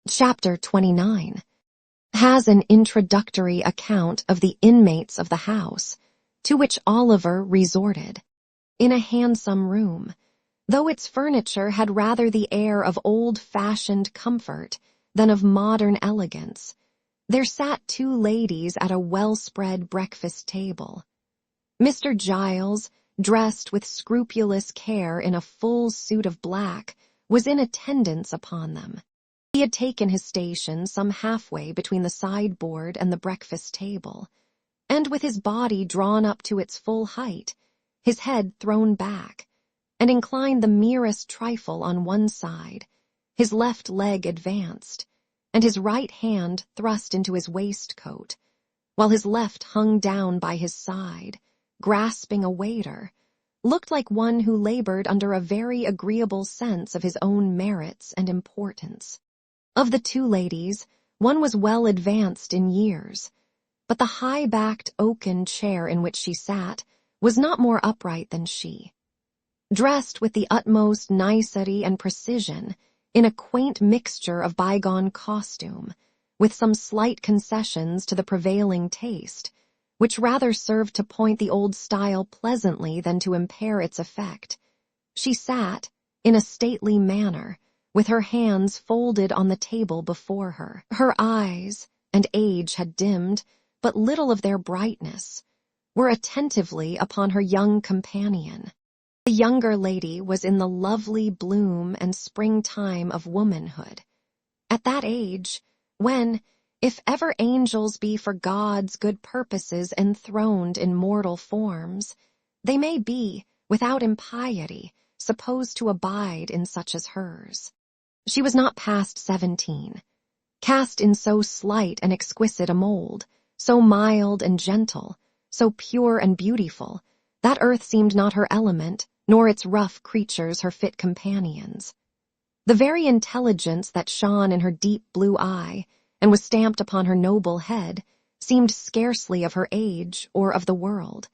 Chapter 29 has an introductory account of the inmates of the house, to which Oliver resorted. In a handsome room, though its furniture had rather the air of old-fashioned comfort than of modern elegance, there sat two ladies at a well-spread breakfast table. Mr. Giles, dressed with scrupulous care in a full suit of black, was in attendance upon them. He had taken his station some halfway between the sideboard and the breakfast table, and with his body drawn up to its full height, his head thrown back, and inclined the merest trifle on one side, his left leg advanced, and his right hand thrust into his waistcoat, while his left hung down by his side, grasping a waiter, looked like one who labored under a very agreeable sense of his own merits and importance. Of the two ladies, one was well advanced in years, but the high-backed oaken chair in which she sat was not more upright than she. Dressed with the utmost nicety and precision, in a quaint mixture of bygone costume, with some slight concessions to the prevailing taste, which rather served to point the old style pleasantly than to impair its effect, she sat, in a stately manner, with her hands folded on the table before her. Her eyes, and age had dimmed, but little of their brightness, were attentively upon her young companion. The younger lady was in the lovely bloom and springtime of womanhood. At that age, when, if ever angels be for God's good purposes enthroned in mortal forms, they may be, without impiety, supposed to abide in such as hers. She was not past 17, cast in so slight and exquisite a mold, so mild and gentle, so pure and beautiful, that earth seemed not her element, nor its rough creatures her fit companions. The very intelligence that shone in her deep blue eye, and was stamped upon her noble head, seemed scarcely of her age or of the world,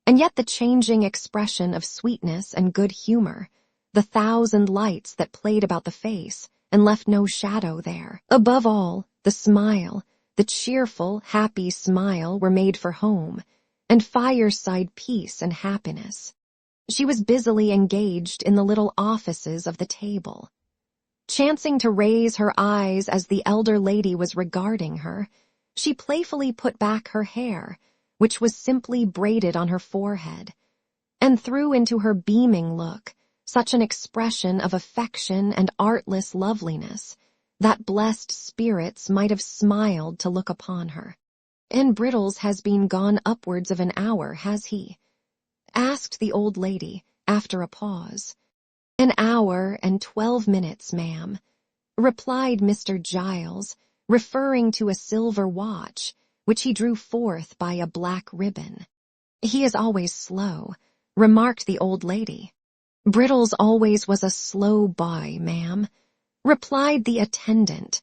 and yet the changing expression of sweetness and good humor, the thousand lights that played about the face and left no shadow there, above all, the smile, the cheerful, happy smile were made for home, and fireside peace and happiness. She was busily engaged in the little offices of the table. Chancing to raise her eyes as the elder lady was regarding her, she playfully put back her hair, which was simply braided on her forehead, and threw into her beaming look such an expression of affection and artless loveliness that blessed spirits might have smiled to look upon her. "And Brittles has been gone upwards of an hour, has he?" asked the old lady, after a pause. "An hour and 12 minutes, ma'am," replied Mr. Giles, referring to a silver watch, which he drew forth by a black ribbon. "He is always slow," remarked the old lady. "Brittles always was a slow boy, ma'am," replied the attendant,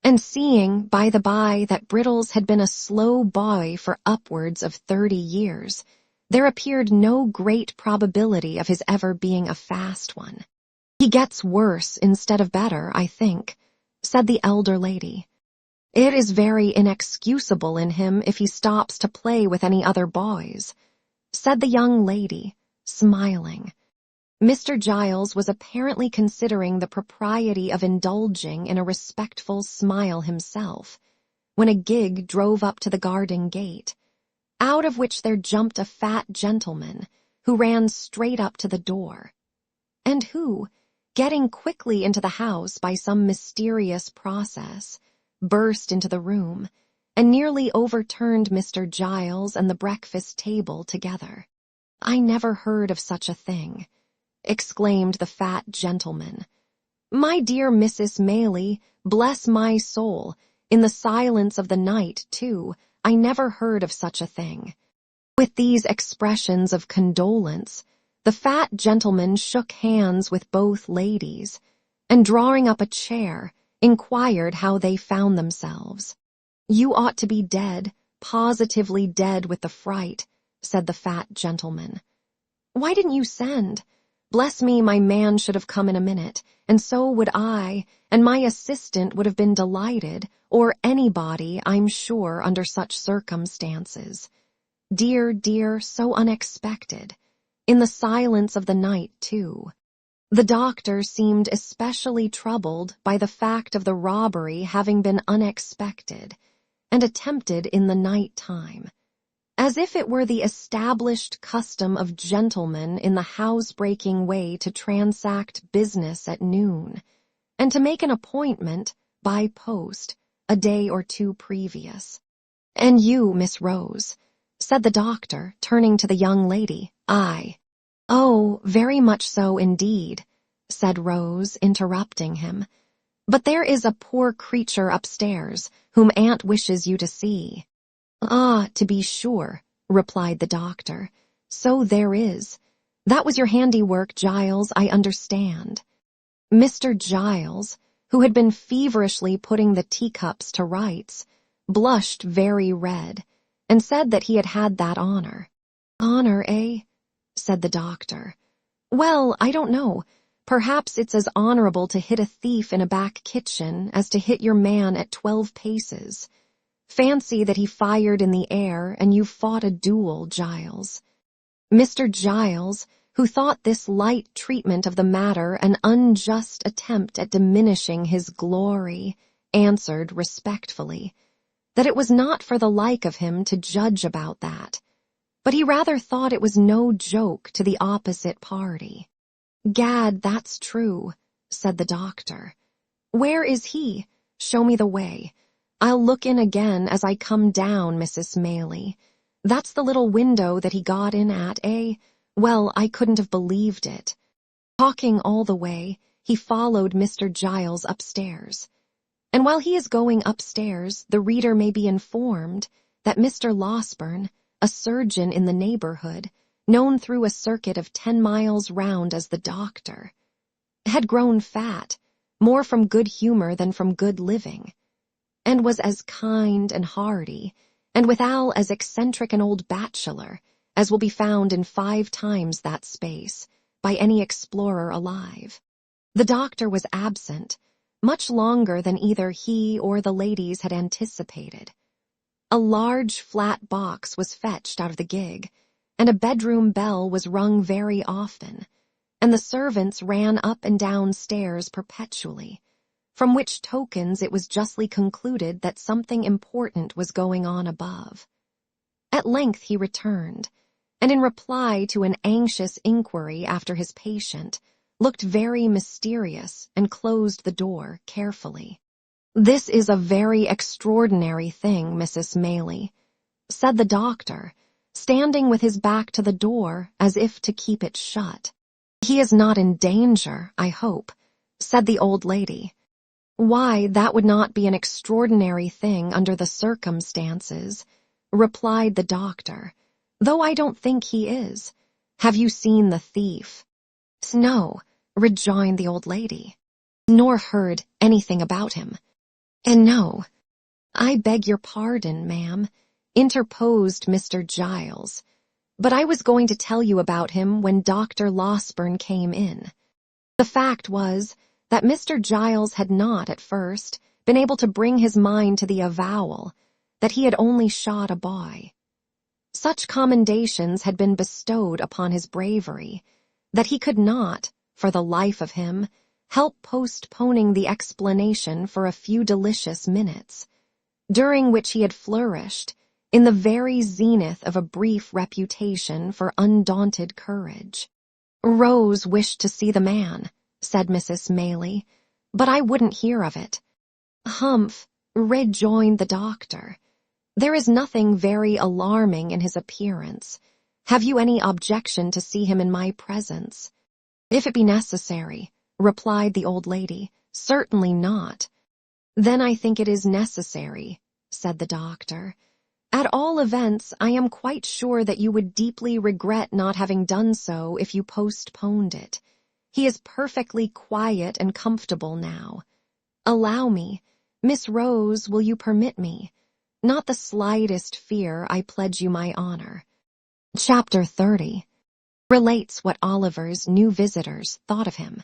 and seeing, by the by, that Brittles had been a slow boy for upwards of 30 years, there appeared no great probability of his ever being a fast one. "He gets worse instead of better, I think," said the elder lady. "It is very inexcusable in him if he stops to play with any other boys," said the young lady, smiling. Mr. Giles was apparently considering the propriety of indulging in a respectful smile himself, when a gig drove up to the garden gate, out of which there jumped a fat gentleman who ran straight up to the door, and who, getting quickly into the house by some mysterious process, burst into the room and nearly overturned Mr. Giles and the breakfast table together. "I never heard of such a thing," exclaimed the fat gentleman. "My dear Mrs. Maylie, bless my soul, in the silence of the night, too, I never heard of such a thing." With these expressions of condolence, the fat gentleman shook hands with both ladies, and drawing up a chair, inquired how they found themselves. "You ought to be dead, positively dead with the fright," said the fat gentleman. "Why didn't you send? Bless me, my man should have come in a minute, and so would I, and my assistant would have been delighted, or anybody, I'm sure, under such circumstances. Dear, dear, so unexpected. In the silence of the night, too. The doctor seemed especially troubled by the fact of the robbery having been unexpected, and attempted in the night time, as if it were the established custom of gentlemen in the housebreaking way to transact business at noon, and to make an appointment, by post, a day or two previous. And you, Miss Rose, said the doctor, turning to the young lady. I. Oh, very much so indeed, said Rose, interrupting him. But there is a poor creature upstairs, whom Aunt wishes you to see. Ah, to be sure, replied the doctor. So there is. That was your handiwork, Giles, I understand. Mr. Giles, who had been feverishly putting the teacups to rights, blushed very red, and said that he had had that honor. Honor, eh? Said the doctor. Well, I don't know. Perhaps it's as honorable to hit a thief in a back kitchen as to hit your man at 12 paces. Fancy that he fired in the air and you fought a duel, Giles. Mr. Giles, who thought this light treatment of the matter an unjust attempt at diminishing his glory, answered respectfully that it was not for the like of him to judge about that, but he rather thought it was no joke to the opposite party. Gad, that's true, said the doctor. Where is he? Show me the way. I'll look in again as I come down, Mrs. Maylie. That's the little window that he got in at, eh? Well, I couldn't have believed it. Talking all the way, he followed Mr. Giles upstairs. And while he is going upstairs, the reader may be informed that Mr. Losberne, a surgeon in the neighborhood, known through a circuit of 10 miles round as the doctor, had grown fat, more from good humor than from good living, and was as kind and hearty, and withal as eccentric an old bachelor as will be found in 5 times that space by any explorer alive. The doctor was absent, much longer than either he or the ladies had anticipated. A large flat box was fetched out of the gig, and a bedroom bell was rung very often, and the servants ran up and down stairs perpetually, from which tokens it was justly concluded that something important was going on above. At length he returned, and in reply to an anxious inquiry after his patient, looked very mysterious and closed the door carefully. This is a very extraordinary thing, Mrs. Maylie, said the doctor, standing with his back to the door as if to keep it shut. He is not in danger, I hope, said the old lady. Why, that would not be an extraordinary thing under the circumstances, replied the doctor, though I don't think he is. Have you seen the thief? No, rejoined the old lady, nor heard anything about him. And no, I beg your pardon, ma'am, interposed Mr. Giles, but I was going to tell you about him when Dr. Losberne came in. The fact was that Mr. Giles had not, at first, been able to bring his mind to the avowal that he had only shot a boy. Such commendations had been bestowed upon his bravery that he could not, for the life of him, help postponing the explanation for a few delicious minutes, during which he had flourished in the very zenith of a brief reputation for undaunted courage. Rose wished to see the man, said Mrs. Maylie, but I wouldn't hear of it. Humph, rejoined the doctor. There is nothing very alarming in his appearance. Have you any objection to see him in my presence? If it be necessary, replied the old lady, certainly not. Then I think it is necessary, said the doctor. At all events, I am quite sure that you would deeply regret not having done so if you postponed it. He is perfectly quiet and comfortable now. Allow me, Miss Rose, will you permit me? Not the slightest fear, I pledge you my honor. Chapter 30. relates what Oliver's new visitors thought of him,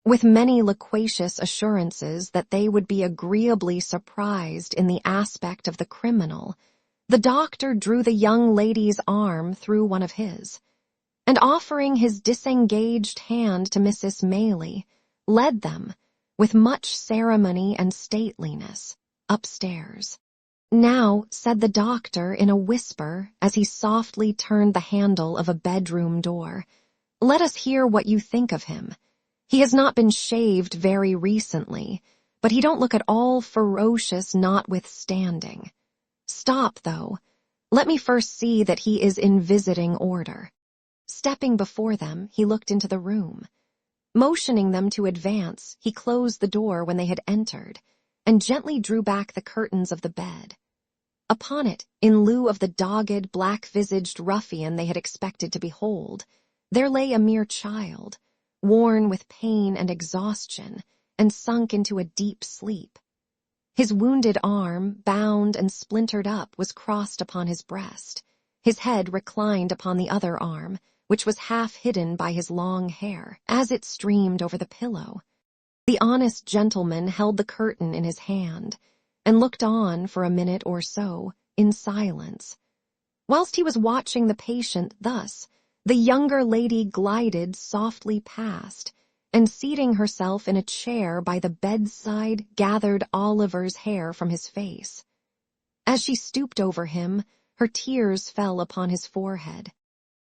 with many loquacious assurances that they would be agreeably surprised in the aspect of the criminal. The doctor drew the young lady's arm through one of his, and offering his disengaged hand to Mrs. Maylie, led them, with much ceremony and stateliness, upstairs. "Now," said the doctor in a whisper as he softly turned the handle of a bedroom door, "let us hear what you think of him. He has not been shaved very recently, but he don't look at all ferocious notwithstanding. Stop, though. Let me first see that he is in visiting order." Stepping before them, he looked into the room. Motioning them to advance, he closed the door when they had entered, and gently drew back the curtains of the bed. Upon it, in lieu of the dogged, black-visaged ruffian they had expected to behold, there lay a mere child, worn with pain and exhaustion, and sunk into a deep sleep. His wounded arm, bound and splintered up, was crossed upon his breast, his head reclined upon the other arm, which was half hidden by his long hair, as it streamed over the pillow. The honest gentleman held the curtain in his hand, and looked on for a minute or so, in silence. Whilst he was watching the patient thus, the younger lady glided softly past, and seating herself in a chair by the bedside, gathered Oliver's hair from his face. As she stooped over him, her tears fell upon his forehead.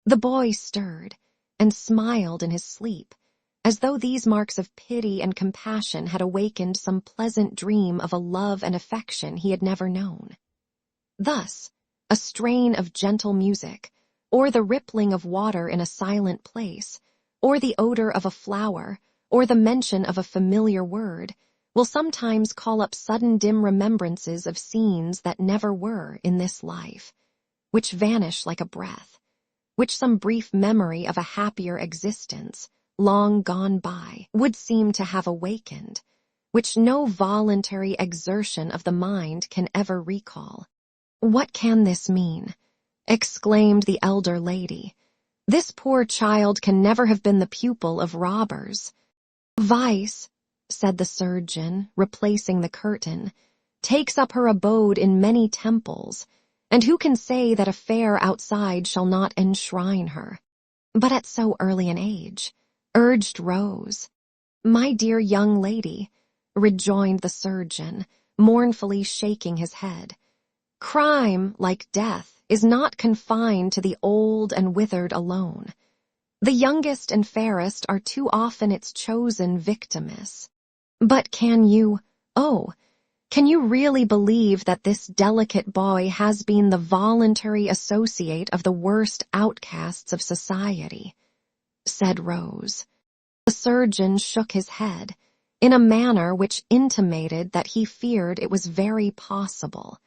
The boy stirred, and smiled in his sleep, as though these marks of pity and compassion had awakened some pleasant dream of a love and affection he had never known. Thus, a strain of gentle music, or the rippling of water in a silent place, or the odor of a flower, or the mention of a familiar word, will sometimes call up sudden dim remembrances of scenes that never were in this life, which vanish like a breath, which some brief memory of a happier existence, long gone by, would seem to have awakened, which no voluntary exertion of the mind can ever recall. "What can this mean?" exclaimed the elder lady. "This poor child can never have been the pupil of robbers." "Vice," said the surgeon, replacing the curtain, "takes up her abode in many temples, and who can say that a fair outside shall not enshrine her?" "But at so early an age," urged Rose. "My dear young lady," rejoined the surgeon, mournfully shaking his head, "crime, like death, is not confined to the old and withered alone. The youngest and fairest are too often its chosen victims. But can you really believe that this delicate boy has been the voluntary associate of the worst outcasts of society?" said Rose. The surgeon shook his head, in a manner which intimated that he feared it was very possible,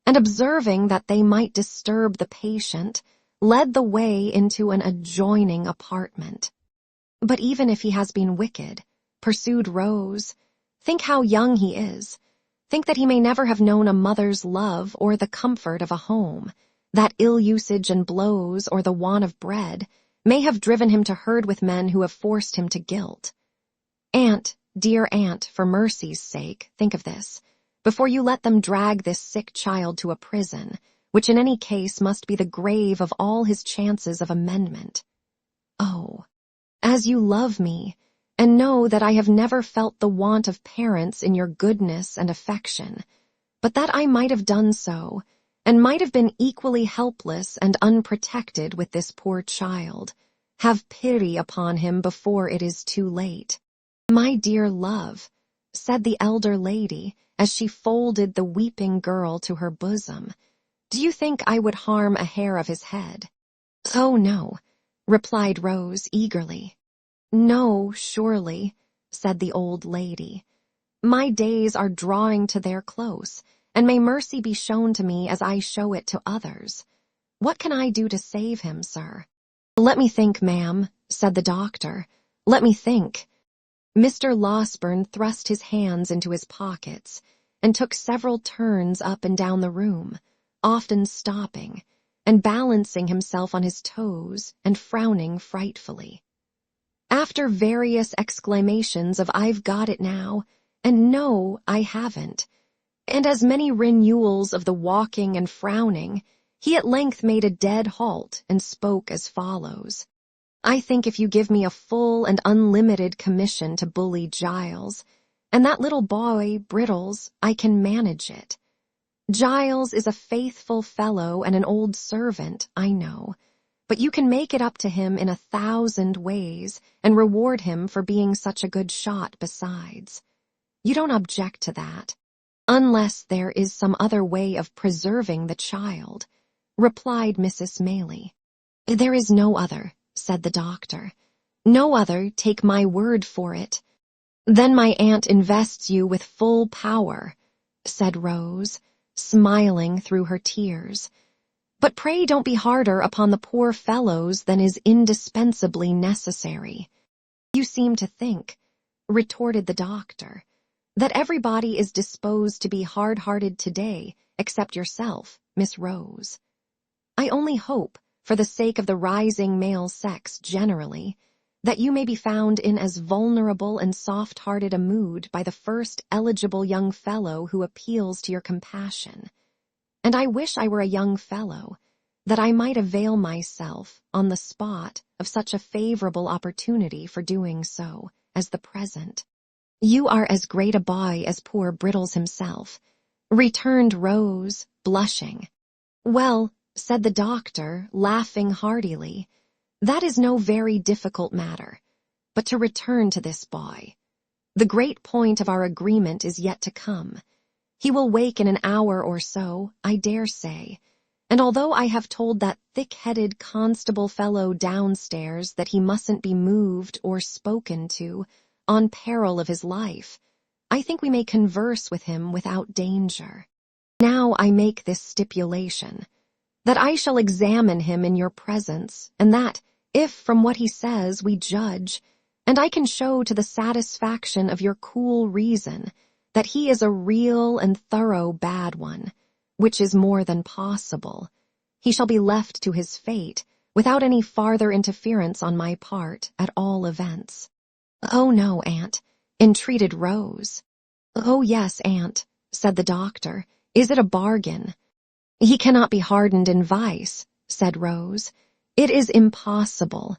and observing that they might disturb the patient, led the way into an adjoining apartment. "But even if he has been wicked," pursued Rose, "think how young he is. Think that he may never have known a mother's love or the comfort of a home, that ill usage and blows or the want of bread may have driven him to herd with men who have forced him to guilt. Aunt, dear aunt, for mercy's sake, think of this, before you let them drag this sick child to a prison, which in any case must be the grave of all his chances of amendment. Oh, as you love me, and know that I have never felt the want of parents in your goodness and affection, but that I might have done so, and might have been equally helpless and unprotected with this poor child, have pity upon him before it is too late." "My dear love," said the elder lady, as she folded the weeping girl to her bosom, "do you think I would harm a hair of his head?" "Oh, no," replied Rose eagerly. "No, surely," said the old lady. "My days are drawing to their close, and may mercy be shown to me as I show it to others. What can I do to save him, sir?" "Let me think, ma'am," said the doctor. "Let me think." Mr. Losberne thrust his hands into his pockets, and took several turns up and down the room, often stopping, and balancing himself on his toes and frowning frightfully. After various exclamations of "I've got it now," and "No, I haven't," and as many renewals of the walking and frowning, he at length made a dead halt and spoke as follows. "I think if you give me a full and unlimited commission to bully Giles, and that little boy, Brittles, I can manage it. Giles is a faithful fellow and an old servant, I know, but you can make it up to him in 1,000 ways and reward him for being such a good shot besides. You don't object to that, unless there is some other way of preserving the child," replied Mrs. Maylie. "There is no other," said the doctor. "No other, take my word for it." "Then my aunt invests you with full power," said Rose, smiling through her tears. "But pray don't be harder upon the poor fellows than is indispensably necessary." "You seem to think," retorted the doctor, "that everybody is disposed to be hard-hearted today, except yourself, Miss Rose. I only hope, for the sake of the rising male sex generally, that you may be found in as vulnerable and soft-hearted a mood by the first eligible young fellow who appeals to your compassion. And I wish I were a young fellow, that I might avail myself, on the spot, of such a favorable opportunity for doing so, as the present." "You are as great a boy as poor Brittles himself," returned Rose, blushing. "Well," said the doctor, laughing heartily, "that is no very difficult matter. But to return to this boy. The great point of our agreement is yet to come. He will wake in an hour or so, I dare say, and although I have told that thick-headed constable fellow downstairs that he mustn't be moved or spoken to, on peril of his life, I think we may converse with him without danger. Now I make this stipulation, that I shall examine him in your presence, and that, if from what he says we judge, and I can show to the satisfaction of your cool reason that he is a real and thorough bad one, which is more than possible, he shall be left to his fate without any farther interference on my part, at all events." "Oh, no, Aunt," entreated Rose. "Oh, yes, Aunt," said the doctor. "Is it a bargain?" "He cannot be hardened in vice," said Rose. "It is impossible."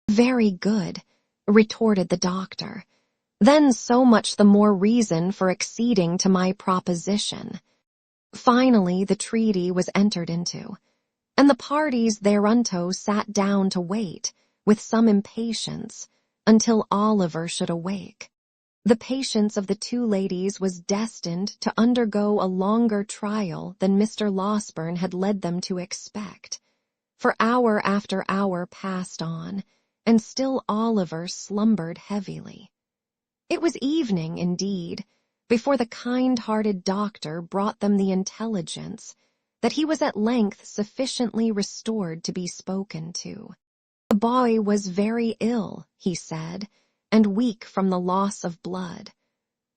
"Very good," retorted the doctor. "Then so much the more reason for acceding to my proposition." Finally the treaty was entered into, and the parties thereunto sat down to wait, with some impatience, until Oliver should awake. The patience of the two ladies was destined to undergo a longer trial than Mr. Losberne had led them to expect, for hour after hour passed on, and still Oliver slumbered heavily. It was evening, indeed, before the kind-hearted doctor brought them the intelligence that he was at length sufficiently restored to be spoken to. The boy was very ill, he said, and weak from the loss of blood,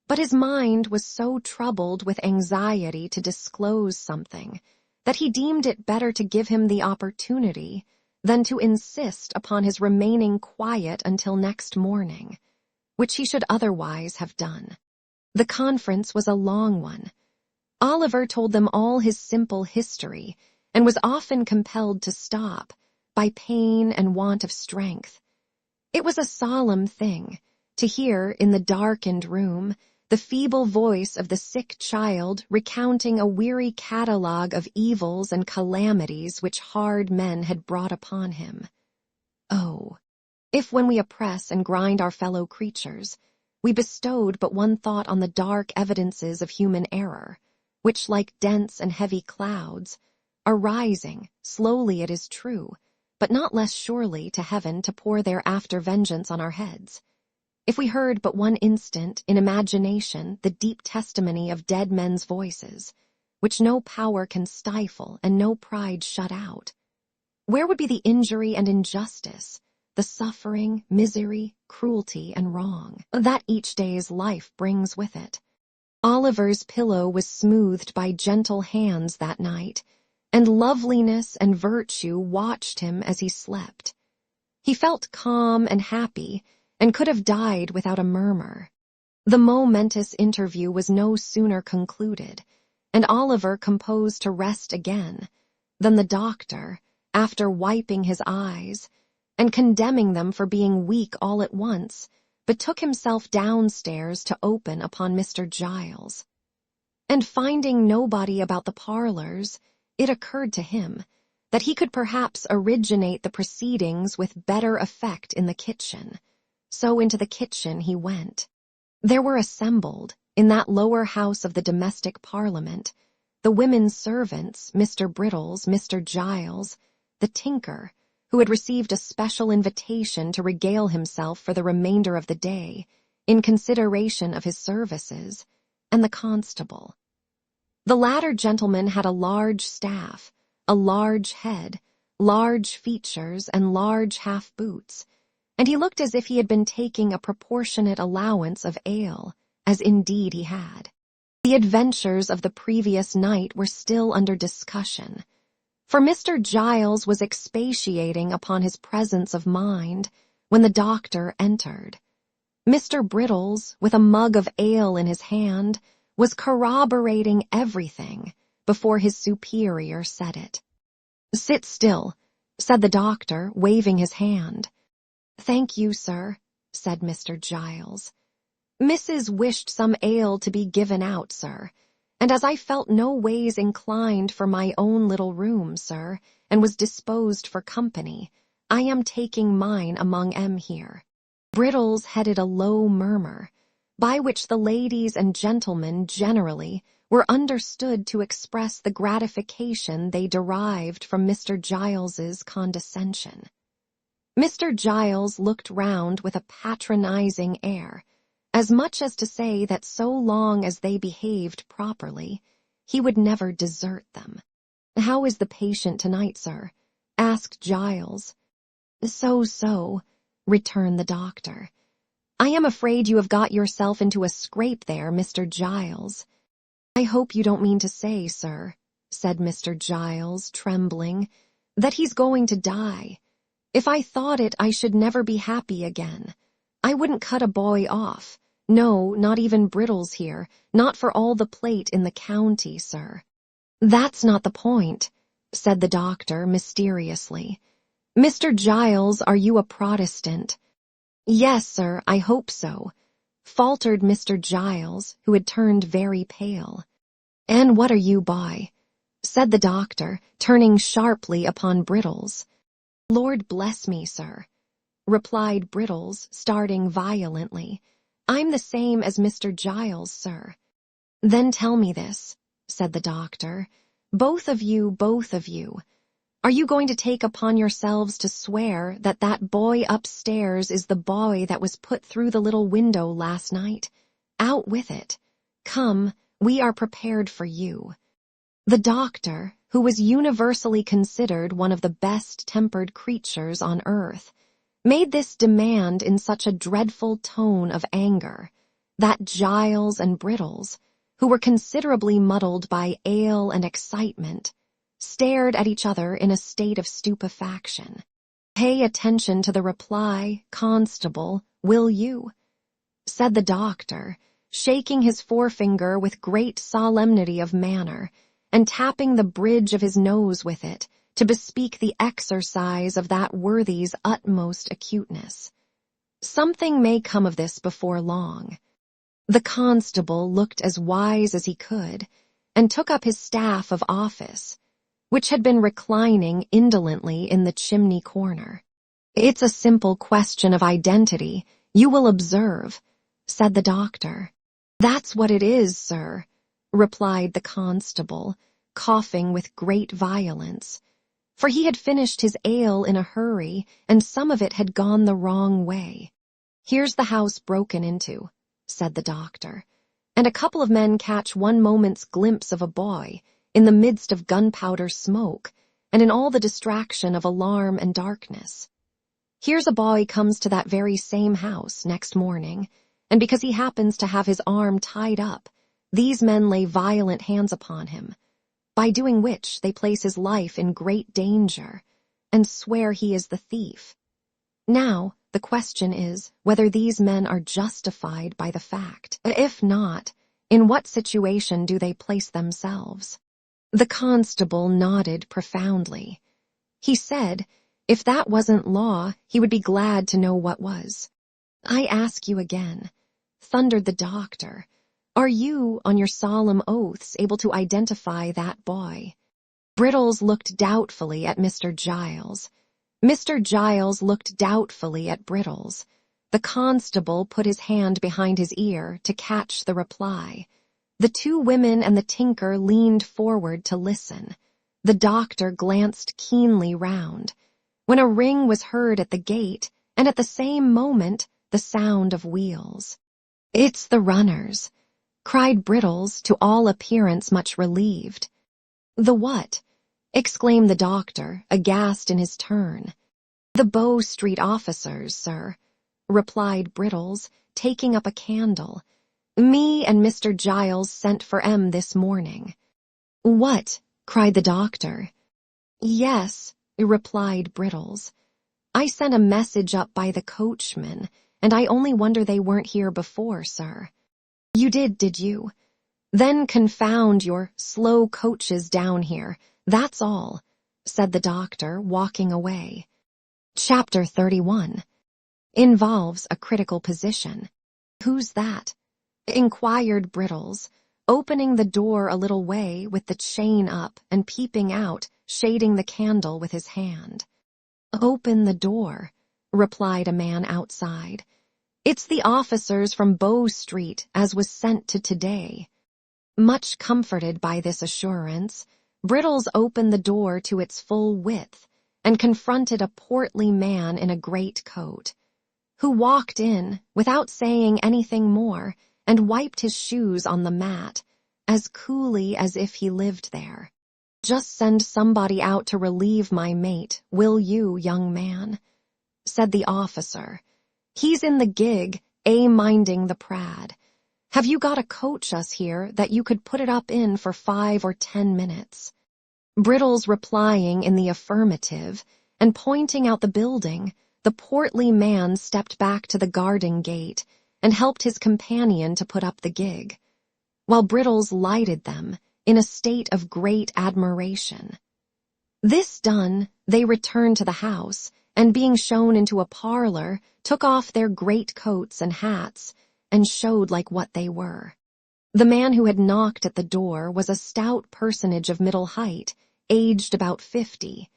but his mind was so troubled with anxiety to disclose something that he deemed it better to give him the opportunity than to insist upon his remaining quiet until next morning, which he should otherwise have done. The conference was a long one. Oliver told them all his simple history, and was often compelled to stop, by pain and want of strength. It was a solemn thing to hear in the darkened room the feeble voice of the sick child recounting a weary catalogue of evils and calamities which hard men had brought upon him. Oh, if when we oppress and grind our fellow creatures, we bestowed but one thought on the dark evidences of human error, which, like dense and heavy clouds, are rising, slowly it is true, but not less surely, to heaven to pour their after vengeance on our heads. If we heard but one instant in imagination the deep testimony of dead men's voices, which no power can stifle and no pride shut out, where would be the injury and injustice, the suffering, misery, cruelty, and wrong that each day's life brings with it? Oliver's pillow was smoothed by gentle hands that night, and loveliness and virtue watched him as he slept. He felt calm and happy, and could have died without a murmur. The momentous interview was no sooner concluded, and Oliver composed to rest again, than the doctor, after wiping his eyes, and condemning them for being weak all at once, betook himself downstairs to open upon Mr. Giles. And finding nobody about the parlors, it occurred to him that he could perhaps originate the proceedings with better effect in the kitchen. So into the kitchen he went. There were assembled, in that lower house of the domestic parliament, the women's servants, Mr. Brittles, Mr. Giles, the tinker, who had received a special invitation to regale himself for the remainder of the day, in consideration of his services, and the constable. The latter gentleman had a large staff, a large head, large features, and large half-boots, and he looked as if he had been taking a proportionate allowance of ale, as indeed he had. The adventures of the previous night were still under discussion, for Mr. Giles was expatiating upon his presence of mind when the doctor entered. Mr. Brittles, with a mug of ale in his hand, was corroborating everything before his superior said it. "Sit still," said the doctor, waving his hand. "Thank you, sir," said Mr. Giles. "Mrs. wished some ale to be given out, sir, and as I felt no ways inclined for my own little room, sir, and was disposed for company, I am taking mine among 'em here." Brittles headed a low murmur, by which the ladies and gentlemen generally were understood to express the gratification they derived from Mr. Giles's condescension. Mr. Giles looked round with a patronizing air, as much as to say that so long as they behaved properly, he would never desert them. "How is the patient tonight, sir?" asked Giles. "So," returned the doctor. "I am afraid you have got yourself into a scrape there, Mr. Giles." "I hope you don't mean to say, sir," said Mr. Giles, trembling, "that he's going to die. If I thought it, I should never be happy again. I wouldn't cut a boy off. No, not even Brittles here, not for all the plate in the county, sir." "That's not the point," said the doctor mysteriously. "Mr. Giles, are you a Protestant?" "Yes, sir, I hope so," faltered Mr. Giles, who had turned very pale. "And what are you by?" said the doctor, turning sharply upon Brittles. "Lord bless me, sir," replied Brittles, starting violently. "I'm the same as Mr. Giles, sir." "Then tell me this," said the doctor, both of you, are you going to take upon yourselves to swear that that boy upstairs is the boy that was put through the little window last night? Out with it. Come, we are prepared for you." The doctor, who was universally considered one of the best-tempered creatures on earth, made this demand in such a dreadful tone of anger that Giles and Brittles, who were considerably muddled by ale and excitement, stared at each other in a state of stupefaction. "Pay attention to the reply, constable, will you?" said the doctor, shaking his forefinger with great solemnity of manner, and tapping the bridge of his nose with it, to bespeak the exercise of that worthy's utmost acuteness. "Something may come of this before long." The constable looked as wise as he could, and took up his staff of office, which had been reclining indolently in the chimney corner. "It's a simple question of identity, you will observe," said the doctor. "That's what it is, sir," replied the constable, coughing with great violence, for he had finished his ale in a hurry, and some of it had gone the wrong way. "Here's the house broken into," said the doctor, "and a couple of men catch one moment's glimpse of a boy, in the midst of gunpowder smoke, and in all the distraction of alarm and darkness. Here's a boy comes to that very same house next morning, and because he happens to have his arm tied up, these men lay violent hands upon him. by doing which they place his life in great danger, and swear he is the thief. Now, the question is whether these men are justified by the fact. If not, in what situation do they place themselves? The constable nodded profoundly. He said, if that wasn't law, he would be glad to know what was. I ask you again, thundered the doctor, are you, on your solemn oaths, able to identify that boy? Brittles looked doubtfully at Mr. Giles. Mr. Giles looked doubtfully at Brittles. The constable put his hand behind his ear to catch the reply. The two women and the tinker leaned forward to listen. The doctor glanced keenly round, when a ring was heard at the gate, and at the same moment the sound of wheels. "It's the runners," cried Brittles, to all appearance much relieved. "The what?" exclaimed the doctor, aghast in his turn. "The Bow Street officers, sir," replied Brittles, taking up a candle. "Me and Mr. Giles sent for 'em this morning." "What?" cried the doctor. "Yes," replied Brittles. "I sent a message up by the coachman, and I only wonder they weren't here before, sir." "You did you? Then confound your slow coaches down here, that's all," said the doctor, walking away. Chapter 31 involves a critical position. "Who's that?" inquired Brittles, opening the door a little way with the chain up and peeping out, shading the candle with his hand. "Open the door," replied a man outside. "It's the officers from Bow Street as was sent to today." Much comforted by this assurance, Brittles opened the door to its full width and confronted a portly man in a great coat, who walked in without saying anything more and wiped his shoes on the mat as coolly as if he lived there. "Just send somebody out to relieve my mate, will you, young man?" said the officer. "He's in the gig, minding the prad. Have you got a coach us here that you could put it up in for 5 or 10 minutes? Brittles replying in the affirmative and pointing out the building, the portly man stepped back to the garden gate and helped his companion to put up the gig, while Brittles lighted them in a state of great admiration. This done, they returned to the house, and being shown into a parlor, took off their great coats and hats, and showed like what they were. The man who had knocked at the door was a stout personage of middle height, aged about 50,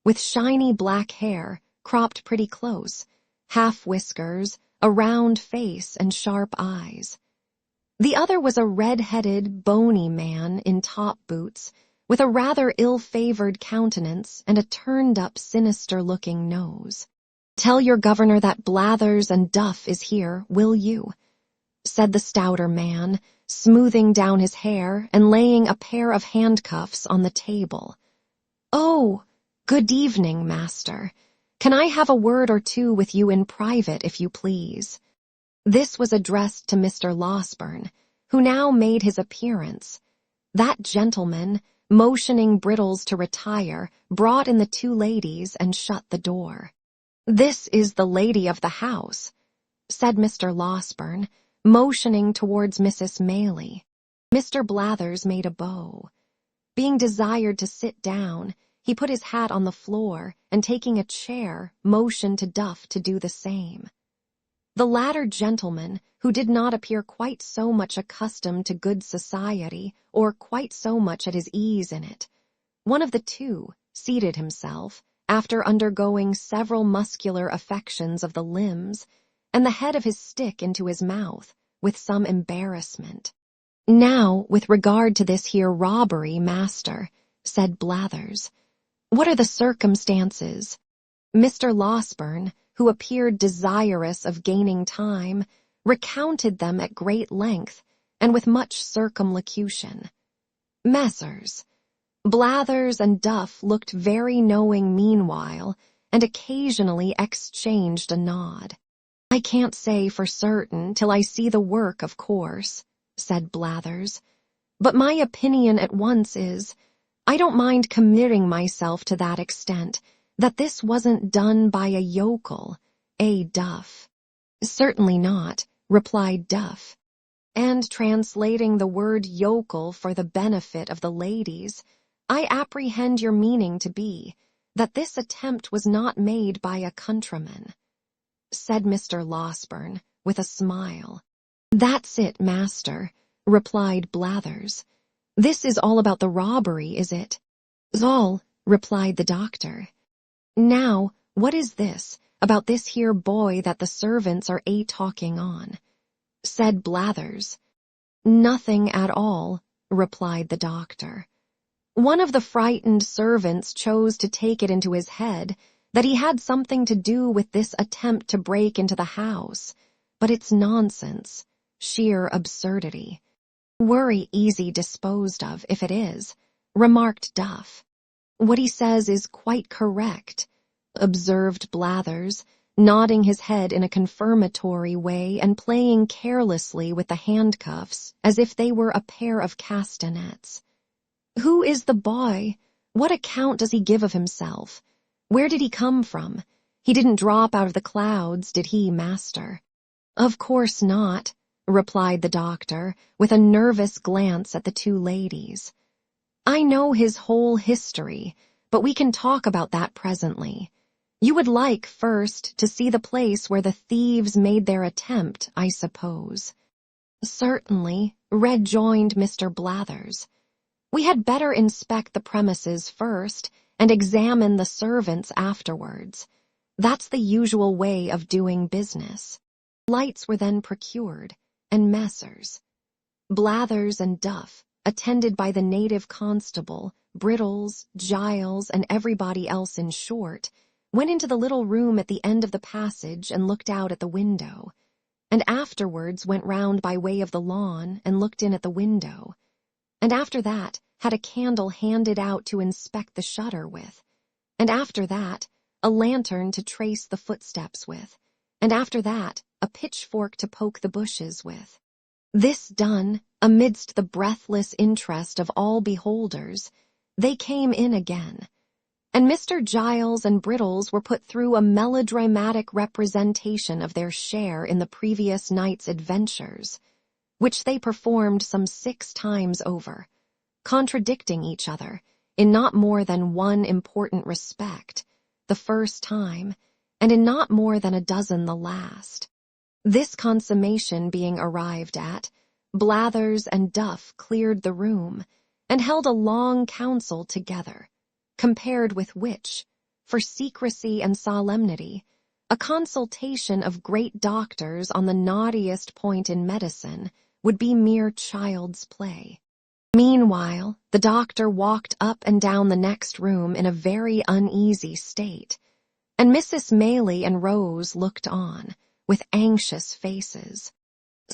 with shiny black hair, cropped pretty close, half-whiskers, a round face, and sharp eyes. The other was a red-headed, bony man in top boots, with a rather ill-favored countenance and a turned-up, sinister-looking nose. "Tell your governor that Blathers and Duff is here, will you?" said the stouter man, smoothing down his hair and laying a pair of handcuffs on the table. "Oh, good evening, master. Can I have a word or two with you in private, if you please?" This was addressed to Mr. Losberne, who now made his appearance. That gentleman, motioning Brittles to retire, brought in the two ladies and shut the door. "This is the lady of the house," said Mr. Losberne, motioning towards Mrs. Maylie. Mr. Blathers made a bow. Being desired to sit down, he put his hat on the floor and, taking a chair, motioned to Duff to do the same. The latter gentleman, who did not appear quite so much accustomed to good society or quite so much at his ease in it, one of the two, seated himself, after undergoing several muscular affections of the limbs, and the head of his stick into his mouth, with some embarrassment. "Now, with regard to this here robbery, master," said Blathers, "what are the circumstances?" Mr. Losberne, who appeared desirous of gaining time, recounted them at great length and with much circumlocution. Messrs. Blathers and Duff looked very knowing meanwhile, and occasionally exchanged a nod. "I can't say for certain till I see the work, of course," said Blathers, "but my opinion at once is I don't mind committing myself to that extent, that this wasn't done by a yokel, a Duff." "Certainly not," replied Duff. "And translating the word yokel for the benefit of the ladies, I apprehend your meaning to be that this attempt was not made by a countryman," said Mr. Losberne with a smile. "That's it, master," replied Blathers. "This is all about the robbery, is it?" "All," replied the doctor. "Now, what is this about this here boy that the servants are talking on?" said Blathers. "Nothing at all," replied the doctor. "One of the frightened servants chose to take it into his head that he had something to do with this attempt to break into the house, but it's nonsense, sheer absurdity. Worry easy disposed of if it is," remarked Duff. "What he says is quite correct," observed Blathers, nodding his head in a confirmatory way and playing carelessly with the handcuffs as if they were a pair of castanets. "Who is the boy? What account does he give of himself? Where did he come from? He didn't drop out of the clouds, did he, master?" "Of course not," replied the doctor, with a nervous glance at the two ladies. "I know his whole history, but we can talk about that presently. You would like, first, to see the place where the thieves made their attempt, I suppose." "Certainly," rejoined Mr. Blathers. "We had better inspect the premises first, and examine the servants afterwards. That's the usual way of doing business." Lights were then procured, and Messrs. Blathers and Duff, attended by the native constable, Brittles, Giles, and everybody else in short, went into the little room at the end of the passage and looked out at the window, and afterwards went round by way of the lawn and looked in at the window, and after that had a candle handed out to inspect the shutter with, and after that a lantern to trace the footsteps with, and after that a pitchfork to poke the bushes with. This done, amidst the breathless interest of all beholders, they came in again, and Mr. Giles and Brittles were put through a melodramatic representation of their share in the previous night's adventures, which they performed some 6 times over, contradicting each other in not more than one important respect, the first time, and in not more than a dozen the last. This consummation being arrived at, Blathers and Duff cleared the room, and held a long council together, compared with which, for secrecy and solemnity, a consultation of great doctors on the knottiest point in medicine would be mere child's play. Meanwhile, the doctor walked up and down the next room in a very uneasy state, and Mrs. Maylie and Rose looked on, with anxious faces.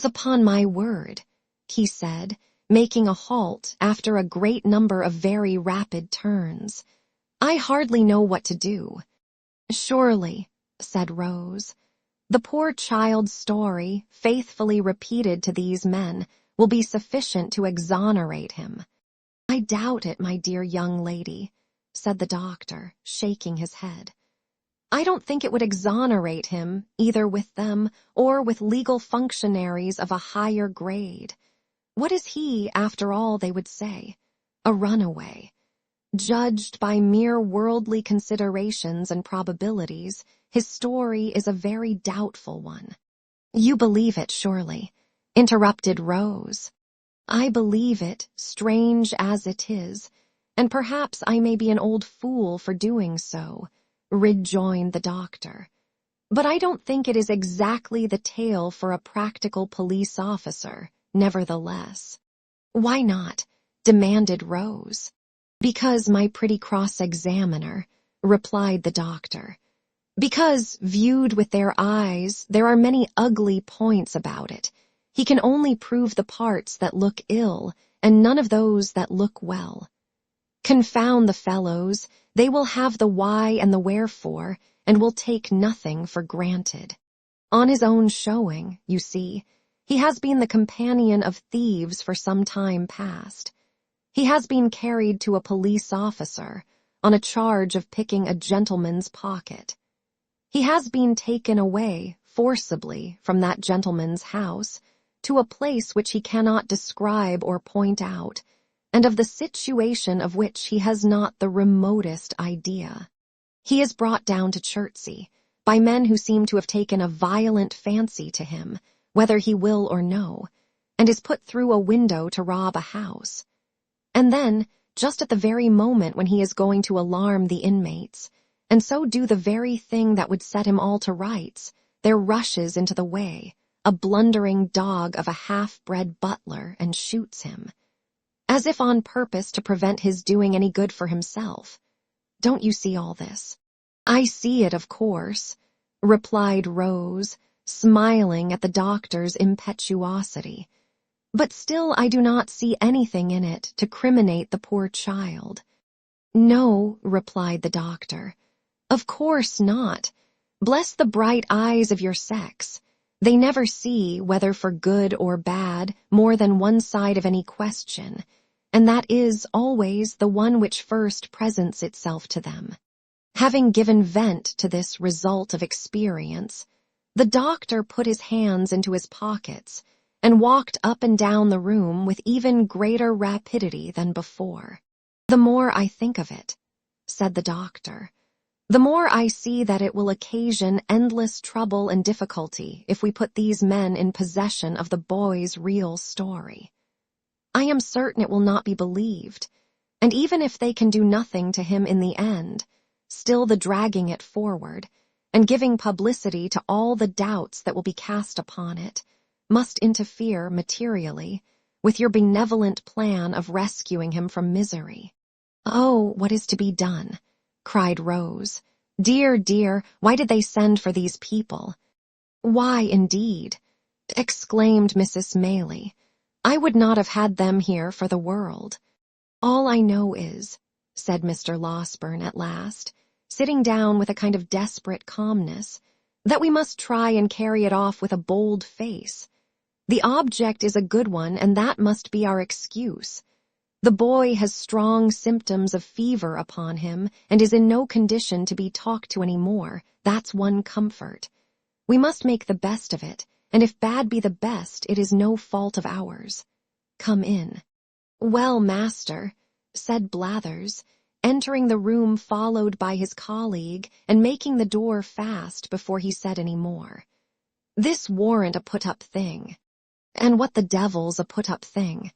"Upon my word," he said, making a halt after a great number of very rapid turns, "I hardly know what to do." "Surely," said Rose, "the poor child's story, faithfully repeated to these men, will be sufficient to exonerate him." "I doubt it, my dear young lady," said the doctor, shaking his head. "I don't think it would exonerate him, either with them or with legal functionaries of a higher grade. What is he, after all, they would say? A runaway. Judged by mere worldly considerations and probabilities, his story is a very doubtful one." "You believe it, surely," interrupted Rose. "I believe it, strange as it is, and perhaps I may be an old fool for doing so," rejoined the doctor. "But I don't think it is exactly the tale for a practical police officer, nevertheless." "Why not?" demanded Rose. "Because, my pretty cross-examiner," replied the doctor, "because, viewed with their eyes, there are many ugly points about it. He can only prove the parts that look ill, and none of those that look well. Confound the fellows, they will have the why and the wherefore, and will take nothing for granted. On his own showing, you see, he has been the companion of thieves for some time past. He has been carried to a police officer on a charge of picking a gentleman's pocket. He has been taken away forcibly from that gentleman's house to a place which he cannot describe or point out, and of the situation of which he has not the remotest idea. He is brought down to Chertsey by men who seem to have taken a violent fancy to him, whether he will or no, and is put through a window to rob a house. And then, just at the very moment when he is going to alarm the inmates, and so do the very thing that would set him all to rights, there rushes into the way a blundering dog of a half-bred butler and shoots him, as if on purpose to prevent his doing any good for himself. Don't you see all this? I see it, of course, replied Rose, smiling at the doctor's impetuosity. But still I do not see anything in it to criminate the poor child. No, replied the doctor. Of course not. Bless the bright eyes of your sex. They never see, whether for good or bad, more than one side of any question, and that is always the one which first presents itself to them. Having given vent to this result of experience, the doctor put his hands into his pockets and walked up and down the room with even greater rapidity than before. The more I think of it, said the doctor, the more I see that it will occasion endless trouble and difficulty if we put these men in possession of the boy's real story. I am certain it will not be believed, and even if they can do nothing to him in the end, still the dragging it forward, and giving publicity to all the doubts that will be cast upon it, must interfere materially with your benevolent plan of rescuing him from misery. Oh, what is to be done? Cried Rose. Dear, dear, why did they send for these people? Why, indeed, exclaimed Mrs. Maylie, I would not have had them here for the world. All I know is, said Mr. Losberne at last, sitting down with a kind of desperate calmness, that we must try and carry it off with a bold face. The object is a good one, and that must be our excuse. The boy has strong symptoms of fever upon him and is in no condition to be talked to any more. That's one comfort. We must make the best of it, and if bad be the best, it is no fault of ours. Come in. Well, master, said Blathers, entering the room followed by his colleague and making the door fast before he said any more. This warn't a put-up thing. And what the devil's a put-up thing?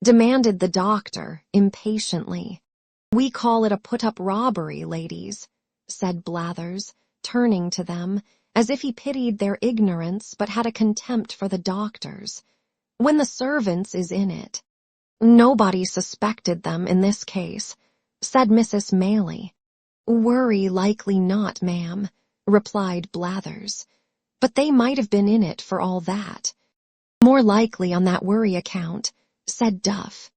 Demanded the doctor, impatiently. We call it a put-up robbery, ladies, said Blathers, turning to them, as if he pitied their ignorance but had a contempt for the doctor's. When the servants is in it. Nobody suspected them in this case, said Mrs. Maylie. Worry likely not, ma'am, replied Blathers, but they might have been in it for all that. More likely on that worry account, said Duff.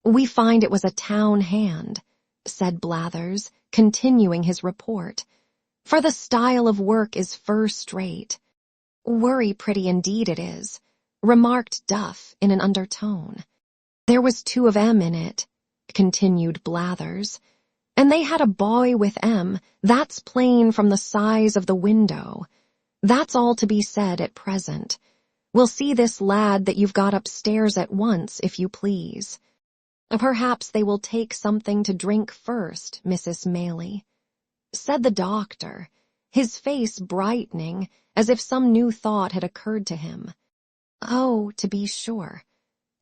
We find it was a town hand, said Blathers, continuing his report, for the style of work is first-rate. Worry pretty indeed it is, remarked Duff in an undertone. There was 2 of 'em in it, continued Blathers, and they had a boy with 'em, that's plain from the size of the window. That's all to be said at present. We'll see this lad that you've got upstairs at once, if you please. Perhaps they will take something to drink first, Mrs. Maylie, said the doctor, his face brightening as if some new thought had occurred to him. Oh, to be sure,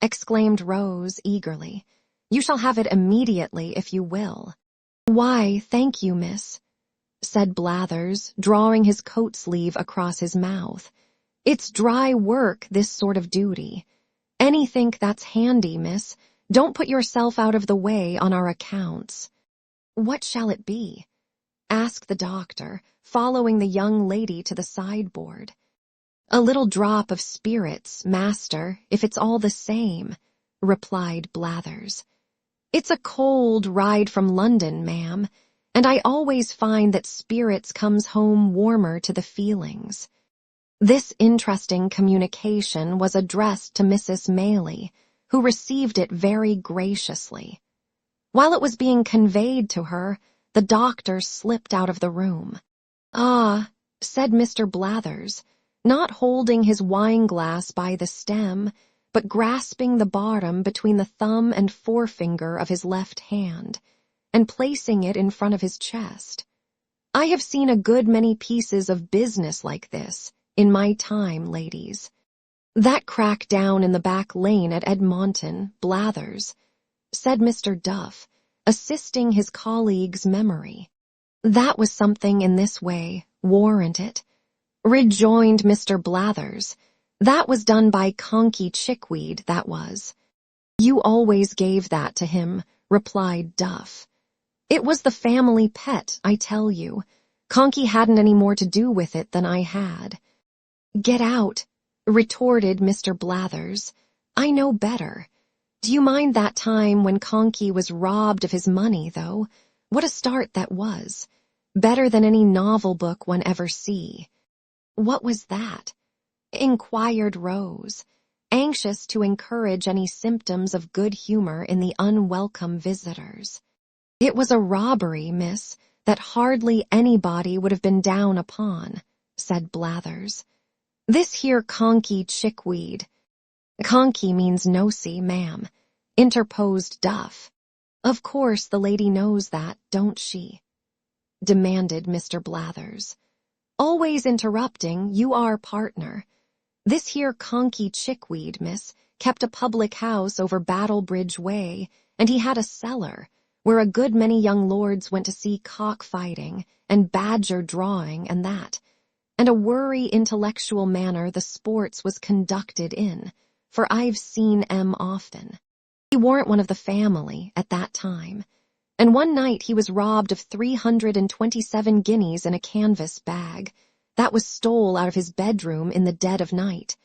exclaimed Rose eagerly. You shall have it immediately, if you will. Why, thank you, miss, said Blathers, drawing his coat sleeve across his mouth. It's dry work, this sort of duty. Anythink that's handy, miss. Don't put yourself out of the way on our accounts. What shall it be? Asked the doctor, following the young lady to the sideboard. A little drop of spirits, master, if it's all the same, replied Blathers. It's a cold ride from London, ma'am, and I always find that spirits comes home warmer to the feelings. This interesting communication was addressed to Mrs. Maylie, who received it very graciously. While it was being conveyed to her, the doctor slipped out of the room. "Ah," said Mr. Blathers, not holding his wine-glass by the stem, but grasping the bottom between the thumb and forefinger of his left hand, and placing it in front of his chest. "I have seen a good many pieces of business like this in my time, ladies. That crack down in the back lane at Edmonton, Blathers," said Mr. Duff, assisting his colleague's memory. "That was something in this way, warn't it?" rejoined Mr. Blathers. "That was done by Conky Chickweed, that was." "You always gave that to him," replied Duff. "It was the family pet, I tell you. Conky hadn't any more to do with it than I had." "Get out," retorted Mr. Blathers. "I know better. Do you mind that time when Conky was robbed of his money, though? What a start that was. Better than any novel book one ever see." "What was that?" inquired Rose, anxious to encourage any symptoms of good humor in the unwelcome visitors. "It was a robbery, miss, that hardly anybody would have been down upon," said Blathers. "This here Conky Chickweed—" "Conky means nosey, ma'am," interposed Duff. "Of course the lady knows that, don't she?" demanded Mr. Blathers. "Always interrupting, you are partner. This here Conky Chickweed, miss, kept a public house over Battle Bridge Way, and he had a cellar, where a good many young lords went to see cock-fighting, and badger drawing, and that, and a worry intellectual manner the sports was conducted in, for I've seen 'em often. He warn't one of the family at that time, and one night he was robbed of 327 guineas in a canvas bag, that was stole out of his bedroom in the dead of night,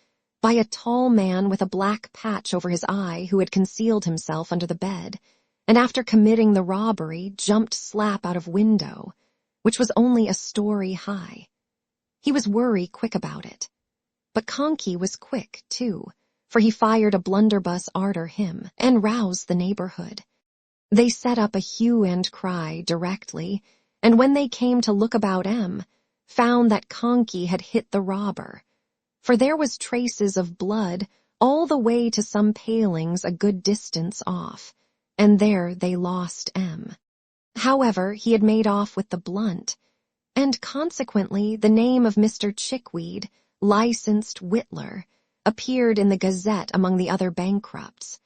by a tall man with a black patch over his eye who had concealed himself under the bed, and after committing the robbery jumped slap out of window, which was only a story high. He was worry quick about it. But Conky was quick, too, for he fired a blunderbuss arter him, and roused the neighborhood. They set up a hue and cry directly, and when they came to look about 'em, found that Conky had hit the robber, for there was traces of blood all the way to some palings a good distance off, and there they lost 'em. However, he had made off with the blunt, and consequently the name of Mr. Chickweed, licensed whittler, appeared in the Gazette among the other bankrupts,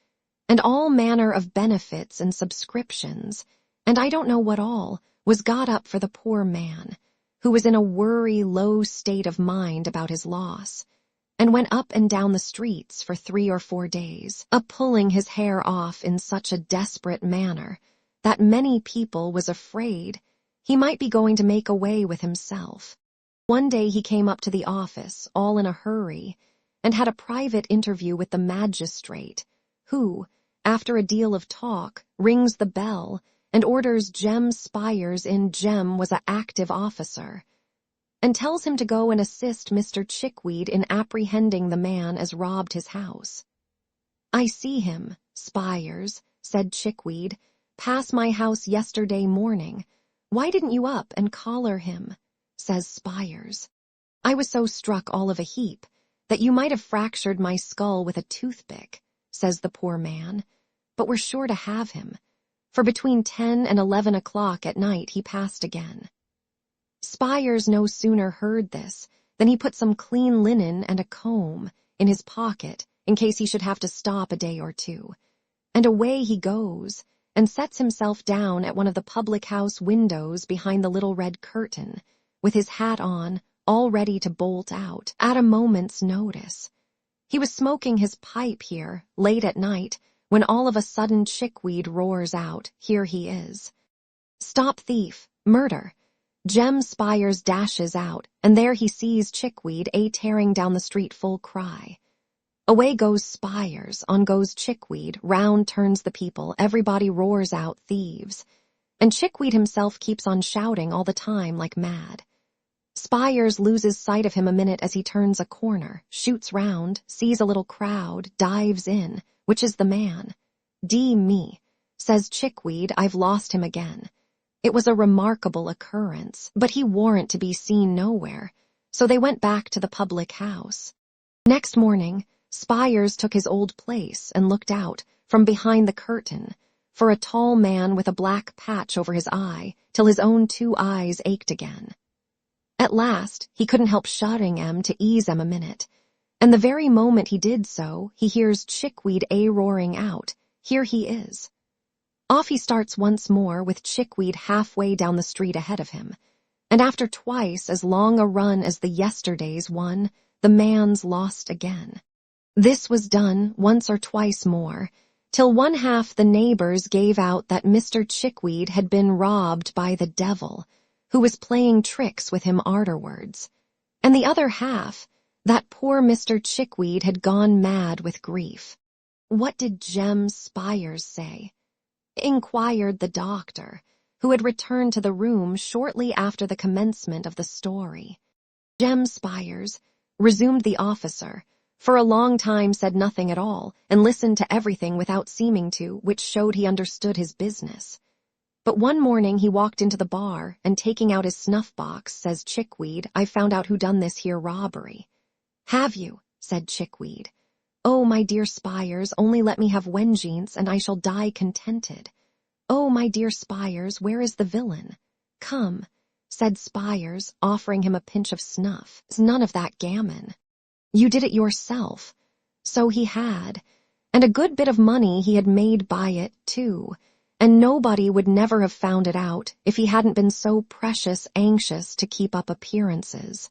and all manner of benefits and subscriptions, and I don't know what all, was got up for the poor man, who was in a worry low state of mind about his loss, and went up and down the streets for 3 or 4 days, a-pulling his hair off in such a desperate manner that many people was afraid he might be going to make away with himself. One day he came up to the office, all in a hurry, and had a private interview with the magistrate, who, after a deal of talk, rings the bell and orders Jem Spires in. Jem was a active officer, and tells him to go and assist Mr. Chickweed in apprehending the man as robbed his house. "I see him, Spires," said Chickweed, "pass my house yesterday morning. Why didn't you up and collar him?" says Spires. "I was so struck all of a heap that you might have fractured my skull with a toothpick," says the poor man, "but we're sure to have him, for between 10 and 11 o'clock at night he passed again." Spires no sooner heard this than he put some clean linen and a comb in his pocket in case he should have to stop a day or two, and away he goes and sets himself down at one of the public-house windows behind the little red curtain, with his hat on, all ready to bolt out at a moment's notice. He was smoking his pipe here, late at night, when all of a sudden Chickweed roars out, "Here he is." "Stop thief! Murder!" Jem Spires dashes out, and there he sees Chickweed tearing down the street full cry. Away goes Spires, on goes Chickweed, round turns the people, everybody roars out, "Thieves!" And Chickweed himself keeps on shouting all the time like mad. Spires loses sight of him a minute as he turns a corner, shoots round, sees a little crowd, dives in, which is the man. "D me," says Chickweed, "I've lost him again." It was a remarkable occurrence, but he warn't to be seen nowhere, so they went back to the public house. Next morning, Spires took his old place and looked out, from behind the curtain, for a tall man with a black patch over his eye, till his own 2 eyes ached again. At last, he couldn't help shutting 'em to ease 'em a minute, and the very moment he did so, he hears Chickweed roaring out, "Here he is." Off he starts once more with Chickweed halfway down the street ahead of him, and after twice as long a run as the yesterday's one, the man's lost again. This was done once or twice more, till one half the neighbors gave out that Mr. Chickweed had been robbed by the devil, who was playing tricks with him arterwards, and the other half, that poor Mr. Chickweed had gone mad with grief. "What did Jem Spires say?" inquired the doctor, who had returned to the room shortly after the commencement of the story. "Jem Spires," resumed the officer, "for a long time said nothing at all, and listened to everything without seeming to, which showed he understood his business. But one morning he walked into the bar, and taking out his snuff-box, says Chickweed, 'I've found out who done this here robbery.' 'Have you?' said Chickweed. 'Oh, my dear Spires, only let me have wengeance, and I shall die contented.' 'Oh, my dear Spires, where is the villain?' 'Come,' said Spires, offering him a pinch of snuff. 'It's none of that gammon. You did it yourself.' So he had, and a good bit of money he had made by it, too, and nobody would never have found it out if he hadn't been so precious anxious to keep up appearances,"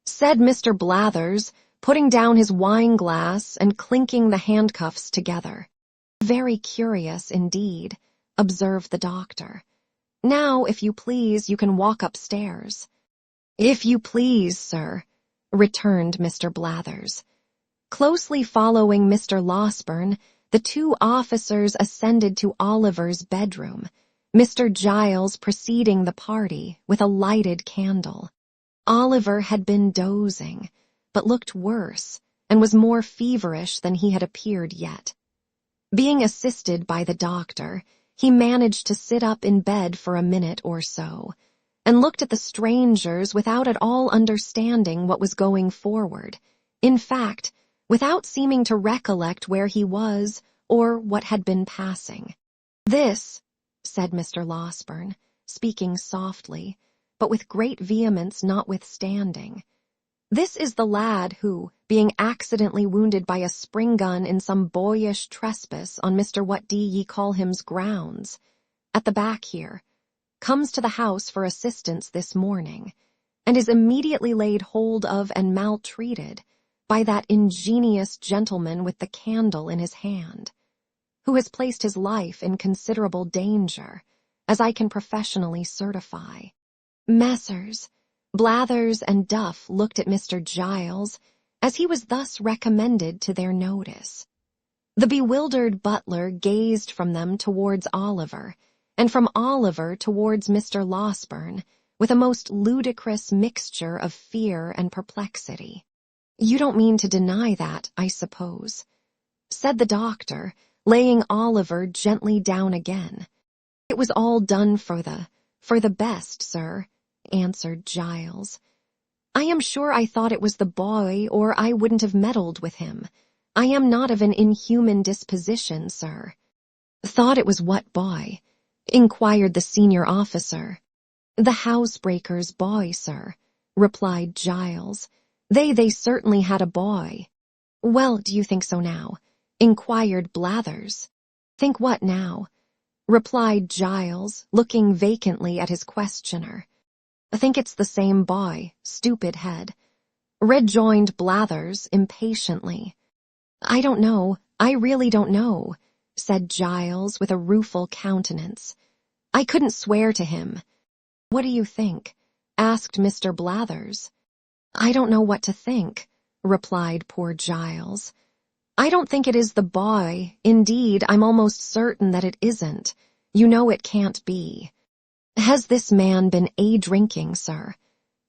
said Mr. Blathers, putting down his wine-glass and clinking the handcuffs together. "Very curious indeed," observed the doctor. "Now, if you please, you can walk upstairs." "If you please, sir," returned Mr. Blathers. Closely following Mr. Losberne, the 2 officers ascended to Oliver's bedroom, Mr. Giles preceding the party with a lighted candle. Oliver had been dozing, but looked worse and was more feverish than he had appeared yet. Being assisted by the doctor, he managed to sit up in bed for a minute or so, and looked at the strangers without at all understanding what was going forward, in fact, without seeming to recollect where he was or what had been passing. "This," said Mr. Losberne, speaking softly, but with great vehemence notwithstanding, "this is the lad who, being accidentally wounded by a spring-gun in some boyish trespass on Mr. What d ye call him's grounds, at the back here, comes to the house for assistance this morning, and is immediately laid hold of and maltreated by that ingenious gentleman with the candle in his hand, who has placed his life in considerable danger, as I can professionally certify." Messrs. Blathers and Duff looked at Mr. Giles as he was thus recommended to their notice. The bewildered butler gazed from them towards Oliver, and from Oliver towards Mr. Losberne, with a most ludicrous mixture of fear and perplexity. "You don't mean to deny that, I suppose," said the doctor, laying Oliver gently down again. "It was all done for the best, sir," answered Giles. "I am sure I thought it was the boy, or I wouldn't have meddled with him. I am not of an inhuman disposition, sir." "Thought it was what boy?" inquired the senior officer. "The housebreaker's boy, sir," replied Giles. They certainly had a boy." "Well, do you think so now?" inquired Blathers. "Think what now?" replied Giles, looking vacantly at his questioner. "I think it's the same boy, stupid head," rejoined Blathers impatiently. "I don't know, I really don't know," said Giles with a rueful countenance. "I couldn't swear to him." "What do you think?" asked Mr. Blathers. "I don't know what to think," replied poor Giles. "I don't think it is the boy. Indeed, I'm almost certain that it isn't. You know it can't be." "Has this man been drinking, sir?"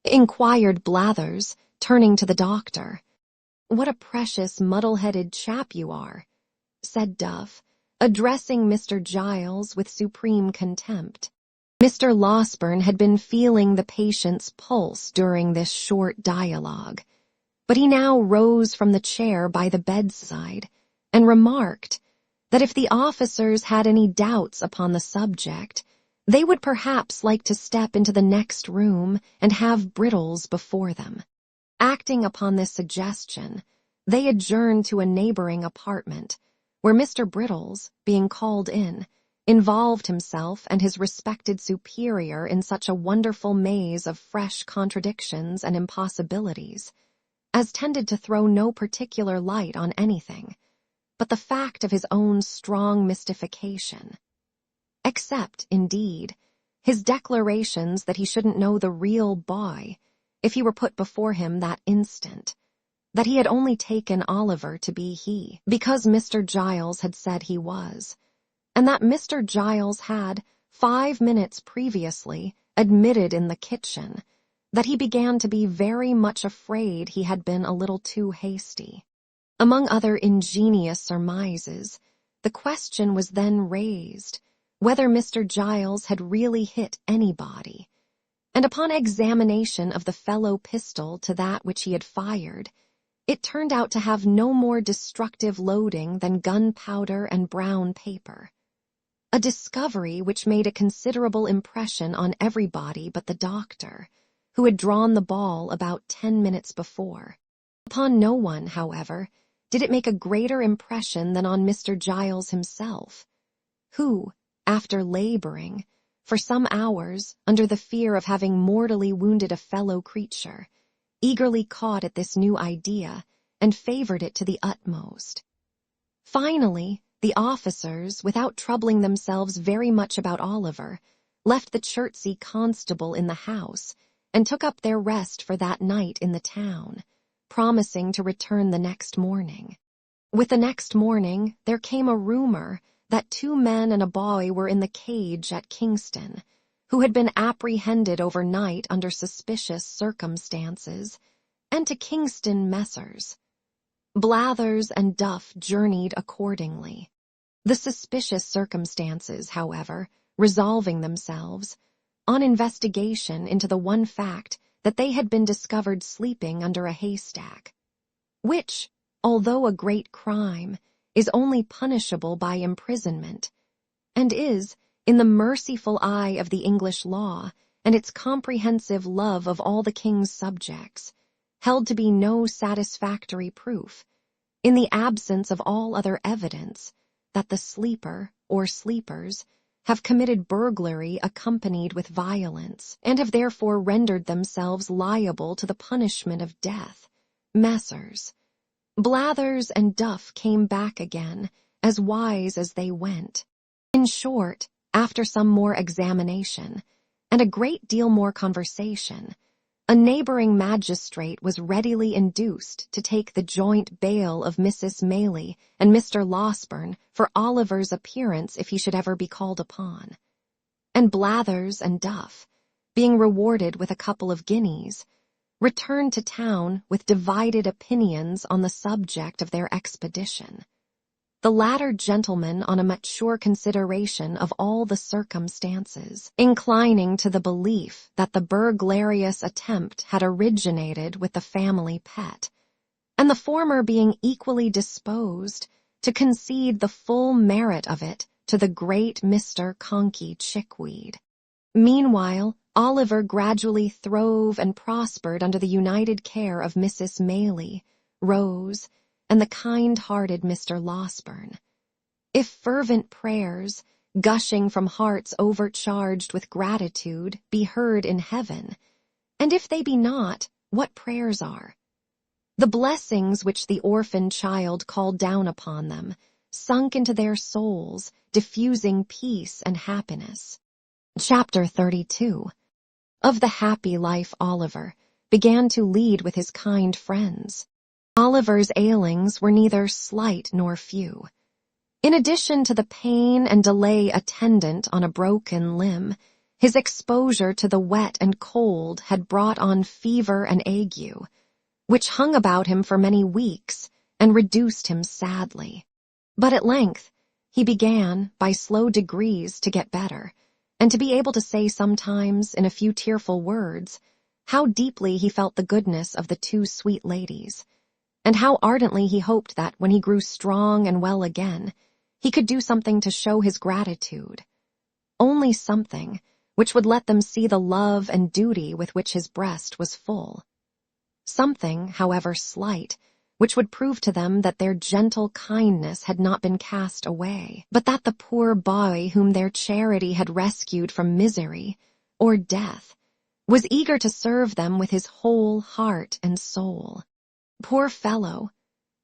inquired Blathers, turning to the doctor. "What a precious muddle-headed chap you are," said Duff, addressing Mr. Giles with supreme contempt. Mr. Losberne had been feeling the patient's pulse during this short dialogue, but he now rose from the chair by the bedside and remarked that if the officers had any doubts upon the subject, they would perhaps like to step into the next room and have Brittles before them. Acting upon this suggestion, they adjourned to a neighboring apartment, where Mr. Brittles, being called in, involved himself and his respected superior in such a wonderful maze of fresh contradictions and impossibilities, as tended to throw no particular light on anything, but the fact of his own strong mystification. Except, indeed, his declarations that he shouldn't know the real boy if he were put before him that instant, that he had only taken Oliver to be he, because Mr. Giles had said he was, and that Mr. Giles had, 5 minutes previously, admitted in the kitchen that he began to be very much afraid he had been a little too hasty. Among other ingenious surmises, the question was then raised whether Mr. Giles had really hit anybody, and upon examination of the fellow pistol to that which he had fired, it turned out to have no more destructive loading than gunpowder and brown paper. A discovery which made a considerable impression on everybody but the doctor, who had drawn the ball about 10 minutes before. Upon no one, however, did it make a greater impression than on Mr. Giles himself, who, after laboring for some hours under the fear of having mortally wounded a fellow creature, eagerly caught at this new idea and favored it to the utmost. Finally, the officers, without troubling themselves very much about Oliver, left the Chertsey constable in the house and took up their rest for that night in the town, promising to return the next morning. With the next morning, there came a rumor that 2 men and a boy were in the cage at Kingston, who had been apprehended overnight under suspicious circumstances, and to Kingston Messrs. Blathers and Duff journeyed accordingly. The suspicious circumstances, however, resolving themselves, on investigation into the one fact that they had been discovered sleeping under a haystack, which, although a great crime, is only punishable by imprisonment, and is, in the merciful eye of the English law and its comprehensive love of all the king's subjects, held to be no satisfactory proof, in the absence of all other evidence, that the sleeper or sleepers have committed burglary accompanied with violence, and have therefore rendered themselves liable to the punishment of death. Messrs. Blathers and Duff came back again, as wise as they went. In short, after some more examination, and a great deal more conversation, a neighboring magistrate was readily induced to take the joint bail of Mrs. Maylie and Mr. Losberne for Oliver's appearance if he should ever be called upon. And Blathers and Duff, being rewarded with a couple of guineas, returned to town with divided opinions on the subject of their expedition. The latter gentleman on a mature consideration of all the circumstances, inclining to the belief that the burglarious attempt had originated with the family pet, and the former being equally disposed to concede the full merit of it to the great Mr. Conkey Chickweed. Meanwhile, Oliver gradually throve and prospered under the united care of Mrs. Maylie, Rose, and the kind-hearted Mr. Losberne. If fervent prayers, gushing from hearts overcharged with gratitude, be heard in heaven, and if they be not, what prayers are? The blessings which the orphan child called down upon them sunk into their souls, diffusing peace and happiness. Chapter 32. Of the happy life Oliver began to lead with his kind friends. Oliver's ailings were neither slight nor few. In addition to the pain and delay attendant on a broken limb, his exposure to the wet and cold had brought on fever and ague, which hung about him for many weeks and reduced him sadly. But at length, he began, by slow degrees, to get better, and to be able to say sometimes, in a few tearful words, how deeply he felt the goodness of the two sweet ladies, and how ardently he hoped that, when he grew strong and well again, he could do something to show his gratitude. Only something which would let them see the love and duty with which his breast was full. Something, however slight, which would prove to them that their gentle kindness had not been cast away, but that the poor boy whom their charity had rescued from misery or death was eager to serve them with his whole heart and soul. "Poor fellow,"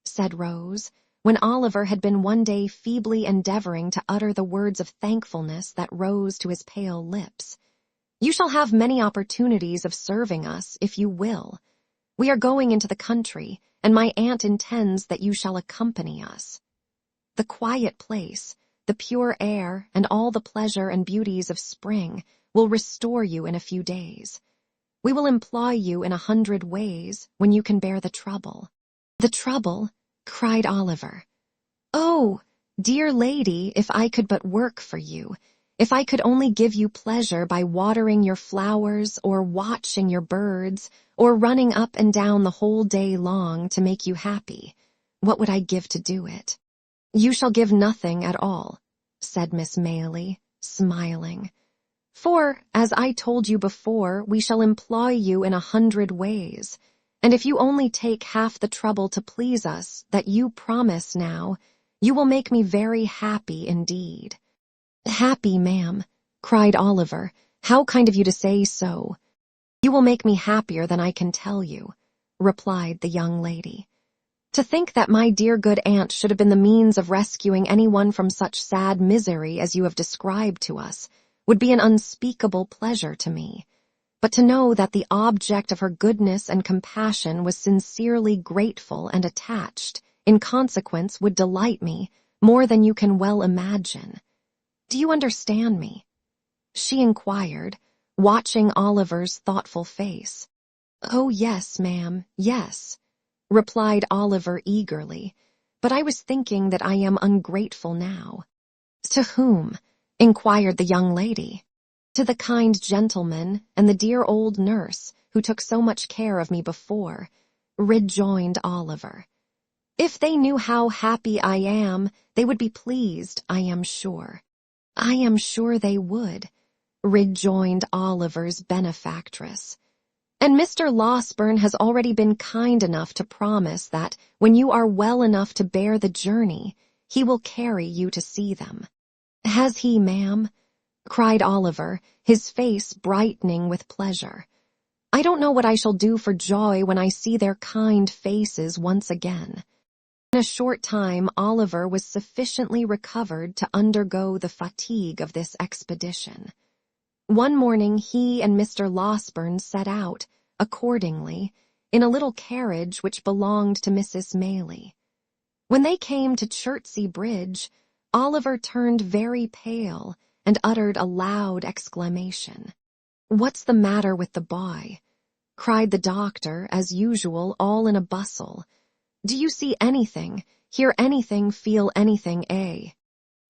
said Rose, when Oliver had been one day feebly endeavoring to utter the words of thankfulness that rose to his pale lips. "You shall have many opportunities of serving us, if you will. We are going into the country, and my aunt intends that you shall accompany us. The quiet place, the pure air, and all the pleasure and beauties of spring will restore you in a few days. We will employ you in 100 ways when you can bear the trouble." "The trouble?" cried Oliver. "Oh, dear lady, if I could but work for you, if I could only give you pleasure by watering your flowers, or watching your birds, or running up and down the whole day long to make you happy, what would I give to do it?" "You shall give nothing at all," said Miss Maylie, smiling. "For, as I told you before, we shall employ you in 100 ways, and if you only take half the trouble to please us that you promise now, you will make me very happy indeed." "Happy, ma'am," cried Oliver. "How kind of you to say so." "You will make me happier than I can tell you," replied the young lady. "To think that my dear good aunt should have been the means of rescuing anyone from such sad misery as you have described to us would be an unspeakable pleasure to me. But to know that the object of her goodness and compassion was sincerely grateful and attached, in consequence, would delight me more than you can well imagine. Do you understand me?" she inquired, watching Oliver's thoughtful face. "Oh, yes, ma'am, yes," replied Oliver eagerly, "but I was thinking that I am ungrateful now." "To whom?" inquired the young lady. "To the kind gentleman and the dear old nurse who took so much care of me before," rejoined Oliver. "If they knew how happy I am, they would be pleased, I am sure." "I am sure they would," rejoined Oliver's benefactress. "And Mr. Losberne has already been kind enough to promise that, when you are well enough to bear the journey, he will carry you to see them." "Has he, ma'am?" cried Oliver, his face brightening with pleasure. "I don't know what I shall do for joy when I see their kind faces once again." In a short time Oliver was sufficiently recovered to undergo the fatigue of this expedition. One morning he and Mr. Losberne set out, accordingly, in a little carriage which belonged to Mrs. Maylie. When they came to Chertsey Bridge, Oliver turned very pale and uttered a loud exclamation. "What's the matter with the boy?" cried the doctor, as usual, all in a bustle. "Do you see anything, hear anything, feel anything, eh?"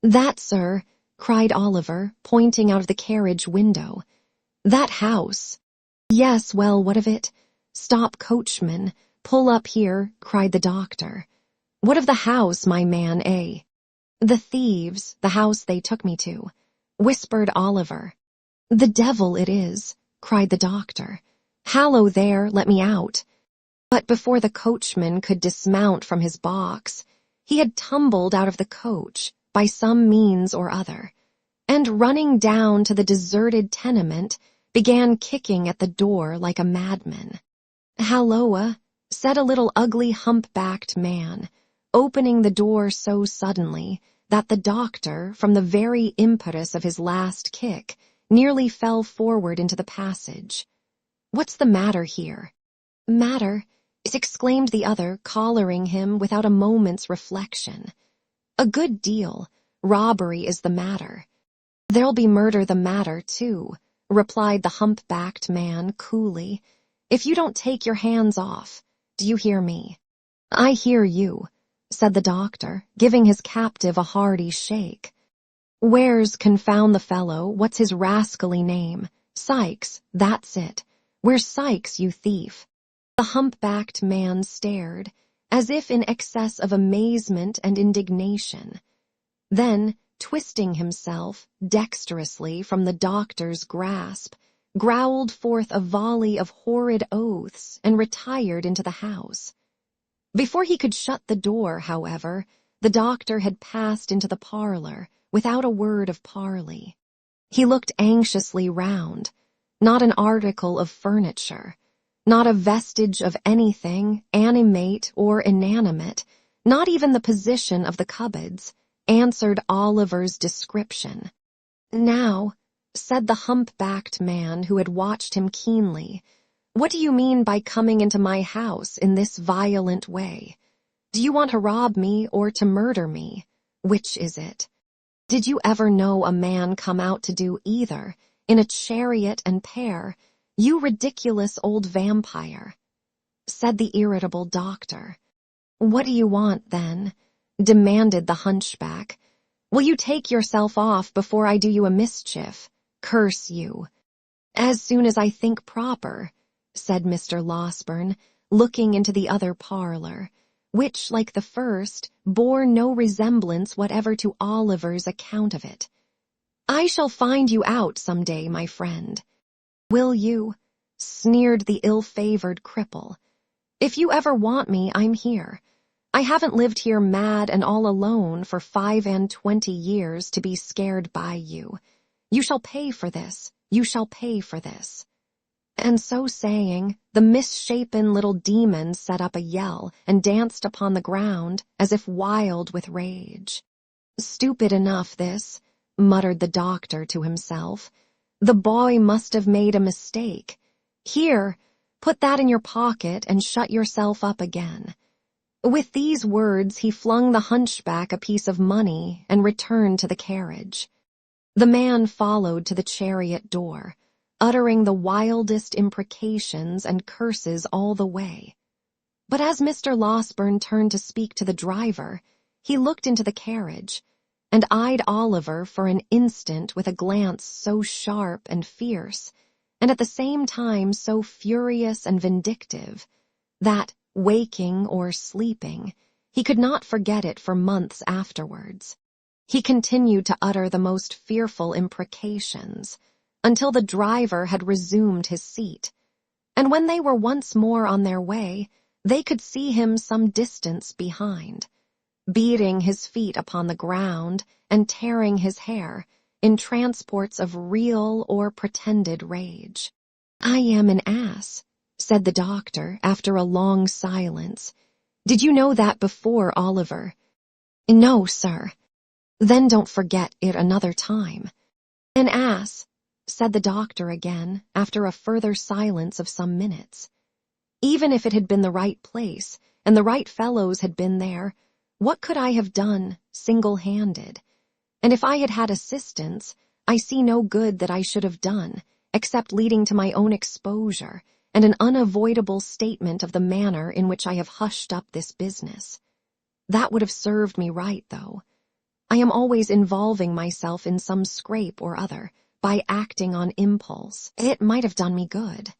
"That, sir," cried Oliver, pointing out of the carriage window. "That house." "Yes, well, what of it?" "Stop, coachman, pull up here," cried the doctor. "What of the house, my man, eh?" "The thieves, the house they took me to," whispered Oliver. "The devil it is," cried the doctor. "Hallo there, let me out." But before the coachman could dismount from his box, he had tumbled out of the coach, by some means or other, and running down to the deserted tenement, began kicking at the door like a madman. "Halloa," said a little ugly hump-backed man, opening the door so suddenly that the doctor, from the very impetus of his last kick, nearly fell forward into the passage. "What's the matter here?" "Matter?" exclaimed the other, collaring him without a moment's reflection. "A good deal. Robbery is the matter." "There'll be murder the matter, too," replied the hump-backed man coolly, "if you don't take your hands off. Do you hear me?" "I hear you," said the doctor, giving his captive a hearty shake. "Where's, confound the fellow, what's his rascally name? Sykes, that's it. Where's Sykes, you thief?" The humpbacked man stared, as if in excess of amazement and indignation. Then, twisting himself dexterously from the doctor's grasp, growled forth a volley of horrid oaths and retired into the house. Before he could shut the door, however, the doctor had passed into the parlor without a word of parley. He looked anxiously round. Not an article of furniture, not a vestige of anything, animate or inanimate, not even the position of the cupboards, answered Oliver's description. "Now," said the hump-backed man who had watched him keenly, "what do you mean by coming into my house in this violent way? Do you want to rob me or to murder me? Which is it? Did you ever know a man come out to do either, in a chariot and pair, you ridiculous old vampire?" said the irritable doctor. "What do you want, then?" demanded the hunchback. "Will you take yourself off before I do you a mischief? Curse you." "As soon as I think proper," said Mr. Losberne, looking into the other parlor, which, like the first, bore no resemblance whatever to Oliver's account of it. "I shall find you out some day, my friend." "Will you?" sneered the ill-favored cripple. "If you ever want me, I'm here. I haven't lived here mad and all alone for 25 years to be scared by you. You shall pay for this. You shall pay for this." And so saying, the misshapen little demon set up a yell and danced upon the ground as if wild with rage. "Stupid enough, this," muttered the doctor to himself. "The boy must have made a mistake. Here, put that in your pocket and shut yourself up again." With these words he flung the hunchback a piece of money and returned to the carriage. The man followed to the chariot door, uttering the wildest imprecations and curses all the way. But as Mr. Losberne turned to speak to the driver, he looked into the carriage and eyed Oliver for an instant with a glance so sharp and fierce, and at the same time so furious and vindictive, that, waking or sleeping, he could not forget it for months afterwards. He continued to utter the most fearful imprecations until the driver had resumed his seat, and when they were once more on their way, they could see him some distance behind, beating his feet upon the ground and tearing his hair in transports of real or pretended rage. "I am an ass," said the doctor after a long silence. "Did you know that before, Oliver?" "No, sir." "Then don't forget it another time." "An ass," said the doctor again after a further silence of some minutes. "Even if it had been the right place and the right fellows had been there, what could I have done single-handed? And if I had had assistance, I see no good that I should have done, except leading to my own exposure and an unavoidable statement of the manner in which I have hushed up this business. That would have served me right, though. I am always involving myself in some scrape or other, by acting on impulse. It might have done me good."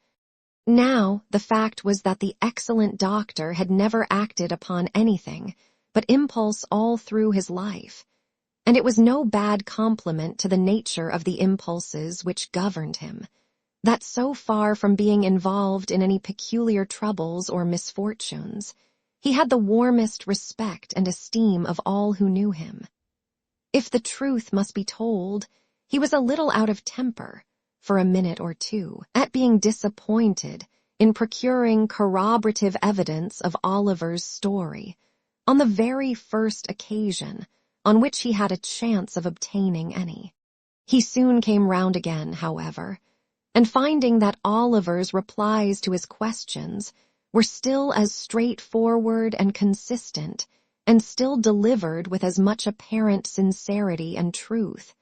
Now, the fact was that the excellent doctor had never acted upon anything but impulse all through his life, and it was no bad compliment to the nature of the impulses which governed him, that so far from being involved in any peculiar troubles or misfortunes, he had the warmest respect and esteem of all who knew him. If the truth must be told, he was a little out of temper, for a minute or two, at being disappointed in procuring corroborative evidence of Oliver's story on the very first occasion on which he had a chance of obtaining any. He soon came round again, however, and finding that Oliver's replies to his questions were still as straightforward and consistent, and still delivered with as much apparent sincerity and truth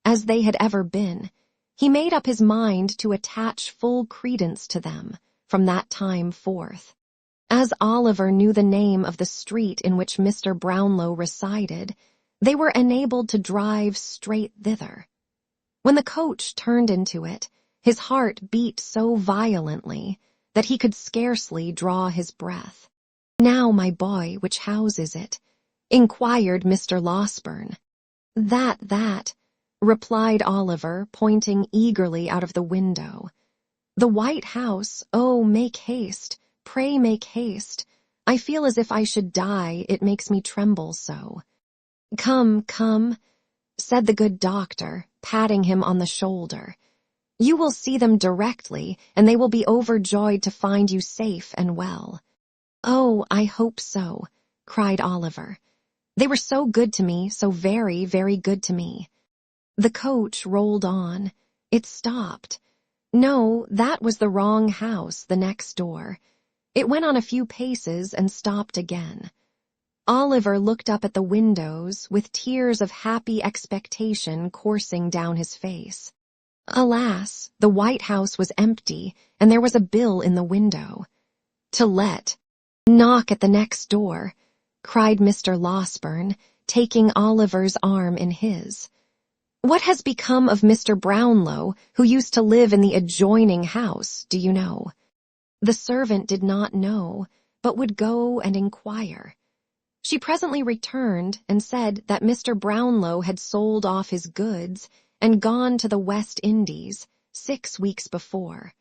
as they had ever been, he made up his mind to attach full credence to them from that time forth. As Oliver knew the name of the street in which Mr. Brownlow resided, they were enabled to drive straight thither. When the coach turned into it, his heart beat so violently that he could scarcely draw his breath. "Now, my boy, which house is it?" inquired Mr. Losberne. That, replied Oliver, pointing eagerly out of the window. "The White House. Oh, make haste, pray make haste. I feel as if I should die, it makes me tremble so." Come, said the good doctor, patting him on the shoulder. "You will see them directly, and they will be overjoyed to find you safe and well." "Oh, I hope so," cried Oliver. "They were so good to me, so very, very good to me." The coach rolled on. It stopped. No, that was the wrong house, the next door. It went on a few paces and stopped again. Oliver looked up at the windows with tears of happy expectation coursing down his face. Alas, the White House was empty, and there was a bill in the window. "To let. Knock at the next door," cried Mr. Losberne, taking Oliver's arm in his. "What has become of Mr. Brownlow, who used to live in the adjoining house, do you know?" The servant did not know, but would go and inquire. She presently returned and said that Mr. Brownlow had sold off his goods and gone to the West Indies 6 weeks before.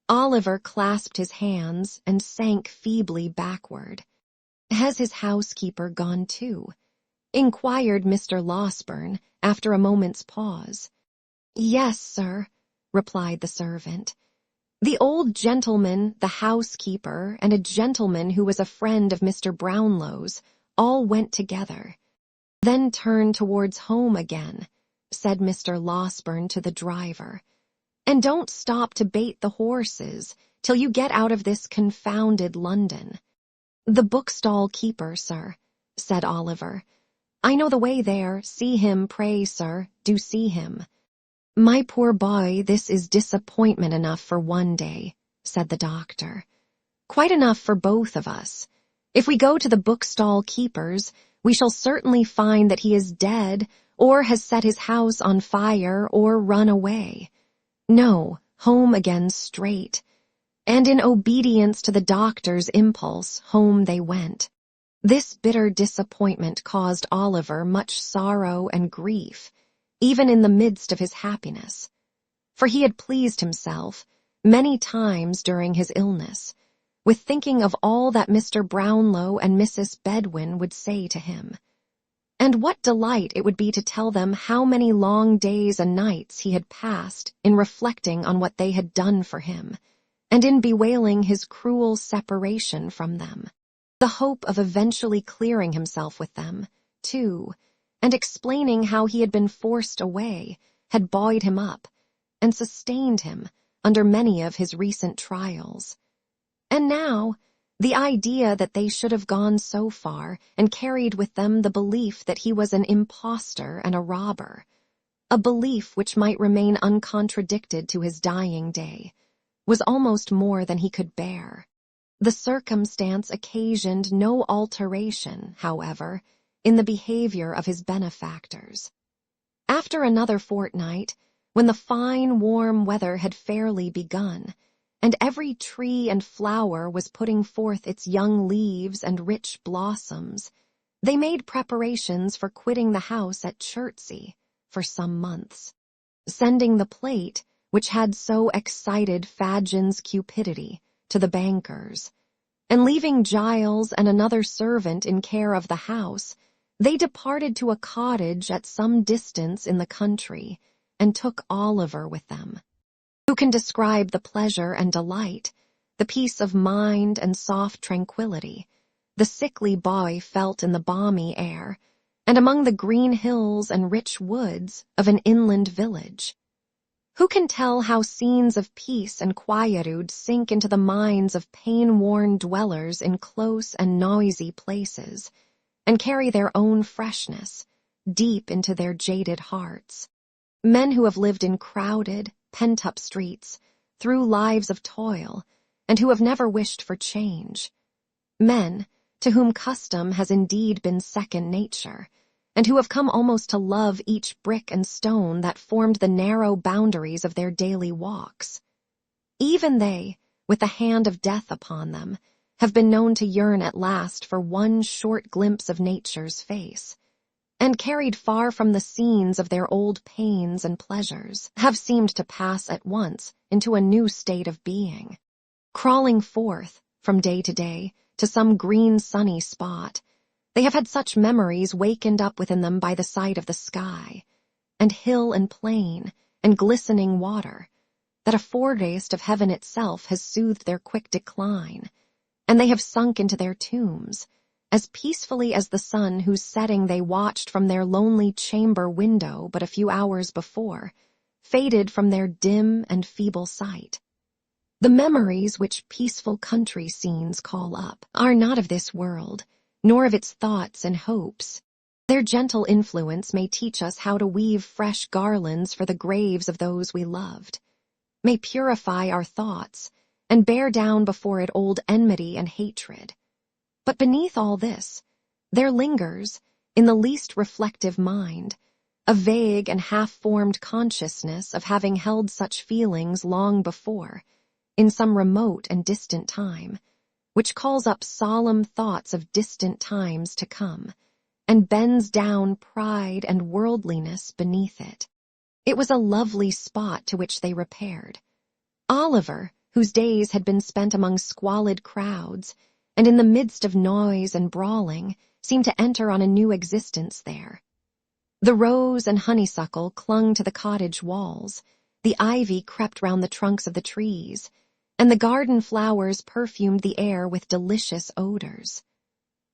Oliver clasped his hands and sank feebly backward. "Has his housekeeper gone too?" inquired Mr. Losberne after a moment's pause. "Yes, sir," replied the servant. "The old gentleman, the housekeeper, and a gentleman who was a friend of Mr. Brownlow's all went together." "Then turn towards home again," said Mr. Losberne to the driver. "And don't stop to bait the horses till you get out of this confounded London." "The bookstall keeper, sir," said Oliver. "I know the way there. See him, pray, sir, do see him." "My poor boy, this is disappointment enough for one day," said the doctor. "Quite enough for both of us. If we go to the bookstall keeper's, we shall certainly find that he is dead, or has set his house on fire, or run away. No, home again straight." And in obedience to the doctor's impulse, home they went. This bitter disappointment caused Oliver much sorrow and grief, even in the midst of his happiness, for he had pleased himself many times during his illness with thinking of all that Mr. Brownlow and Mrs. Bedwin would say to him. And what delight it would be to tell them how many long days and nights he had passed in reflecting on what they had done for him, and in bewailing his cruel separation from them. The hope of eventually clearing himself with them, too, and explaining how he had been forced away, had buoyed him up, and sustained him under many of his recent trials. And now, the idea that they should have gone so far and carried with them the belief that he was an impostor and a robber, a belief which might remain uncontradicted to his dying day, was almost more than he could bear. The circumstance occasioned no alteration, however, in the behavior of his benefactors. After another fortnight, when the fine, warm weather had fairly begun, and every tree and flower was putting forth its young leaves and rich blossoms, they made preparations for quitting the house at Chertsey for some months, sending the plate, which had so excited Fadgen's cupidity, to the bankers, and leaving Giles and another servant in care of the house, they departed to a cottage at some distance in the country, and took Oliver with them. Who can describe the pleasure and delight, the peace of mind and soft tranquility, the sickly boy felt in the balmy air, and among the green hills and rich woods of an inland village? Who can tell how scenes of peace and quietude sink into the minds of pain-worn dwellers in close and noisy places, and carry their own freshness deep into their jaded hearts? Men who have lived in crowded, pent-up streets, through lives of toil, and who have never wished for change, Men, to whom custom has indeed been second nature, and who have come almost to love each brick and stone that formed the narrow boundaries of their daily walks. Even they, with the hand of death upon them, have been known to yearn at last for one short glimpse of nature's face, and carried far from the scenes of their old pains and pleasures, have seemed to pass at once into a new state of being. Crawling forth, from day to some green sunny spot, they have had such memories wakened up within them by the sight of the sky, and hill and plain, and glistening water, that a foretaste of heaven itself has soothed their quick decline, and they have sunk into their tombs, as peacefully as the sun whose setting they watched from their lonely chamber window but a few hours before, faded from their dim and feeble sight. The memories which peaceful country scenes call up are not of this world, nor of its thoughts and hopes. Their gentle influence may teach us how to weave fresh garlands for the graves of those we loved, may purify our thoughts, and bear down before it old enmity and hatred. But beneath all this, there lingers, in the least reflective mind, a vague and half-formed consciousness of having held such feelings long before, in some remote and distant time, which calls up solemn thoughts of distant times to come, and bends down pride and worldliness beneath it. It was a lovely spot to which they repaired. Oliver, whose days had been spent among squalid crowds, and in the midst of noise and brawling, seemed to enter on a new existence there. The rose and honeysuckle clung to the cottage walls, the ivy crept round the trunks of the trees, and the garden flowers perfumed the air with delicious odors.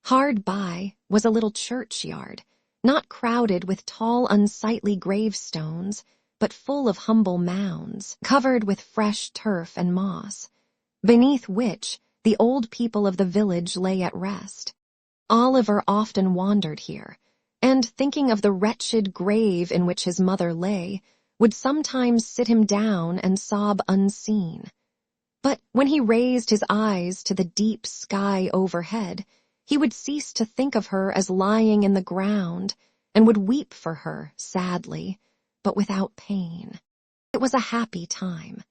Hard by was a little churchyard, not crowded with tall, unsightly gravestones, but full of humble mounds, covered with fresh turf and moss, beneath which the old people of the village lay at rest. Oliver often wandered here, and, thinking of the wretched grave in which his mother lay, would sometimes sit him down and sob unseen. But when he raised his eyes to the deep sky overhead, he would cease to think of her as lying in the ground, and would weep for her sadly, but without pain. It was a happy time.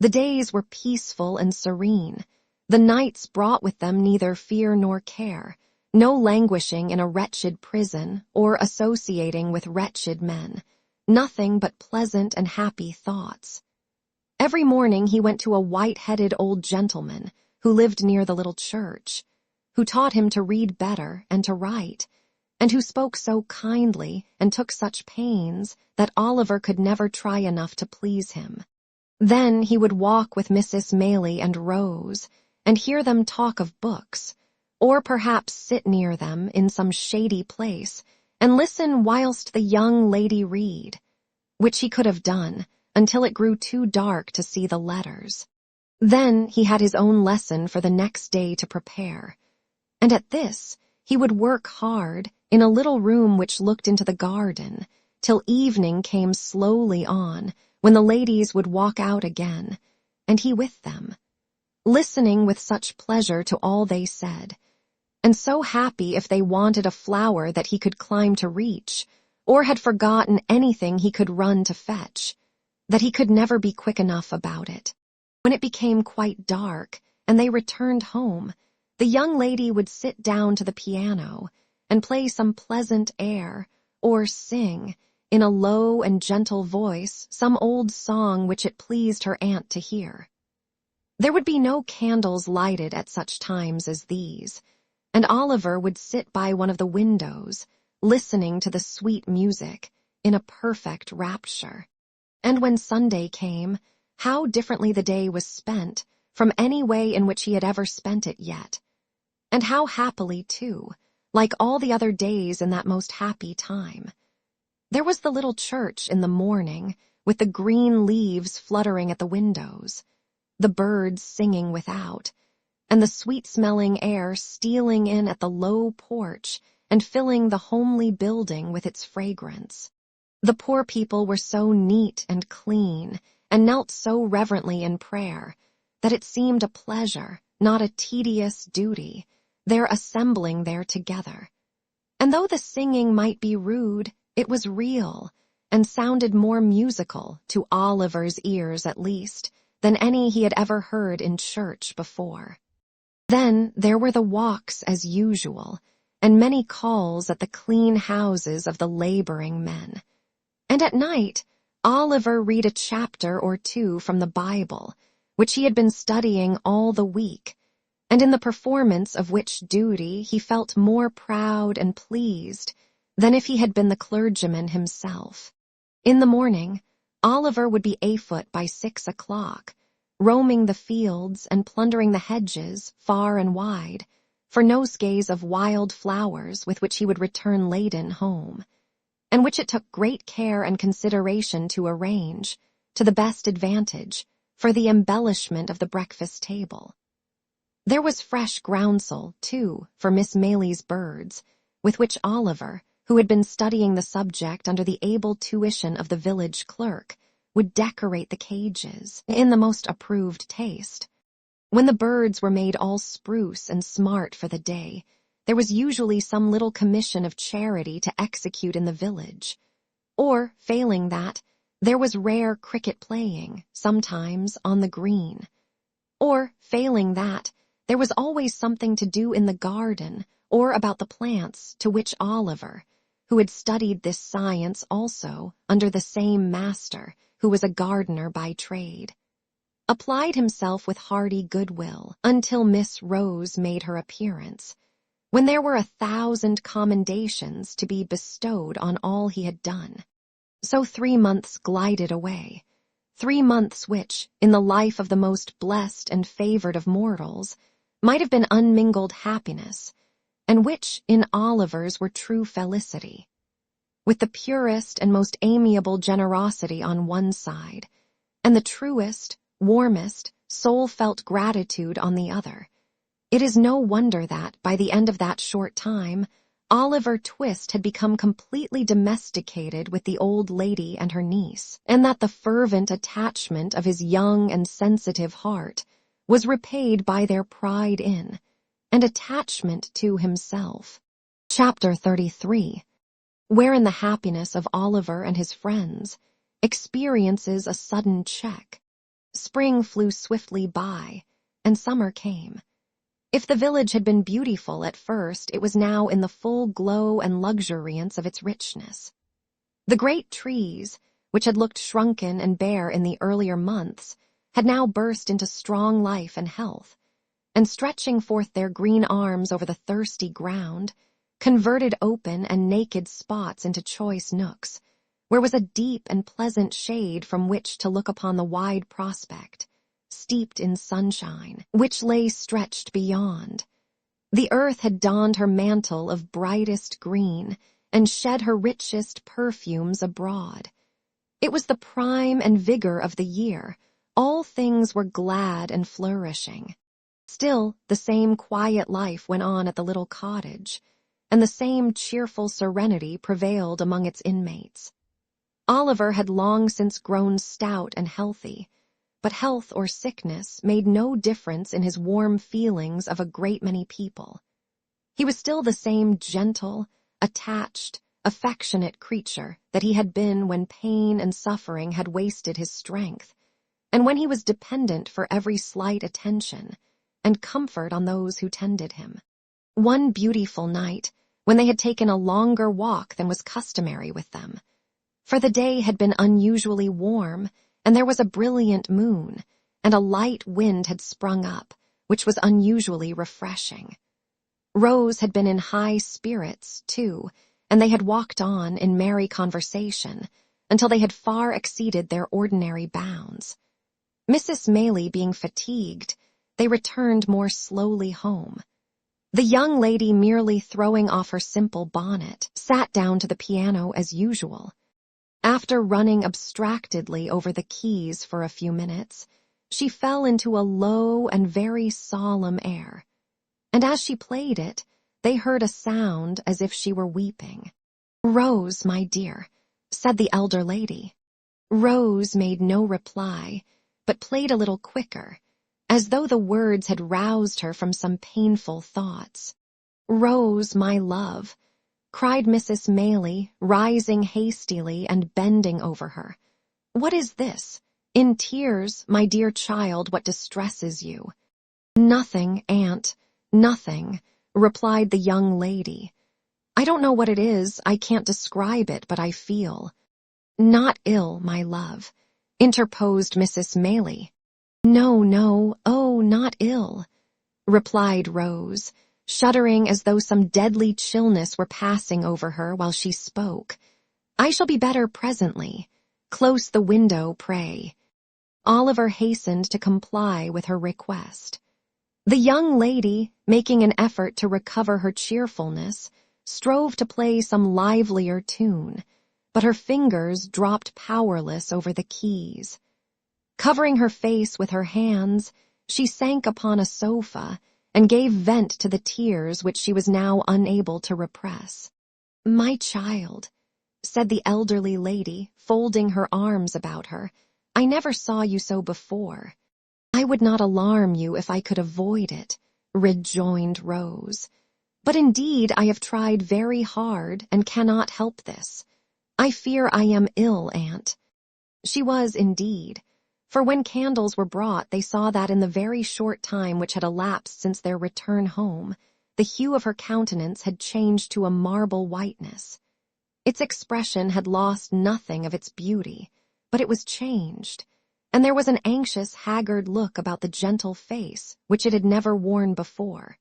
The days were peaceful and serene. The nights brought with them neither fear nor care, no languishing in a wretched prison or associating with wretched men, nothing but pleasant and happy thoughts. Every morning he went to a white-headed old gentleman who lived near the little church, who taught him to read better and to write, and who spoke so kindly and took such pains that Oliver could never try enough to please him. Then he would walk with Mrs. Maylie and Rose, and hear them talk of books, or perhaps sit near them in some shady place and listen whilst the young lady read, which he could have done until it grew too dark to see the letters. Then he had his own lesson for the next day to prepare, and at this he would work hard in a little room which looked into the garden, till evening came slowly on, when the ladies would walk out again, and he with them, listening with such pleasure to all they said, and so happy if they wanted a flower that he could climb to reach, or had forgotten anything he could run to fetch, that he could never be quick enough about it. When it became quite dark, and they returned home, the young lady would sit down to the piano, and play some pleasant air, or sing, in a low and gentle voice, some old song which it pleased her aunt to hear. There would be no candles lighted at such times as these, and Oliver would sit by one of the windows, listening to the sweet music, in a perfect rapture. And when Sunday came, how differently the day was spent from any way in which he had ever spent it yet, and how happily, too, like all the other days in that most happy time. There was the little church in the morning, with the green leaves fluttering at the windows, the birds singing without, and the sweet-smelling air stealing in at the low porch and filling the homely building with its fragrance. The poor people were so neat and clean, and knelt so reverently in prayer, that it seemed a pleasure, not a tedious duty, their assembling there together. And though the singing might be rude, it was real, and sounded more musical, to Oliver's ears at least, than any he had ever heard in church before. Then there were the walks as usual, and many calls at the clean houses of the laboring men. And at night, Oliver read a chapter or two from the Bible, which he had been studying all the week, and in the performance of which duty he felt more proud and pleased than if he had been the clergyman himself. In the morning, Oliver would be afoot by 6 o'clock, roaming the fields and plundering the hedges far and wide, for nosegays of wild flowers with which he would return laden home, and which it took great care and consideration to arrange, to the best advantage, for the embellishment of the breakfast table. There was fresh groundsel, too, for Miss Maylie's birds, with which Oliver, who had been studying the subject under the able tuition of the village clerk, would decorate the cages in the most approved taste. When the birds were made all spruce and smart for the day, there was usually some little commission of charity to execute in the village. Or, failing that, there was rare cricket playing, sometimes on the green. Or, failing that, there was always something to do in the garden or about the plants, to which Oliver, who had studied this science also under the same master, who was a gardener by trade, applied himself with hearty goodwill until Miss Rose made her appearance, when there were 1,000 commendations to be bestowed on all he had done. So 3 months glided away, 3 months which, in the life of the most blessed and favored of mortals, might have been unmingled happiness, and which, in Oliver's, were true felicity. With the purest and most amiable generosity on one side, and the truest, warmest, soul-felt gratitude on the other, it is no wonder that, by the end of that short time, Oliver Twist had become completely domesticated with the old lady and her niece, and that the fervent attachment of his young and sensitive heart was repaid by their pride in, and attachment to himself. Chapter 33, wherein the happiness of Oliver and his friends experiences a sudden check. Spring flew swiftly by, and summer came. If the village had been beautiful at first, it was now in the full glow and luxuriance of its richness. The great trees, which had looked shrunken and bare in the earlier months, had now burst into strong life and health, and stretching forth their green arms over the thirsty ground, converted open and naked spots into choice nooks, where was a deep and pleasant shade from which to look upon the wide prospect, steeped in sunshine, which lay stretched beyond. The earth had donned her mantle of brightest green, and shed her richest perfumes abroad. It was the prime and vigor of the year. All things were glad and flourishing. Still, the same quiet life went on at the little cottage, and the same cheerful serenity prevailed among its inmates. Oliver had long since grown stout and healthy, but health or sickness made no difference in his warm feelings of a great many people. He was still the same gentle, attached, affectionate creature that he had been when pain and suffering had wasted his strength, and when he was dependent for every slight attention and comfort on those who tended him. One beautiful night, when they had taken a longer walk than was customary with them, for the day had been unusually warm, and there was a brilliant moon, and a light wind had sprung up, which was unusually refreshing. Rose had been in high spirits, too, and they had walked on in merry conversation until they had far exceeded their ordinary bounds. Mrs. Maylie being fatigued, they returned more slowly home. The young lady, merely throwing off her simple bonnet, sat down to the piano as usual. After running abstractedly over the keys for a few minutes, she fell into a low and very solemn air, and as she played it, they heard a sound as if she were weeping. "Rose, my dear," said the elder lady. Rose made no reply, but played a little quicker, as though the words had roused her from some painful thoughts. "Rose, my love," cried Mrs. Maylie, rising hastily and bending over her. "What is this? In tears, my dear child, what distresses you?" "Nothing, aunt, nothing," replied the young lady. "I don't know what it is, I can't describe it, but I feel—" "Not ill, my love," interposed Mrs. Maylie. "No, no, oh, not ill," replied Rose, shuddering as though some deadly chillness were passing over her while she spoke. "I shall be better presently. Close the window, pray." Oliver hastened to comply with her request. The young lady, making an effort to recover her cheerfulness, strove to play some livelier tune, but her fingers dropped powerless over the keys. Covering her face with her hands, she sank upon a sofa and gave vent to the tears which she was now unable to repress. "My child," said the elderly lady, folding her arms about her, "I never saw you so before." "I would not alarm you if I could avoid it," rejoined Rose. "But indeed I have tried very hard and cannot help this. I fear I am ill, aunt." She was indeed, for when candles were brought they saw that in the very short time which had elapsed since their return home, the hue of her countenance had changed to a marble whiteness. Its expression had lost nothing of its beauty, but it was changed, and there was an anxious, haggard look about the gentle face which it had never worn before.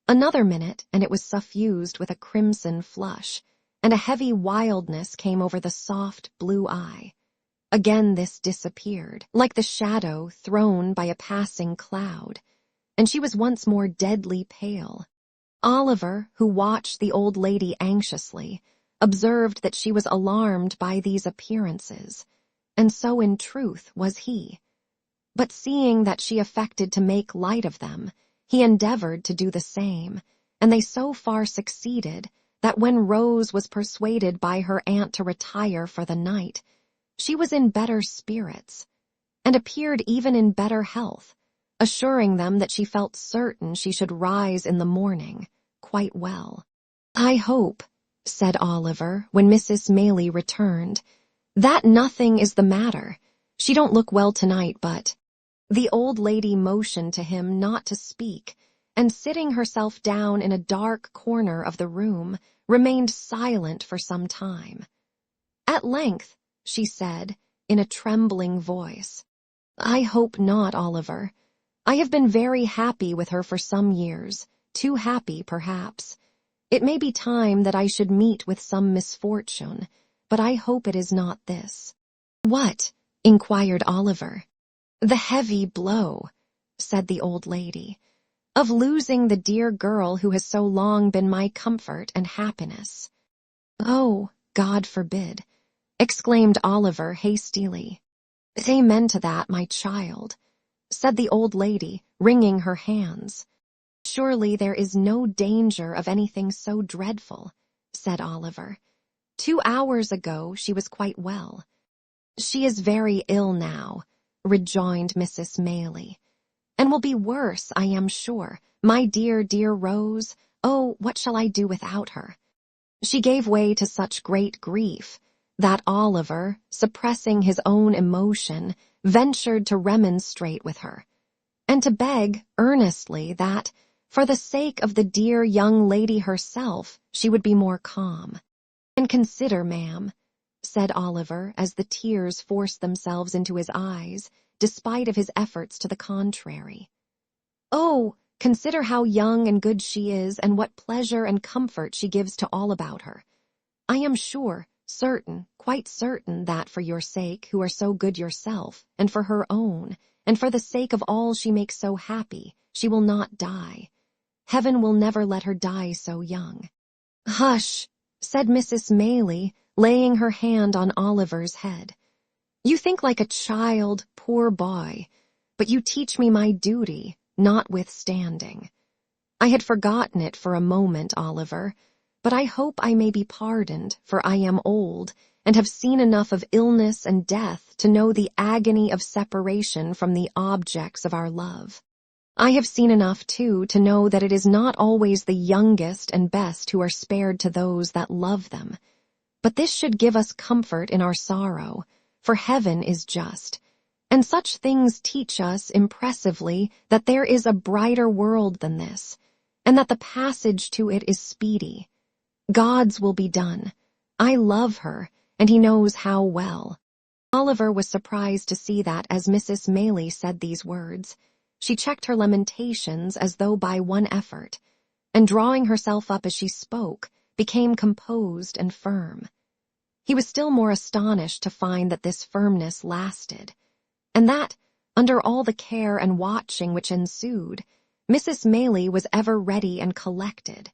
Another minute, and it was suffused with a crimson flush, and a heavy wildness came over the soft blue eye. Again this disappeared, like the shadow thrown by a passing cloud, and she was once more deadly pale. Oliver, who watched the old lady anxiously, observed that she was alarmed by these appearances, and so in truth was he. But seeing that she affected to make light of them, he endeavored to do the same, and they so far succeeded that when Rose was persuaded by her aunt to retire for the night, she was in better spirits, and appeared even in better health, assuring them that she felt certain she should rise in the morning, quite well. "I hope," said Oliver, when Mrs. Maylie returned, "that nothing is the matter. She don't look well tonight, but—" The old lady motioned to him not to speak, and sitting herself down in a dark corner of the room, remained silent for some time. At length, she said, in a trembling voice, "I hope not, Oliver. I have been very happy with her for some years, too happy, perhaps. It may be time that I should meet with some misfortune, but I hope it is not this." "What?" inquired Oliver. "The heavy blow," said the old lady, "of losing the dear girl who has so long been my comfort and happiness." "Oh, God forbid!" exclaimed Oliver hastily. "Amen to that, my child," said the old lady, wringing her hands. "Surely there is no danger of anything so dreadful," said Oliver. 2 hours ago she was quite well." "She is very ill now," rejoined Mrs. Maylie, "and will be worse, I am sure. My dear, dear Rose, oh, what shall I do without her?" She gave way to such great grief that Oliver, suppressing his own emotion, ventured to remonstrate with her, and to beg earnestly that, for the sake of the dear young lady herself, she would be more calm. "And consider, ma'am," said Oliver, as the tears forced themselves into his eyes, despite of his efforts to the contrary. "Oh, consider how young and good she is, and what pleasure and comfort she gives to all about her. I am sure, certain, quite certain that for your sake, who are so good yourself, and for her own, and for the sake of all she makes so happy, she will not die. Heaven will never let her die so young." "Hush," said Mrs. Maylie, laying her hand on Oliver's head. "You think like a child, poor boy, but you teach me my duty, notwithstanding. I had forgotten it for a moment, Oliver, but I hope I may be pardoned, for I am old, and have seen enough of illness and death to know the agony of separation from the objects of our love. I have seen enough, too, to know that it is not always the youngest and best who are spared to those that love them. But this should give us comfort in our sorrow, for heaven is just, and such things teach us impressively that there is a brighter world than this, and that the passage to it is speedy. God's will be done. I love her, and he knows how well. Oliver was surprised to see that as Mrs. Maylie said these words, she checked her lamentations as though by one effort, and drawing herself up as she spoke, became composed and firm. He was still more astonished to find that this firmness lasted, and that, under all the care and watching which ensued, Mrs. Maylie was ever ready and collected,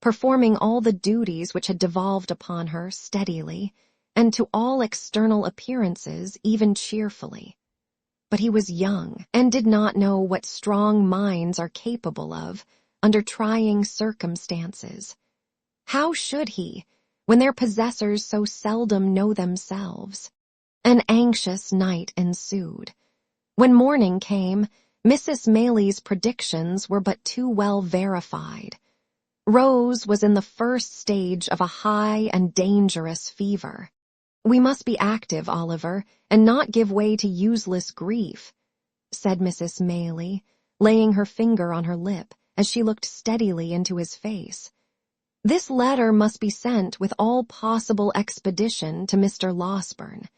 performing all the duties which had devolved upon her steadily, and to all external appearances even cheerfully. But he was young, and did not know what strong minds are capable of under trying circumstances. How should he, when their possessors so seldom know themselves? An anxious night ensued. When morning came, Mrs. Maylie's predictions were but too well verified. Rose was in the first stage of a high and dangerous fever. "We must be active, Oliver, and not give way to useless grief," said Mrs. Maylie, laying her finger on her lip as she looked steadily into his face. "This letter must be sent with all possible expedition to Mr. Losberne.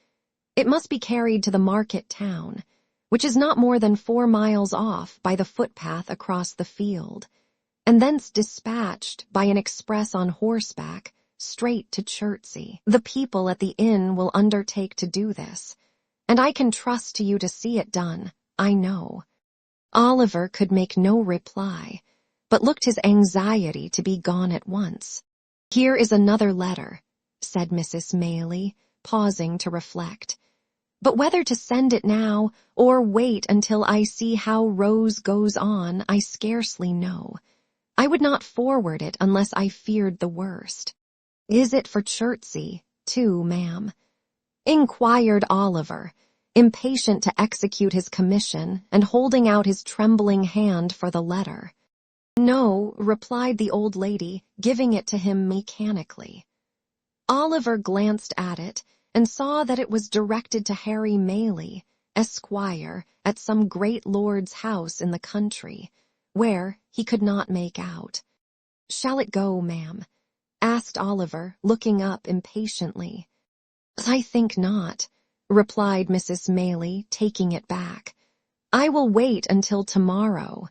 It must be carried to the market town, which is not more than 4 miles off by the footpath across the field, and thence dispatched by an express on horseback straight to Chertsey. The people at the inn will undertake to do this, and I can trust to you to see it done, I know." Oliver could make no reply, but looked his anxiety to be gone at once. "Here is another letter," said Mrs. Maylie, pausing to reflect. "But whether to send it now or wait until I see how Rose goes on, I scarcely know. I would not forward it unless I feared the worst." "Is it for Chertsey, too, ma'am?" inquired Oliver, impatient to execute his commission and holding out his trembling hand for the letter. "No," replied the old lady, giving it to him mechanically. Oliver glanced at it and saw that it was directed to Harry Maylie, Esquire, at some great lord's house in the country, where he could not make out. "Shall it go, ma'am?" asked Oliver, looking up impatiently. "I think not," replied Mrs. Maylie, taking it back. "I will wait until tomorrow."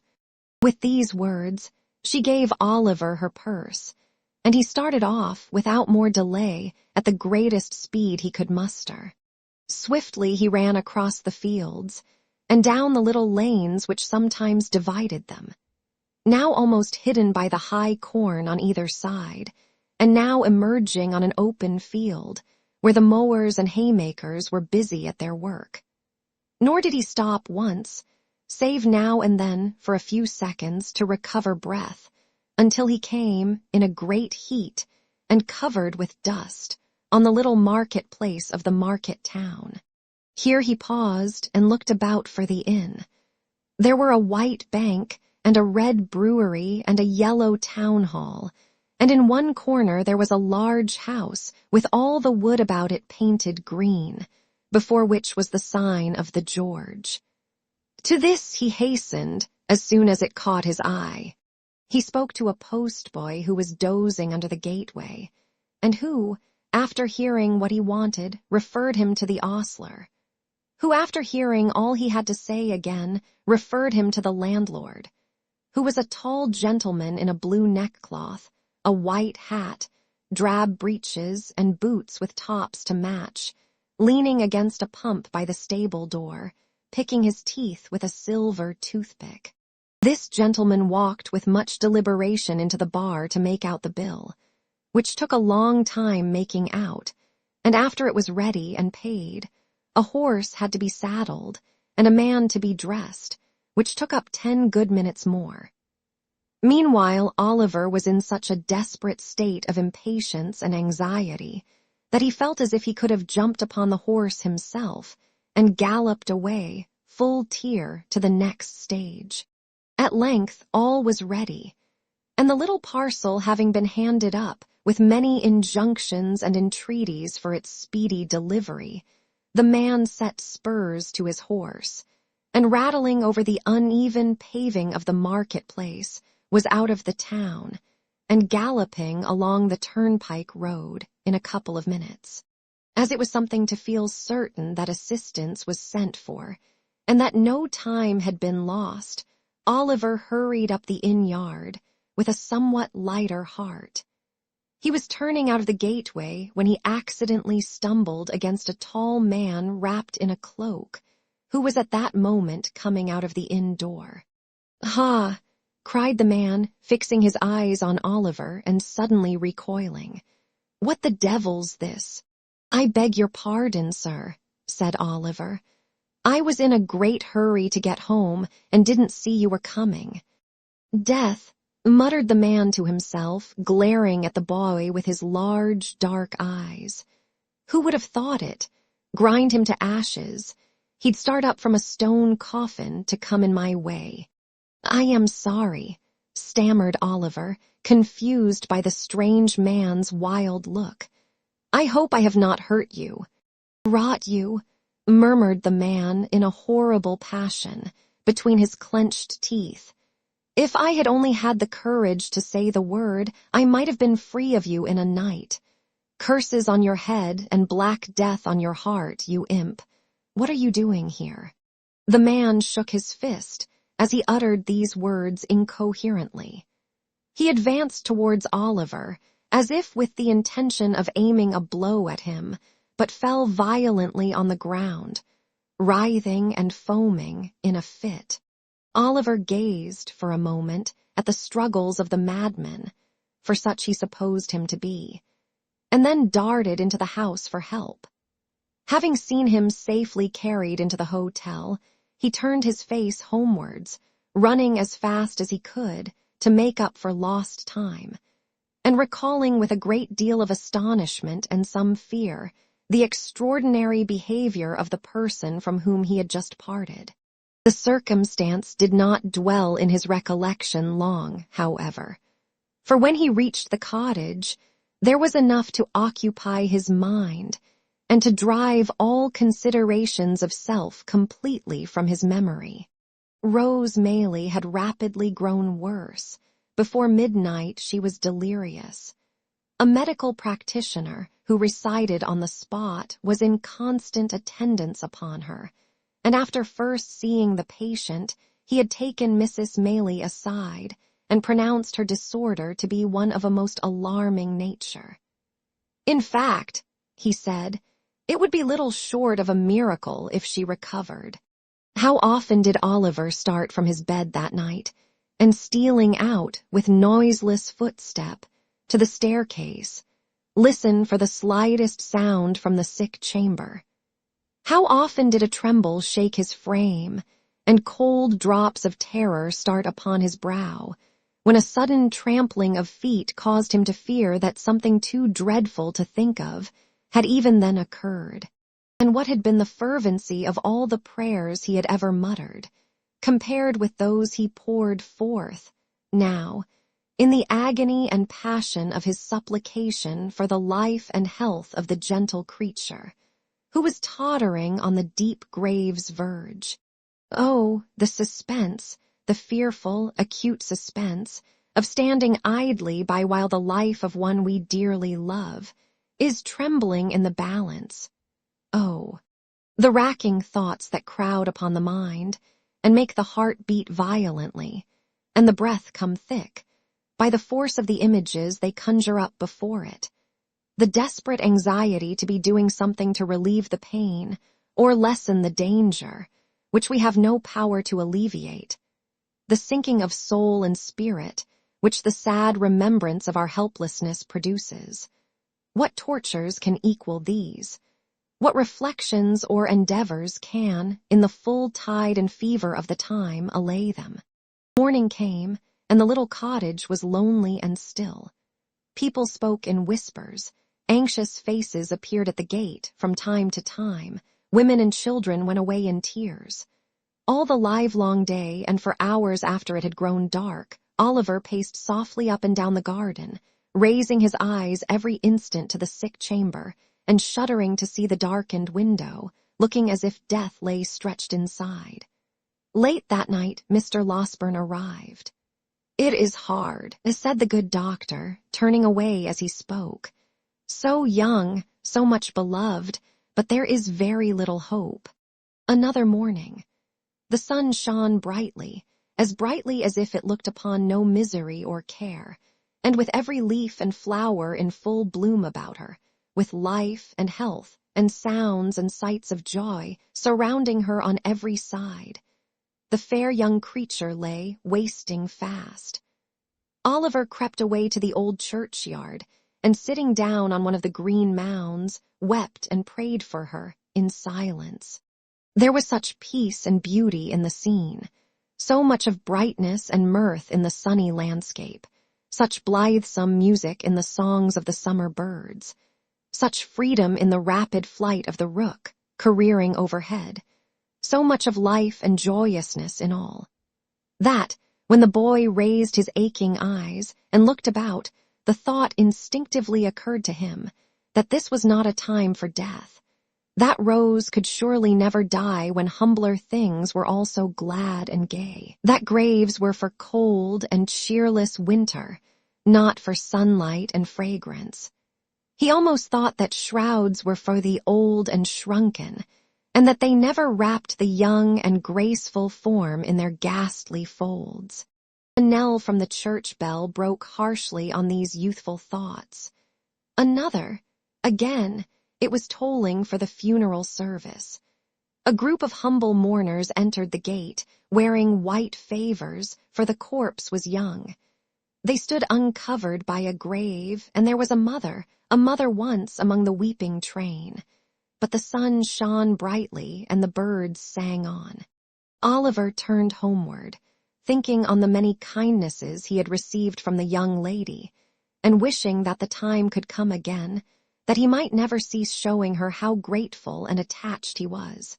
With these words, she gave Oliver her purse, and he started off without more delay at the greatest speed he could muster. Swiftly he ran across the fields, and down the little lanes which sometimes divided them, now almost hidden by the high corn on either side, and now emerging on an open field, where the mowers and haymakers were busy at their work. Nor did he stop once, save now and then for a few seconds to recover breath, until he came, in a great heat, and covered with dust, on the little market-place of the market town. Here he paused and looked about for the inn. There were a white bank and a red brewery and a yellow town hall, and in one corner there was a large house with all the wood about it painted green, before which was the sign of the George. To this he hastened as soon as it caught his eye. He spoke to a postboy who was dozing under the gateway, and who, after hearing what he wanted, referred him to the ostler, who, after hearing all he had to say again, referred him to the landlord, who was a tall gentleman in a blue neckcloth, a white hat, drab breeches, and boots with tops to match, leaning against a pump by the stable door, picking his teeth with a silver toothpick. This gentleman walked with much deliberation into the bar to make out the bill, which took a long time making out, and after it was ready and paid, a horse had to be saddled and a man to be dressed, which took up 10 good minutes more. Meanwhile, Oliver was in such a desperate state of impatience and anxiety that he felt as if he could have jumped upon the horse himself and galloped away, full tier, to the next stage. At length all was ready, and the little parcel having been handed up, with many injunctions and entreaties for its speedy delivery, the man set spurs to his horse, and rattling over the uneven paving of the marketplace, was out of the town, and galloping along the turnpike road in a couple of minutes. As it was something to feel certain that assistance was sent for, and that no time had been lost, Oliver hurried up the inn yard with a somewhat lighter heart. He was turning out of the gateway when he accidentally stumbled against a tall man wrapped in a cloak, who was at that moment coming out of the inn door. "Ha!" cried the man, fixing his eyes on Oliver and suddenly recoiling. "What the devil's this?" "I beg your pardon, sir," said Oliver. "I was in a great hurry to get home and didn't see you were coming." "Death," muttered the man to himself, glaring at the boy with his large, dark eyes. "Who would have thought it? Grind him to ashes. He'd start up from a stone coffin to come in my way." "I am sorry," stammered Oliver, confused by the strange man's wild look. "I hope I have not hurt you." "Rot you," murmured the man in a horrible passion between his clenched teeth. "If I had only had the courage to say the word, I might have been free of you in a night. Curses on your head and black death on your heart, you imp. What are you doing here?" The man shook his fist as he uttered these words incoherently. He advanced towards Oliver, as if with the intention of aiming a blow at him, but fell violently on the ground, writhing and foaming in a fit. Oliver gazed for a moment at the struggles of the madman, for such he supposed him to be, and then darted into the house for help. Having seen him safely carried into the hotel, he turned his face homewards, running as fast as he could to make up for lost time, and recalling with a great deal of astonishment and some fear the extraordinary behavior of the person from whom he had just parted. The circumstance did not dwell in his recollection long, however, for when he reached the cottage, there was enough to occupy his mind and to drive all considerations of self completely from his memory. Rose Maylie had rapidly grown worse. Before midnight she was delirious. A medical practitioner who resided on the spot was in constant attendance upon her, and after first seeing the patient, he had taken Mrs. Maylie aside and pronounced her disorder to be one of a most alarming nature. "In fact," he said, "it would be little short of a miracle if she recovered." How often did Oliver start from his bed that night, and stealing out with noiseless footstep to the staircase, listen for the slightest sound from the sick chamber. How often did a tremble shake his frame, and cold drops of terror start upon his brow, when a sudden trampling of feet caused him to fear that something too dreadful to think of had even then occurred. And what had been the fervency of all the prayers he had ever muttered, compared with those he poured forth, now, in the agony and passion of his supplication for the life and health of the gentle creature, who was tottering on the deep grave's verge? Oh, the suspense, the fearful, acute suspense, of standing idly by while the life of one we dearly love is trembling in the balance. Oh, the racking thoughts that crowd upon the mind, and make the heart beat violently, and the breath come thick, by the force of the images they conjure up before it. The desperate anxiety to be doing something to relieve the pain, or lessen the danger, which we have no power to alleviate. The sinking of soul and spirit, which the sad remembrance of our helplessness produces. What tortures can equal these? What reflections or endeavors can, in the full tide and fever of the time, allay them? Morning came, and the little cottage was lonely and still. People spoke in whispers, Anxious faces appeared at the gate from time to time. Women and children went away in tears. All the livelong day and for hours after it had grown dark, Oliver paced softly up and down the garden, raising his eyes every instant to the sick chamber and shuddering to see the darkened window, looking as if death lay stretched inside. Late that night, Mr. Losberne arrived. "It is hard," said the good doctor, turning away as he spoke. "So young, so much beloved, but there is very little hope." Another morning. The sun shone brightly as if it looked upon no misery or care, and with every leaf and flower in full bloom about her, with life and health and sounds and sights of joy surrounding her on every side. The fair young creature lay wasting fast. Oliver crept away to the old churchyard, and sitting down on one of the green mounds, wept and prayed for her in silence. There was such peace and beauty in the scene, so much of brightness and mirth in the sunny landscape, such blithesome music in the songs of the summer birds, such freedom in the rapid flight of the rook, careering overhead, so much of life and joyousness in all, that, when the boy raised his aching eyes and looked about, the thought instinctively occurred to him that this was not a time for death. That rose could surely never die when humbler things were also glad and gay. That graves were for cold and cheerless winter, not for sunlight and fragrance. He almost thought that shrouds were for the old and shrunken, and that they never wrapped the young and graceful form in their ghastly folds. A knell from the church bell broke harshly on these youthful thoughts. Another, again, it was tolling for the funeral service. A group of humble mourners entered the gate, wearing white favors, for the corpse was young. They stood uncovered by a grave, and there was a mother once among the weeping train. But the sun shone brightly, and the birds sang on. Oliver turned homeward, thinking on the many kindnesses he had received from the young lady, and wishing that the time could come again, that he might never cease showing her how grateful and attached he was.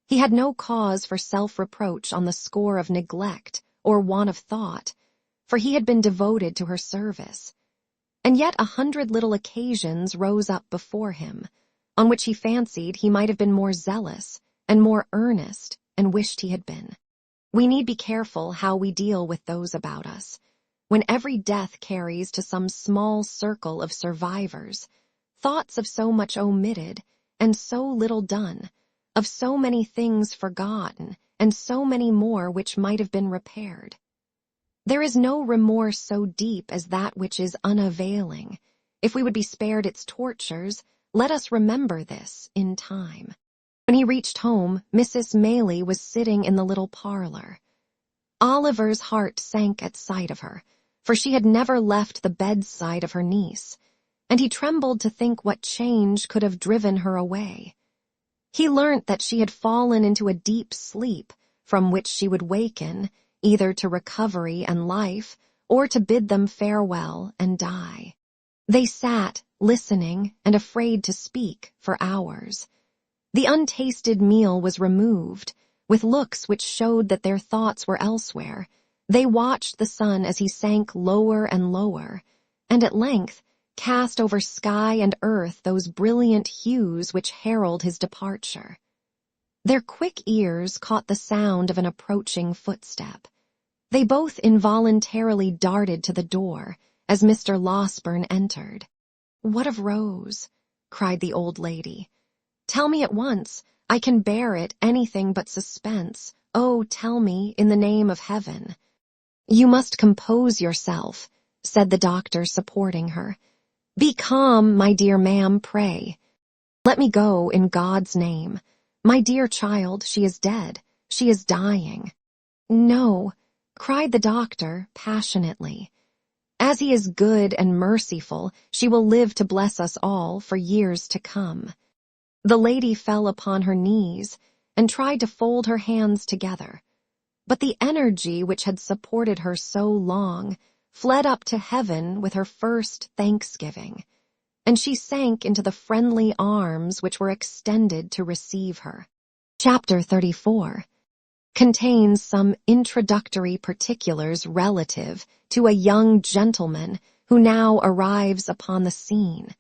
He had no cause for self-reproach on the score of neglect or want of thought, for he had been devoted to her service. And yet 100 little occasions rose up before him, on which he fancied he might have been more zealous and more earnest, and wished he had been. We need be careful how we deal with those about us, when every death carries to some small circle of survivors thoughts of so much omitted and so little done, of so many things forgotten and so many more which might have been repaired. There is no remorse so deep as that which is unavailing. If we would be spared its tortures, let us remember this in time. When he reached home, Mrs. Maylie was sitting in the little parlor. Oliver's heart sank at sight of her, for she had never left the bedside of her niece, and he trembled to think what change could have driven her away. He learnt that she had fallen into a deep sleep from which she would waken, either to recovery and life, or to bid them farewell and die. They sat, listening and afraid to speak, for hours. The untasted meal was removed. With looks which showed that their thoughts were elsewhere, they watched the sun as he sank lower and lower, and at length cast over sky and earth those brilliant hues which herald his departure. Their quick ears caught the sound of an approaching footstep. They both involuntarily darted to the door as Mr. Losberne entered. "What of Rose?" cried the old lady. "Tell me at once. I can bear it, anything but suspense. Oh, tell me, in the name of heaven." "You must compose yourself," said the doctor, supporting her. "Be calm, my dear ma'am, pray. Let me go, in God's name. My dear child, she is dead. She is dying." "No," cried the doctor passionately. "As he is good and merciful, she will live to bless us all for years to come." The lady fell upon her knees and tried to fold her hands together, but the energy which had supported her so long fled up to heaven with her first thanksgiving, and she sank into the friendly arms which were extended to receive her. Chapter 34 contains some introductory particulars relative to a young gentleman who now arrives upon the scene,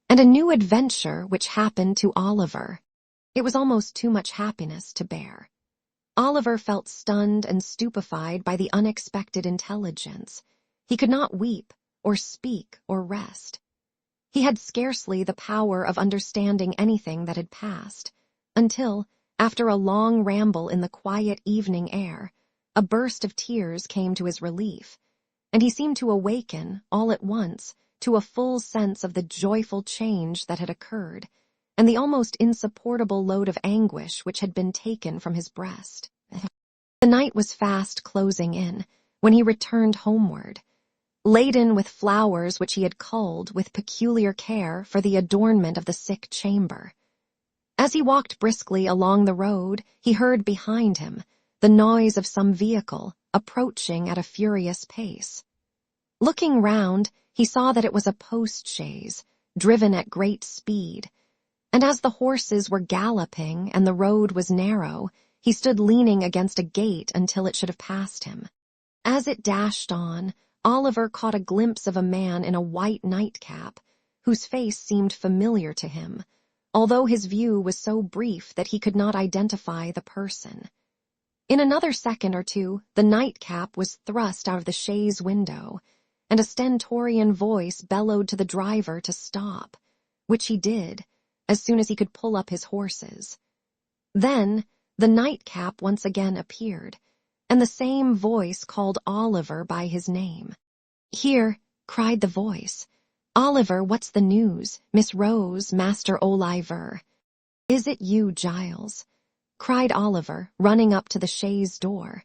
and a new adventure which happened to Oliver. It was almost too much happiness to bear. Oliver felt stunned and stupefied by the unexpected intelligence. He could not weep, or speak, or rest. He had scarcely the power of understanding anything that had passed, until, after a long ramble in the quiet evening air, a burst of tears came to his relief, and he seemed to awaken, all at once, to a full sense of the joyful change that had occurred, and the almost insupportable load of anguish which had been taken from his breast. The night was fast closing in when he returned homeward, laden with flowers which he had culled with peculiar care for the adornment of the sick chamber. As he walked briskly along the road, he heard behind him the noise of some vehicle approaching at a furious pace. Looking round, he saw that it was a post-chaise, driven at great speed, and as the horses were galloping and the road was narrow, he stood leaning against a gate until it should have passed him. As it dashed on, Oliver caught a glimpse of a man in a white nightcap, whose face seemed familiar to him, although his view was so brief that he could not identify the person. In another second or two, the nightcap was thrust out of the chaise window, and a stentorian voice bellowed to the driver to stop, which he did, as soon as he could pull up his horses. Then the nightcap once again appeared, and the same voice called Oliver by his name. "Here," cried the voice. "Oliver, what's the news? Miss Rose, Master Oliver." "Is it you, Giles?" cried Oliver, running up to the chaise door.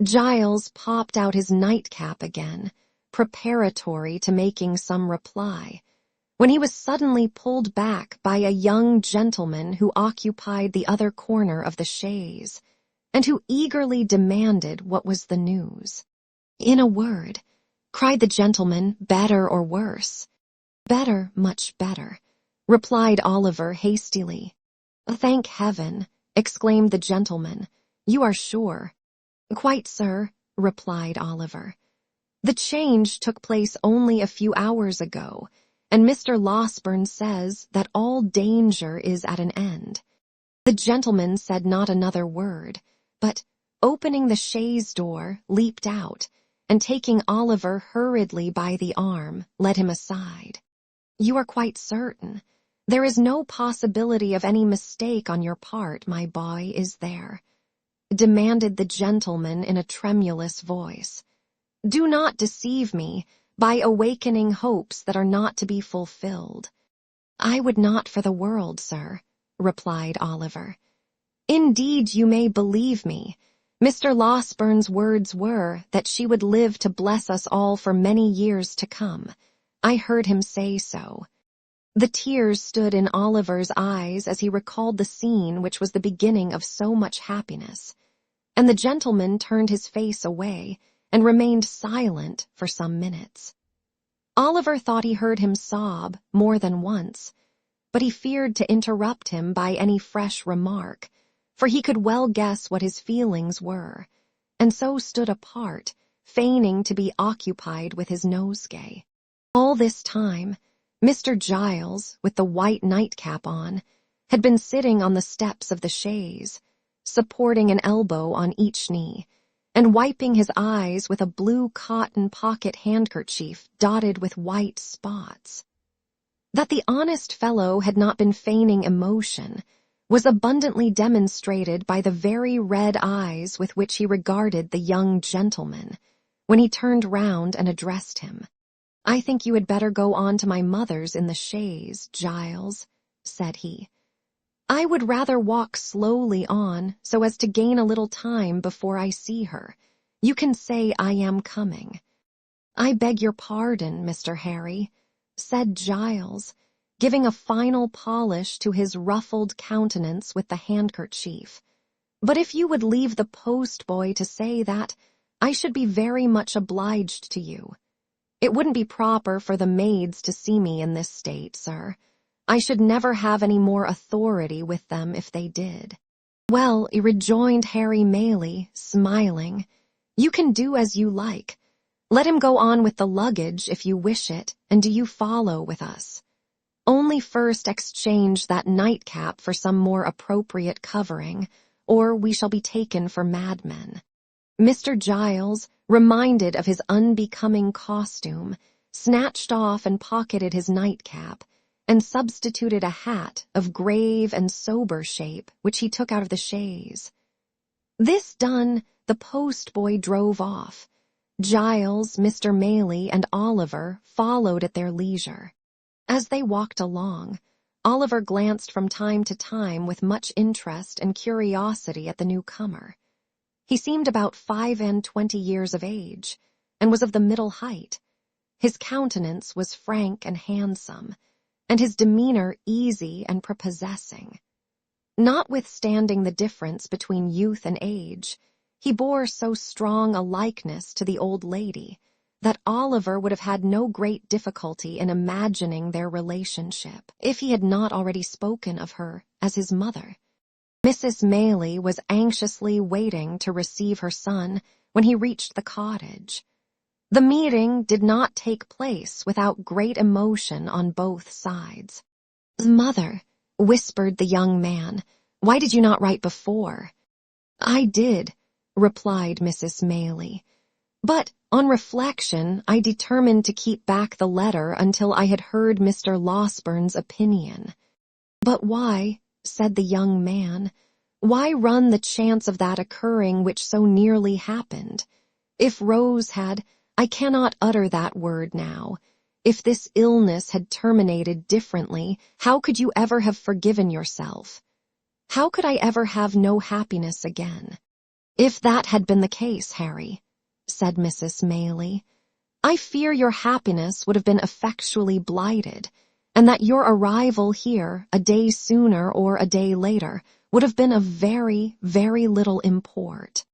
Giles popped out his nightcap again, preparatory to making some reply, when he was suddenly pulled back by a young gentleman who occupied the other corner of the chaise, and who eagerly demanded what was the news. "In a word," cried the gentleman, "better or worse?" "Better, much better," replied Oliver hastily. "Thank heaven," exclaimed the gentleman. "You are sure?" "Quite, sir," replied Oliver. "The change took place only a few hours ago, and Mr. Losberne says that all danger is at an end." The gentleman said not another word, but, opening the chaise door, leaped out, and taking Oliver hurriedly by the arm, led him aside. "You are quite certain? There is no possibility of any mistake on your part, my boy, is there?" demanded the gentleman in a tremulous voice. "Do not deceive me by awakening hopes that are not to be fulfilled." "I would not for the world, sir," replied Oliver. "Indeed, you may believe me. Mr. Losberne's words were that she would live to bless us all for many years to come. I heard him say so." The tears stood in Oliver's eyes as he recalled the scene which was the beginning of so much happiness, and the gentleman turned his face away and remained silent for some minutes. Oliver thought he heard him sob more than once, but he feared to interrupt him by any fresh remark, for he could well guess what his feelings were, and so stood apart, feigning to be occupied with his nosegay. All this time, Mr. Giles, with the white nightcap on, had been sitting on the steps of the chaise, supporting an elbow on each knee, and wiping his eyes with a blue cotton pocket handkerchief dotted with white spots. That the honest fellow had not been feigning emotion was abundantly demonstrated by the very red eyes with which he regarded the young gentleman, when he turned round and addressed him. "I think you had better go on to my mother's in the chaise, Giles," said he. "I would rather walk slowly on so as to gain a little time before I see her. You can say I am coming." "I beg your pardon, Mr. Harry," said Giles, giving a final polish to his ruffled countenance with the handkerchief. "But if you would leave the postboy to say that, I should be very much obliged to you. It wouldn't be proper for the maids to see me in this state, sir. I should never have any more authority with them if they did." "Well," rejoined Harry Maylie, smiling, "you can do as you like. Let him go on with the luggage if you wish it, and do you follow with us. Only first exchange that nightcap for some more appropriate covering, or we shall be taken for madmen." Mr. Giles, reminded of his unbecoming costume, snatched off and pocketed his nightcap, and substituted a hat of grave and sober shape which he took out of the chaise. This done, the postboy drove off. Giles, Mr. Maylie, and Oliver followed at their leisure. As they walked along, Oliver glanced from time to time with much interest and curiosity at the newcomer. He seemed about 25 years of age, and was of the middle height. His countenance was frank and handsome, and his demeanor easy and prepossessing. Notwithstanding the difference between youth and age, he bore so strong a likeness to the old lady that Oliver would have had no great difficulty in imagining their relationship, if he had not already spoken of her as his mother. Mrs. Maylie was anxiously waiting to receive her son when he reached the cottage. The meeting did not take place without great emotion on both sides. "Mother," whispered the young man, "why did you not write before?" "I did," replied Mrs. Maylie, "but on reflection I determined to keep back the letter until I had heard Mr. Losburn's opinion." "But why," said the young man, "why run the chance of that occurring which so nearly happened? If Rose had, I cannot utter that word now, if this illness had terminated differently, how could you ever have forgiven yourself? How could I ever have no happiness again?" "If that had been the case, Harry," said Mrs. Maylie, "I fear your happiness would have been effectually blighted, and that your arrival here, a day sooner or a day later, would have been of very, very little import."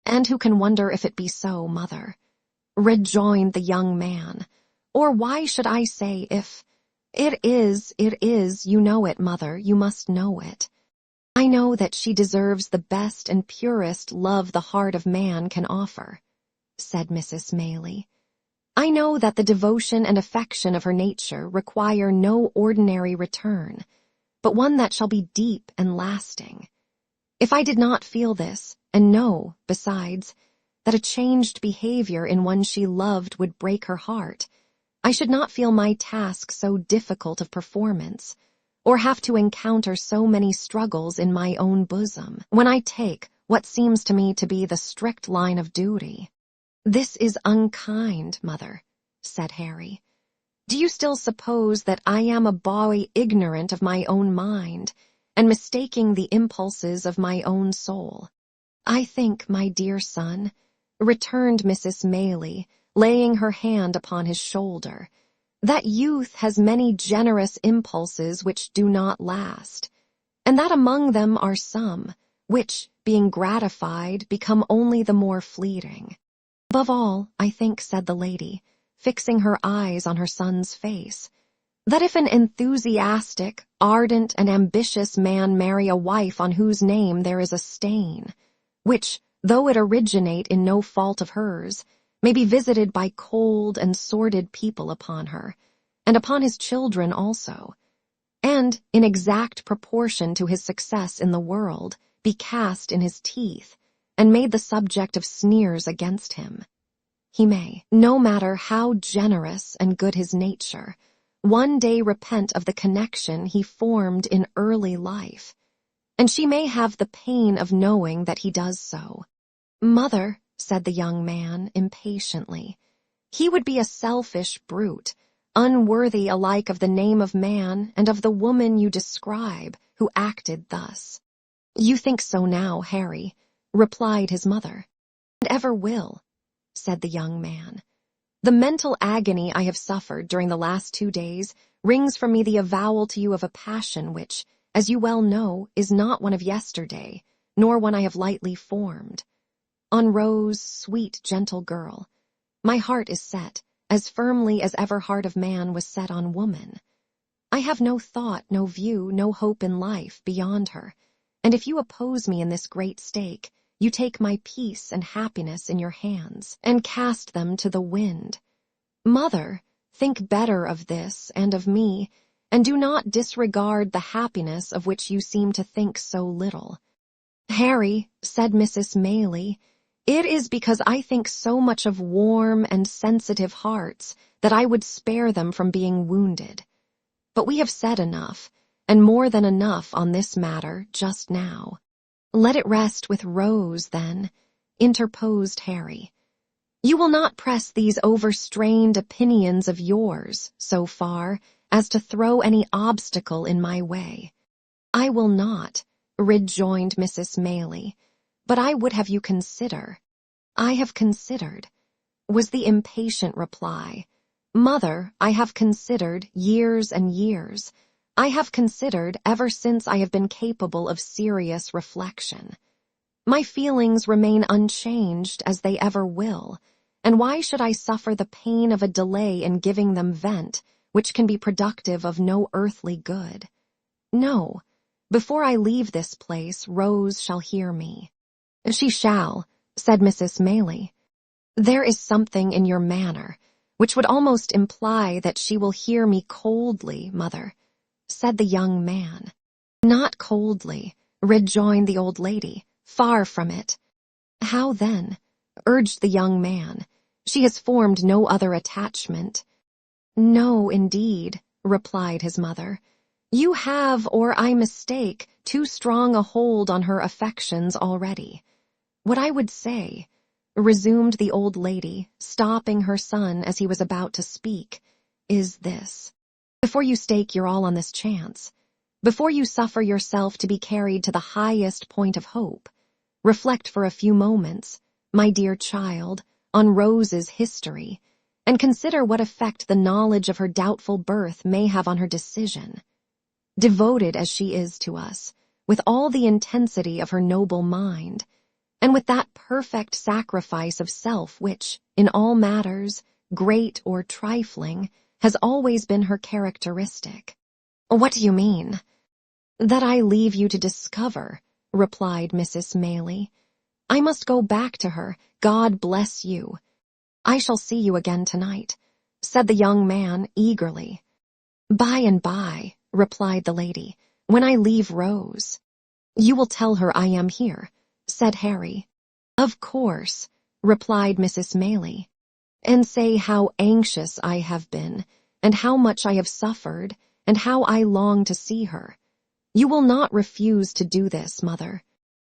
"And who can wonder if it be so, mother?" rejoined the young man. "Or why should I say if? It is, you know it, mother, you must know it. I know that she deserves the best and purest love the heart of man can offer," said Mrs. Maylie. "I know that the devotion and affection of her nature require no ordinary return, but one that shall be deep and lasting. If I did not feel this, and know, besides, that a changed behavior in one she loved would break her heart, I should not feel my task so difficult of performance, or have to encounter so many struggles in my own bosom, when I take what seems to me to be the strict line of duty." "This is unkind, mother," said Harry. "Do you still suppose that I am a boy ignorant of my own mind, and mistaking the impulses of my own soul? I think, my dear son," returned Mrs. Maylie, laying her hand upon his shoulder, "that youth has many generous impulses which do not last, and that among them are some, which, being gratified, become only the more fleeting. Above all, I think," said the lady, fixing her eyes on her son's face, "that if an enthusiastic, ardent, and ambitious man marry a wife on whose name there is a stain, which, though it originate in no fault of hers, may be visited by cold and sordid people upon her, and upon his children also, and, in exact proportion to his success in the world, be cast in his teeth, and made the subject of sneers against him, he may, no matter how generous and good his nature, one day repent of the connection he formed in early life, and she may have the pain of knowing that he does so." "Mother," said the young man impatiently, "he would be a selfish brute, unworthy alike of the name of man and of the woman you describe, who acted thus." "You think so now, Harry," replied his mother. "And ever will," said the young man. "The mental agony I have suffered during the last 2 days wrings from me the avowal to you of a passion which, as you well know, is not one of yesterday, nor one I have lightly formed. On Rose, sweet, gentle girl, my heart is set, as firmly as ever heart of man was set on woman. I have no thought, no view, no hope in life beyond her, and if you oppose me in this great stake, you take my peace and happiness in your hands, and cast them to the wind. Mother, think better of this and of me, and do not disregard the happiness of which you seem to think so little. Harry, said Mrs. Maylie, it is because I think so much of warm and sensitive hearts that I would spare them from being wounded. But we have said enough, and more than enough on this matter just now. Let it rest with Rose, then, interposed Harry. You will not press these overstrained opinions of yours so far as to throw any obstacle in my way. I will not, rejoined Mrs. Maylie, but I would have you consider. I have considered, was the impatient reply. Mother, I have considered years and years. I have considered ever since I have been capable of serious reflection. My feelings remain unchanged as they ever will, and why should I suffer the pain of a delay in giving them vent, which can be productive of no earthly good? No, before I leave this place, Rose shall hear me. She shall, said Mrs. Maylie. There is something in your manner which would almost imply that she will hear me coldly, mother, said the young man. Not coldly, rejoined the old lady, far from it. How then? Urged the young man. She has formed no other attachment. No, indeed, replied his mother. You have, or I mistake, too strong a hold on her affections already. What I would say, resumed the old lady, stopping her son as he was about to speak, is this. Before you stake your all on this chance, before you suffer yourself to be carried to the highest point of hope, reflect for a few moments, my dear child, on Rose's history, and consider what effect the knowledge of her doubtful birth may have on her decision. Devoted as she is to us, with all the intensity of her noble mind, and with that perfect sacrifice of self which, in all matters, great or trifling, has always been her characteristic. What do you mean? That I leave you to discover, replied Mrs. Maylie. I must go back to her, God bless you. I shall see you again tonight, said the young man eagerly. By and by, replied the lady, when I leave Rose. You will tell her I am here, said Harry. Of course, replied Mrs. Maylie, and say how anxious I have been, and how much I have suffered, and how I long to see her. You will not refuse to do this, mother.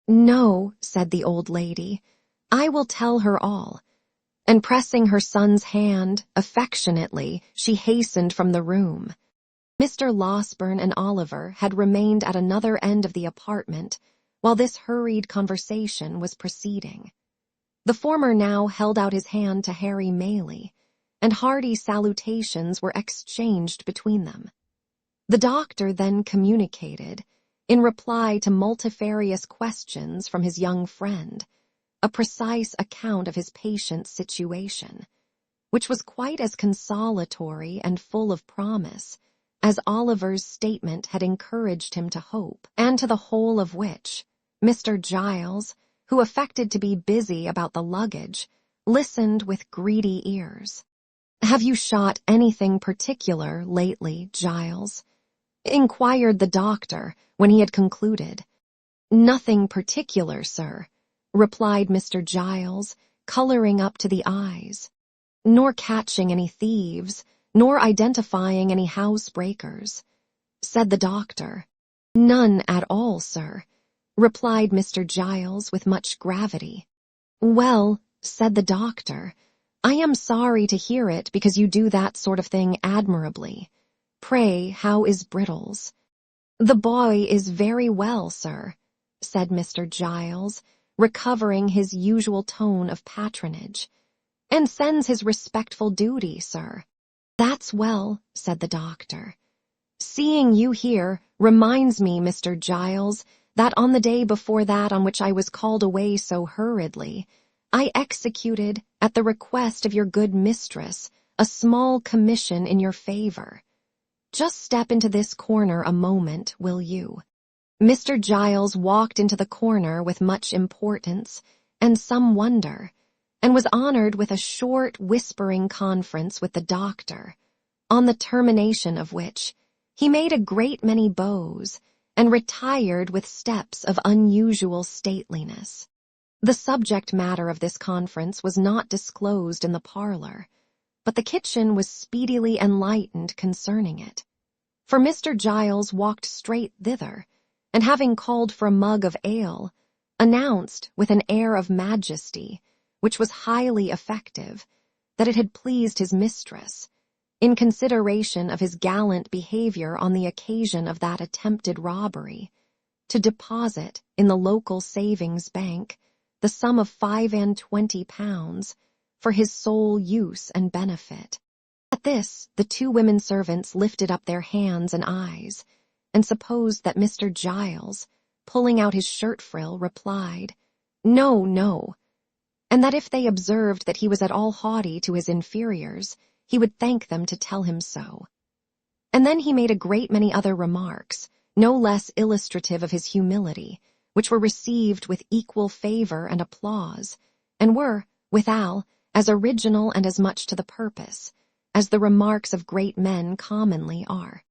No, said the old lady, I will tell her all. And pressing her son's hand affectionately, she hastened from the room. Mr. Losberne and Oliver had remained at another end of the apartment while this hurried conversation was proceeding. The former now held out his hand to Harry Maylie, and hearty salutations were exchanged between them. The doctor then communicated, in reply to multifarious questions from his young friend, a precise account of his patient's situation, which was quite as consolatory and full of promise as Oliver's statement had encouraged him to hope, and to the whole of which Mr. Giles, who affected to be busy about the luggage, listened with greedy ears. Have you shot anything particular lately, Giles? Inquired the doctor when he had concluded. Nothing particular, sir, replied Mr. Giles, coloring up to the eyes. Nor catching any thieves, nor identifying any housebreakers, said the doctor. None at all, sir, replied Mr. Giles with much gravity. Well, said the doctor, I am sorry to hear it because you do that sort of thing admirably. Pray, how is Brittles? The boy is very well, sir, said Mr. Giles, recovering his usual tone of patronage, and sends his respectful duty, sir. That's well, said the doctor. Seeing you here reminds me, Mr. Giles, that on the day before that on which I was called away so hurriedly, I executed, at the request of your good mistress, a small commission in your favor. Just step into this corner a moment, will you?" Mr. Giles walked into the corner with much importance and some wonder, and was honored with a short, whispering conference with the doctor, on the termination of which he made a great many bows and retired with steps of unusual stateliness. The subject matter of this conference was not disclosed in the parlor, but the kitchen was speedily enlightened concerning it. For Mr. Giles walked straight thither, and having called for a mug of ale, announced with an air of majesty, which was highly effective, that it had pleased his mistress, in consideration of his gallant behavior on the occasion of that attempted robbery, to deposit in the local savings bank the sum of £25 for his sole use and benefit. At this, the two women servants lifted up their hands and eyes, and supposed that Mr. Giles, pulling out his shirt frill, replied, "No, no," and that if they observed that he was at all haughty to his inferiors, he would thank them to tell him so. And then he made a great many other remarks, no less illustrative of his humility, which were received with equal favor and applause, and were, withal, as original and as much to the purpose, as the remarks of great men commonly are.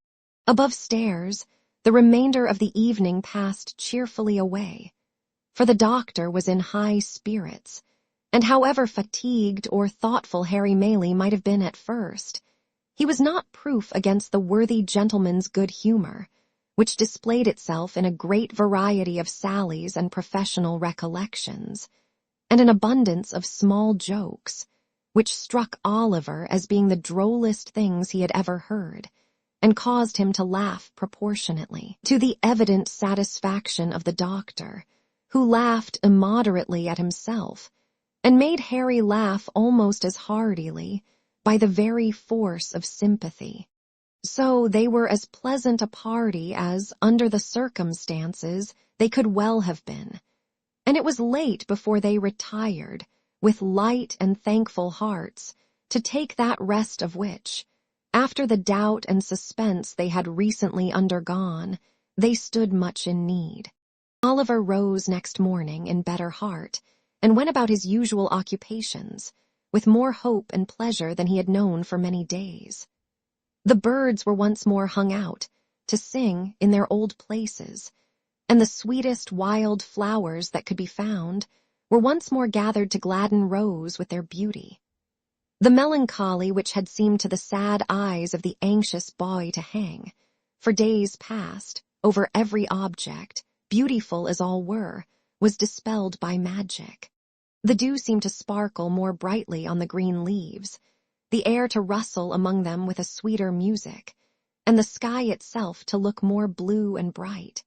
Above stairs, the remainder of the evening passed cheerfully away, for the doctor was in high spirits, and however fatigued or thoughtful Harry Maylie might have been at first, he was not proof against the worthy gentleman's good humor, which displayed itself in a great variety of sallies and professional recollections, and an abundance of small jokes, which struck Oliver as being the drollest things he had ever heard, and caused him to laugh proportionately, to the evident satisfaction of the doctor, who laughed immoderately at himself, and made Harry laugh almost as heartily by the very force of sympathy. So they were as pleasant a party as, under the circumstances, they could well have been, and it was late before they retired, with light and thankful hearts, to take that rest of which, after the doubt and suspense they had recently undergone, they stood much in need. Oliver rose next morning in better heart, and went about his usual occupations, with more hope and pleasure than he had known for many days. The birds were once more hung out, to sing in their old places, and the sweetest wild flowers that could be found were once more gathered to gladden Rose with their beauty. The melancholy which had seemed to the sad eyes of the anxious boy to hang, for days past, over every object, beautiful as all were, was dispelled by magic. The dew seemed to sparkle more brightly on the green leaves, the air to rustle among them with a sweeter music, and the sky itself to look more blue and bright.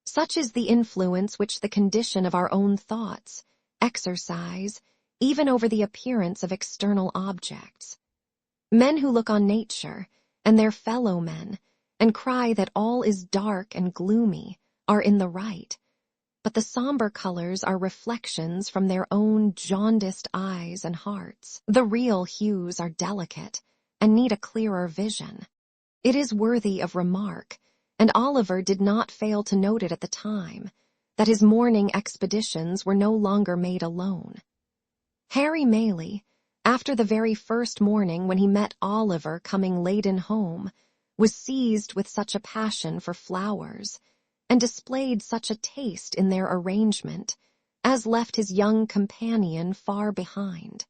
Such is the influence which the condition of our own thoughts exercise even over the appearance of external objects. Men who look on nature and their fellow men and cry that all is dark and gloomy are in the right, but the somber colors are reflections from their own jaundiced eyes and hearts. The real hues are delicate and need a clearer vision. It is worthy of remark, and Oliver did not fail to note it at the time, that his morning expeditions were no longer made alone. Harry Maylie, after the very first morning when he met Oliver coming laden home, was seized with such a passion for flowers, and displayed such a taste in their arrangement, as left his young companion far behind.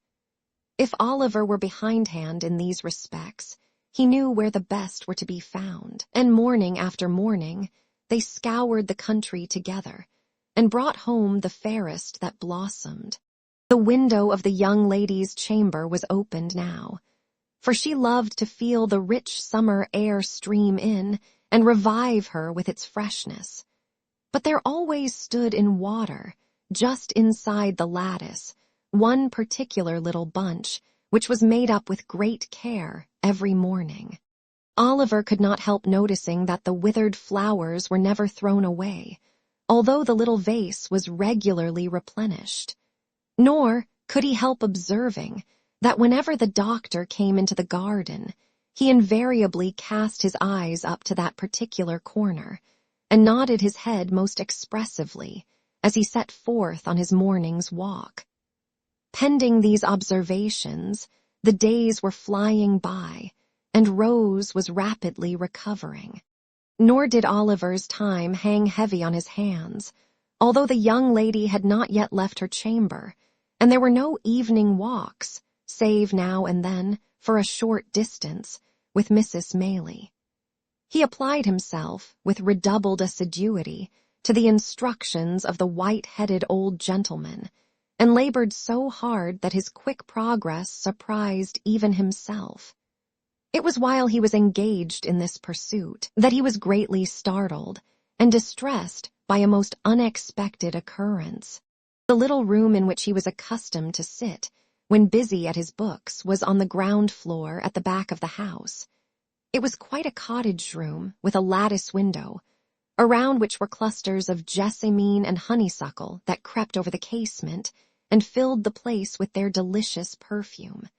If Oliver were behindhand in these respects, he knew where the best were to be found, and morning after morning they scoured the country together, and brought home the fairest that blossomed. The window of the young lady's chamber was opened now, for she loved to feel the rich summer air stream in and revive her with its freshness. But there always stood in water, just inside the lattice, one particular little bunch, which was made up with great care every morning. Oliver could not help noticing that the withered flowers were never thrown away, although the little vase was regularly replenished. Nor could he help observing that whenever the doctor came into the garden, he invariably cast his eyes up to that particular corner and nodded his head most expressively as he set forth on his morning's walk. Pending these observations, the days were flying by, and Rose was rapidly recovering. Nor did Oliver's time hang heavy on his hands, although the young lady had not yet left her chamber, and there were no evening walks, save now and then, for a short distance, with Mrs. Maylie. He applied himself, with redoubled assiduity, to the instructions of the white-headed old gentleman, and labored so hard that his quick progress surprised even himself. It was while he was engaged in this pursuit that he was greatly startled and distressed by a most unexpected occurrence. The little room in which he was accustomed to sit when busy at his books was on the ground floor at the back of the house. It was quite a cottage room with a lattice window, around which were clusters of jessamine and honeysuckle that crept over the casement and filled the place with their delicious perfume.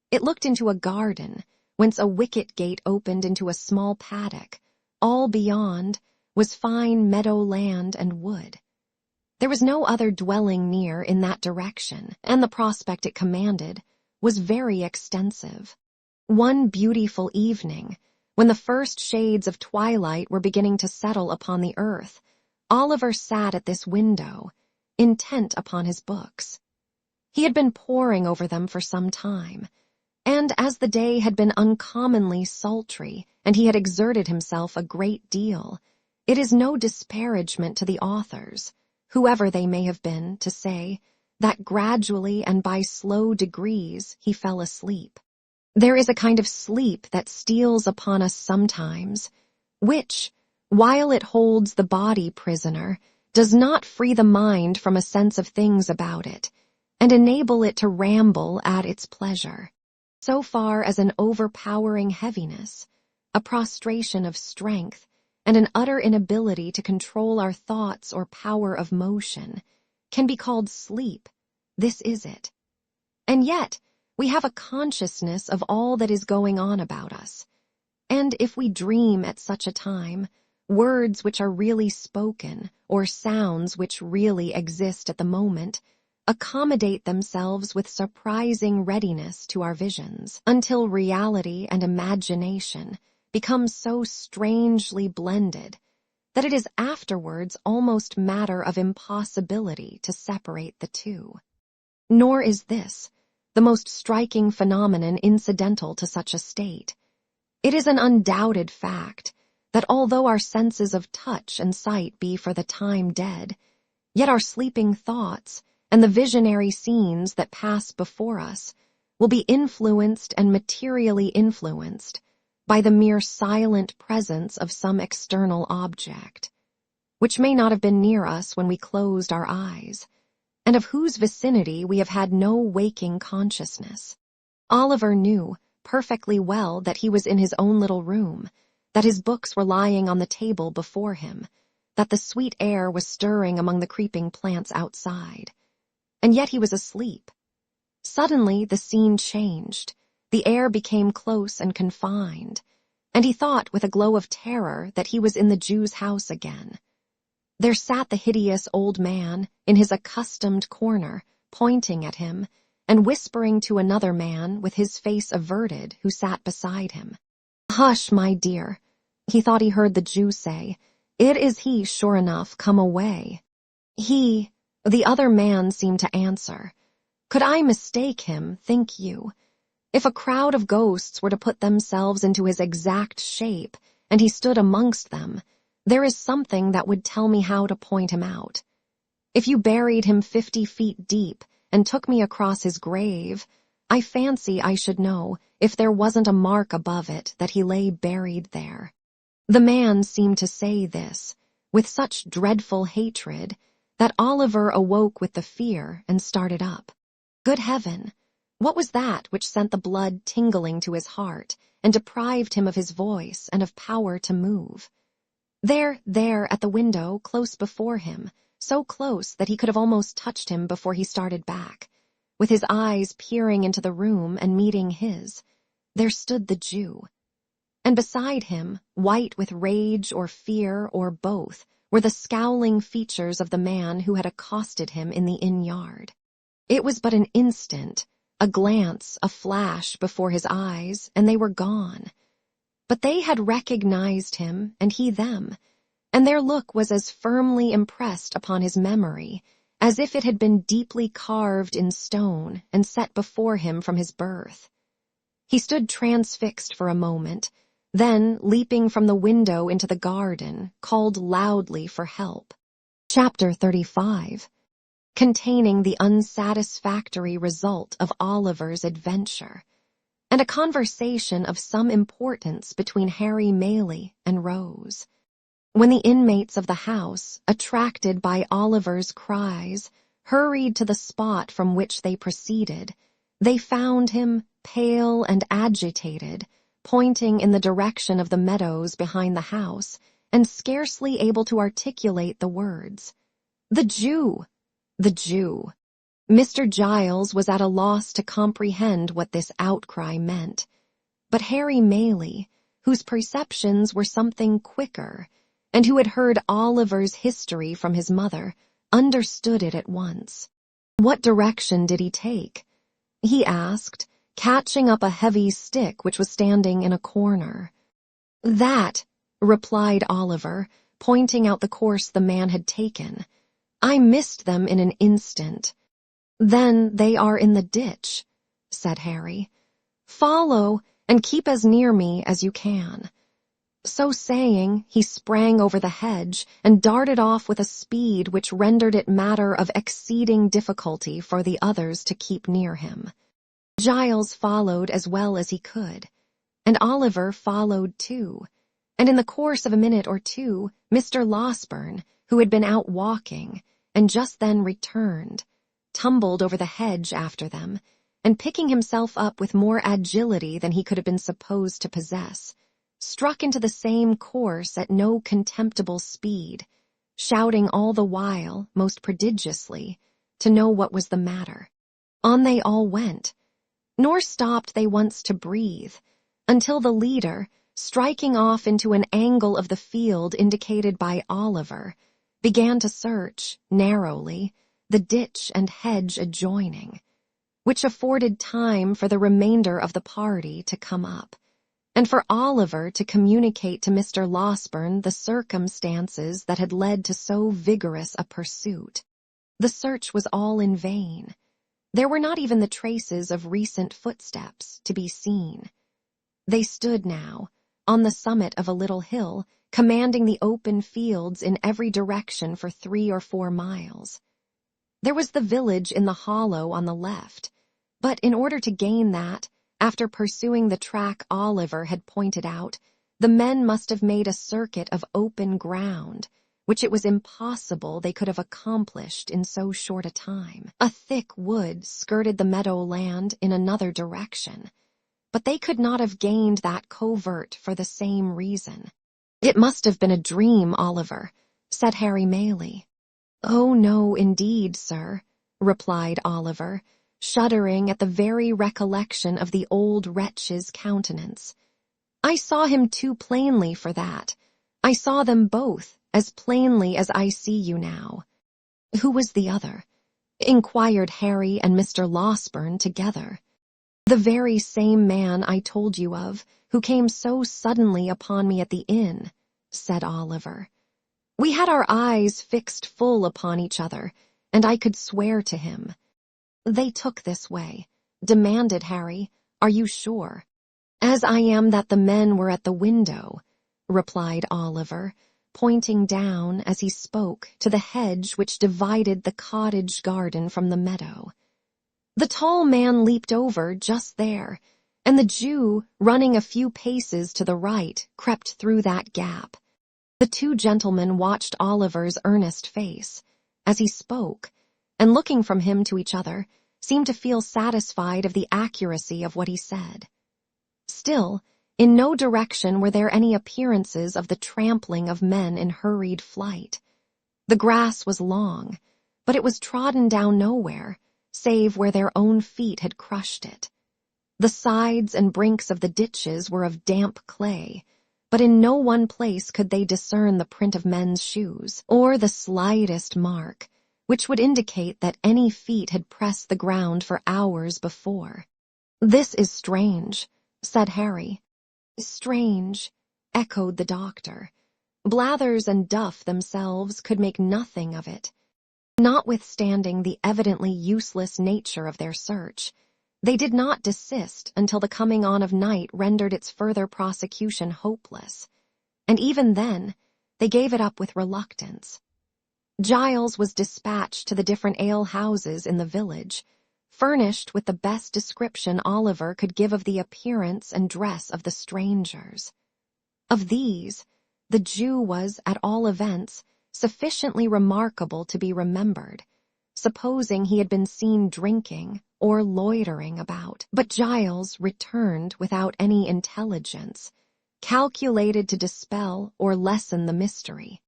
It looked into a garden, whence a wicket gate opened into a small paddock. All beyond was fine meadow land and wood. There was no other dwelling near in that direction, and the prospect it commanded was very extensive. One beautiful evening, when the first shades of twilight were beginning to settle upon the earth, Oliver sat at this window, intent upon his books. He had been poring over them for some time, and as the day had been uncommonly sultry and he had exerted himself a great deal, it is no disparagement to the authors, whoever they may have been, to say that gradually and by slow degrees he fell asleep. There is a kind of sleep that steals upon us sometimes, which, while it holds the body prisoner, does not free the mind from a sense of things about it, and enable it to ramble at its pleasure, so far as an overpowering heaviness, a prostration of strength, and an utter inability to control our thoughts or power of motion can be called sleep. This is it. And yet, we have a consciousness of all that is going on about us, and if we dream at such a time, words which are really spoken, or sounds which really exist at the moment, accommodate themselves with surprising readiness to our visions, until reality and imagination become so strangely blended that it is afterwards almost matter of impossibility to separate the two. Nor is this the most striking phenomenon incidental to such a state. It is an undoubted fact that although our senses of touch and sight be for the time dead, yet our sleeping thoughts and the visionary scenes that pass before us will be influenced and materially influenced by the mere silent presence of some external object, which may not have been near us when we closed our eyes, and of whose vicinity we have had no waking consciousness. Oliver knew perfectly well that he was in his own little room, that his books were lying on the table before him, that the sweet air was stirring among the creeping plants outside. And yet he was asleep. Suddenly the scene changed, the air became close and confined, and he thought with a glow of terror that he was in the Jew's house again. There sat the hideous old man in his accustomed corner, pointing at him, and whispering to another man with his face averted who sat beside him. "Hush, my dear," he thought he heard the Jew say. "It is he, sure enough, come away." "He," the other man seemed to answer. "Could I mistake him, think you? If a crowd of ghosts were to put themselves into his exact shape, and he stood amongst them, there is something that would tell me how to point him out. If you buried him 50 feet deep and took me across his grave, I fancy I should know if there wasn't a mark above it that he lay buried there." The man seemed to say this with such dreadful hatred that Oliver awoke with the fear and started up. Good heaven! What was that which sent the blood tingling to his heart and deprived him of his voice and of power to move? There, at the window, close before him, so close that he could have almost touched him before he started back, with his eyes peering into the room and meeting his, there stood the Jew. And beside him, white with rage or fear or both, were the scowling features of the man who had accosted him in the inn yard. It was but an instant, a glance, a flash before his eyes, and they were gone. But they had recognized him, and he them, and their look was as firmly impressed upon his memory as if it had been deeply carved in stone and set before him from his birth. He stood transfixed for a moment, then, leaping from the window into the garden, called loudly for help. Chapter 35, containing the unsatisfactory result of Oliver's adventure, and a conversation of some importance between Harry Maylie and Rose. When the inmates of the house, attracted by Oliver's cries, hurried to the spot from which they proceeded, they found him, pale and agitated, pointing in the direction of the meadows behind the house, and scarcely able to articulate the words. "The Jew! The Jew!" Mr. Giles was at a loss to comprehend what this outcry meant, but Harry Maylie, whose perceptions were something quicker, and who had heard Oliver's history from his mother, understood it at once. "What direction did he take?" he asked, catching up a heavy stick which was standing in a corner. "That," replied Oliver, pointing out the course the man had taken. "I missed them in an instant." "Then they are in the ditch," said Harry. "Follow, and keep as near me as you can." So saying, he sprang over the hedge and darted off with a speed which rendered it matter of exceeding difficulty for the others to keep near him. Giles followed as well as he could, and Oliver followed too, and in the course of a minute or two, Mr. Losberne, who had been out walking, and just then returned, tumbled over the hedge after them, and picking himself up with more agility than he could have been supposed to possess, struck into the same course at no contemptible speed, shouting all the while, most prodigiously, to know what was the matter. On they all went, nor stopped they once to breathe, until the leader, striking off into an angle of the field indicated by Oliver, began to search, narrowly, the ditch and hedge adjoining, which afforded time for the remainder of the party to come up, and for Oliver to communicate to Mr. Losberne the circumstances that had led to so vigorous a pursuit. The search was all in vain. There were not even the traces of recent footsteps to be seen. They stood now, on the summit of a little hill, commanding the open fields in every direction for 3 or 4 miles. There was the village in the hollow on the left, but in order to gain that, after pursuing the track Oliver had pointed out, the men must have made a circuit of open ground, which it was impossible they could have accomplished in so short a time. A thick wood skirted the meadowland in another direction, but they could not have gained that covert for the same reason. "It must have been a dream, Oliver," said Harry Maylie. "Oh, no, indeed, sir," replied Oliver, shuddering at the very recollection of the old wretch's countenance. "I saw him too plainly for that. I saw them both, as plainly as I see you now." "Who was the other?" inquired Harry and Mr. Losberne together. "The very same man I told you of, who came so suddenly upon me at the inn," said Oliver. "We had our eyes fixed full upon each other, and I could swear to him." "They took this way," demanded Harry. "Are you sure?" "As I am that the men were at the window," replied Oliver, pointing down, as he spoke, to the hedge which divided the cottage garden from the meadow. "The tall man leaped over just there, and the Jew, running a few paces to the right, crept through that gap." The 2 gentlemen watched Oliver's earnest face, as he spoke, and looking from him to each other, seemed to feel satisfied of the accuracy of what he said. Still, in no direction were there any appearances of the trampling of men in hurried flight. The grass was long, but it was trodden down nowhere, save where their own feet had crushed it. The sides and brinks of the ditches were of damp clay, but in no one place could they discern the print of men's shoes, or the slightest mark, which would indicate that any feet had pressed the ground for hours before. "This is strange," said Harry. "Strange," echoed the doctor. Blathers and Duff themselves could make nothing of it. Notwithstanding the evidently useless nature of their search, they did not desist until the coming on of night rendered its further prosecution hopeless, and even then they gave it up with reluctance. Giles was dispatched to the different ale-houses in the village, furnished with the best description Oliver could give of the appearance and dress of the strangers. Of these, the Jew was, at all events, sufficiently remarkable to be remembered, supposing he had been seen drinking or loitering about. But Giles returned without any intelligence, calculated to dispel or lessen the mystery.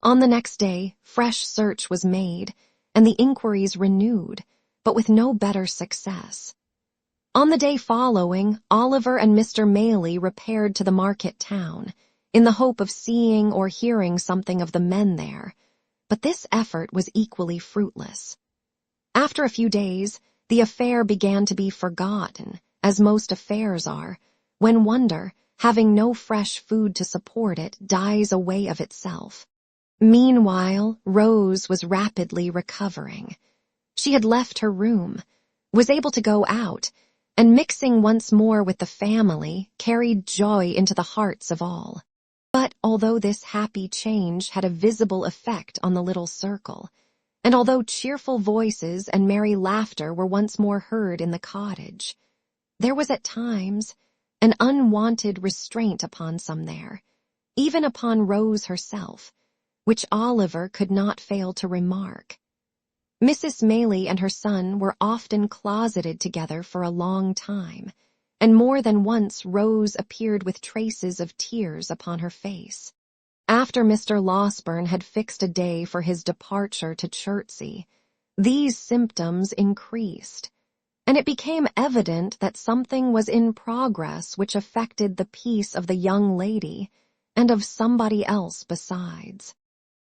On the next day, fresh search was made, and the inquiries renewed, but with no better success. On the day following, Oliver and Mr. Maylie repaired to the market town, in the hope of seeing or hearing something of the men there, but this effort was equally fruitless. After a few days, the affair began to be forgotten, as most affairs are, when wonder, having no fresh food to support it, dies away of itself. Meanwhile, Rose was rapidly recovering. She had left her room, was able to go out, and mixing once more with the family, carried joy into the hearts of all. But although this happy change had a visible effect on the little circle, and although cheerful voices and merry laughter were once more heard in the cottage, there was at times an unwonted restraint upon some there, even upon Rose herself, which Oliver could not fail to remark. Mrs. Maylie and her son were often closeted together for a long time, and more than once Rose appeared with traces of tears upon her face. After Mr. Losberne had fixed a day for his departure to Chertsey, these symptoms increased, and it became evident that something was in progress which affected the peace of the young lady and of somebody else besides.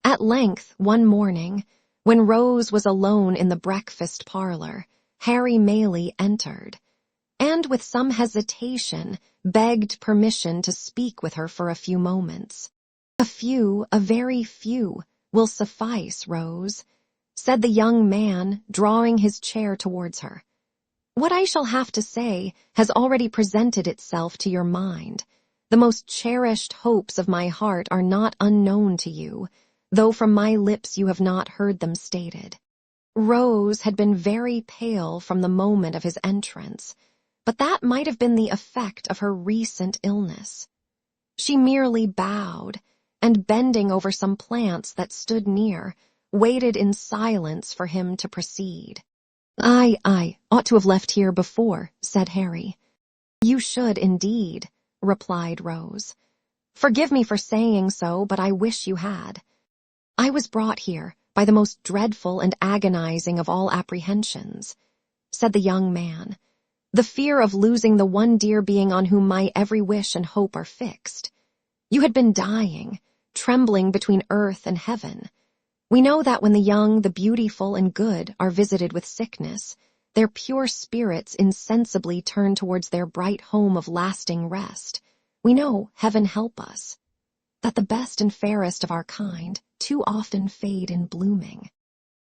At length, one morning, when Rose was alone in the breakfast parlor, Harry Maylie entered, and with some hesitation begged permission to speak with her for a few moments. A very few, will suffice, Rose," said the young man, drawing his chair towards her. "What I shall have to say has already presented itself to your mind. The most cherished hopes of my heart are not unknown to you, though from my lips you have not heard them stated." Rose had been very pale from the moment of his entrance, but that might have been the effect of her recent illness. She merely bowed, and bending over some plants that stood near, waited in silence for him to proceed. I ought to have left here before," said Harry. "You should indeed," replied Rose. "Forgive me for saying so, but I wish you had. I was brought here by the most dreadful and agonizing of all apprehensions," said the young man, "the fear of losing the one dear being on whom my every wish and hope are fixed. You had been dying, trembling between earth and heaven. We know that when the young, the beautiful, and good are visited with sickness, their pure spirits insensibly turn towards their bright home of lasting rest. We know, heaven help us, that the best and fairest of our kind too often fade in blooming."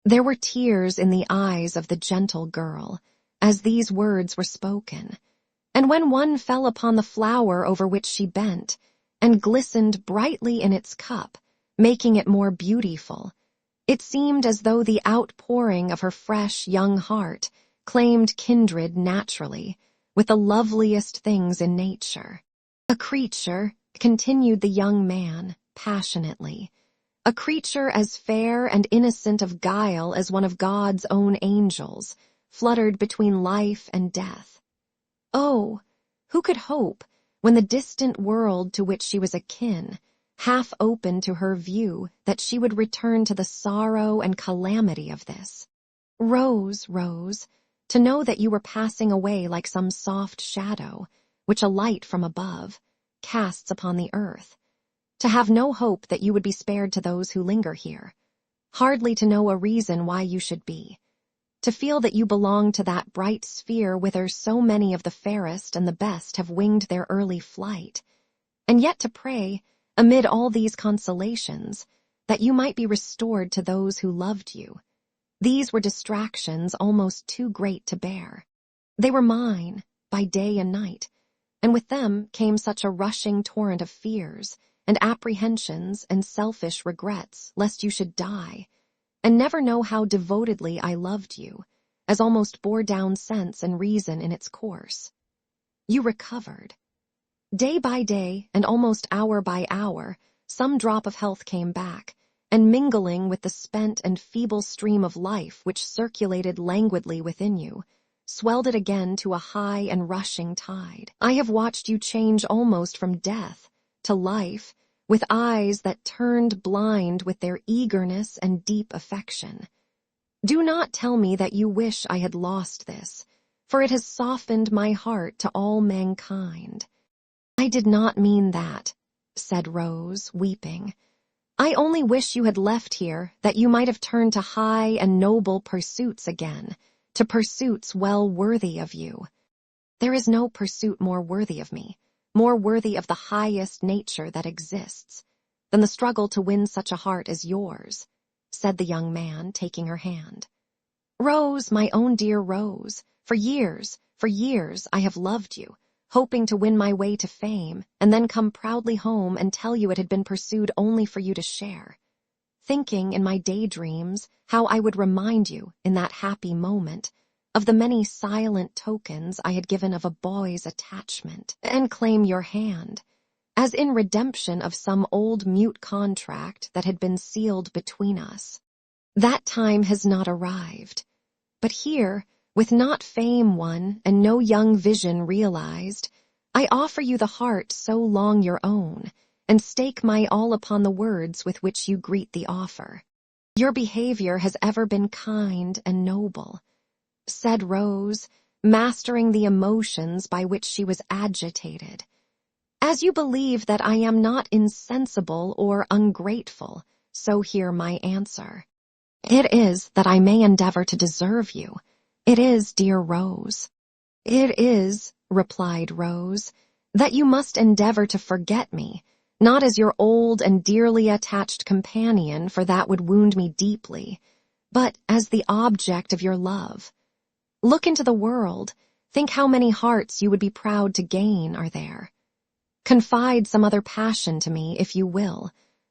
There were tears in the eyes of the gentle girl as these words were spoken, and when one fell upon the flower over which she bent, and glistened brightly in its cup, making it more beautiful, it seemed as though the outpouring of her fresh young heart claimed kindred naturally with the loveliest things in nature. "A creature," continued the young man passionately, "a creature as fair and innocent of guile as one of God's own angels, fluttered between life and death. Oh, who could hope, when the distant world to which she was akin half opened to her view, that she would return to the sorrow and calamity of this? Rose, Rose, to know that you were passing away like some soft shadow, which a light from above casts upon the earth, to have no hope that you would be spared to those who linger here, hardly to know a reason why you should be, to feel that you belong to that bright sphere whither so many of the fairest and the best have winged their early flight, and yet to pray, amid all these consolations, that you might be restored to those who loved you. These were distractions almost too great to bear. They were mine, by day and night, and with them came such a rushing torrent of fears and apprehensions and selfish regrets lest you should die, and never know how devotedly I loved you, as almost bore down sense and reason in its course. You recovered. Day by day, and almost hour by hour, some drop of health came back, and mingling with the spent and feeble stream of life which circulated languidly within you, swelled it again to a high and rushing tide. I have watched you change almost from death to life, with eyes that turned blind with their eagerness and deep affection. Do not tell me that you wish I had lost this, for it has softened my heart to all mankind. I did not mean that, said Rose, weeping. I only wish you had left here that you might have turned to high and noble pursuits again, to pursuits well worthy of you. There is no pursuit more worthy of me, more worthy of the highest nature that exists, than the struggle to win such a heart as yours, said the young man, taking her hand. Rose, my own dear Rose, for years I have loved you, hoping to win my way to fame, and then come proudly home and tell you it had been pursued only for you to share. Thinking in my daydreams how I would remind you, in that happy moment, of the many silent tokens I had given of a boy's attachment, and claim your hand, as in redemption of some old mute contract that had been sealed between us. That time has not arrived, but here, with not fame won and no young vision realized, I offer you the heart so long your own, and stake my all upon the words with which you greet the offer. Your behavior has ever been kind and noble, said Rose, mastering the emotions by which she was agitated. As you believe that I am not insensible or ungrateful, so hear my answer. It is that I may endeavor to deserve you. It is, dear Rose. It is, replied Rose, that you must endeavor to forget me, not as your old and dearly attached companion, for that would wound me deeply, but as the object of your love. Look into the world, think how many hearts you would be proud to gain are there. Confide some other passion to me, if you will.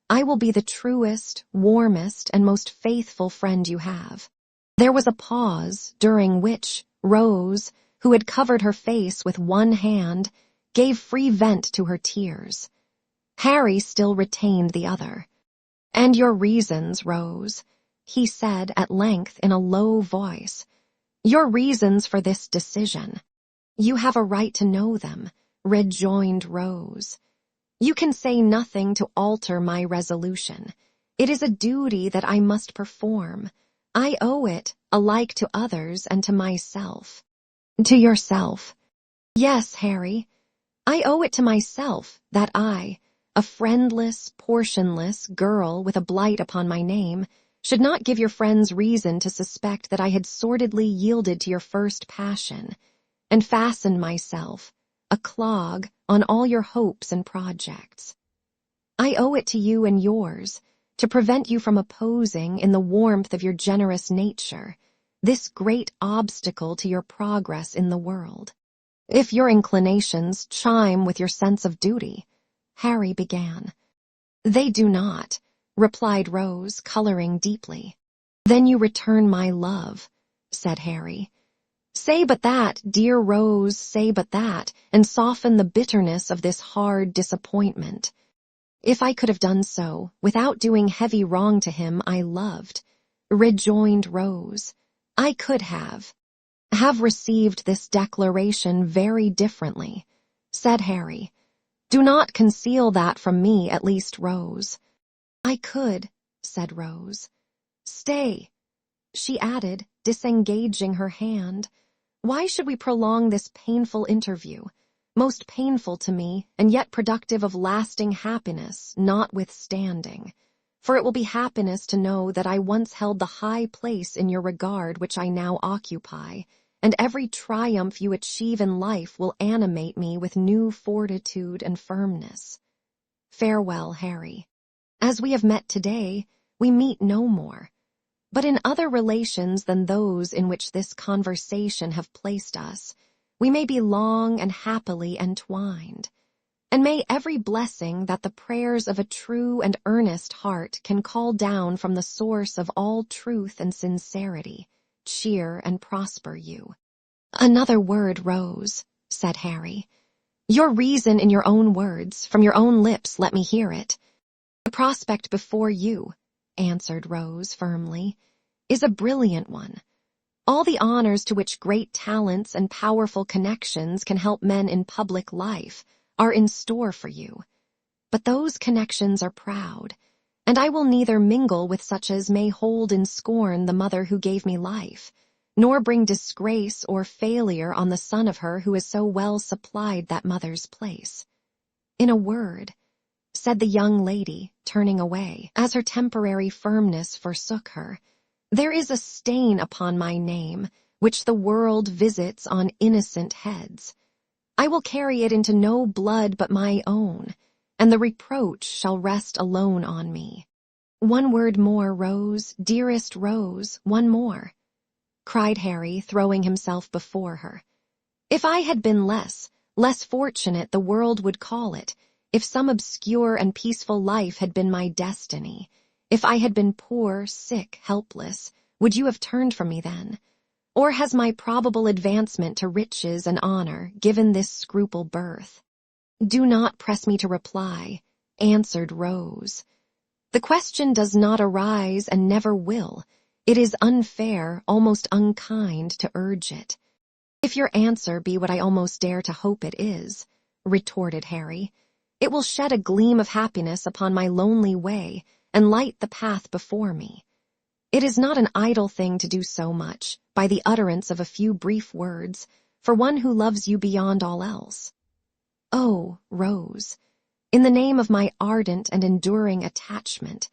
I will be the truest, warmest, and most faithful friend you have. There was a pause, during which Rose, who had covered her face with one hand, gave free vent to her tears. Harry still retained the other. And your reasons, Rose, he said at length in a low voice. Your reasons for this decision. You have a right to know them, rejoined Rose. You can say nothing to alter my resolution. It is a duty that I must perform. I owe it alike to others and to myself. To yourself. Yes, Harry. I owe it to myself that I, a friendless, portionless girl with a blight upon my name, should not give your friends reason to suspect that I had sordidly yielded to your first passion, and fastened myself, a clog, on all your hopes and projects. I owe it to you and yours, to prevent you from opposing, in the warmth of your generous nature, this great obstacle to your progress in the world. If your inclinations chime with your sense of duty, Harry began. They do not, replied Rose, coloring deeply. Then you return my love, said Harry. Say but that, dear Rose, say but that, and soften the bitterness of this hard disappointment. If I could have done so, without doing heavy wrong to him I loved, rejoined Rose, I could have received this declaration very differently, said Harry. Do not conceal that from me, at least, Rose. I could, said Rose. Stay, she added, disengaging her hand. "Why should we prolong this painful interview? Most painful to me, and yet productive of lasting happiness, notwithstanding. For it will be happiness to know that I once held the high place in your regard which I now occupy, and every triumph you achieve in life will animate me with new fortitude and firmness. Farewell, Harry. As we have met today, we meet no more. But in other relations than those in which this conversation have placed us, we may be long and happily entwined. And may every blessing that the prayers of a true and earnest heart can call down from the source of all truth and sincerity cheer and prosper you." "Another word, Rose," said Harry. "Your reason in your own words, from your own lips, let me hear it." "The prospect before you," answered Rose firmly, "is a brilliant one. All the honors to which great talents and powerful connections can help men in public life are in store for you. But those connections are proud, and I will neither mingle with such as may hold in scorn the mother who gave me life, nor bring disgrace or failure on the son of her who has so well supplied that mother's place. In a word," said the young lady, turning away, as her temporary firmness forsook her, "there is a stain upon my name, which the world visits on innocent heads. I will carry it into no blood but my own, and the reproach shall rest alone on me." "One word more, Rose, dearest Rose, one more," cried Harry, throwing himself before her. "If I had been less fortunate the world would call it, if some obscure and peaceful life had been my destiny, if I had been poor, sick, helpless, would you have turned from me then? Or has my probable advancement to riches and honor given this scruple birth?" "Do not press me to reply," answered Rose. "The question does not arise and never will. It is unfair, almost unkind, to urge it." "If your answer be what I almost dare to hope it is," retorted Harry, "it will shed a gleam of happiness upon my lonely way and light the path before me. It is not an idle thing to do so much, by the utterance of a few brief words, for one who loves you beyond all else. Oh, Rose, in the name of my ardent and enduring attachment,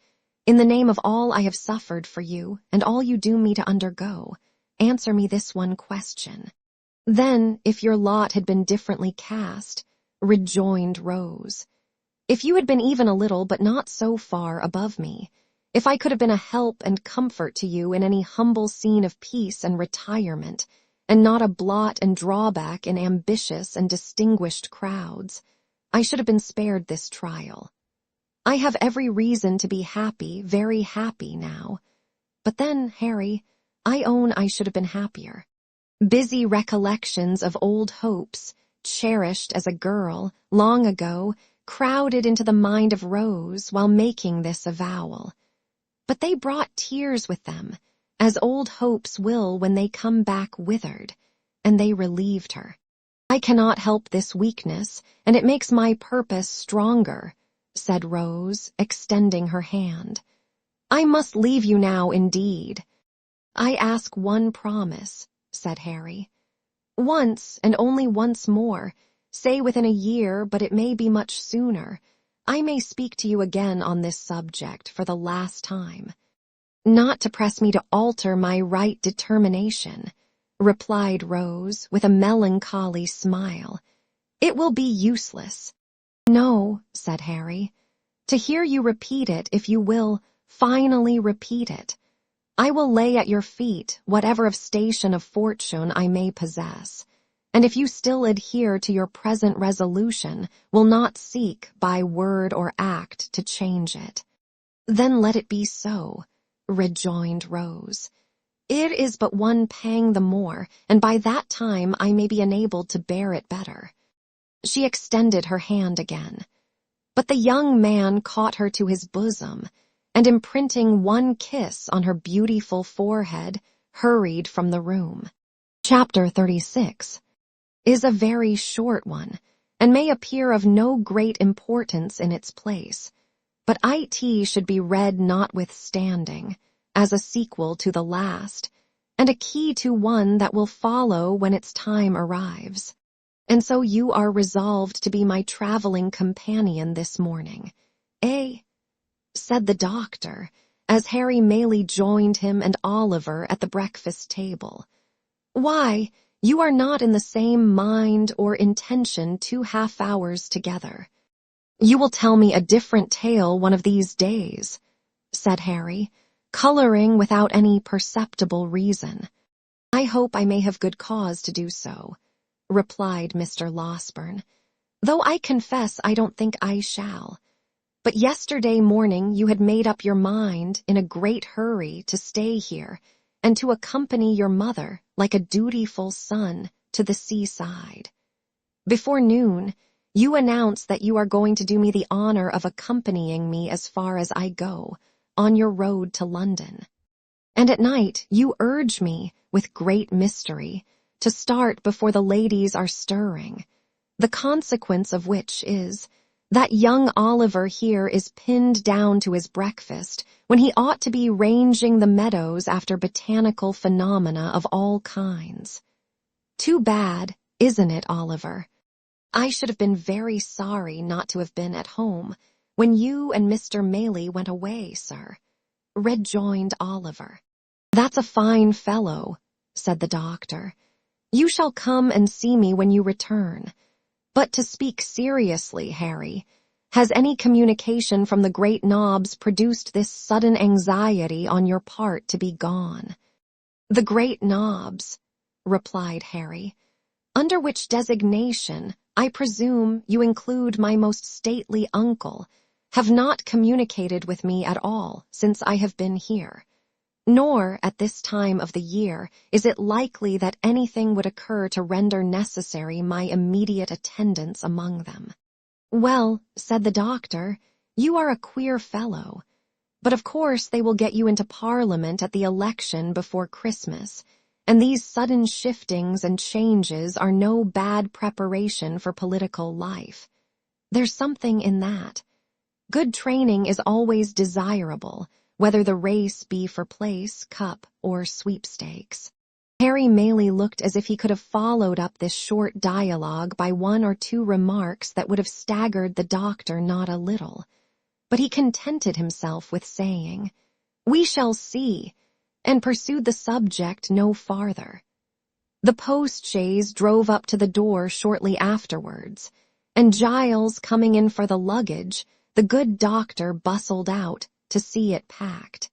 in the name of all I have suffered for you and all you do me to undergo, answer me this one question." "Then, if your lot had been differently cast," rejoined Rose, "if you had been even a little but not so far above me, if I could have been a help and comfort to you in any humble scene of peace and retirement, and not a blot and drawback in ambitious and distinguished crowds, I should have been spared this trial. I have every reason to be happy, very happy now. But then, Harry, I own I should have been happier. Busy recollections of old hopes, cherished as a girl, long ago, crowded into the mind of Rose while making this avowal. But they brought tears with them, as old hopes will when they come back withered, and they relieved her. I cannot help this weakness, and it makes my purpose stronger," said Rose, extending her hand. "I must leave you now, indeed." "I ask one promise," said Harry. "Once, and only once more, say within a year, but it may be much sooner, I may speak to you again on this subject for the last time." "Not to press me to alter my right determination," replied Rose with a melancholy smile. "It will be useless." "No," said Harry, "to hear you repeat it, if you will finally repeat it. I will lay at your feet whatever of station of fortune I may possess, and if you still adhere to your present resolution, will not seek by word or act to change it." "Then let it be so," rejoined Rose. "It is but one pang the more, and by that time I may be enabled to bear it better." She extended her hand again, but the young man caught her to his bosom, and imprinting one kiss on her beautiful forehead, hurried from the room. Chapter 36 is a very short one, and may appear of no great importance in its place, but it should be read notwithstanding, as a sequel to the last, and a key to one that will follow when its time arrives. And so you are resolved to be my traveling companion this morning, eh? Said the doctor, as Harry Maylie joined him and Oliver at the breakfast table. Why, you are not in the same mind or intention 2 half-hours together. You will tell me a different tale one of these days, said Harry, coloring without any perceptible reason. I hope I may have good cause to do so, replied Mr. Losberne, though I confess I don't think I shall. But yesterday morning you had made up your mind in a great hurry to stay here and to accompany your mother like a dutiful son to the seaside. Before noon, you announce that you are going to do me the honor of accompanying me as far as I go, on your road to London. And at night you urge me, with great mystery, to start before the ladies are stirring, the consequence of which is that young Oliver here is pinned down to his breakfast when he ought to be ranging the meadows after botanical phenomena of all kinds. Too bad, isn't it, Oliver? I should have been very sorry not to have been at home when you and Mr. Maylie went away, sir, rejoined Oliver. That's a fine fellow, said the doctor. You shall come and see me when you return. But to speak seriously, Harry, has any communication from the great Knobs produced this sudden anxiety on your part to be gone? The great Knobs, replied Harry, under which designation, I presume you include my most stately uncle, have not communicated with me at all since I have been here. Nor, at this time of the year, is it likely that anything would occur to render necessary my immediate attendance among them. Well, said the doctor, you are a queer fellow. But of course they will get you into Parliament at the election before Christmas, and these sudden shiftings and changes are no bad preparation for political life. There's something in that. Good training is always desirable, whether the race be for place, cup, or sweepstakes. Harry Maylie looked as if he could have followed up this short dialogue by 1 or 2 remarks that would have staggered the doctor not a little. But he contented himself with saying, "We shall see," and pursued the subject no farther. The post-chaise drove up to the door shortly afterwards, and Giles coming in for the luggage, the good doctor bustled out to see it packed.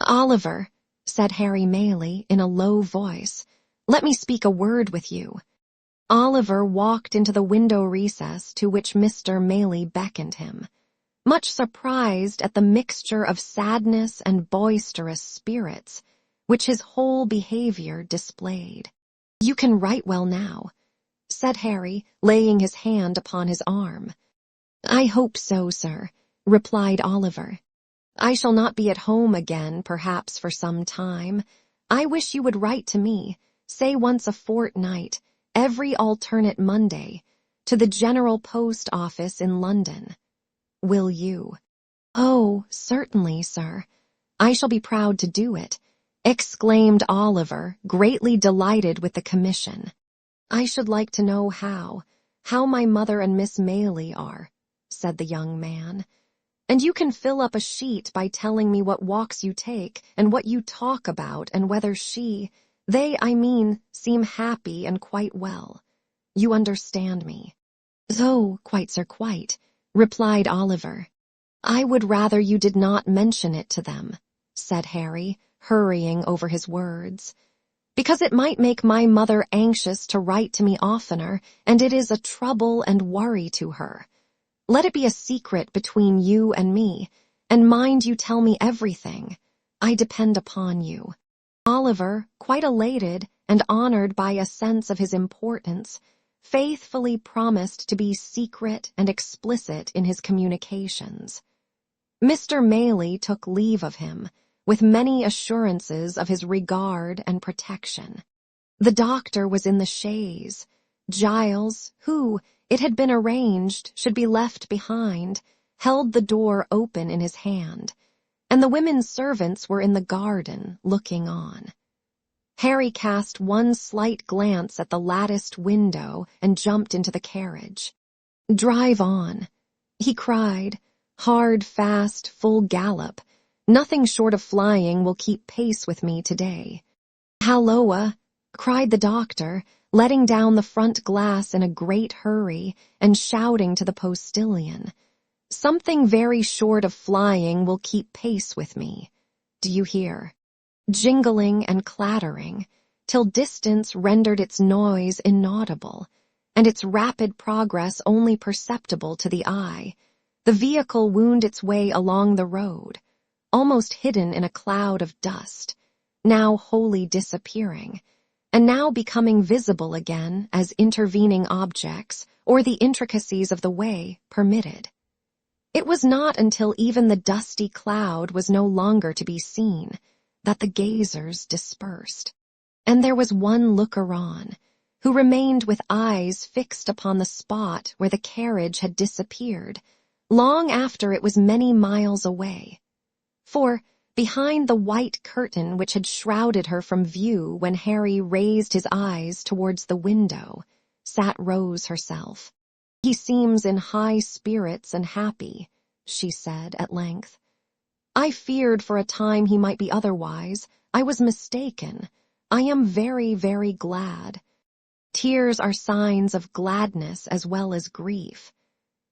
"Oliver," said Harry Maylie in a low voice, "let me speak a word with you." Oliver walked into the window recess to which Mr. Maylie beckoned him, much surprised at the mixture of sadness and boisterous spirits which his whole behavior displayed. "You can write well now," said Harry, laying his hand upon his arm. "I hope so, sir," replied Oliver. "I shall not be at home again, perhaps, for some time. I wish you would write to me, say once a fortnight, every alternate Monday, to the General Post Office in London. Will you?" "Oh, certainly, sir. I shall be proud to do it," exclaimed Oliver, greatly delighted with the commission. "I should like to know how my mother and Miss Maylie are," said the young man. "And you can fill up a sheet by telling me what walks you take and what you talk about and whether they, I mean, seem happy and quite well. You understand me." "Oh, quite, sir, quite," replied Oliver. "I would rather you did not mention it to them," said Harry, hurrying over his words, "because it might make my mother anxious to write to me oftener, and it is a trouble and worry to her. Let it be a secret between you and me, and mind you tell me everything. I depend upon you." Oliver, quite elated and honored by a sense of his importance, faithfully promised to be secret and explicit in his communications. Mr. Maylie took leave of him, with many assurances of his regard and protection. The doctor was in the chaise. Giles, who, it had been arranged, should be left behind, held the door open in his hand, and the women servants were in the garden looking on. Harry cast one slight glance at the latticed window and jumped into the carriage. "Drive on," he cried, "hard, fast, full gallop. Nothing short of flying will keep pace with me today." "Halloa," cried the doctor, letting down the front glass in a great hurry and shouting to the postilion. "Something very short of flying will keep pace with me. Do you hear? Jingling and clattering, till distance rendered its noise inaudible, and its rapid progress only perceptible to the eye. The vehicle wound its way along the road, almost hidden in a cloud of dust, now wholly disappearing, and now becoming visible again as intervening objects or the intricacies of the way permitted. It was not until even the dusty cloud was no longer to be seen that the gazers dispersed, and there was one looker-on who remained with eyes fixed upon the spot where the carriage had disappeared, long after it was many miles away. For, behind the white curtain which had shrouded her from view when Harry raised his eyes towards the window, sat Rose herself. "He seems in high spirits and happy," she said at length. "I feared for a time he might be otherwise. I was mistaken. I am very, very glad." Tears are signs of gladness as well as grief,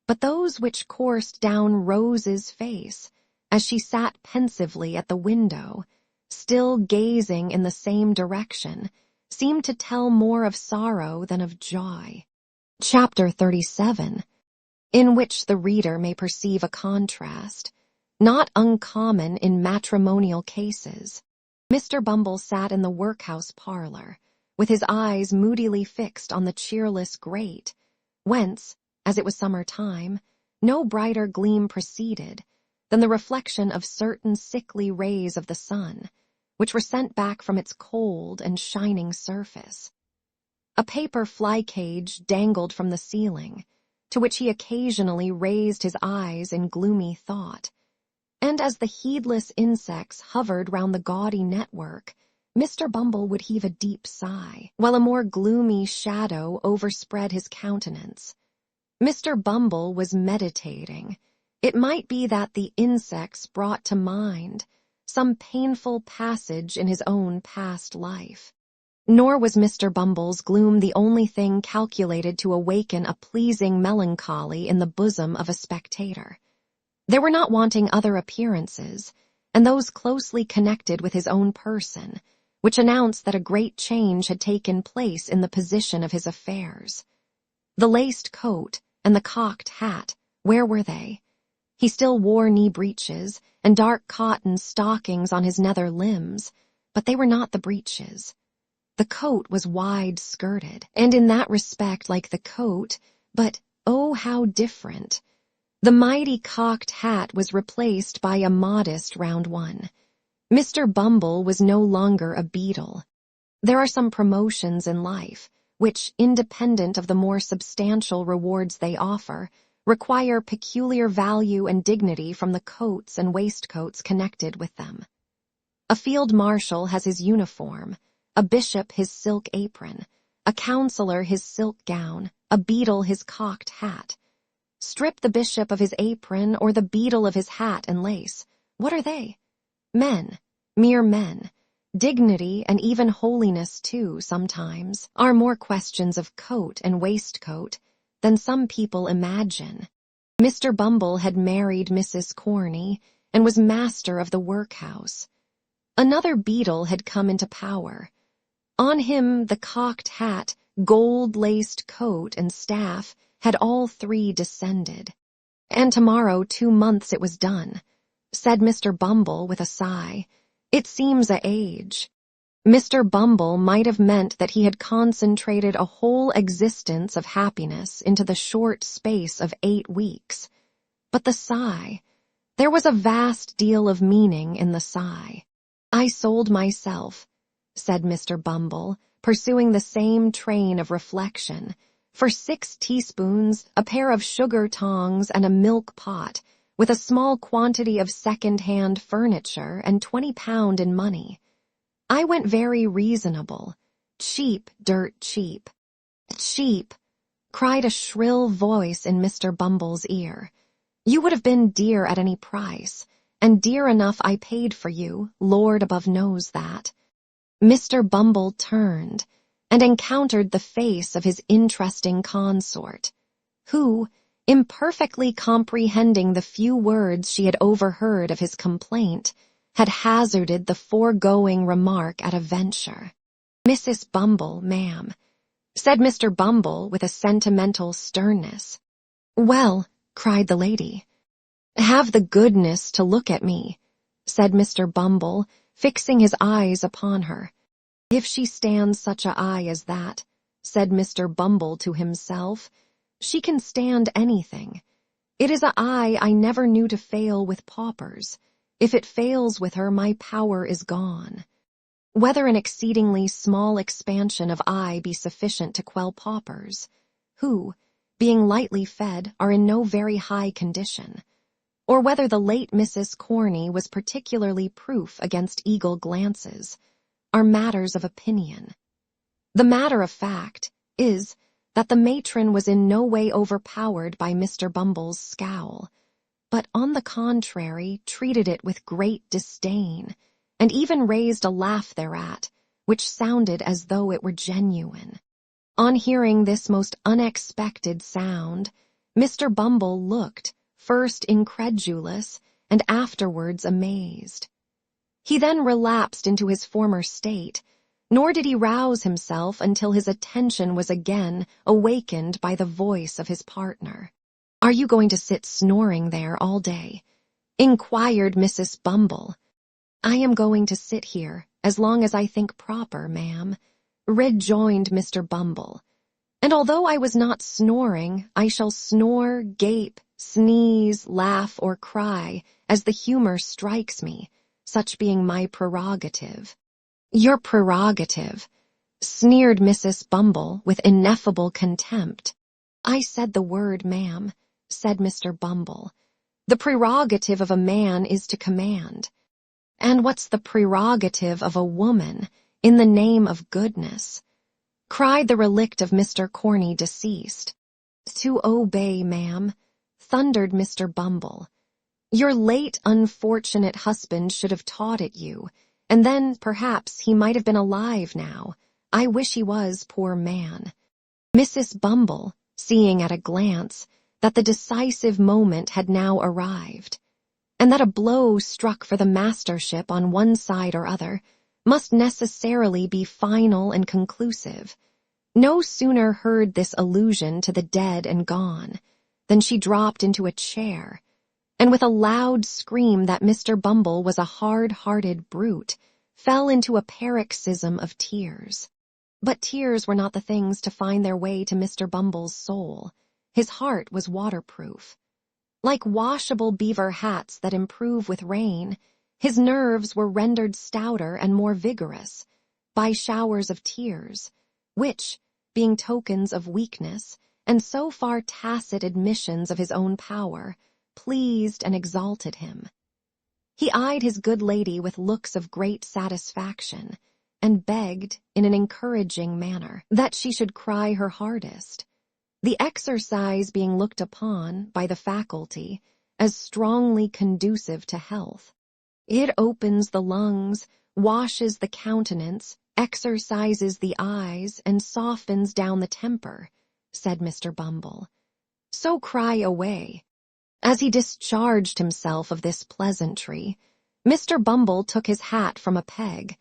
but those which coursed down Rose's face as she sat pensively at the window, still gazing in the same direction, seemed to tell more of sorrow than of joy. Chapter 37, in which the reader may perceive a contrast, not uncommon in matrimonial cases. Mr. Bumble sat in the workhouse parlor, with his eyes moodily fixed on the cheerless grate, whence, as it was summer time, no brighter gleam proceeded than the reflection of certain sickly rays of the sun, which were sent back from its cold and shining surface. A paper fly-cage dangled from the ceiling, to which he occasionally raised his eyes in gloomy thought, and as the heedless insects hovered round the gaudy network, Mr. Bumble would heave a deep sigh, while a more gloomy shadow overspread his countenance. Mr. Bumble was meditating. It might be that the insects brought to mind some painful passage in his own past life. Nor was Mr. Bumble's gloom the only thing calculated to awaken a pleasing melancholy in the bosom of a spectator. There were not wanting other appearances, and those closely connected with his own person, which announced that a great change had taken place in the position of his affairs. The laced coat and the cocked hat, where were they? He still wore knee breeches and dark cotton stockings on his nether limbs, but they were not the breeches. The coat was wide-skirted, and in that respect like the coat, but oh, how different. The mighty cocked hat was replaced by a modest round one. Mr. Bumble was no longer a beadle. There are some promotions in life which, independent of the more substantial rewards they offer, require peculiar value and dignity from the coats and waistcoats connected with them. A field marshal has his uniform, a bishop his silk apron, a councillor his silk gown, a beadle his cocked hat. Strip the bishop of his apron or the beadle of his hat and lace. What are they? Men, mere men. Dignity and even holiness, too, sometimes, are more questions of coat and waistcoat than some people imagine. Mr. Bumble had married Mrs. Corney and was master of the workhouse. Another beadle had come into power. On him the cocked hat, gold-laced coat, and staff had all three descended. "And tomorrow 2 months it was done," said Mr. Bumble with a sigh. "It seems a age." Mr. Bumble might have meant that he had concentrated a whole existence of happiness into the short space of 8 weeks. But the sigh, there was a vast deal of meaning in the sigh. "I sold myself," said Mr. Bumble, pursuing the same train of reflection, "for 6 teaspoons, a pair of sugar tongs, and a milk pot, with a small quantity of second-hand furniture and £20 in money. I went very reasonable. Cheap, dirt cheap. Cheap, cried a shrill voice in Mr. Bumble's ear. You would have been dear at any price, and dear enough I paid for you, Lord above knows that. Mr. Bumble turned and encountered the face of his interesting consort, who, imperfectly comprehending the few words she had overheard of his complaint, had hazarded the foregoing remark at a venture. Mrs. Bumble, ma'am, said Mr. Bumble with a sentimental sternness. Well, cried the lady. Have the goodness to look at me, said Mr. Bumble, fixing his eyes upon her. If she stands such a eye as that, said Mr. Bumble to himself, she can stand anything. It is a eye I never knew to fail with paupers. If it fails with her, my power is gone. Whether an exceedingly small expansion of eye be sufficient to quell paupers, who, being lightly fed, are in no very high condition, or whether the late Mrs. Corney was particularly proof against eagle glances, are matters of opinion. The matter of fact is that the matron was in no way overpowered by Mr. Bumble's scowl, but on the contrary treated it with great disdain, and even raised a laugh thereat, which sounded as though it were genuine. On hearing this most unexpected sound, Mr. Bumble looked, first incredulous, and afterwards amazed. He then relapsed into his former state, nor did he rouse himself until his attention was again awakened by the voice of his partner. Are you going to sit snoring there all day? Inquired Mrs. Bumble. I am going to sit here as long as I think proper, ma'am, rejoined Mr. Bumble. And although I was not snoring, I shall snore, gape, sneeze, laugh, or cry as the humor strikes me, such being my prerogative. Your prerogative, sneered Mrs. Bumble with ineffable contempt. I said the word, ma'am, said Mr. Bumble. The prerogative of a man is to command. And what's the prerogative of a woman, in the name of goodness? Cried the relict of Mr. Corney deceased. To obey, ma'am, thundered Mr. Bumble. Your late unfortunate husband should have taught it you, and then, perhaps, he might have been alive now. I wish he was, poor man. Mrs. Bumble, seeing at a glance that the decisive moment had now arrived, and that a blow struck for the mastership on one side or other must necessarily be final and conclusive, no sooner heard this allusion to the dead and gone than she dropped into a chair, and with a loud scream that Mr. Bumble was a hard-hearted brute, fell into a paroxysm of tears. But tears were not the things to find their way to Mr. Bumble's soul. His heart was waterproof. Like washable beaver hats that improve with rain, his nerves were rendered stouter and more vigorous by showers of tears, which, being tokens of weakness, and so far tacit admissions of his own power, pleased and exalted him. He eyed his good lady with looks of great satisfaction, and begged, in an encouraging manner, that she should cry her hardest, the exercise being looked upon, by the faculty, as strongly conducive to health. It opens the lungs, washes the countenance, exercises the eyes, and softens down the temper, said Mr. Bumble. So cry away. As he discharged himself of this pleasantry, Mr. Bumble took his hat from a peg,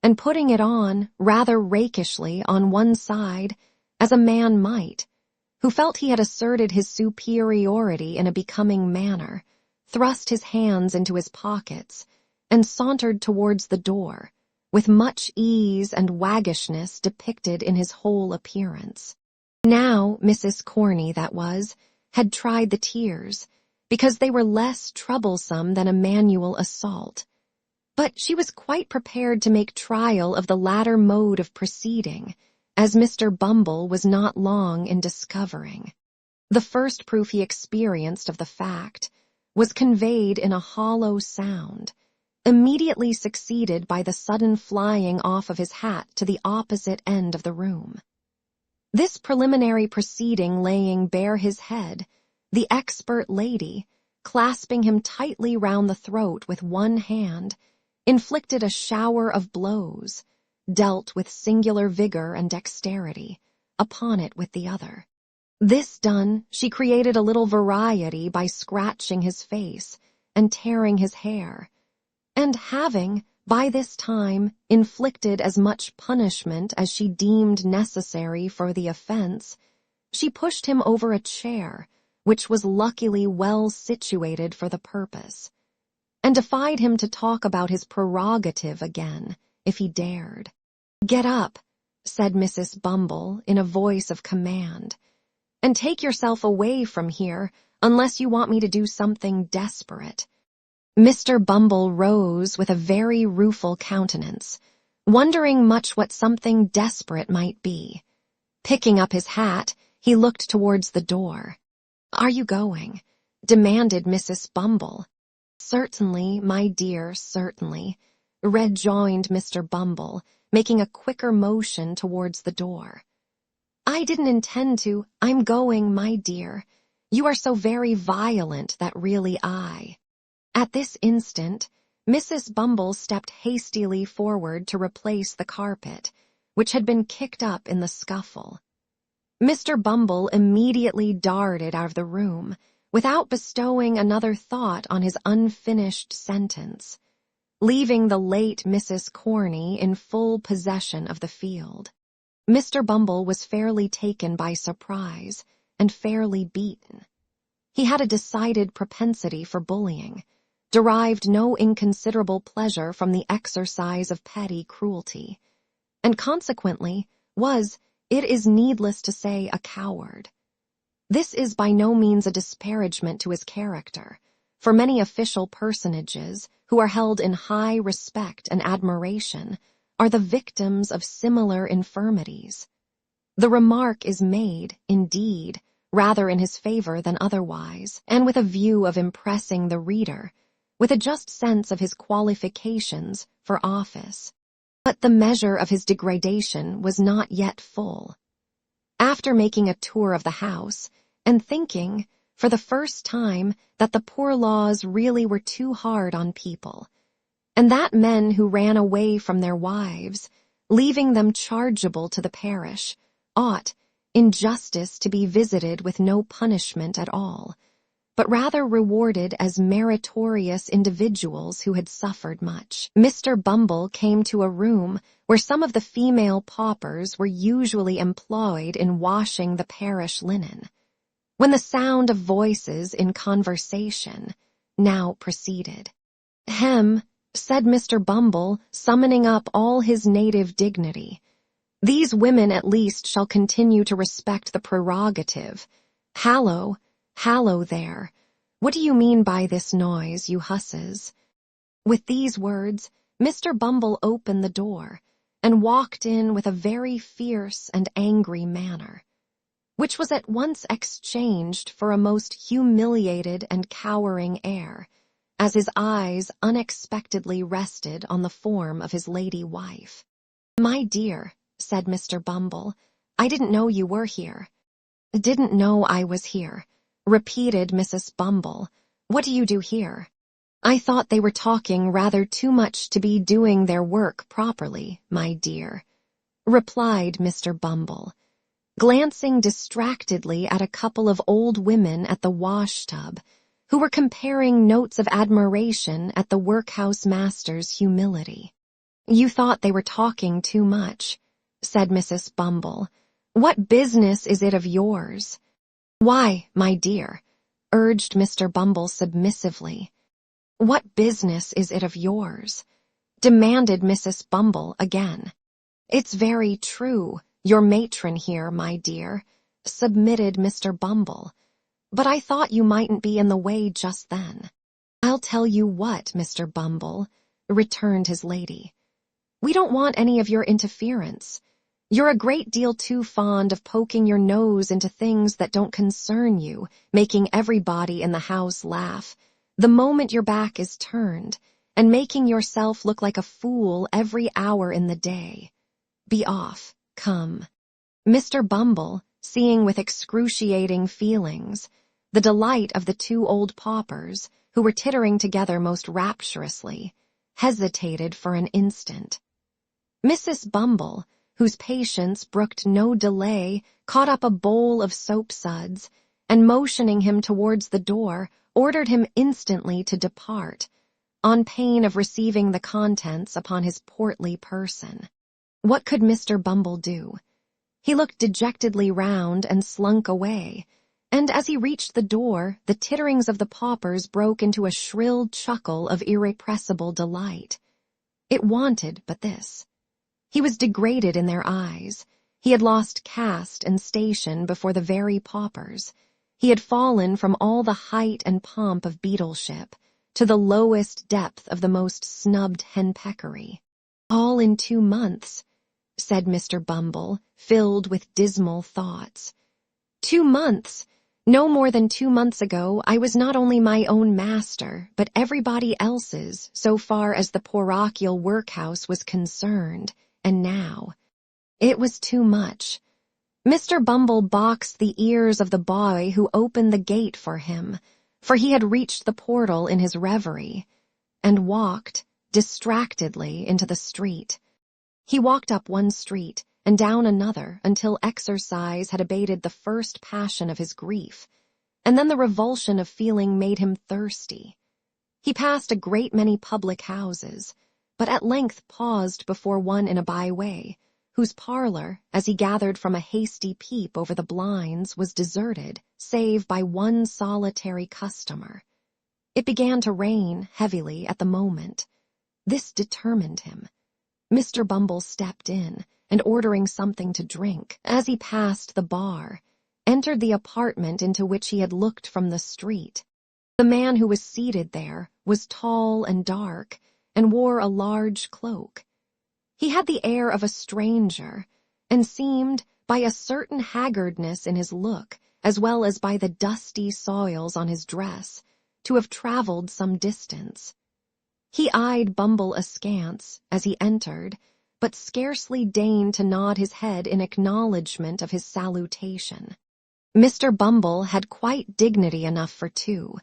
and putting it on rather rakishly on one side, as a man might, who felt he had asserted his superiority in a becoming manner, thrust his hands into his pockets, and sauntered towards the door, with much ease and waggishness depicted in his whole appearance. Now Mrs. Corney, that was, had tried the tears, because they were less troublesome than a manual assault. But she was quite prepared to make trial of the latter mode of proceeding, as Mr. Bumble was not long in discovering. The first proof he experienced of the fact was conveyed in a hollow sound, immediately succeeded by the sudden flying off of his hat to the opposite end of the room. This preliminary proceeding laying bare his head, the expert lady, clasping him tightly round the throat with one hand, inflicted a shower of blows, dealt with singular vigor and dexterity, upon it with the other. This done, she created a little variety by scratching his face and tearing his hair, and having, by this time, inflicted as much punishment as she deemed necessary for the offense, she pushed him over a chair, which was luckily well situated for the purpose, and defied him to talk about his prerogative again, if he dared. "Get up," said Mrs. Bumble in a voice of command, "and take yourself away from here, unless you want me to do something desperate." Mr. Bumble rose with a very rueful countenance, wondering much what something desperate might be. Picking up his hat, he looked towards the door. "Are you going?" demanded Mrs. Bumble. "Certainly, my dear, certainly," rejoined Mr. Bumble, making a quicker motion towards the door. "I didn't intend to. I'm going, my dear. You are so very violent that really I—" At this instant, Mrs. Bumble stepped hastily forward to replace the carpet, which had been kicked up in the scuffle. Mr. Bumble immediately darted out of the room, without bestowing another thought on his unfinished sentence, leaving the late Mrs. Corney in full possession of the field. Mr. Bumble was fairly taken by surprise and fairly beaten. He had a decided propensity for bullying, derived no inconsiderable pleasure from the exercise of petty cruelty, and consequently was, it is needless to say, a coward. This is by no means a disparagement to his character, for many official personages who are held in high respect and admiration are the victims of similar infirmities. The remark is made, indeed, rather in his favor than otherwise, and with a view of impressing the reader with a just sense of his qualifications for office. But the measure of his degradation was not yet full. After making a tour of the house, and thinking, for the first time, that the poor laws really were too hard on people, and that men who ran away from their wives, leaving them chargeable to the parish, ought, in justice, to be visited with no punishment at all, but rather rewarded as meritorious individuals who had suffered much, Mr. Bumble came to a room where some of the female paupers were usually employed in washing the parish linen, when the sound of voices in conversation now proceeded. "Hem," said Mr. Bumble, summoning up all his native dignity. "These women at least shall continue to respect the prerogative. Hallo, hallo there. What do you mean by this noise, you husses?" With these words, Mr. Bumble opened the door and walked in with a very fierce and angry manner, which was at once exchanged for a most humiliated and cowering air, as his eyes unexpectedly rested on the form of his lady wife. "My dear," said Mr. Bumble, "I didn't know you were here." "Didn't know I was here," repeated Mrs. Bumble. "What do you do here?" "I thought they were talking rather too much to be doing their work properly, my dear," replied Mr. Bumble, glancing distractedly at a couple of old women at the wash-tub, who were comparing notes of admiration at the workhouse master's humility. "You thought they were talking too much," said Mrs. Bumble. "What business is it of yours?" "Why, my dear," urged Mr. Bumble submissively. "What business is it of yours?" demanded Mrs. Bumble again. "It's very true, your matron here, my dear," submitted Mr. Bumble, "but I thought you mightn't be in the way just then." "I'll tell you what, Mr. Bumble," returned his lady. "We don't want any of your interference. You're a great deal too fond of poking your nose into things that don't concern you, making everybody in the house laugh, The moment your back is turned, and making yourself look like a fool every hour in the day. Be off, come. Mr. Bumble, seeing with excruciating feelings the delight of the two old paupers, who were tittering together most rapturously, hesitated for an instant. Mrs. Bumble, whose patience brooked no delay, caught up a bowl of soapsuds, and motioning him towards the door, ordered him instantly to depart, on pain of receiving the contents upon his portly person. What could Mr. Bumble do? He looked dejectedly round and slunk away, and as he reached the door, the titterings of the paupers broke into a shrill chuckle of irrepressible delight. It wanted but this. He was degraded in their eyes. He had lost caste and station before the very paupers. He had fallen from all the height and pomp of beadleship to the lowest depth of the most snubbed henpeckery. All in 2 months, said Mr. Bumble, filled with dismal thoughts. 2 months! No more than 2 months ago, I was not only my own master, but everybody else's, so far as the parochial workhouse was concerned, and now it was too much. Mr. Bumble boxed the ears of the boy who opened the gate for him, for he had reached the portal in his reverie, and walked distractedly into the street. He walked up one street and down another until exercise had abated the first passion of his grief, and then the revulsion of feeling made him thirsty. He passed a great many public houses, but at length paused before one in a by-way, whose parlor, as he gathered from a hasty peep over the blinds, was deserted, save by one solitary customer. It began to rain heavily at the moment. This determined him. Mr. Bumble stepped in, and ordering something to drink, as he passed the bar, entered the apartment into which he had looked from the street. The man who was seated there was tall and dark, and wore a large cloak. He had the air of a stranger, and seemed, by a certain haggardness in his look, as well as by the dusty soils on his dress, to have traveled some distance. He eyed Bumble askance as he entered, but scarcely deigned to nod his head in acknowledgment of his salutation. Mr. Bumble had quite dignity enough for two,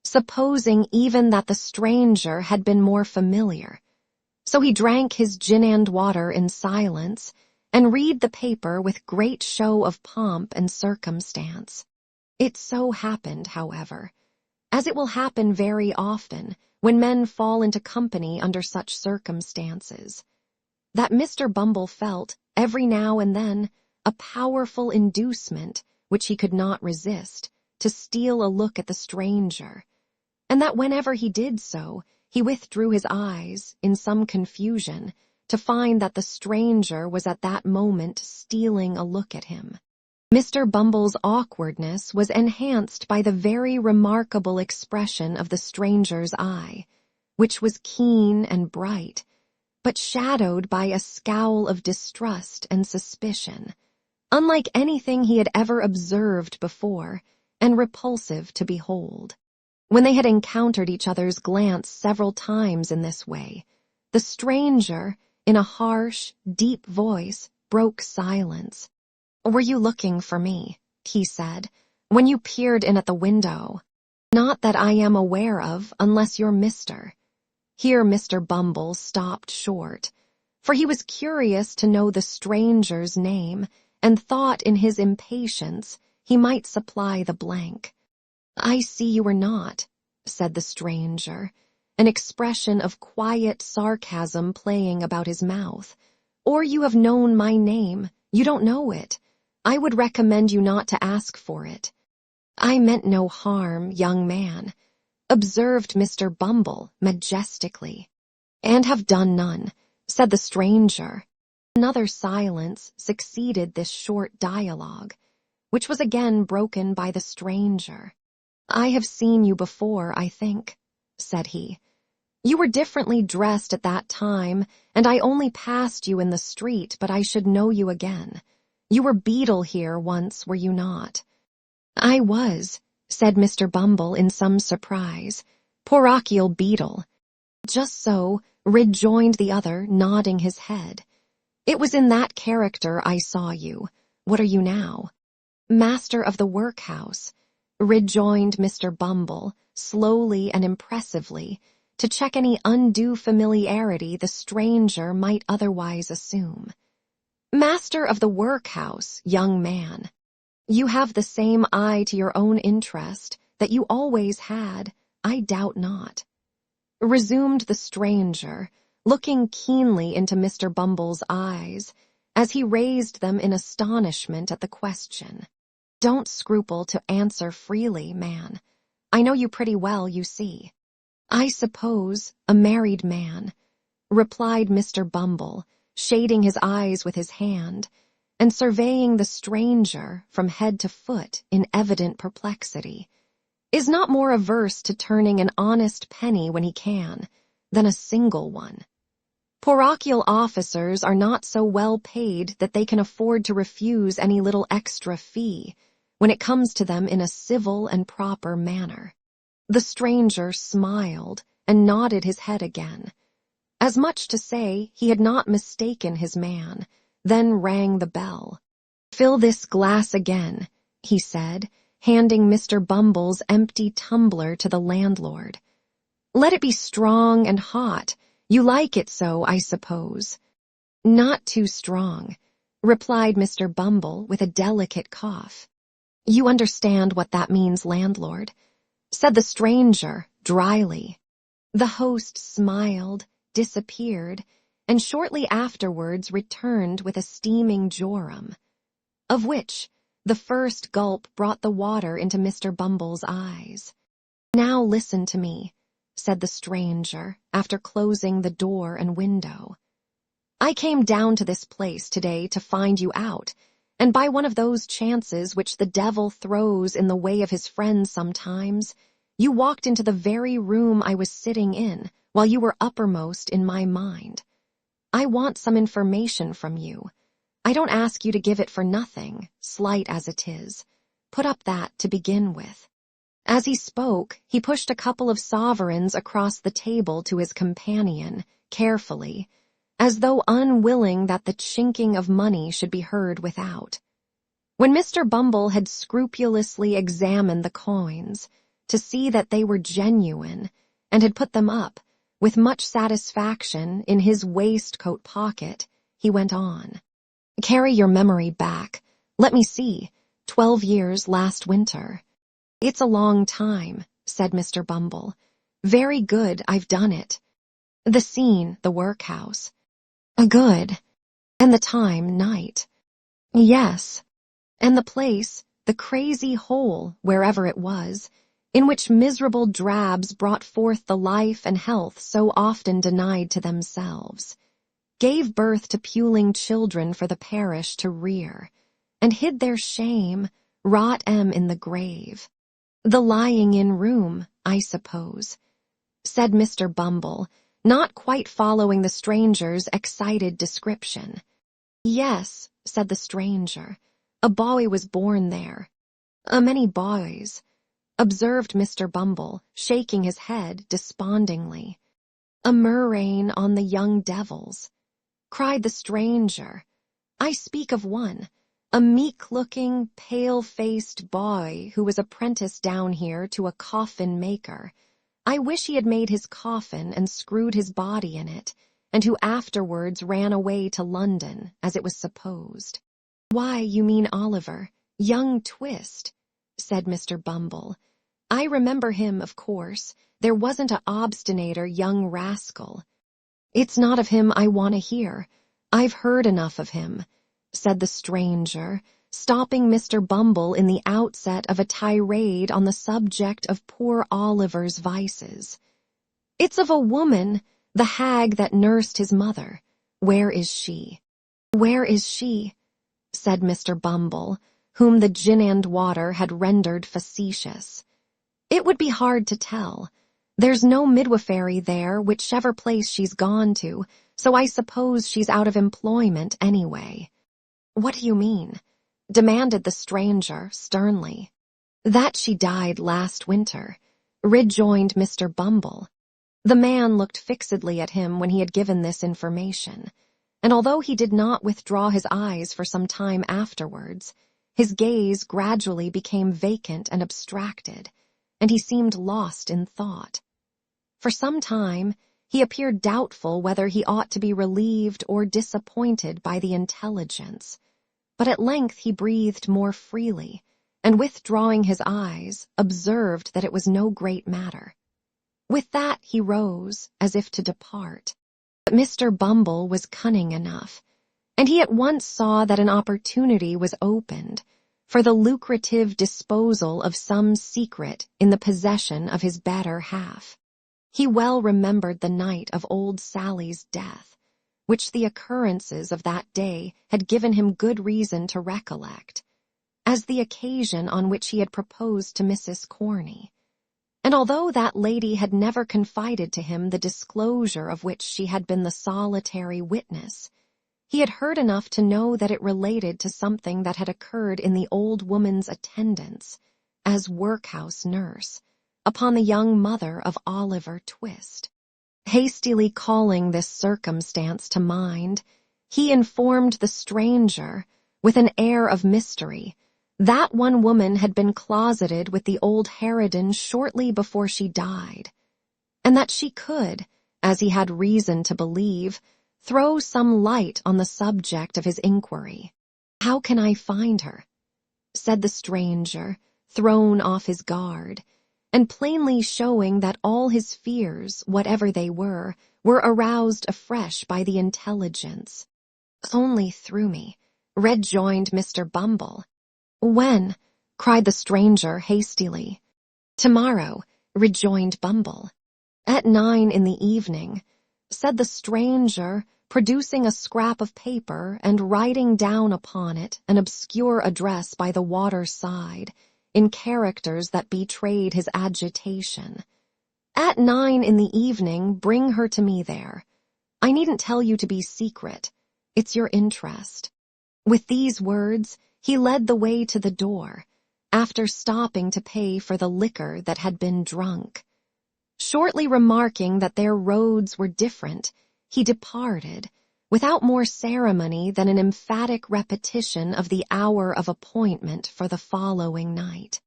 supposing even that the stranger had been more familiar. So he drank his gin and water in silence, and read the paper with great show of pomp and circumstance. It so happened, however, as it will happen very often when men fall into company under such circumstances, that Mr. Bumble felt, every now and then, a powerful inducement, which he could not resist, to steal a look at the stranger, and that whenever he did so, he withdrew his eyes, in some confusion, to find that the stranger was at that moment stealing a look at him. Mr. Bumble's awkwardness was enhanced by the very remarkable expression of the stranger's eye, which was keen and bright, but shadowed by a scowl of distrust and suspicion, unlike anything he had ever observed before, and repulsive to behold. When they had encountered each other's glance several times in this way, the stranger, in a harsh, deep voice, broke silence. "Were you looking for me," he said, "when you peered in at the window?" "Not that I am aware of, unless you're Mr." Here Mr. Bumble stopped short, for he was curious to know the stranger's name, and thought in his impatience he might supply the blank. "I see you were not," said the stranger, an expression of quiet sarcasm playing about his mouth. "Or you have known my name. You don't know it. I would recommend you not to ask for it." "I meant no harm, young man," observed Mr. Bumble majestically. "And have done none," said the stranger. Another silence succeeded this short dialogue, which was again broken by the stranger. "I have seen you before, I think," said he. "You were differently dressed at that time, and I only passed you in the street, but I should know you again. You were beadle here once, were you not?" "I was," said Mr. Bumble in some surprise. Parochial beadle. Just so, rejoined the other, nodding his head. It was in that character I saw you. What are you now? Master of the workhouse, rejoined Mr. Bumble, slowly and impressively, to check any undue familiarity the stranger might otherwise assume. Master of the workhouse, young man. You have the same eye to your own interest that you always had, I doubt not. Resumed the stranger, looking keenly into Mr. Bumble's eyes, as he raised them in astonishment at the question. Don't scruple to answer freely, man. I know you pretty well, you see. I suppose a married man, replied Mr. Bumble, shading his eyes with his hand, and surveying the stranger from head to foot in evident perplexity, is not more averse to turning an honest penny when he can, than a single one. Parochial officers are not so well paid that they can afford to refuse any little extra fee when it comes to them in a civil and proper manner. The stranger smiled and nodded his head again, as much to say he had not mistaken his man, then rang the bell. Fill this glass again, he said, handing Mr. Bumble's empty tumbler to the landlord. Let it be strong and hot. You like it so, I suppose. Not too strong, replied Mr. Bumble with a delicate cough. You understand what that means, landlord, said the stranger dryly. The host smiled, disappeared, and shortly afterwards returned with a steaming jorum, of which the first gulp brought the water into Mr. Bumble's eyes. Now listen to me, said the stranger, after closing the door and window. I came down to this place today to find you out, and by one of those chances which the devil throws in the way of his friends sometimes, you walked into the very room I was sitting in while you were uppermost in my mind. I want some information from you. I don't ask you to give it for nothing, slight as it is. Put up that to begin with. As he spoke, he pushed a couple of sovereigns across the table to his companion, carefully, as though unwilling that the chinking of money should be heard without. When Mr. Bumble had scrupulously examined the coins, to see that they were genuine, and had put them up, with much satisfaction, in his waistcoat pocket, he went on. Carry your memory back. Let me see. 12 years last winter. It's a long time, said Mr. Bumble. Very good, I've done it. The scene, the workhouse. Good. And the time, night. Yes. And the place, the crazy hole, wherever it was, in which miserable drabs brought forth the life and health so often denied to themselves, gave birth to puling children for the parish to rear, and hid their shame, rot 'em in the grave. The lying-in room, I suppose, said Mr. Bumble, not quite following the stranger's excited description. Yes, said the stranger, a boy was born there. Many boys, observed Mr. Bumble, shaking his head despondingly. A murrain on the young devils, cried the stranger. I speak of one, a meek-looking, pale-faced boy who was apprenticed down here to a coffin-maker. I wish he had made his coffin and screwed his body in it, and who afterwards ran away to London, as it was supposed. Why, you mean Oliver, young Twist, said Mr. Bumble. I remember him, of course. There wasn't a obstinater young rascal. It's not of him I want to hear. I've heard enough of him, said the stranger, stopping Mr. Bumble in the outset of a tirade on the subject of poor Oliver's vices. It's of a woman, the hag that nursed his mother. Where is she? Where is she? Said Mr. Bumble, whom the gin and water had rendered facetious. It would be hard to tell. There's no midwifery there, whichever place she's gone to, so I suppose she's out of employment anyway. What do you mean? Demanded the stranger sternly. That she died last winter. rejoined Mr. Bumble. The man looked fixedly at him when he had given this information, and although he did not withdraw his eyes for some time afterwards, his gaze gradually became vacant and abstracted, and he seemed lost in thought. For some time, he appeared doubtful whether he ought to be relieved or disappointed by the intelligence, but at length he breathed more freely, and withdrawing his eyes, observed that it was no great matter. With that he rose, as if to depart. But Mr. Bumble was cunning enough, and he at once saw that an opportunity was opened for the lucrative disposal of some secret in the possession of his better half. He well remembered the night of old Sally's death, which the occurrences of that day had given him good reason to recollect, as the occasion on which he had proposed to Mrs. Corney. And although that lady had never confided to him the disclosure of which she had been the solitary witness, he had heard enough to know that it related to something that had occurred in the old woman's attendance, as workhouse nurse, upon the young mother of Oliver Twist. Hastily calling this circumstance to mind, he informed the stranger, with an air of mystery, that one woman had been closeted with the old harridan shortly before she died, and that she could, as he had reason to believe, throw some light on the subject of his inquiry. "How can I find her?" said the stranger, thrown off his guard, and plainly showing that all his fears, whatever they were aroused afresh by the intelligence. "Only through me," rejoined Mr. Bumble. "When?" cried the stranger hastily. "Tomorrow," rejoined Bumble. "At 9 in the evening," said the stranger, producing a scrap of paper and writing down upon it an obscure address by the water's side, in characters that betrayed his agitation. "At 9 in the evening, bring her to me there. I needn't tell you to be secret. It's your interest." With these words, he led the way to the door, after stopping to pay for the liquor that had been drunk. Shortly remarking that their roads were different, he departed, without more ceremony than an emphatic repetition of the hour of appointment for the following night.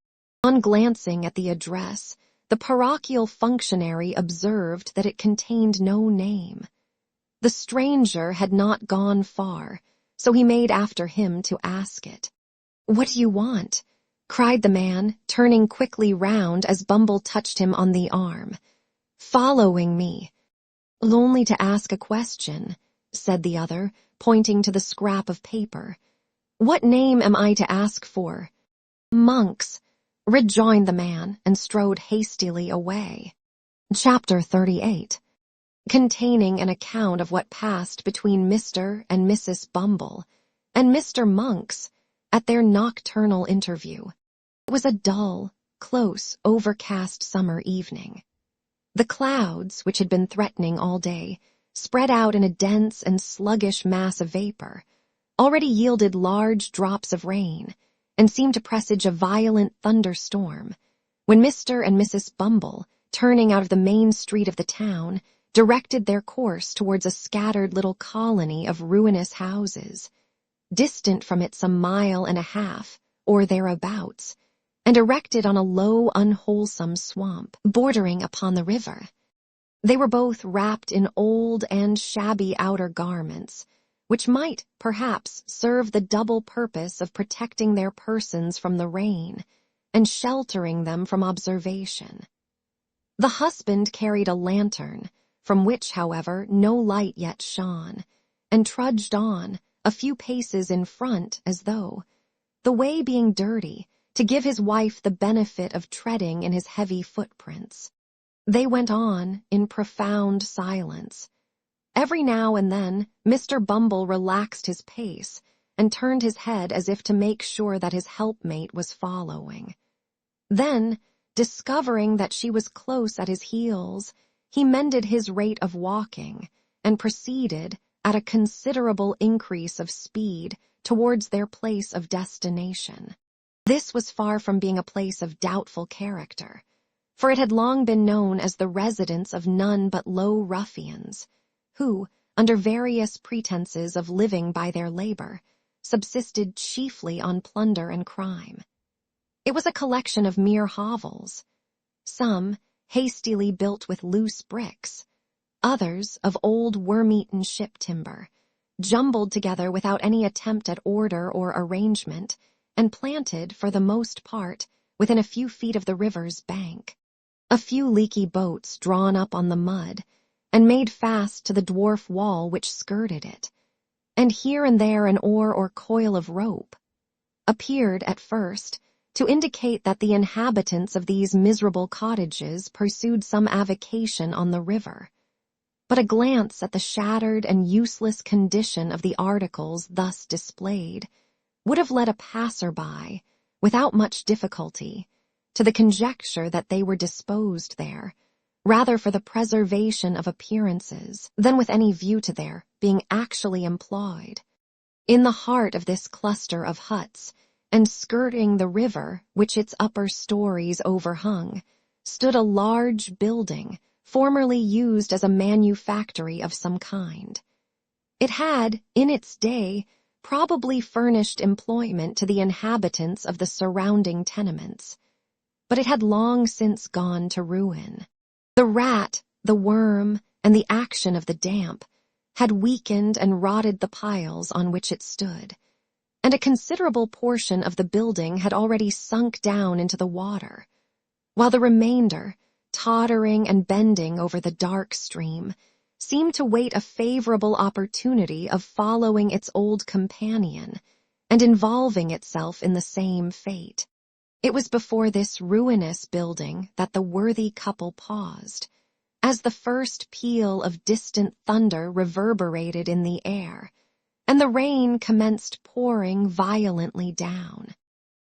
On glancing at the address, the parochial functionary observed that it contained no name. The stranger had not gone far, so he made after him to ask it. "What do you want?" cried the man, turning quickly round as Bumble touched him on the arm. "Following me." "Only to ask a question," said the other, pointing to the scrap of paper. "What name am I to ask for?" "Monk's," rejoined the man, and strode hastily away. Chapter 38, containing an account of what passed between Mr. and Mrs. Bumble and Mr. Monk's at their nocturnal interview. It was a dull, close, overcast summer evening. The clouds, which had been threatening all day, spread out in a dense and sluggish mass of vapor, already yielded large drops of rain, and seemed to presage a violent thunderstorm, when Mr. and Mrs. Bumble, turning out of the main street of the town, directed their course towards a scattered little colony of ruinous houses, distant from it some mile and a half, or thereabouts, and erected on a low, unwholesome swamp, bordering upon the river. They were both wrapped in old and shabby outer garments, which might, perhaps, serve the double purpose of protecting their persons from the rain, and sheltering them from observation. The husband carried a lantern, from which, however, no light yet shone, and trudged on, a few paces in front, as though, the way being dirty, to give his wife the benefit of treading in his heavy footprints. They went on in profound silence. Every now and then, Mr. Bumble relaxed his pace and turned his head as if to make sure that his helpmate was following. Then, discovering that she was close at his heels, he mended his rate of walking and proceeded, at a considerable increase of speed, towards their place of destination. This was far from being a place of doubtful character, for it had long been known as the residence of none but low ruffians, who, under various pretenses of living by their labor, subsisted chiefly on plunder and crime. It was a collection of mere hovels, some hastily built with loose bricks, others of old worm-eaten ship timber, jumbled together without any attempt at order or arrangement, and planted, for the most part, within a few feet of the river's bank. A few leaky boats drawn up on the mud, and made fast to the dwarf wall which skirted it, and here and there an oar or coil of rope, appeared at first to indicate that the inhabitants of these miserable cottages pursued some avocation on the river. But a glance at the shattered and useless condition of the articles thus displayed would have led a passer-by, without much difficulty, to the conjecture that they were disposed there, rather for the preservation of appearances than with any view to their being actually employed. In the heart of this cluster of huts, and skirting the river which its upper stories overhung, stood a large building, formerly used as a manufactory of some kind. It had, in its day, probably furnished employment to the inhabitants of the surrounding tenements, but it had long since gone to ruin. The rat, the worm, and the action of the damp had weakened and rotted the piles on which it stood, and a considerable portion of the building had already sunk down into the water, while the remainder, tottering and bending over the dark stream, seemed to wait a favorable opportunity of following its old companion and involving itself in the same fate. It was before this ruinous building that the worthy couple paused, as the first peal of distant thunder reverberated in the air, and the rain commenced pouring violently down.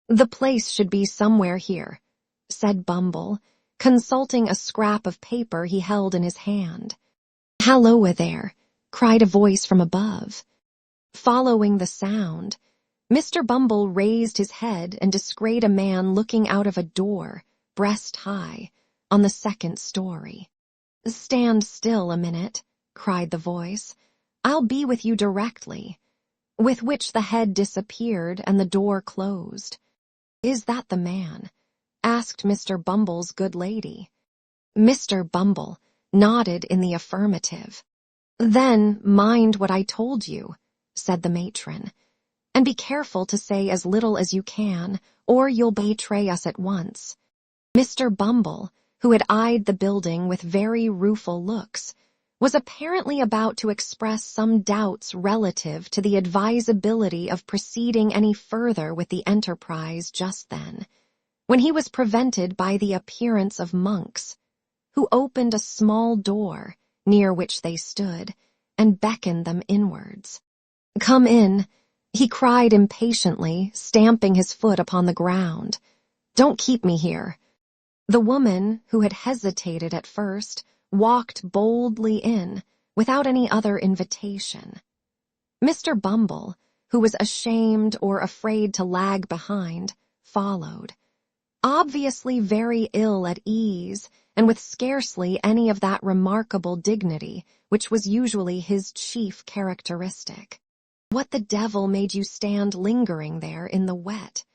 "The place should be somewhere here," said Bumble, consulting a scrap of paper he held in his hand. "Halloa there," cried a voice from above. Following the sound, Mr. Bumble raised his head and descried a man looking out of a door, breast high, on the second story. "Stand still a minute," cried the voice. "I'll be with you directly," with which the head disappeared and the door closed. "Is that the man?" asked Mr. Bumble's good lady. Mr. Bumble nodded in the affirmative. "Then mind what I told you," said the matron, "and be careful to say as little as you can, or you'll betray us at once." Mr. Bumble, who had eyed the building with very rueful looks, was apparently about to express some doubts relative to the advisability of proceeding any further with the enterprise just then, when he was prevented by the appearance of Monks, who opened a small door near which they stood and beckoned them inwards. "Come in," he cried impatiently, stamping his foot upon the ground. "Don't keep me here." The woman, who had hesitated at first, walked boldly in, without any other invitation. Mr. Bumble, who was ashamed or afraid to lag behind, followed, obviously very ill at ease and with scarcely any of that remarkable dignity which was usually his chief characteristic. "What the devil made you stand lingering there in the wet?"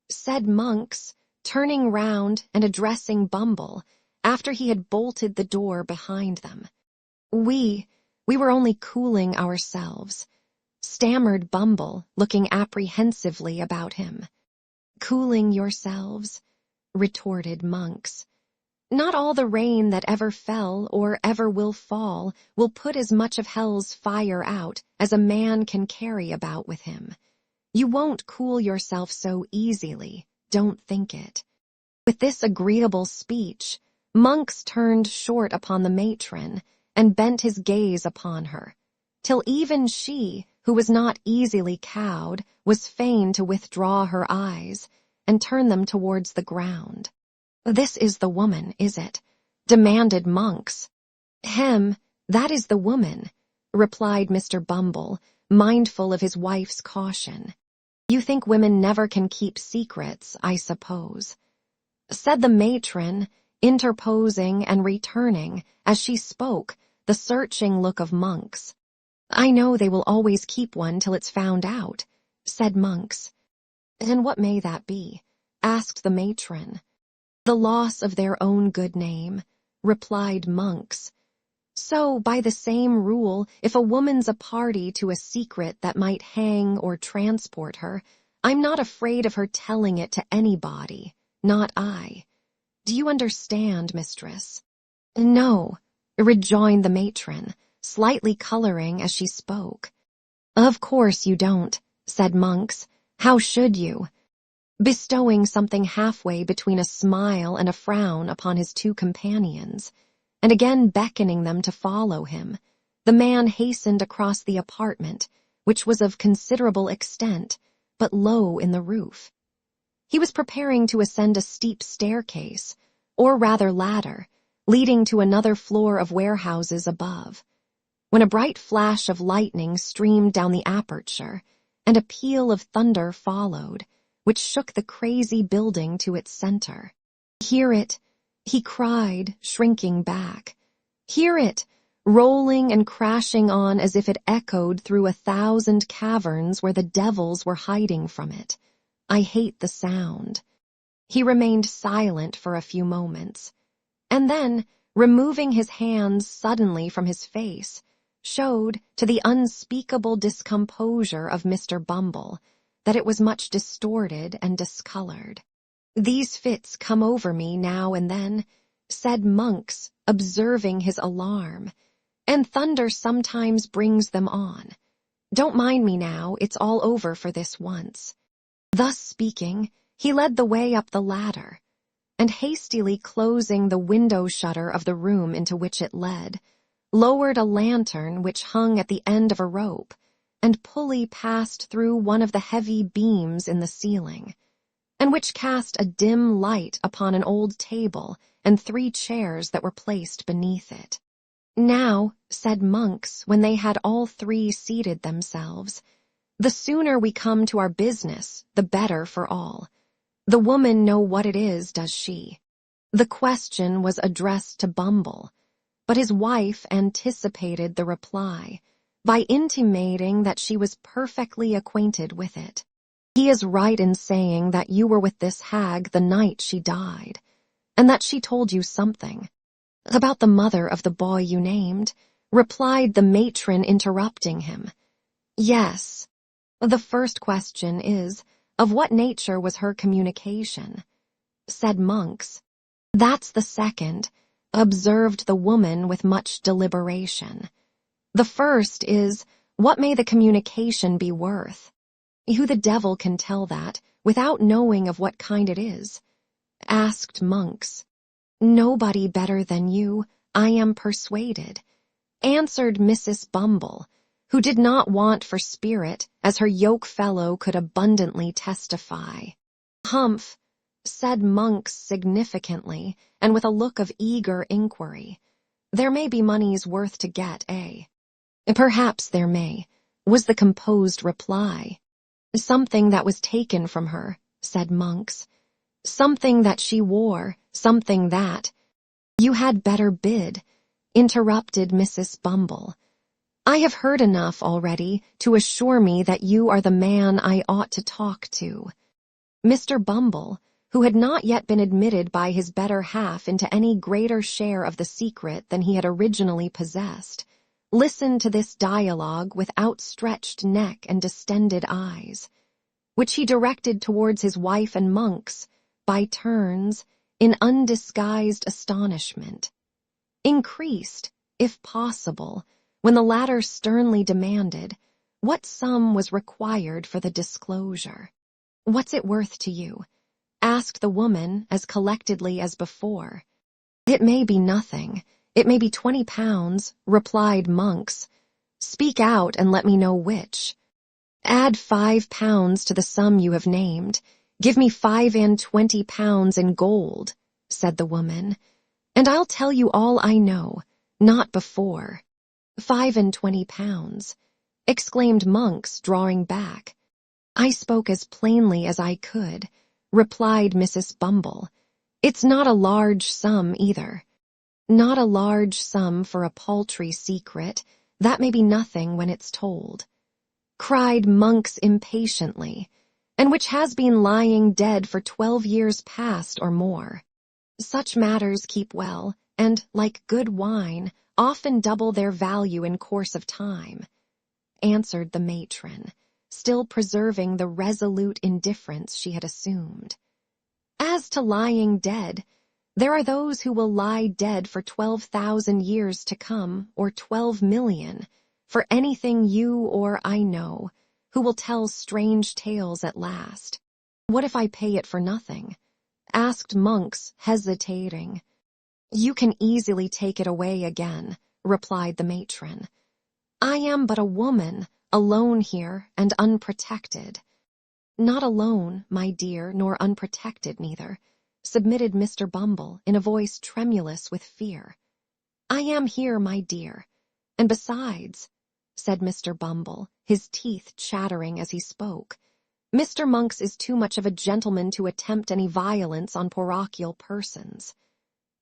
said Monks, turning round and addressing Bumble after he had bolted the door behind them. We were only cooling ourselves," stammered Bumble, looking apprehensively about him. "Cooling yourselves?" retorted Monks. "Not all the rain that ever fell or ever will fall will put as much of hell's fire out as a man can carry about with him. You won't cool yourself so easily, don't think it." With this agreeable speech, Monks turned short upon the matron and bent his gaze upon her, till even she, who was not easily cowed, was fain to withdraw her eyes and turn them towards the ground. "This is the woman, is it?" demanded Monks. "Hem, that is the woman," replied Mr. Bumble, mindful of his wife's caution. "You think women never can keep secrets, I suppose," said the matron, interposing and returning, as she spoke, the searching look of Monks. "I know they will always keep one till it's found out," said Monks. "And what may that be?" asked the matron. "The loss of their own good name," replied Monks. "So, by the same rule, if a woman's a party to a secret that might hang or transport her, I'm not afraid of her telling it to anybody, not I. Do you understand, mistress?" "No," rejoined the matron, slightly coloring as she spoke. "Of course you don't," said Monks. "How should you?" Bestowing something halfway between a smile and a frown upon his two companions, and again beckoning them to follow him, the man hastened across the apartment, which was of considerable extent, but low in the roof. He was preparing to ascend a steep staircase, or rather ladder, leading to another floor of warehouses above, when a bright flash of lightning streamed down the aperture, and a peal of thunder followed, which shook the crazy building to its center. "Hear it!" he cried, shrinking back. "Hear it, rolling and crashing on as if it echoed through 1,000 caverns where the devils were hiding from it. I hate the sound." He remained silent for a few moments, and then, removing his hands suddenly from his face, showed, to the unspeakable discomposure of Mr. Bumble, that it was much distorted and discolored. "These fits come over me now and then," said Monks, observing his alarm, "and thunder sometimes brings them on. Don't mind me now, it's all over for this once." Thus speaking, he led the way up the ladder, and hastily closing the window shutter of the room into which it led, lowered a lantern which hung at the end of a rope, and pulley passed through one of the heavy beams in the ceiling, and which cast a dim light upon an old table and 3 chairs that were placed beneath it. "Now," said Monks, when they had all 3 seated themselves, "the sooner we come to our business, the better for all. The woman know what it is, does she?" The question was addressed to Bumble, but his wife anticipated the reply by intimating that she was perfectly acquainted with it. "He is right in saying that you were with this hag the night she died, and that she told you something." "About the mother of the boy you named," replied the matron, interrupting him. "Yes. The first question is, of what nature was her communication?" said Monks. "That's the second," observed the woman with much deliberation. "The first is, what may the communication be worth?" "Who the devil can tell that, without knowing of what kind it is?" asked Monks. "Nobody better than you, I am persuaded," answered Mrs. Bumble, who did not want for spirit, as her yoke-fellow could abundantly testify. "Humph," said Monks significantly, and with a look of eager inquiry. "There may be money's worth to get, eh?" "Perhaps there may," was the composed reply. "Something that was taken from her," said Monks. "Something that she wore, something that—" "You had better bid," interrupted Mrs. Bumble. "I have heard enough already to assure me that you are the man I ought to talk to." Mr. Bumble, who had not yet been admitted by his better half into any greater share of the secret than he had originally possessed, listened to this dialogue with outstretched neck and distended eyes, which he directed towards his wife and Monks, by turns, in undisguised astonishment, increased, if possible, when the latter sternly demanded what sum was required for the disclosure. "What's it worth to you?" asked the woman as collectedly as before. "It may be nothing. It may be £20, replied Monks. "Speak out and let me know which." "Add £5 to the sum you have named. Give me £25 in gold," said the woman, "and I'll tell you all I know, not before." £25, exclaimed Monks, drawing back. "I spoke as plainly as I could," replied Mrs. Bumble. It's not a large sum either. Not a large sum for a paltry secret that may be nothing when it's told," cried Monks impatiently, "and which has been lying dead for 12 years past or more. Such matters keep well, and, like good wine, often double their value in course of time," answered the matron, still preserving the resolute indifference she had assumed. "As to lying dead, there are those who will lie dead for 12,000 years to come, or 12,000,000, for anything you or I know, who will tell strange tales at last. What if I pay it for nothing?" asked Monks, hesitating. "You can easily take it away again," replied the matron. "I am but a woman, alone here and unprotected." "Not alone, my dear, nor unprotected neither," submitted Mr. Bumble in a voice tremulous with fear. "I am here, my dear, and besides," said Mr. Bumble, his teeth chattering as he spoke, "Mr. Monks is too much of a gentleman to attempt any violence on parochial persons.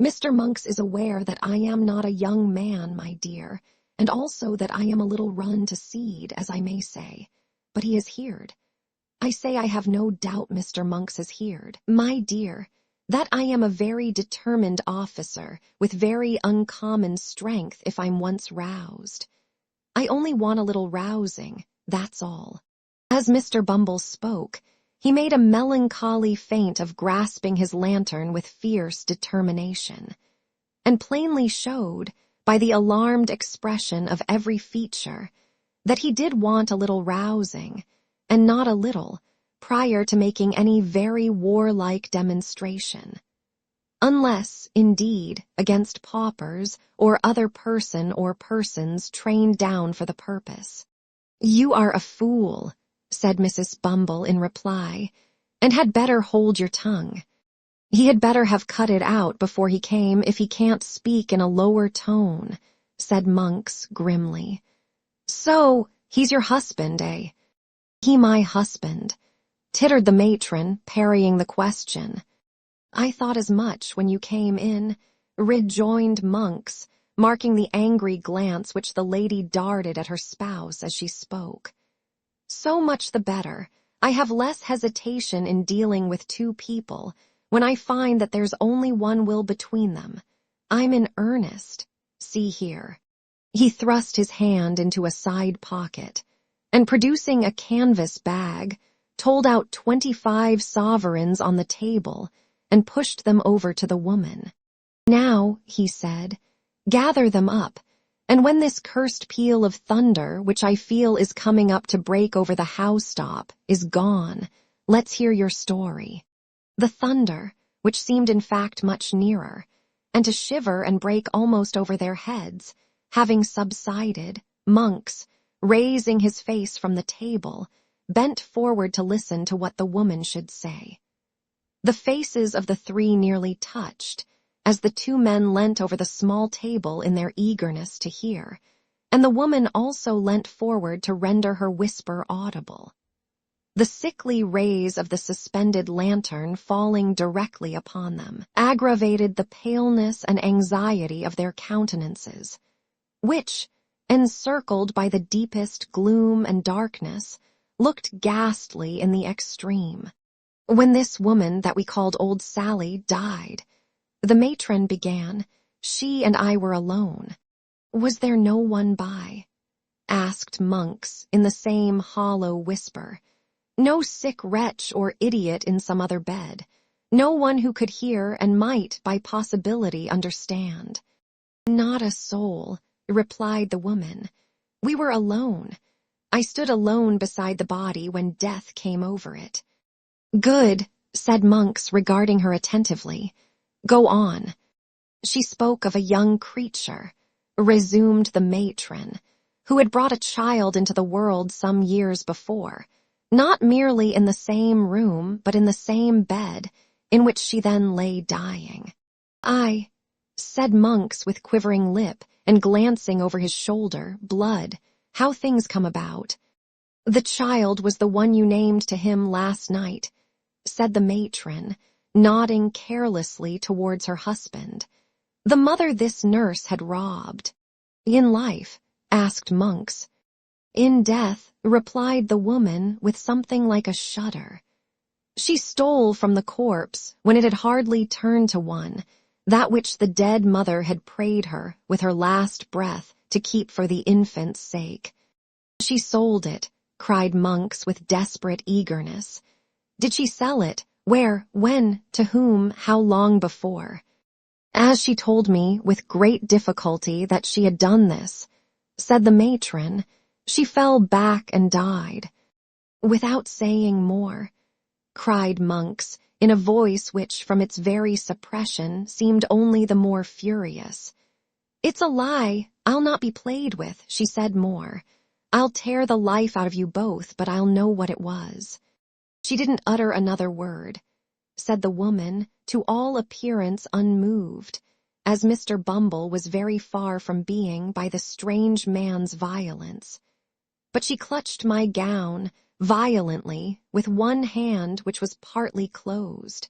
Mr. Monks is aware that I am not a young man, my dear, and also that I am a little run to seed, as I may say, but he has heard. I say I have no doubt Mr. Monks has heard, my dear, that I am a very determined officer, with very uncommon strength if I'm once roused. I only want a little rousing, that's all." As Mr. Bumble spoke, he made a melancholy feint of grasping his lantern with fierce determination, and plainly showed, by the alarmed expression of every feature, that he did want a little rousing, and not a little, prior to making any very warlike demonstration. Unless, indeed, against paupers or other person or persons trained down for the purpose. "You are a fool," said Mrs. Bumble in reply, "and had better hold your tongue. He had better have cut it out before he came if he can't speak in a lower tone," said Monks grimly. "So, he's your husband, eh?" "He my husband," tittered the matron, parrying the question. "I thought as much when you came in," rejoined Monks, marking the angry glance which the lady darted at her spouse as she spoke. "So much the better. I have less hesitation in dealing with two people when I find that there's only one will between them. I'm in earnest. See here." He thrust his hand into a side pocket, and producing a canvas bag, told out 25 sovereigns on the table and pushed them over to the woman. "Now," he said, "gather them up, and when this cursed peal of thunder, which I feel is coming up to break over the housetop, is gone, let's hear your story." The thunder, which seemed in fact much nearer, and to shiver and break almost over their heads, having subsided, Monks, raising his face from the table, bent forward to listen to what the woman should say. The faces of the three nearly touched, as the two men leant over the small table in their eagerness to hear, and the woman also leant forward to render her whisper audible. The sickly rays of the suspended lantern falling directly upon them aggravated the paleness and anxiety of their countenances, which, encircled by the deepest gloom and darkness, looked ghastly in the extreme. "When this woman that we called Old Sally died," the matron began, "she and I were alone." "Was there no one by?" asked Monks in the same hollow whisper. "No sick wretch or idiot in some other bed, no one who could hear and might by possibility understand?" "Not a soul," replied the woman. "We were alone. I stood alone beside the body when death came over it." "Good," said Monks, regarding her attentively. "Go on." "She spoke of a young creature," resumed the matron, "who had brought a child into the world some years before, not merely in the same room, but in the same bed, in which she then lay dying." "Aye," said Monks with quivering lip, and glancing over his shoulder, "blood, how things come about." "The child was the one you named to him last night," said the matron, nodding carelessly towards her husband, the mother this nurse had robbed. In life? Asked Monks. In death, replied the woman with something like a shudder. She stole from the corpse, when it had hardly turned to one, that which the dead mother had prayed her, with her last breath, to keep for the infant's sake. She sold it, cried Monks with desperate eagerness. Did she sell it? Where? When? To whom? How long before? As she told me with great difficulty that she had done this, said the matron, she fell back and died. Without saying more, cried Monks, in a voice which, from its very suppression, seemed only the more furious. It's a lie. I'll not be played with, she said more. I'll tear the life out of you both, but I'll know what it was. She didn't utter another word, said the woman, to all appearance unmoved, as Mr. Bumble was very far from being by the strange man's violence. But she clutched my gown violently with one hand which was partly closed,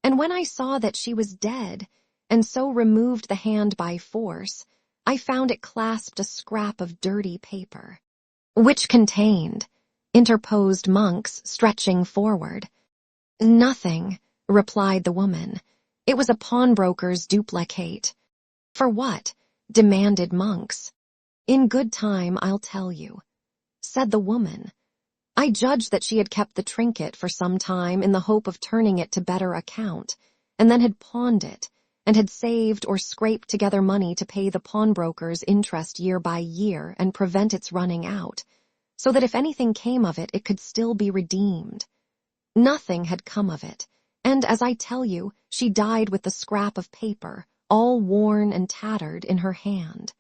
and when I saw that she was dead, and so removed the hand by force, I found it clasped a scrap of dirty paper. Which contained, interposed Monks, stretching forward. Nothing, replied the woman. It was a pawnbroker's duplicate. For what? Demanded Monks. In good time, I'll tell you, said the woman. I judged that she had kept the trinket for some time in the hope of turning it to better account, and then had pawned it, and had saved or scraped together money to pay the pawnbroker's interest year by year and prevent its running out, so that if anything came of it, it could still be redeemed. Nothing had come of it, and, as I tell you, she died with the scrap of paper, all worn and tattered, in her hand.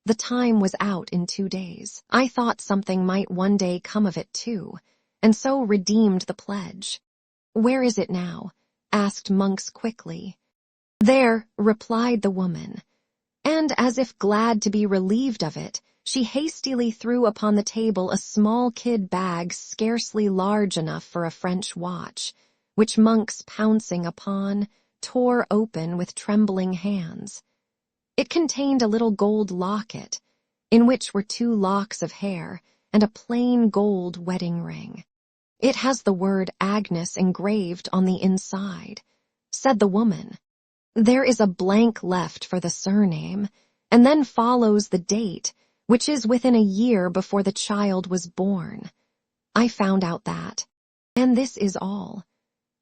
The time was out in 2 days. I thought something might one day come of it too, and so redeemed the pledge. Where is it now? Asked Monks quickly. There, replied the woman, and as if glad to be relieved of it, she hastily threw upon the table a small kid bag scarcely large enough for a French watch, which Monks, pouncing upon, tore open with trembling hands. It contained a little gold locket, in which were 2 locks of hair and a plain gold wedding ring. It has the word Agnes engraved on the inside, said the woman. There is a blank left for the surname, and then follows the date, which is within a year before the child was born. I found out that, and this is all,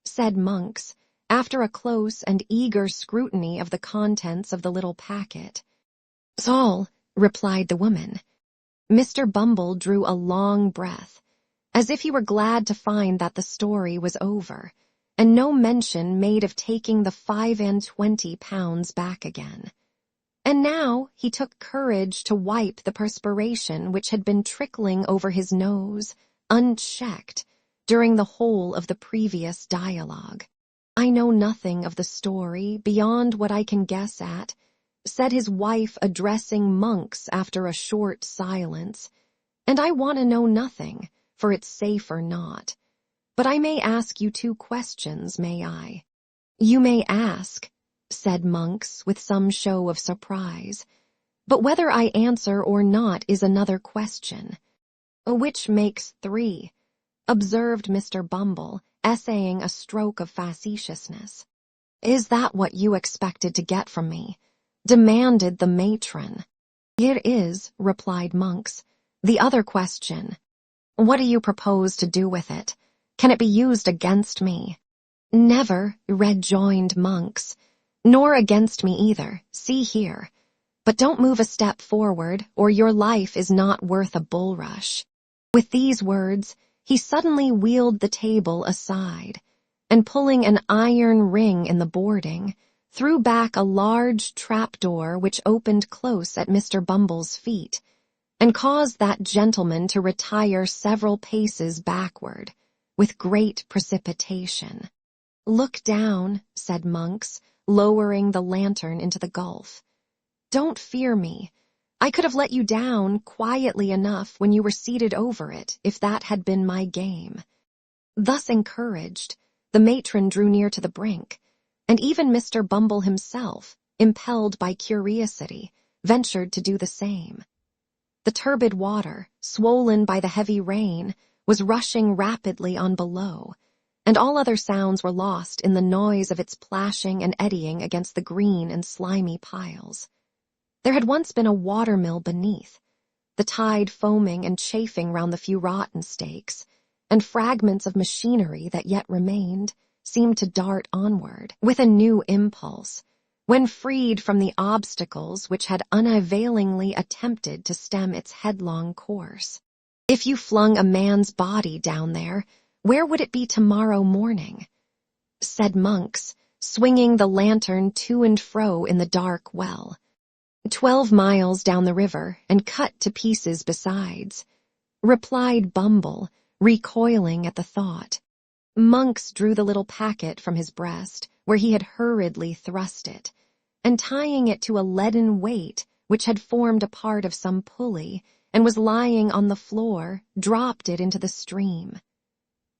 said Monks, after a close and eager scrutiny of the contents of the little packet. It's all, replied the woman. Mr. Bumble drew a long breath, as if he were glad to find that the story was over, and no mention made of taking the 25 pounds back again. And now he took courage to wipe the perspiration which had been trickling over his nose, unchecked, during the whole of the previous dialogue. I know nothing of the story beyond what I can guess at, said his wife, addressing Monks after a short silence, and I want to know nothing, for it's safe or not. But I may ask you 2 questions, may I? You may ask, said Monks with some show of surprise, but whether I answer or not is another question. Which makes 3, observed Mr. Bumble, essaying a stroke of facetiousness. Is that what you expected to get from me? Demanded the matron. It is, replied Monks. The other question. What do you propose to do with it? Can it be used against me? Never, rejoined Monks. Nor against me either, see here. But don't move a step forward, or your life is not worth a bulrush. With these words, he suddenly wheeled the table aside, and pulling an iron ring in the boarding, threw back a large trapdoor which opened close at Mr. Bumble's feet, and caused that gentleman to retire several paces backward, with great precipitation. Look down, said Monks, lowering the lantern into the gulf. Don't fear me. I could have let you down quietly enough when you were seated over it, if that had been my game. Thus encouraged, The matron drew near to the brink, and even Mr. Bumble himself, impelled by curiosity, ventured to do the same. The turbid water, swollen by the heavy rain, was rushing rapidly on below, and all other sounds were lost in the noise of its plashing and eddying against the green and slimy piles. There had once been a watermill beneath, the tide foaming and chafing round the few rotten stakes, and fragments of machinery that yet remained seemed to dart onward with a new impulse, when freed from the obstacles which had unavailingly attempted to stem its headlong course. If you flung a man's body down there, where would it be tomorrow morning? Said Monks, swinging the lantern to and fro in the dark well. 12 miles down the river, and cut to pieces besides, replied Bumble, recoiling at the thought. Monks drew the little packet from his breast, where he had hurriedly thrust it, and tying it to a leaden weight which had formed a part of some pulley and was lying on the floor, dropped it into the stream.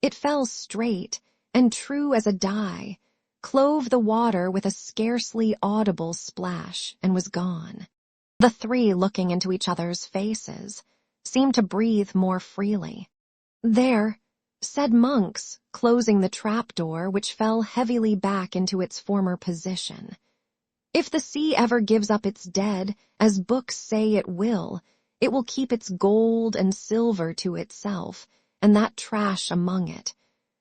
It fell straight and true as a die, clove the water with a scarcely audible splash, and was gone. The three, looking into each other's faces, seemed to breathe more freely. "There," said Monks, closing the trapdoor, which fell heavily back into its former position. "If the sea ever gives up its dead, as books say it will keep its gold and silver to itself, and that trash among it.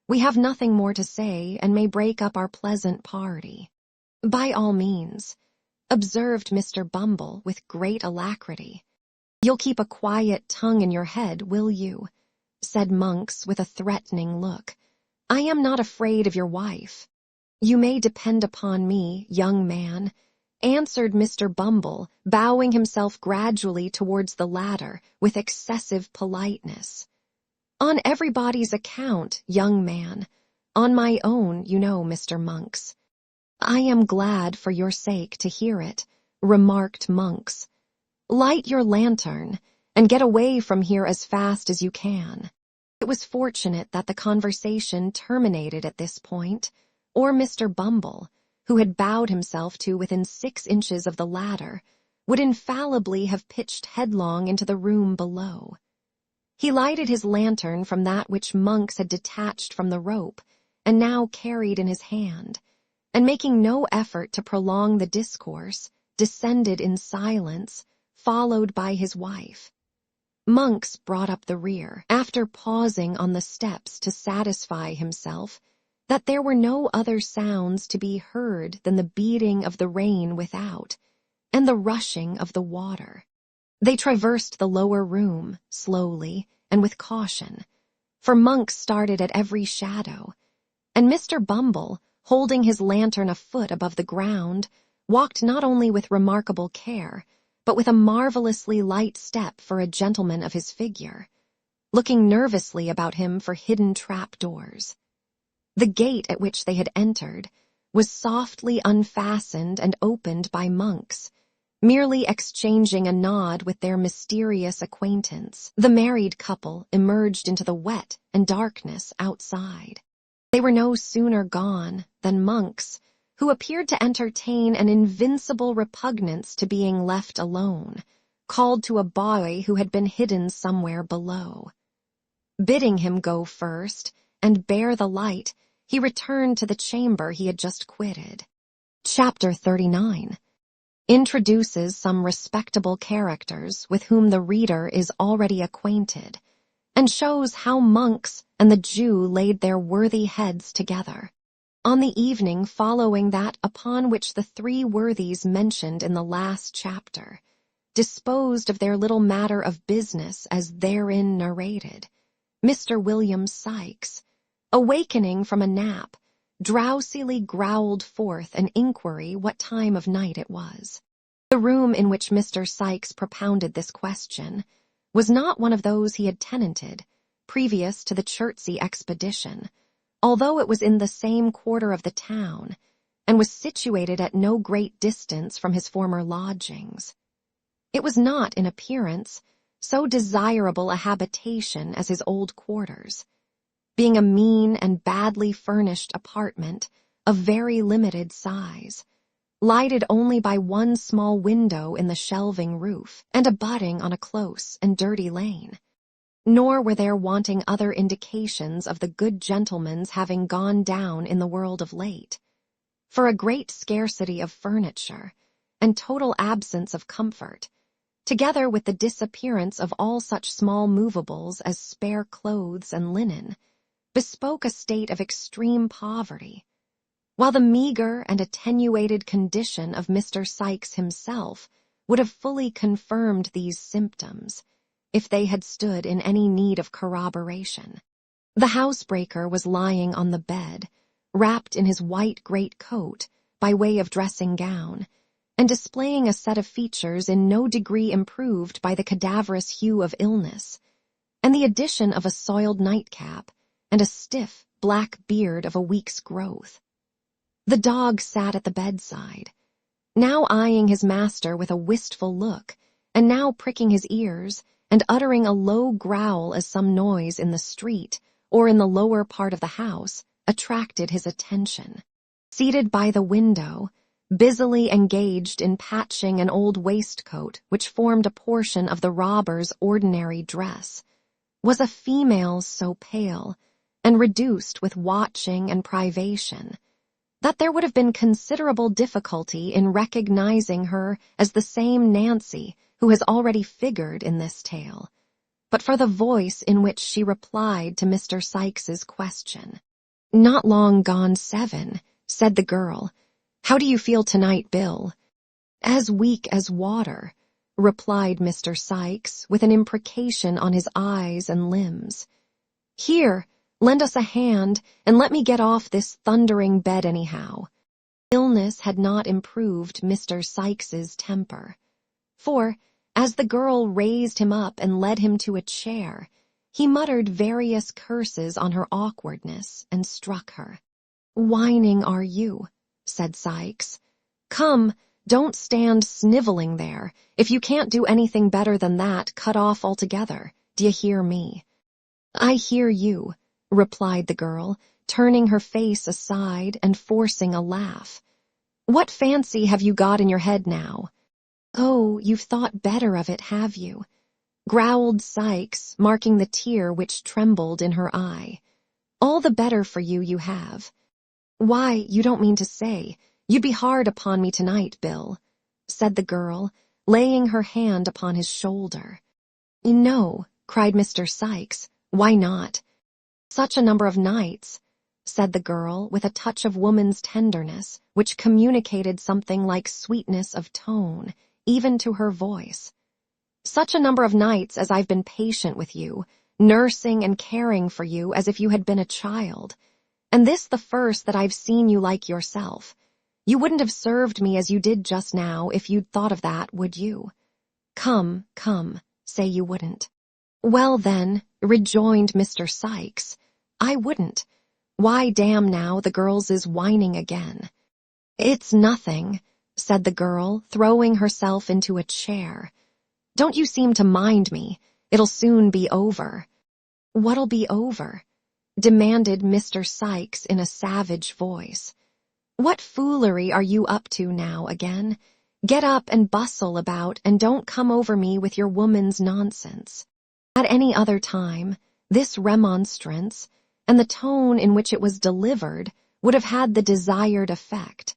We have nothing more to say, and may break up our pleasant party." "By all means," observed Mr. Bumble with great alacrity. "You'll keep a quiet tongue in your head, will you?" said Monks with a threatening look. "I am not afraid of your wife." "You may depend upon me, young man," answered Mr. Bumble, bowing himself gradually towards the ladder with excessive politeness. "On everybody's account, young man. On my own, you know, Mr. Monks." "I am glad for your sake to hear it," remarked Monks. "Light your lantern, and get away from here as fast as you can." It was fortunate that the conversation terminated at this point, or Mr. Bumble, who had bowed himself to within 6 inches of the ladder, would infallibly have pitched headlong into the room below. He lighted his lantern from that which Monks had detached from the rope and now carried in his hand, and making no effort to prolong the discourse, descended in silence, followed by his wife. Monks brought up the rear, after pausing on the steps to satisfy himself that there were no other sounds to be heard than the beating of the rain without, and the rushing of the water. They traversed the lower room, slowly and with caution, for Monks started at every shadow, and Mr. Bumble, holding his lantern a foot above the ground, walked not only with remarkable care, but with a marvelously light step for a gentleman of his figure, looking nervously about him for hidden trap-doors. The gate at which they had entered was softly unfastened and opened by Monks, merely exchanging a nod with their mysterious acquaintance. The married couple emerged into the wet and darkness outside. They were no sooner gone than Monks, who appeared to entertain an invincible repugnance to being left alone, called to a boy who had been hidden somewhere below. Bidding him go first and bear the light, he returned to the chamber he had just quitted. Chapter 39 introduces some respectable characters with whom the reader is already acquainted, and shows how Monks and the Jew laid their worthy heads together, on the evening following that upon which the 3 worthies mentioned in the last chapter disposed of their little matter of business as therein narrated. Mr. William Sikes, awakening from a nap, drowsily growled forth an inquiry what time of night it was. The room in which Mr. Sikes propounded this question was not one of those he had tenanted previous to the Chertsey expedition, although it was in the same quarter of the town, and was situated at no great distance from his former lodgings. It was not, in appearance, so desirable a habitation as his old quarters, being a mean and badly furnished apartment of very limited size, lighted only by one small window in the shelving roof and abutting on a close and dirty lane. Nor were there wanting other indications of the good gentleman's having gone down in the world of late. For a great scarcity of furniture and total absence of comfort, together with the disappearance of all such small movables as spare clothes and linen, bespoke a state of extreme poverty, while the meager and attenuated condition of Mr. Sikes himself would have fully confirmed these symptoms, if they had stood in any need of corroboration. The housebreaker was lying on the bed, wrapped in his white greatcoat by way of dressing gown, and displaying a set of features in no degree improved by the cadaverous hue of illness, and the addition of a soiled nightcap and a stiff black beard of a week's growth. The dog sat at the bedside, now eyeing his master with a wistful look, and now pricking his ears and uttering a low growl as some noise in the street or in the lower part of the house attracted his attention. Seated by the window, busily engaged in patching an old waistcoat which formed a portion of the robber's ordinary dress, was a female so pale and reduced with watching and privation that there would have been considerable difficulty in recognizing her as the same Nancy who has already figured in this tale, but for the voice in which she replied to Mr. Sikes's question. "Not long gone 7, said the girl. "How do you feel tonight, Bill?" "As weak as water," replied Mr. Sikes, with an imprecation on his eyes and limbs. "Here, lend us a hand, and let me get off this thundering bed anyhow." Illness had not improved Mr. Sikes's temper, for, as the girl raised him up and led him to a chair, he muttered various curses on her awkwardness and struck her. "Whining are you?" said Sikes. "Come, don't stand sniveling there. If you can't do anything better than that, cut off altogether. D'ye hear me?" "I hear you," replied the girl, turning her face aside and forcing a laugh. "What fancy have you got in your head now?" "Oh, you've thought better of it, have you?" growled Sikes, marking the tear which trembled in her eye. "All the better for you, you have." "Why, you don't mean to say you'd be hard upon me tonight, Bill," said the girl, laying her hand upon his shoulder. "No," cried Mr. Sikes. "Why not?" "Such a number of nights," said the girl, with a touch of woman's tenderness, which communicated something like sweetness of tone, even to her voice. "Such a number of nights as I've been patient with you, nursing and caring for you as if you had been a child. And this the first that I've seen you like yourself. You wouldn't have served me as you did just now if you'd thought of that, would you? Come, say you wouldn't." "Well then," rejoined Mr. Sikes, "I wouldn't. Why, damn now, the girls is whining again." "It's nothing," said the girl, throwing herself into a chair. "Don't you seem to mind me. It'll soon be over." "What'll be over?" demanded Mr. Sikes in a savage voice. "What foolery are you up to now again? Get up and bustle about, and don't come over me with your woman's nonsense." At any other time, this remonstrance, and the tone in which it was delivered, would have had the desired effect.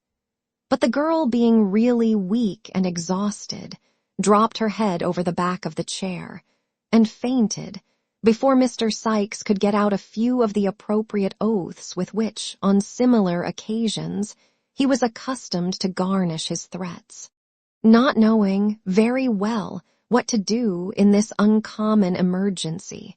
But the girl, being really weak and exhausted, dropped her head over the back of the chair, and fainted, before Mr. Sikes could get out a few of the appropriate oaths with which, on similar occasions, he was accustomed to garnish his threats. Not knowing very well what to do in this uncommon emergency,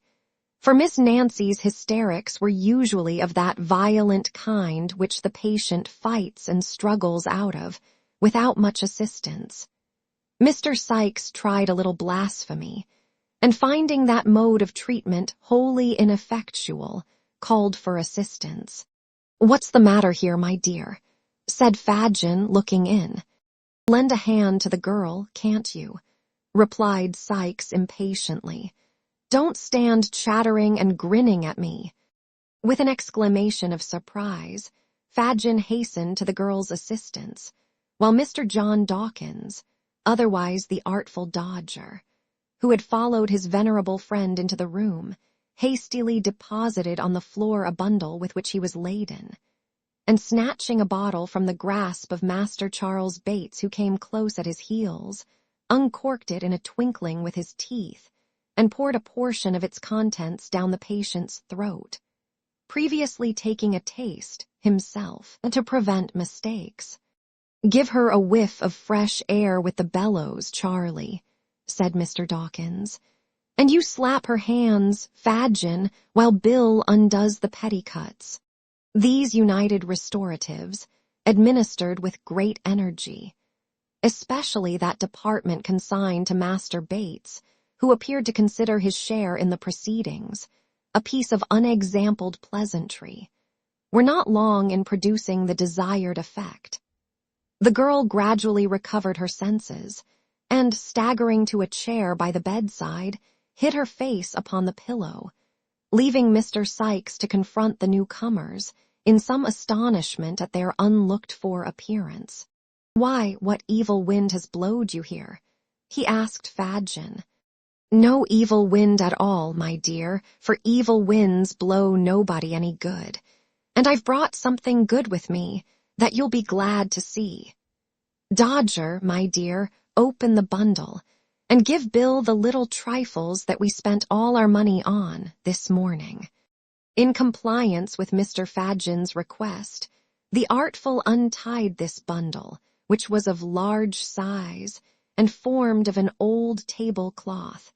for Miss Nancy's hysterics were usually of that violent kind which the patient fights and struggles out of, without much assistance. Mr. Sikes tried a little blasphemy, and finding that mode of treatment wholly ineffectual, called for assistance. "What's the matter here, my dear?" said Fadgen, looking in. "Lend a hand to the girl, can't you?" replied Sikes impatiently. "Don't stand chattering and grinning at me." With an exclamation of surprise, Fadgen hastened to the girl's assistance, while Mr. John Dawkins, otherwise the artful Dodger, who had followed his venerable friend into the room, hastily deposited on the floor a bundle with which he was laden, and snatching a bottle from the grasp of Master Charles Bates, who came close at his heels, uncorked it in a twinkling with his teeth, and poured a portion of its contents down the patient's throat, previously taking a taste, himself, to prevent mistakes. "Give her a whiff of fresh air with the bellows, Charlie," said Mr. Dawkins, "and you slap her hands, Fadgen, while Bill undoes the petticoats." These united restoratives, administered with great energy, especially that department consigned to Master Bates, who appeared to consider his share in the proceedings a piece of unexampled pleasantry, were not long in producing the desired effect. The girl gradually recovered her senses, and, staggering to a chair by the bedside, hid her face upon the pillow, leaving Mr. Sikes to confront the newcomers in some astonishment at their unlooked-for appearance. "Why, what evil wind has blowed you here?" he asked Fadgen. "No evil wind at all, my dear, for evil winds blow nobody any good. And I've brought something good with me that you'll be glad to see. Dodger, my dear, open the bundle, and give Bill the little trifles that we spent all our money on this morning." In compliance with Mr. Fadgen's request, the artful untied this bundle, which was of large size and formed of an old tablecloth,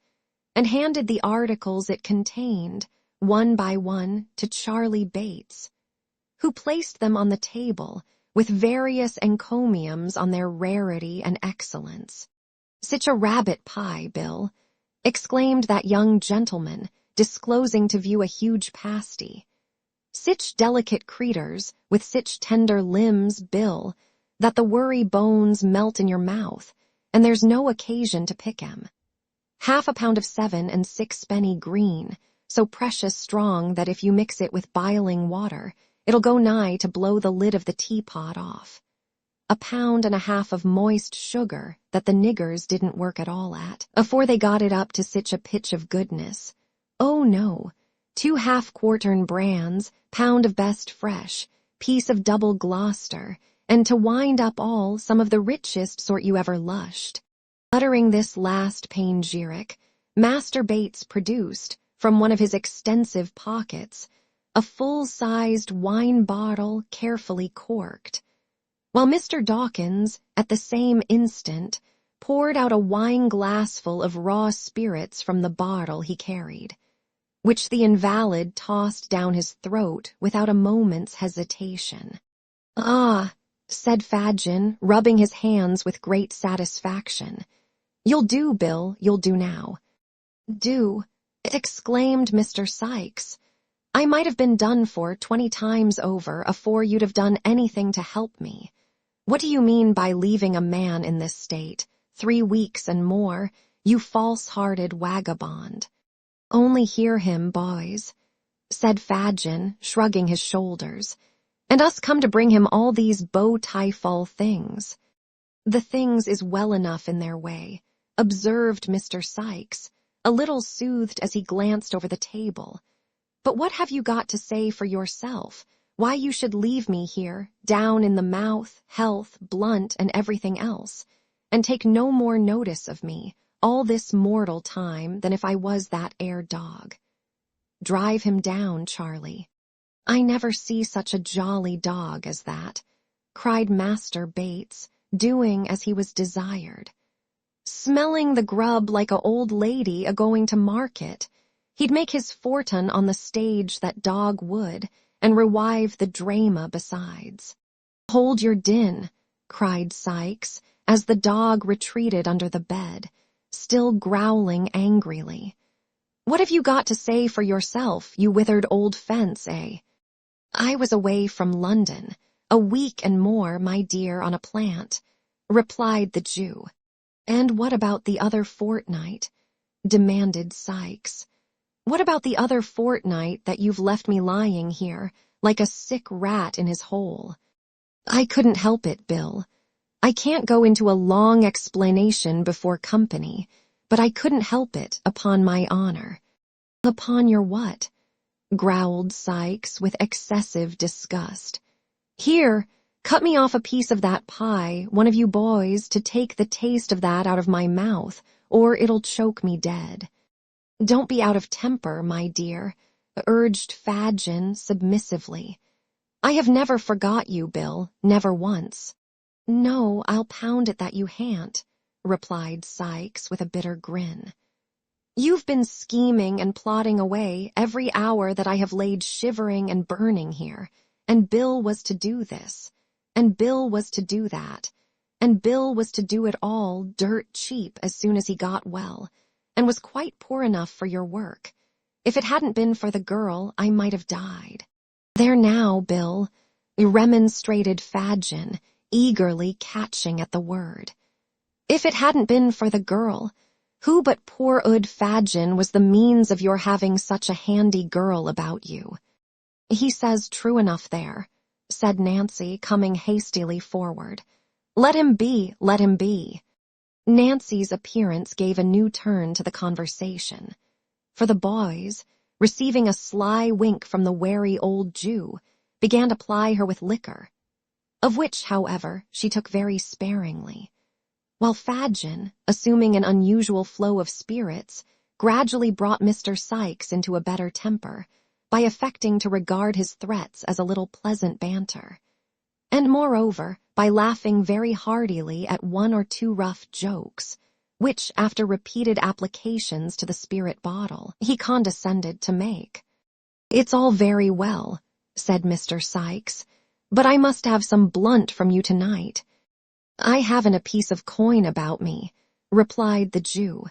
and handed the articles it contained, one by one, to Charlie Bates, who placed them on the table with various encomiums on their rarity and excellence. "Sich a rabbit pie, Bill," exclaimed that young gentleman, disclosing to view a huge pasty. "Sich delicate creeters, with sich tender limbs, Bill, that the worry bones melt in your mouth, and there's no occasion to pick 'em. Half a pound of 7 and 6 green, so precious strong that if you mix it with biling water, it'll go nigh to blow the lid of the teapot off. 1.5 pounds of moist sugar that the niggers didn't work at all at, afore they got it up to sich a pitch of goodness. Oh no, 2 half-quartern brands, pound of best fresh, piece of double Gloucester, and to wind up all, some of the richest sort you ever lushed." Uttering this last panegyric, Master Bates produced, from one of his extensive pockets, a full-sized wine bottle carefully corked, while Mr. Dawkins, at the same instant, poured out a wine-glassful of raw spirits from the bottle he carried, which the invalid tossed down his throat without a moment's hesitation. "Ah," said Fadgen, rubbing his hands with great satisfaction. "You'll do, Bill, you'll do now." "Do?" exclaimed Mr. Sikes. "I might have been done for 20 times over afore you'd have done anything to help me. What do you mean by leaving a man in this state, 3 weeks and more, you false-hearted vagabond?" "Only hear him, boys," said Fadgen, shrugging his shoulders, "and us come to bring him all these bow-tie-full things." "The things is well enough in their way," observed Mr. Sikes, a little soothed as he glanced over the table. "But what have you got to say for yourself, why you should leave me here, down in the mouth, health, blunt, and everything else, and take no more notice of me, all this mortal time, than if I was that 'ere dog? Drive him down, Charlie." "I never see such a jolly dog as that," cried Master Bates, doing as he was desired. "Smelling the grub like a old lady a-going to market. He'd make his fortune on the stage, that dog would, and revive the drama besides." "Hold your din," cried Sikes, as the dog retreated under the bed, still growling angrily. "What have you got to say for yourself, you withered old fence, eh?" "I was away from London, a week and more, my dear, on a plant," replied the Jew. "And what about the other fortnight?" demanded Sikes. What about the other fortnight that you've left me lying here, like a sick rat in his hole? I couldn't help it, Bill. I can't go into a long explanation before company, but I couldn't help it, upon my honor. Upon your what? Growled Sykes with excessive disgust. Here, cut me off a piece of that pie, one of you boys, to take the taste of that out of my mouth, or it'll choke me dead. Don't be out of temper, my dear, urged Fadgen submissively. I have never forgot you, Bill, never once. No, I'll pound it that you han't, replied Sykes with a bitter grin. You've been scheming and plotting away every hour that I have laid shivering and burning here, and Bill was to do this, and Bill was to do that, and Bill was to do it all dirt cheap as soon as he got well, and was quite poor enough for your work. If it hadn't been for the girl, I might have died. There now, Bill, remonstrated Fadgen, eagerly catching at the word. If it hadn't been for the girl, who but poor Ood Fadgen was the means of your having such a handy girl about you? He says true enough there, said Nancy, coming hastily forward. Let him be, let him be. Nancy's appearance gave a new turn to the conversation, for the boys, receiving a sly wink from the wary old Jew, began to ply her with liquor, of which, however, she took very sparingly, while Fadgen, assuming an unusual flow of spirits, gradually brought Mr. Sykes into a better temper by affecting to regard his threats as a little pleasant banter, and moreover by laughing very heartily at one or two rough jokes, which, after repeated applications to the spirit bottle, he condescended to make. It's all very well, said Mr. Sykes, but I must have some blunt from you tonight. I haven't a piece of coin about me, replied the Jew.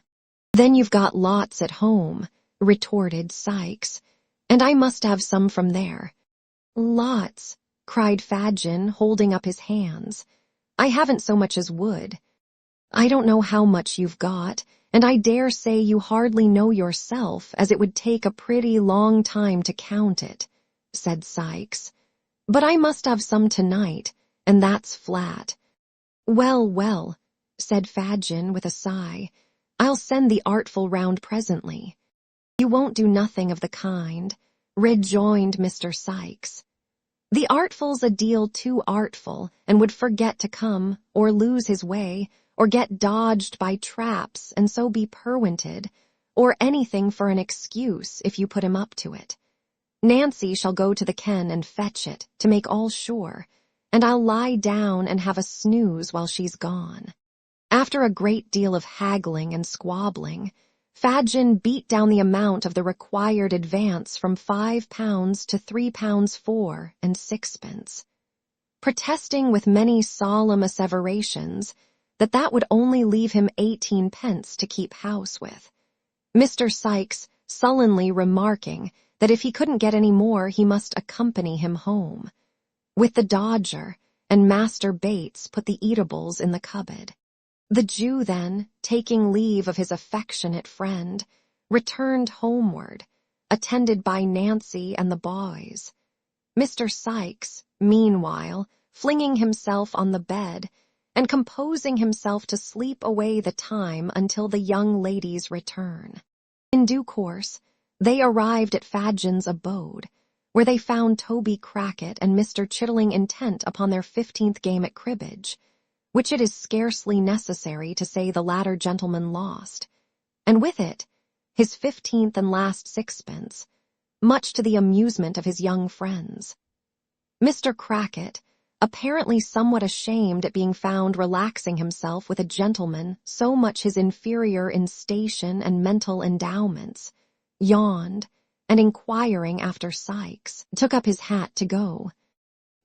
Then you've got lots at home, retorted Sykes, and I must have some from there. Lots, cried Fadgen, holding up his hands. I haven't so much as wood. I don't know how much you've got, and I dare say you hardly know yourself, as it would take a pretty long time to count it, said Sykes. But I must have some tonight, and that's flat. Well, well, said Fadgen with a sigh, I'll send the artful round presently. You won't do nothing of the kind, rejoined Mr. Sykes. The artful's a deal too artful, and would forget to come, or lose his way, or get dodged by traps and so be perwented, or anything for an excuse if you put him up to it. Nancy shall go to the ken and fetch it, to make all sure, and I'll lie down and have a snooze while she's gone. After a great deal of haggling and squabbling, Fadgen beat down the amount of the required advance from £5 to £3 4 and sixpence, protesting with many solemn asseverations that would only leave him 18 pence to keep house with, Mr. Sykes sullenly remarking that if he couldn't get any more he must accompany him home, with the Dodger, and Master Bates put the eatables in the cupboard. The Jew then, taking leave of his affectionate friend, returned homeward, attended by Nancy and the boys. Mr. Sykes, meanwhile, flinging himself on the bed, and composing himself to sleep away the time until the young ladies' return. In due course, they arrived at Fadgen's abode, where they found Toby Crackit and Mr. Chitling intent upon their 15th game at cribbage, which it is scarcely necessary to say the latter gentleman lost, and with it his 15th and last sixpence, much to the amusement of his young friends. Mr. Crackit, apparently somewhat ashamed at being found relaxing himself with a gentleman so much his inferior in station and mental endowments, yawned, and inquiring after Sykes, took up his hat to go.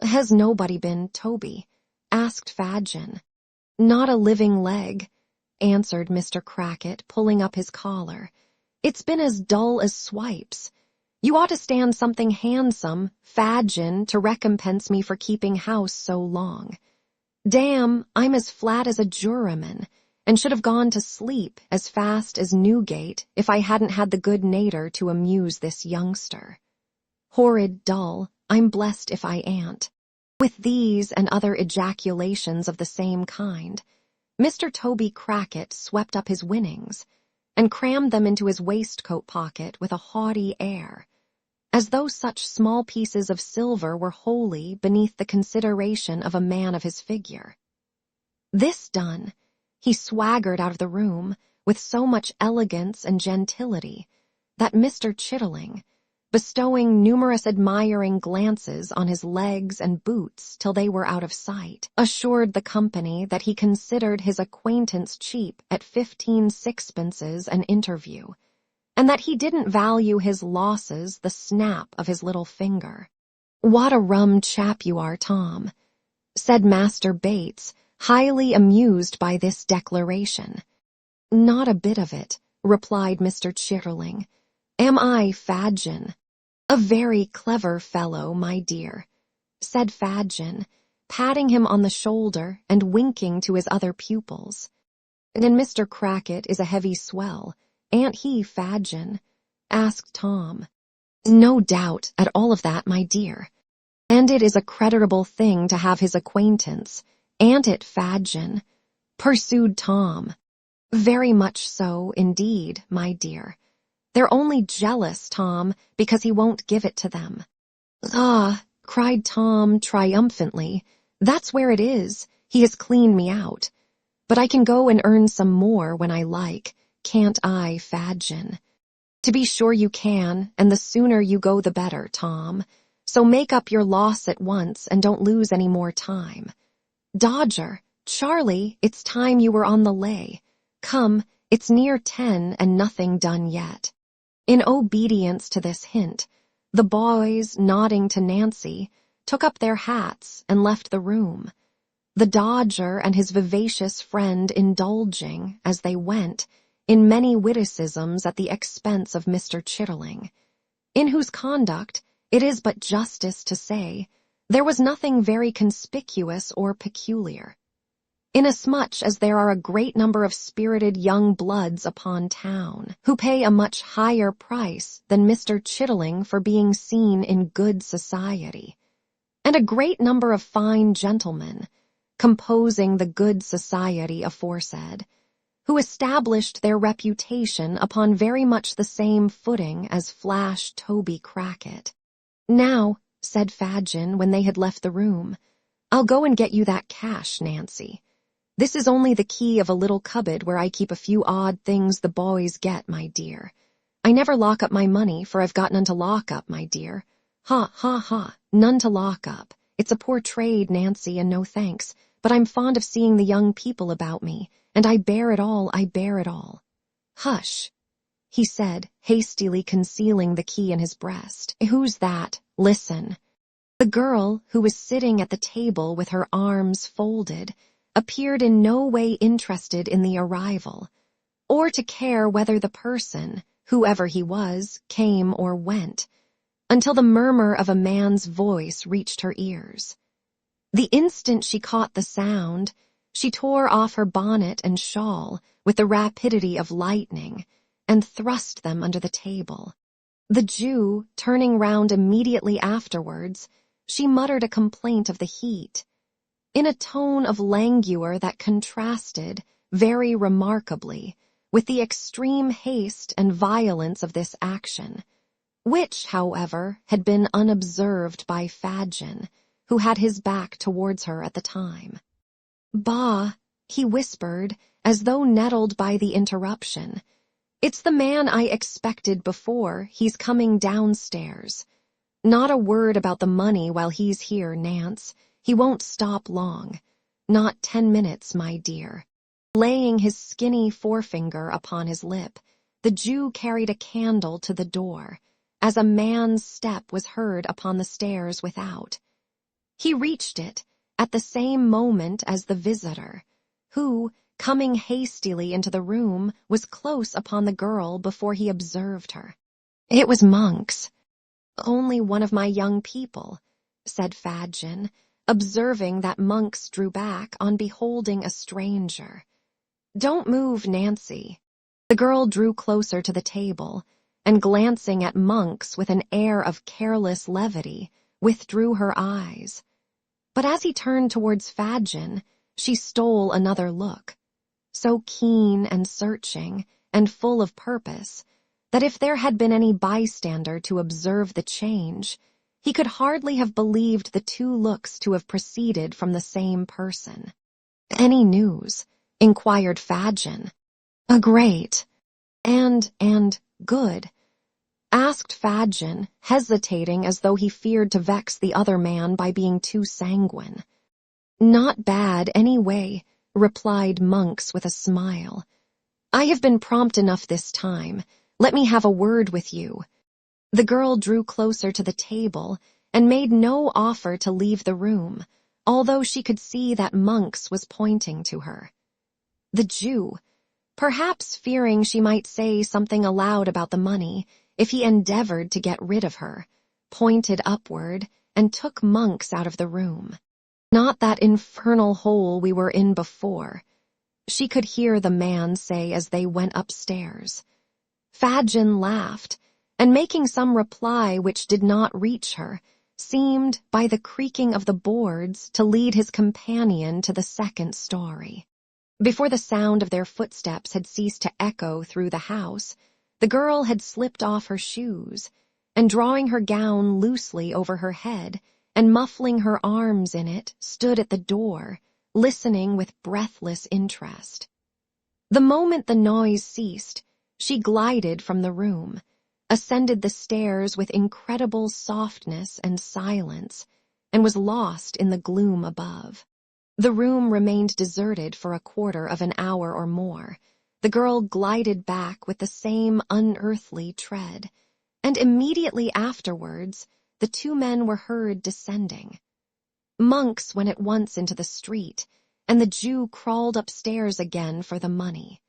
Has nobody been, Toby? Asked Fadgen. Not a living leg, answered Mr. Crackit, pulling up his collar. It's been as dull as swipes. You ought to stand something handsome, Fadgen, to recompense me for keeping house so long. Damn, I'm as flat as a juryman, and should have gone to sleep as fast as Newgate if I hadn't had the good nature to amuse this youngster. Horrid dull, I'm blessed if I an't. With these and other ejaculations of the same kind, Mr. Toby Crackit swept up his winnings and crammed them into his waistcoat pocket with a haughty air, as though such small pieces of silver were wholly beneath the consideration of a man of his figure. This done, he swaggered out of the room with so much elegance and gentility that Mr. Chitterling, bestowing numerous admiring glances on his legs and boots till they were out of sight, assured the company that he considered his acquaintance cheap at 15 sixpences an interview, and that he didn't value his losses the snap of his little finger. "What a rum chap you are, Tom," said Master Bates, highly amused by this declaration. "Not a bit of it," replied Mr. Chitterling. "Am I, Fadgen?" "A very clever fellow, my dear," said Fadgen, patting him on the shoulder and winking to his other pupils. "And Mr. Crackit is a heavy swell, ain't he, Fadgen?" asked Tom. "No doubt at all of that, my dear. And it is a creditable thing to have his acquaintance, ain't it, Fadgen?" pursued Tom. "Very much so, indeed, my dear. They're only jealous, Tom, because he won't give it to them." "Ah," cried Tom triumphantly, "that's where it is. He has cleaned me out. But I can go and earn some more when I like, can't I, Fadgen?" "To be sure you can, and the sooner you go the better, Tom. So make up your loss at once and don't lose any more time. Dodger, Charlie, it's time you were on the lay. Come, it's near 10 and nothing done yet." In obedience to this hint, the boys, nodding to Nancy, took up their hats and left the room, the Dodger and his vivacious friend indulging, as they went, in many witticisms at the expense of Mr. Chitterling, in whose conduct, it is but justice to say, there was nothing very conspicuous or peculiar, inasmuch as there are a great number of spirited young bloods upon town, who pay a much higher price than Mr. Chitterling for being seen in good society, and a great number of fine gentlemen, composing the good society aforesaid, who established their reputation upon very much the same footing as Flash Toby Crackit. "Now," said Fadgen when they had left the room, "I'll go and get you that cash, Nancy. This is only the key of a little cupboard where I keep a few odd things the boys get, my dear. I never lock up my money, for I've got none to lock up, my dear. Ha, ha, ha, none to lock up. It's a poor trade, Nancy, and no thanks, but I'm fond of seeing the young people about me, and I bear it all, I bear it all." "Hush," he said, hastily concealing the key in his breast. "Who's that? Listen." The girl, who was sitting at the table with her arms folded, appeared in no way interested in the arrival, or to care whether the person, whoever he was, came or went, until the murmur of a man's voice reached her ears. The instant she caught the sound, she tore off her bonnet and shawl with the rapidity of lightning, and thrust them under the table. The Jew, turning round immediately afterwards, she muttered a complaint of the heat, in a tone of languor that contrasted, very remarkably, with the extreme haste and violence of this action, which, however, had been unobserved by Fadgen, who had his back towards her at the time. "Bah," he whispered, as though nettled by the interruption. "It's the man I expected before. He's coming downstairs. Not a word about the money while he's here, Nance. He won't stop long. Not 10 minutes, my dear." Laying his skinny forefinger upon his lip, the Jew carried a candle to the door, as a man's step was heard upon the stairs without. He reached it at the same moment as the visitor, who, coming hastily into the room, was close upon the girl before he observed her. "It was Monks." "Only one of my young people," said Fadgen, observing that Monks drew back on beholding a stranger. "Don't move, Nancy." The girl drew closer to the table, and glancing at Monks with an air of careless levity, withdrew her eyes. But as he turned towards Fadgen, she stole another look, so keen and searching and full of purpose that if there had been any bystander to observe the change, he could hardly have believed the two looks to have proceeded from the same person. "Any news?" inquired Fadgen. "A great and good," asked Fadgen, hesitating as though he feared to vex the other man by being too sanguine. "Not bad, anyway," replied Monks with a smile. "I have been prompt enough this time. Let me have a word with you." The girl drew closer to the table and made no offer to leave the room, although she could see that Monks was pointing to her. The Jew, perhaps fearing she might say something aloud about the money if he endeavored to get rid of her, pointed upward and took Monks out of the room. "Not that infernal hole we were in before," she could hear the man say as they went upstairs. Fadgen laughed, and making some reply which did not reach her, seemed, by the creaking of the boards, to lead his companion to the second story. Before the sound of their footsteps had ceased to echo through the house, the girl had slipped off her shoes, and drawing her gown loosely over her head, and muffling her arms in it, stood at the door, listening with breathless interest. The moment the noise ceased, she glided from the room, ascended the stairs with incredible softness and silence, and was lost in the gloom above. The room remained deserted for a quarter of an hour or more. The girl glided back with the same unearthly tread, and immediately afterwards the two men were heard descending. Monks went at once into the street, and the Jew crawled upstairs again for the money.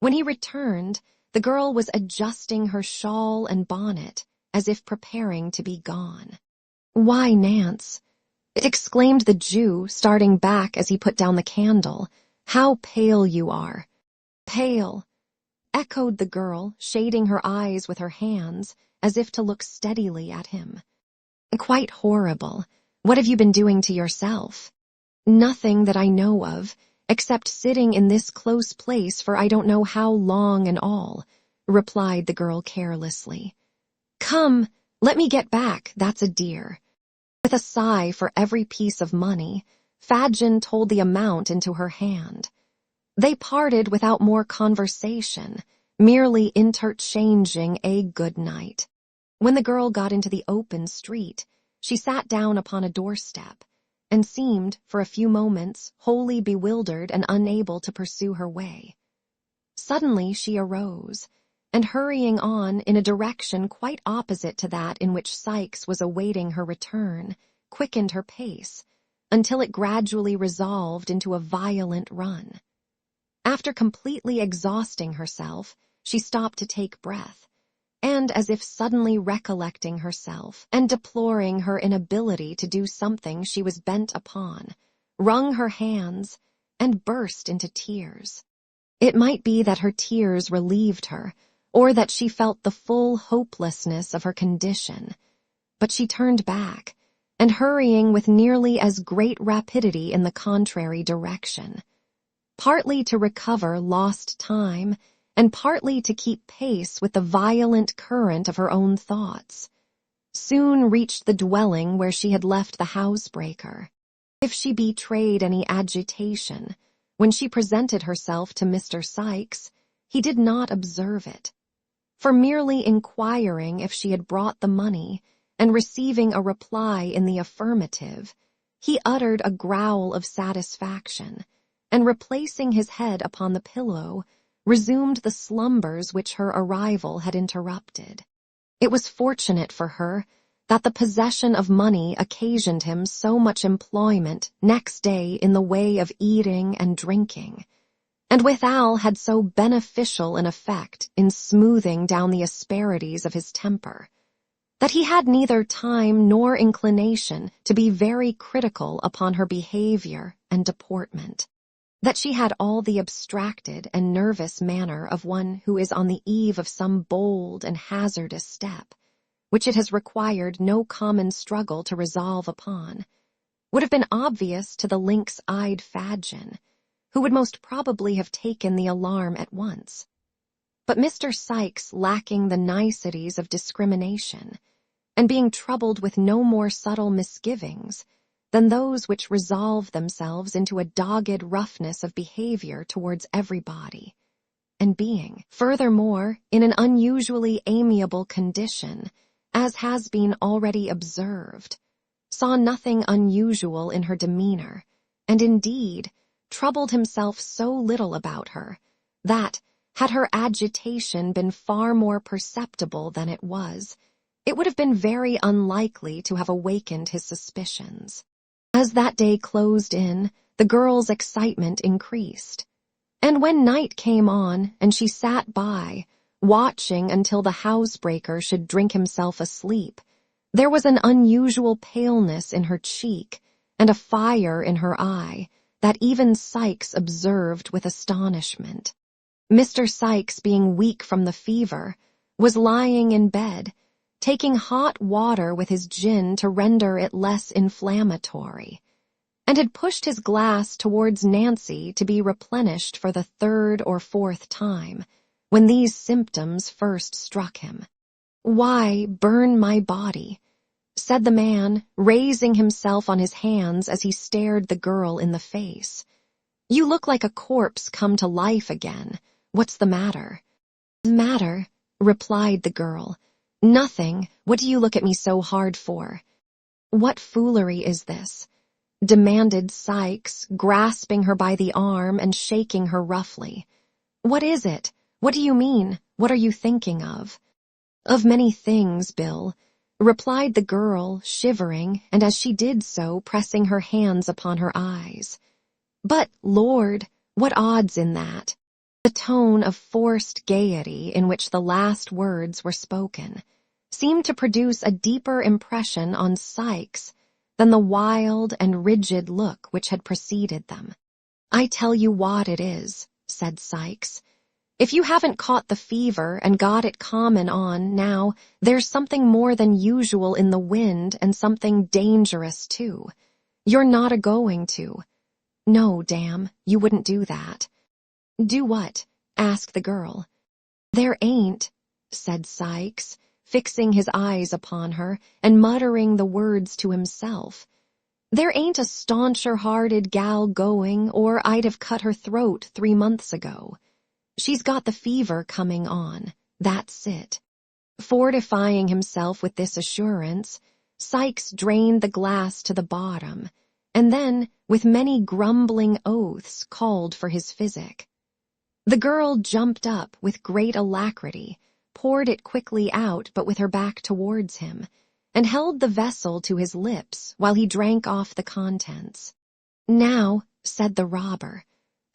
When he returned, the girl was adjusting her shawl and bonnet, as if preparing to be gone. "Why, Nance," exclaimed the Jew, starting back as he put down the candle, "how pale you are." "Pale," echoed the girl, shading her eyes with her hands, as if to look steadily at him. "Quite horrible. What have you been doing to yourself?" "Nothing that I know of, except sitting in this close place for I don't know how long and all," replied the girl carelessly. "Come, let me get back, that's a dear." With a sigh for every piece of money, Fadgen told the amount into her hand. They parted without more conversation, merely interchanging a good night. When the girl got into the open street, she sat down upon a doorstep, and seemed, for a few moments, wholly bewildered and unable to pursue her way. Suddenly she arose, and hurrying on in a direction quite opposite to that in which Sykes was awaiting her return, quickened her pace, until it gradually resolved into a violent run. After completely exhausting herself, she stopped to take breath, and as if suddenly recollecting herself and deploring her inability to do something she was bent upon, wrung her hands and burst into tears. It might be that her tears relieved her, or that she felt the full hopelessness of her condition, but she turned back, and hurrying with nearly as great rapidity in the contrary direction, partly to recover lost time, and partly to keep pace with the violent current of her own thoughts, soon reached the dwelling where she had left the housebreaker. If she betrayed any agitation, when she presented herself to Mr. Sykes, he did not observe it, for merely inquiring if she had brought the money, and receiving a reply in the affirmative, he uttered a growl of satisfaction, and replacing his head upon the pillow, resumed the slumbers which her arrival had interrupted. It was fortunate for her that the possession of money occasioned him so much employment next day in the way of eating and drinking, and withal had so beneficial an effect in smoothing down the asperities of his temper, that he had neither time nor inclination to be very critical upon her behavior and deportment. that she had all the abstracted and nervous manner of one who is on the eve of some bold and hazardous step, which it has required no common struggle to resolve upon, would have been obvious to the lynx-eyed Fadgen, who would most probably have taken the alarm at once. But Mr. Sikes, lacking the niceties of discrimination, and being troubled with no more subtle misgivings than those which resolve themselves into a dogged roughness of behavior towards everybody, and being, furthermore, in an unusually amiable condition, as has been already observed, saw nothing unusual in her demeanor, and indeed troubled himself so little about her that, had her agitation been far more perceptible than it was, it would have been very unlikely to have awakened his suspicions. As that day closed in, the girl's excitement increased, and when night came on and she sat by, watching until the housebreaker should drink himself asleep, there was an unusual paleness in her cheek and a fire in her eye that even Sikes observed with astonishment. Mr. Sikes, being weak from the fever, was lying in bed, taking hot water with his gin to render it less inflammatory, and had pushed his glass towards Nancy to be replenished for the third or fourth time, when these symptoms first struck him. "Why burn my body?" said the man, raising himself on his hands as he stared the girl in the face. "You look like a corpse come to life again. What's the matter?" "Matter?" replied the girl. "Nothing. What do you look at me so hard for?" "What foolery is this?" demanded Sikes, grasping her by the arm and shaking her roughly. "What is it? What do you mean? What are you thinking of?" "Of many things, Bill," replied the girl, shivering, and as she did so, pressing her hands upon her eyes. "But, Lord, what odds in that?" The tone of forced gaiety in which the last words were spoken seemed to produce a deeper impression on Sikes than the wild and rigid look which had preceded them. "I tell you what it is," said Sikes. "If you haven't caught the fever and got it common on now, there's something more than usual in the wind and something dangerous too. You're not a-going to. No, damn, you wouldn't do that." "Do what?" asked the girl. "There ain't," said Sikes, fixing his eyes upon her and muttering the words to himself. "There ain't a stauncher-hearted gal going, or I'd have cut her throat 3 months ago. She's got the fever coming on, that's it." Fortifying himself with this assurance, Sikes drained the glass to the bottom, and then, with many grumbling oaths, called for his physic. The girl jumped up with great alacrity, poured it quickly out but with her back towards him, and held the vessel to his lips while he drank off the contents. "Now," said the robber,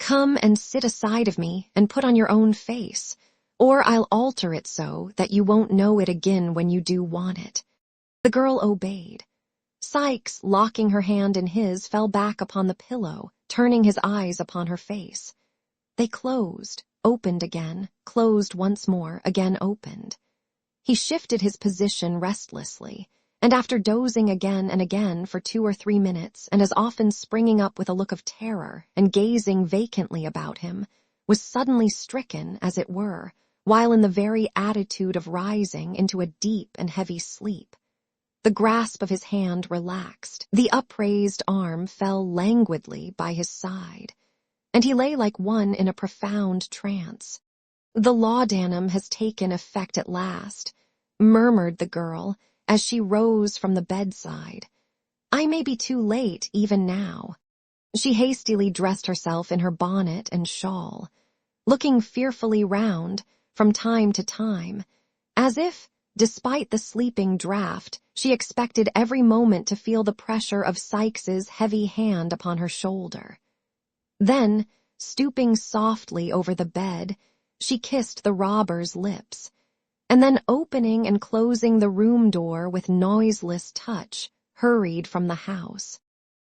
"come and sit aside of me and put on your own face, or I'll alter it so that you won't know it again when you do want it." The girl obeyed. Sikes, locking her hand in his, fell back upon the pillow, turning his eyes upon her face. They closed, opened again, closed once more, again opened. He shifted his position restlessly, and after dozing again and again for 2 or 3 minutes, and as often springing up with a look of terror and gazing vacantly about him, was suddenly stricken, as it were, while in the very attitude of rising, into a deep and heavy sleep. The grasp of his hand relaxed, the upraised arm fell languidly by his side, and he lay like one in a profound trance. "The laudanum has taken effect at last," murmured the girl as she rose from the bedside. "I may be too late even now." She hastily dressed herself in her bonnet and shawl, looking fearfully round from time to time, as if, despite the sleeping draught, she expected every moment to feel the pressure of Sikes's heavy hand upon her shoulder. Then, stooping softly over the bed, she kissed the robber's lips, and then opening and closing the room door with noiseless touch, hurried from the house.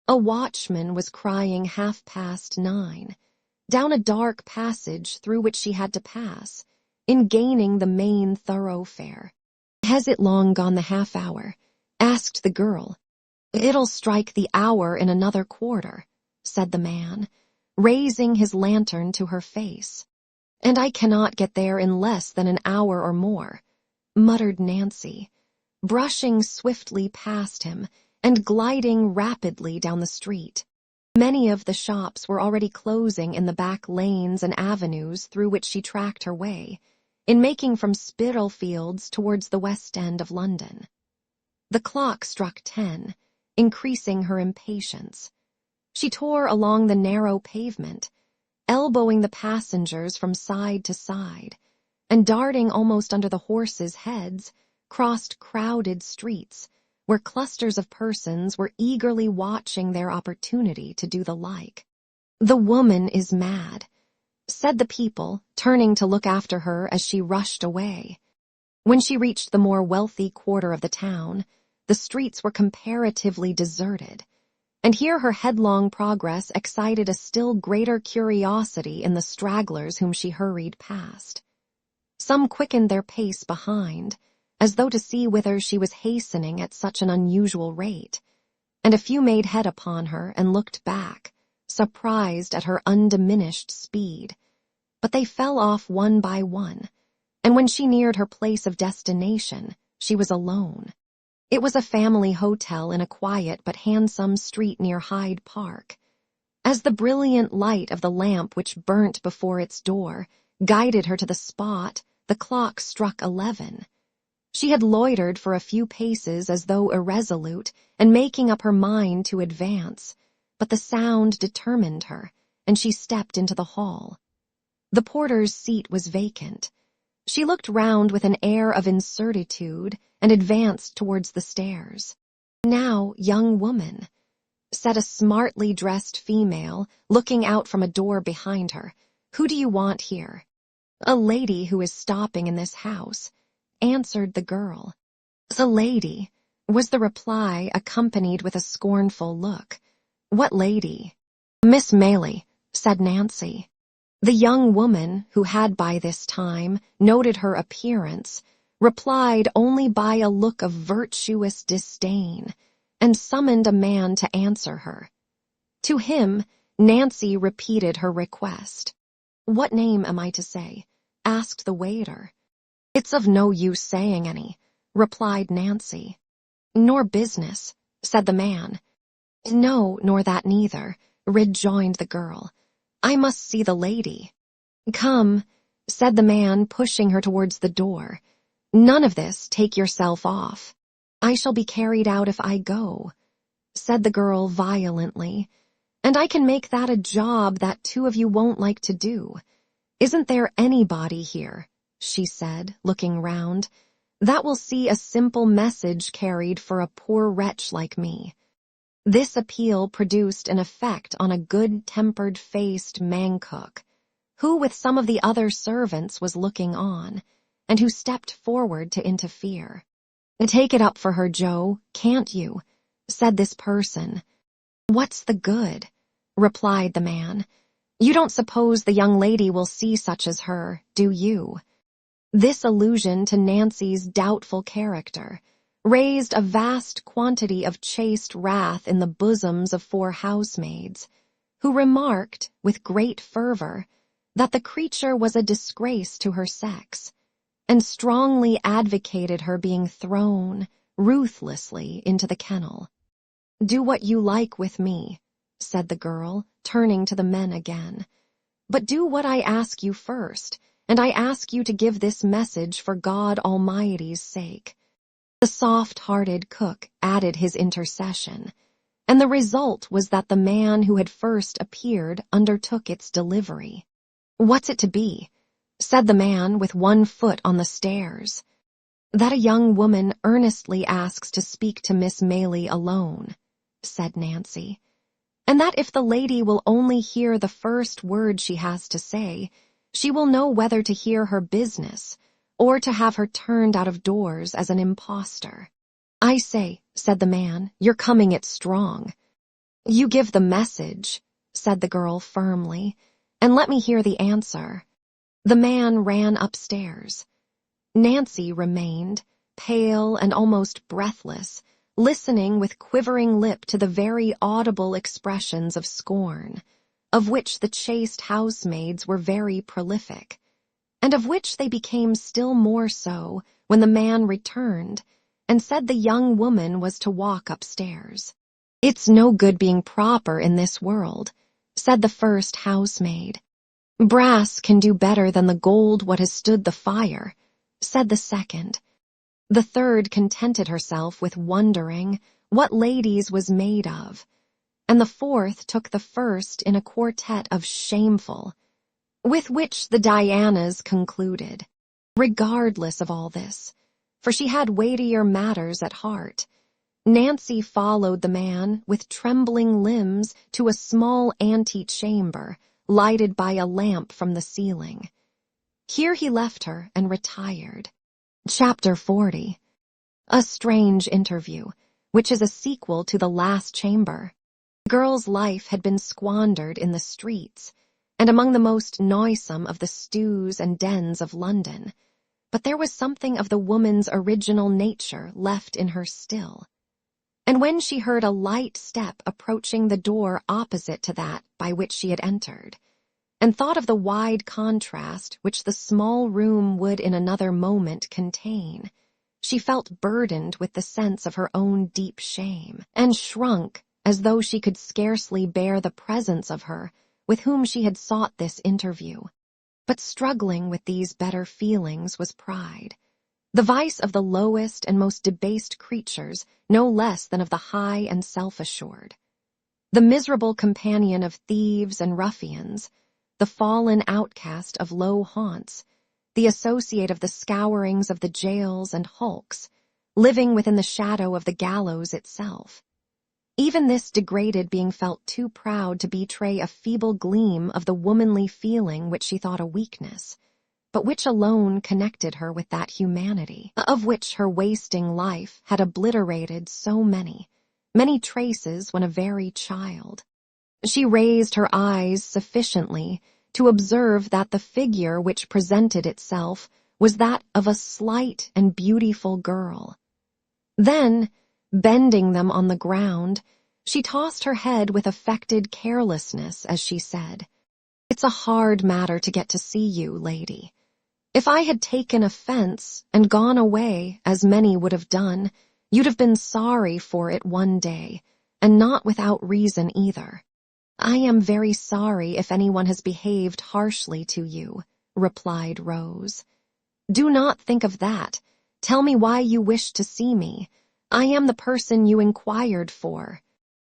A watchman was crying 9:30, down a dark passage through which she had to pass, in gaining the main thoroughfare. "Has it long gone the half hour?" asked the girl. "It'll strike the hour in another quarter," said the man, raising his lantern to her face. "And I cannot get there in less than an hour or more," muttered Nancy, brushing swiftly past him and gliding rapidly down the street. Many of the shops were already closing in the back lanes and avenues through which she tracked her way, in making from Spitalfields towards the West End of London. The clock struck 10, increasing her impatience. She tore along the narrow pavement, elbowing the passengers from side to side, and darting almost under the horses' heads, crossed crowded streets, where clusters of persons were eagerly watching their opportunity to do the like. "The woman is mad," said the people, turning to look after her as she rushed away. When she reached the more wealthy quarter of the town, the streets were comparatively deserted, and here her headlong progress excited a still greater curiosity in the stragglers whom she hurried past. Some quickened their pace behind, as though to see whither she was hastening at such an unusual rate, and a few made head upon her and looked back, surprised at her undiminished speed. But they fell off one by one, and when she neared her place of destination, she was alone. It was a family hotel in a quiet but handsome street near Hyde Park. As the brilliant light of the lamp which burnt before its door guided her to the spot, the clock struck 11. She had loitered for a few paces as though irresolute and making up her mind to advance, but the sound determined her, and she stepped into the hall. The porter's seat was vacant. She looked round with an air of incertitude and advanced towards the stairs. "Now, young woman," said a smartly dressed female, looking out from a door behind her, "who do you want here?" "A lady who is stopping in this house," answered the girl. "The lady," was the reply, accompanied with a scornful look. "What lady?" "Miss Maylie," said Nancy. The young woman, who had by this time noted her appearance, replied only by a look of virtuous disdain, and summoned a man to answer her. To him, Nancy repeated her request. "What name am I to say?" asked the waiter. "It's of no use saying any," replied Nancy. "Nor business," said the man. "No, nor that neither," rejoined the girl. "I must see the lady." "Come," said the man, pushing her towards the door. "None of this, take yourself off." "I shall be carried out if I go," said the girl violently, "and I can make that a job that two of you won't like to do. Isn't there anybody here," she said, looking round, "that will see a simple message carried for a poor wretch like me?" This appeal produced an effect on a good-tempered-faced mancook, who with some of the other servants was looking on, and who stepped forward to interfere. "Take it up for her, Joe, can't you?" said this person. "What's the good?" replied the man. "You don't suppose the young lady will see such as her, do you?" This allusion to Nancy's doubtful character raised a vast quantity of chaste wrath in the bosoms of 4 housemaids, who remarked, with great fervor, that the creature was a disgrace to her sex, and strongly advocated her being thrown ruthlessly into the kennel. "Do what you like with me," said the girl, turning to the men again. "But do what I ask you first, and I ask you to give this message for God Almighty's sake." The soft-hearted cook added his intercession, and the result was that the man who had first appeared undertook its delivery. "What's it to be?" said the man with one foot on the stairs. "That a young woman earnestly asks to speak to Miss Maylie alone," said Nancy, "and that if the lady will only hear the first word she has to say, she will know whether to hear her business or to have her turned out of doors as an impostor." "I say," said the man, "you're coming it strong." "You give the message," said the girl firmly, and let me hear the answer." The man ran upstairs. Nancy remained, pale and almost breathless, listening with quivering lip to the very audible expressions of scorn, of which the chaste housemaids were very prolific, and of which they became still more so when the man returned and said the young woman was to walk upstairs. "It's no good being proper in this world," said the first housemaid. "Brass can do better than the gold what has stood the fire," said the second. The third contented herself with wondering what ladies was made of, and the fourth took the first in a quartet of shameful, with which the Dianas concluded, regardless of all this, for she had weightier matters at heart. Nancy followed the man with trembling limbs to a small antechamber, lighted by a lamp from the ceiling. Here he left her and retired. Chapter 40. A strange interview, which is a sequel to the last chamber. The girl's life had been squandered in the streets, and among the most noisome of the stews and dens of London, but there was something of the woman's original nature left in her still. And when she heard a light step approaching the door opposite to that by which she had entered, and thought of the wide contrast which the small room would in another moment contain, she felt burdened with the sense of her own deep shame, and shrunk as though she could scarcely bear the presence of her with whom she had sought this interview. But struggling with these better feelings was pride, the vice of the lowest and most debased creatures, no less than of the high and self-assured. The miserable companion of thieves and ruffians, the fallen outcast of low haunts, the associate of the scourings of the jails and hulks, living within the shadow of the gallows itself. Even this degraded being felt too proud to betray a feeble gleam of the womanly feeling which she thought a weakness, but which alone connected her with that humanity, of which her wasting life had obliterated so many traces when a very child. She raised her eyes sufficiently to observe that the figure which presented itself was that of a slight and beautiful girl. Then, bending them on the ground, she tossed her head with affected carelessness as she said, "It's a hard matter to get to see you, lady. If I had taken offense and gone away, as many would have done, you'd have been sorry for it one day, and not without reason either." "I am very sorry if anyone has behaved harshly to you," replied Rose. "Do not think of that. Tell me why you wished to see me. I am the person you inquired for."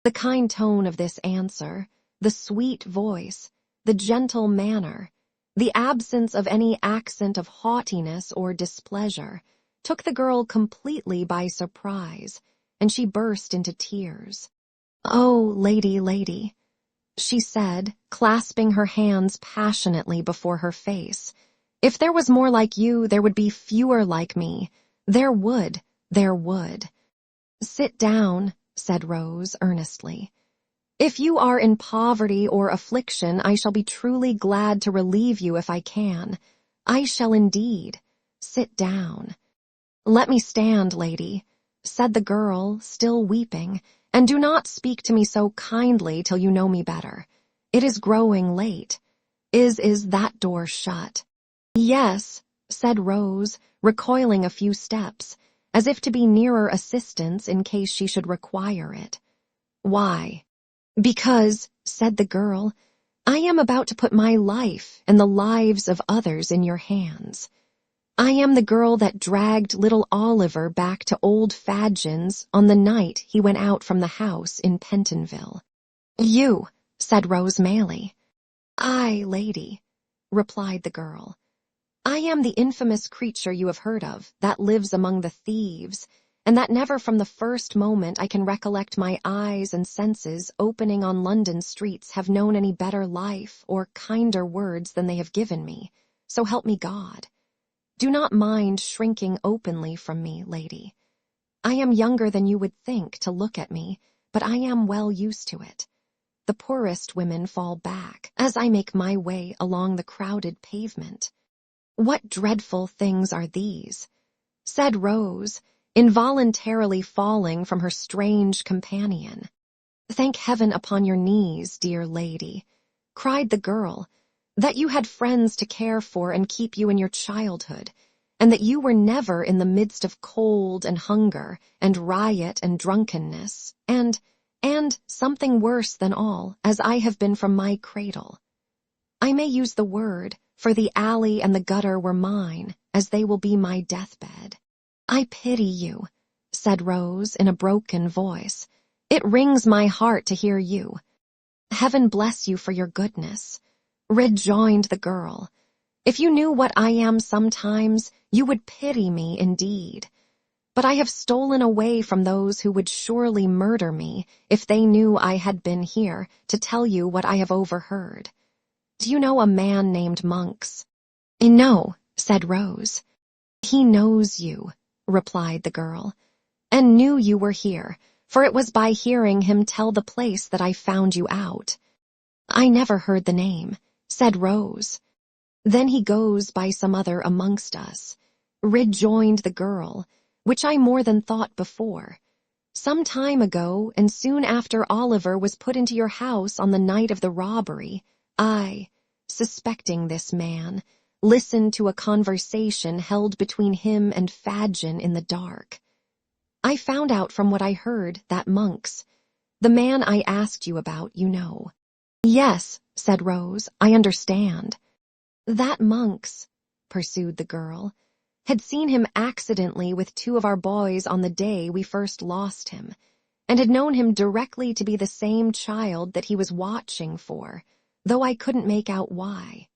The kind tone of this answer, the sweet voice, the gentle manner, the absence of any accent of haughtiness or displeasure, took the girl completely by surprise, and she burst into tears. "Oh, lady," she said, clasping her hands passionately before her face, "if there was more like you, there would be fewer like me. There would. "Sit down," said Rose earnestly. "If you are in poverty or affliction, I shall be truly glad to relieve you if I can. I shall indeed. Sit down." "Let me stand, lady," said the girl, still weeping, "and do not speak to me so kindly till you know me better. It is growing late. Is that door shut?" "Yes," said Rose, recoiling a few steps, as if to be nearer assistance in case she should require it. "Why?" "Because," said the girl, "I am about to put my life and the lives of others in your hands. I am the girl that dragged little Oliver back to old Fadgen's on the night he went out from the house in Pentonville." "You," said Rose Maylie. "Aye, lady," replied the girl. "I am the infamous creature you have heard of, that lives among the thieves, and that never from the first moment I can recollect my eyes and senses opening on London streets have known any better life or kinder words than they have given me, so help me God. Do not mind shrinking openly from me, lady. I am younger than you would think to look at me, but I am well used to it. the poorest women fall back as I make my way along the crowded pavement. What dreadful things are these? Said Rose, involuntarily falling from her strange companion. Thank heaven upon your knees, dear lady, cried the girl, that you had friends to care for and keep you in your childhood, and that you were never in the midst of cold and hunger and riot and drunkenness, and something worse than all, as I have been from my cradle. I may use the word, for the alley and the gutter were mine, as they will be my deathbed. I pity you, said Rose in a broken voice. It wrings my heart to hear you. Heaven bless you for your goodness, rejoined the girl. If you knew what I am sometimes, you would pity me indeed. But I have stolen away from those who would surely murder me if they knew I had been here to tell you what I have overheard. Do you know a man named Monks? No, said Rose. He knows you, replied the girl, and knew you were here, for it was by hearing him tell the place that I found you out. I never heard the name, said Rose. Then he goes by some other amongst us, rejoined the girl, which I more than thought before. Some time ago, and soon after Oliver was put into your house on the night of the robbery, I, suspecting this man, listened to a conversation held between him and Fadgen in the dark. I found out from what I heard that Monks, the man I asked you about, you know. Yes, said Rose, I understand. That Monks, pursued the girl, had seen him accidentally with two of our boys on the day we first lost him, and had known him directly to be the same child that he was watching for, though I couldn't make out why.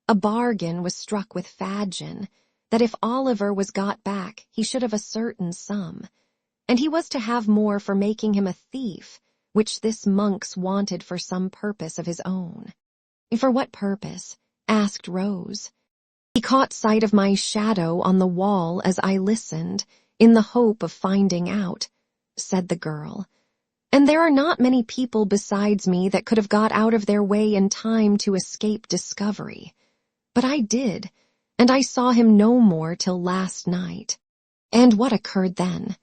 A bargain was struck with Fadgen, that if Oliver was got back, he should have a certain sum, and he was to have more for making him a thief, which this Monks wanted for some purpose of his own. For what purpose? Asked Rose. He caught sight of my shadow on the wall as I listened, in the hope of finding out, said the girl. And there are not many people besides me that could have got out of their way in time to escape discovery. But I did, and I saw him no more till last night. And what occurred then?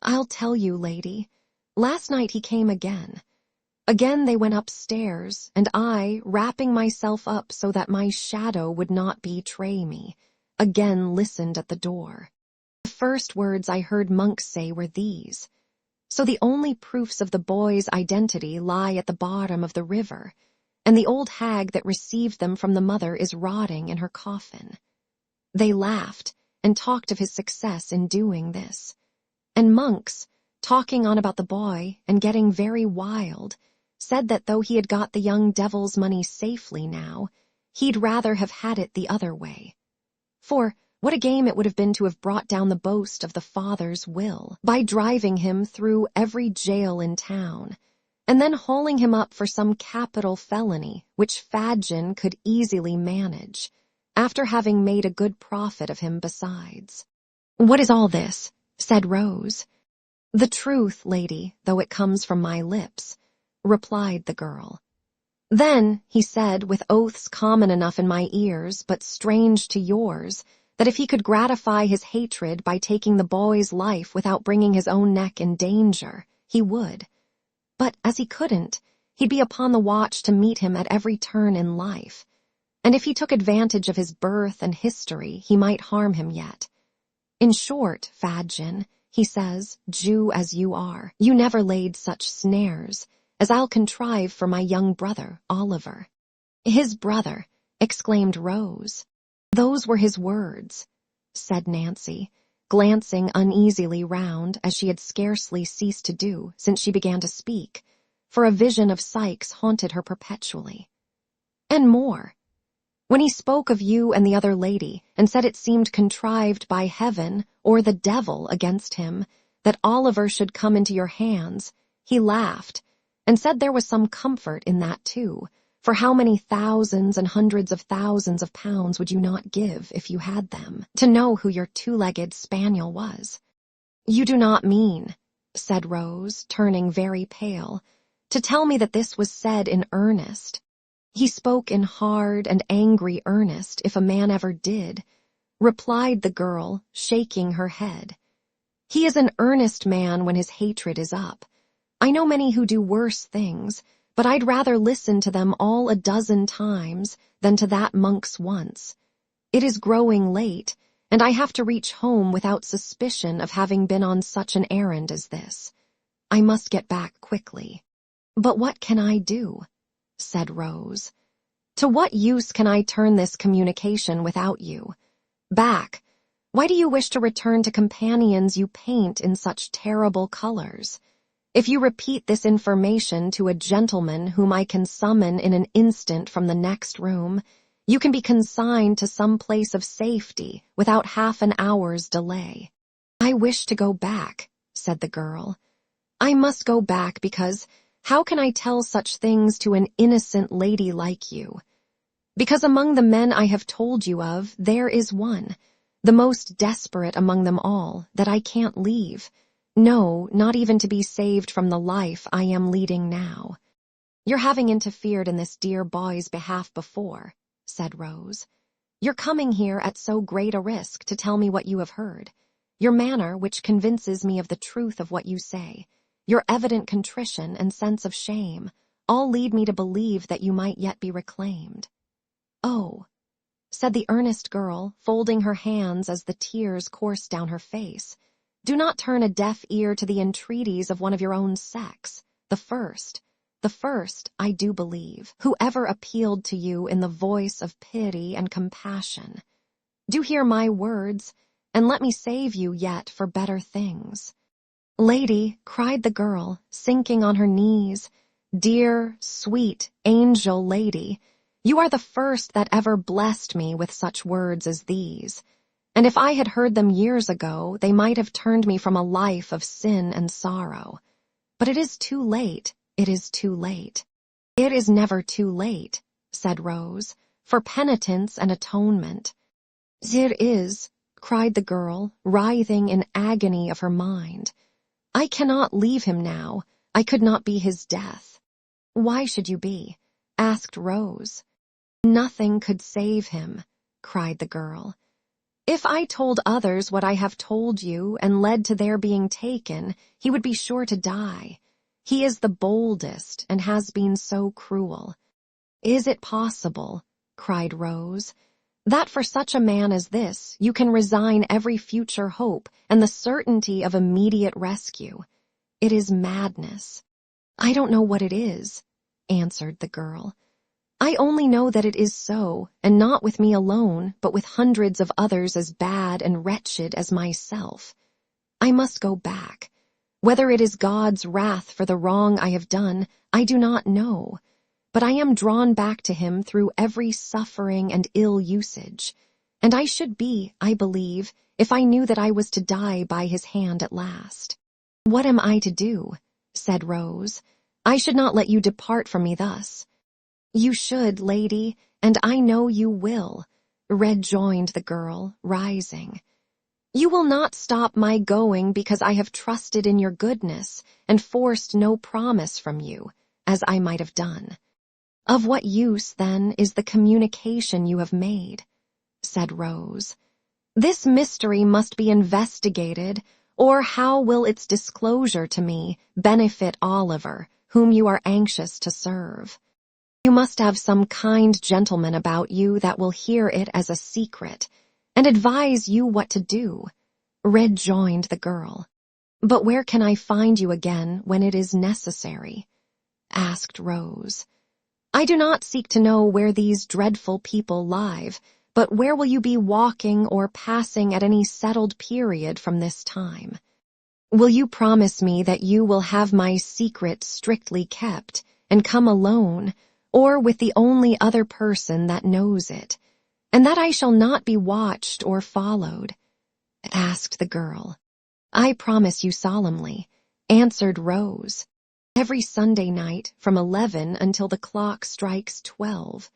I'll tell you, lady. Last night he came again. Again they went upstairs, and I, wrapping myself up so that my shadow would not betray me, again listened at the door. The first words I heard Monks say were these. So the only proofs of the boy's identity lie at the bottom of the river, and the old hag that received them from the mother is rotting in her coffin. They laughed and talked of his success in doing this. And Monks, talking on about the boy and getting very wild, said that though he had got the young devil's money safely now, he'd rather have had it the other way. For what a game it would have been to have brought down the boast of the father's will by driving him through every jail in town, and then hauling him up for some capital felony which Fadgen could easily manage, after having made a good profit of him besides. What is all this? Said Rose. The truth, lady, though it comes from my lips, replied the girl. Then, he said, with oaths common enough in my ears, but strange to yours, that if he could gratify his hatred by taking the boy's life without bringing his own neck in danger, he would. But as he couldn't, he'd be upon the watch to meet him at every turn in life, and if he took advantage of his birth and history, he might harm him yet. In short, Fadgen, he says, Jew as you are, you never laid such snares as I'll contrive for my young brother, Oliver. His brother, exclaimed Rose. Those were his words, said Nancy, glancing uneasily round as she had scarcely ceased to do since she began to speak, for a vision of Sykes haunted her perpetually. And more. When he spoke of you and the other lady, and said it seemed contrived by heaven or the devil against him, that Oliver should come into your hands, he laughed, and said there was some comfort in that too, for how many thousands and hundreds of thousands of pounds would you not give, if you had them, to know who your two-legged spaniel was? You do not mean, said Rose, turning very pale, to tell me that this was said in earnest. He spoke in hard and angry earnest, if a man ever did, replied the girl, shaking her head. He is an earnest man when his hatred is up. I know many who do worse things, but I'd rather listen to them all a dozen times than to that monk's once. It is growing late, and I have to reach home without suspicion of having been on such an errand as this. I must get back quickly. But what can I do? Said Rose. To what use can I turn this communication without you? Back. Why do you wish to return to companions you paint in such terrible colors? If you repeat this information to a gentleman whom I can summon in an instant from the next room, you can be consigned to some place of safety without half an hour's delay. I wish to go back, said the girl. I must go back because how can I tell such things to an innocent lady like you? Because among the men I have told you of, there is one, the most desperate among them all, that I can't leave. No, not even to be saved from the life I am leading now. You're having interfered in this dear boy's behalf before, said Rose. You're coming here at so great a risk to tell me what you have heard. Your manner, which convinces me of the truth of what you say, your evident contrition and sense of shame, all lead me to believe that you might yet be reclaimed. Oh, said the earnest girl, folding her hands as the tears coursed down her face, do not turn a deaf ear to the entreaties of one of your own sex. The first, I do believe, who ever appealed to you in the voice of pity and compassion. Do hear my words, and let me save you yet for better things. Lady, cried the girl, sinking on her knees, dear, sweet, angel lady, you are the first that ever blessed me with such words as these, and if I had heard them years ago, they might have turned me from a life of sin and sorrow. But it is too late, it is too late. It is never too late, said Rose, for penitence and atonement. There is, cried the girl, writhing in agony of her mind. I cannot leave him now. I could not be his death. Why should you be? Asked Rose. Nothing could save him, cried the girl. If I told others what I have told you and led to their being taken, he would be sure to die. He is the boldest and has been so cruel. Is it possible, cried Rose, that for such a man as this you can resign every future hope and the certainty of immediate rescue? It is madness. I don't know what it is, answered the girl. I only know that it is so, and not with me alone, but with hundreds of others as bad and wretched as myself. I must go back. Whether it is God's wrath for the wrong I have done, I do not know. But I am drawn back to him through every suffering and ill usage, and I should be, I believe, if I knew that I was to die by his hand at last. What am I to do? Said Rose. I should not let you depart from me thus. You should, lady, and I know you will, rejoined the girl, rising. You will not stop my going because I have trusted in your goodness and forced no promise from you, as I might have done. Of what use, then, is the communication you have made? Said Rose. This mystery must be investigated, or how will its disclosure to me benefit Oliver, whom you are anxious to serve? You must have some kind gentleman about you that will hear it as a secret, and advise you what to do, rejoined the girl. But where can I find you again when it is necessary? Asked Rose. I do not seek to know where these dreadful people live, but where will you be walking or passing at any settled period from this time? Will you promise me that you will have my secret strictly kept, and come alone, or with the only other person that knows it, and that I shall not be watched or followed? Asked the girl. I promise you solemnly, answered Rose. Every Sunday night from 11 until the clock strikes 12,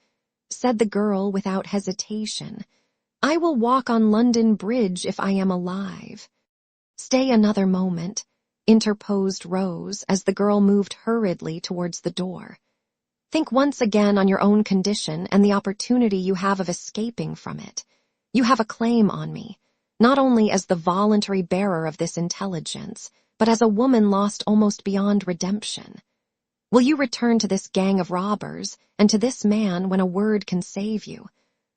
said the girl without hesitation. I will walk on London Bridge if I am alive. Stay another moment, interposed Rose as the girl moved hurriedly towards the door. Think once again on your own condition and the opportunity you have of escaping from it. You have a claim on me, not only as the voluntary bearer of this intelligence, but as a woman lost almost beyond redemption. Will you return to this gang of robbers and to this man when a word can save you?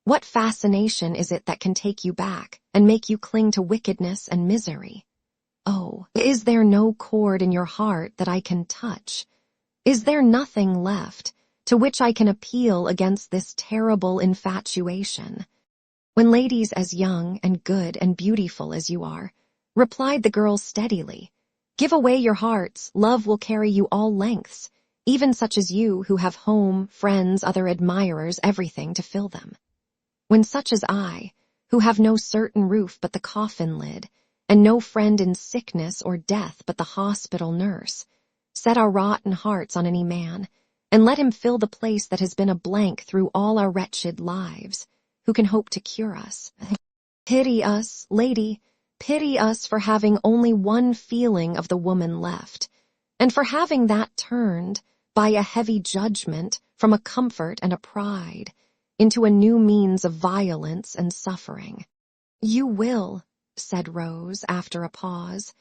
What fascination is it that can take you back and make you cling to wickedness and misery? Oh, is there no chord in your heart that I can touch? Is there nothing left to which I can appeal against this terrible infatuation? When ladies as young and good and beautiful as you are, replied the girl steadily, give away your hearts, love will carry you all lengths, even such as you who have home, friends, other admirers, everything to fill them. When such as I, who have no certain roof but the coffin lid, and no friend in sickness or death but the hospital nurse, set our rotten hearts on any man, and let him fill the place that has been a blank through all our wretched lives, who can hope to cure us? Pity us, lady, pity us for having only one feeling of the woman left, and for having that turned, by a heavy judgment, from a comfort and a pride, into a new means of violence and suffering. You will, said Rose after a pause,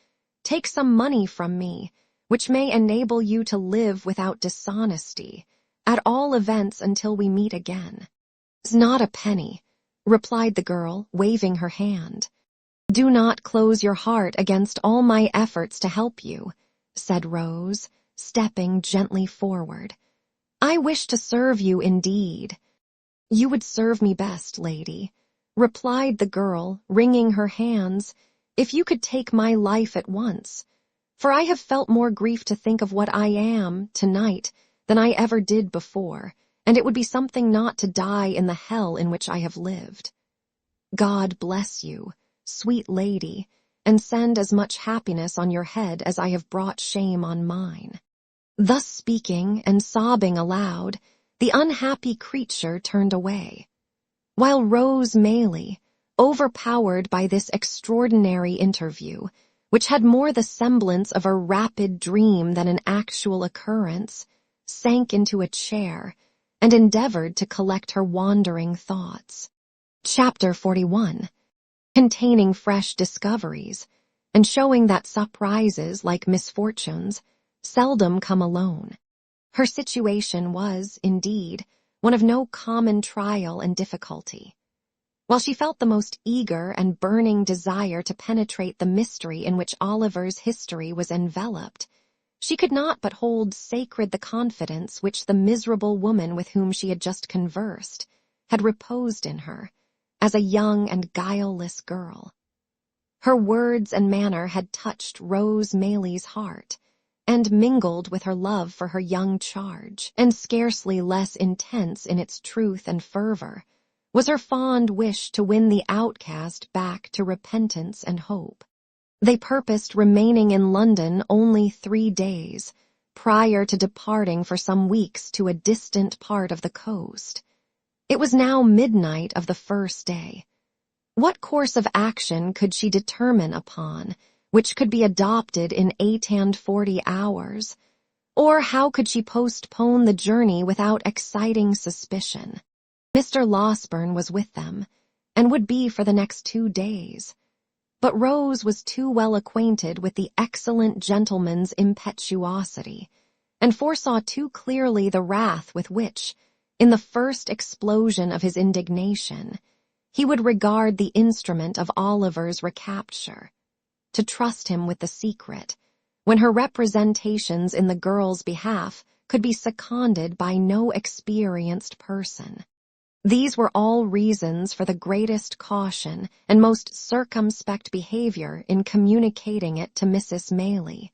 take some money from me, which may enable you to live without dishonesty, at all events until we meet again. Not a penny, replied the girl, waving her hand. Do not close your heart against all my efforts to help you, said Rose, stepping gently forward. I wish to serve you indeed. You would serve me best, lady, replied the girl, wringing her hands, if you could take my life at once, for I have felt more grief to think of what I am, tonight, than I ever did before, and it would be something not to die in the hell in which I have lived. God bless you, sweet lady, and send as much happiness on your head as I have brought shame on mine. Thus speaking and sobbing aloud, the unhappy creature turned away, while Rose Maylie, overpowered by this extraordinary interview, which had more the semblance of a rapid dream than an actual occurrence, sank into a chair and endeavored to collect her wandering thoughts. Chapter 41, containing fresh discoveries, and showing that surprises, like misfortunes, seldom come alone. Her situation was, indeed, one of no common trial and difficulty. While she felt the most eager and burning desire to penetrate the mystery in which Oliver's history was enveloped, she could not but hold sacred the confidence which the miserable woman with whom she had just conversed had reposed in her, as a young and guileless girl. Her words and manner had touched Rose Maylie's heart, and mingled with her love for her young charge, and scarcely less intense in its truth and fervor, was her fond wish to win the outcast back to repentance and hope. They purposed remaining in London only 3 days, prior to departing for some weeks to a distant part of the coast. It was now midnight of the first day. What course of action could she determine upon, which could be adopted in 48 hours? Or how could she postpone the journey without exciting suspicion? Mr. Losberne was with them, and would be for the next 2 days. But Rose was too well acquainted with the excellent gentleman's impetuosity, and foresaw too clearly the wrath with which, in the first explosion of his indignation, he would regard the instrument of Oliver's recapture, to trust him with the secret, when her representations in the girl's behalf could be seconded by no experienced person. These were all reasons for the greatest caution and most circumspect behavior in communicating it to Mrs. Maylie,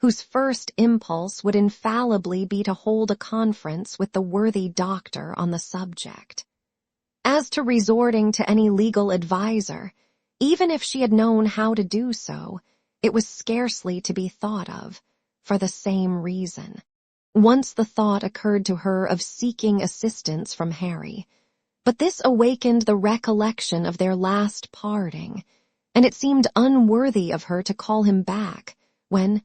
whose first impulse would infallibly be to hold a conference with the worthy doctor on the subject. As to resorting to any legal adviser, even if she had known how to do so, it was scarcely to be thought of, for the same reason. Once the thought occurred to her of seeking assistance from Harry, but this awakened the recollection of their last parting, and it seemed unworthy of her to call him back when,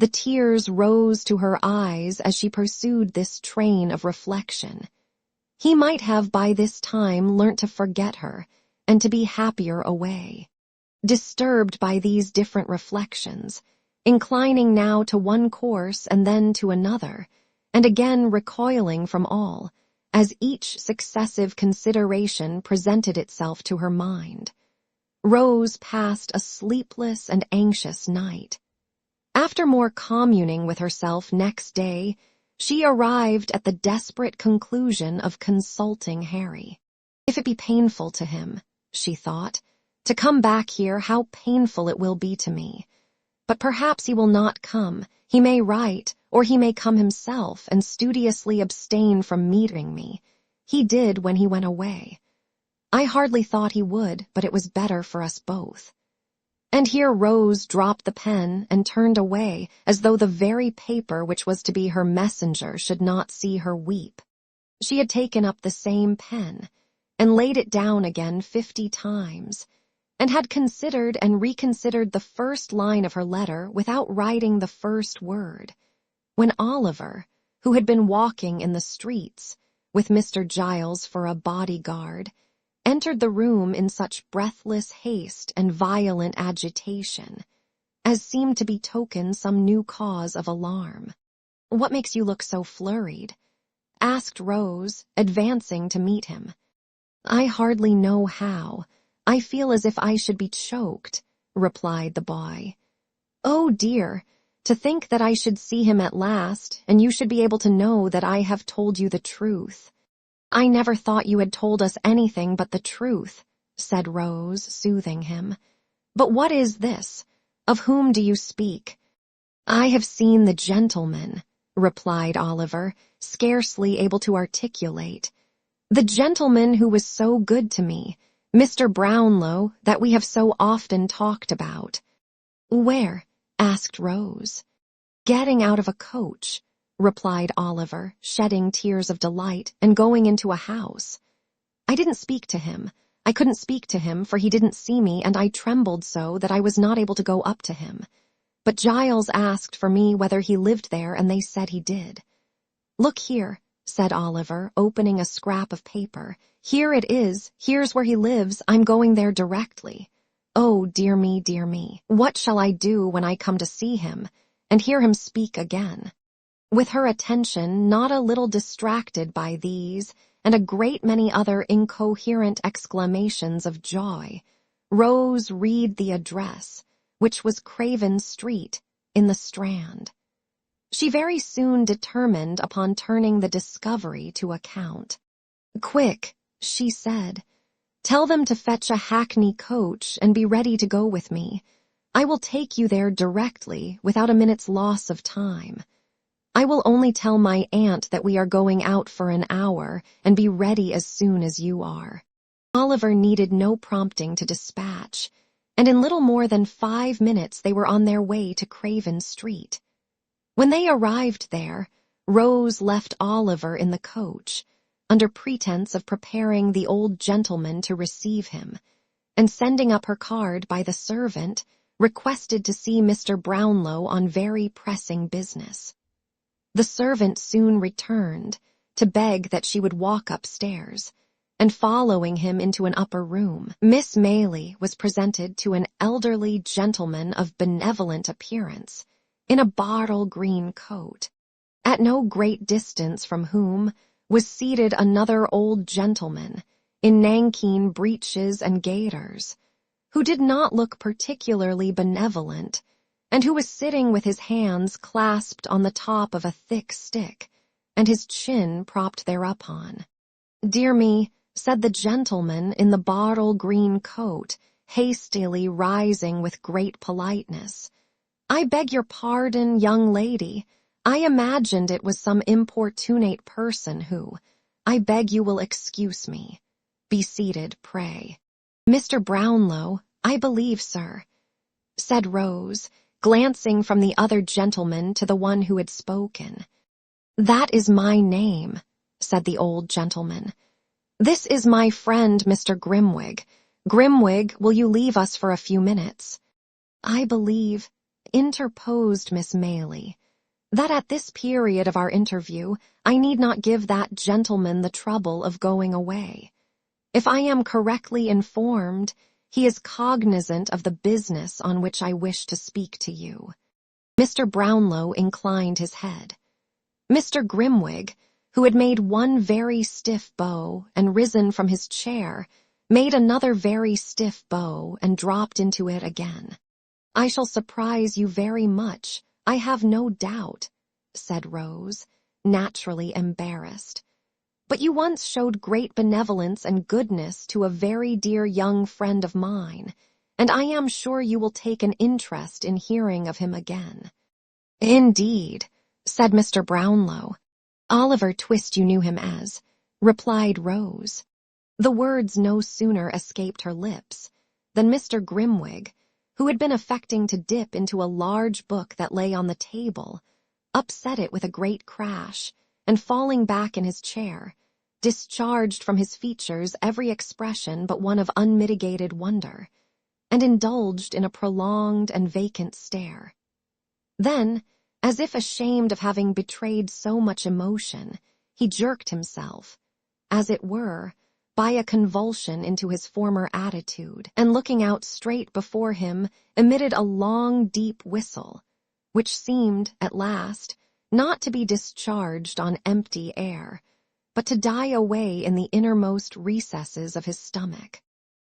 The tears rose to her eyes as she pursued this train of reflection. He might have by this time learnt to forget her and to be happier away. Disturbed by these different reflections, inclining now to one course and then to another, and again recoiling from all, as each successive consideration presented itself to her mind, Rose passed a sleepless and anxious night. After more communing with herself next day, she arrived at the desperate conclusion of consulting Harry. If it be painful to him, she thought, to come back here, how painful it will be to me. But perhaps he will not come. He may write, or he may come himself and studiously abstain from meeting me. He did when he went away. I hardly thought he would, but it was better for us both. And here Rose dropped the pen and turned away, as though the very paper which was to be her messenger should not see her weep. She had taken up the same pen, and laid it down again 50 times, and had considered and reconsidered the first line of her letter without writing the first word, when Oliver, who had been walking in the streets, with Mr. Giles for a bodyguard, entered the room in such breathless haste and violent agitation, as seemed to betoken some new cause of alarm. "What makes you look so flurried?" asked Rose, advancing to meet him. "I hardly know how. I feel as if I should be choked," replied the boy. "Oh dear, to think that I should see him at last, and you should be able to know that I have told you the truth." "I never thought you had told us anything but the truth," said Rose, soothing him. "But what is this? Of whom do you speak?" "I have seen the gentleman," replied Oliver, scarcely able to articulate. "The gentleman who was so good to me, Mr. Brownlow, that we have so often talked about." "Where?" asked Rose. "Getting out of a coach," replied Oliver, shedding tears of delight, "and going into a house. I didn't speak to him. I couldn't speak to him, for he didn't see me, and I trembled so that I was not able to go up to him. But Giles asked for me whether he lived there, and they said he did." "Look here," said Oliver, opening a scrap of paper. "Here it is. Here's where he lives. I'm going there directly. Oh, dear me, what shall I do when I come to see him, and hear him speak again?" With her attention not a little distracted by these and a great many other incoherent exclamations of joy, Rose read the address, which was Craven Street, in the Strand. She very soon determined upon turning the discovery to account. "Quick," she said, "tell them to fetch a hackney coach and be ready to go with me. I will take you there directly, without a minute's loss of time. I will only tell my aunt that we are going out for an hour, and be ready as soon as you are." Oliver needed no prompting to dispatch, and in little more than 5 minutes they were on their way to Craven Street. When they arrived there, Rose left Oliver in the coach, under pretense of preparing the old gentleman to receive him, and sending up her card by the servant, requested to see Mr. Brownlow on very pressing business. The servant soon returned, to beg that she would walk upstairs, and following him into an upper room, Miss Maylie was presented to an elderly gentleman of benevolent appearance, in a bottle green coat, at no great distance from whom was seated another old gentleman, in nankeen breeches and gaiters, who did not look particularly benevolent, and who was sitting with his hands clasped on the top of a thick stick, and his chin propped thereupon. "Dear me," said the gentleman in the bottle green coat, hastily rising with great politeness, "I beg your pardon, young lady. I imagined it was some importunate person who, I beg you will excuse me. Be seated, pray." "Mr. Brownlow, I believe, sir," said Rose, glancing from the other gentleman to the one who had spoken. "That is my name," said the old gentleman. "This is my friend, Mr. Grimwig. Grimwig, will you leave us for a few minutes?" "I believe, interposed Miss Maylie, "that at this period of our interview I need not give that gentleman the trouble of going away. If I am correctly informed, he is cognizant of the business on which I wish to speak to you." Mr. Brownlow inclined his head. Mr. Grimwig, who had made one very stiff bow and risen from his chair, made another very stiff bow and dropped into it again. "I shall surprise you very much, I have no doubt," said Rose, naturally embarrassed. "But you once showed great benevolence and goodness to a very dear young friend of mine, and I am sure you will take an interest in hearing of him again." "Indeed," said Mr. Brownlow. "Oliver Twist you knew him as," replied Rose. The words no sooner escaped her lips than Mr. Grimwig, who had been affecting to dip into a large book that lay on the table, upset it with a great crash, and falling back in his chair, discharged from his features every expression but one of unmitigated wonder, and indulged in a prolonged and vacant stare. Then, as if ashamed of having betrayed so much emotion, he jerked himself, as it were, by a convulsion into his former attitude, and looking out straight before him, emitted a long, deep whistle, which seemed, at last, not to be discharged on empty air, but to die away in the innermost recesses of his stomach.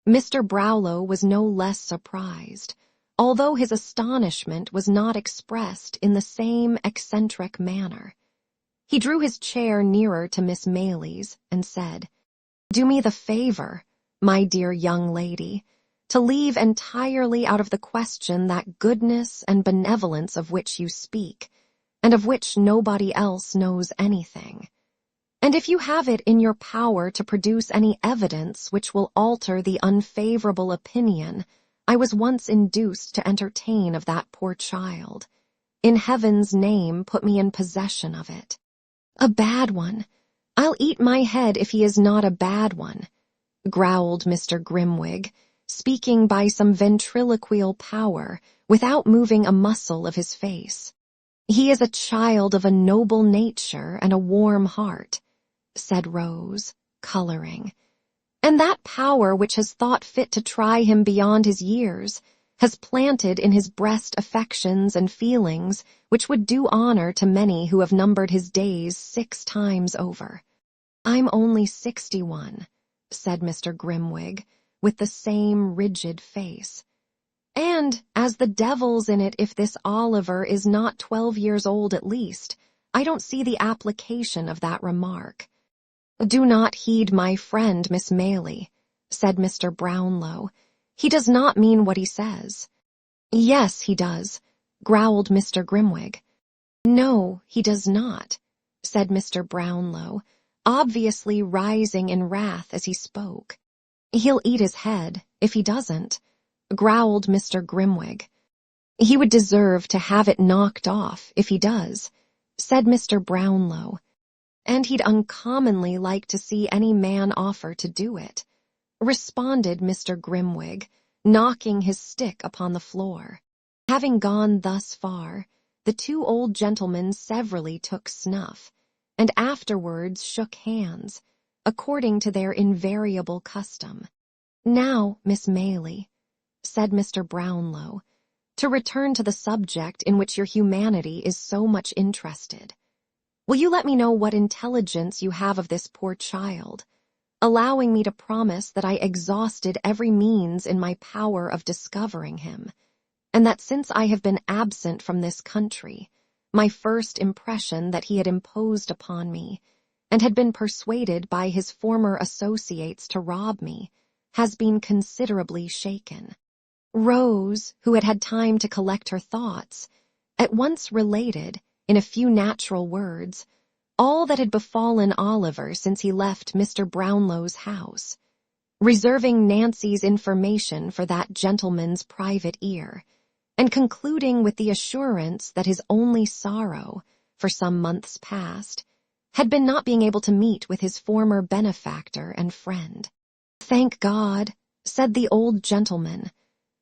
Mr. Brownlow was no less surprised, although his astonishment was not expressed in the same eccentric manner. He drew his chair nearer to Miss Maylie's and said, "Do me the favor, my dear young lady, to leave entirely out of the question that goodness and benevolence of which you speak, and of which nobody else knows anything. And if you have it in your power to produce any evidence which will alter the unfavorable opinion I was once induced to entertain of that poor child, in heaven's name put me in possession of it." "A bad one. I'll eat my head if he is not a bad one," growled Mr. Grimwig, speaking by some ventriloquial power without moving a muscle of his face. "He is a child of a noble nature and a warm heart," said Rose, coloring. "And that power which has thought fit to try him beyond his years has planted in his breast affections and feelings which would do honor to many who have numbered his days 6 times over. "I'm only 61, said Mr. Grimwig, with the same rigid face. "And, as the devil's in it if this Oliver is not 12 years old at least, I don't see the application of that remark." "Do not heed my friend, Miss Maylie," said Mr. Brownlow. "He does not mean what he says." "Yes, he does," growled Mr. Grimwig. "No, he does not," said Mr. Brownlow, obviously rising in wrath as he spoke. "He'll eat his head, if he doesn't," growled Mr. Grimwig. "He would deserve to have it knocked off, if he does," said Mr. Brownlow. "And he'd uncommonly like to see any man offer to do it," responded Mr. Grimwig, knocking his stick upon the floor. Having gone thus far, the 2 old gentlemen severally took snuff, and afterwards shook hands, according to their invariable custom. "Now, Miss Maylie," said Mr. Brownlow, "to return to the subject in which your humanity is so much interested. Will you let me know what intelligence you have of this poor child, allowing me to promise that I exhausted every means in my power of discovering him, and that since I have been absent from this country, my first impression that he had imposed upon me, and had been persuaded by his former associates to rob me, has been considerably shaken." Rose, who had had time to collect her thoughts, at once related, in a few natural words, all that had befallen Oliver since he left Mr. Brownlow's house, reserving Nancy's information for that gentleman's private ear, and concluding with the assurance that his only sorrow, for some months past, had been not being able to meet with his former benefactor and friend. "Thank God," said the old gentleman,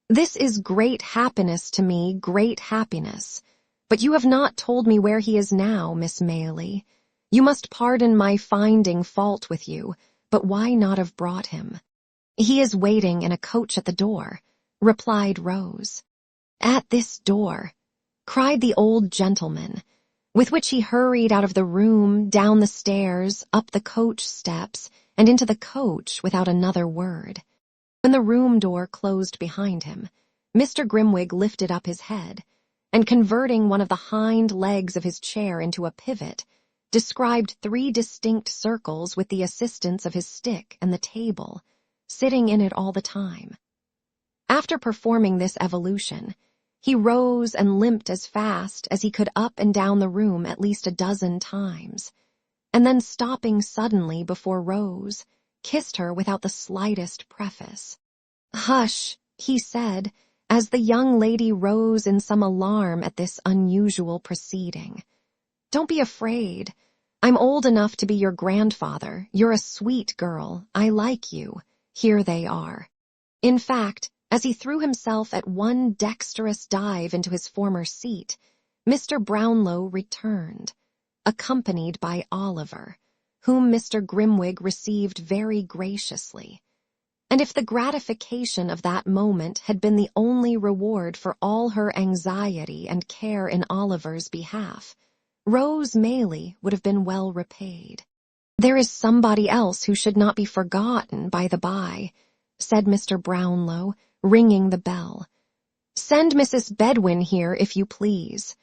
"This is great happiness to me, great happiness. But you have not told me where he is now, Miss Maylie. You must pardon my finding fault with you, but why not have brought him?" "He is waiting in a coach at the door," replied Rose. "At this door," cried the old gentleman, with which he hurried out of the room, down the stairs, up the coach steps, and into the coach without another word. When the room door closed behind him, Mr. Grimwig lifted up his head, and converting one of the hind legs of his chair into a pivot, described 3 distinct circles with the assistance of his stick and the table, sitting in it all the time. After performing this evolution, he rose and limped as fast as he could up and down the room at least 12 times, and then stopping suddenly before Rose, kissed her without the slightest preface. "Hush," he said, as the young lady rose in some alarm at this unusual proceeding. "Don't be afraid. I'm old enough to be your grandfather. You're a sweet girl. I like you. Here they are." In fact, as he threw himself at one dexterous dive into his former seat, Mr. Brownlow returned, accompanied by Oliver, whom Mr. Grimwig received very graciously. And if the gratification of that moment had been the only reward for all her anxiety and care in Oliver's behalf, Rose Maylie would have been well repaid. "There is somebody else who should not be forgotten, by the by," said Mr. Brownlow, ringing the bell. "Send Mrs. Bedwin here, if you please."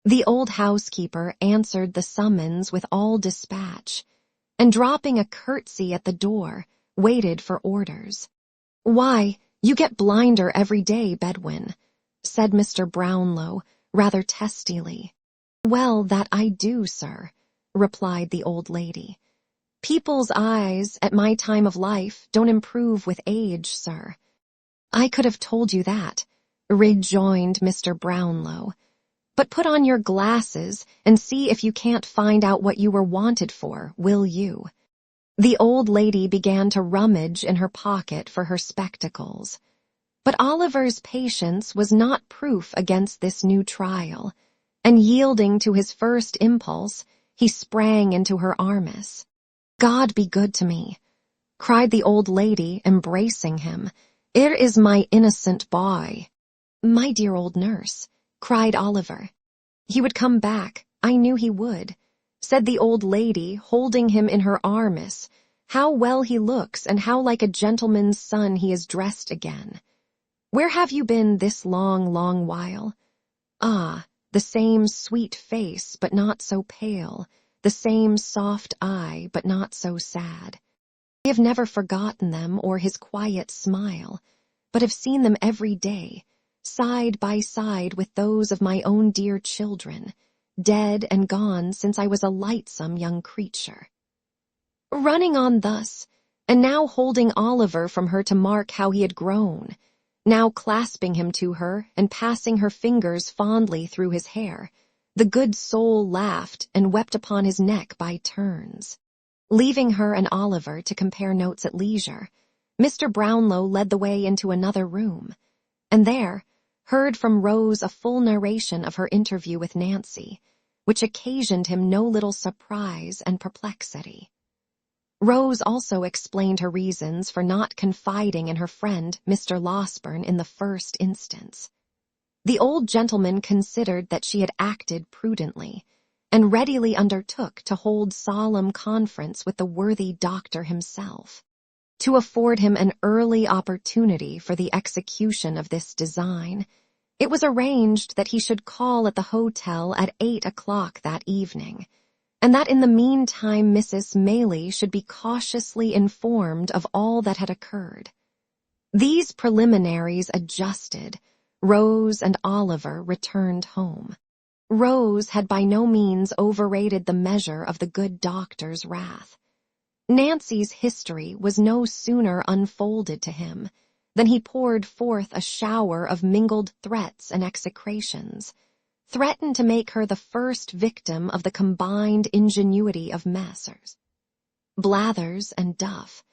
The old housekeeper answered the summons with all dispatch, and dropping a curtsy at the door, waited for orders. "Why, you get blinder every day, Bedwin," said Mr. Brownlow, rather testily. "Well, that I do, sir," replied the old lady. "People's eyes, at my time of life, don't improve with age, sir." "I could have told you that," rejoined Mr. Brownlow. "But put on your glasses and see if you can't find out what you were wanted for, will you?" The old lady began to rummage in her pocket for her spectacles. But Oliver's patience was not proof against this new trial, and yielding to his first impulse, he sprang into her arms. "God be good to me," cried the old lady, embracing him. "It is my innocent boy." "My dear old nurse," cried Oliver. "He would come back, I knew he would," said the old lady, holding him in her arms. "How well he looks, and how like a gentleman's son he is dressed again. Where have you been this long, long while? Ah, the same sweet face, but not so pale, the same soft eye, but not so sad. I have never forgotten them or his quiet smile, but have seen them every day, side by side with those of my own dear children, dead and gone since I was a lightsome young creature." Running on thus, and now holding Oliver from her to mark how he had grown, now clasping him to her and passing her fingers fondly through his hair, the good soul laughed and wept upon his neck by turns. Leaving her and Oliver to compare notes at leisure, Mr. Brownlow led the way into another room, and there heard from Rose a full narration of her interview with Nancy, which occasioned him no little surprise and perplexity. Rose also explained her reasons for not confiding in her friend Mr. Losberne in the first instance. The old gentleman considered that she had acted prudently, and readily undertook to hold solemn conference with the worthy doctor himself. To afford him an early opportunity for the execution of this design, it was arranged that he should call at the hotel at 8 o'clock that evening, and that in the meantime Mrs. Maylie should be cautiously informed of all that had occurred. These preliminaries adjusted, Rose and Oliver returned home. Rose had by no means overrated the measure of the good doctor's wrath. Nancy's history was no sooner unfolded to him than he poured forth a shower of mingled threats and execrations, threatened to make her the first victim of the combined ingenuity of Messrs. Blathers and Duff,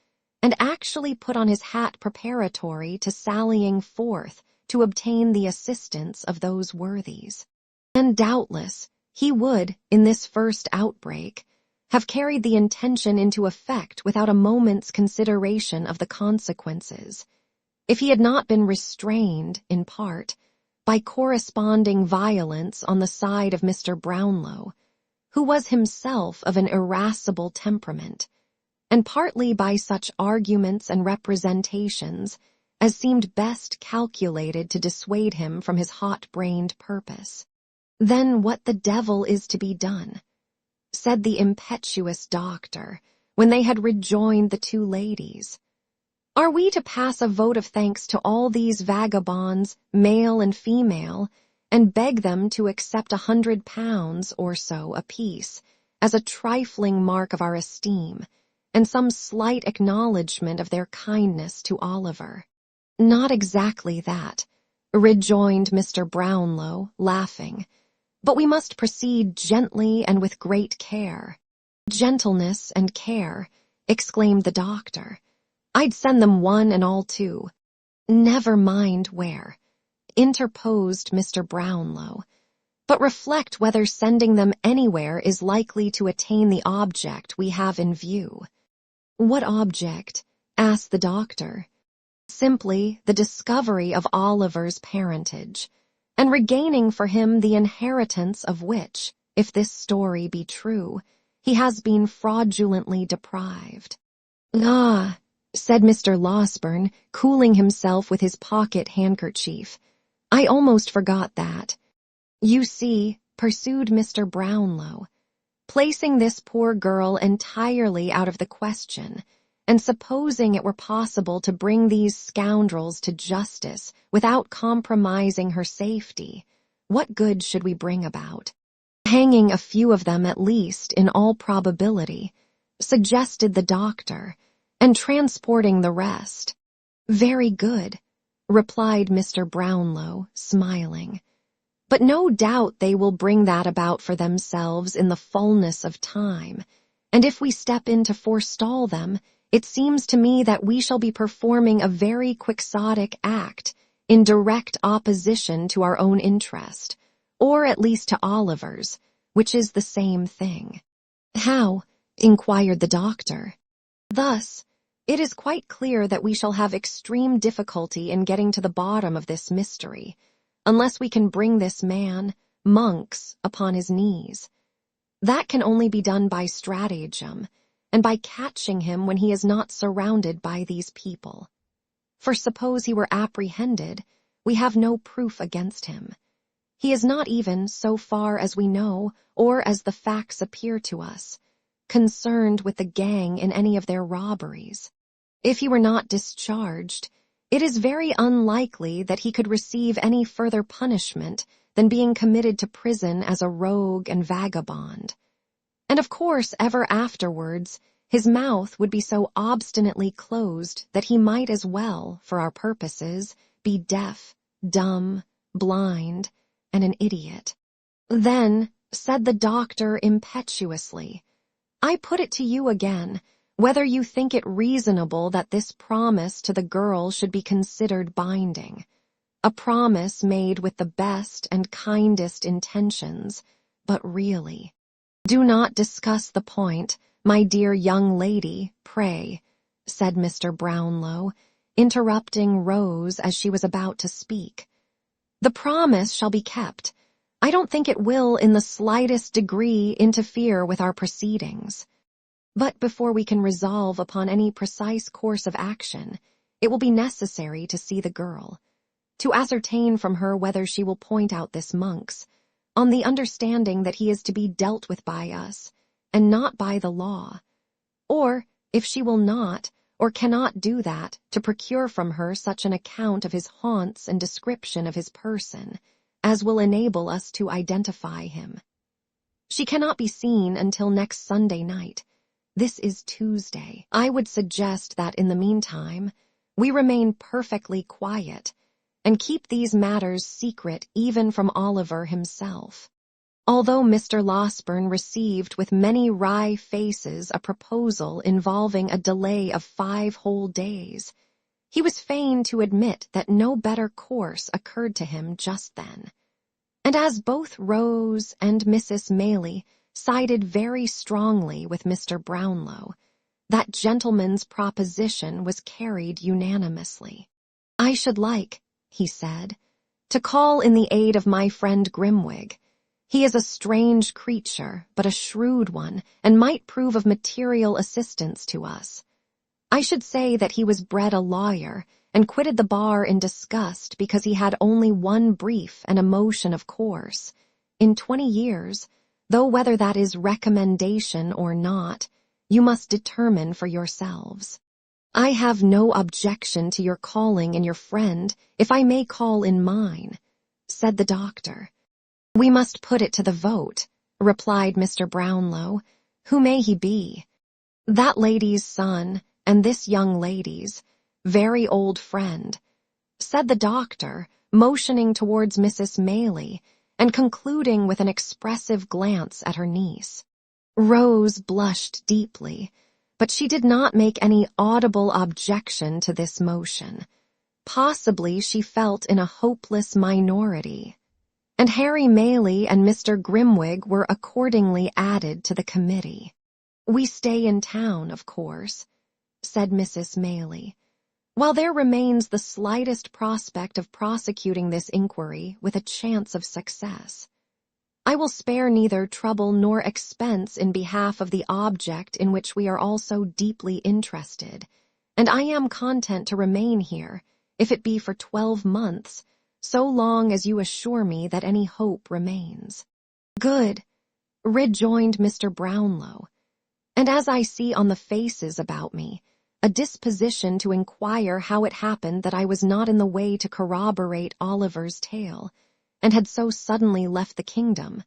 and actually put on his hat preparatory to sallying forth to obtain the assistance of those worthies. And doubtless, he would, in this first outbreak, have carried the intention into effect without a moment's consideration of the consequences, if he had not been restrained, in part, by corresponding violence on the side of Mr. Brownlow, who was himself of an irascible temperament, and partly by such arguments and representations as seemed best calculated to dissuade him from his hot-brained purpose. "Then what the devil is to be done?" said the impetuous doctor, when they had rejoined the two ladies. "Are we to pass a vote of thanks to all these vagabonds, male and female, and beg them to accept £100 or so apiece as a trifling mark of our esteem, and some slight acknowledgment of their kindness to Oliver?" "Not exactly that," rejoined Mr. Brownlow, laughing, "but we must proceed gently and with great care." "Gentleness and care," exclaimed the doctor. "I'd send them one and all too." "Never mind where," interposed Mr. Brownlow, "but reflect whether sending them anywhere is likely to attain the object we have in view." "What object?" asked the doctor. "Simply the discovery of Oliver's parentage, and regaining for him the inheritance of which, if this story be true, he has been fraudulently deprived." "Ah," said Mr. Losberne, cooling himself with his pocket handkerchief, "I almost forgot that. You see," pursued Mr. Brownlow, "placing this poor girl entirely out of the question, and supposing it were possible to bring these scoundrels to justice without compromising her safety, what good should we bring about?" "Hanging a few of them at least, in all probability," suggested the doctor, "and transporting the rest." "Very good," replied Mr. Brownlow, smiling. "But no doubt they will bring that about for themselves in the fullness of time, and if we step in to forestall them, it seems to me that we shall be performing a very quixotic act in direct opposition to our own interest, or at least to Oliver's, which is the same thing." "How?" inquired the doctor. "Thus, it is quite clear that we shall have extreme difficulty in getting to the bottom of this mystery, unless we can bring this man, Monks, upon his knees. That can only be done by stratagem, and by catching him when he is not surrounded by these people. For suppose he were apprehended, we have no proof against him. He is not even, so far as we know, or as the facts appear to us, concerned with the gang in any of their robberies. If he were not discharged, it is very unlikely that he could receive any further punishment than being committed to prison as a rogue and vagabond. And of course, ever afterwards, his mouth would be so obstinately closed that he might as well, for our purposes, be deaf, dumb, blind, and an idiot. "Then," said the doctor impetuously, "I put it to you again, whether you think it reasonable that this promise to the girl should be considered binding. A promise made with the best and kindest intentions, but really—" "Do not discuss the point, my dear young lady, pray," said Mr. Brownlow, interrupting Rose as she was about to speak. "The promise shall be kept. I don't think it will in the slightest degree interfere with our proceedings. But before we can resolve upon any precise course of action, it will be necessary to see the girl, to ascertain from her whether she will point out this Monks, on the understanding that he is to be dealt with by us, and not by the law, or, if she will not, or cannot do that, to procure from her such an account of his haunts and description of his person, as will enable us to identify him. She cannot be seen until next Sunday night. This is Tuesday. I would suggest that in the meantime, we remain perfectly quiet, and keep these matters secret even from Oliver himself." Although Mr. Losberne received with many wry faces a proposal involving a delay of 5 whole days, He was fain to admit that no better course occurred to him just then. And as both Rose and Mrs. Maylie sided very strongly with Mr. Brownlow, that gentleman's proposition was carried unanimously. "I should like," he said, "to call in the aid of my friend Grimwig. He is a strange creature, but a shrewd one, and might prove of material assistance to us. I should say that he was bred a lawyer, and quitted the bar in disgust because he had only one brief and a motion of course. In 20 years, though whether that is recommendation or not, you must determine for yourselves. I have no objection to your calling in your friend, if I may call in mine," said the doctor. "We must put it to the vote," replied Mr. Brownlow. "Who may he be?" "That lady's son, and this young lady's, very old friend," said the doctor, motioning towards Mrs. Maylie, and concluding with an expressive glance at her niece. Rose blushed deeply, but she did not make any audible objection to this motion. Possibly she felt in a hopeless minority. And Harry Maylie and Mr. Grimwig were accordingly added to the committee. "We stay in town, of course," said Mrs. Maylie, "while there remains the slightest prospect of prosecuting this inquiry with a chance of success. I will spare neither trouble nor expense in behalf of the object in which we are all so deeply interested, and I am content to remain here, if it be for 12 months, so long as you assure me that any hope remains." "Good," rejoined Mr. Brownlow, "and as I see on the faces about me, a disposition to inquire how it happened that I was not in the way to corroborate Oliver's tale, and had so suddenly left the kingdom,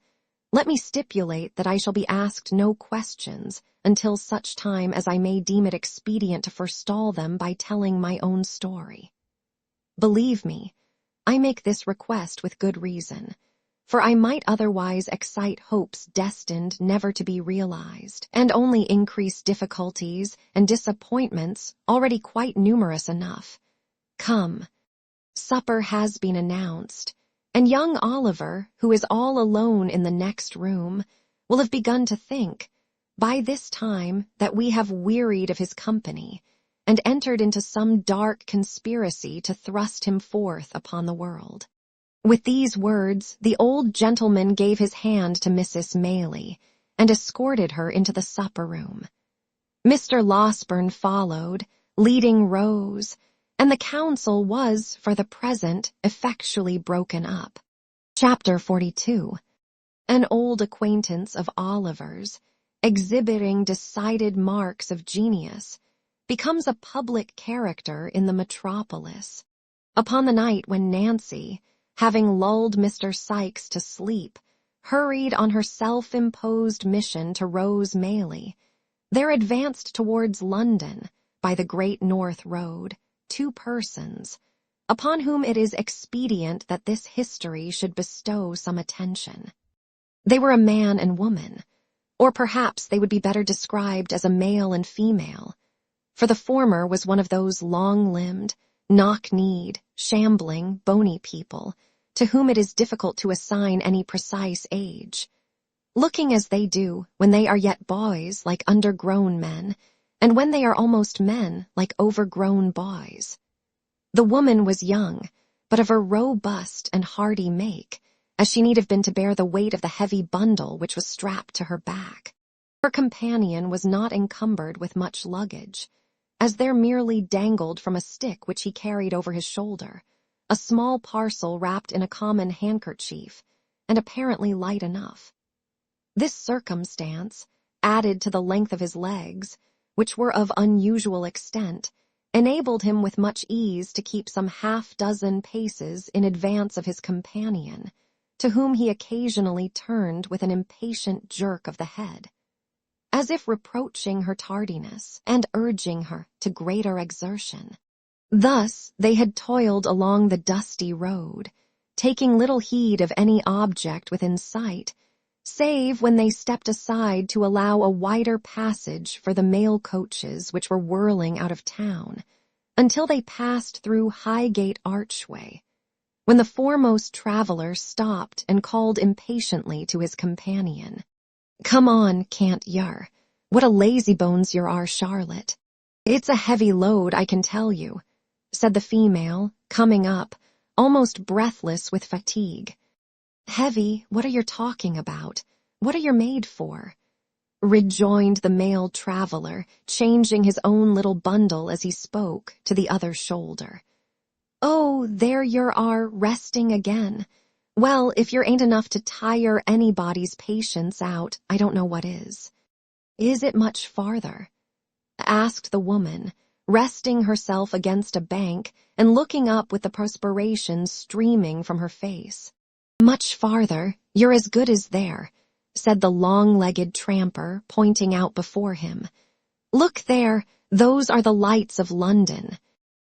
let me stipulate that I shall be asked no questions until such time as I may deem it expedient to forestall them by telling my own story. Believe me, I make this request with good reason, for I might otherwise excite hopes destined never to be realized, and only increase difficulties and disappointments already quite numerous enough. Come, supper has been announced, and young Oliver, who is all alone in the next room, will have begun to think, by this time, that we have wearied of his company, and entered into some dark conspiracy to thrust him forth upon the world." With these words, the old gentleman gave his hand to Mrs. Maylie, and escorted her into the supper-room. Mr. Losberne followed, leading Rose, and the council was, for the present, effectually broken up. Chapter 42. An old acquaintance of Oliver's, exhibiting decided marks of genius, becomes a public character in the metropolis. Upon the night when Nancy, having lulled Mr. Sikes to sleep, hurried on her self-imposed mission to Rose Maylie, there advanced towards London, by the Great North Road, 2 persons, upon whom it is expedient that this history should bestow some attention. They were a man and woman, or perhaps they would be better described as a male and female, for the former was one of those long-limbed, knock-kneed, shambling, bony people to whom it is difficult to assign any precise age, looking as they do when they are yet boys like undergrown men, and when they are almost men like overgrown boys. The woman was young, but of a robust and hardy make, as she need have been to bear the weight of the heavy bundle which was strapped to her back. Her companion was not encumbered with much luggage, as there merely dangled from a stick which he carried over his shoulder, a small parcel wrapped in a common handkerchief, and apparently light enough. This circumstance, added to the length of his legs, which were of unusual extent, enabled him with much ease to keep some 6 paces in advance of his companion, to whom he occasionally turned with an impatient jerk of the head, as if reproaching her tardiness and urging her to greater exertion. Thus they had toiled along the dusty road, taking little heed of any object within sight, save when they stepped aside to allow a wider passage for the mail coaches which were whirling out of town, until they passed through Highgate Archway, when the foremost traveler stopped and called impatiently to his companion. "Come on, can't yer? What a lazybones you are, Charlotte. It's a heavy load, I can tell you," said the female, coming up, almost breathless with fatigue. "Heavy? What are you talking about? What are you made for?" rejoined the male traveler, changing his own little bundle as he spoke to the other shoulder. "Oh, there you are, resting again. Well, if you ain't enough to tire anybody's patience out, I don't know what is." "Is it much farther?" asked the woman, resting herself against a bank and looking up with the perspiration streaming from her face. "Much farther, you're as good as there," said the long-legged tramper, pointing out before him. "Look there, those are the lights of London."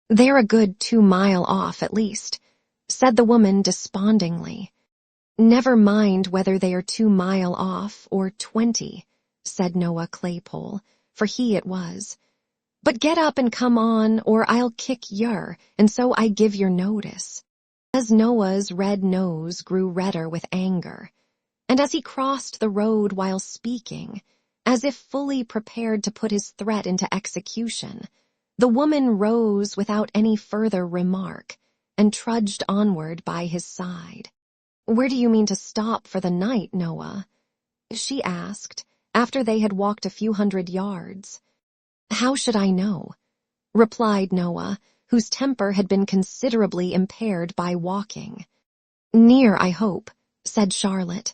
"They're a good 2 miles off at least," said the woman despondingly. "Never mind whether they are 2 miles off or 20, said Noah Claypole, for he it was. "But get up and come on, or I'll kick yer, and so I give your notice." As Noah's red nose grew redder with anger, and as he crossed the road while speaking, as if fully prepared to put his threat into execution, the woman rose without any further remark and trudged onward by his side. "Where do you mean to stop for the night, Noah?" she asked, after they had walked a few hundred yards. "How should I know?" replied Noah, whose temper had been considerably impaired by walking. "Near, I hope," said Charlotte.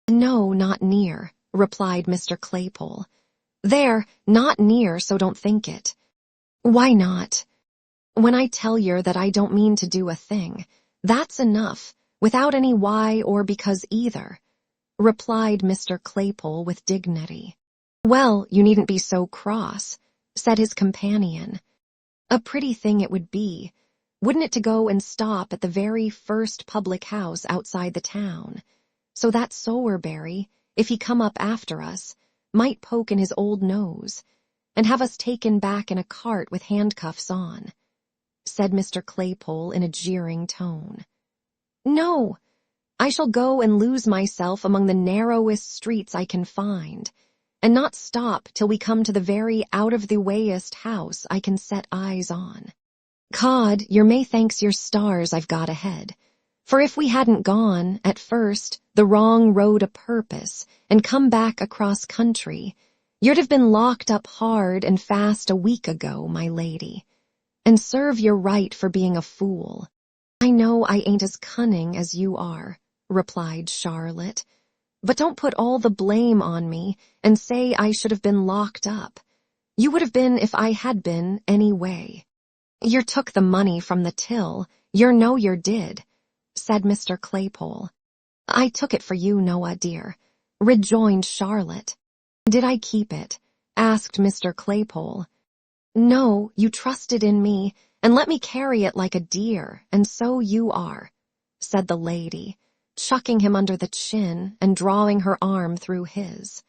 "No, not near," replied Mr. Claypole. "There, not near, so don't think it." "Why not?" "When I tell yer that I don't mean to do a thing, that's enough, without any why or because either," replied Mr. Claypole with dignity. "Well, you needn't be so cross," said his companion. "A pretty thing it would be, wouldn't it, to go and stop at the very first public house outside the town, so that Sowerberry, if he come up after us, might poke in his old nose, and have us taken back in a cart with handcuffs on," said Mr. Claypole in a jeering tone. "No, I shall go and lose myself among the narrowest streets I can find, and not stop till we come to the very out-of-the-wayest house I can set eyes on. Cod, yer may thanks your stars I've got ahead, for if we hadn't gone, at first, the wrong road a purpose, and come back across country, you'd have been locked up hard and fast a week ago, my lady. And serve you right for being a fool." "I know I ain't as cunning as you are," replied Charlotte, "but don't put all the blame on me and say I should have been locked up. You would have been if I had been, anyway." "Yer took the money from the till, yer know yer did," said Mr. Claypole. "I took it for you, Noah, dear," rejoined Charlotte. "Did I keep it?" asked Mr. Claypole. "No, you trusted in me, and let me carry it like a dear, and so you are," said the lady, chucking him under the chin and drawing her arm through his.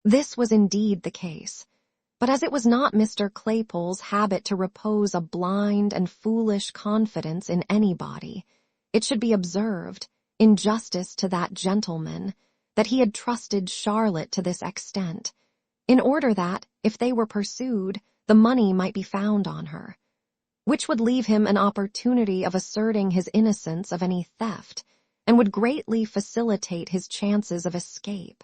This was indeed the case, but as it was not Mr. Claypole's habit to repose a blind and foolish confidence in anybody, it should be observed, in justice to that gentleman, that he had trusted Charlotte to this extent, in order that, if they were pursued, the money might be found on her, which would leave him an opportunity of asserting his innocence of any theft, and would greatly facilitate his chances of escape.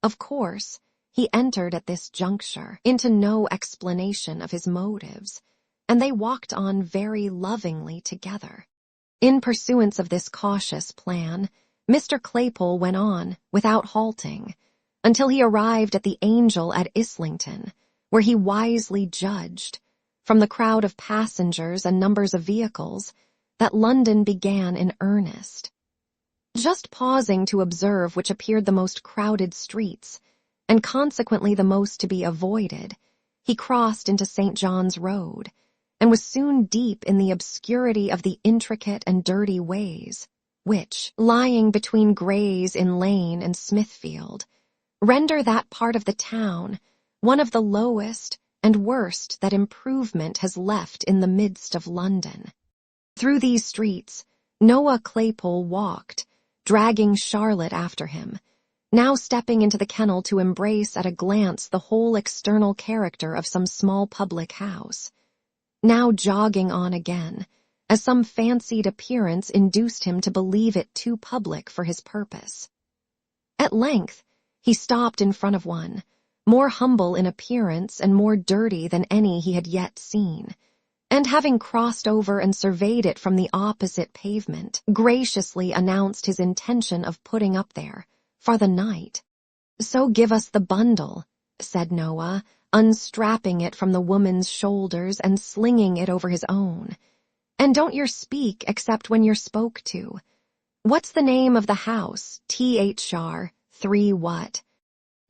Of course, he entered at this juncture into no explanation of his motives, and they walked on very lovingly together. In pursuance of this cautious plan, Mr. Claypole went on, without halting, until he arrived at the Angel at Islington, where he wisely judged, from the crowd of passengers and numbers of vehicles, that London began in earnest. Just pausing to observe which appeared the most crowded streets, and consequently the most to be avoided, he crossed into St. John's Road, and was soon deep in the obscurity of the intricate and dirty ways, which, lying between Gray's Inn and Smithfield, render that part of the town one of the lowest and worst that improvement has left in the midst of London. Through these streets, Noah Claypole walked, dragging Charlotte after him, now stepping into the kennel to embrace at a glance the whole external character of some small public house, now jogging on again, as some fancied appearance induced him to believe it too public for his purpose. At length, he stopped in front of one, more humble in appearance and more dirty than any he had yet seen, and having crossed over and surveyed it from the opposite pavement, graciously announced his intention of putting up there, for the night. "So give us the bundle," said Noah, unstrapping it from the woman's shoulders and slinging it over his own. "And don't yer speak except when you're spoke to. What's the name of the house? THR, 3 what?"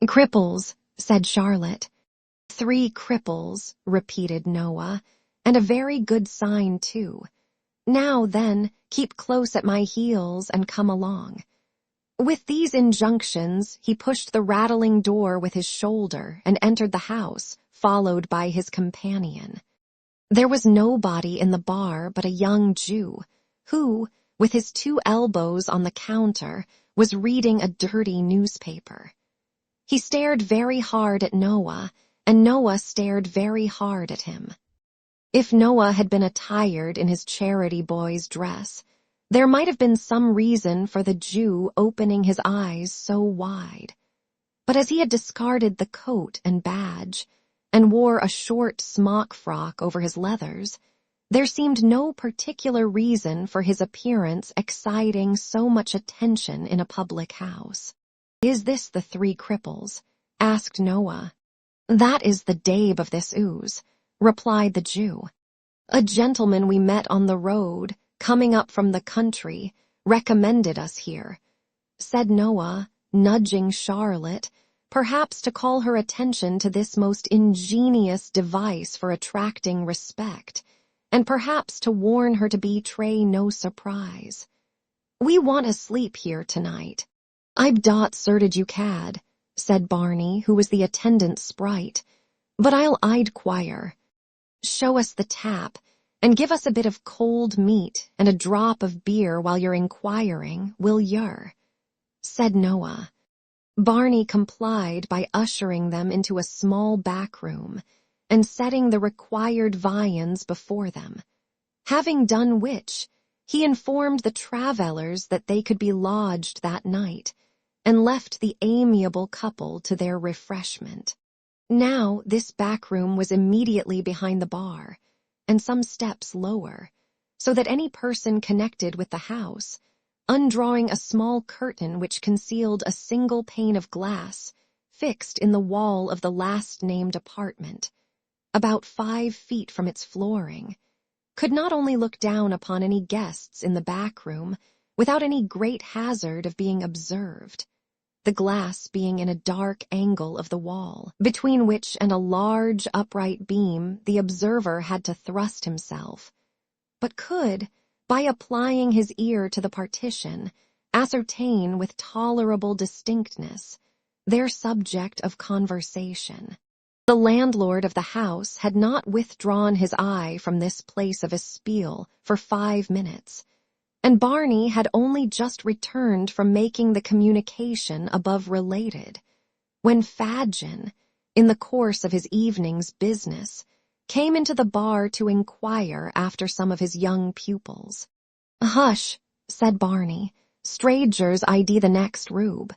"Cripples," said Charlotte. "3 cripples," repeated Noah, "and a very good sign, too. Now, then, keep close at my heels and come along." With these injunctions, he pushed the rattling door with his shoulder and entered the house, followed by his companion. There was nobody in the bar but a young Jew, who, with his 2 elbows on the counter, was reading a dirty newspaper. He stared very hard at Noah, and Noah stared very hard at him. If Noah had been attired in his charity boy's dress, there might have been some reason for the Jew opening his eyes so wide. But as he had discarded the coat and badge, and wore a short smock frock over his leathers, there seemed no particular reason for his appearance exciting so much attention in a public house. "Is this the 3 cripples?" asked Noah. "That is the Dabe of this ooze," replied the Jew. "A gentleman we met on the road, coming up from the country, recommended us here," said Noah, nudging Charlotte, perhaps to call her attention to this most ingenious device for attracting respect, and perhaps to warn her to betray no surprise. "We want to sleep here tonight." "I've dot certed you cad," said Barney, who was the attendant sprite, "but I'd quire. Show us the tap, and give us a bit of cold meat and a drop of beer while you're inquiring, will yer?" said Noah. Barney complied by ushering them into a small back room and setting the required viands before them, having done which, he informed the travellers that they could be lodged that night, and left the amiable couple to their refreshment. Now this back room was immediately behind the bar, and some steps lower, so that any person connected with the house, undrawing a small curtain which concealed a single pane of glass fixed in the wall of the last-named apartment, about 5 feet from its flooring, could not only look down upon any guests in the back room without any great hazard of being observed, the glass being in a dark angle of the wall, between which and a large upright beam the observer had to thrust himself, but could, by applying his ear to the partition, ascertain with tolerable distinctness their subject of conversation. The landlord of the house had not withdrawn his eye from this place of espial for 5 minutes, and Barney had only just returned from making the communication above related, when Fadgen, in the course of his evening's business, came into the bar to inquire after some of his young pupils. "Hush," said Barney, "strangers ID the next rube."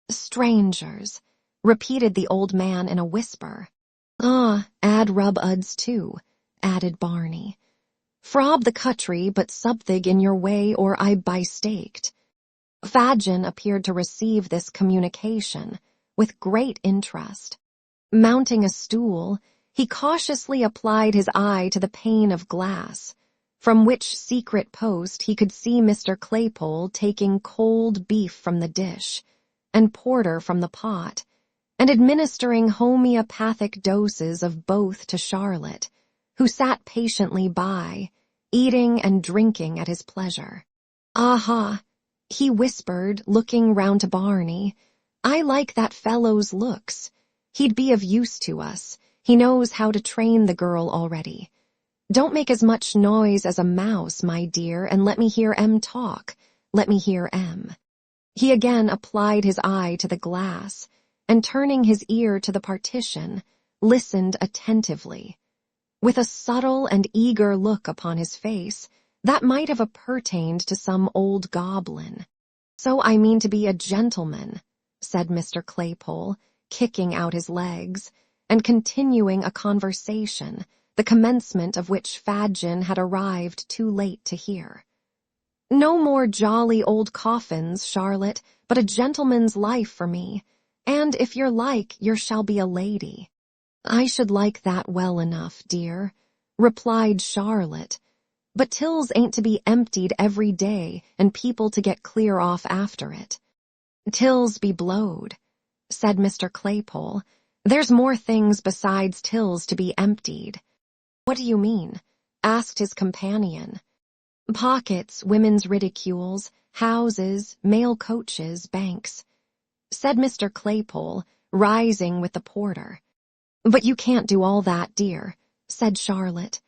"Strangers," repeated the old man in a whisper. "Ah, add rub uds too," added Barney. "Frob the country, but something in your way or I by staked." Fadgen appeared to receive this communication with great interest. Mounting a stool, he cautiously applied his eye to the pane of glass, from which secret post he could see Mr. Claypole taking cold beef from the dish, and porter from the pot, and administering homeopathic doses of both to Charlotte, who sat patiently by, eating and drinking at his pleasure. "Aha," he whispered, looking round to Barney, "I like that fellow's looks. He'd be of use to us. He knows how to train the girl already. Don't make as much noise as a mouse, my dear, and let me hear M talk. Let me hear M. He again applied his eye to the glass, and turning his ear to the partition, listened attentively. With a subtle and eager look upon his face, that might have appertained to some old goblin. "So I mean to be a gentleman," said Mr. Claypole, kicking out his legs, and continuing a conversation, the commencement of which Fadgen had arrived too late to hear. "No more jolly old coffins, Charlotte, but a gentleman's life for me, and if you're like, you shall be a lady." "I should like that well enough, dear," replied Charlotte, "but tills ain't to be emptied every day and people to get clear off after it." "Tills be blowed," said Mr. Claypole. "There's more things besides tills to be emptied." "What do you mean?" asked his companion. "Pockets, women's ridicules, houses, mail coaches, banks," said Mr. Claypole, rising with the porter. "But you can't do all that, dear," said Charlotte.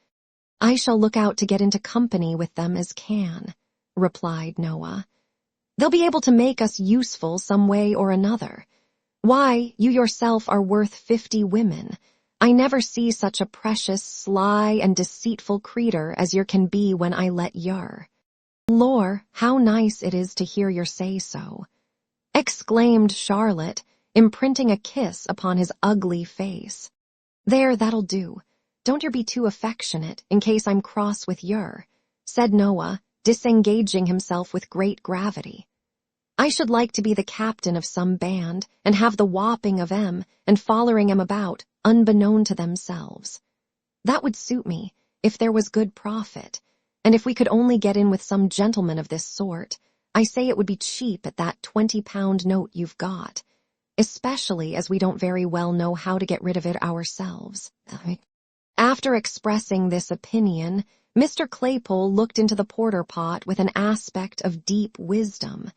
"I shall look out to get into company with them as can," replied Noah. "They'll be able to make us useful some way or another. Why, you yourself are worth 50 women. I never see such a precious, sly, and deceitful creetur as yer can be when I let yer." "Lor, how nice it is to hear yer say so," exclaimed Charlotte, imprinting a kiss upon his ugly face. "There, that'll do. Don't yer be too affectionate, in case I'm cross with yer," said Noah, disengaging himself with great gravity. "I should like to be the captain of some band, and have the whopping of 'em, and follering 'em about, unbeknown to themselves. That would suit me, if there was good profit, and if we could only get in with some gentleman of this sort. I say it would be cheap at that 20-pound note you've got, especially as we don't very well know how to get rid of it ourselves." After expressing this opinion, Mr. Claypole looked into the porter-pot with an aspect of deep wisdom,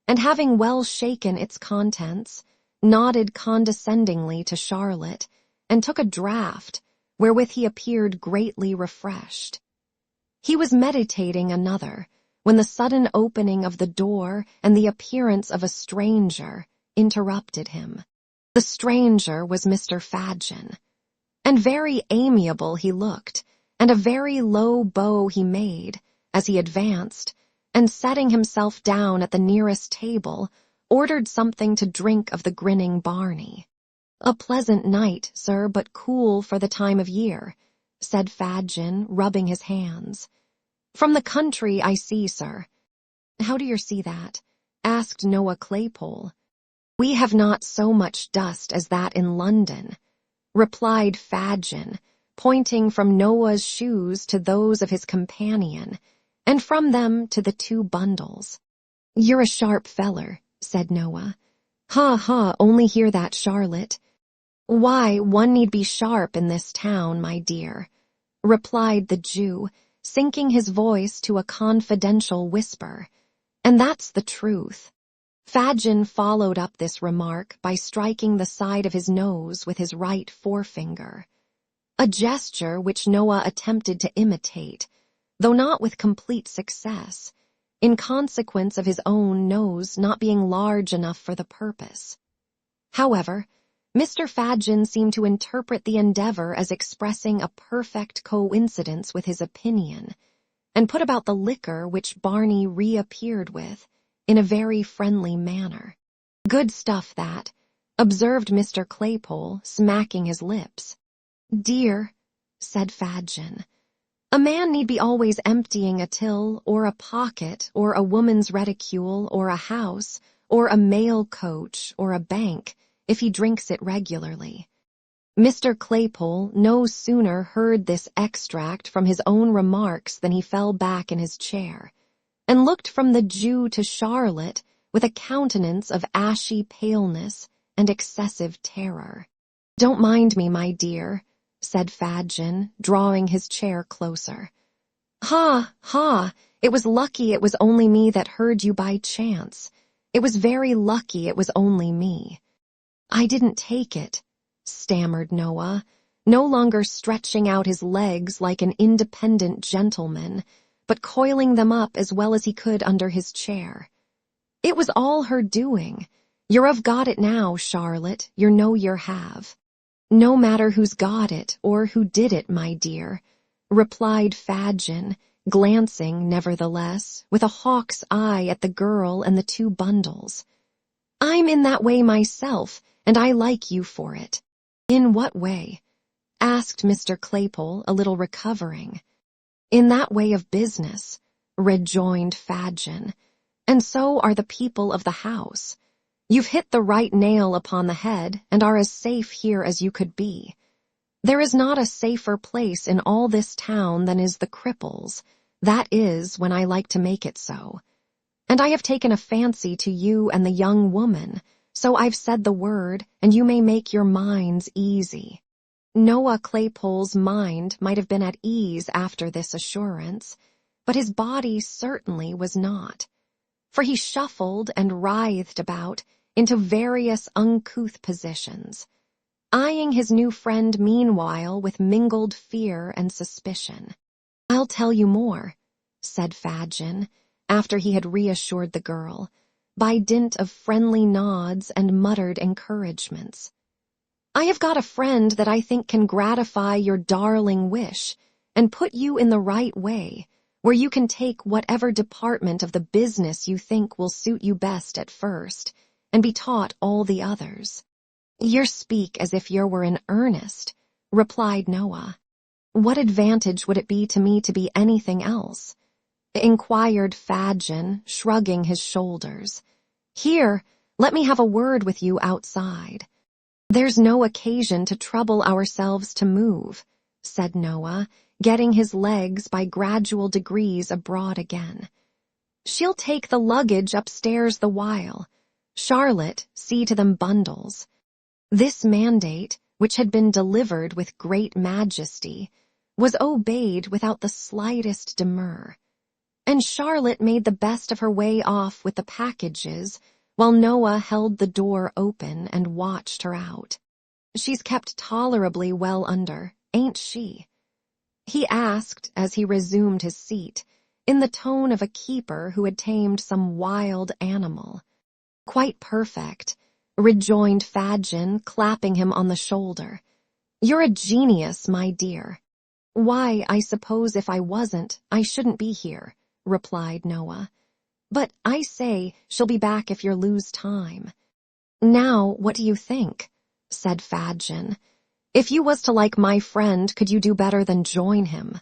and having well shaken its contents, nodded condescendingly to Charlotte, and took a draught, wherewith he appeared greatly refreshed. He was meditating another, when the sudden opening of the door and the appearance of a stranger interrupted him. The stranger was Mr. Fadgen, and very amiable he looked, and a very low bow he made, as he advanced, and setting himself down at the nearest table, ordered something to drink of the grinning Barney. "A pleasant night, sir, but cool for the time of year," said Fadgen, rubbing his hands. "From the country, I see, sir." "How do you see that?" asked Noah Claypole. "We have not so much dust as that in London," replied Fadgen, pointing from Noah's shoes to those of his companion, and from them to the 2 bundles. "You're a sharp feller," said Noah. "Ha, ha, only hear that, Charlotte." "Why, one need be sharp in this town, my dear," replied the Jew, sinking his voice to a confidential whisper. "And that's the truth." Fadgen followed up this remark by striking the side of his nose with his right forefinger, a gesture which Noah attempted to imitate, though not with complete success, in consequence of his own nose not being large enough for the purpose. However, Mr. Fadgen seemed to interpret the endeavor as expressing a perfect coincidence with his opinion, and put about the liquor which Barney reappeared with, in a very friendly manner. "Good stuff, that," observed Mr. Claypole, smacking his lips. "Dear," said Fadgen, "a man need be always emptying a till, or a pocket, or a woman's reticule, or a house, or a mail coach, or a bank, if he drinks it regularly." Mr. Claypole no sooner heard this extract from his own remarks than he fell back in his chair, and looked from the Jew to Charlotte with a countenance of ashy paleness and excessive terror. "Don't mind me, my dear," said Fadgen, drawing his chair closer. "Ha, ha, it was lucky it was only me that heard you by chance. It was very lucky it was only me." "I didn't take it," stammered Noah. no longer stretching out his legs like an independent gentleman, but coiling them up as well as he could under his chair. It was all her doing. You're have got it now, Charlotte, you're no your have. No matter who's got it or who did it, my dear, replied Fadgen, glancing, nevertheless, with a hawk's eye at the girl and the two bundles. I'm in that way myself, and I like you for it. In what way? Asked Mr. Claypole, a little recovering. In that way of business, rejoined Fadgen, and so are the people of the house. You've hit the right nail upon the head and are as safe here as you could be. There is not a safer place in all this town than is the Cripples. That is, when I like to make it so. And I have taken a fancy to you and the young woman, so I've said the word, and you may make your minds easy. Noah Claypole's mind might have been at ease after this assurance, but his body certainly was not, for he shuffled and writhed about into various uncouth positions, eyeing his new friend meanwhile with mingled fear and suspicion. I'll tell you more, said Fadgen, after he had reassured the girl, by dint of friendly nods and muttered encouragements. I have got a friend that I think can gratify your darling wish and put you in the right way, where you can take whatever department of the business you think will suit you best at first, and be taught all the others. You speak as if you were in earnest, replied Noah. What advantage would it be to me to be anything else? Inquired Fadgen, shrugging his shoulders. Here, let me have a word with you outside. There's no occasion to trouble ourselves to move, said Noah, getting his legs by gradual degrees abroad again. She'll take the luggage upstairs the while. Charlotte, see to them bundles. This mandate, which had been delivered with great majesty, was obeyed without the slightest demur, and Charlotte made the best of her way off with the packages, while Noah held the door open and watched her out. She's kept tolerably well under, ain't she? He asked as he resumed his seat, in the tone of a keeper who had tamed some wild animal. Quite perfect, rejoined Fadgen, clapping him on the shoulder. You're a genius, my dear. Why, I suppose if I wasn't, I shouldn't be here, replied Noah. But I say, she'll be back if you lose time. Now, what do you think? Said Fadgen. If you was to like my friend, could you do better than join him?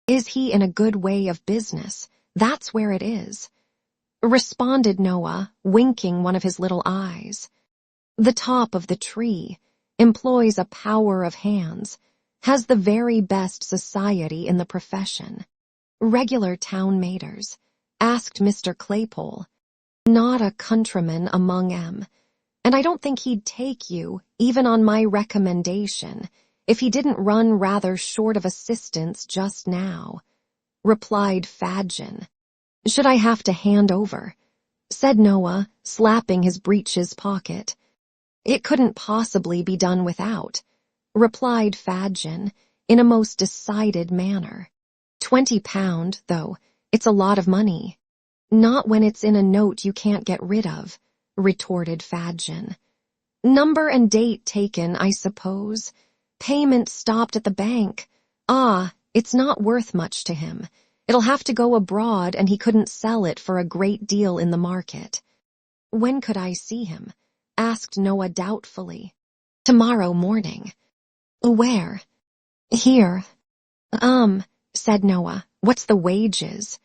Is he in a good way of business? That's where it is, responded Noah, winking one of his little eyes. The top of the tree, employs a power of hands, has the very best society in the profession. Regular town maters, asked Mr. Claypole. Not a countryman among 'em, and I don't think he'd take you, even on my recommendation, if he didn't run rather short of assistance just now, replied Fadgen. Should I have to hand over? Said Noah, slapping his breeches pocket. It couldn't possibly be done without, replied Fadgen, in a most decided manner. £20, though, it's a lot of money. Not when it's in a note you can't get rid of, retorted Fadgen. Number and date taken, I suppose. Payment stopped at the bank. Ah, it's not worth much to him. It'll have to go abroad, and he couldn't sell it for a great deal in the market. When could I see him? Asked Noah doubtfully. Tomorrow morning. Where? Here. Said Noah. What's the wages?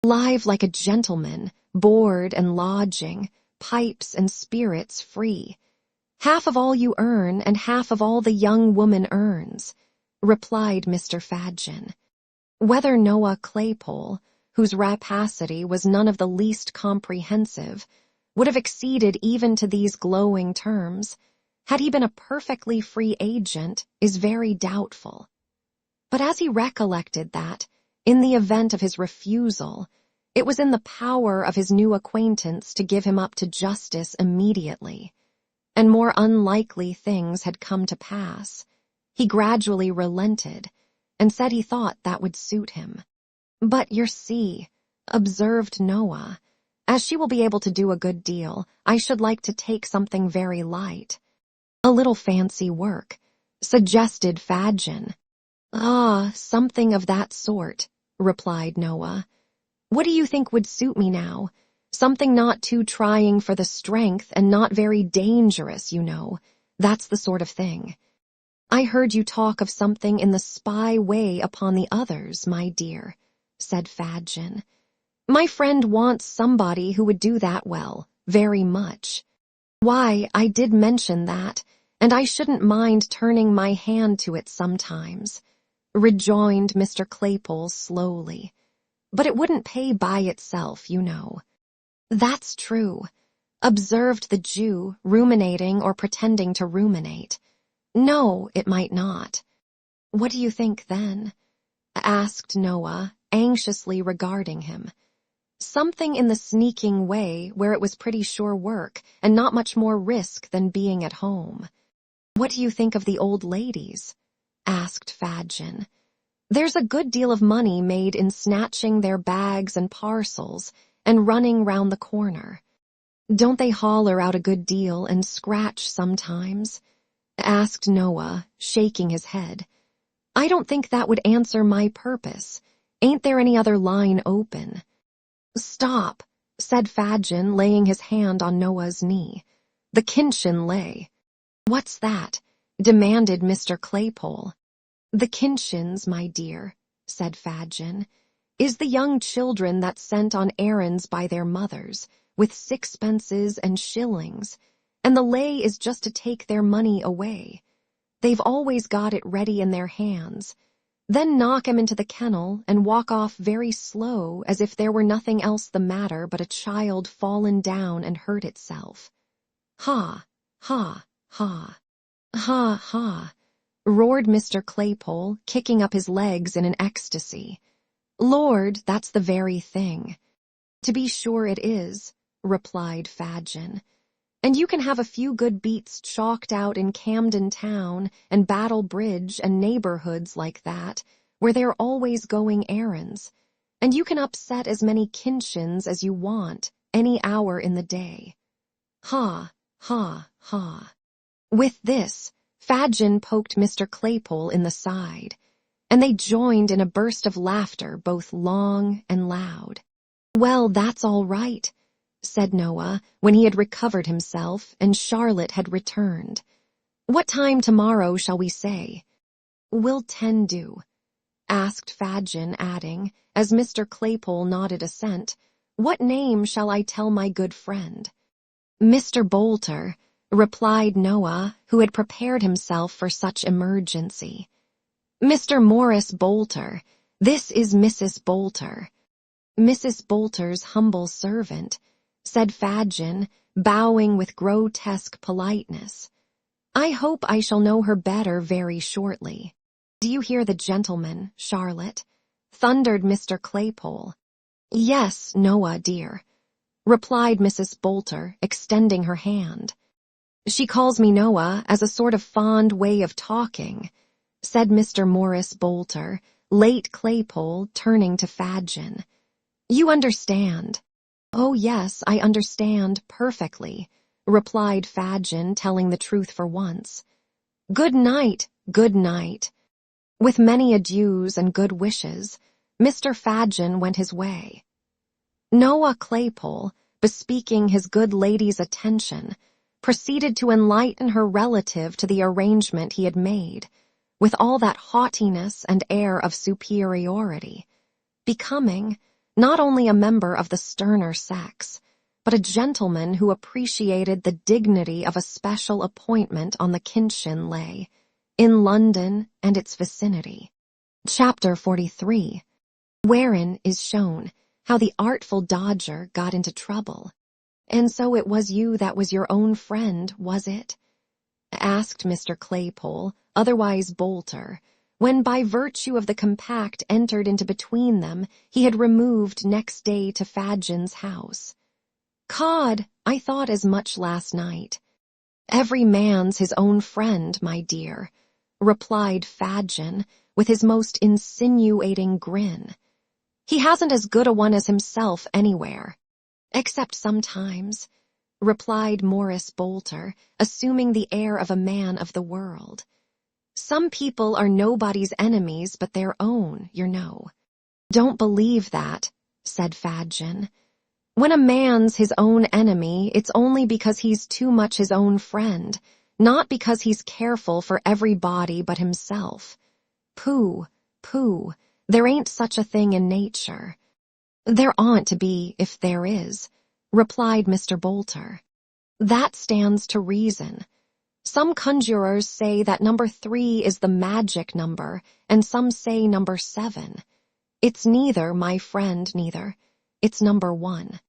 Live like a gentleman, board and lodging, pipes and spirits free. Half of all you earn and half of all the young woman earns, replied Mr. Fadgen. Whether Noah Claypole, whose rapacity was none of the least comprehensive, would have acceded even to these glowing terms, had he been a perfectly free agent, is very doubtful. But as he recollected that, in the event of his refusal, it was in the power of his new acquaintance to give him up to justice immediately, and more unlikely things had come to pass, he gradually relented and said he thought that would suit him. "But you see," observed Noah, "as she will be able to do a good deal, I should like to take something very light." "A little fancy work," suggested Fadgen. "Ah, something of that sort," replied Noah. "What do you think would suit me now? Something not too trying for the strength and not very dangerous, you know. That's the sort of thing." "I heard you talk of something in the spy way upon the others, my dear," said Fadgen. "My friend wants somebody who would do that well, very much." "Why, I did mention that, and I shouldn't mind turning my hand to it sometimes," rejoined Mr. Claypole slowly. "But it wouldn't pay by itself, you know." "That's true," observed the Jew, ruminating or pretending to ruminate. "No, it might not." "What do you think, then?" asked Noah, anxiously regarding him. "Something in the sneaking way where it was pretty sure work and not much more risk than being at home." "What do you think of the old ladies?" asked Fadgen. "There's a good deal of money made in snatching their bags and parcels and running round the corner." "Don't they holler out a good deal and scratch sometimes?" asked Noah, shaking his head. "I don't think that would answer my purpose. Ain't there any other line open?" "Stop," said Fadgen, laying his hand on Noah's knee. "The kinchin lay." "What's that?" demanded Mr. Claypole. "The kinchins, my dear," said Fadgen, "is the young children that's sent on errands by their mothers, with sixpences and shillings, and the lay is just to take their money away. They've always got it ready in their hands, then knock 'em into the kennel and walk off very slow as if there were nothing else the matter but a child fallen down and hurt itself." "Ha, ha, ha, ha, ha," roared Mr. Claypole, kicking up his legs in an ecstasy. "Lord, that's the very thing." "To be sure it is," replied Fadgen. "And you can have a few good beats chalked out in Camden Town and Battle Bridge and neighborhoods like that, where they're always going errands, and you can upset as many kinchins as you want any hour in the day." Ha, ha, ha. With this, Fadgen poked Mr. Claypole in the side, and they joined in a burst of laughter both long and loud. "Well, that's all right," said Noah, when he had recovered himself and Charlotte had returned. "What time tomorrow shall we say?" "Will 10 do?" asked Fadgen, adding, as Mr. Claypole nodded assent, "What name shall I tell my good friend?" "Mr. Bolter," replied Noah, who had prepared himself for such emergency. "Mr. Morris Bolter, this is Mrs. Bolter." "Mrs. Bolter's humble servant," said Fadgen, bowing with grotesque politeness. "I hope I shall know her better very shortly." "Do you hear the gentleman, Charlotte?" thundered Mr. Claypole. "Yes, Noah, dear," replied Mrs. Bolter, extending her hand. "She calls me Noah as a sort of fond way of talking," said Mr. Morris Bolter, late Claypole, turning to Fadgen. "You understand." "Oh, yes, I understand perfectly," replied Fadgen, telling the truth for once. "Good night, good night." With many adieus and good wishes, Mr. Fadgen went his way. Noah Claypole, bespeaking his good lady's attention, proceeded to enlighten her relative to the arrangement he had made, with all that haughtiness and air of superiority, becoming not only a member of the sterner sex, but a gentleman who appreciated the dignity of a special appointment on the kinchin lay, in London and its vicinity. Chapter 43, wherein is shown how the artful dodger got into trouble. "And so it was you that was your own friend, was it?" asked Mr. Claypole, otherwise Bolter, when by virtue of the compact entered into between them he had removed next day to Fadgen's house. "Cod, I thought as much last night." "Every man's his own friend, my dear," replied Fadgen, with his most insinuating grin. "He hasn't as good a one as himself anywhere." "Except sometimes," replied Morris Bolter, assuming the air of a man of the world. "Some people are nobody's enemies but their own, you know." "Don't believe that," said Fadgen. "When a man's his own enemy, it's only because he's too much his own friend, not because he's careful for everybody but himself. Pooh, pooh, there ain't such a thing in nature." "There oughtn't to be, if there is," replied Mr. Bolter. "That stands to reason. Some conjurers say that number 3 is the magic number, and some say number 7. It's neither, my friend, neither. It's number 1.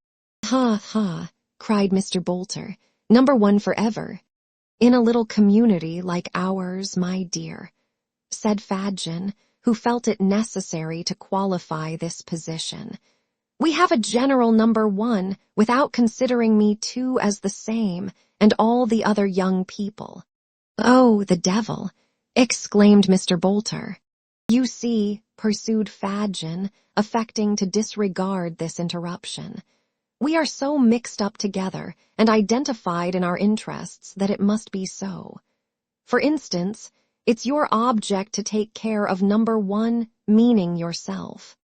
"Ha, ha," cried Mr. Bolter. "Number 1 forever." "In a little community like ours, my dear," said Fadgen, who felt it necessary to qualify this position. "We have a general number 1 without considering me too as the same and all the other young people." "Oh, the devil!" exclaimed Mr. Bolter. "You see," pursued Fadgen, affecting to disregard this interruption, "we are so mixed up together and identified in our interests that it must be so. For instance, it's your object to take care of number 1, meaning yourself."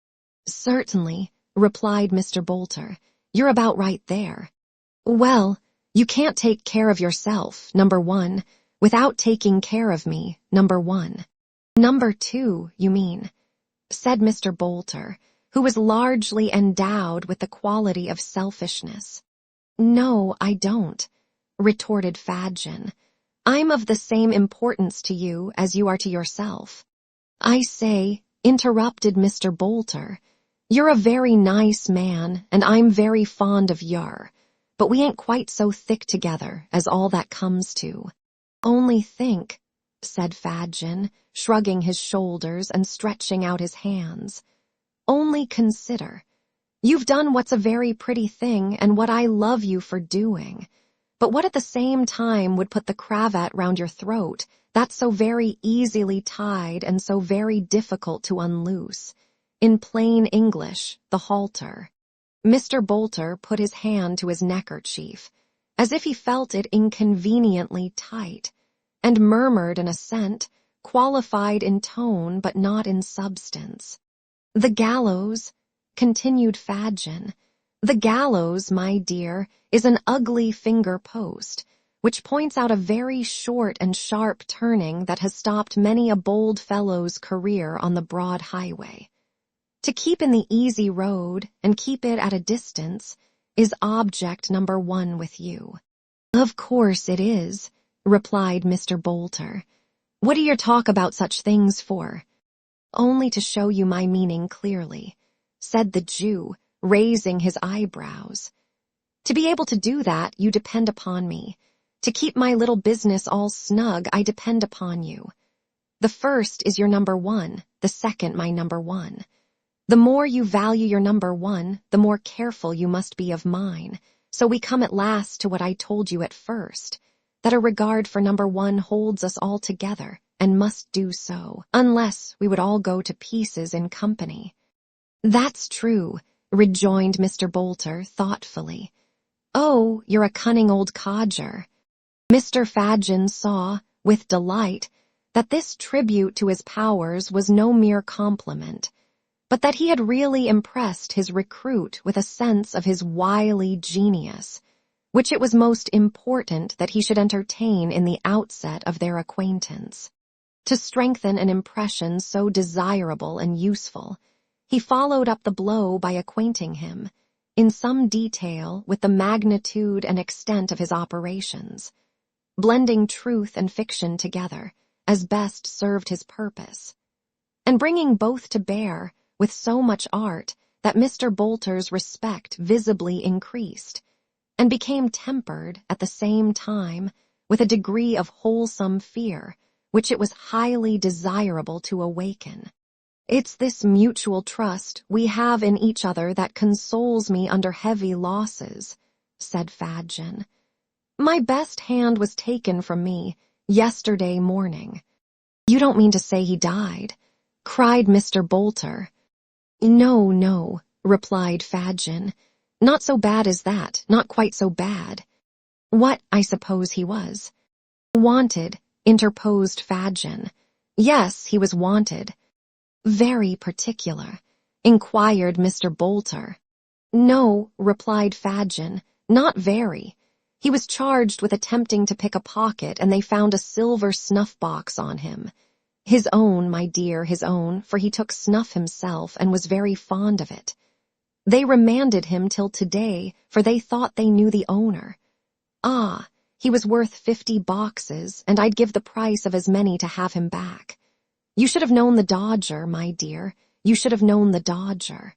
"Certainly," replied Mr. Bolter. "You're about right there." "Well, you can't take care of yourself, number 1, without taking care of me, number 1. "Number 2, you mean," said Mr. Bolter, who was largely endowed with the quality of selfishness. "No, I don't," retorted Fadgen. "I'm of the same importance to you as you are to yourself." "I say," interrupted Mr. Bolter, "you're a very nice man, and I'm very fond of yer, but we ain't quite so thick together as all that comes to." "Only think," said Fadgen, shrugging his shoulders and stretching out his hands. "Only consider. You've done what's a very pretty thing and what I love you for doing, but what at the same time would put the cravat round your throat that's so very easily tied and so very difficult to unloose. In plain English, the halter." Mr. Bolter put his hand to his neckerchief, as if he felt it inconveniently tight, and murmured an assent, qualified in tone but not in substance. "The gallows," continued Fadgen, "the gallows, my dear, is an ugly finger-post, which points out a very short and sharp turning that has stopped many a bold fellow's career on the broad highway. To keep in the easy road, and keep it at a distance, is object number 1 with you." "Of course it is," replied Mr. Bolter. "What do you talk about such things for?" "Only to show you my meaning clearly," said the Jew, raising his eyebrows. "To be able to do that, you depend upon me. To keep my little business all snug, I depend upon you. The first is your number 1, the second my number 1. The more you value your number 1, the more careful you must be of mine. So we come at last to what I told you at first, that a regard for number 1 holds us all together, and must do so, unless we would all go to pieces in company." "That's true," rejoined Mr. Bolter thoughtfully. "Oh, you're a cunning old codger." Mr. Fadgen saw, with delight, that this tribute to his powers was no mere compliment, but that he had really impressed his recruit with a sense of his wily genius, which it was most important that he should entertain in the outset of their acquaintance. To strengthen an impression so desirable and useful, he followed up the blow by acquainting him, in some detail, with the magnitude and extent of his operations, blending truth and fiction together, as best served his purpose, and bringing both to bear with so much art that Mr. Bolter's respect visibly increased, and became tempered at the same time with a degree of wholesome fear which it was highly desirable to awaken. "It's this mutual trust we have in each other that consoles me under heavy losses," said Fadgen. "My best hand was taken from me yesterday morning. You don't mean to say he died?" cried Mr. Bolter. "No, no," replied Fadgen. "Not so bad as that, not quite so bad." "What, I suppose he was?" "Wanted," interposed Fadgen. "Yes, he was wanted." "Very particular?" inquired Mr. Bolter. "No," replied Fadgen, "not very. He was charged with attempting to pick a pocket, and they found a silver snuff-box on him. His own, my dear, his own, for he took snuff himself and was very fond of it. They remanded him till today, for they thought they knew the owner. Ah, he was worth 50 boxes, and I'd give the price of as many to have him back. You should have known the Dodger, my dear. You should have known the Dodger."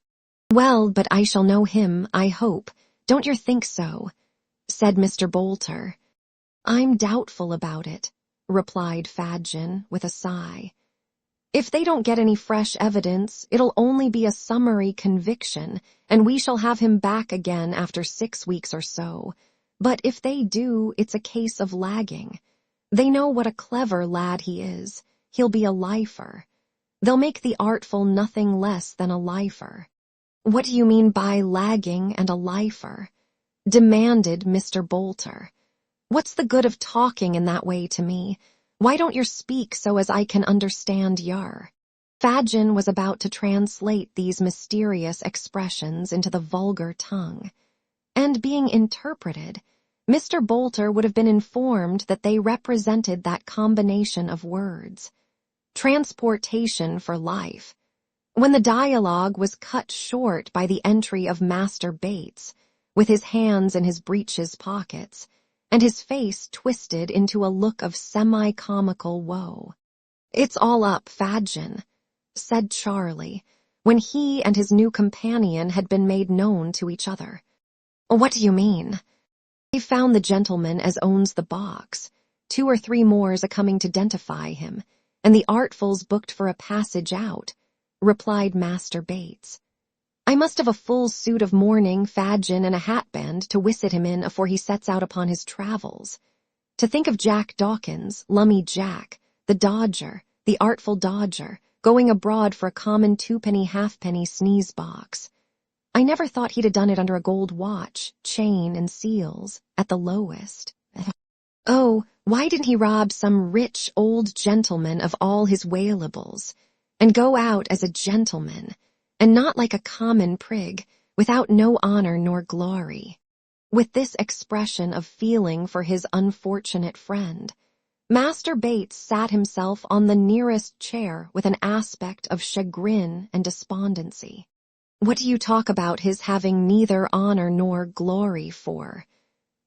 "Well, but I shall know him, I hope. Don't you think so?" said Mr. Bolter. "I'm doubtful about it," replied Fadgen with a sigh. "If they don't get any fresh evidence, it'll only be a summary conviction, and we shall have him back again after 6 weeks or so. But if they do, it's a case of lagging. They know what a clever lad he is. He'll be a lifer. They'll make the artful nothing less than a lifer." "What do you mean by lagging and a lifer?" demanded Mr. Bolter. "What's the good of talking in that way to me? Why don't you speak so as I can understand yer?" Fadgen was about to translate these mysterious expressions into the vulgar tongue, and being interpreted, Mr. Bolter would have been informed that they represented that combination of words, transportation for life, when the dialogue was cut short by the entry of Master Bates, with his hands in his breeches pockets, and his face twisted into a look of semi-comical woe. "It's all up, Fadgen," said Charlie, when he and his new companion had been made known to each other. "What do you mean?" "He found the gentleman as owns the box. 2 or 3 more's a-coming to identify him, and the artfuls booked for a passage out," replied Master Bates. "I must have a full suit of mourning, Fadgen, and a hatband to wisset him in afore he sets out upon his travels. To think of Jack Dawkins, Lummy Jack, the Dodger, the artful Dodger, going abroad for a common 2-penny halfpenny sneeze-box. I never thought he'd have done it under a gold watch, chain, and seals, at the lowest. Oh, why didn't he rob some rich old gentleman of all his whaleables, and go out as a gentleman, and not like a common prig, without no honor nor glory?" With this expression of feeling for his unfortunate friend, Master Bates sat himself on the nearest chair with an aspect of chagrin and despondency. "What do you talk about his having neither honor nor glory for?"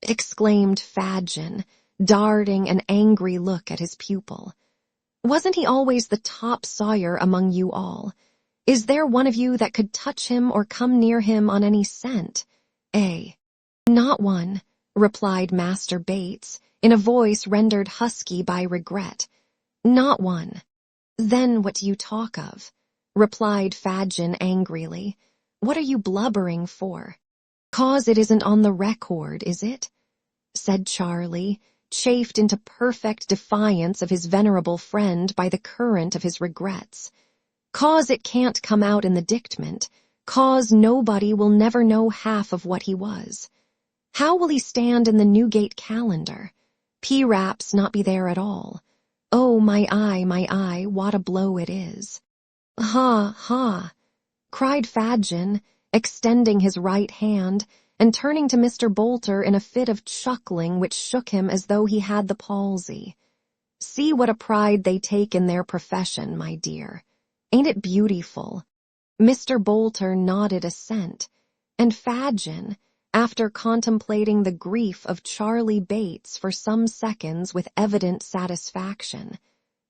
exclaimed Fadgen, darting an angry look at his pupil. "Wasn't he always the top sawyer among you all? Is there one of you that could touch him or come near him on any scent? Eh?" "Not one," replied Master Bates, in a voice rendered husky by regret. "Not one." "Then what do you talk of?" replied Fadgen angrily. "What are you blubbering for?" "'Cause it isn't on the record, is it?" said Charlie, chafed into perfect defiance of his venerable friend by the current of his regrets. "'Cause it can't come out in the dictment, 'cause nobody will never know half of what he was. How will he stand in the Newgate calendar? P-Rap's not be there at all. Oh, my eye, what a blow it is." "Ha, ha," cried Fadgen, extending his right hand, and turning to Mr. Bolter in a fit of chuckling which shook him as though he had the palsy. "See what a pride they take in their profession, my dear. Ain't it beautiful?" Mr. Bolter nodded assent, and Fadgen, after contemplating the grief of Charlie Bates for some seconds with evident satisfaction,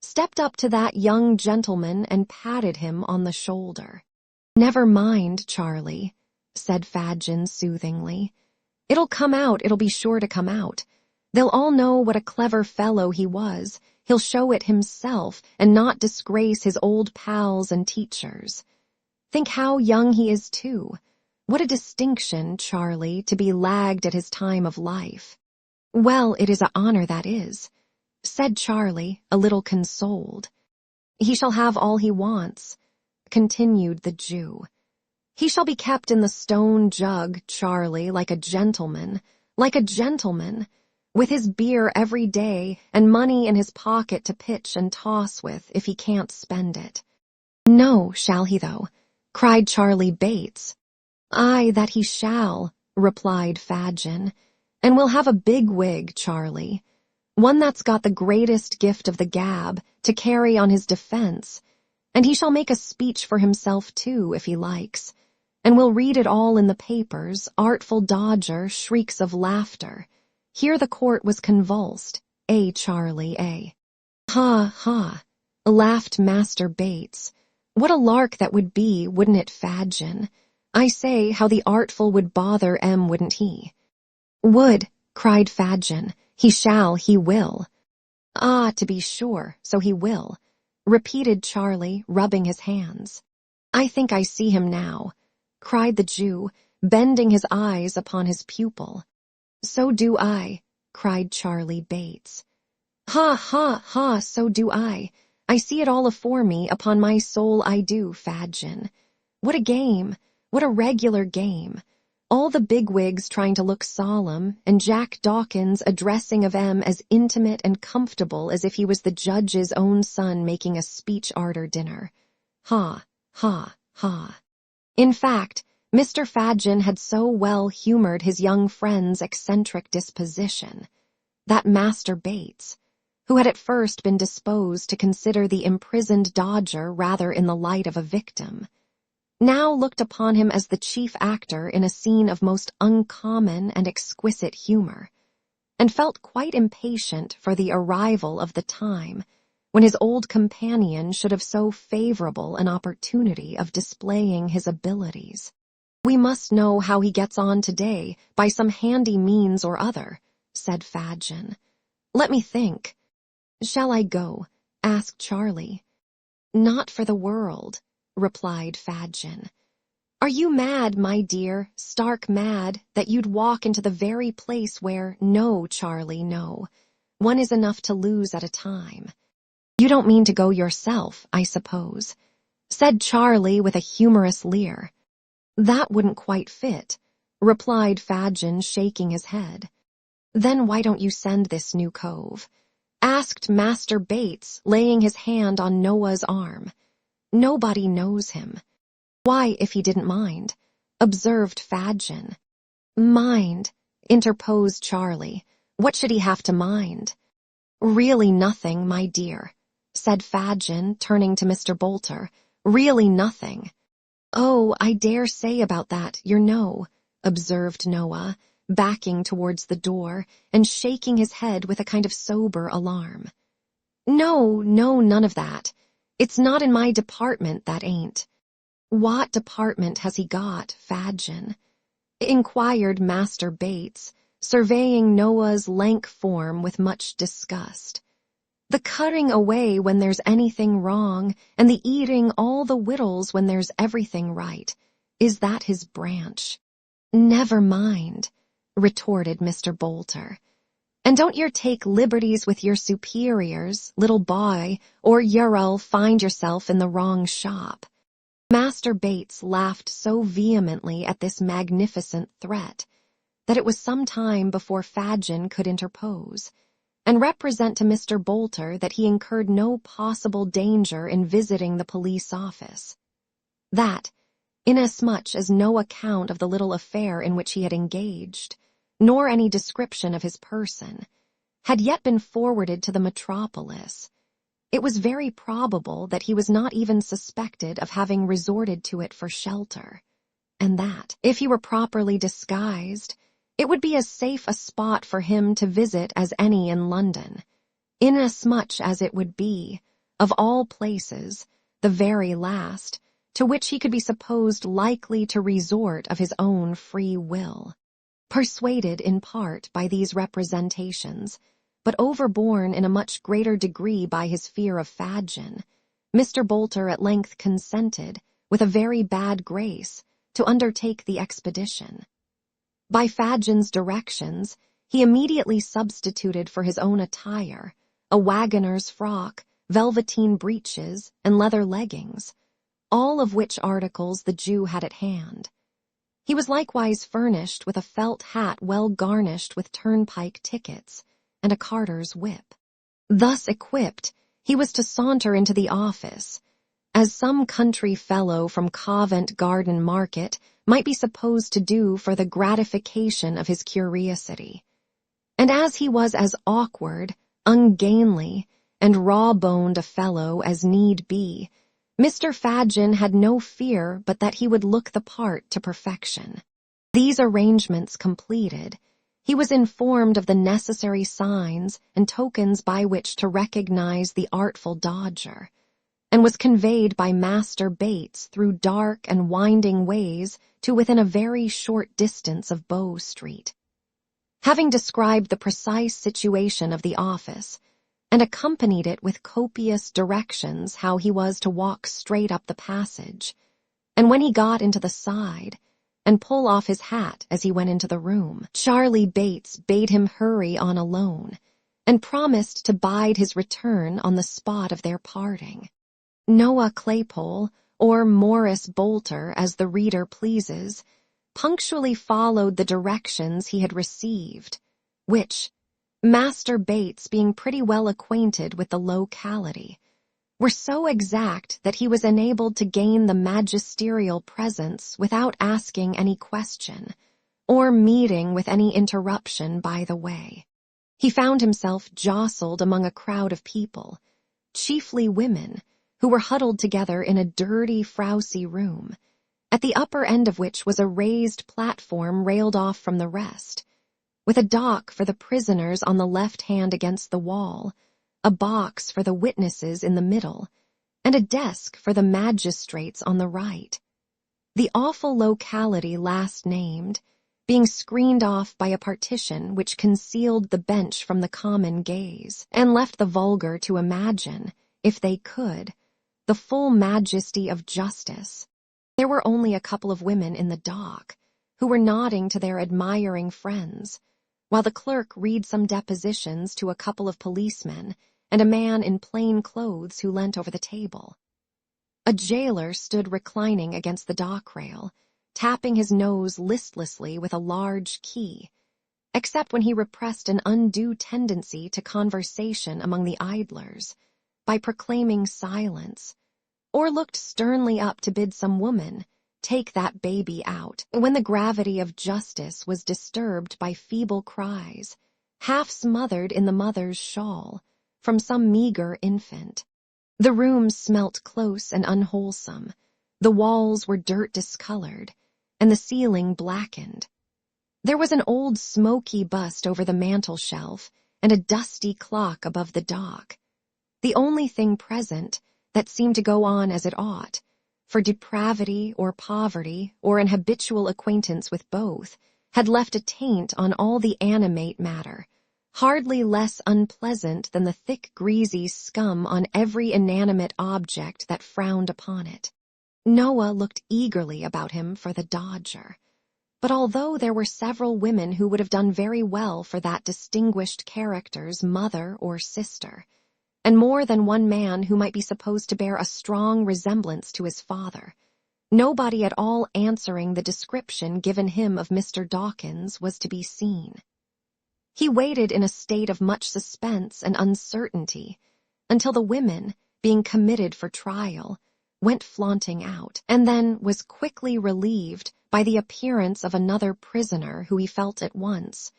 stepped up to that young gentleman and patted him on the shoulder. "Never mind, Charlie," said Fadgen soothingly. "It'll come out, it'll be sure to come out. They'll all know what a clever fellow he was. He'll show it himself, and not disgrace his old pals and teachers. Think how young he is, too. What a distinction, Charlie, to be lagged at his time of life." "Well, it is a honor, that is," said Charlie, a little consoled. He shall have all he wants, continued the Jew. He shall be kept in the stone jug, Charlie, like a gentleman, with his beer every day and money in his pocket to pitch and toss with if he can't spend it. No, shall he though? Cried Charlie Bates. Aye, that he shall, replied Fadgen, and we'll have a big wig, Charlie, one that's got the greatest gift of the gab to carry on his defense, and he shall make a speech for himself too, if he likes, and we'll read it all in the papers, artful dodger, shrieks of laughter. Here the court was convulsed. Charlie, Ha, ha, laughed Master Bates. What a lark that would be, wouldn't it, Fadgen? I say, how the artful would bother wouldn't he? Would, cried Fadgen. He shall, he will. Ah, to be sure, so he will, repeated Charlie, rubbing his hands. I think I see him now, cried the Jew, bending his eyes upon his pupil. So do I, cried Charlie Bates. Ha, ha, ha, so do I. I see it all afore me, upon my soul I do, Fadgen. What a game, what a regular game. All the bigwigs trying to look solemn, and Jack Dawkins addressing of em as intimate and comfortable as if he was the judge's own son making a speech arter dinner. Ha, ha, ha. In fact, Mr. Fadgen had so well humored his young friend's eccentric disposition that Master Bates, who had at first been disposed to consider the imprisoned dodger rather in the light of a victim, now looked upon him as the chief actor in a scene of most uncommon and exquisite humor, and felt quite impatient for the arrival of the time when his old companion should have so favorable an opportunity of displaying his abilities. We must know how he gets on today by some handy means or other, said Fadgen. Let me think. Shall I go? Asked Charlie. Not for the world, replied Fadgen. Are you mad, my dear, stark mad, that you'd walk into the very place where, no, Charlie, no, one is enough to lose at a time. You don't mean to go yourself, I suppose, said Charlie with a humorous leer. That wouldn't quite fit, replied Fadgen, shaking his head. Then why don't you send this new cove? Asked Master Bates, laying his hand on Noah's arm. Nobody knows him. Why, if he didn't mind, observed Fadgen. Mind, interposed Charlie. What should he have to mind? Really nothing, my dear, said Fadgen, turning to Mr. Bolter. Really nothing. Oh, I dare say about that, observed Noah, backing towards the door and shaking his head with a kind of sober alarm. No, none of that. It's not in my department, that ain't. What department has he got, Fadgen? Inquired Master Bates, surveying Noah's lank form with much disgust. The cutting away when there's anything wrong, and the eating all the wittles when there's everything right. Is that his branch? Never mind, retorted Mr. Bolter. And don't yer take liberties with your superiors, little boy, or yer'll find yourself in the wrong shop. Master Bates laughed so vehemently at this magnificent threat that it was some time before Fadgen could interpose and represent to Mr. Bolter that he incurred no possible danger in visiting the police office. That, inasmuch as no account of the little affair in which he had engaged, nor any description of his person, had yet been forwarded to the metropolis, it was very probable that he was not even suspected of having resorted to it for shelter, and that, if he were properly disguised, it would be as safe a spot for him to visit as any in London, inasmuch as it would be, of all places, the very last, to which he could be supposed likely to resort of his own free will. Persuaded in part by these representations, but overborne in a much greater degree by his fear of Fadgen, Mr. Bolter at length consented, with a very bad grace, to undertake the expedition. By Fadgen's directions, he immediately substituted for his own attire a wagoner's frock, velveteen breeches, and leather leggings, all of which articles the Jew had at hand. He was likewise furnished with a felt hat well garnished with turnpike tickets and a carter's whip. Thus equipped, he was to saunter into the office, as some country fellow from Covent Garden Market might be supposed to do for the gratification of his curiosity. And as he was as awkward, ungainly, and raw-boned a fellow as need be, Mr. Fadgen had no fear but that he would look the part to perfection. These arrangements completed, he was informed of the necessary signs and tokens by which to recognize the artful dodger, and was conveyed by Master Bates through dark and winding ways to within a very short distance of Bow Street. Having described the precise situation of the office, and accompanied it with copious directions how he was to walk straight up the passage, and when he got into the side, and pull off his hat as he went into the room, Charlie Bates bade him hurry on alone, and promised to bide his return on the spot of their parting. Noah Claypole, or Morris Bolter as the reader pleases, punctually followed the directions he had received, which, Master Bates being pretty well acquainted with the locality, were so exact that he was enabled to gain the magisterial presence without asking any question, or meeting with any interruption by the way. He found himself jostled among a crowd of people, chiefly women, who were huddled together in a dirty, frowsy room, at the upper end of which was a raised platform railed off from the rest, with a dock for the prisoners on the left hand against the wall, a box for the witnesses in the middle, and a desk for the magistrates on the right. The awful locality last named, being screened off by a partition which concealed the bench from the common gaze, and left the vulgar to imagine, if they could, the full majesty of justice. There were only a couple of women in the dock, who were nodding to their admiring friends, while the clerk read some depositions to a couple of policemen and a man in plain clothes who leant over the table. A jailer stood reclining against the dock rail, tapping his nose listlessly with a large key, except when he repressed an undue tendency to conversation among the idlers, by proclaiming silence, or looked sternly up to bid some woman take that baby out, when the gravity of justice was disturbed by feeble cries, half smothered in the mother's shawl, from some meager infant. The room smelt close and unwholesome, the walls were dirt-discolored, and the ceiling blackened. There was an old smoky bust over the mantel-shelf, and a dusty clock above the dock. The only thing present that seemed to go on as it ought, for depravity or poverty or an habitual acquaintance with both had left a taint on all the animate matter, hardly less unpleasant than the thick greasy scum on every inanimate object that frowned upon it. Noah looked eagerly about him for the dodger, but although there were several women who would have done very well for that distinguished character's mother or sister, and more than one man who might be supposed to bear a strong resemblance to his father, nobody at all answering the description given him of Mr. Dawkins was to be seen. He waited in a state of much suspense and uncertainty until the women, being committed for trial, went flaunting out, and then was quickly relieved by the appearance of another prisoner who he felt at once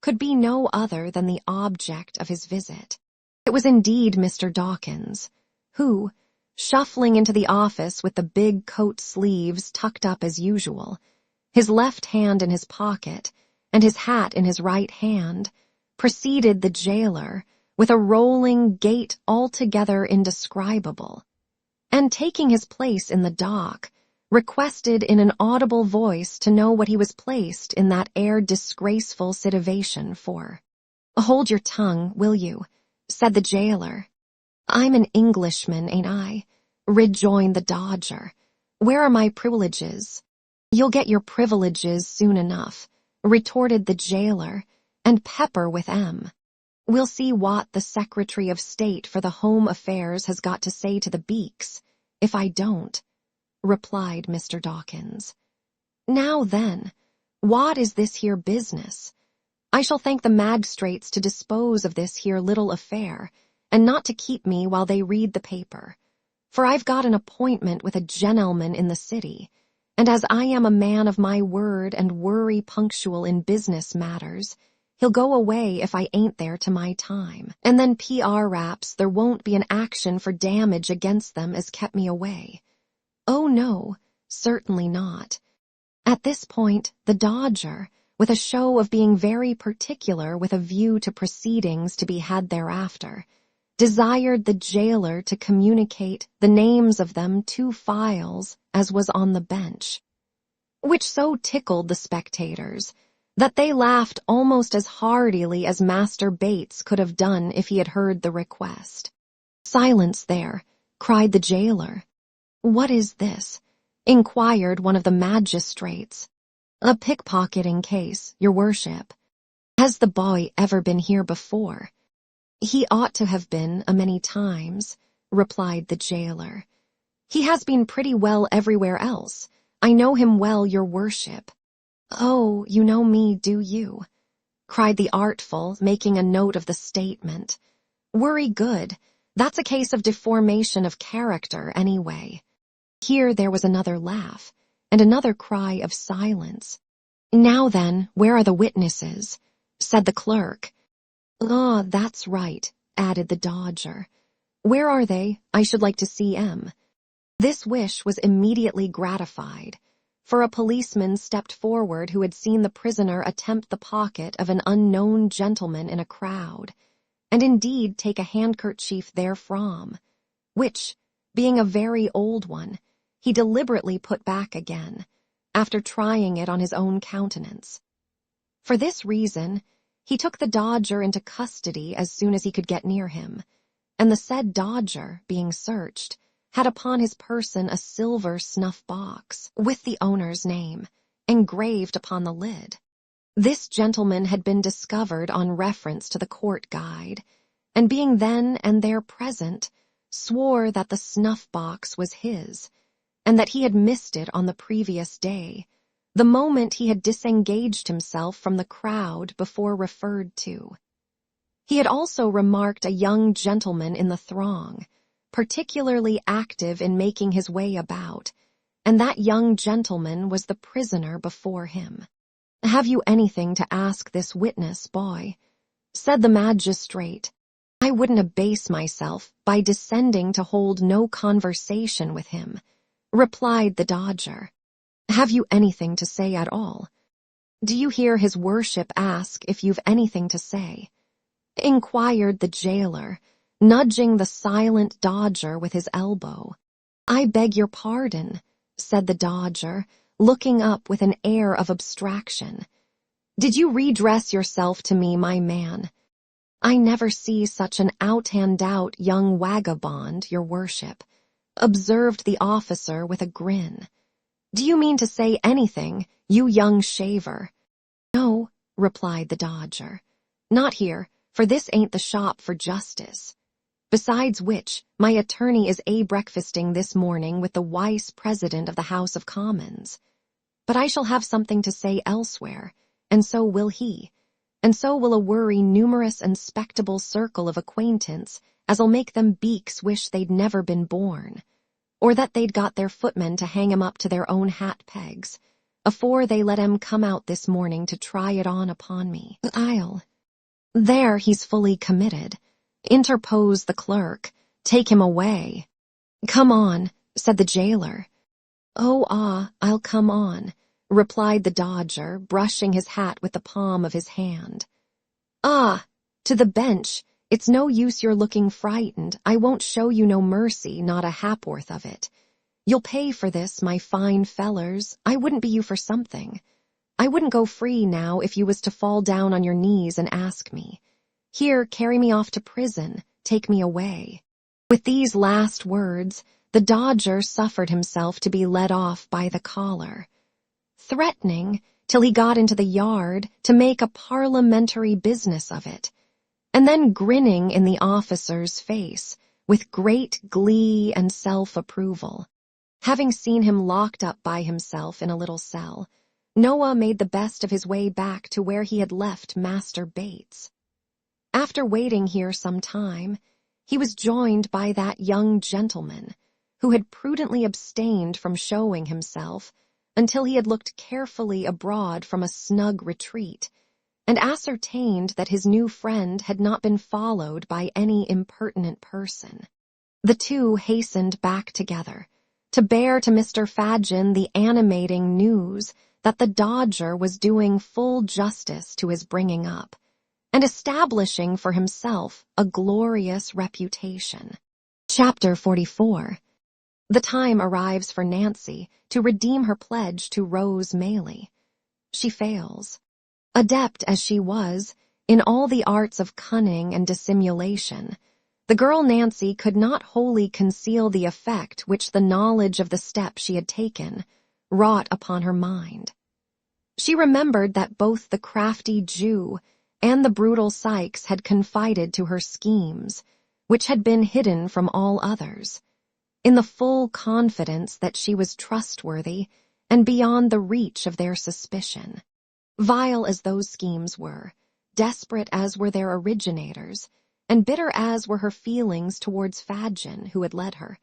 could be no other than the object of his visit. It was indeed Mr. Dawkins, who, shuffling into the office with the big coat sleeves tucked up as usual, his left hand in his pocket, and his hat in his right hand, preceded the jailer with a rolling gait altogether indescribable, and taking his place in the dock, requested in an audible voice to know what he was placed in that disgraceful situation for. "Hold your tongue, will you?" said the jailer. "I'm an Englishman, ain't I?" rejoined the dodger. "Where are my privileges?" "You'll get your privileges soon enough," retorted the jailer, "and pepper with 'em." We'll see what the Secretary of State for the Home Affairs has got to say to the beaks, if I don't," replied Mr. Dawkins. "Now then, what is this here business? I shall thank the magistrates to dispose of this here little affair, and not to keep me while they read the paper. For I've got an appointment with a gentleman in the city, and as I am a man of my word and worry punctual in business matters, he'll go away if I ain't there to my time, and then PR raps there won't be an action for damage against them as kept me away. Oh no, certainly not." At this point, the Dodger, with a show of being very particular with a view to proceedings to be had thereafter, desired the jailer to communicate the names of them 2 files as was on the bench, which so tickled the spectators that they laughed almost as heartily as Master Bates could have done if he had heard the request. "Silence there," cried the jailer. "What is this?" inquired one of the magistrates. "A pickpocketing case, your worship." "Has the boy ever been here before?" "He ought to have been a many times," replied the jailer. "He has been pretty well everywhere else. I know him well, your worship." "Oh, you know me, do you?" cried the artful, making a note of the statement. "Worry good. That's a case of deformation of character, anyway." Here there was another laugh, and another cry of silence. "Now then, where are the witnesses?" said the clerk. "Ah, that's right," added the Dodger. "Where are they? I should like to see 'em." This wish was immediately gratified, for a policeman stepped forward who had seen the prisoner attempt the pocket of an unknown gentleman in a crowd, and indeed take a handkerchief therefrom, which, being a very old one, he deliberately put back again, after trying it on his own countenance. For this reason, he took the Dodger into custody as soon as he could get near him, and the said Dodger, being searched, had upon his person a silver snuff-box, with the owner's name, engraved upon the lid. This gentleman had been discovered on reference to the court guide, and being then and there present, swore that the snuff-box was his, and that he had missed it on the previous day, the moment he had disengaged himself from the crowd before referred to. He had also remarked a young gentleman in the throng, particularly active in making his way about, and that young gentleman was the prisoner before him. "Have you anything to ask this witness, boy?" said the magistrate. "I wouldn't abase myself by descending to hold no conversation with him," replied the Dodger. "Have you anything to say at all?" "Do you hear his worship ask if you've anything to say?" inquired the jailer, nudging the silent Dodger with his elbow. "I beg your pardon," said the Dodger, looking up with an air of abstraction. "Did you redress yourself to me, my man?" "I never see such an out-and-out young vagabond, your worship," observed the officer with a grin. "Do you mean to say anything, you young shaver?" "No," replied the Dodger. "Not here, for this ain't the shop for justice. Besides which, my attorney is breakfasting this morning with the vice president of the House of Commons. But I shall have something to say elsewhere, and so will he, and so will a worry numerous and spectable circle of acquaintance as'll make them beaks wish they'd never been born, or that they'd got their footmen to hang 'em up to their own hat pegs, afore they let 'em come out this morning to try it on upon me. There he's fully committed," interposed the clerk. "Take him away." "Come on," said the jailer. "Oh, I'll come on," replied the Dodger, brushing his hat with the palm of his hand. "Ah, to the bench. It's no use your looking frightened. I won't show you no mercy, not a ha'porth of it. You'll pay for this, my fine fellers. I wouldn't be you for something. I wouldn't go free now if you was to fall down on your knees and ask me. Here, carry me off to prison, take me away." With these last words, the Dodger suffered himself to be led off by the collar, threatening, till he got into the yard, to make a parliamentary business of it, and then grinning in the officer's face with great glee and self-approval. Having seen him locked up by himself in a little cell, Noah made the best of his way back to where he had left Master Bates. After waiting here some time, he was joined by that young gentleman who had prudently abstained from showing himself until he had looked carefully abroad from a snug retreat and ascertained that his new friend had not been followed by any impertinent person. The two hastened back together to bear to Mr. Fadgen the animating news that the Dodger was doing full justice to his bringing up and establishing for himself a glorious reputation. Chapter 44. The time arrives for Nancy to redeem her pledge to Rose Maylie. She fails. Adept as she was in all the arts of cunning and dissimulation, the girl Nancy could not wholly conceal the effect which the knowledge of the step she had taken wrought upon her mind. She remembered that both the crafty Jew and the brutal Sikes had confided to her schemes, which had been hidden from all others, in the full confidence that she was trustworthy and beyond the reach of their suspicion. Vile as those schemes were, desperate as were their originators, and bitter as were her feelings towards Fadgen, who had led her,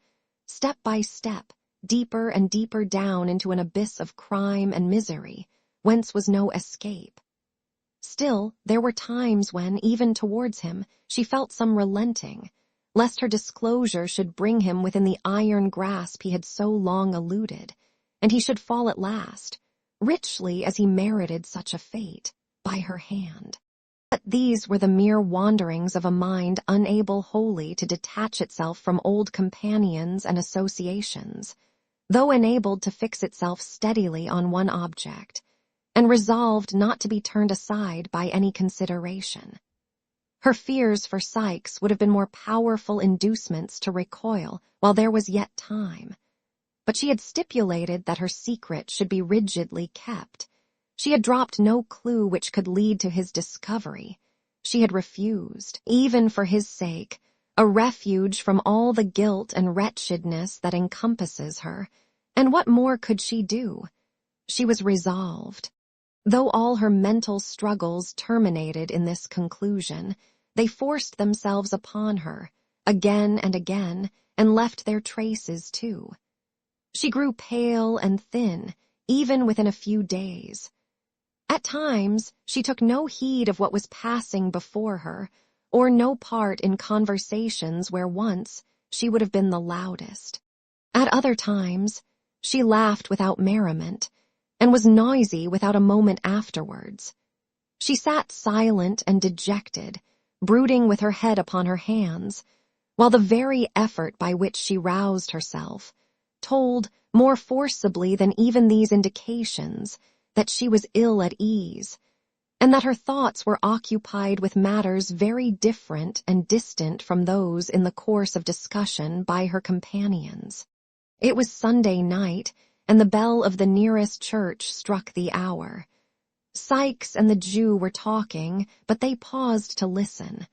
step by step, deeper and deeper down into an abyss of crime and misery, whence was no escape. Still, there were times when, even towards him, she felt some relenting, lest her disclosure should bring him within the iron grasp he had so long eluded, and he should fall at last, richly as he merited such a fate, by her hand. But these were the mere wanderings of a mind unable wholly to detach itself from old companions and associations, though enabled to fix itself steadily on one object, and resolved not to be turned aside by any consideration. Her fears for Sikes would have been more powerful inducements to recoil while there was yet time, but she had stipulated that her secret should be rigidly kept. She had dropped no clue which could lead to his discovery. She had refused, even for his sake, a refuge from all the guilt and wretchedness that encompasses her, and what more could she do? She was resolved. Though all her mental struggles terminated in this conclusion, they forced themselves upon her, again and again, and left their traces too. She grew pale and thin, even within a few days. At times, she took no heed of what was passing before her, or no part in conversations where once she would have been the loudest. At other times, she laughed without merriment, and was noisy without a moment afterwards. She sat silent and dejected, brooding with her head upon her hands, while the very effort by which she roused herself told, more forcibly than even these indications, that she was ill at ease, and that her thoughts were occupied with matters very different and distant from those in the course of discussion by her companions. It was Sunday night, and the bell of the nearest church struck the hour. Sikes and the Jew were talking, but they paused to listen.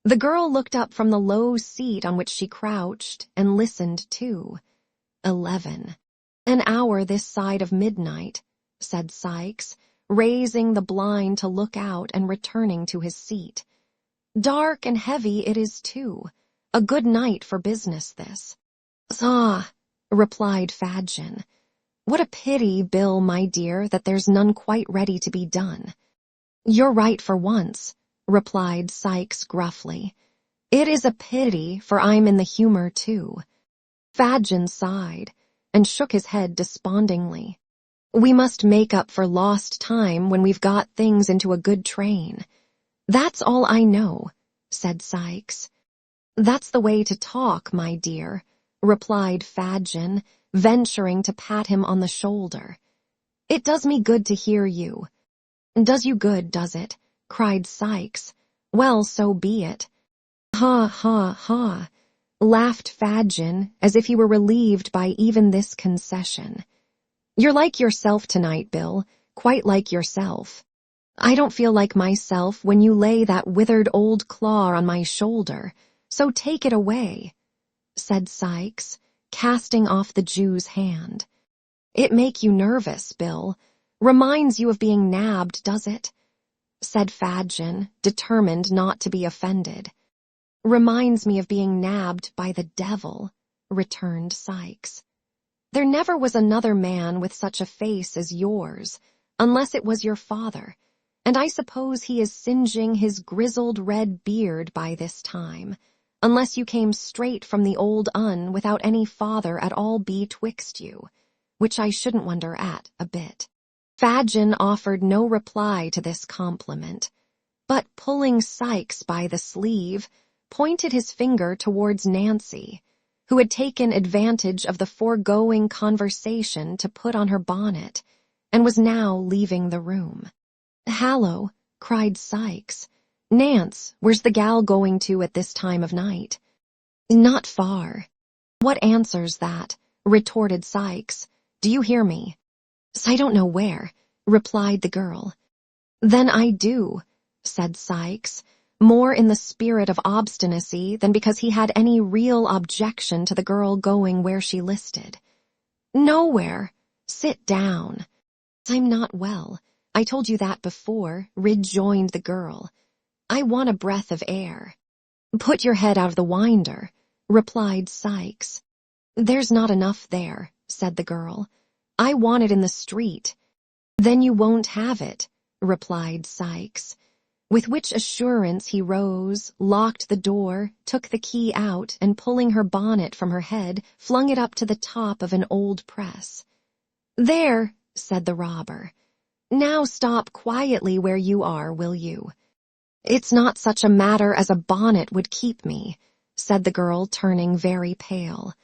The girl looked up from the low seat on which she crouched and listened too. 11. An hour this side of midnight, said Sikes, raising the blind to look out and returning to his seat. Dark and heavy it is too. A good night for business this. Ah, replied Fadgen. What a pity, Bill, my dear, that there's none quite ready to be done. You're right for once, replied Sikes gruffly. It is a pity, for I'm in the humor too. Fadgen sighed and shook his head despondingly. We must make up for lost time when we've got things into a good train. That's all I know, said Sikes. That's the way to talk, my dear, replied Fadgen, venturing to pat him on the shoulder. It does me good to hear you. Does you good, does it? Cried Sikes. Well, so be it. Ha, ha, ha, laughed Fadgen, as if he were relieved by even this concession. You're like yourself tonight, Bill, quite like yourself. I don't feel like myself when you lay that withered old claw on my shoulder, so take it away," said Sikes, casting off the Jew's hand. "It make you nervous, Bill. Reminds you of being nabbed, does it?" said Fadgen, determined not to be offended. "Reminds me of being nabbed by the devil," returned Sikes. "There never was another man with such a face as yours, unless it was your father, and I suppose he is singeing his grizzled red beard by this time, unless you came straight from the old Un without any father at all betwixt you, which I shouldn't wonder at a bit." Fadgen offered no reply to this compliment, but pulling Sikes by the sleeve, pointed his finger towards Nancy, who had taken advantage of the foregoing conversation to put on her bonnet, and was now leaving the room. "Hallo," cried Sikes. "Nance, where's the gal going to at this time of night?" "Not far." "What answers that?" retorted Sikes. "Do you hear me?" "I don't know where," replied the girl. "Then I do," said Sikes, more in the spirit of obstinacy than because he had any real objection to the girl going where she listed. "Nowhere. Sit down." "I'm not well. I told you that before," rejoined the girl. "I want a breath of air." "Put your head out of the winder," replied Sikes. "There's not enough there," said the girl. "I want it in the street." "Then you won't have it," replied Sikes, with which assurance he rose, locked the door, took the key out, and pulling her bonnet from her head, flung it up to the top of an old press. "There," said the robber. "Now stop quietly where you are, will you?" "It's not such a matter as a bonnet would keep me," said the girl, turning very pale.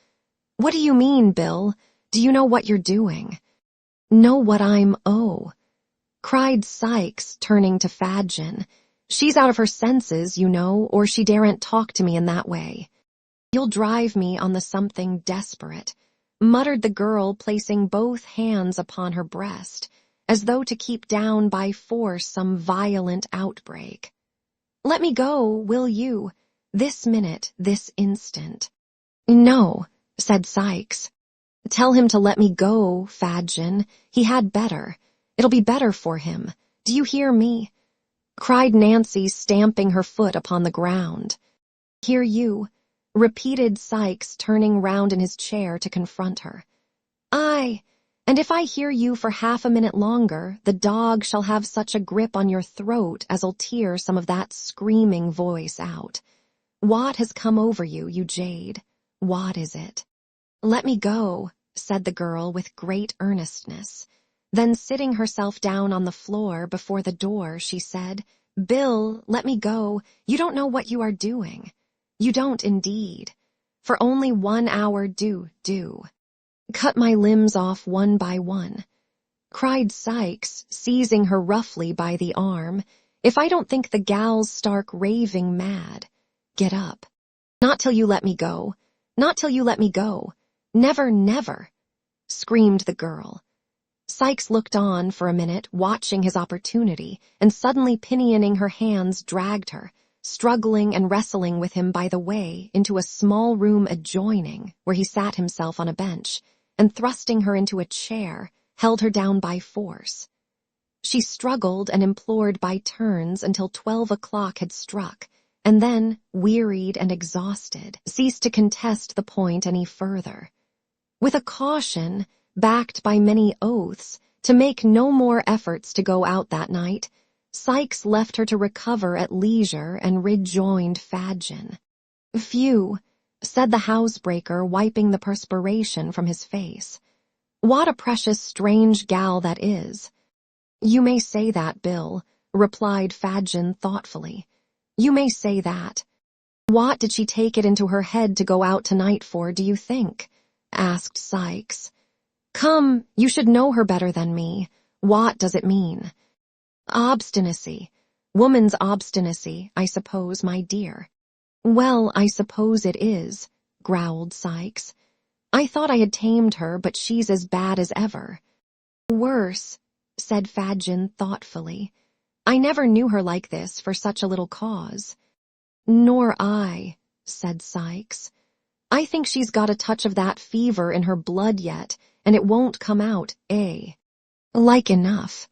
"What do you mean, Bill? Do you know what you're doing?" "Know what cried Sikes, turning to Fadgen. "She's out of her senses, you know, or she daren't talk to me in that way." "You'll drive me on the something desperate," muttered the girl, placing both hands upon her breast, as though to keep down by force some violent outbreak. "Let me go, will you? This minute, this instant." "No," said Sikes. "Tell him to let me go, Fadgen. He had better. It'll be better for him. Do you hear me?" cried Nancy, stamping her foot upon the ground. "Hear you?" repeated Sikes, turning round in his chair to confront her. "Aye, and if I hear you for half a minute longer, the dog shall have such a grip on your throat as'll tear some of that screaming voice out. What has come over you, you jade? What is it?" "Let me go," said the girl with great earnestness. Then sitting herself down on the floor before the door, she said, "Bill, let me go. You don't know what you are doing. You don't indeed. For only 1 hour do. Cut my limbs off one by one," cried Sikes, seizing her roughly by the arm. "If I don't think the gal's stark raving mad. Get up. Not till you let me go. Not till you let me go. Never, never," screamed the girl. Sikes looked on for a minute, watching his opportunity, and suddenly pinioning her hands dragged her, struggling and wrestling with him by the way, into a small room adjoining, where he sat himself on a bench, and thrusting her into a chair, held her down by force. She struggled and implored by turns until 12 o'clock had struck, and then, wearied and exhausted, ceased to contest the point any further. With a caution, backed by many oaths, to make no more efforts to go out that night, Sikes left her to recover at leisure and rejoined Fadgen. "Phew," said the housebreaker, wiping the perspiration from his face. "What a precious strange gal that is." "You may say that, Bill," replied Fadgen thoughtfully. "You may say that. What did she take it into her head to go out tonight for, do you think?" asked Sikes. "Come, you should know her better than me. What does it mean?" "Obstinacy. Woman's obstinacy, I suppose, my dear." "Well, I suppose it is," growled Sikes. "I thought I had tamed her, but she's as bad as ever." "Worse," said Fadgen thoughtfully. I never knew her like this for such a little cause." "Nor I," said Sikes. "I think she's got a touch of that fever in her blood yet, and it won't come out, eh?" "Like enough.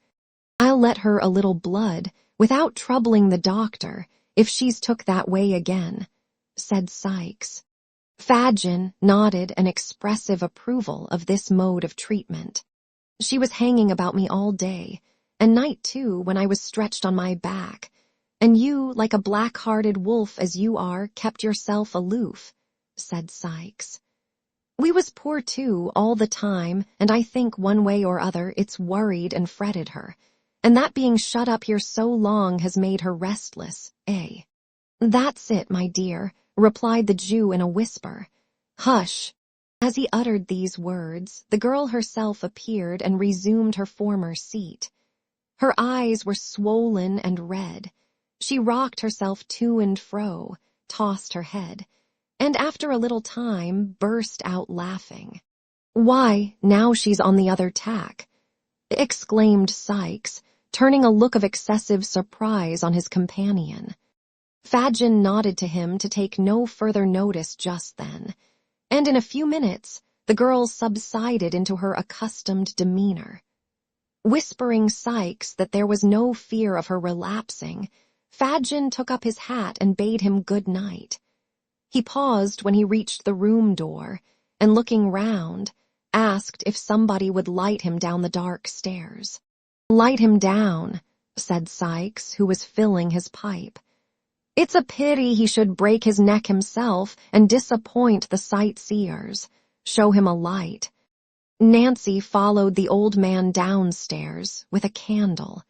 I'll let her a little blood, without troubling the doctor, if she's took that way again," said Sikes. Fadgen nodded an expressive approval of this mode of treatment. "She was hanging about me all day, and night too, when I was stretched on my back, and you, like a black-hearted wolf as you are, kept yourself aloof," said Sikes. "We was poor too all the time, and I think one way or other it's worried and fretted her, and that being shut up here so long has made her restless, eh?" "That's it, my dear," replied the Jew in a whisper. "Hush." As he uttered these words, the girl herself appeared and resumed her former seat. Her eyes were swollen and red. She rocked herself to and fro, tossed her head, and after a little time burst out laughing. "Why, now she's on the other tack," exclaimed Sikes, turning a look of excessive surprise on his companion. Fadgen nodded to him to take no further notice just then, and in a few minutes the girl subsided into her accustomed demeanor. Whispering Sikes that there was no fear of her relapsing, Fadgen took up his hat and bade him good night. He paused when he reached the room door, and looking round, asked if somebody would light him down the dark stairs. "Light him down," said Sikes, who was filling his pipe. "It's a pity he should break his neck himself and disappoint the sightseers. Show him a light." Nancy followed the old man downstairs with a candle.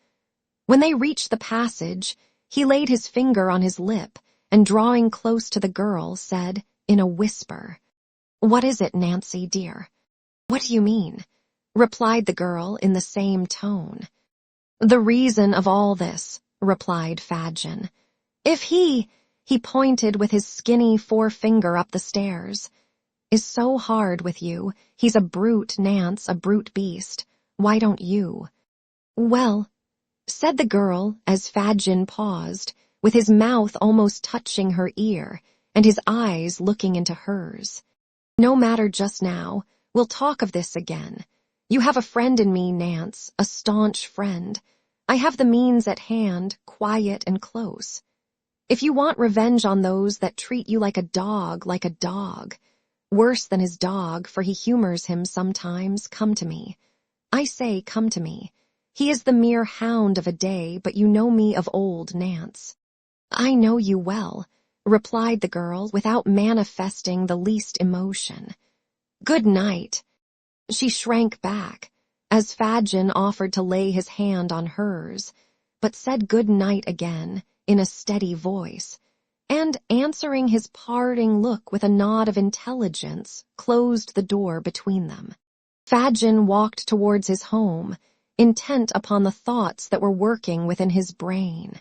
When they reached the passage, he laid his finger on his lip and, drawing close to the girl, said in a whisper, "What is it, Nancy, dear?" "What do you mean?" replied the girl in the same tone. "The reason of all this," replied Fadgen. "If he pointed with his skinny forefinger up the stairs, "is so hard with you, he's a brute, Nance, a brute beast. Why don't you?" "Well," said the girl as Fadgen paused, with his mouth almost touching her ear and his eyes looking into hers. "No matter just now. We'll talk of this again. You have a friend in me, Nance, a staunch friend. I have the means at hand, quiet and close. If you want revenge on those that treat you like a dog, worse than his dog, for he humors him sometimes, come to me. I say come to me. He is the mere hound of a day, but you know me of old, Nance." "I know you well," replied the girl without manifesting the least emotion. "Good night." She shrank back, as Fadgen offered to lay his hand on hers, but said good night again in a steady voice, and, answering his parting look with a nod of intelligence, closed the door between them. Fadgen walked towards his home, intent upon the thoughts that were working within his brain.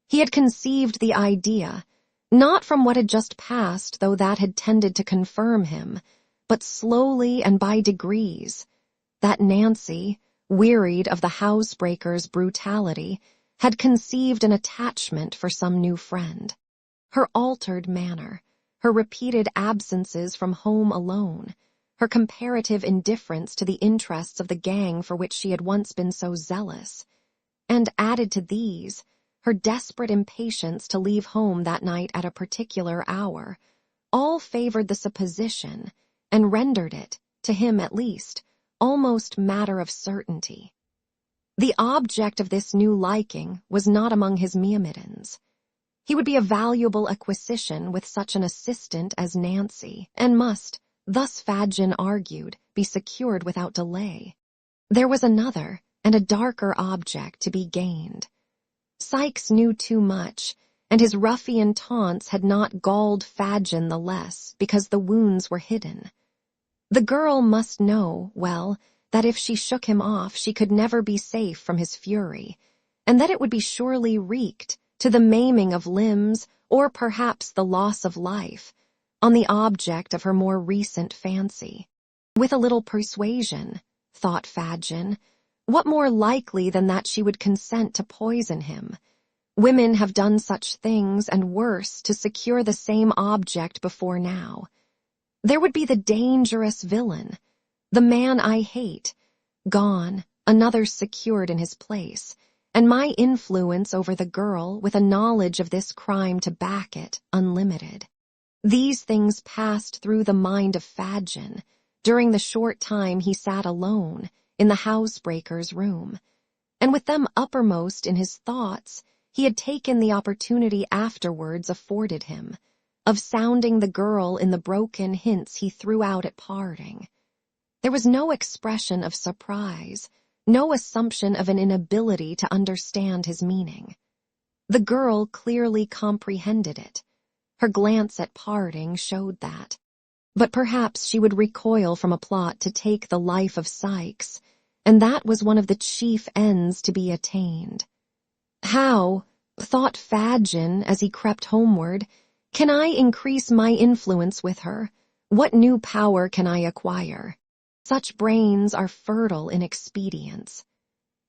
He had conceived the idea, not from what had just passed, though that had tended to confirm him, but slowly and by degrees, that Nancy, wearied of the housebreaker's brutality, had conceived an attachment for some new friend. Her altered manner, her repeated absences from home alone, her comparative indifference to the interests of the gang for which she had once been so zealous, and added to these, her desperate impatience to leave home that night at a particular hour, all favored the supposition, and rendered it, to him at least, almost matter of certainty. The object of this new liking was not among his myrmidons. He would be a valuable acquisition with such an assistant as Nancy, and must, thus Fadgen argued, be secured without delay. There was another and a darker object to be gained. Sikes knew too much, and his ruffian taunts had not galled Fadgen the less because the wounds were hidden. The girl must know, well, that if she shook him off she could never be safe from his fury, and that it would be surely wreaked, to the maiming of limbs or perhaps the loss of life, on the object of her more recent fancy. With a little persuasion, thought Fadgen, What more likely than that she would consent to poison him? Women have done such things and worse to secure the same object before now. There would be the dangerous villain, the man I hate, gone, another secured in his place, and my influence over the girl with a knowledge of this crime to back it, unlimited. These things passed through the mind of Fadgen during the short time he sat alone in the housebreaker's room, and with them uppermost in his thoughts, he had taken the opportunity afterwards afforded him of sounding the girl in the broken hints he threw out at parting. There was no expression of surprise, no assumption of an inability to understand his meaning. The girl clearly comprehended it. Her glance at parting showed that. But perhaps she would recoil from a plot to take the life of Sykes, and that was one of the chief ends to be attained. How, thought Fadgen as he crept homeward, can I increase my influence with her? What new power can I acquire? Such brains are fertile in expedients.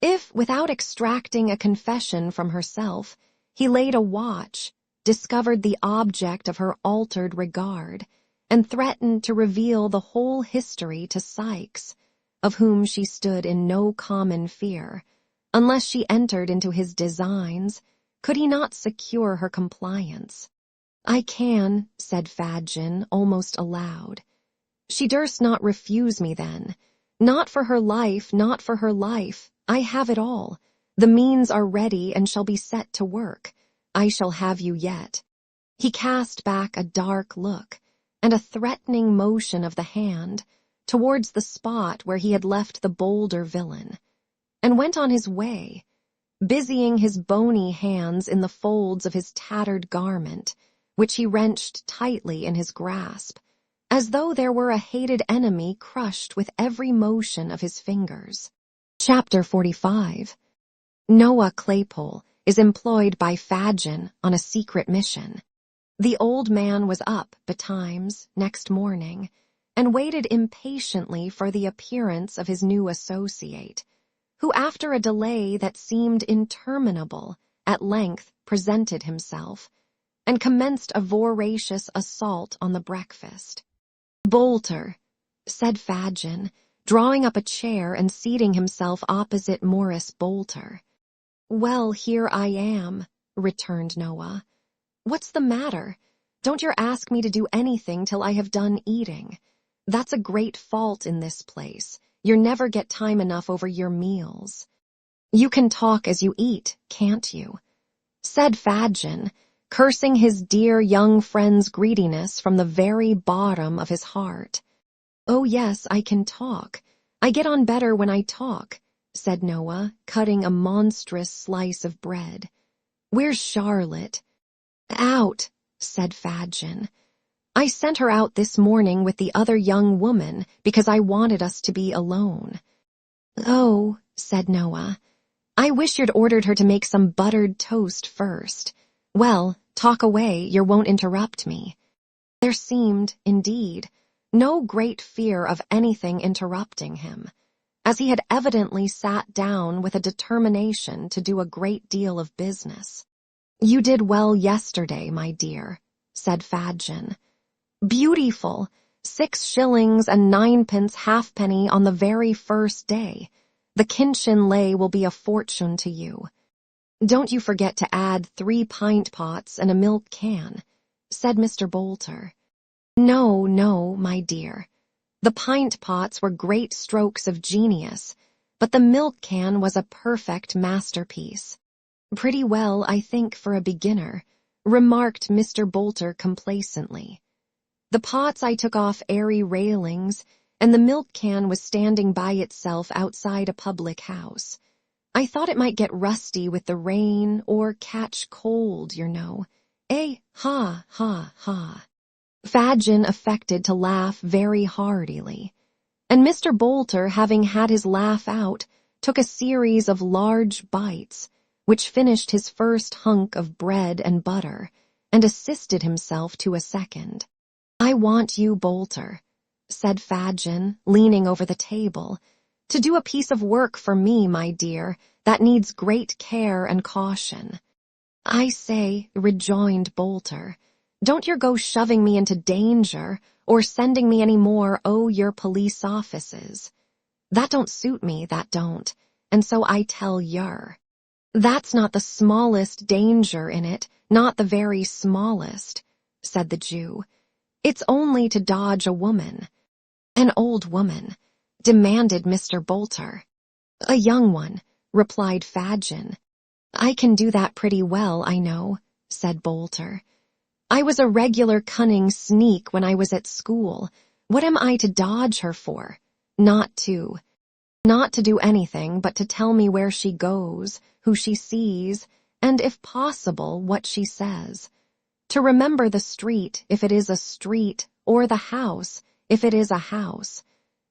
If, without extracting a confession from herself, he laid a watch, discovered the object of her altered regard, and threatened to reveal the whole history to Sykes, of whom she stood in no common fear, unless she entered into his designs, could he not secure her compliance? I can, said Fadgen, almost aloud. She durst not refuse me then. Not for her life, not for her life. I have it all. The means are ready and shall be set to work. I shall have you yet. He cast back a dark look and a threatening motion of the hand towards the spot where he had left the bolder villain, and went on his way, busying his bony hands in the folds of his tattered garment, which he wrenched tightly in his grasp, as though there were a hated enemy crushed with every motion of his fingers. Chapter 45. Noah Claypole is employed by Fadgen on a secret mission. The old man was up betimes next morning, and waited impatiently for the appearance of his new associate, who after a delay that seemed interminable, at length presented himself, and commenced a voracious assault on the breakfast. Bolter, said Fadgen, drawing up a chair and seating himself opposite Morris Bolter. Well, here I am, returned Noah. What's the matter? Don't you ask me to do anything till I have done eating. That's a great fault in this place. You never get time enough over your meals. You can talk as you eat, can't you? Said Fadgen, cursing his dear young friend's greediness from the very bottom of his heart. Oh yes, I can talk. I get on better when I talk, said Noah, cutting a monstrous slice of bread. Where's Charlotte? Out, said Fadgen. I sent her out this morning with the other young woman because I wanted us to be alone. Oh, said Noah, I wish you'd ordered her to make some buttered toast first. Well, talk away, you won't interrupt me. There seemed, indeed, no great fear of anything interrupting him, as he had evidently sat down with a determination to do a great deal of business. You did well yesterday, my dear, said Fadgen. Beautiful, 6 shillings and 9pence halfpenny on the very first day. The kinchin lay will be a fortune to you. Don't you forget to add 3 pint pots and a milk can, said Mr. Bolter. No, no, my dear. The pint pots were great strokes of genius, but the milk can was a perfect masterpiece. Pretty well, I think, for a beginner, remarked Mr. Bolter complacently. The pots I took off airy railings, and the milk can was standing by itself outside a public house. I thought it might get rusty with the rain or catch cold, you know. Ha, ha, ha. Fadgen affected to laugh very heartily, and Mr. Bolter, having had his laugh out, took a series of large bites, which finished his first hunk of bread and butter, and assisted himself to a second. I want you, Bolter, said Fadgen, leaning over the table, To do a piece of work for me, my dear, that needs great care and caution." "I say," rejoined Bolter, "don't you go shoving me into danger or sending me any more your police offices. That don't suit me, that don't, and so I tell yer. That's not the smallest danger in it, not the very smallest," said the Jew. "It's only to dodge a woman." "An old woman?" demanded Mr. Bolter. "A young one," replied Fadgen. "I can do that pretty well, I know," said Bolter. "I was a regular cunning sneak when I was at school. What am I to dodge her for? Not to do anything but to tell me where she goes, who she sees, and if possible, what she says. To remember the street, if it is a street, or the house, if it is a house,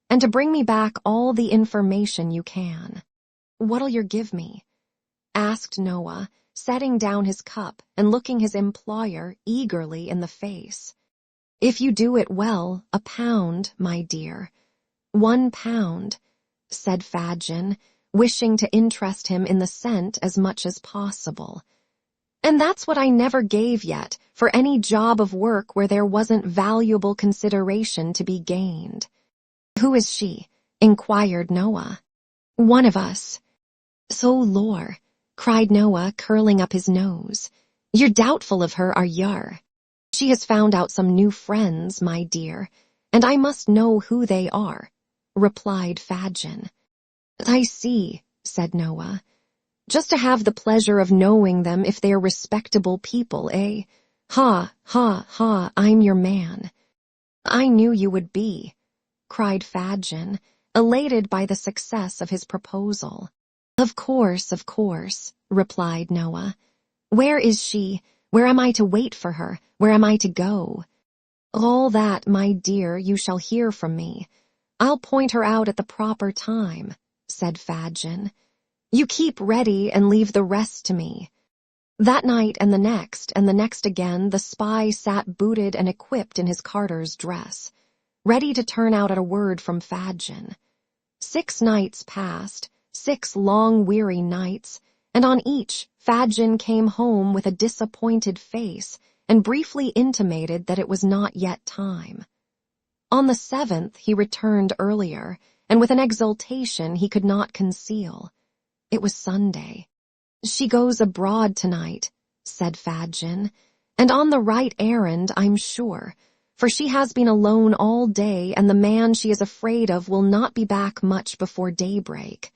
and to bring me back all the information you can." "What'll you give me?" asked Noah, setting down his cup and looking his employer eagerly in the face. "If you do it well, £1, my dear." £1, said Fadgen, wishing to interest him in the cent as much as possible. "And that's what I never gave yet for any job of work where there wasn't valuable consideration to be gained." "Who is she?" inquired Noah. "One of us." "So lor," cried Noah, curling up his nose. "You're doubtful of her, are yer? She has found out some new friends, my dear, and I must know who they are," replied Fadgen. "I see," said Noah. "Just to have the pleasure of knowing them if they're respectable people, eh? Ha, ha, ha, I'm your man." "I knew you would be," cried Fadgen, elated by the success of his proposal. Of course, replied Noah. "Where is she? Where am I to wait for her? Where am I to go?" "All that, my dear, you shall hear from me. I'll point her out at the proper time," said Fadgen. "You keep ready and leave the rest to me." That night and the next again, the spy sat booted and equipped in his carter's dress, ready to turn out at a word from Fadgen. 6 nights passed, 6 long weary nights, and on each Fadgen came home with a disappointed face and briefly intimated that it was not yet time. On the 7th he returned earlier, and with an exultation he could not conceal. It was Sunday. "She goes abroad tonight," said Fadgen, "and on the right errand, I'm sure, for she has been alone all day, and the man she is afraid of will not be back much before daybreak.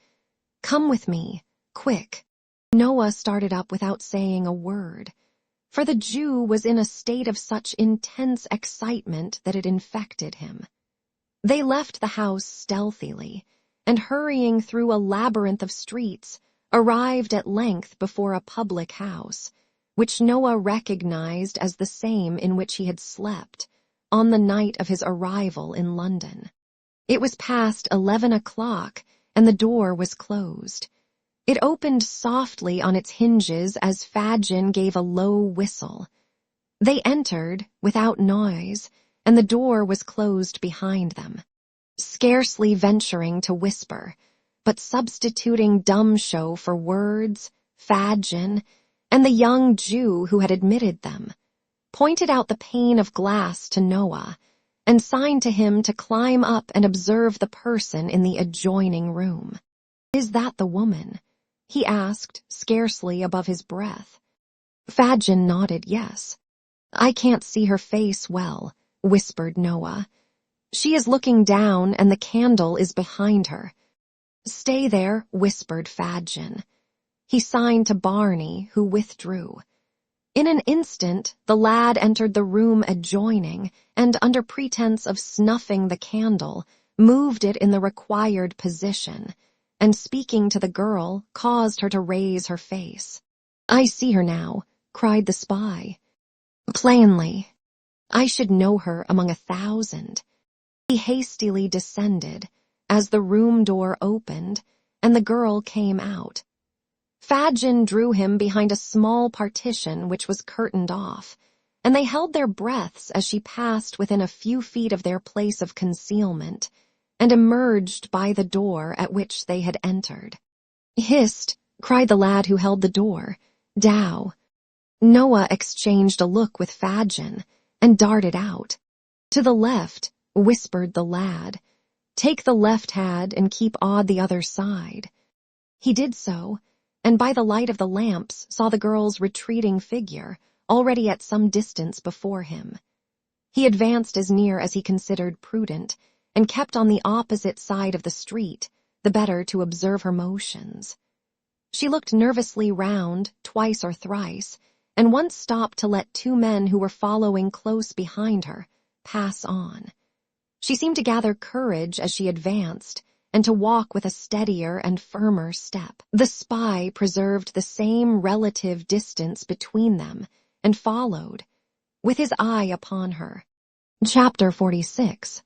Come with me, quick." Noah started up without saying a word, for the Jew was in a state of such intense excitement that it infected him. They left the house stealthily, and hurrying through a labyrinth of streets, arrived at length before a public house, which Noah recognized as the same in which he had slept on the night of his arrival in London. It was past 11 o'clock, and the door was closed. It opened softly on its hinges as Fadgen gave a low whistle. They entered, without noise, and the door was closed behind them. Scarcely venturing to whisper, but substituting dumb show for words, Fadgen, and the young Jew who had admitted them, pointed out the pane of glass to Noah, and signed to him to climb up and observe the person in the adjoining room. "Is that the woman?" he asked, scarcely above his breath. Fadgen nodded yes. "I can't see her face well," whispered Noah. "She is looking down, and the candle is behind her." "Stay there," whispered Fadgen. He signed to Barney, who withdrew. In an instant, the lad entered the room adjoining, and under pretense of snuffing the candle, moved it in the required position, and speaking to the girl, caused her to raise her face. "I see her now," cried the spy. "Plainly. I should know her among 1,000. He hastily descended, as the room door opened, and the girl came out. Fadgen drew him behind a small partition which was curtained off, and they held their breaths as she passed within a few feet of their place of concealment, and emerged by the door at which they had entered. "Hist!" cried the lad who held the door. "Dow." Noah exchanged a look with Fadgen and darted out. "To the left," whispered the lad. "Take the left hand and keep on the other side." He did so, and by the light of the lamps saw the girl's retreating figure already at some distance before him. He advanced as near as he considered prudent, and kept on the opposite side of the street, the better to observe her motions. She looked nervously round twice or thrice, and once stopped to let two men who were following close behind her pass on. She seemed to gather courage as she advanced, and to walk with a steadier and firmer step. The spy preserved the same relative distance between them, and followed, with his eye upon her. Chapter 46.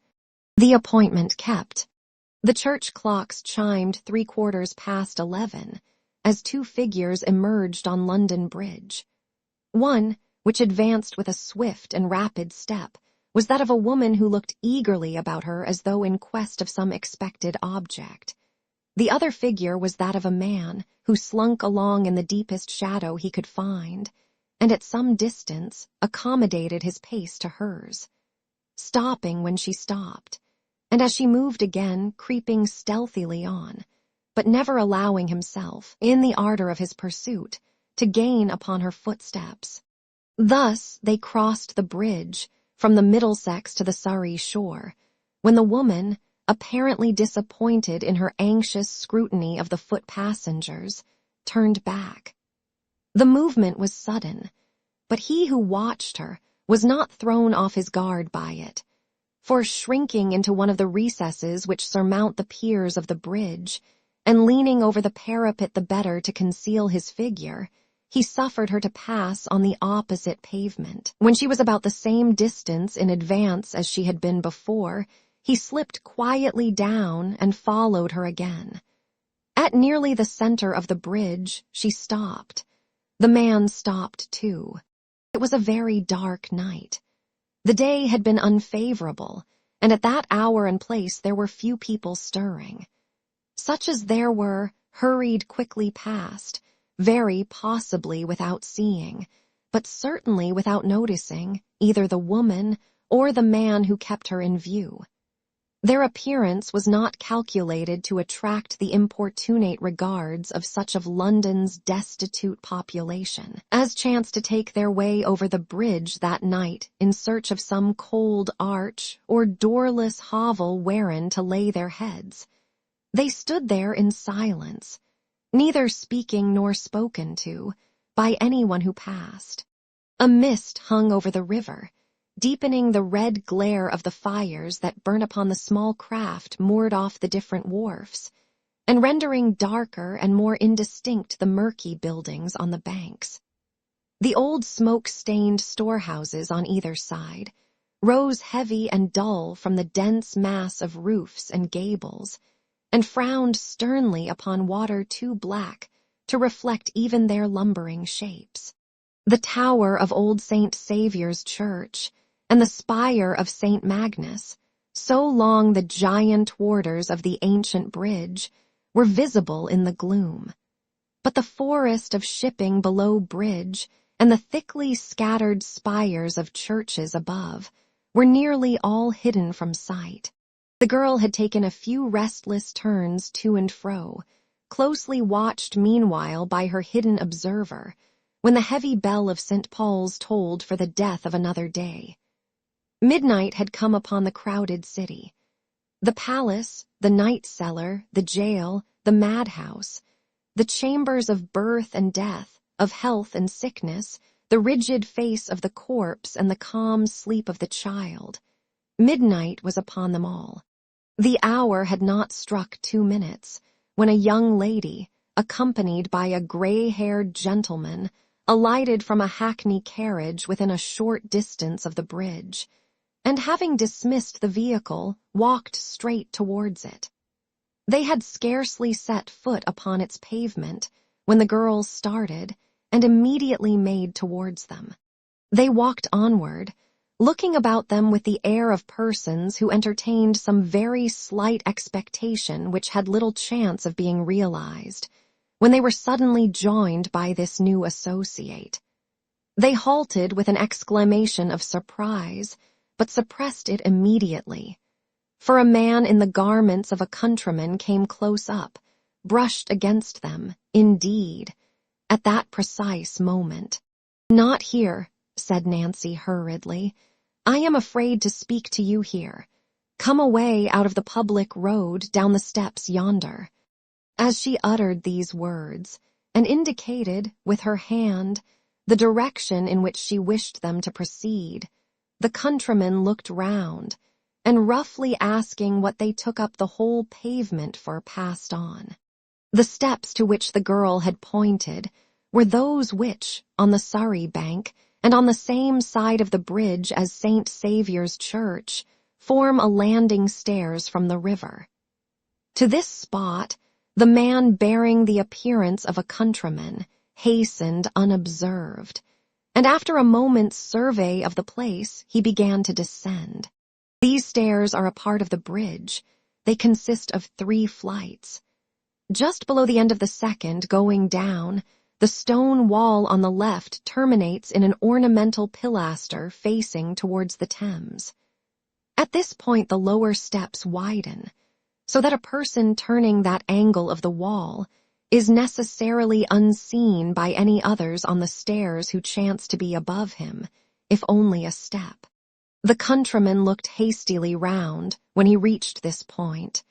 The appointment kept. The church clocks chimed 11:15 as two figures emerged on London Bridge. One, which advanced with a swift and rapid step, was that of a woman who looked eagerly about her as though in quest of some expected object. The other figure was that of a man who slunk along in the deepest shadow he could find, and at some distance accommodated his pace to hers, stopping when she stopped, and as she moved again creeping stealthily on, but never allowing himself, in the ardor of his pursuit, to gain upon her footsteps. Thus they crossed the bridge from the Middlesex to the Surrey shore, when the woman, apparently disappointed in her anxious scrutiny of the foot passengers, turned back. The movement was sudden, but he who watched her was not thrown off his guard by it, for shrinking into one of the recesses which surmount the piers of the bridge, and leaning over the parapet the better to conceal his figure, he suffered her to pass on the opposite pavement. When she was about the same distance in advance as she had been before, he slipped quietly down and followed her again. At nearly the center of the bridge, she stopped. The man stopped too. It was a very dark night. The day had been unfavorable, and at that hour and place there were few people stirring. Such as there were hurried quickly past, very possibly without seeing, but certainly without noticing either the woman or the man who kept her in view. Their appearance was not calculated to attract the importunate regards of such of London's destitute population as chanced to take their way over the bridge that night in search of some cold arch or doorless hovel wherein to lay their heads. They stood there in silence, neither speaking nor spoken to by anyone who passed. A mist hung over the river, deepening the red glare of the fires that burnt upon the small craft moored off the different wharfs, and rendering darker and more indistinct the murky buildings on the banks. The old smoke-stained storehouses on either side rose heavy and dull from the dense mass of roofs and gables, and frowned sternly upon water too black to reflect even their lumbering shapes. The tower of old St. Saviour's Church and the spire of St. Magnus, so long the giant warders of the ancient bridge, were visible in the gloom. But the forest of shipping below bridge and the thickly scattered spires of churches above were nearly all hidden from sight. The girl had taken a few restless turns to and fro, closely watched meanwhile by her hidden observer, when the heavy bell of St. Paul's tolled for the death of another day. Midnight had come upon the crowded city. The palace, the night cellar, the jail, the madhouse, the chambers of birth and death, of health and sickness, the rigid face of the corpse and the calm sleep of the child. Midnight was upon them all. The hour had not struck 2 minutes, when a young lady, accompanied by a gray-haired gentleman, alighted from a hackney carriage within a short distance of the bridge, and having dismissed the vehicle, walked straight towards it. They had scarcely set foot upon its pavement when the girls started and immediately made towards them. They walked onward, looking about them with the air of persons who entertained some very slight expectation which had little chance of being realized, when they were suddenly joined by this new associate. They halted with an exclamation of surprise, but suppressed it immediately, for a man in the garments of a countryman came close up, brushed against them, indeed, at that precise moment. "Not here," said Nancy hurriedly. "I am afraid to speak to you here. Come away out of the public road down the steps yonder." As she uttered these words, and indicated, with her hand, the direction in which she wished them to proceed, the countryman looked round, and roughly asking what they took up the whole pavement for, passed on. The steps to which the girl had pointed were those which, on the Surrey bank, and on the same side of the bridge as St. Saviour's Church, form a landing stairs from the river. To this spot, the man bearing the appearance of a countryman hastened unobserved, and after a moment's survey of the place, he began to descend. These stairs are a part of the bridge. They consist of 3 flights. Just below the end of the second, going down, the stone wall on the left terminates in an ornamental pilaster facing towards the Thames. At this point the lower steps widen, so that a person turning that angle of the wall is necessarily unseen by any others on the stairs who chance to be above him, if only a step. The countryman looked hastily round when he reached this point,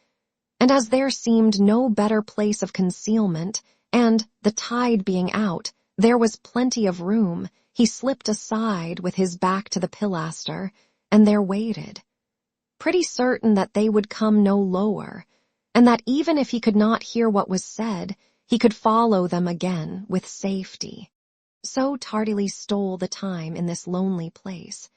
and as there seemed no better place of concealment, and, the tide being out, there was plenty of room, he slipped aside with his back to the pilaster, and there waited, pretty certain that they would come no lower, and that even if he could not hear what was said, he could follow them again with safety. So tardily stole the time in this lonely place,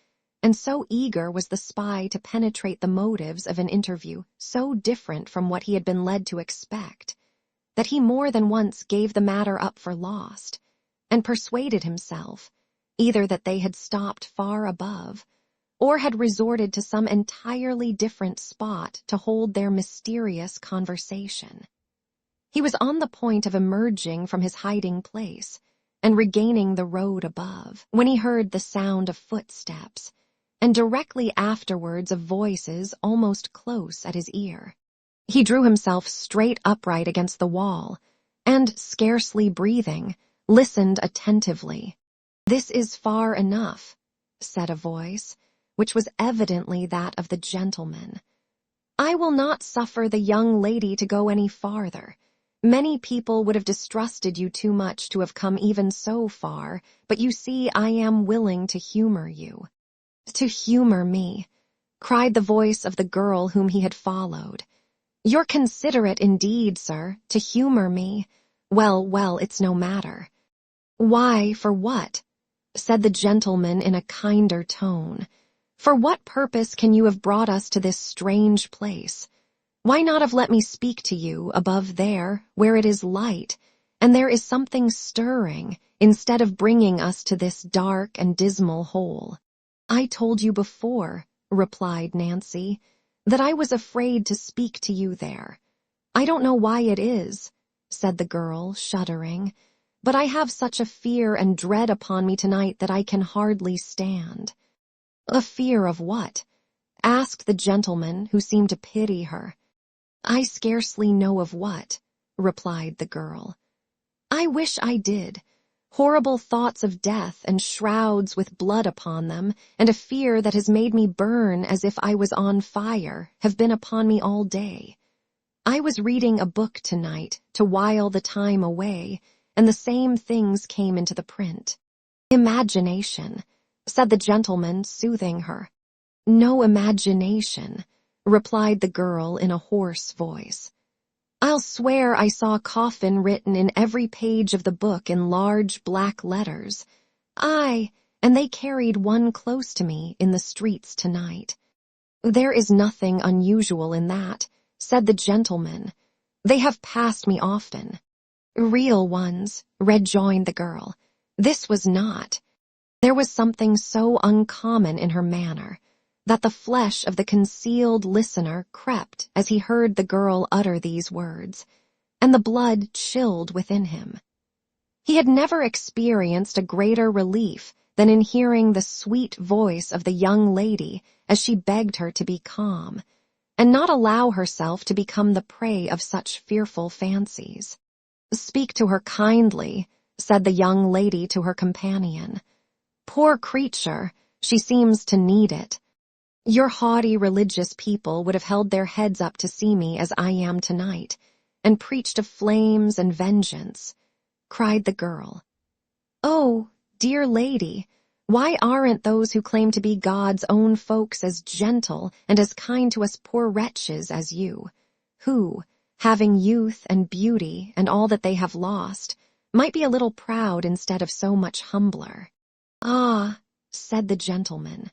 and so eager was the spy to penetrate the motives of an interview so different from what he had been led to expect, that he more than once gave the matter up for lost, and persuaded himself, either that they had stopped far above, or had resorted to some entirely different spot to hold their mysterious conversation. He was on the point of emerging from his hiding place and regaining the road above, when he heard the sound of footsteps, and directly afterwards of voices almost close at his ear. He drew himself straight upright against the wall, and, scarcely breathing, listened attentively. "This is far enough," said a voice, which was evidently that of the gentleman. "I will not suffer the young lady to go any farther. Many people would have distrusted you too much to have come even so far, but you see I am willing to humor you." "To humor me," cried the voice of the girl whom he had followed. "You're considerate indeed, sir, to humor me. Well, it's no matter." "Why, for what?" said the gentleman in a kinder tone. "For what purpose can you have brought us to this strange place? Why not have let me speak to you above there, where it is light, and there is something stirring, instead of bringing us to this dark and dismal hole?" "I told you before," replied Nancy, "that I was afraid to speak to you there. I don't know why it is," said the girl, shuddering, "but I have such a fear and dread upon me tonight that I can hardly stand." "A fear of what?" asked the gentleman, who seemed to pity her. "I scarcely know of what," replied the girl. "I wish I did. Horrible thoughts of death and shrouds with blood upon them, and a fear that has made me burn as if I was on fire, have been upon me all day. I was reading a book tonight to while the time away, and the same things came into the print." "Imagination," said the gentleman, soothing her. "No imagination," replied the girl in a hoarse voice. "I'll swear I saw coffin written in every page of the book in large black letters. Aye, and they carried one close to me in the streets tonight." "There is nothing unusual in that," said the gentleman. "They have passed me often." "Real ones," rejoined the girl. "This was not. There was something so uncommon in her manner that the flesh of the concealed listener crept as he heard the girl utter these words, and the blood chilled within him. He had never experienced a greater relief than in hearing the sweet voice of the young lady as she begged her to be calm, and not allow herself to become the prey of such fearful fancies. "Speak to her kindly," said the young lady to her companion. "Poor creature, she seems to need it. Your haughty religious people would have held their heads up to see me as I am tonight, and preached of flames and vengeance," cried the girl. "Oh, dear lady, why aren't those who claim to be God's own folks as gentle and as kind to us poor wretches as you, who, having youth and beauty and all that they have lost, might be a little proud instead of so much humbler?" "Ah," said the gentleman,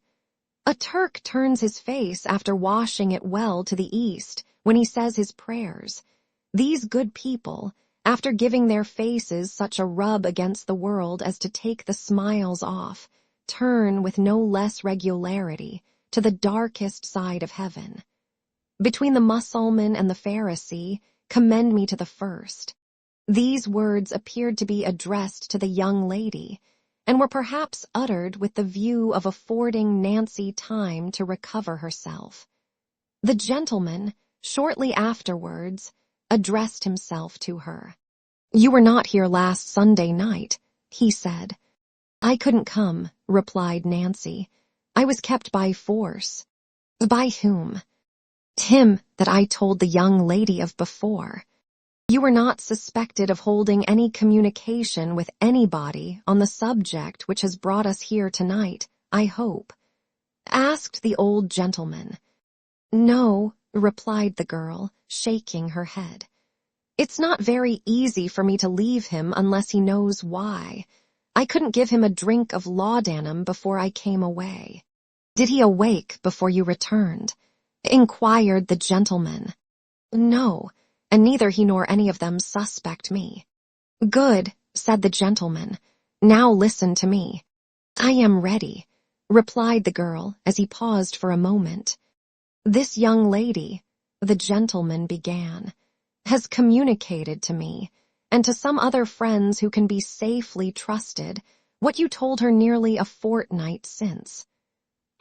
"a Turk turns his face after washing it well to the east when he says his prayers. These good people, after giving their faces such a rub against the world as to take the smiles off, turn with no less regularity to the darkest side of heaven. Between the Mussulman and the Pharisee, commend me to the first." These words appeared to be addressed to the young lady, and were perhaps uttered with the view of affording Nancy time to recover herself. The gentleman, shortly afterwards, addressed himself to her. "You were not here last Sunday night," he said. "I couldn't come," replied Nancy. "I was kept by force." "By whom?" "Him that I told the young lady of before." "You were not suspected of holding any communication with anybody on the subject which has brought us here tonight, I hope?" asked the old gentleman. "No," replied the girl, shaking her head. "It's not very easy for me to leave him unless he knows why. I couldn't give him a drink of laudanum before I came away." "Did he awake before you returned?" inquired the gentleman. "No, and neither he nor any of them suspect me." "Good," said the gentleman. "Now listen to me." "I am ready," replied the girl as he paused for a moment. "This young lady," the gentleman began, "has communicated to me, and to some other friends who can be safely trusted, what you told her nearly a fortnight since.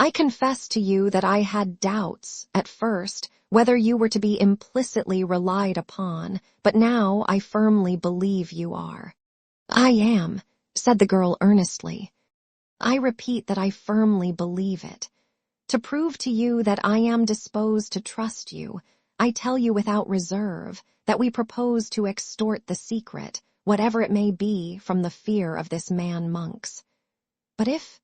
I confess to you that I had doubts, at first, whether you were to be implicitly relied upon, but now I firmly believe you are." "I am," said the girl earnestly. "I repeat that I firmly believe it. To prove to you that I am disposed to trust you, I tell you without reserve that we propose to extort the secret, whatever it may be, from the fear of this man Monks. But if,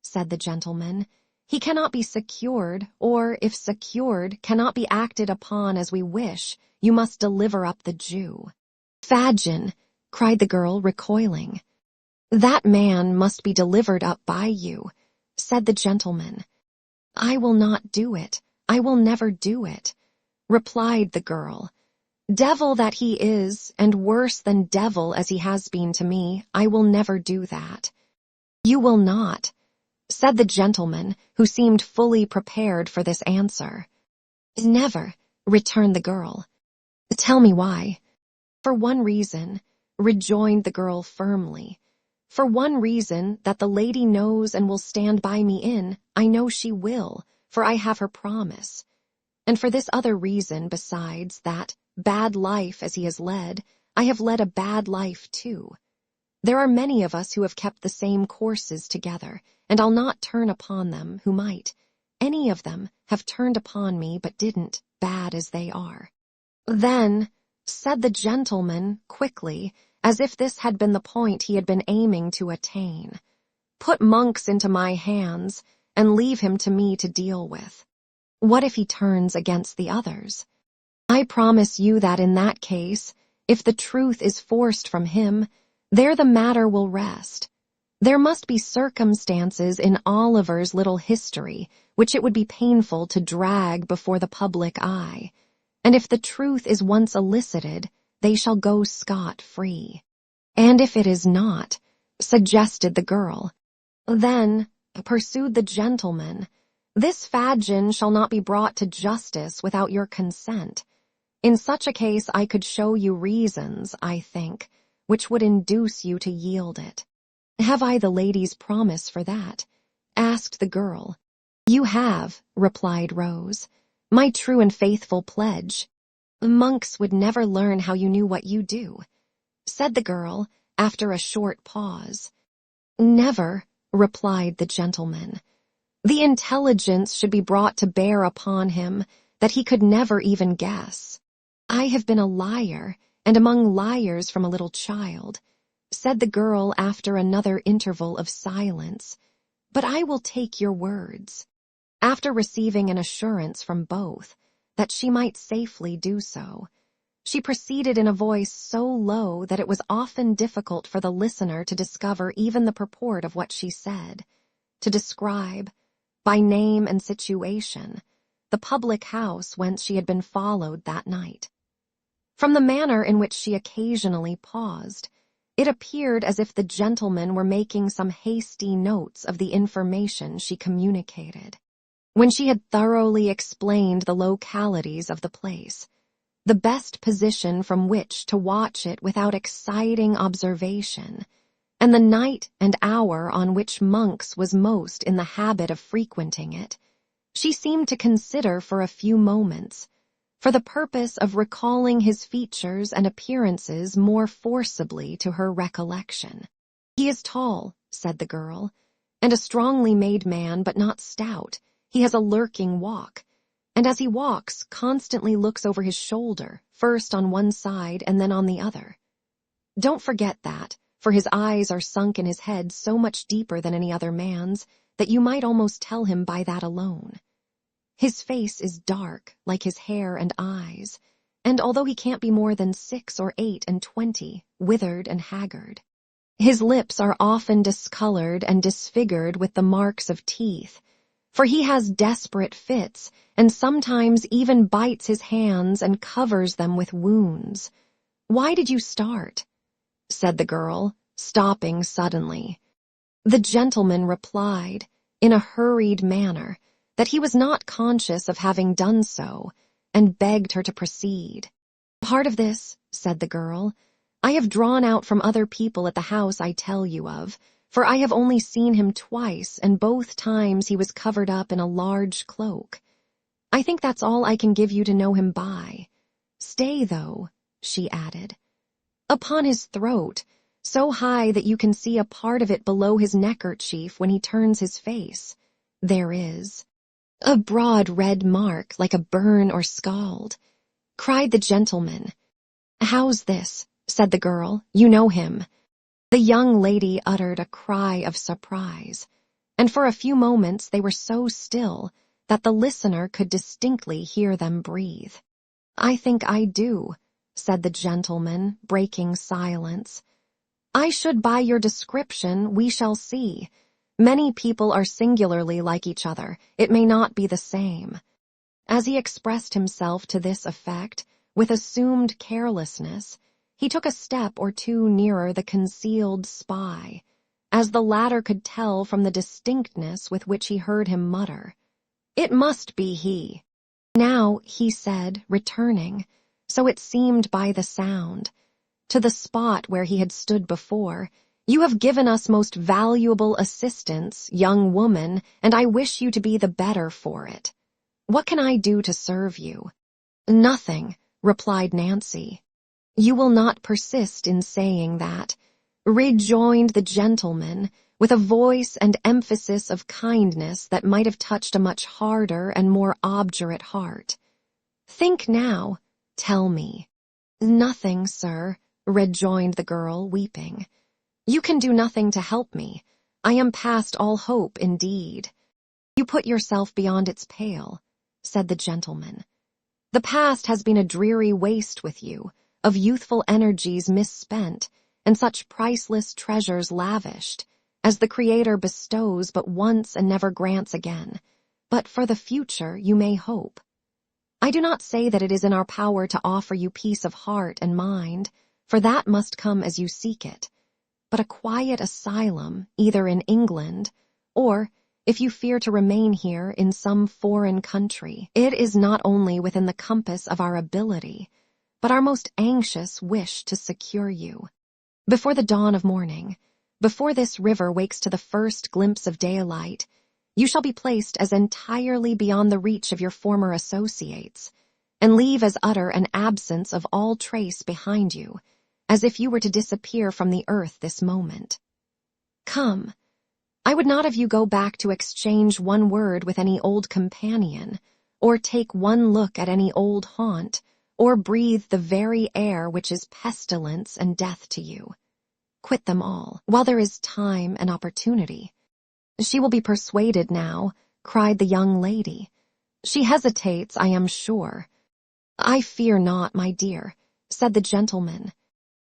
said the gentleman, he cannot be secured, or, if secured, cannot be acted upon as we wish, you must deliver up the Jew." "Fagin," cried the girl, recoiling. "That man must be delivered up by you," said the gentleman. "I will not do it. I will never do it," replied the girl. "Devil that he is, and worse than devil as he has been to me, I will never do that." "You will not," said the gentleman, who seemed fully prepared for this answer. "Never," returned the girl. "Tell me why." "For one reason," rejoined the girl firmly. "For one reason that the lady knows and will stand by me in, I know she will, for I have her promise. And for this other reason besides, that, bad life as he has led, I have led a bad life too. There are many of us who have kept the same courses together, and I'll not turn upon them who might. Any of them have turned upon me but didn't, bad as they are." "Then," said the gentleman quickly, as if this had been the point he had been aiming to attain, "put Monks into my hands, and leave him to me to deal with. What if he turns against the others? I promise you that in that case, if the truth is forced from him, there the matter will rest. There must be circumstances in Oliver's little history which it would be painful to drag before the public eye, and if the truth is once elicited, they shall go scot-free. And if it is not, suggested the girl. Then, pursued the gentleman, this Fadgin shall not be brought to justice without your consent. In such a case I could show you reasons, I think, which would induce you to yield it. Have I the lady's promise for that? Asked the girl. You have, replied Rose, my true and faithful pledge. Monks would never learn how you knew what you do, said the girl after a short pause. Never, replied the gentleman. The intelligence should be brought to bear upon him that he could never even guess. I have been a liar, and among liars from a little child, said the girl after another interval of silence, but I will take your words. After receiving an assurance from both that she might safely do so, she proceeded in a voice so low that it was often difficult for the listener to discover even the purport of what she said, to describe, by name and situation, the public house whence she had been followed that night. From the manner in which she occasionally paused, it appeared as if the gentleman were making some hasty notes of the information she communicated. When she had thoroughly explained the localities of the place, the best position from which to watch it without exciting observation, and the night and hour on which Monks was most in the habit of frequenting it, she seemed to consider for a few moments, for the purpose of recalling his features and appearances more forcibly to her recollection. He is tall, said the girl, and a strongly made man, but not stout. He has a lurking walk, and as he walks, constantly looks over his shoulder, first on one side and then on the other. Don't forget that, for his eyes are sunk in his head so much deeper than any other man's that you might almost tell him by that alone. His face is dark, like his hair and eyes, and although he can't be more than 6 or 8 and 20, withered and haggard. His lips are often discolored and disfigured with the marks of teeth, for he has desperate fits and sometimes even bites his hands and covers them with wounds. Why did you start? Said the girl, stopping suddenly. The gentleman replied, in a hurried manner, that he was not conscious of having done so, and begged her to proceed. Part of this, said the girl, I have drawn out from other people at the house I tell you of, for I have only seen him twice, and both times he was covered up in a large cloak. I think that's all I can give you to know him by. Stay, though, she added. Upon his throat, so high that you can see a part of it below his neckerchief when he turns his face, there is a broad red mark like a burn or scald, cried the gentleman. How's this? Said the girl. You know him. The young lady uttered a cry of surprise, and for a few moments they were so still that the listener could distinctly hear them breathe. I think I do, said the gentleman, breaking silence. I should by your description, we shall see. Many people are singularly like each other. It may not be the same. As he expressed himself to this effect, with assumed carelessness, he took a step or two nearer the concealed spy, as the latter could tell from the distinctness with which he heard him mutter, It must be he. Now, he said, returning, so it seemed by the sound, to the spot where he had stood before, You have given us most valuable assistance, young woman, and I wish you to be the better for it. What can I do to serve you? Nothing, replied Nancy. You will not persist in saying that, rejoined the gentleman, with a voice and emphasis of kindness that might have touched a much harder and more obdurate heart. Think now, tell me. Nothing, sir, rejoined the girl, weeping. You can do nothing to help me. I am past all hope, indeed. You put yourself beyond its pale, said the gentleman. The past has been a dreary waste with you, of youthful energies misspent, and such priceless treasures lavished, as the Creator bestows but once and never grants again. But for the future you may hope. I do not say that it is in our power to offer you peace of heart and mind, for that must come as you seek it. but a quiet asylum, either in England or, if you fear to remain here, in some foreign country. It is not only within the compass of our ability, but our most anxious wish to secure you. Before the dawn of morning, before this river wakes to the first glimpse of daylight, you shall be placed as entirely beyond the reach of your former associates, and leave as utter an absence of all trace behind you, as if you were to disappear from the earth this moment. Come, I would not have you go back to exchange one word with any old companion, or take one look at any old haunt, or breathe the very air which is pestilence and death to you. Quit them all, while there is time and opportunity. She will be persuaded now, cried the young lady. She hesitates, I am sure. I fear not, my dear, said the gentleman.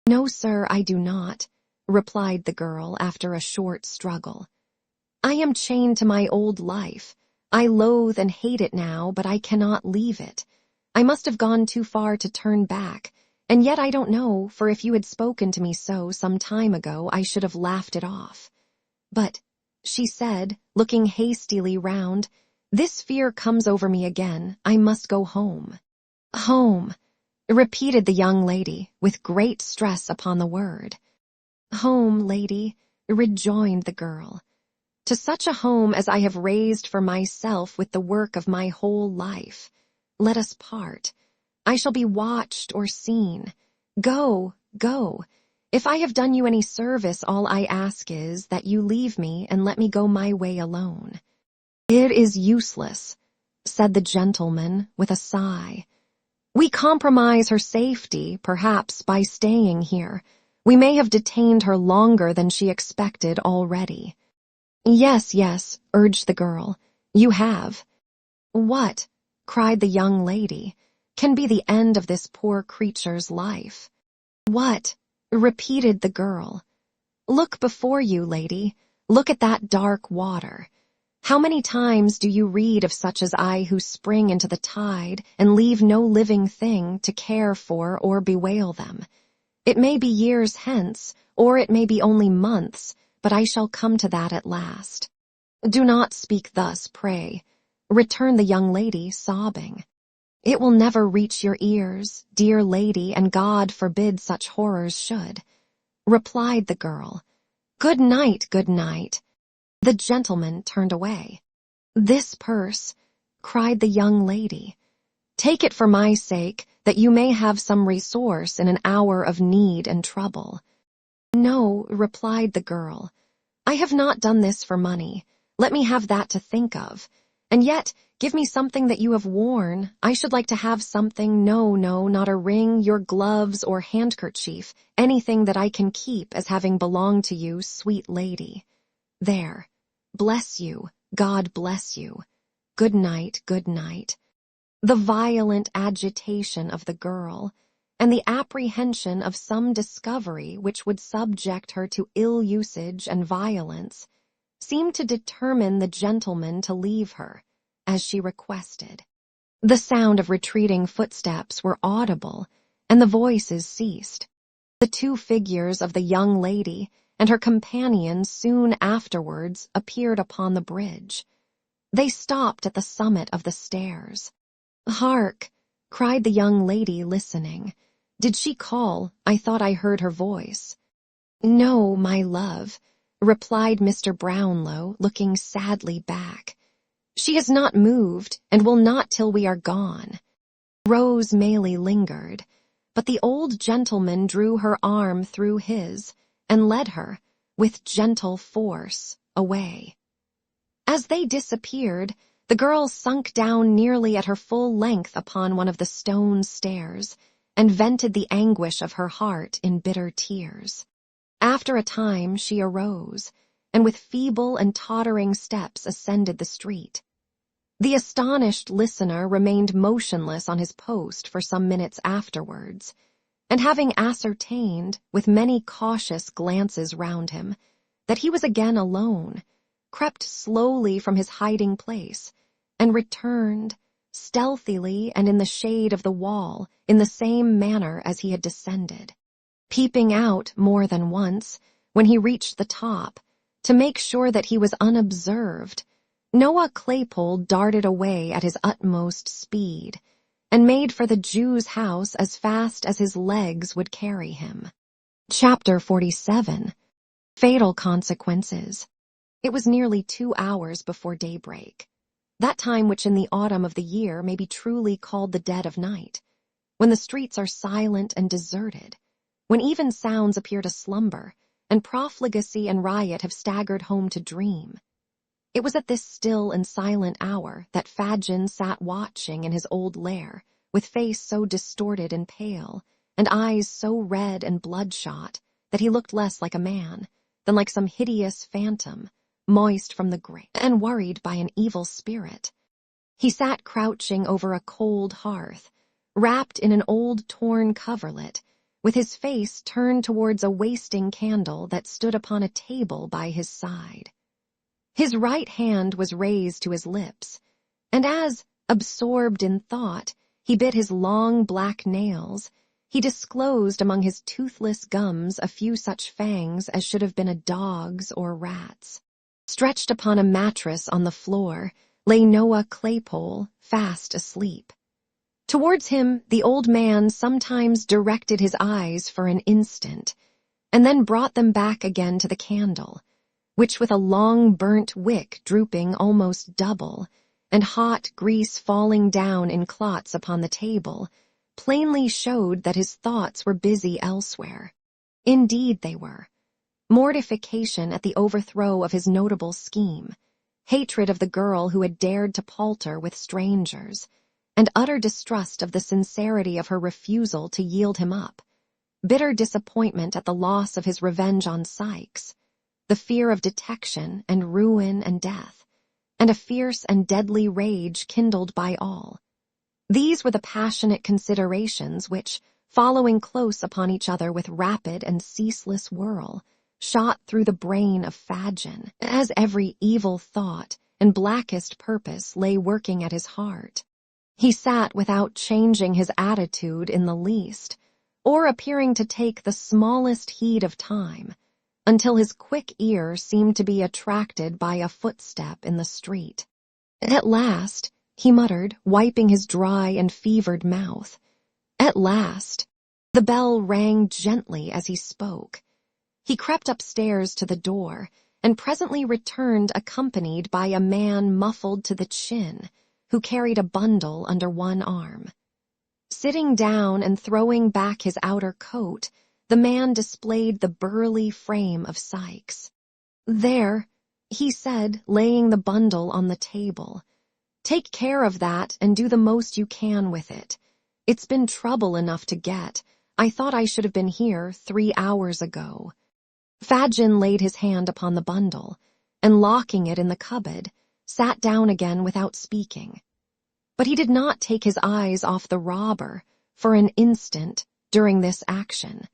No, sir, I do not, replied the girl after a short struggle. I am chained to my old life. I loathe and hate it now, but I cannot leave it. I must have gone too far to turn back, and yet I don't know, for if you had spoken to me so some time ago, I should have laughed it off. But, she said, looking hastily round, this fear comes over me again. I must go home. Home, repeated the young lady, with great stress upon the word. Home, lady, rejoined the girl. To such a home as I have raised for myself with the work of my whole life. Let us part. I shall be watched or seen. Go, go. If I have done you any service, all I ask is that you leave me and let me go my way alone. It is useless, said the gentleman with a sigh. We compromise her safety, perhaps, by staying here. We may have detained her longer than she expected already. Yes, yes, urged the girl. You have. What, cried the young lady, can be the end of this poor creature's life? What? Repeated the girl. Look before you, lady. Look at that dark water. How many times do you read of such as I who spring into the tide and leave no living thing to care for or bewail them? It may be years hence, or it may be only months, but I shall come to that at last. Do not speak thus, pray, returned the young lady, sobbing. It will never reach your ears, dear lady, and God forbid such horrors should, replied the girl. Good night, good night. The gentleman turned away. This purse, cried the young lady. Take it for my sake, that you may have some resource in an hour of need and trouble. No, replied the girl. I have not done this for money. Let me have that to think of. And yet, give me something that you have worn. I should like to have something, no, not a ring, your gloves or handkerchief, anything that I can keep as having belonged to you, sweet lady. There. Bless you. God bless you. Good night, good night. The violent agitation of the girl, and the apprehension of some discovery which would subject her to ill usage and violence, seemed to determine the gentleman to leave her, as she requested. The sound of retreating footsteps were audible, and the voices ceased. The two figures of the young lady and her companion soon afterwards appeared upon the bridge. They stopped at the summit of the stairs. Hark! Cried the young lady, listening. Did she call? I thought I heard her voice. No, my love, replied Mr. Brownlow, looking sadly back. She has not moved, and will not till we are gone. Rose Maylie lingered, but the old gentleman drew her arm through his, and led her, with gentle force, away. As they disappeared, the girl sunk down nearly at her full length upon one of the stone stairs, and vented the anguish of her heart in bitter tears. After a time she arose, and with feeble and tottering steps ascended the street. The astonished listener remained motionless on his post for some minutes afterwards, and having ascertained, with many cautious glances round him, that he was again alone, crept slowly from his hiding place, and returned, stealthily and in the shade of the wall, in the same manner as he had descended. Peeping out more than once, when he reached the top, to make sure that he was unobserved, Noah Claypole darted away at his utmost speed and made for the Jew's house as fast as his legs would carry him. Chapter 47. Fatal Consequences. It was nearly 2 hours before daybreak, that time which in the autumn of the year may be truly called the dead of night, when the streets are silent and deserted, when even sounds appear to slumber, and profligacy and riot have staggered home to dream. It was at this still and silent hour that Fadgen sat watching in his old lair, with face so distorted and pale, and eyes so red and bloodshot that he looked less like a man than like some hideous phantom, moist from the grave and worried by an evil spirit. He sat crouching over a cold hearth, wrapped in an old torn coverlet, with his face turned towards a wasting candle that stood upon a table by his side. His right hand was raised to his lips, and as, absorbed in thought, he bit his long black nails, he disclosed among his toothless gums a few such fangs as should have been a dog's or rat's. Stretched upon a mattress on the floor lay Noah Claypole, fast asleep. Towards him the old man sometimes directed his eyes for an instant, and then brought them back again to the candle, which with a long burnt wick drooping almost double, and hot grease falling down in clots upon the table, plainly showed that his thoughts were busy elsewhere. Indeed they were. Mortification at the overthrow of his notable scheme, hatred of the girl who had dared to palter with strangers, and utter distrust of the sincerity of her refusal to yield him up, bitter disappointment at the loss of his revenge on Sykes, the fear of detection and ruin and death, and a fierce and deadly rage kindled by all. These were the passionate considerations which, following close upon each other with rapid and ceaseless whirl, shot through the brain of Fadgen, as every evil thought and blackest purpose lay working at his heart. He sat without changing his attitude in the least, or appearing to take the smallest heed of time, until his quick ear seemed to be attracted by a footstep in the street. At last, he muttered, wiping his dry and fevered mouth. At last, the bell rang gently as he spoke. He crept upstairs to the door, and presently returned accompanied by a man muffled to the chin, who carried a bundle under one arm. Sitting down and throwing back his outer coat, the man displayed the burly frame of Sykes. "There," he said, laying the bundle on the table. "Take care of that and do the most you can with it. It's been trouble enough to get. I thought I should have been here 3 hours ago." Fadgen laid his hand upon the bundle, and locking it in the cupboard, sat down again without speaking. But he did not take his eyes off the robber for an instant during this action.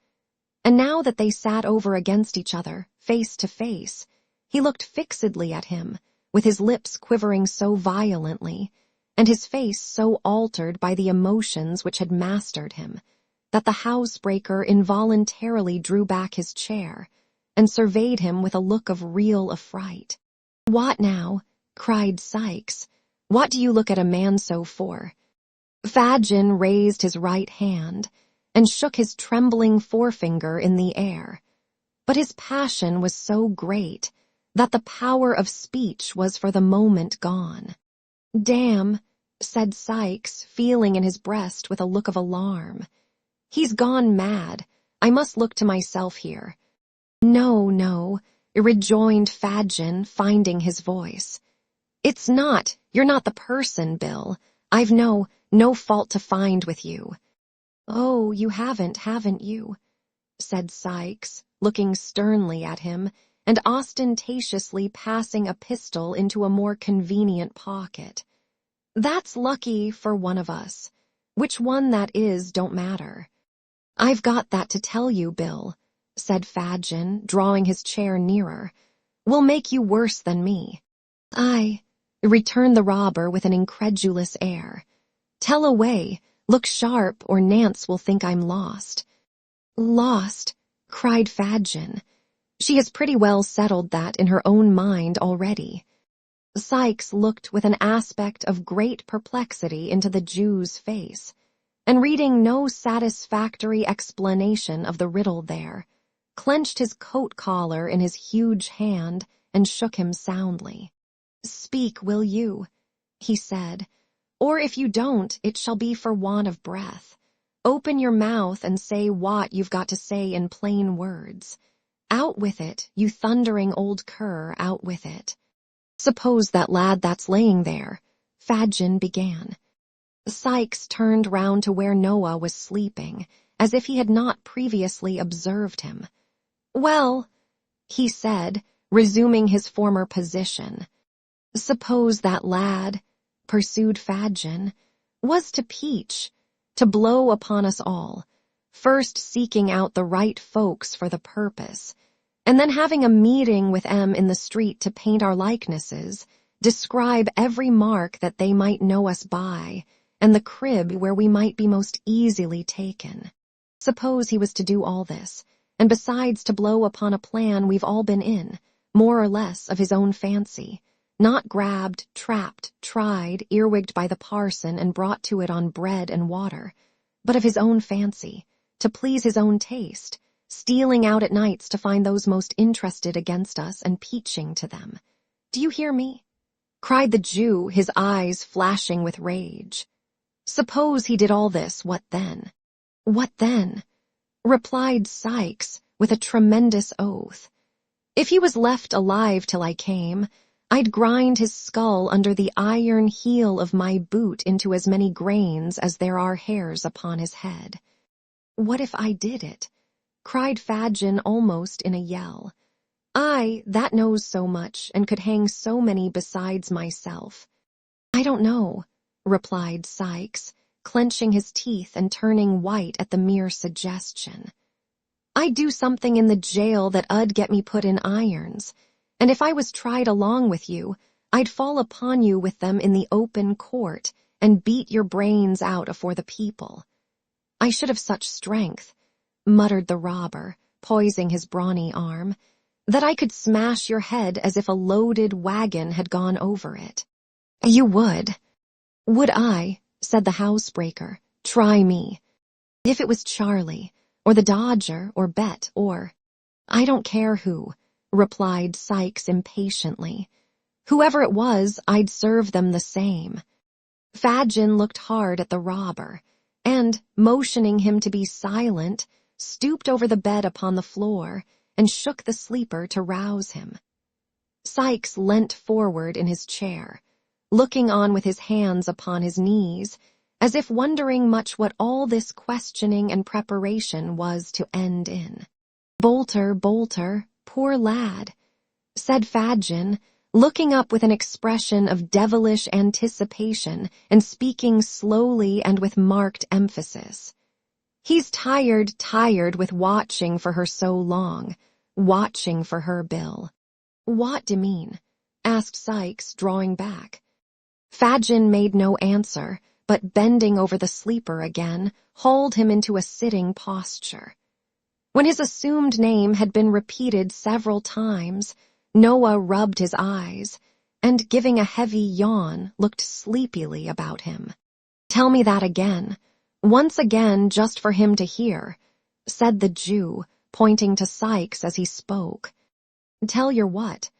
And now that they sat over against each other, face to face, he looked fixedly at him, with his lips quivering so violently, and his face so altered by the emotions which had mastered him, that the housebreaker involuntarily drew back his chair, and surveyed him with a look of real affright. "What now?" cried Sykes. "What do you look at a man so for?" Fadgen raised his right hand, and shook his trembling forefinger in the air. But his passion was so great that the power of speech was for the moment gone. "Damn," said Sykes, feeling in his breast with a look of alarm. "He's gone mad. I must look to myself here." "No, no," rejoined Fadgen, finding his voice. You're not the person, Bill. I've no fault to find with you." "Oh, you haven't you?" said Sykes, looking sternly at him, and ostentatiously passing a pistol into a more convenient pocket. "That's lucky for one of us. Which one that is don't matter." "I've got that to tell you, Bill," said Fadgen, drawing his chair nearer. "Will make you worse than me." "Aye," returned the robber with an incredulous air. "Tell away, look sharp, or Nance will think I'm lost." "Lost?" cried Fadgen. She has pretty well settled that in her own mind already." Sykes looked with an aspect of great perplexity into the Jew's face, and reading no satisfactory explanation of the riddle there, clenched his coat collar in his huge hand and shook him soundly. "Speak, will you?" he said, "or if you don't, it shall be for want of breath. Open your mouth and say what you've got to say in plain words. Out with it, you thundering old cur, out with it." "Suppose that lad that's laying there," Fadgen began. Sykes turned round to where Noah was sleeping, as if he had not previously observed him. "Well," he said, resuming his former position, "suppose that lad," pursued Fadgen, "was to peach, to blow upon us all, first seeking out the right folks for the purpose, and then having a meeting with 'em in the street to paint our likenesses, describe every mark that they might know us by, and the crib where we might be most easily taken. Suppose he was to do all this, and besides to blow upon a plan we've all been in, more or less of his own fancy, not grabbed, trapped, tried, earwigged by the parson and brought to it on bread and water, but of his own fancy, to please his own taste, stealing out at nights to find those most interested against us and peaching to them. Do you hear me?" cried the Jew, his eyes flashing with rage. "Suppose he did all this, what then?" "What then?" replied Sykes with a tremendous oath. "If he was left alive till I came, I'd grind his skull under the iron heel of my boot into as many grains as there are hairs upon his head." "What if I did it?" cried Fadgen almost in a yell. "I, that knows so much and could hang so many besides myself." "I don't know," replied Sykes, clenching his teeth and turning white at the mere suggestion. "I'd do something in the jail that 'ud get me put in irons, and if I was tried along with you, I'd fall upon you with them in the open court and beat your brains out afore the people. I should have such strength," muttered the robber, poising his brawny arm, "that I could smash your head as if a loaded wagon had gone over it." "You would." "Would I?" said the housebreaker. "Try me. If it was Charlie, or the Dodger, or Bet, or—" "I don't care who," replied Sykes impatiently. "Whoever it was, I'd serve them the same." Fadgen looked hard at the robber, and, motioning him to be silent, stooped over the bed upon the floor and shook the sleeper to rouse him. Sykes leant forward in his chair, looking on with his hands upon his knees, as if wondering much what all this questioning and preparation was to end in. "Bolter, Bolter, poor lad," said Fadgen, looking up with an expression of devilish anticipation and speaking slowly and with marked emphasis. "He's tired with watching for her so long, watching for her, Bill." "What do you mean?" asked Sykes, drawing back. Fadgen made no answer, but bending over the sleeper again, hauled him into a sitting posture. When his assumed name had been repeated several times, Noah rubbed his eyes, and giving a heavy yawn, looked sleepily about him. "Tell me that again, once again just for him to hear," said the Jew, pointing to Sykes as he spoke. "Tell your what?"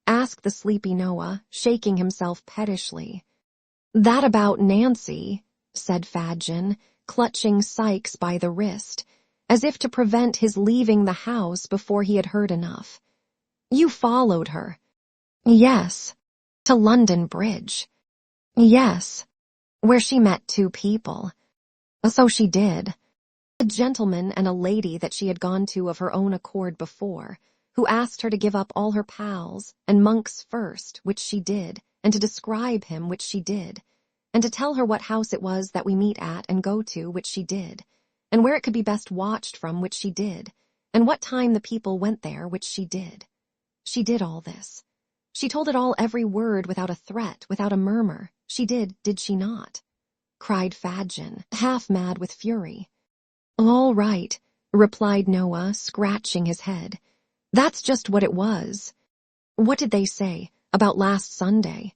asked the sleepy Noah, shaking himself pettishly. "That about Nancy," said Fadgen, clutching Sykes by the wrist, as if to prevent his leaving the house before he had heard enough. "You followed her." "Yes." "To London Bridge." "Yes." "Where she met two people." "So she did." A gentleman and a lady that she had gone to of her own accord before, who asked her to give up all her pals, and Monks first, which she did, and to describe him, which she did, and to tell her what house it was that we meet at and go to, which she did, and where it could be best watched from, which she did, and what time the people went there, which she did. She did all this. She told it all every word without a threat, without a murmur. She did she not?" cried Fadgen, half mad with fury. "All right," replied Noah, scratching his head. That's just what it was. What did they say about last Sunday?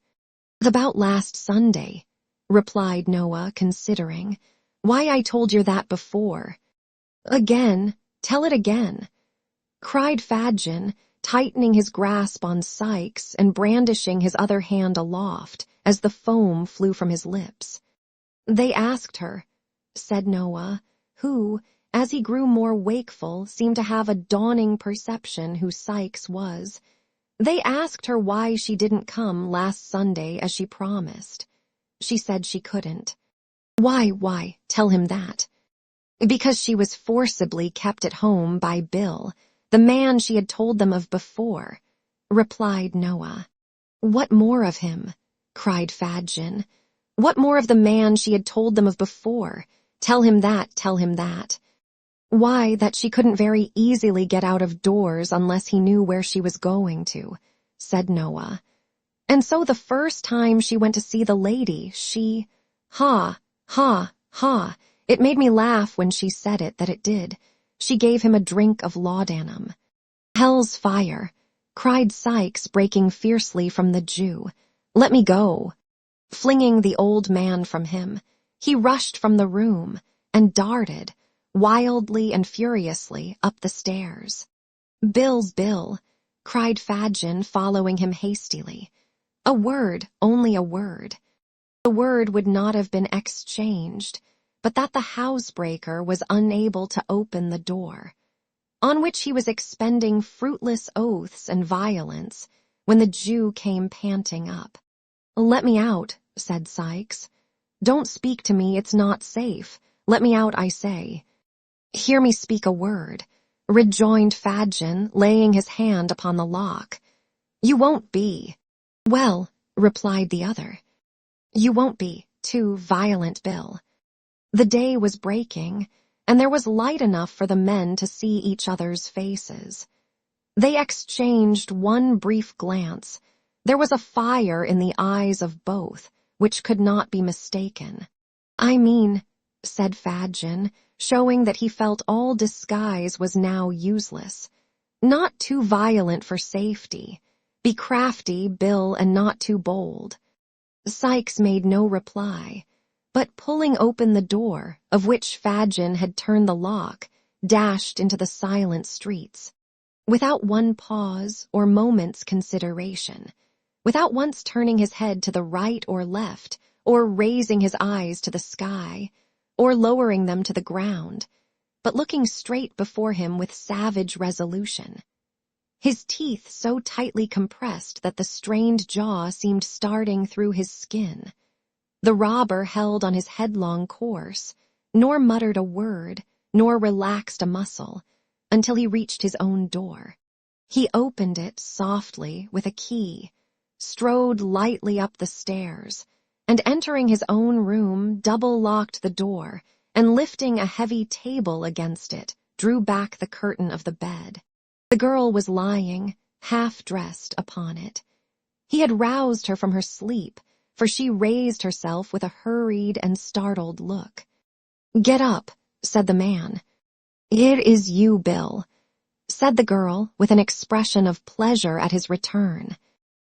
About last Sunday, replied Noah, considering. Why, I told you that before. Again, tell it again, cried Fadgen, tightening his grasp on Sykes and brandishing his other hand aloft as the foam flew from his lips. They asked her, said Noah, who, as he grew more wakeful, seemed to have a dawning perception who Sykes was. They asked her why she didn't come last Sunday as she promised. She said she couldn't. Why, tell him that. Because she was forcibly kept at home by Bill, the man she had told them of before, replied Noah. What more of him? Cried Fadgen. What more of the man she had told them of before? Tell him that, tell him that. Why, that she couldn't very easily get out of doors unless he knew where she was going to, said Noah. And so the first time she went to see the lady, she... Ha, it made me laugh when she said it, that it did. She gave him a drink of laudanum. Hell's fire, cried Sykes, breaking fiercely from the Jew. Let me go. Flinging the old man from him, he rushed from the room and darted, wildly and furiously, up the stairs. Bill, cried Fadgen, following him hastily. A word, only a word. The word would not have been exchanged, but that the housebreaker was unable to open the door, on which he was expending fruitless oaths and violence when the Jew came panting up. Let me out, said Sykes. Don't speak to me, it's not safe. Let me out, I say. Hear me speak a word, rejoined Fadgen, laying his hand upon the lock. You won't be. Well, replied the other. You won't be, too violent, Bill. The day was breaking, and there was light enough for the men to see each other's faces. They exchanged one brief glance. There was a fire in the eyes of both, which could not be mistaken. I mean, said Fadgen, showing that he felt all disguise was now useless. Not too violent for safety. Be crafty, Bill, and not too bold. Sykes made no reply, but pulling open the door, of which Fadgen had turned the lock, dashed into the silent streets. Without one pause or moment's consideration, without once turning his head to the right or left, or raising his eyes to the sky, or lowering them to the ground, but looking straight before him with savage resolution. His teeth so tightly compressed that the strained jaw seemed starting through his skin. The robber held on his headlong course, nor muttered a word, nor relaxed a muscle, until he reached his own door. He opened it softly with a key, strode lightly up the stairs, and entering his own room, double-locked the door, and lifting a heavy table against it, drew back the curtain of the bed. The girl was lying, half-dressed, upon it. He had roused her from her sleep, for she raised herself with a hurried and startled look. Get up, said the man. It is you, Bill, said the girl, with an expression of pleasure at his return.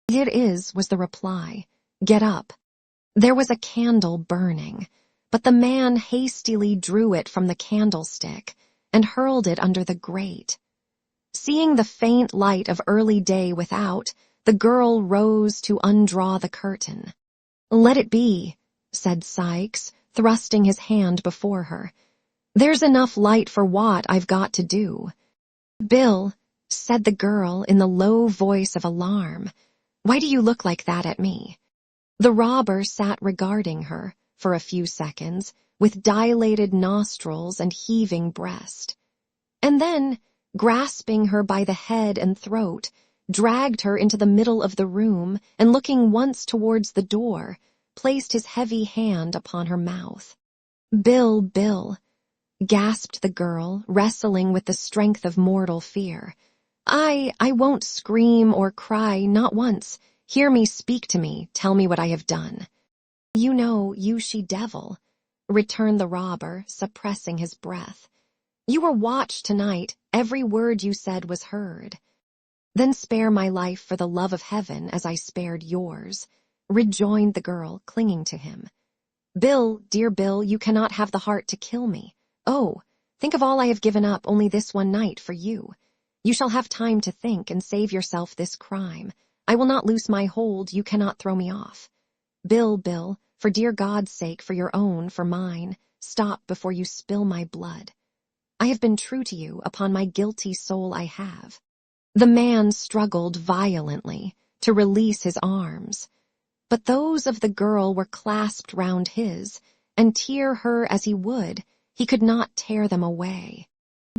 It is, was the reply. Get up. There was a candle burning, but the man hastily drew it from the candlestick and hurled it under the grate. Seeing the faint light of early day without, the girl rose to undraw the curtain. Let it be, said Sykes, thrusting his hand before her. There's enough light for what I've got to do. Bill, said the girl in the low voice of alarm, why do you look like that at me? The robber sat regarding her, for a few seconds, with dilated nostrils and heaving breast. And then, grasping her by the head and throat, dragged her into the middle of the room, and looking once towards the door, placed his heavy hand upon her mouth. Bill, gasped the girl, wrestling with the strength of mortal fear. I won't scream or cry, not once. Hear me, speak to me, tell me what I have done. You know, you she-devil, returned the robber, suppressing his breath. You were watched tonight, every word you said was heard. "Then spare my life for the love of heaven as I spared yours," rejoined the girl, clinging to him. "Bill, dear Bill, you cannot have the heart to kill me. Oh, think of all I have given up only this one night for you. You shall have time to think and save yourself this crime. I will not loose my hold, you cannot throw me off. Bill, Bill, for dear God's sake, for your own, for mine, stop before you spill my blood. I have been true to you, upon my guilty soul I have." The man struggled violently to release his arms, but those of the girl were clasped round his, and tear her as he would, he could not tear them away.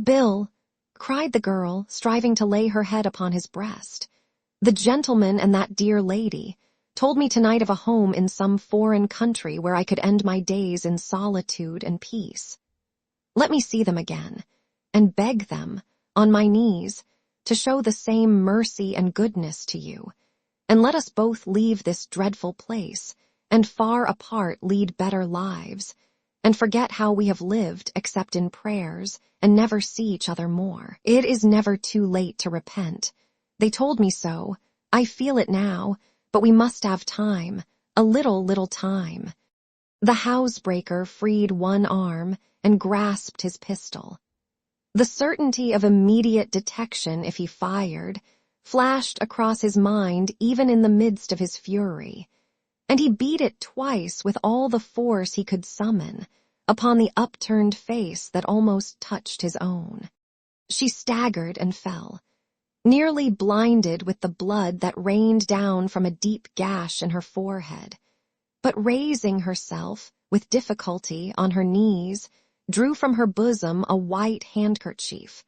"Bill," cried the girl, striving to lay her head upon his breast, "the gentleman and that dear lady told me tonight of a home in some foreign country where I could end my days in solitude and peace. Let me see them again, and beg them, on my knees, to show the same mercy and goodness to you, and let us both leave this dreadful place, and far apart lead better lives, and forget how we have lived except in prayers, and never see each other more. It is never too late to repent. They told me so. I feel it now, but we must have time, a little time." The housebreaker freed one arm and grasped his pistol. The certainty of immediate detection if he fired flashed across his mind even in the midst of his fury, and he beat it twice with all the force he could summon upon the upturned face that almost touched his own. She staggered and fell, nearly blinded with the blood that rained down from a deep gash in her forehead, but raising herself with difficulty on her knees, drew from her bosom a white handkerchief,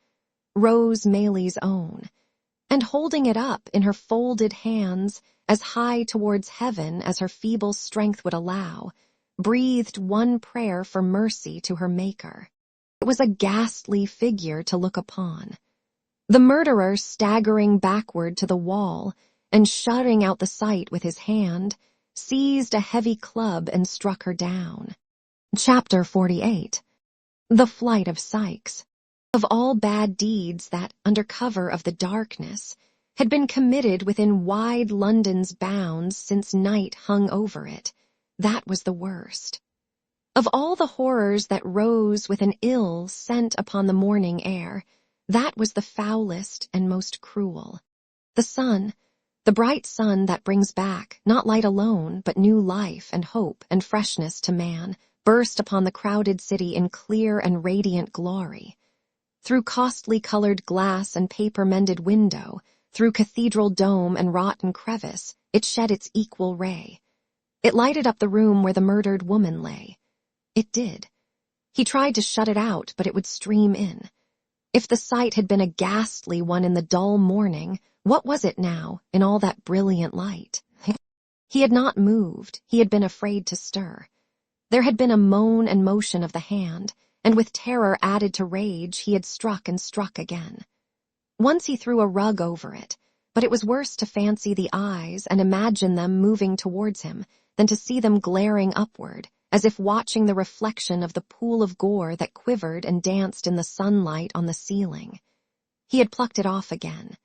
Rose Maylie's own, and holding it up in her folded hands as high towards heaven as her feeble strength would allow, breathed one prayer for mercy to her Maker. It was a ghastly figure to look upon. The murderer, staggering backward to the wall and shutting out the sight with his hand, seized a heavy club and struck her down. Chapter 48. The Flight of Sikes. Of all bad deeds that, under cover of the darkness, had been committed within wide London's bounds since night hung over it, that was the worst. Of all the horrors that rose with an ill scent upon the morning air, that was the foulest and most cruel. The sun, the bright sun that brings back, not light alone, but new life and hope and freshness to man, burst upon the crowded city in clear and radiant glory. Through costly-colored glass and paper-mended window, through cathedral dome and rotten crevice, it shed its equal ray. It lighted up the room where the murdered woman lay. It did. He tried to shut it out, but it would stream in. If the sight had been a ghastly one in the dull morning, what was it now in all that brilliant light? He had not moved. He had been afraid to stir. There had been a moan and motion of the hand, and with terror added to rage, he had struck and struck again. Once he threw a rug over it, but it was worse to fancy the eyes and imagine them moving towards him than to see them glaring upward, as if watching the reflection of the pool of gore that quivered and danced in the sunlight on the ceiling. He had plucked it off again.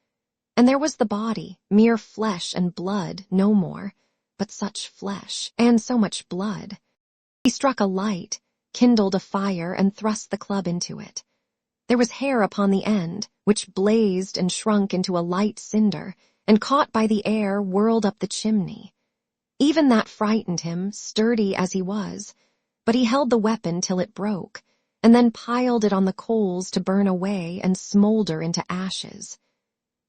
And there was the body, mere flesh and blood, no more, but such flesh, and so much blood. He struck a light, kindled a fire, and thrust the club into it. There was hair upon the end, which blazed and shrunk into a light cinder, and caught by the air whirled up the chimney. Even that frightened him, sturdy as he was, but he held the weapon till it broke, and then piled it on the coals to burn away and smolder into ashes.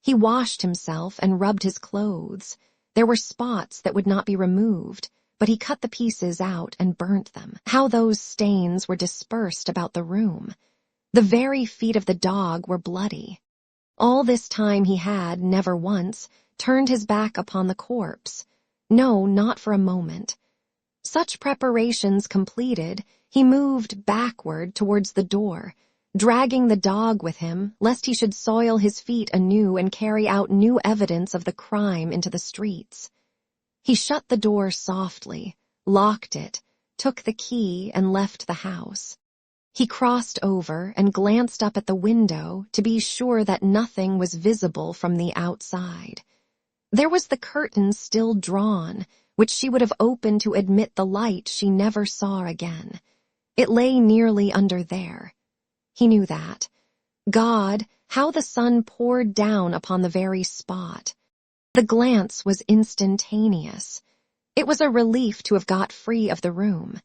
He washed himself and rubbed his clothes. There were spots that would not be removed, but he cut the pieces out and burnt them. How those stains were dispersed about the room! The very feet of the dog were bloody. All this time he had, never once, turned his back upon the corpse. No, not for a moment. Such preparations completed, he moved backward towards the door, dragging the dog with him, lest he should soil his feet anew and carry out new evidence of the crime into the streets. He shut the door softly, locked it, took the key, and left the house. He crossed over and glanced up at the window to be sure that nothing was visible from the outside. There was the curtain still drawn, which she would have opened to admit the light she never saw again. It lay nearly under there. He knew that. God, how the sun poured down upon the very spot. The glance was instantaneous. It was a relief to have got free of the room.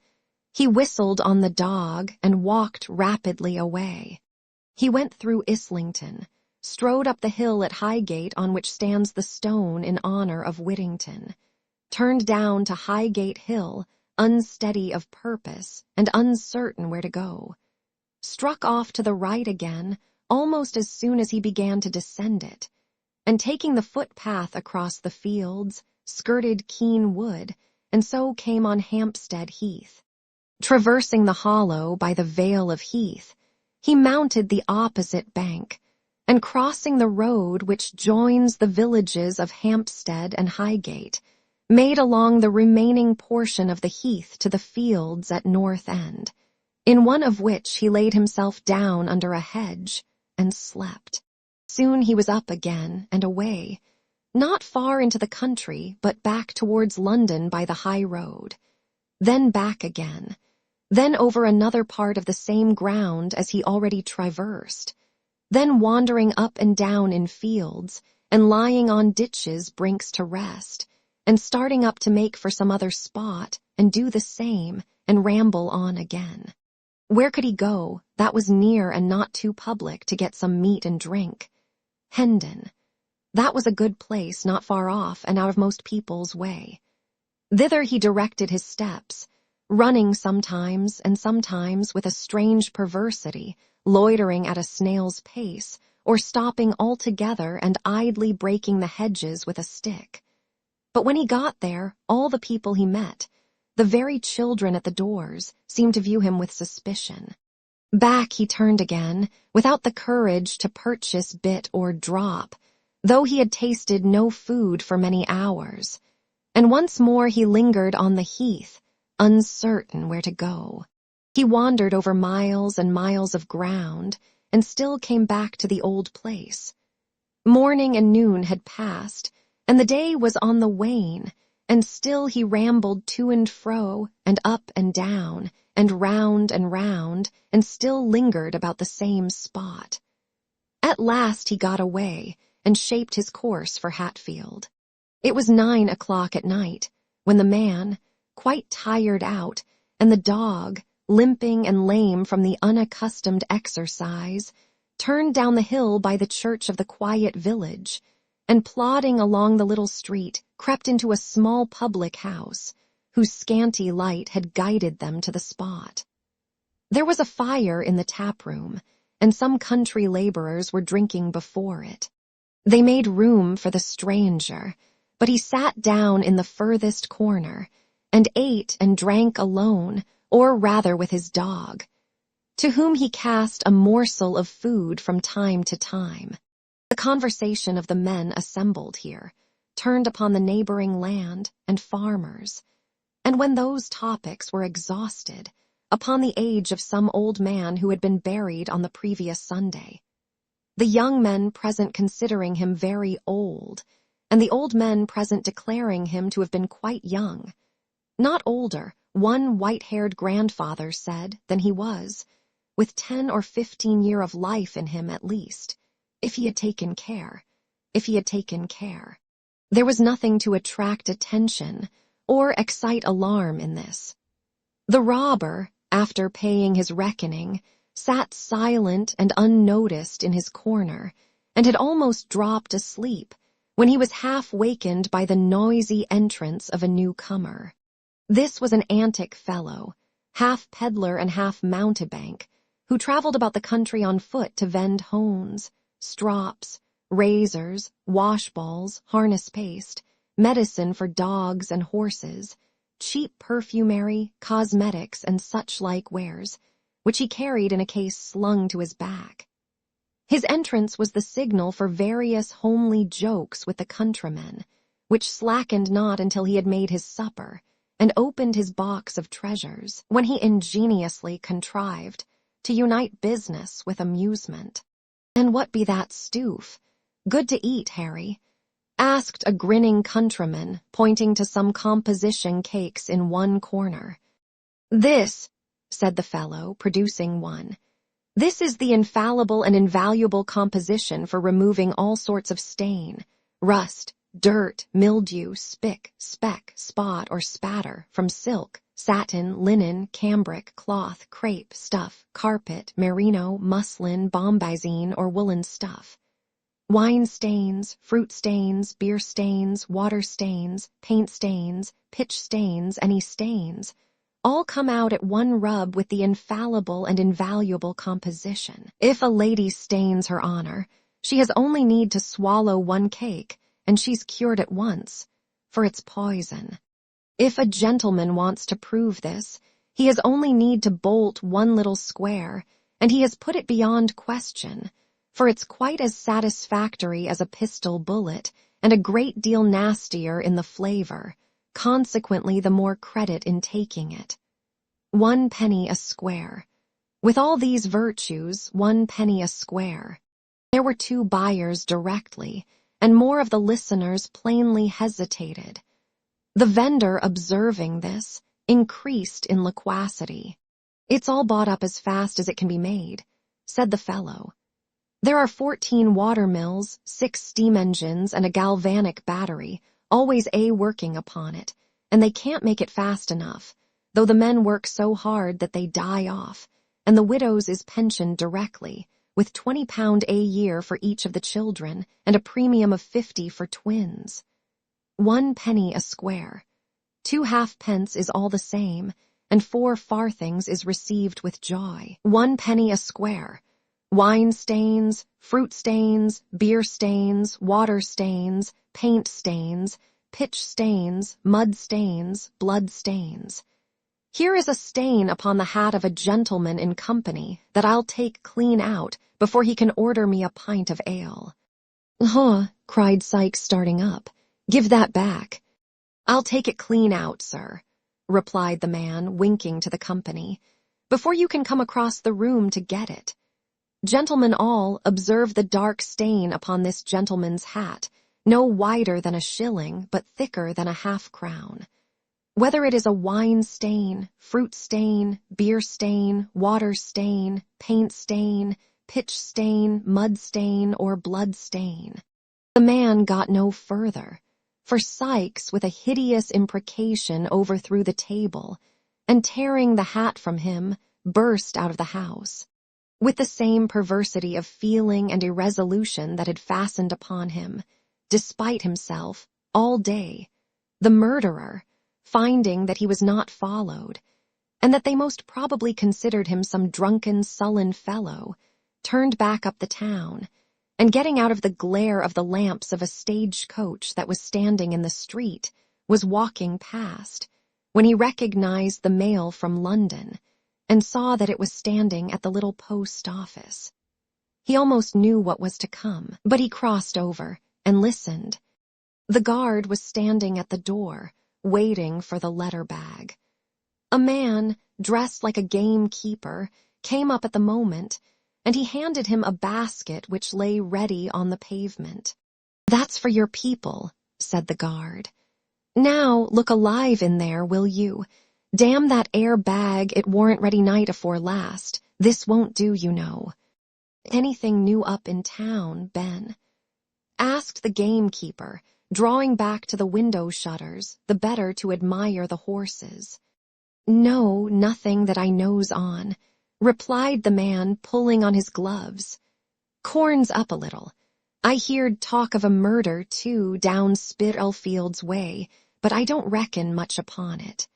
He whistled on the dog and walked rapidly away. He went through Islington, strode up the hill at Highgate on which stands the stone in honor of Whittington, turned down to Highgate Hill, unsteady of purpose and uncertain where to go, struck off to the right again almost as soon as he began to descend it, and taking the footpath across the fields, skirted Keen Wood, and so came on Hampstead Heath. Traversing the hollow by the Vale of Heath, he mounted the opposite bank, and crossing the road which joins the villages of Hampstead and Highgate, made along the remaining portion of the heath to the fields at North End, in one of which he laid himself down under a hedge and slept. Soon he was up again and away, not far into the country, but back towards London by the high road, then back again, then over another part of the same ground as he already traversed, then wandering up and down in fields, and lying on ditches' brinks to rest, and starting up to make for some other spot, and do the same, and ramble on again. Where could he go that was near and not too public to get some meat and drink? Hendon. That was a good place not far off and out of most people's way. Thither he directed his steps, running sometimes and sometimes with a strange perversity, loitering at a snail's pace, or stopping altogether and idly breaking the hedges with a stick. But when he got there, all the people he met, the very children at the doors, seemed to view him with suspicion. Back he turned again, without the courage to purchase bit or drop, though he had tasted no food for many hours, and once more he lingered on the heath, uncertain where to go. He wandered over miles and miles of ground, and still came back to the old place. Morning and noon had passed, and the day was on the wane, and still he rambled to and fro, and up and down, and round, and still lingered about the same spot. At last he got away, and shaped his course for Hatfield. It was 9 o'clock at night, when the man, quite tired out, and the dog, limping and lame from the unaccustomed exercise, turned down the hill by the church of the quiet village, and plodding along the little street, crept into a small public house, whose scanty light had guided them to the spot. There was a fire in the tap-room, and some country laborers were drinking before it. They made room for the stranger, but he sat down in the furthest corner, and ate and drank alone, or rather with his dog, to whom he cast a morsel of food from time to time. The conversation of the men assembled here turned upon the neighboring land and farmers, and when those topics were exhausted, upon the age of some old man who had been buried on the previous Sunday. The young men present considering him very old, and the old men present declaring him to have been quite young, not older, one white-haired grandfather said, than he was, with 10 or 15 years of life in him at least, if he had taken care. There was nothing to attract attention or excite alarm in this. The robber, after paying his reckoning, sat silent and unnoticed in his corner, and had almost dropped asleep when he was half wakened by the noisy entrance of a newcomer. This was an antic fellow, half peddler and half mountebank, who traveled about the country on foot to vend hones, strops, razors, washballs, harness paste, medicine for dogs and horses, cheap perfumery, cosmetics, and such-like wares, which he carried in a case slung to his back. His entrance was the signal for various homely jokes with the countrymen, which slackened not until he had made his supper, and opened his box of treasures, when he ingeniously contrived, to unite business with amusement. "And what be that stoof? Good to eat, Harry?" asked a grinning countryman, pointing to some composition cakes in one corner. "This," said the fellow, producing one. "This is the infallible and invaluable composition for removing all sorts of stain, rust, dirt, mildew, spick, speck, spot, or spatter from silk, satin, linen, cambric, cloth, crepe, stuff, carpet, merino, muslin, bombazine, or woolen stuff. Wine stains, fruit stains, beer stains, water stains, paint stains, pitch stains, any stains, all come out at one rub with the infallible and invaluable composition. If a lady stains her honor, she has only need to swallow one cake, and she's cured at once, for it's poison. If a gentleman wants to prove this, he has only need to bolt one little square, and he has put it beyond question, for it's quite as satisfactory as a pistol bullet, and a great deal nastier in the flavor, consequently the more credit in taking it. 1 penny a square. With all these virtues, 1 penny a square. There were 2 buyers directly, and more of the listeners plainly hesitated. The vendor, observing this, increased in loquacity. "It's all bought up as fast as it can be made," said the fellow. "There are 14 water mills, 6 steam engines, and a galvanic battery, always working upon it, and they can't make it fast enough, though the men work so hard that they die off, and the widows is pensioned directly, with £20 a year for each of the children, and a premium of 50 for twins. 1 penny a square. 2 halfpence is all the same, and 4 farthings is received with joy. 1 penny a square. Wine stains, fruit stains, beer stains, water stains, paint stains, pitch stains, mud stains, blood stains. Here is a stain upon the hat of a gentleman in company that I'll take clean out before he can order me a pint of ale." "Huh," cried Sikes, starting up. "Give that back." "I'll take it clean out, sir," replied the man, winking to the company, "before you can come across the room to get it. Gentlemen all, observe the dark stain upon this gentleman's hat, no wider than a shilling, but thicker than a half-crown. Whether it is a wine stain, fruit stain, beer stain, water stain, paint stain, pitch stain, mud stain, or blood stain." The man got no further, for Sikes, with a hideous imprecation, overthrew the table, and tearing the hat from him, burst out of the house. With the same perversity of feeling and irresolution that had fastened upon him, despite himself, all day, the murderer, finding that he was not followed, and that they most probably considered him some drunken, sullen fellow, turned back up the town, and getting out of the glare of the lamps of a stage-coach that was standing in the street, was walking past, when he recognized the mail from London, and saw that it was standing at the little post-office. He almost knew what was to come, but he crossed over and listened. The guard was standing at the door, waiting for the letter bag. A man, dressed like a gamekeeper, came up at the moment, and he handed him a basket which lay ready on the pavement. "That's for your people," said the guard. "Now look alive in there, will you? Damn that air bag, it warn't ready night afore last. This won't do, you know." "Anything new up in town, Ben?" asked the gamekeeper, drawing back to the window shutters, the better to admire the horses. "No, nothing that I knows on," replied the man, pulling on his gloves. "Corn's up a little. I heerd talk of a murder, too, down Spitalfields way, but I don't reckon much upon it."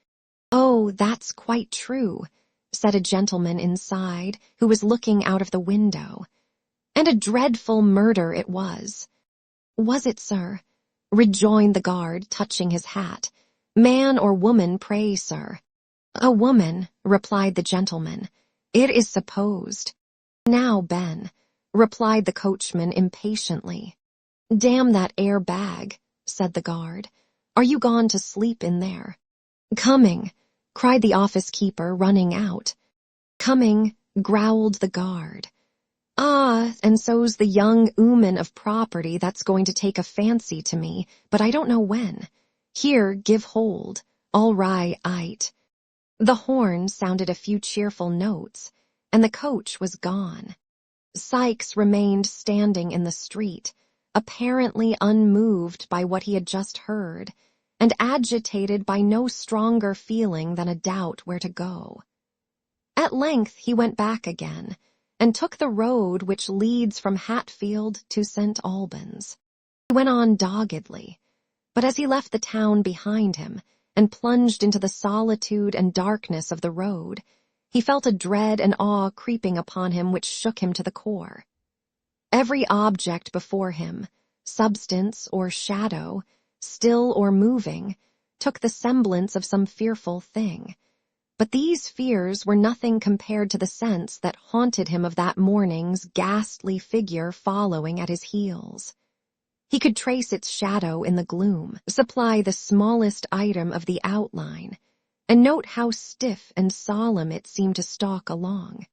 "Oh, that's quite true," said a gentleman inside, who was looking out of the window. "And a dreadful murder it was." "Was it, sir?" rejoined the guard, touching his hat. "Man or woman, pray, sir?" "A woman," replied the gentleman. "It is supposed." "Now, Ben," replied the coachman impatiently. "Damn that air bag," said the guard. "Are you gone to sleep in there?" "Coming," cried the office-keeper, running out. "Coming," growled the guard. "Ah, and so's the young ooman of property that's going to take a fancy to me, but I don't know when. Here, give hold. All right, ite." The horn sounded a few cheerful notes, and the coach was gone. Sykes remained standing in the street, apparently unmoved by what he had just heard, and agitated by no stronger feeling than a doubt where to go. At length he went back again, and took the road which leads from Hatfield to St. Albans. He went on doggedly, but as he left the town behind him and plunged into the solitude and darkness of the road, he felt a dread and awe creeping upon him which shook him to the core. Every object before him, substance or shadow, still or moving, took the semblance of some fearful thing. But these fears were nothing compared to the sense that haunted him of that morning's ghastly figure following at his heels. He could trace its shadow in the gloom, supply the smallest item of the outline, and note how stiff and solemn it seemed to stalk along.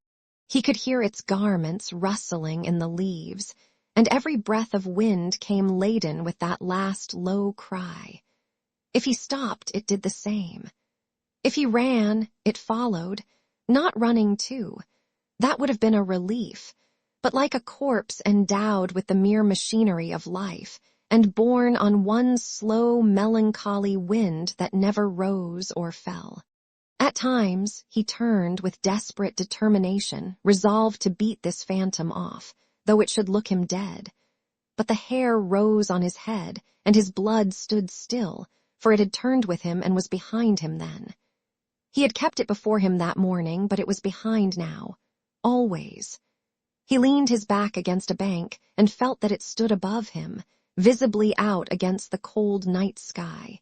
He could hear its garments rustling in the leaves, and every breath of wind came laden with that last low cry. If he stopped, it did the same. If he ran, it followed, not running too. That would have been a relief, but like a corpse endowed with the mere machinery of life, and borne on one slow, melancholy wind that never rose or fell. At times, he turned with desperate determination, resolved to beat this phantom off, though it should look him dead. But the hair rose on his head, and his blood stood still, for it had turned with him and was behind him then. He had kept it before him that morning, but it was behind now, always. He leaned his back against a bank and felt that it stood above him, visibly out against the cold night sky.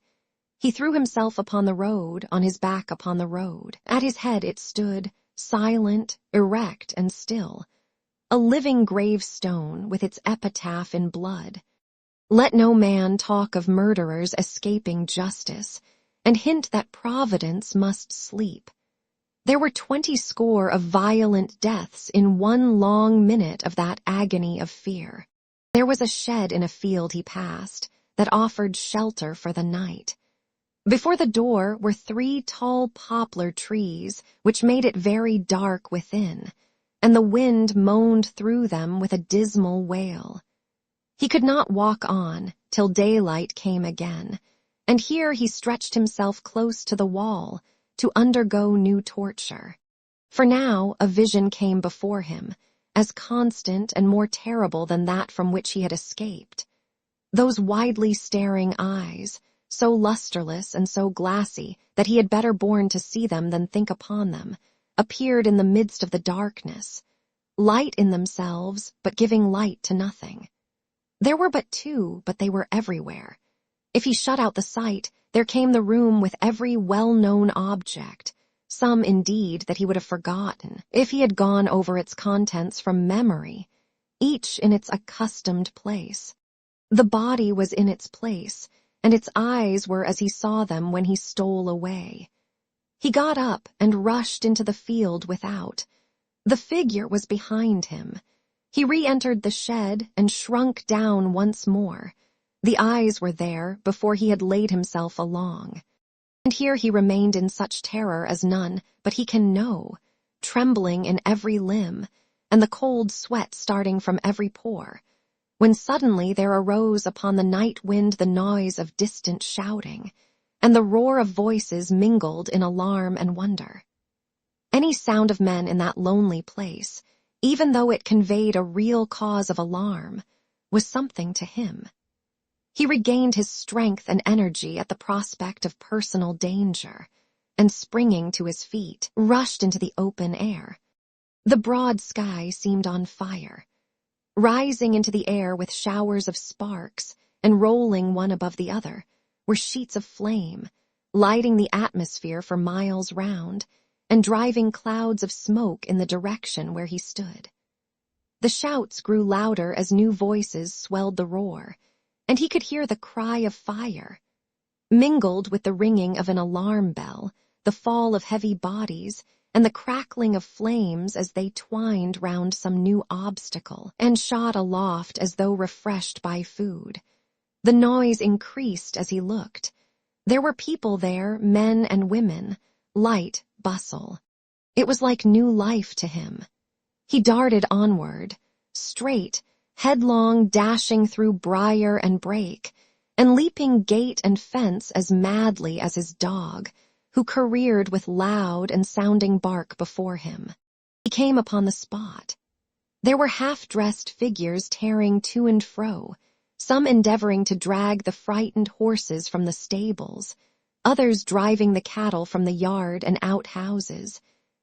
He threw himself upon the road, on his back upon the road. At his head it stood, silent, erect, and still, a living gravestone with its epitaph in blood. Let no man talk of murderers escaping justice, and hint that Providence must sleep. There were 20 score of violent deaths in one long minute of that agony of fear. There was a shed in a field he passed that offered shelter for the night. Before the door were 3 tall poplar trees which made it very dark within, and the wind moaned through them with a dismal wail. He could not walk on till daylight came again, and here he stretched himself close to the wall to undergo new torture. For now a vision came before him, as constant and more terrible than that from which he had escaped. Those widely staring eyes, so lustreless and so glassy that he had better borne to see them than think upon them, appeared in the midst of the darkness, light in themselves, but giving light to nothing. There were but 2, but they were everywhere. If he shut out the sight, there came the room with every well-known object, some indeed that he would have forgotten if he had gone over its contents from memory, each in its accustomed place. The body was in its place, and its eyes were as he saw them when he stole away. He got up and rushed into the field without. The figure was behind him. He re-entered the shed and shrunk down once more. The eyes were there before he had laid himself along. And here he remained in such terror as none but he can know, trembling in every limb, and the cold sweat starting from every pore, when suddenly there arose upon the night wind the noise of distant shouting, and the roar of voices mingled in alarm and wonder. Any sound of men in that lonely place, even though it conveyed a real cause of alarm, was something to him. He regained his strength and energy at the prospect of personal danger, and springing to his feet, rushed into the open air. The broad sky seemed on fire. Rising into the air with showers of sparks, and rolling one above the other, were sheets of flame, lighting the atmosphere for miles round, and driving clouds of smoke in the direction where he stood. The shouts grew louder as new voices swelled the roar, and he could hear the cry of fire. Mingled with the ringing of an alarm bell, the fall of heavy bodies, and the crackling of flames as they twined round some new obstacle and shot aloft as though refreshed by food. The noise increased as he looked. There were people there, men and women, light bustle. It was like new life to him. He darted onward, straight, headlong, dashing through briar and brake, and leaping gate and fence as madly as his dog, who careered with loud and sounding bark before him. He came upon the spot. There were half-dressed figures tearing to and fro, some endeavoring to drag the frightened horses from the stables, others driving the cattle from the yard and outhouses,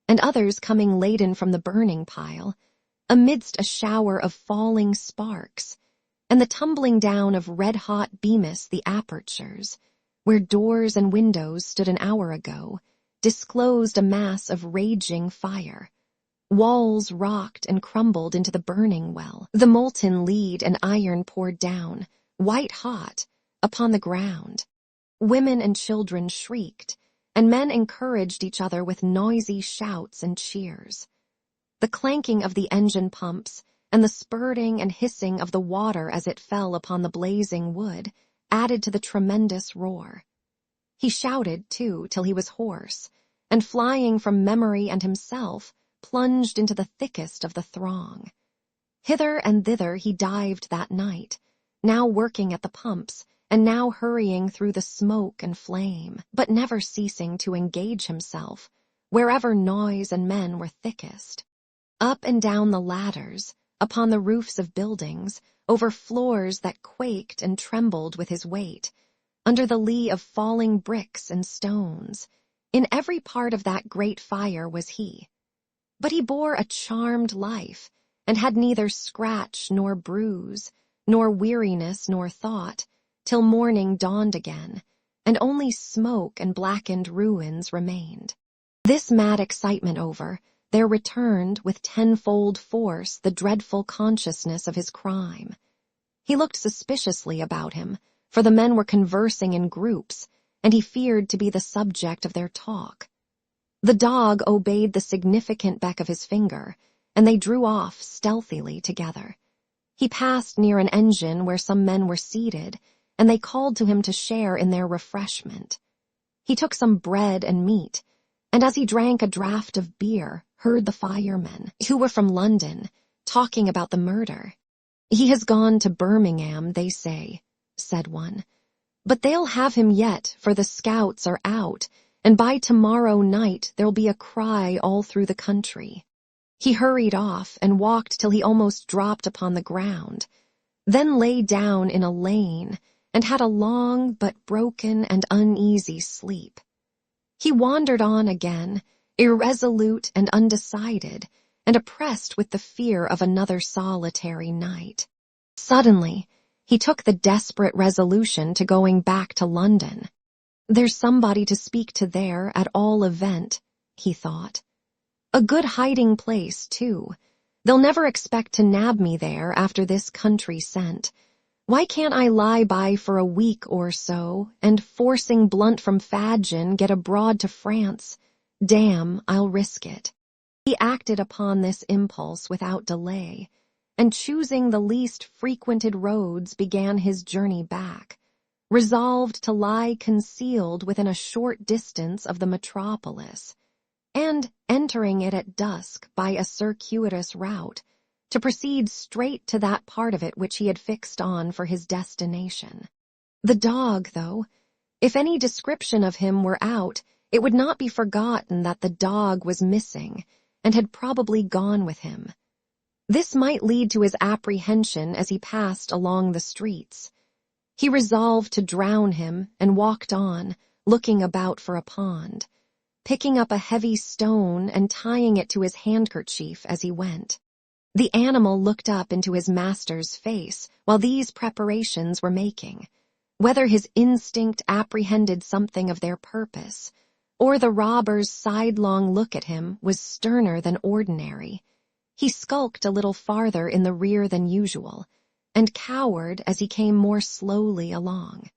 and others coming laden from the burning pile, amidst a shower of falling sparks, and the tumbling down of red-hot bemis the apertures, where doors and windows stood an hour ago, disclosed a mass of raging fire. Walls rocked and crumbled into the burning well. The molten lead and iron poured down, white-hot, upon the ground. Women and children shrieked, and men encouraged each other with noisy shouts and cheers. The clanking of the engine pumps and the spurting and hissing of the water as it fell upon the blazing wood added to the tremendous roar. He shouted, too, till he was hoarse, and flying from memory and himself, plunged into the thickest of the throng. Hither and thither he dived that night, now working at the pumps, and now hurrying through the smoke and flame, but never ceasing to engage himself, wherever noise and men were thickest. Up and down the ladders, upon the roofs of buildings, over floors that quaked and trembled with his weight, under the lee of falling bricks and stones, in every part of that great fire was he. But he bore a charmed life, and had neither scratch nor bruise, nor weariness nor thought, till morning dawned again, and only smoke and blackened ruins remained. This mad excitement over, there returned with tenfold force the dreadful consciousness of his crime. He looked suspiciously about him, for the men were conversing in groups, and he feared to be the subject of their talk. The dog obeyed the significant beck of his finger, and they drew off stealthily together. He passed near an engine where some men were seated, and they called to him to share in their refreshment. He took some bread and meat, and as he drank a draught of beer, heard the firemen, who were from London, talking about the murder. "He has gone to Birmingham, they say," said one. "But they'll have him yet, for the scouts are out, and by tomorrow night there'll be a cry all through the country." He hurried off and walked till he almost dropped upon the ground, then lay down in a lane and had a long but broken and uneasy sleep. He wandered on again, irresolute and undecided, and oppressed with the fear of another solitary night. Suddenly, he took the desperate resolution to going back to London. "There's somebody to speak to there, at all event," he thought. "A good hiding place, too. They'll never expect to nab me there after this country scent. Why can't I lie by for a week or so, and forcing Blunt from Fadgen get abroad to France? Damn, I'll risk it." He acted upon this impulse without delay, and choosing the least frequented roads began his journey back, resolved to lie concealed within a short distance of the metropolis, and, entering it at dusk by a circuitous route, to proceed straight to that part of it which he had fixed on for his destination. The dog, though, if any description of him were out, it would not be forgotten that the dog was missing, and had probably gone with him. This might lead to his apprehension as he passed along the streets. He resolved to drown him, and walked on, looking about for a pond, picking up a heavy stone and tying it to his handkerchief as he went. The animal looked up into his master's face while these preparations were making. Whether his instinct apprehended something of their purpose, or the robber's sidelong look at him was sterner than ordinary, he skulked a little farther in the rear than usual, and cowered as he came more slowly along.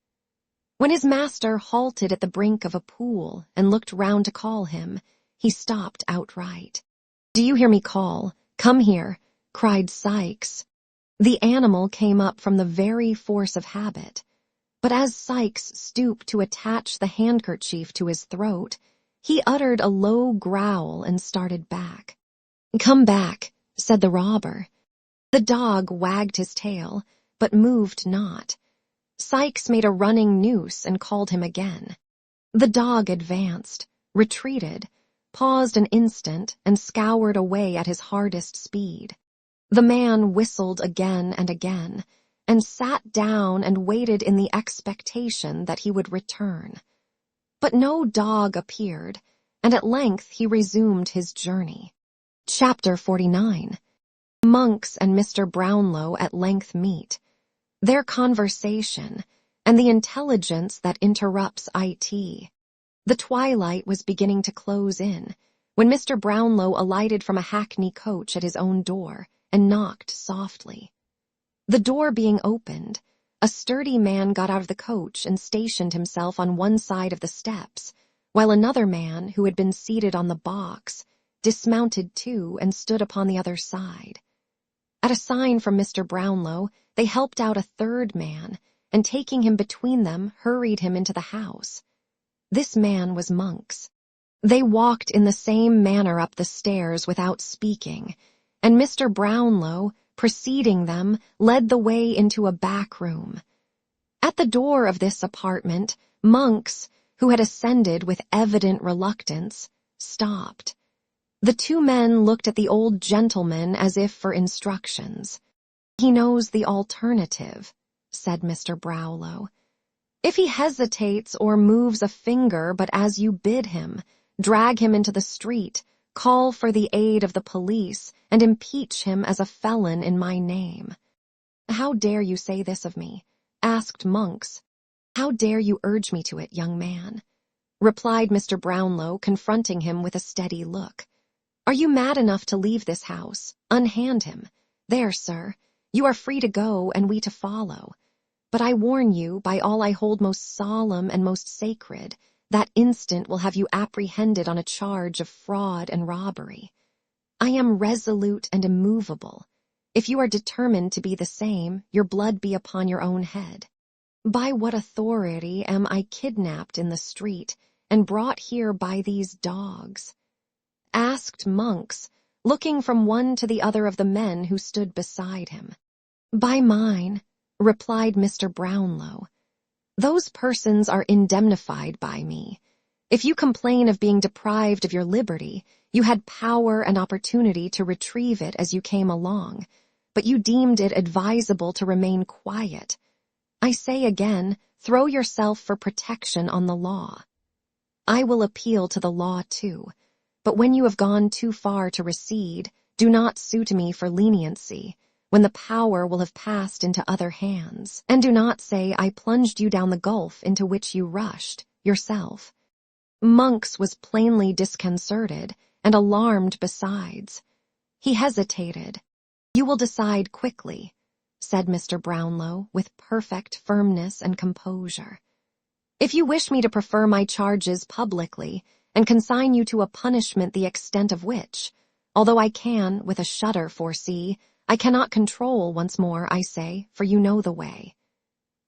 When his master halted at the brink of a pool and looked round to call him, he stopped outright. "Do you hear me call? Come here," cried Sykes. The animal came up from the very force of habit, but as Sykes stooped to attach the handkerchief to his throat, he uttered a low growl and started back. "Come back," said the robber. The dog wagged his tail, but moved not. Sykes made a running noose and called him again. The dog advanced, retreated, paused an instant, and scoured away at his hardest speed. The man whistled again and again, and sat down and waited in the expectation that he would return. But no dog appeared, and at length he resumed his journey. Chapter 49. Monks and Mr. Brownlow at length meet. Their conversation, and the intelligence that interrupts it. The twilight was beginning to close in, when Mr. Brownlow alighted from a hackney coach at his own door, and knocked softly. The door being opened, a sturdy man got out of the coach and stationed himself on one side of the steps, while another man, who had been seated on the box, dismounted too and stood upon the other side. At a sign from Mr. Brownlow, they helped out a third man, and taking him between them, hurried him into the house. This man was Monks. They walked in the same manner up the stairs without speaking, and Mr. Brownlow, preceding them, led the way into a back room. At the door of this apartment, Monks, who had ascended with evident reluctance, stopped. The two men looked at the old gentleman as if for instructions. "He knows the alternative," said Mr. Brownlow. "If he hesitates or moves a finger but as you bid him, drag him into the street, call for the aid of the police, and impeach him as a felon in my name." "How dare you say this of me?" asked Monks. "How dare you urge me to it, young man?" replied Mr. Brownlow, confronting him with a steady look. "Are you mad enough to leave this house? Unhand him. There, sir. You are free to go and we to follow. But I warn you, by all I hold most solemn and most sacred, that instant will have you apprehended on a charge of fraud and robbery. I am resolute and immovable. If you are determined to be the same, your blood be upon your own head. By what authority am I kidnapped in the street and brought here by these dogs?" asked Monks, looking from one to the other of the men who stood beside him. "By mine," replied Mr. Brownlow. "Those persons are indemnified by me. If you complain of being deprived of your liberty, you had power and opportunity to retrieve it as you came along, but you deemed it advisable to remain quiet. I say again, throw yourself for protection on the law. I will appeal to the law too, but when you have gone too far to recede, do not sue to me for leniency, when the power will have passed into other hands, and do not say I plunged you down the gulf into which you rushed, yourself." Monks was plainly disconcerted, and alarmed besides. He hesitated. "You will decide quickly," said Mr. Brownlow, with perfect firmness and composure. "If you wish me to prefer my charges publicly, and consign you to a punishment the extent of which, although I can, with a shudder, foresee, I cannot control once more, I say, for you know the way.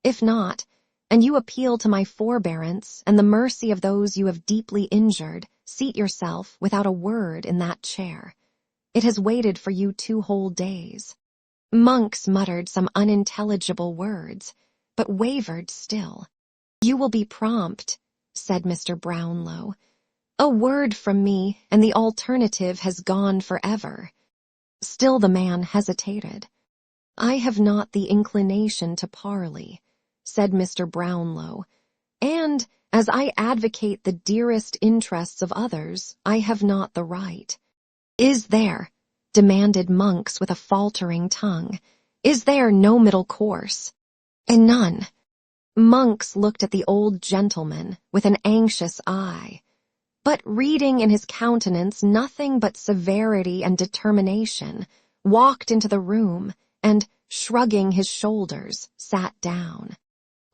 If not, and you appeal to my forbearance and the mercy of those you have deeply injured, seat yourself without a word in that chair. It has waited for you 2 whole days." Monks muttered some unintelligible words, but wavered still. "You will be prompt," said Mr. Brownlow. "A word from me, and the alternative has gone forever." Still the man hesitated. "I have not the inclination to parley," said Mr. Brownlow, "and, as I advocate the dearest interests of others, I have not the right." "Is there," demanded Monks with a faltering tongue, "is there no middle course?" "And none." Monks looked at the old gentleman with an anxious eye, but reading in his countenance nothing but severity and determination, walked into the room, and, shrugging his shoulders, sat down.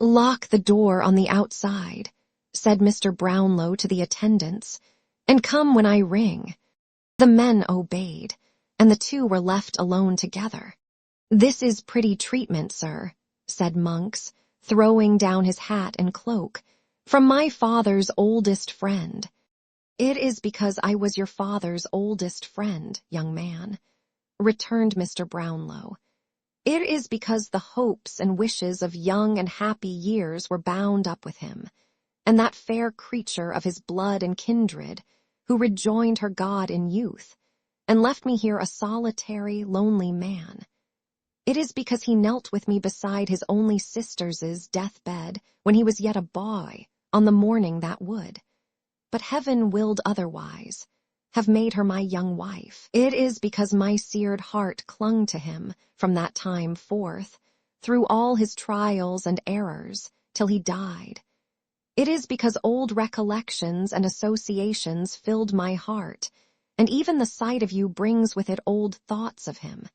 "Lock the door on the outside," said Mr. Brownlow to the attendants, and come when I ring." The men obeyed, and the two were left alone together. "This is pretty treatment, sir," said Monks, throwing down his hat and cloak, "from my father's oldest friend." "It is because I was your father's oldest friend, young man," returned Mr. Brownlow. "It is because the hopes and wishes of young and happy years were bound up with him, and that fair creature of his blood and kindred, who rejoined her God in youth, and left me here a solitary, lonely man. It is because he knelt with me beside his only sister's deathbed when he was yet a boy, on the morning that would, but heaven willed otherwise, have made her my young wife. It is because my seared heart clung to him from that time forth, through all his trials and errors, till he died. It is because old recollections and associations filled my heart, and even the sight of you brings with it old thoughts of him.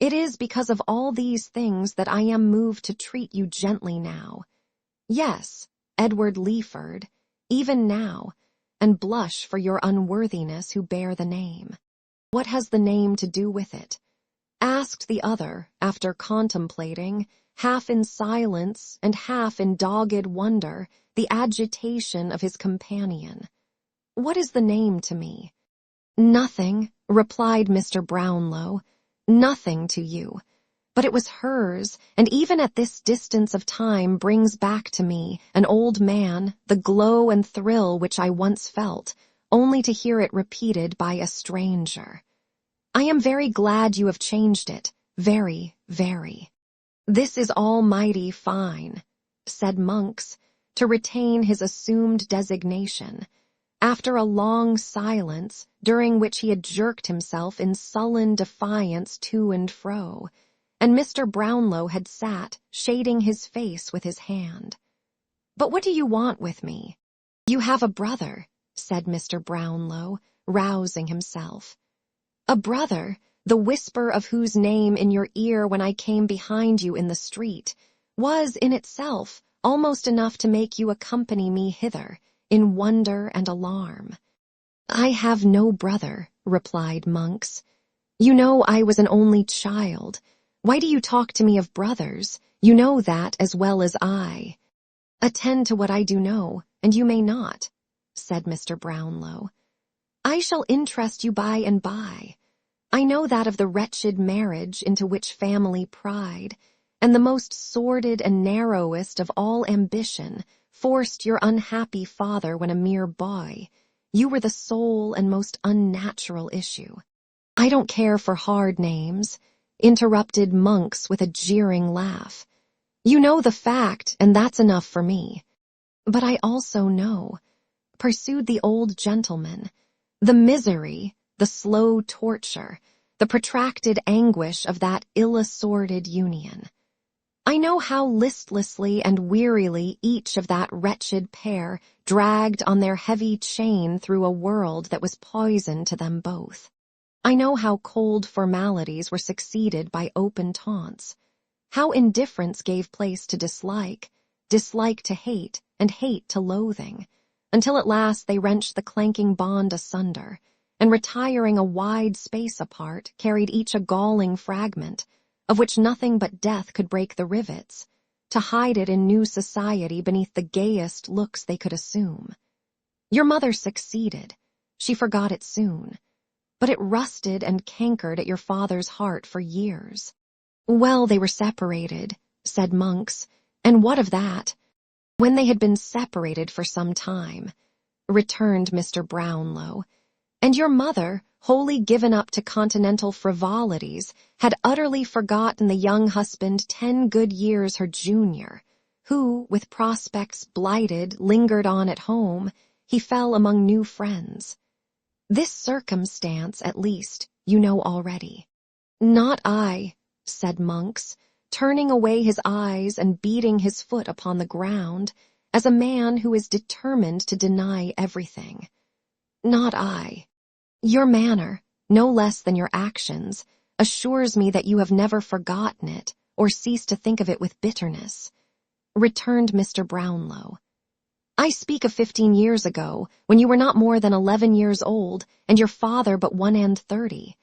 It is because of all these things that I am moved to treat you gently now. Yes, Edward Leeford, even now, and blush for your unworthiness who bear the name." "What has the name to do with it?" asked the other, after contemplating, half in silence and half in dogged wonder, the agitation of his companion. "What is the name to me?" "Nothing," replied Mr. Brownlow, "nothing to you. But it was hers, and even at this distance of time brings back to me, an old man, the glow and thrill which I once felt, only to hear it repeated by a stranger. I am very glad you have changed it, very, very." "This is almighty fine," said Monks, to retain his assumed designation, after a long silence during which he had jerked himself in sullen defiance to and fro, and Mr. Brownlow had sat, shading his face with his hand. "But what do you want with me?" "You have a brother," said Mr. Brownlow, rousing himself. "A brother, the whisper of whose name in your ear when I came behind you in the street, was, in itself, almost enough to make you accompany me hither, in wonder and alarm." "I have no brother," replied Monks. "You know I was an only child. Why do you talk to me of brothers? You know that as well as I." "Attend to what I do know, and you may not," said Mr. Brownlow. "I shall interest you by and by. I know that of the wretched marriage into which family pride, and the most sordid and narrowest of all ambition, forced your unhappy father when a mere boy. You were the sole and most unnatural issue." "I don't care for hard names," interrupted Monks with a jeering laugh. "You know the fact, and that's enough for me." "But I also know," pursued the old gentleman, "the misery, the slow torture, the protracted anguish of that ill-assorted union. I know how listlessly and wearily each of that wretched pair dragged on their heavy chain through a world that was poison to them both. I know how cold formalities were succeeded by open taunts, how indifference gave place to dislike, dislike to hate, and hate to loathing, until at last they wrenched the clanking bond asunder, and retiring a wide space apart, carried each a galling fragment, of which nothing but death could break the rivets, to hide it in new society beneath the gayest looks they could assume. Your mother succeeded. She forgot it soon. But it rusted and cankered at your father's heart for years." "Well, they were separated," said Monks, "and what of that?" "When they had been separated for some time," returned Mr. Brownlow, "and your mother, wholly given up to continental frivolities, had utterly forgotten the young husband 10 good years her junior, who, with prospects blighted, lingered on at home, he fell among new friends. This circumstance, at least, you know already." "Not I," said Monks, turning away his eyes and beating his foot upon the ground, as a man who is determined to deny everything. "Not I. Your manner, no less than your actions, assures me that you have never forgotten it, or ceased to think of it with bitterness," returned Mr. Brownlow. I speak of 15 years ago, when you were not more than 11 years old, and your father but 31.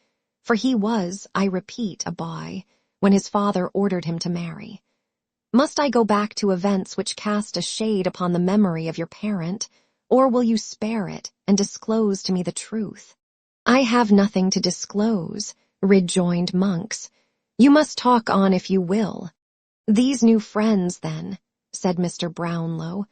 For he was, I repeat, a boy, when his father ordered him to marry. Must I go back to events which cast a shade upon the memory of your parent, or will you spare it and disclose to me the truth? I have nothing to disclose, rejoined Monks. You must talk on if you will. These new friends, then, said Mr. Brownlow,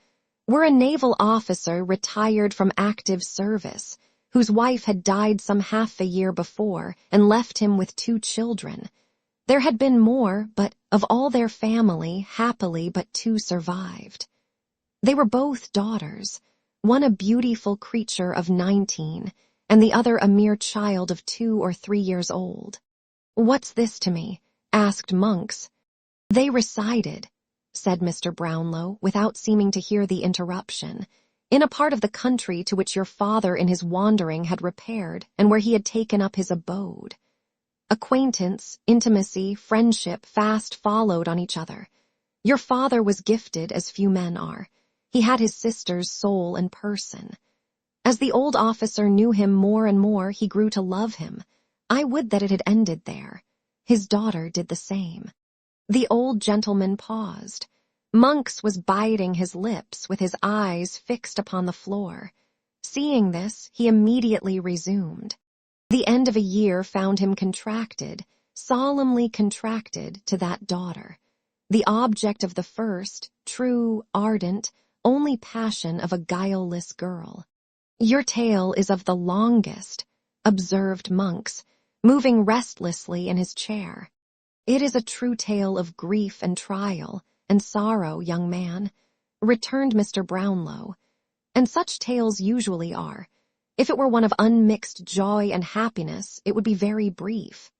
were a naval officer retired from active service, whose wife had died some half a year before and left him with 2 children. There had been more, but of all their family, happily but 2 survived. They were both daughters, one a beautiful creature of 19, and the other a mere child of 2 or 3 years old. What's this to me? Asked Monks. They resided, said Mr. Brownlow, without seeming to hear the interruption, in a part of the country to which your father in his wandering had repaired, and where he had taken up his abode. Acquaintance, intimacy, friendship fast followed on each other. Your father was gifted as few men are. He had his sister's soul and person. As the old officer knew him more and more, he grew to love him. I would that it had ended there. His daughter did the same. The old gentleman paused. Monks was biting his lips with his eyes fixed upon the floor. Seeing this, he immediately resumed. The end of a year found him contracted, solemnly contracted to that daughter, the object of the first, true, ardent, only passion of a guileless girl. Your tale is of the longest, observed Monks, moving restlessly in his chair. It is a true tale of grief and trial and sorrow, young man, returned Mr. Brownlow, and such tales usually are. If it were one of unmixed joy and happiness, it would be very brief.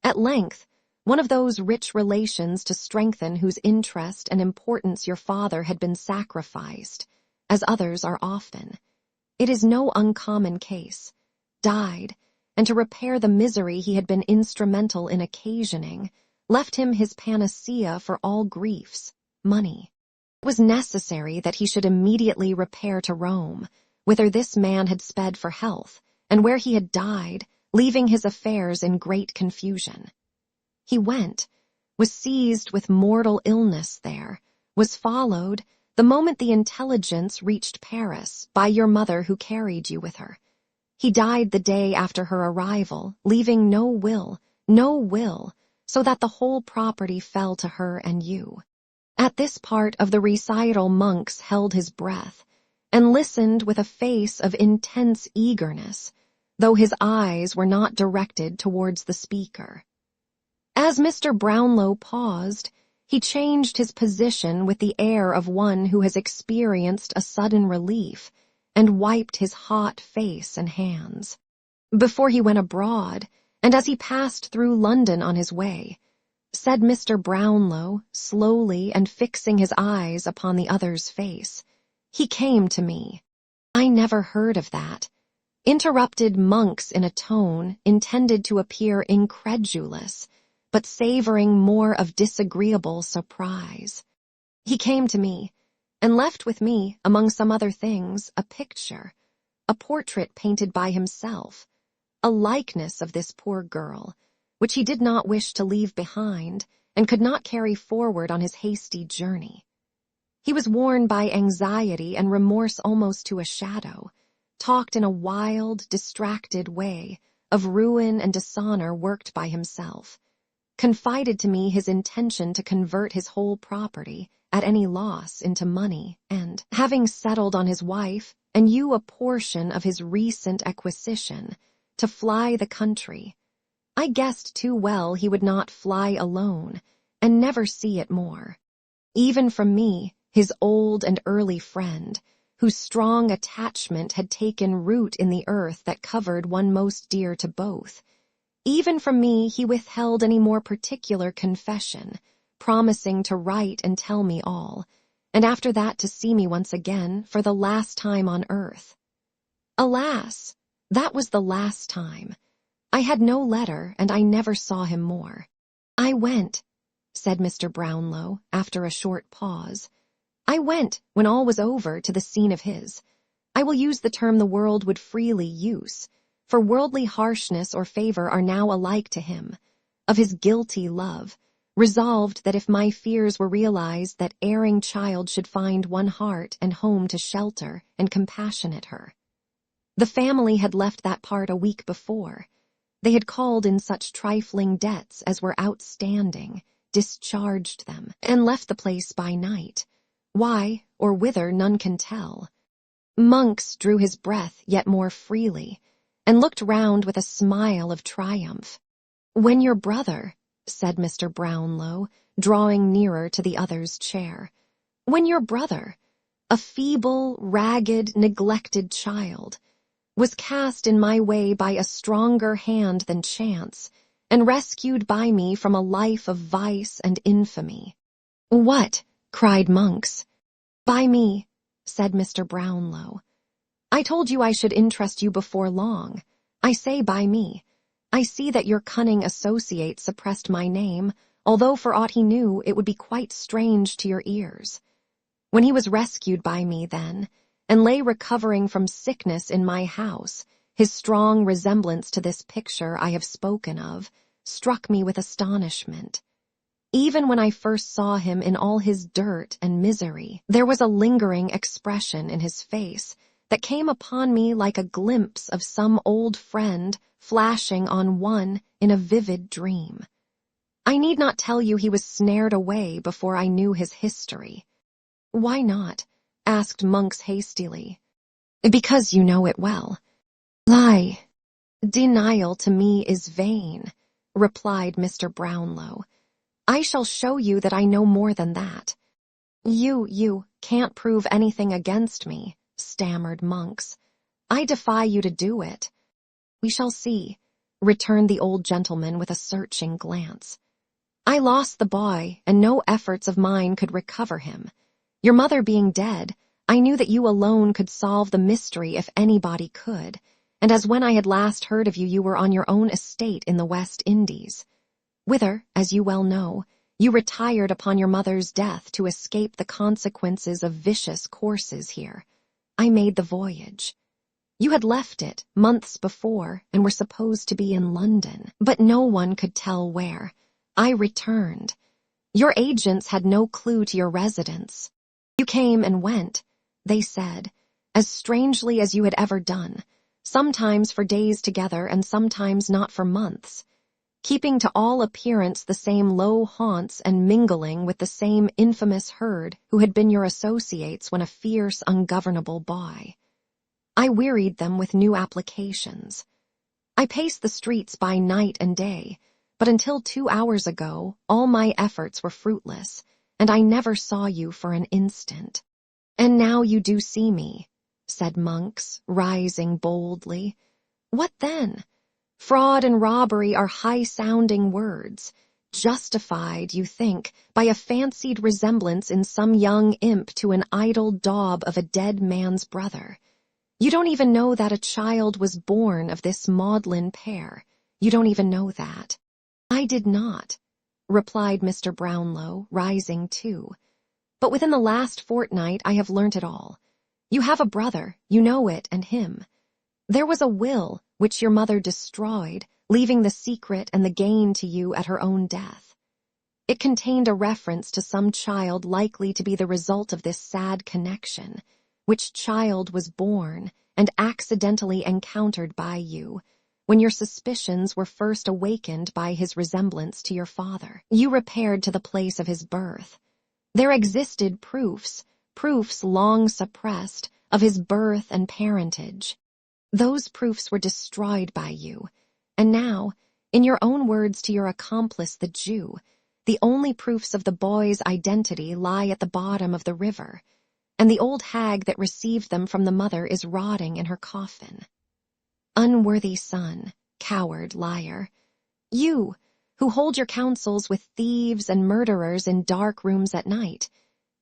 At length, one of those rich relations to strengthen whose interest and importance your father had been sacrificed, as others are often. It is no uncommon case, died, and to repair the misery he had been instrumental in occasioning, left him his panacea for all griefs, money. It was necessary that he should immediately repair to Rome, whither this man had sped for health, and where he had died, leaving his affairs in great confusion. He went, was seized with mortal illness there, was followed, the moment the intelligence reached Paris, by your mother who carried you with her. He died the day after her arrival, leaving no will, so that the whole property fell to her and you. At this part of the recital Monks held his breath, and listened with a face of intense eagerness, though his eyes were not directed towards the speaker. As Mr. Brownlow paused, he changed his position with the air of one who has experienced a sudden relief, and wiped his hot face and hands. Before he went abroad, and as he passed through London on his way, said Mr. Brownlow, slowly and fixing his eyes upon the other's face, he came to me. I never heard of that, interrupted Monks in a tone intended to appear incredulous, but savoring more of disagreeable surprise. He came to me, and left with me, among some other things, a picture, a portrait painted by himself, a likeness of this poor girl, which he did not wish to leave behind, and could not carry forward on his hasty journey. He was worn by anxiety and remorse almost to a shadow, talked in a wild, distracted way of ruin and dishonor worked by himself, confided to me his intention to convert his whole property, at any loss, into money, and, having settled on his wife, and you a portion of his recent acquisition, to fly the country. I guessed too well he would not fly alone, and never see it more. Even from me, his old and early friend, whose strong attachment had taken root in the earth that covered one most dear to both, even from me he withheld any more particular confession, promising to write and tell me all, and after that to see me once again for the last time on earth. Alas, that was the last time. I had no letter, and I never saw him more. I went, said Mr. Brownlow, after a short pause. I went, when all was over, to the scene of his. I will use the term the world would freely use, for worldly harshness or favor are now alike to him, of his guilty love, resolved that if my fears were realized, that erring child should find one heart and home to shelter and compassionate her. The family had left that part a week before. They had called in such trifling debts as were outstanding, discharged them, and left the place by night. Why, or whither, none can tell. Monks drew his breath yet more freely, and looked round with a smile of triumph. "When your brother," said Mr. Brownlow, drawing nearer to the other's chair, "when your brother, a feeble, ragged, neglected child, was cast in my way by a stronger hand than chance, and rescued by me from a life of vice and infamy." "What?" cried Monks. "By me," said Mr. Brownlow. "I told you I should interest you before long. I say by me. I see that your cunning associate suppressed my name, although for aught he knew it would be quite strange to your ears. When he was rescued by me then, and lay recovering from sickness in my house, his strong resemblance to this picture I have spoken of struck me with astonishment. Even when I first saw him in all his dirt and misery, there was a lingering expression in his face that came upon me like a glimpse of some old friend flashing on one in a vivid dream. I need not tell you he was snared away before I knew his history." "Why not?" asked Monks hastily. "Because you know it well." "Lie." "Denial to me is vain," replied Mr. Brownlow. "I shall show you that I know more than that." You can't prove anything against me," stammered Monks. "I defy you to do it." "We shall see," returned the old gentleman with a searching glance. "I lost the boy, and no efforts of mine could recover him. Your mother being dead, I knew that you alone could solve the mystery if anybody could, and as when I had last heard of you, you were on your own estate in the West Indies, whither, as you well know, you retired upon your mother's death to escape the consequences of vicious courses here, I made the voyage. You had left it months before and were supposed to be in London, but no one could tell where. I returned. Your agents had no clue to your residence. You came and went, they said, as strangely as you had ever done, sometimes for days together and sometimes not for months, keeping to all appearance the same low haunts and mingling with the same infamous herd who had been your associates when a fierce, ungovernable boy. I wearied them with new applications. I paced the streets by night and day, but until 2 hours ago all my efforts were fruitless, and I never saw you for an instant. And now you do see me, said Monks, rising boldly. What then? Fraud and robbery are high-sounding words, justified, you think, by a fancied resemblance in some young imp to an idle daub of a dead man's brother. You don't even know that a child was born of this maudlin pair. You don't even know that. I did not, replied Mr. Brownlow, rising too. But within the last fortnight I have learnt it all. You have a brother, you know it, and him. There was a will which your mother destroyed, leaving the secret and the gain to you at her own death. It contained a reference to some child likely to be the result of this sad connection, which child was born and accidentally encountered by you, when your suspicions were first awakened by his resemblance to your father. You repaired to the place of his birth. There existed proofs long suppressed, of his birth and parentage. Those proofs were destroyed by you, and now, in your own words to your accomplice the Jew, the only proofs of the boy's identity lie at the bottom of the river, and the old hag that received them from the mother is rotting in her coffin. Unworthy son, coward, liar, you, who hold your counsels with thieves and murderers in dark rooms at night,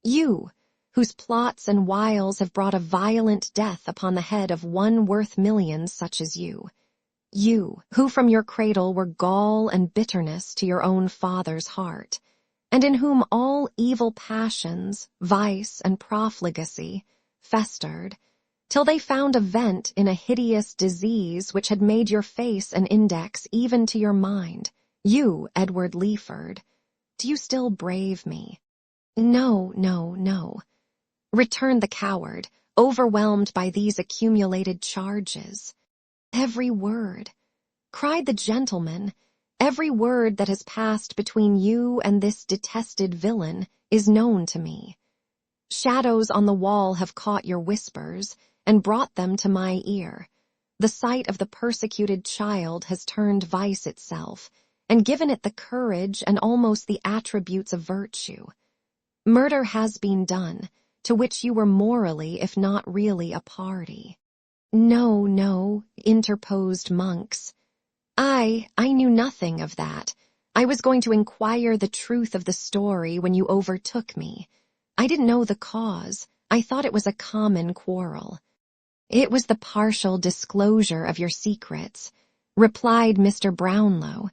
you, whose plots and wiles have brought a violent death upon the head of one worth millions such as you, who from your cradle were gall and bitterness to your own father's heart, and in whom all evil passions, vice, and profligacy festered, till they found a vent in a hideous disease which had made your face an index even to your mind. You, Edward Leeford, do you still brave me? No, no, no, returned the coward, overwhelmed by these accumulated charges. Every word, cried the gentleman, every word that has passed between you and this detested villain is known to me. Shadows on the wall have caught your whispers and brought them to my ear. The sight of the persecuted child has turned vice itself, and given it the courage and almost the attributes of virtue. Murder has been done, to which you were morally, if not really, a party. No, no, interposed Monks. I knew nothing of that. I was going to inquire the truth of the story when you overtook me. I didn't know the cause. I thought it was a common quarrel. It was the partial disclosure of your secrets, replied Mr. Brownlow.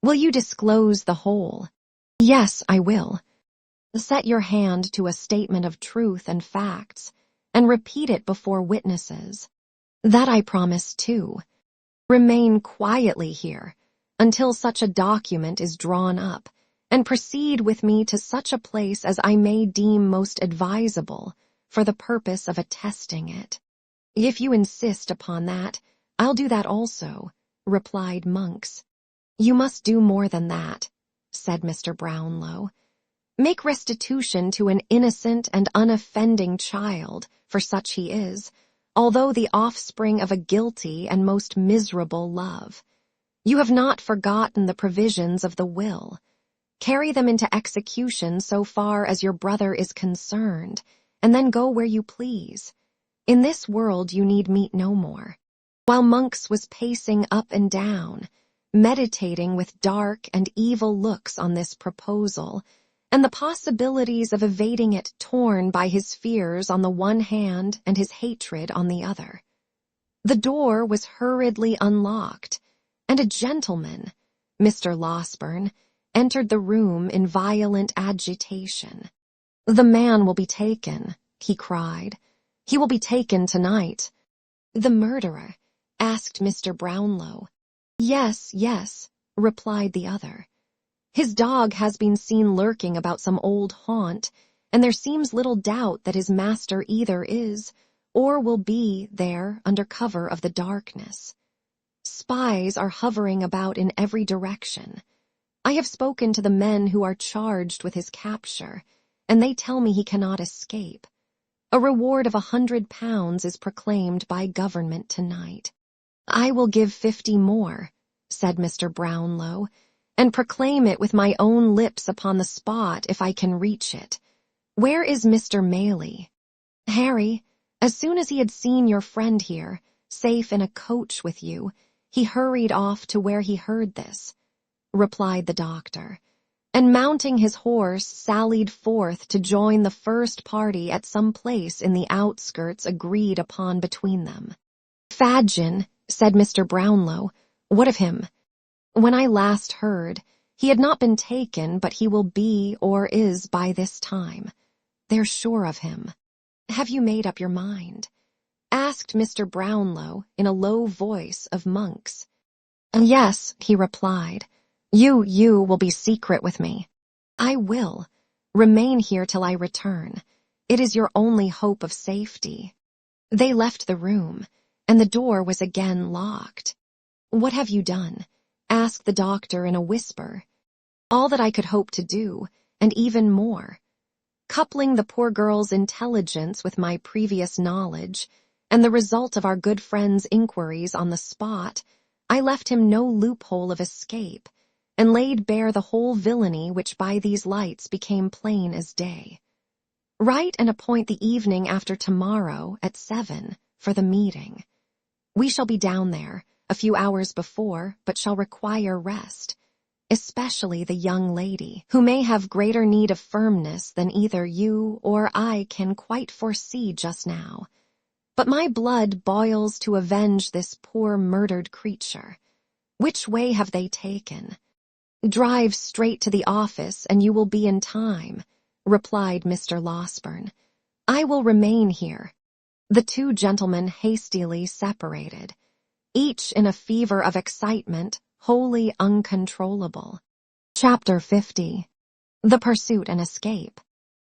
Will you disclose the whole? Yes, I will. Set your hand to a statement of truth and facts, and repeat it before witnesses. That I promise too. Remain quietly here until such a document is drawn up, and proceed with me to such a place as I may deem most advisable for the purpose of attesting it. If you insist upon that, I'll do that also, replied Monks. You must do more than that, said Mr. Brownlow. Make restitution to an innocent and unoffending child, for such he is, although the offspring of a guilty and most miserable love. You have not forgotten the provisions of the will. Carry them into execution so far as your brother is concerned, and then go where you please. In this world you need meet no more. While Monks was pacing up and down, meditating with dark and evil looks on this proposal, and the possibilities of evading it torn by his fears on the one hand and his hatred on the other, the door was hurriedly unlocked, and a gentleman, Mr. Losberne, entered the room in violent agitation. The man will be taken, he cried. He will be taken tonight. The murderer? Asked Mr. Brownlow. Yes, yes, replied the other. His dog has been seen lurking about some old haunt, and there seems little doubt that his master either is, or will be, there under cover of the darkness. Spies are hovering about in every direction. I have spoken to the men who are charged with his capture, and they tell me he cannot escape. A reward of £100 is proclaimed by government tonight. I will give 50 more, said Mr. Brownlow, and proclaim it with my own lips upon the spot if I can reach it. Where is Mr. Maylie? Harry, as soon as he had seen your friend here, safe in a coach with you, he hurried off to where he heard this, replied the doctor, and mounting his horse sallied forth to join the first party at some place in the outskirts agreed upon between them. Fadgen, said Mr. Brownlow, what of him? When I last heard, he had not been taken, but he will be or is by this time. They're sure of him. Have you made up your mind? Asked Mr. Brownlow in a low voice of Monks. Yes, he replied. You will be secret with me. I will. Remain here till I return. It is your only hope of safety. They left the room, and the door was again locked. What have you done? Asked the doctor in a whisper. All that I could hope to do, and even more. Coupling the poor girl's intelligence with my previous knowledge, and the result of our good friend's inquiries on the spot, I left him no loophole of escape, and laid bare the whole villainy which by these lights became plain as day. Write and appoint the evening after tomorrow at 7 for the meeting. We shall be down there a few hours before, but shall require rest, especially the young lady, who may have greater need of firmness than either you or I can quite foresee just now. But my blood boils to avenge this poor murdered creature. Which way have they taken? "Drive straight to the office and you will be in time," replied Mr. Losberne. "I will remain here." The two gentlemen hastily separated, each in a fever of excitement wholly uncontrollable. Chapter 50. The Pursuit and Escape.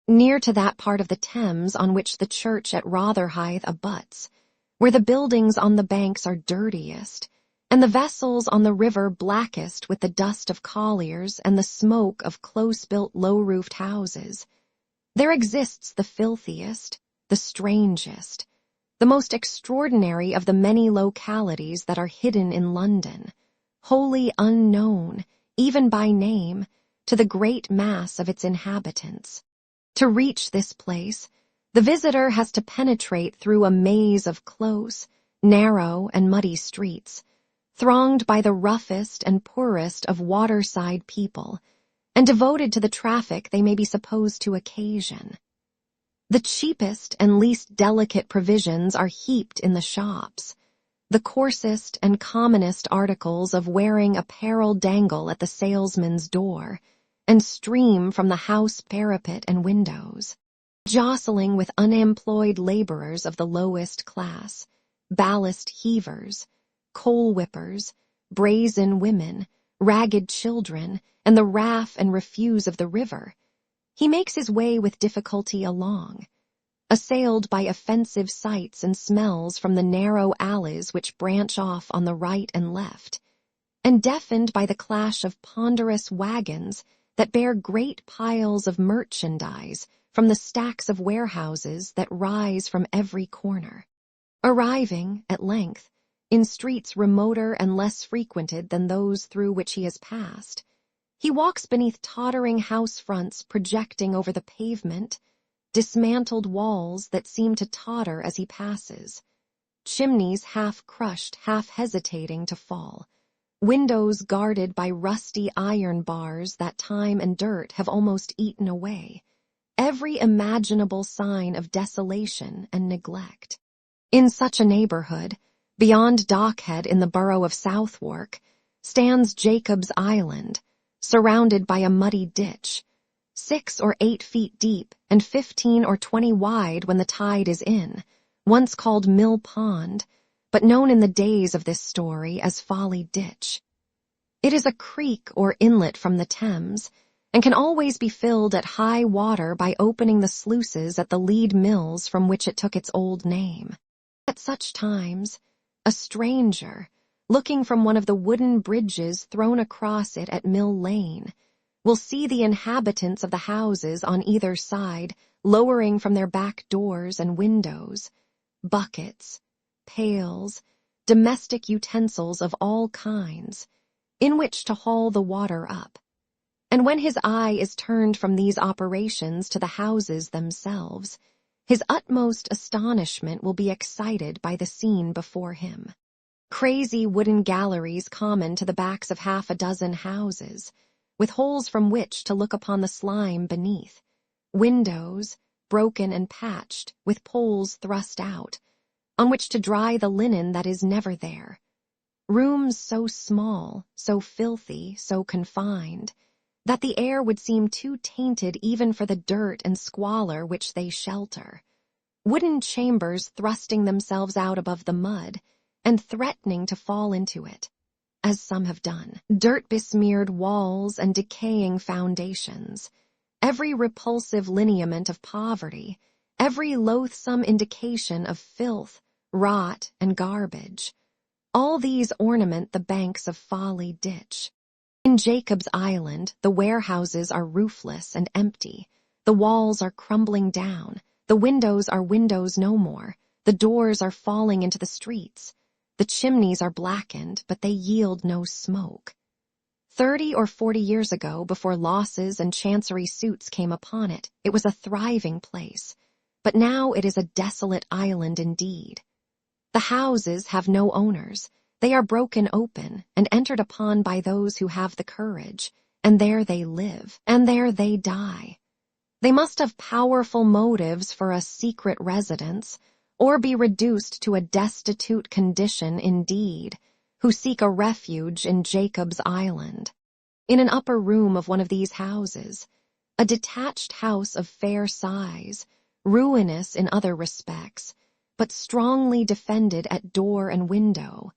Near to that part of the Thames on which the church at Rotherhithe abuts, where the buildings on the banks are dirtiest, and the vessels on the river blackest with the dust of colliers and the smoke of close-built low-roofed houses, there exists the filthiest, the strangest, the most extraordinary of the many localities that are hidden in London, wholly unknown, even by name, to the great mass of its inhabitants. To reach this place, the visitor has to penetrate through a maze of close, narrow, and muddy streets, thronged by the roughest and poorest of waterside people, and devoted to the traffic they may be supposed to occasion. The cheapest and least delicate provisions are heaped in the shops. The coarsest and commonest articles of wearing apparel dangle at the salesman's door, and stream from the house parapet and windows, jostling with unemployed laborers of the lowest class, ballast heavers, coal whippers, brazen women, ragged children, and the raff and refuse of the river. He makes his way with difficulty along, assailed by offensive sights and smells from the narrow alleys which branch off on the right and left, and deafened by the clash of ponderous wagons that bear great piles of merchandise from the stacks of warehouses that rise from every corner. Arriving, at length, in streets remoter and less frequented than those through which he has passed, he walks beneath tottering house fronts projecting over the pavement, dismantled walls that seem to totter as he passes, chimneys half-crushed, half-hesitating to fall, windows guarded by rusty iron bars that time and dirt have almost eaten away, every imaginable sign of desolation and neglect. In such a neighborhood, beyond Dockhead in the borough of Southwark, stands Jacob's Island, surrounded by a muddy ditch, 6 or 8 feet deep and 15 or 20 wide when the tide is in, once called Mill Pond, but known in the days of this story as Folly Ditch. It is a creek or inlet from the Thames, and can always be filled at high water by opening the sluices at the lead mills from which it took its old name. At such times, a stranger, looking from one of the wooden bridges thrown across it at Mill Lane, will see the inhabitants of the houses on either side lowering from their back doors and windows buckets, pails, domestic utensils of all kinds, in which to haul the water up. And when his eye is turned from these operations to the houses themselves, his utmost astonishment will be excited by the scene before him. Crazy wooden galleries common to the backs of half a dozen houses, with holes from which to look upon the slime beneath, windows, broken and patched, with poles thrust out, on which to dry the linen that is never there. Rooms so small, so filthy, so confined, that the air would seem too tainted even for the dirt and squalor which they shelter. Wooden chambers thrusting themselves out above the mud, and threatening to fall into it, as some have done. Dirt-besmeared walls and decaying foundations, every repulsive lineament of poverty, every loathsome indication of filth, rot, and garbage. All these ornament the banks of Folly Ditch. In Jacob's Island, the warehouses are roofless and empty, the walls are crumbling down, the windows are windows no more, the doors are falling into the streets, the chimneys are blackened, but they yield no smoke. 30 or 40 years ago, before losses and chancery suits came upon it, it was a thriving place, but now it is a desolate island indeed. The houses have no owners. They are broken open and entered upon by those who have the courage, and there they live, and there they die. They must have powerful motives for a secret residence, or be reduced to a destitute condition indeed, who seek a refuge in Jacob's Island. in an upper room of one of these houses, a detached house of fair size, ruinous in other respects, but strongly defended at door and window,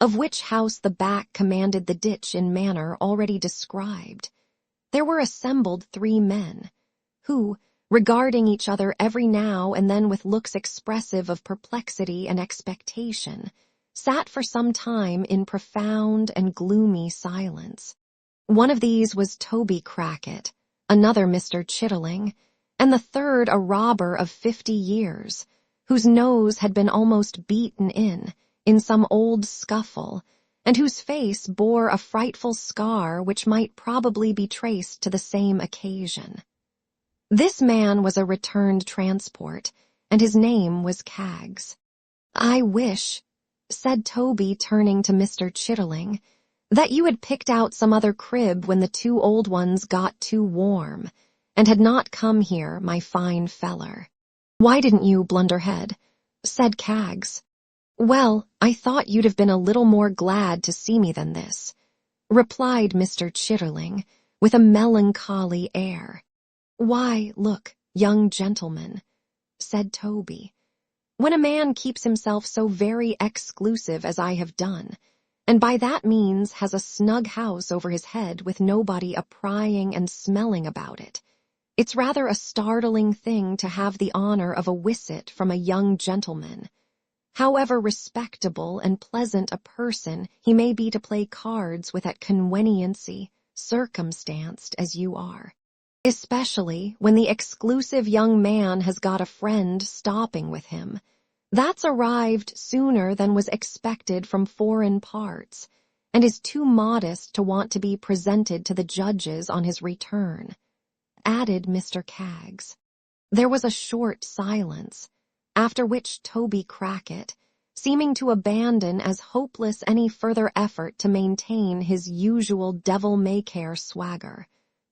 of which house the back commanded the ditch in manner already described. There were assembled 3 men, who, regarding each other every now and then with looks expressive of perplexity and expectation, sat for some time in profound and gloomy silence. One of these was Toby Crackit, another Mr. Chitterling, and the third a robber of 50 years, whose nose had been almost beaten in some old scuffle, and whose face bore a frightful scar which might probably be traced to the same occasion. This man was a returned transport, and his name was Caggs. "I wish," said Toby, turning to Mr. Chitterling, "that you had picked out some other crib when the 2 old ones got too warm, and had not come here, my fine feller." "Why didn't you, Blunderhead?" said Caggs. "Well, I thought you'd have been a little more glad to see me than this," replied Mr. Chitterling, with a melancholy air. "Why, look, young gentleman," said Toby, "when a man keeps himself so very exclusive as I have done, and by that means has a snug house over his head with nobody a-prying and smelling about it, it's rather a startling thing to have the honor of a wisit from a young gentleman, however respectable and pleasant a person he may be to play cards with at conweniency, circumstanced as you are. Especially when the exclusive young man has got a friend stopping with him, that's arrived sooner than was expected from foreign parts, and is too modest to want to be presented to the judges on his return," added Mr. Caggs. There was a short silence, after which Toby Crackit, seeming to abandon as hopeless any further effort to maintain his usual devil-may-care swagger,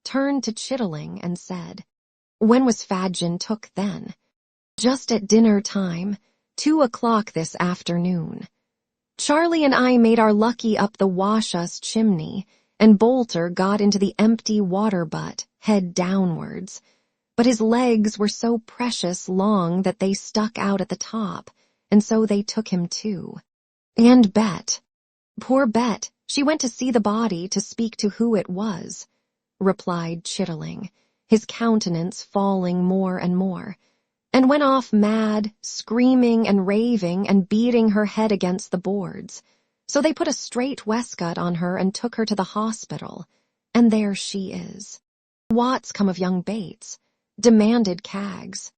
turned to Chitterling and said, "When was Fadgen took then?" "Just at dinner time, 2 o'clock this afternoon. Charlie and I made our lucky up the wash-us chimney, and Bolter got into the empty water-butt, head downwards, but his legs were so precious long that they stuck out at the top, and so they took him too. And Bet, poor Bet, she went to see the body to speak to who it was," replied Chitterling, his countenance falling more and more, "and went off mad, screaming and raving and beating her head against the boards. So they put a straight waistcoat on her and took her to the hospital, and there she is." "What's come of young Bates?" demanded Caggs.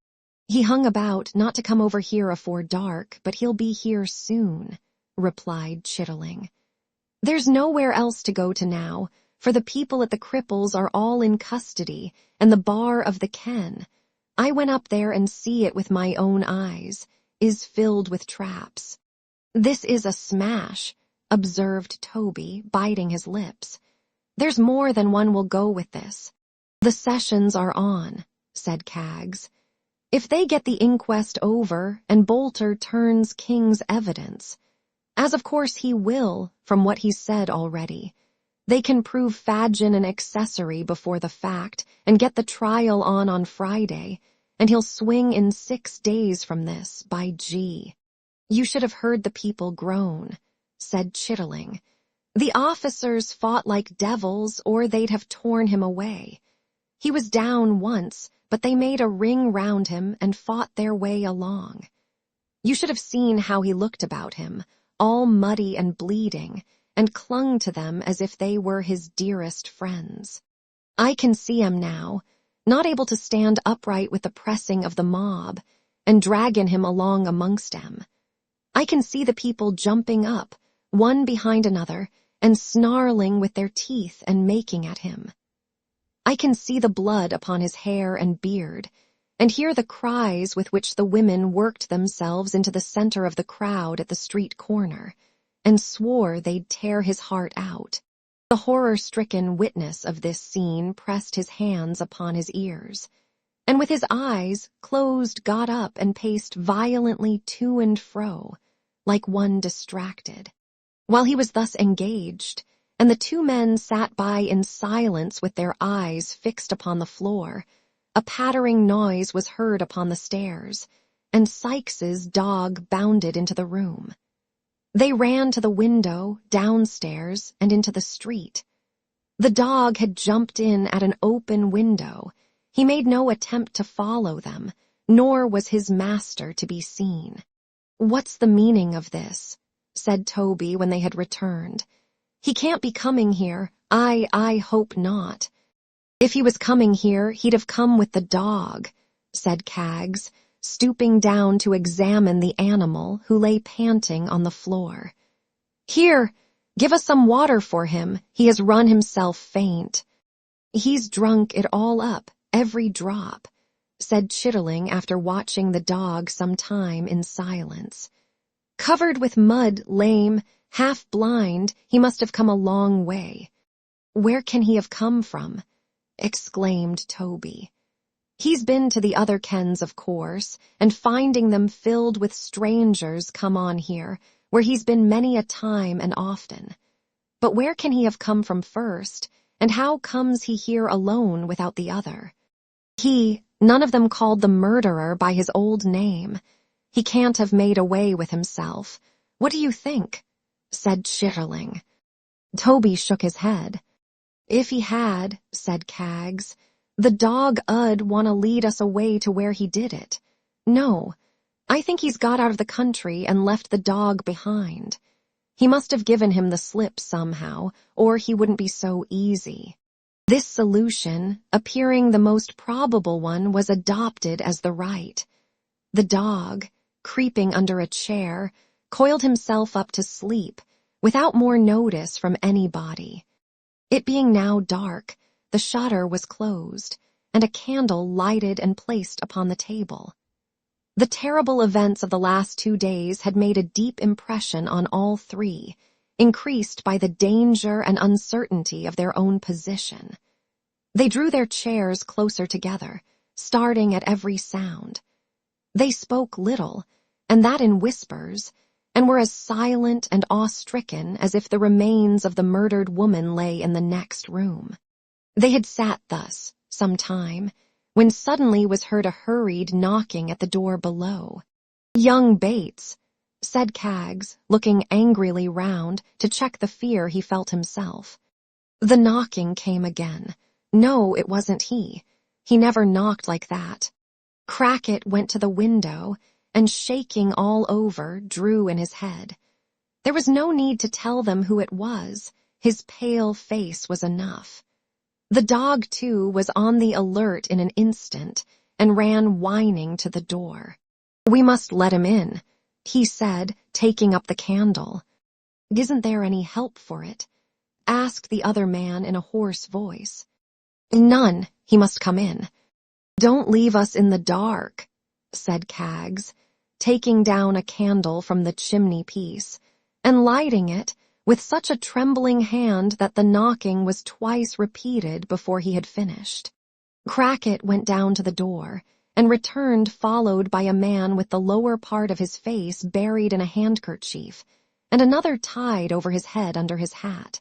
"He hung about not to come over here afore dark, but he'll be here soon," replied Chitterling. "There's nowhere else to go to now, for the people at the Cripples are all in custody, and the bar of the Ken, I went up there and see it with my own eyes, is filled with traps." "This is a smash," observed Toby, biting his lips. "There's more than one will go with this." "The sessions are on," said Caggs. "If they get the inquest over and Bolter turns King's evidence, as of course he will from what he's said already, they can prove Fadgen an accessory before the fact and get the trial on Friday, and he'll swing in 6 days from this, by G. You should have heard the people groan," said Chitterling. "The officers fought like devils, or they'd have torn him away. He was down once, but they made a ring round him and fought their way along. You should have seen how he looked about him, all muddy and bleeding, and clung to them as if they were his dearest friends. I can see him now, not able to stand upright with the pressing of the mob, and dragging him along amongst them. I can see the people jumping up, one behind another, and snarling with their teeth and making at him. I can see the blood upon his hair and beard, and hear the cries with which the women worked themselves into the center of the crowd at the street corner, and swore they'd tear his heart out. The horror-stricken witness of this scene pressed his hands upon his ears, and with his eyes closed got up and paced violently to and fro, like one distracted. While he was thus engaged, and the two men sat by in silence with their eyes fixed upon the floor. A pattering noise was heard upon the stairs, and Sykes's dog bounded into the room. They ran to the window, downstairs, and into the street. The dog had jumped in at an open window. He made no attempt to follow them, nor was his master to be seen. "What's the meaning of this?" said Toby when they had returned. "He can't be coming here. I hope not." "If he was coming here, he'd have come with the dog," said Kaggs, stooping down to examine the animal who lay panting on the floor. "Here, give us some water for him. He has run himself faint." "He's drunk it all up, every drop," said Chitterling after watching the dog some time in silence. "Covered with mud, lame, half blind, he must have come a long way." "Where can he have come from?" exclaimed Toby. "He's been to the other kens, of course, and finding them filled with strangers come on here, where he's been many a time and often. But where can he have come from first, and how comes he here alone without the other? None of them called the murderer by his old name. He can't have made away with himself. What do you think?" said Chitterling. Toby shook his head. "If he had," said Kaggs, "the dog 'ud want to lead us away to where he did it. No, I think he's got out of the country and left the dog behind. He must have given him the slip somehow, or he wouldn't be so easy." This solution, appearing the most probable one, was adopted as the right. The dog, creeping under a chair, coiled himself up to sleep, without more notice from anybody. It being now dark, the shutter was closed, and a candle lighted and placed upon the table. The terrible events of the last 2 days had made a deep impression on all three, increased by the danger and uncertainty of their own position. They drew their chairs closer together, starting at every sound. They spoke little, and that in whispers, and were as silent and awe-stricken as if the remains of the murdered woman lay in the next room. They had sat thus some time, when suddenly was heard a hurried knocking at the door below. "Young Bates," said Kaggs, looking angrily round to check the fear he felt himself. The knocking came again. No, it wasn't he. He never knocked like that. Crackit went to the window, and shaking all over, drew in his head. There was no need to tell them who it was. His pale face was enough. The dog, too, was on the alert in an instant, and ran whining to the door. "We must let him in," he said, taking up the candle. "Isn't there any help for it?" asked the other man in a hoarse voice. "None. He must come in." "Don't leave us in the dark," said Kaggs, taking down a candle from the chimney-piece, and lighting it with such a trembling hand that the knocking was twice repeated before he had finished. Crackit went down to the door, and returned followed by a man with the lower part of his face buried in a handkerchief, and another tied over his head under his hat.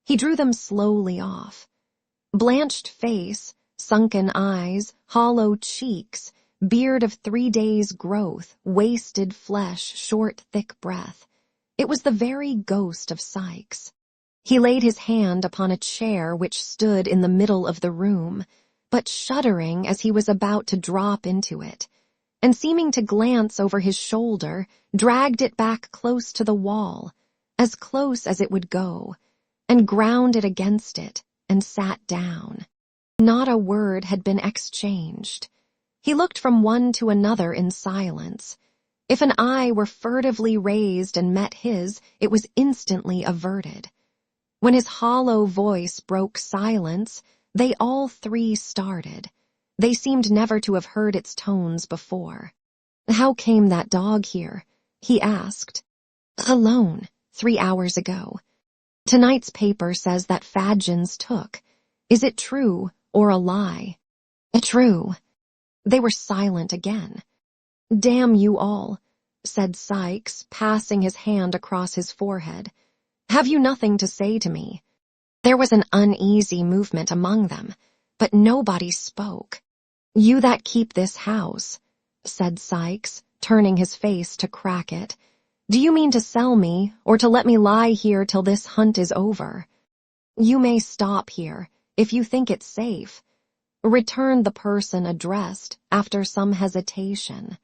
He drew them slowly off. Blanched face, sunken eyes, hollow cheeks, beard of 3 days' growth, wasted flesh, short, thick breath. It was the very ghost of Sykes. He laid his hand upon a chair which stood in the middle of the room, but shuddering as he was about to drop into it, and seeming to glance over his shoulder, dragged it back close to the wall, as close as it would go, and ground it against it, and sat down. Not a word had been exchanged. He looked from one to another in silence. If an eye were furtively raised and met his, it was instantly averted. When his hollow voice broke silence, they all three started. They seemed never to have heard its tones before. "How came that dog here?" he asked. "Alone, 3 hours ago. Tonight's paper says that Fadgens took. Is it true or a lie?" "True." They were silent again. "Damn you all," said Sykes, passing his hand across his forehead. "Have you nothing to say to me? There was an uneasy movement among them, but nobody spoke. "You that keep this house," said Sikes, turning his face to Crackit, "do you mean to sell me, or to let me lie here till this hunt is over?" "You may stop here, if you think it safe," returned the person addressed after some hesitation.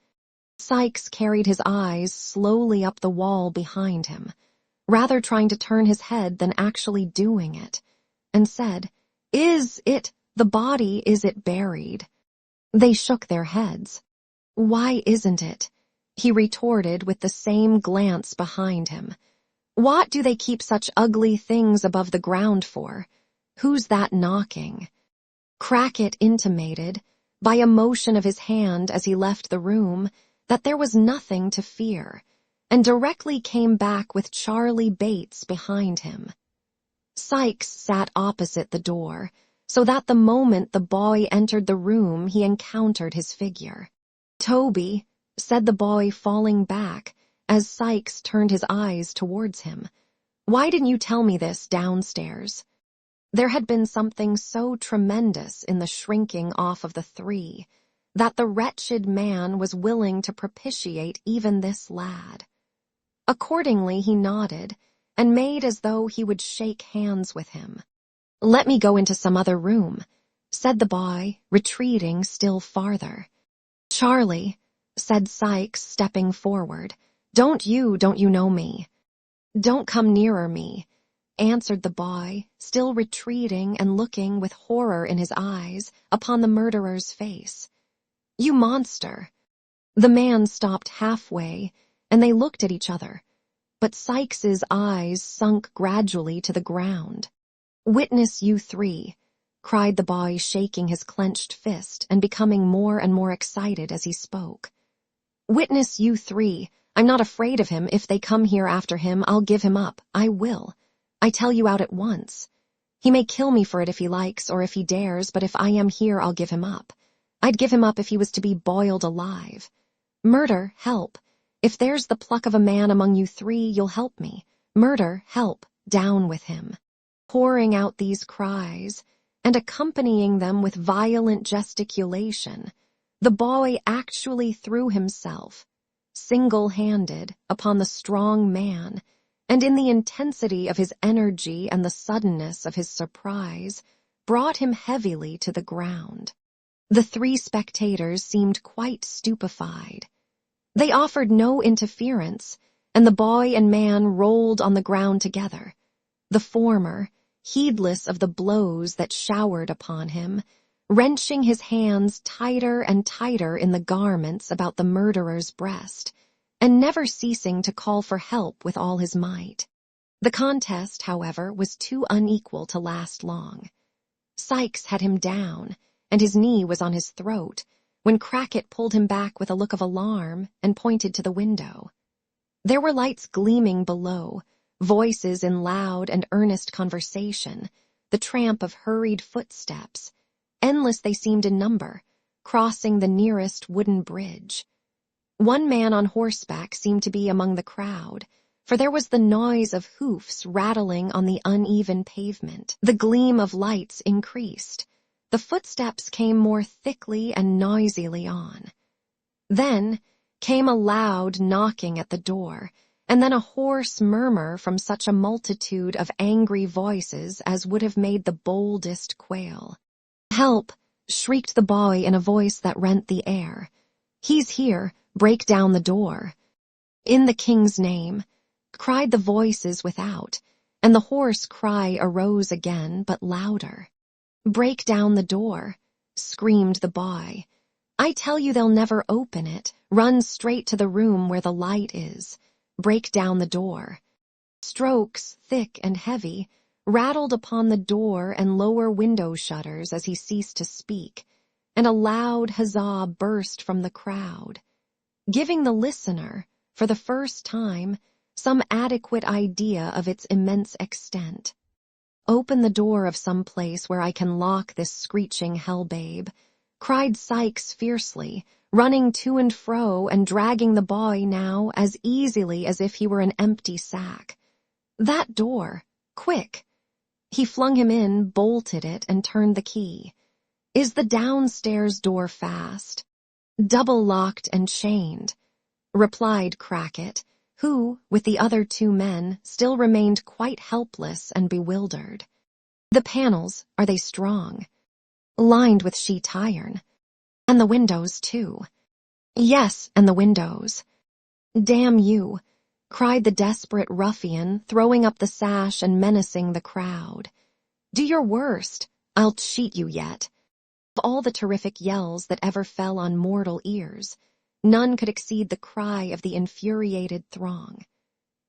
Sikes carried his eyes slowly up the wall behind him, rather trying to turn his head than actually doing it, and said, "Is it the body, is it buried?" They shook their heads. "Why isn't it?" he retorted with the same glance behind him. "What do they keep such ugly things above the ground for? Who's that knocking?" Crackit intimated, by a motion of his hand as he left the room, that there was nothing to fear, and directly came back with Charlie Bates behind him. Sikes sat opposite the door, so that the moment the boy entered the room he encountered his figure. "Toby," said the boy, falling back, as Sikes turned his eyes towards him, "why didn't you tell me this downstairs?" There had been something so tremendous in the shrinking off of the three, that the wretched man was willing to propitiate even this lad. Accordingly he nodded, and made as though he would shake hands with him. "Let me go into some other room," said the boy, retreating still farther. "Charlie," said Sikes, stepping forward, don't you know me?" "Don't come nearer me," answered the boy, still retreating and looking with horror in his eyes upon the murderer's face. "You monster!" The man stopped halfway, and they looked at each other, but Sikes's eyes sunk gradually to the ground. "Witness you three," cried the boy, shaking his clenched fist and becoming more and more excited as he spoke. "Witness you three, I'm not afraid of him. If they come here after him, I'll give him up. I will. I tell you out at once. He may kill me for it if he likes, or if he dares, but if I am here, I'll give him up. I'd give him up if he was to be boiled alive. Murder, help. If there's the pluck of a man among you three, you'll help me. Murder, help. Down with him." Pouring out these cries, and accompanying them with violent gesticulation, the boy actually threw himself, single-handed, upon the strong man, and in the intensity of his energy and the suddenness of his surprise, brought him heavily to the ground. The three spectators seemed quite stupefied. They offered no interference, and the boy and man rolled on the ground together. The former, heedless of the blows that showered upon him, wrenching his hands tighter and tighter in the garments about the murderer's breast, and never ceasing to call for help with all his might. The contest, however, was too unequal to last long. Sikes had him down, and his knee was on his throat, when Crackit pulled him back with a look of alarm and pointed to the window. There were lights gleaming below, voices in loud and earnest conversation, the tramp of hurried footsteps, endless they seemed in number, crossing the nearest wooden bridge. One man on horseback seemed to be among the crowd, for there was the noise of hoofs rattling on the uneven pavement. The gleam of lights increased. The footsteps came more thickly and noisily on. Then came a loud knocking at the door, and then a hoarse murmur from such a multitude of angry voices as would have made the boldest quail. "Help!" shrieked the boy in a voice that rent the air. "He's here! Break down the door!" "In the king's name!" cried the voices without, and the hoarse cry arose again, but louder. "Break down the door!" screamed the boy. "I tell you they'll never open it. Run straight to the room where the light is. Break down the door." Strokes, thick and heavy, rattled upon the door and lower window shutters as he ceased to speak, and a loud huzzah burst from the crowd, giving the listener, for the first time, some adequate idea of its immense extent. "Open the door of some place where I can lock this screeching hell-babe," cried Sikes fiercely, running to and fro and dragging the boy now as easily as if he were an empty sack. "That door! Quick!" He flung him in, bolted it, and turned the key. "Is the downstairs door fast?" "Double locked and chained," replied Crackit, who, with the other two men, still remained quite helpless and bewildered. "The panels, are they strong?" "Lined with sheet iron." "And the windows, too?" "Yes, and the windows." "Damn you," cried the desperate ruffian, throwing up the sash and menacing the crowd. "Do your worst. I'll cheat you yet." Of all the terrific yells that ever fell on mortal ears, none could exceed the cry of the infuriated throng.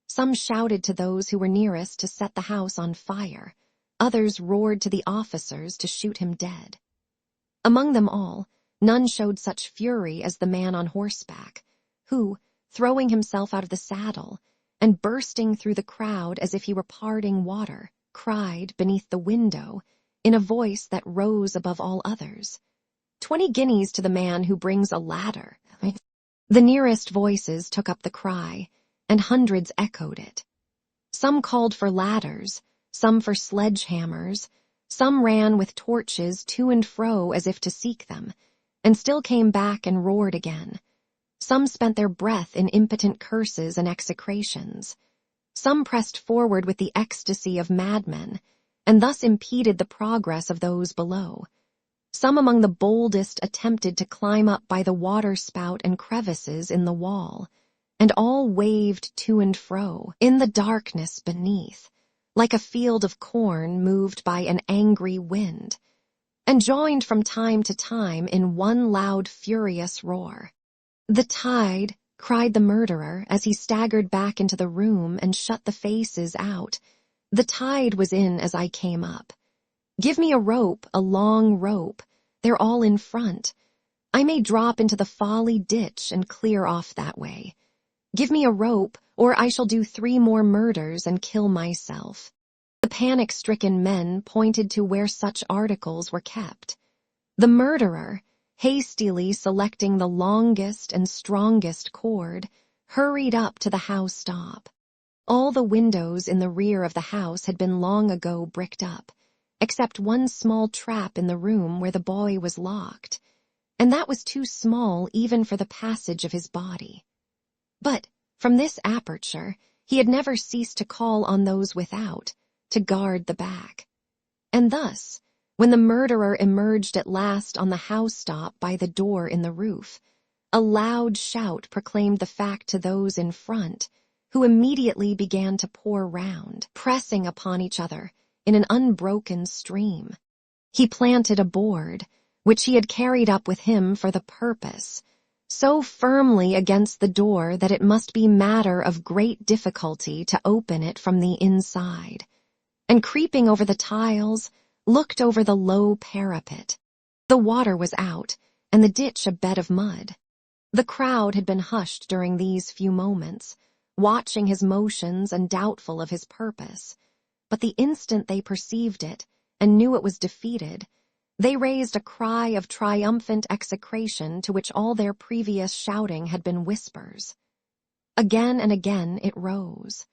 Some shouted to those who were nearest to set the house on fire. Others roared to the officers to shoot him dead. Among them all, none showed such fury as the man on horseback, who, throwing himself out of the saddle and bursting through the crowd as if he were parting water, cried beneath the window in a voice that rose above all others, "20 guineas to the man who brings a ladder." The nearest voices took up the cry, and hundreds echoed it. Some called for ladders, some for sledgehammers, some ran with torches to and fro as if to seek them, and still came back and roared again. Some spent their breath in impotent curses and execrations. Some pressed forward with the ecstasy of madmen, and thus impeded the progress of those below. Some among the boldest attempted to climb up by the water-spout and crevices in the wall, and all waved to and fro in the darkness beneath, like a field of corn moved by an angry wind, and joined from time to time in one loud furious roar. "The tide," cried the murderer as he staggered back into the room and shut the faces out. "The tide was in as I came up. Give me a rope, a long rope. They're all in front. I may drop into the folly ditch and clear off that way. Give me a rope, or I shall do 3 more murders and kill myself." The panic-stricken men pointed to where such articles were kept. The murderer, hastily selecting the longest and strongest cord, hurried up to the house top. All the windows in the rear of the house had been long ago bricked up, except one small trap in the room where the boy was locked, and that was too small even for the passage of his body. But from this aperture he had never ceased to call on those without to guard the back. And thus, when the murderer emerged at last on the housetop by the door in the roof, a loud shout proclaimed the fact to those in front, who immediately began to pour round, pressing upon each other in an unbroken stream. He planted a board, which he had carried up with him for the purpose, so firmly against the door that it must be matter of great difficulty to open it from the inside, and creeping over the tiles, looked over the low parapet. The water was out, and the ditch a bed of mud. The crowd had been hushed during these few moments, watching his motions and doubtful of his purpose, but the instant they perceived it and knew it was defeated, they raised a cry of triumphant execration to which all their previous shouting had been whispers. Again and again it rose.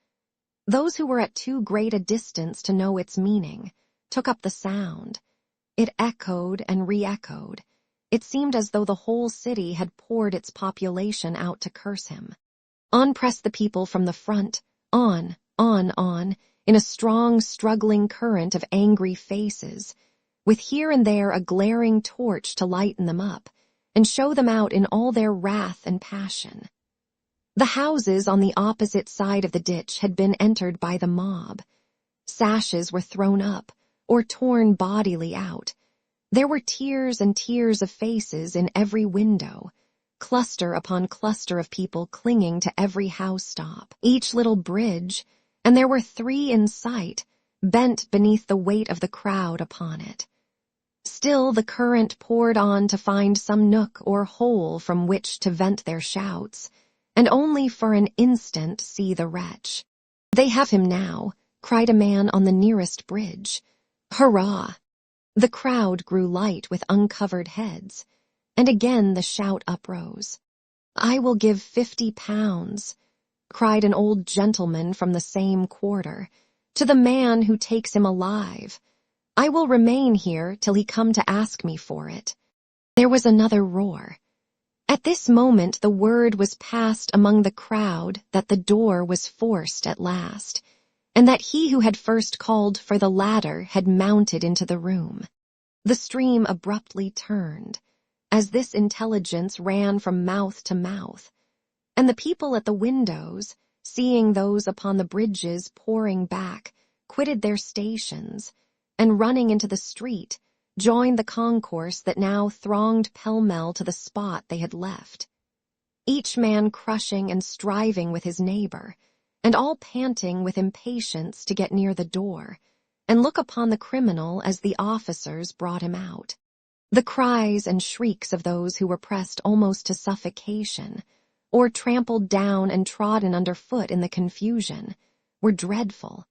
Those who were at too great a distance to know its meaning took up the sound. It echoed and re-echoed. It seemed as though the whole city had poured its population out to curse him. On pressed the people from the front, on, in a strong, struggling current of angry faces, with here and there a glaring torch to lighten them up and show them out in all their wrath and passion. The houses on the opposite side of the ditch had been entered by the mob. Sashes were thrown up or torn bodily out. There were tiers and tiers of faces in every window, cluster upon cluster of people clinging to every housetop, each little bridge, and there were 3 in sight, bent beneath the weight of the crowd upon it. Still the current poured on to find some nook or hole from which to vent their shouts, and only for an instant see the wretch. "They have him now," cried a man on the nearest bridge. "Hurrah!" The crowd grew light with uncovered heads, and again the shout uprose. "I will give £50," cried an old gentleman from the same quarter, To the man who takes him alive, I will remain here till he come to ask me for it." There was another roar. At this moment the word was passed among the crowd that the door was forced at last, and that he who had first called for the ladder had mounted into the room. The stream abruptly turned, as this intelligence ran from mouth to mouth, and the people at the windows, seeing those upon the bridges pouring back, quitted their stations, and running into the street, joined the concourse that now thronged pell-mell to the spot they had left, each man crushing and striving with his neighbor, and all panting with impatience to get near the door, and look upon the criminal as the officers brought him out. The cries and shrieks of those who were pressed almost to suffocation, or trampled down and trodden underfoot in the confusion, were dreadful.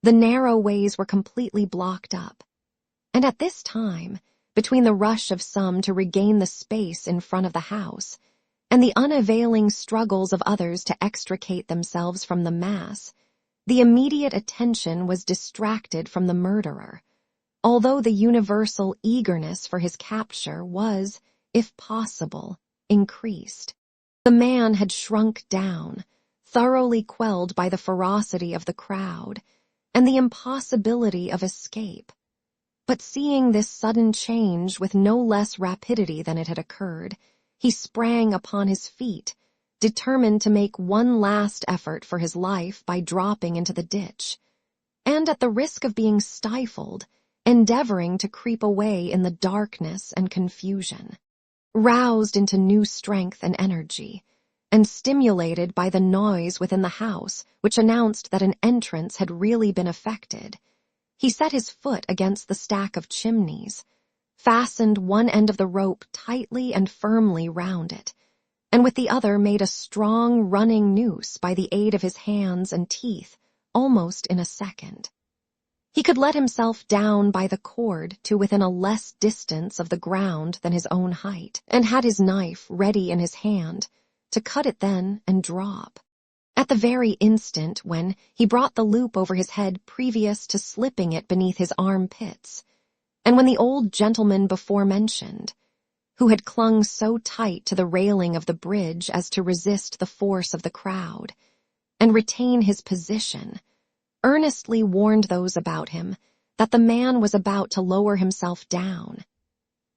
The narrow ways were completely blocked up, and at this time, between the rush of some to regain the space in front of the house, and the unavailing struggles of others to extricate themselves from the mass, the immediate attention was distracted from the murderer, although the universal eagerness for his capture was, if possible, increased. The man had shrunk down, thoroughly quelled by the ferocity of the crowd, and the impossibility of escape. But seeing this sudden change with no less rapidity than it had occurred, he sprang upon his feet, determined to make one last effort for his life by dropping into the ditch, and at the risk of being stifled, endeavoring to creep away in the darkness and confusion. Roused into new strength and energy, and stimulated by the noise within the house which announced that an entrance had really been effected, he set his foot against the stack of chimneys, fastened one end of the rope tightly and firmly round it, and with the other made a strong running noose by the aid of his hands and teeth almost in a second. He could let himself down by the cord to within a less distance of the ground than his own height, and had his knife ready in his hand, to cut it then and drop. At the very instant when he brought the loop over his head previous to slipping it beneath his armpits, and when the old gentleman before mentioned, who had clung so tight to the railing of the bridge as to resist the force of the crowd, and retain his position, earnestly warned those about him that the man was about to lower himself down.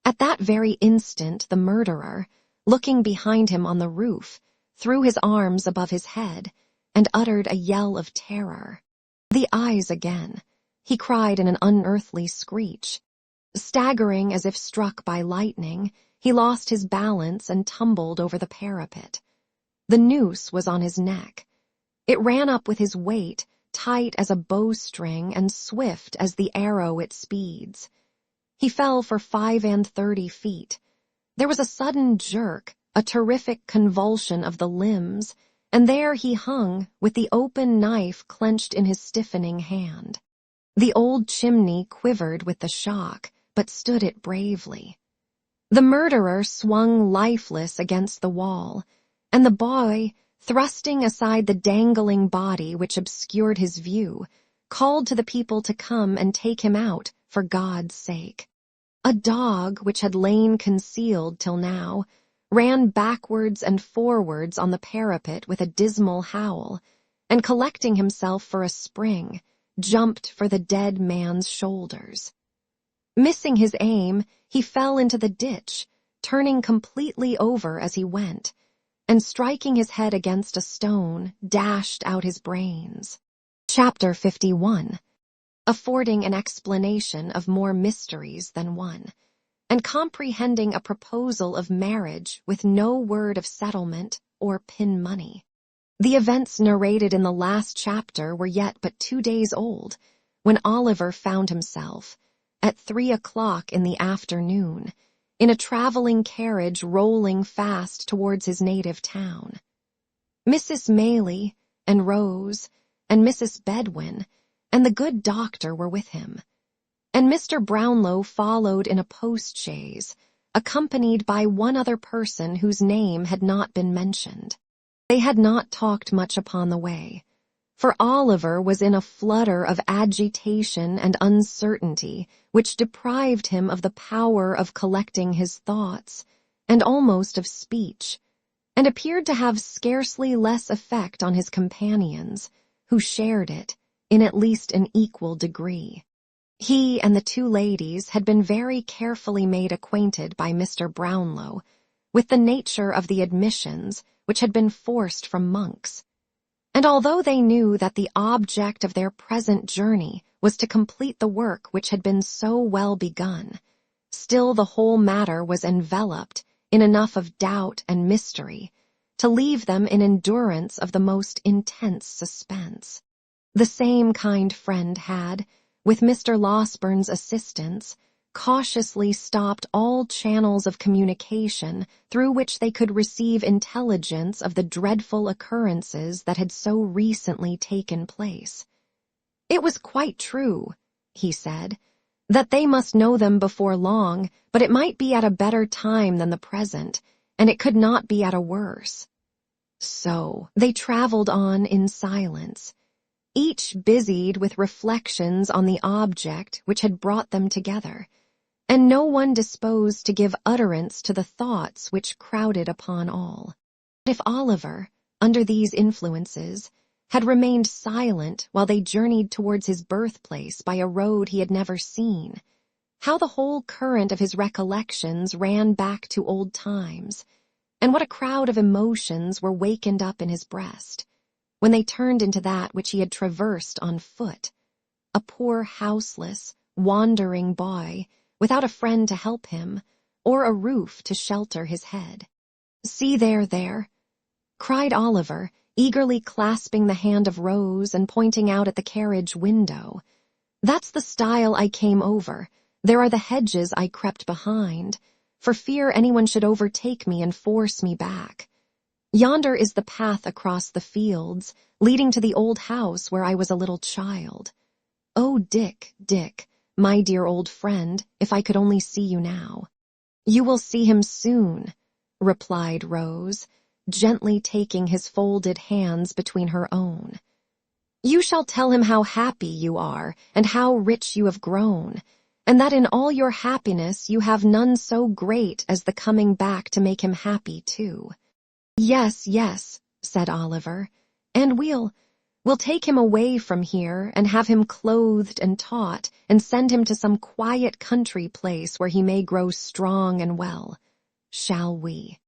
At that very instant the murderer, looking behind him on the roof, threw his arms above his head and uttered a yell of terror. "The eyes again," he cried in an unearthly screech. Staggering as if struck by lightning, he lost his balance and tumbled over the parapet. The noose was on his neck. It ran up with his weight, tight as a bowstring and swift as the arrow it speeds. He fell for 35 feet. There was a sudden jerk, a terrific convulsion of the limbs, and there he hung with the open knife clenched in his stiffening hand. The old chimney quivered with the shock, but stood it bravely. The murderer swung lifeless against the wall, and the boy, thrusting aside the dangling body which obscured his view, called to the people to come and take him out, for God's sake. A dog, which had lain concealed till now, ran backwards and forwards on the parapet with a dismal howl, and collecting himself for a spring, jumped for the dead man's shoulders. Missing his aim, he fell into the ditch, turning completely over as he went, and striking his head against a stone, dashed out his brains. Chapter 51, affording an explanation of more mysteries than one, and comprehending a proposal of marriage with no word of settlement or pin money. The events narrated in the last chapter were yet but 2 days old, when Oliver found himself, at 3 o'clock in the afternoon, in a traveling carriage rolling fast towards his native town. Mrs. Maylie, and Rose, and Mrs. Bedwin, and the good doctor were with him, and Mr. Brownlow followed in a post-chaise, accompanied by one other person whose name had not been mentioned. They had not talked much upon the way, For Oliver was in a flutter of agitation and uncertainty which deprived him of the power of collecting his thoughts, and almost of speech, and appeared to have scarcely less effect on his companions, who shared it, in at least an equal degree. He and the two ladies had been very carefully made acquainted by Mr. Brownlow with the nature of the admissions which had been forced from monks, and although they knew that the object of their present journey was to complete the work which had been so well begun, still the whole matter was enveloped in enough of doubt and mystery to leave them in endurance of the most intense suspense. The same kind friend had, with Mr. Losburn's assistance, cautiously stopped all channels of communication through which they could receive intelligence of the dreadful occurrences that had so recently taken place. It was quite true, he said, that they must know them before long, but it might be at a better time than the present, and it could not be at a worse. So they traveled on in silence, each busied with reflections on the object which had brought them together, and no one disposed to give utterance to the thoughts which crowded upon all. If Oliver, under these influences, had remained silent while they journeyed towards his birthplace by a road he had never seen, how the whole current of his recollections ran back to old times, and what a crowd of emotions were wakened up in his breast, when they turned into that which he had traversed on foot, a poor houseless, wandering boy, without a friend to help him, or a roof to shelter his head. "See there," cried Oliver, eagerly clasping the hand of Rose and pointing out at the carriage window. "That's the stile I came over. There are the hedges I crept behind, for fear anyone should overtake me and force me back. Yonder is the path across the fields, leading to the old house where I was a little child. Oh, Dick, my dear old friend, if I could only see you now." "You will see him soon," replied Rose, gently taking his folded hands between her own. "You shall tell him how happy you are, and how rich you have grown, and that in all your happiness you have none so great as the coming back to make him happy too." Yes, said Oliver, "and we'll take him away from here and have him clothed and taught and send him to some quiet country place where he may grow strong and well. Shall we?"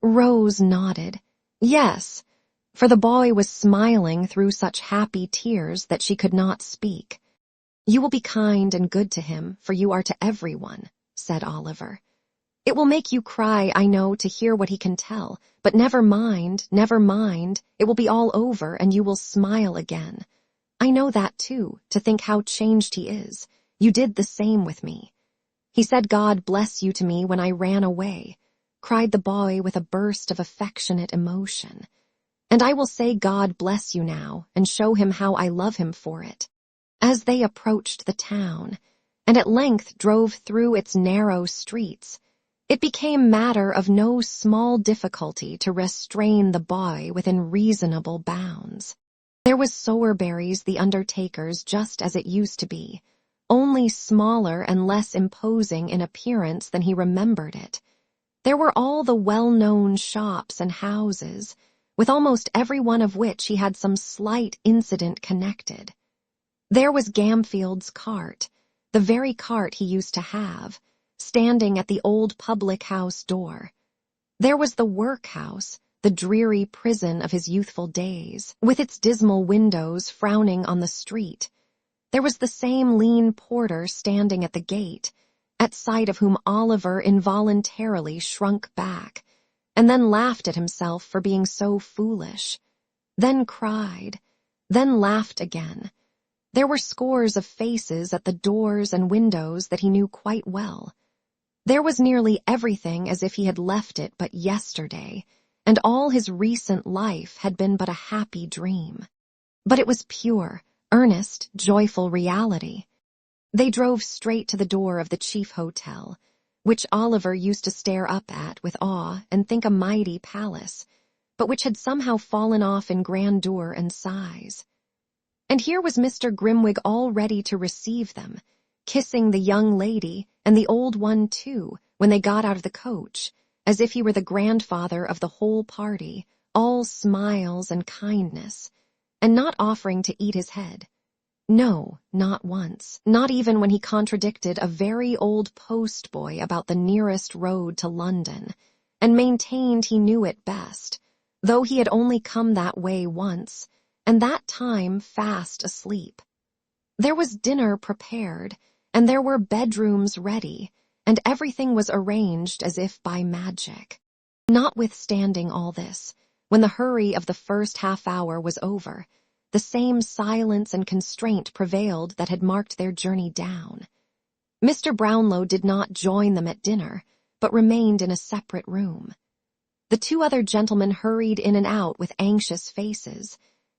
Rose nodded. Yes, for the boy was smiling through such happy tears that she could not speak. "You will be kind and good to him, for you are to everyone," said Oliver. "It will make you cry, I know, to hear what he can tell, but never mind, it will be all over and you will smile again. I know that too, to think how changed he is. You did the same with me. He said God bless you to me when I ran away," cried the boy with a burst of affectionate emotion. "And I will say God bless you now and show him how I love him for it." As they approached the town, and at length drove through its narrow streets, it became matter of no small difficulty to restrain the boy within reasonable bounds. There was Sowerberry's the undertaker's just as it used to be, only smaller and less imposing in appearance than he remembered it. There were all the well-known shops and houses, with almost every one of which he had some slight incident connected. There was Gamfield's cart, the very cart he used to have, standing at the old public house door. There was the workhouse, the dreary prison of his youthful days, with its dismal windows frowning on the street. There was the same lean porter standing at the gate, at sight of whom Oliver involuntarily shrunk back, and then laughed at himself for being so foolish, then cried, then laughed again. There were scores of faces at the doors and windows that he knew quite well. There was nearly everything as if he had left it but yesterday, and all his recent life had been but a happy dream. But it was pure, earnest, joyful reality. They drove straight to the door of the chief hotel, which Oliver used to stare up at with awe and think a mighty palace, but which had somehow fallen off in grandeur and size. And here was Mr. Grimwig all ready to receive them, kissing the young lady and the old one too when they got out of the coach, as if he were the grandfather of the whole party, all smiles and kindness, and not offering to eat his head. No, not once, not even when he contradicted a very old postboy about the nearest road to London, and maintained he knew it best, though he had only come that way once, and that time fast asleep. There was dinner prepared, and there were bedrooms ready, and everything was arranged as if by magic. Notwithstanding all this, when the hurry of the first half-hour was over, the same silence and constraint prevailed that had marked their journey down. Mr. Brownlow did not join them at dinner, but remained in a separate room. The two other gentlemen hurried in and out with anxious faces,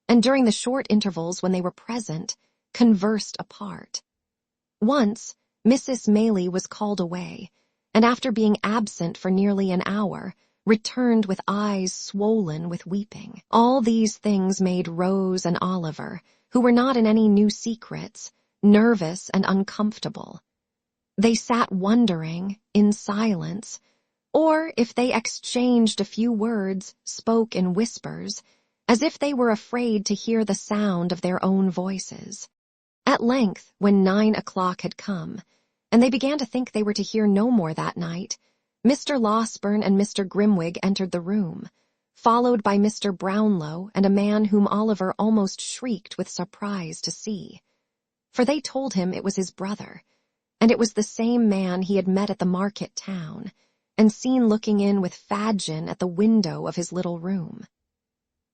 and during the short intervals when they were present, conversed apart. Once, Mrs. Maylie was called away, and after being absent for nearly an hour, returned with eyes swollen with weeping. All these things made Rose and Oliver, who were not in any new secrets, nervous and uncomfortable. They sat wondering, in silence, or, if they exchanged a few words, spoke in whispers, as if they were afraid to hear the sound of their own voices. At length, when 9 o'clock had come, and they began to think they were to hear no more that night, Mr. Losberne and Mr. Grimwig entered the room, followed by Mr. Brownlow and a man whom Oliver almost shrieked with surprise to see. For they told him it was his brother, and it was the same man he had met at the market town, and seen looking in with Fadgen at the window of his little room.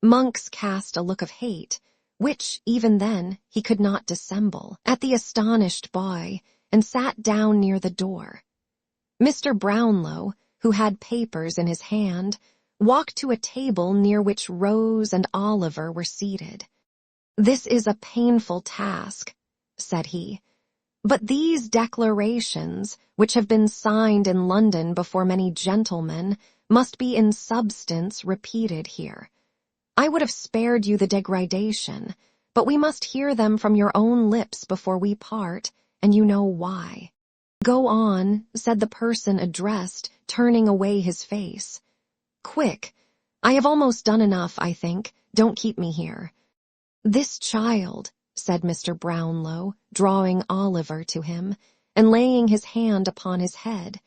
Monks cast a look of hate, which, even then, he could not dissemble, at the astonished boy, and sat down near the door. Mr. Brownlow, who had papers in his hand, walked to a table near which Rose and Oliver were seated. "This is a painful task," said he, "but these declarations, which have been signed in London before many gentlemen, must be in substance repeated here. I would have spared you the degradation, but we must hear them from your own lips before we part, and you know why." "Go on," said the person addressed, turning away his face. "Quick. I have almost done enough, I think. Don't keep me here." "This child," said Mr. Brownlow, drawing Oliver to him, and laying his hand upon his head,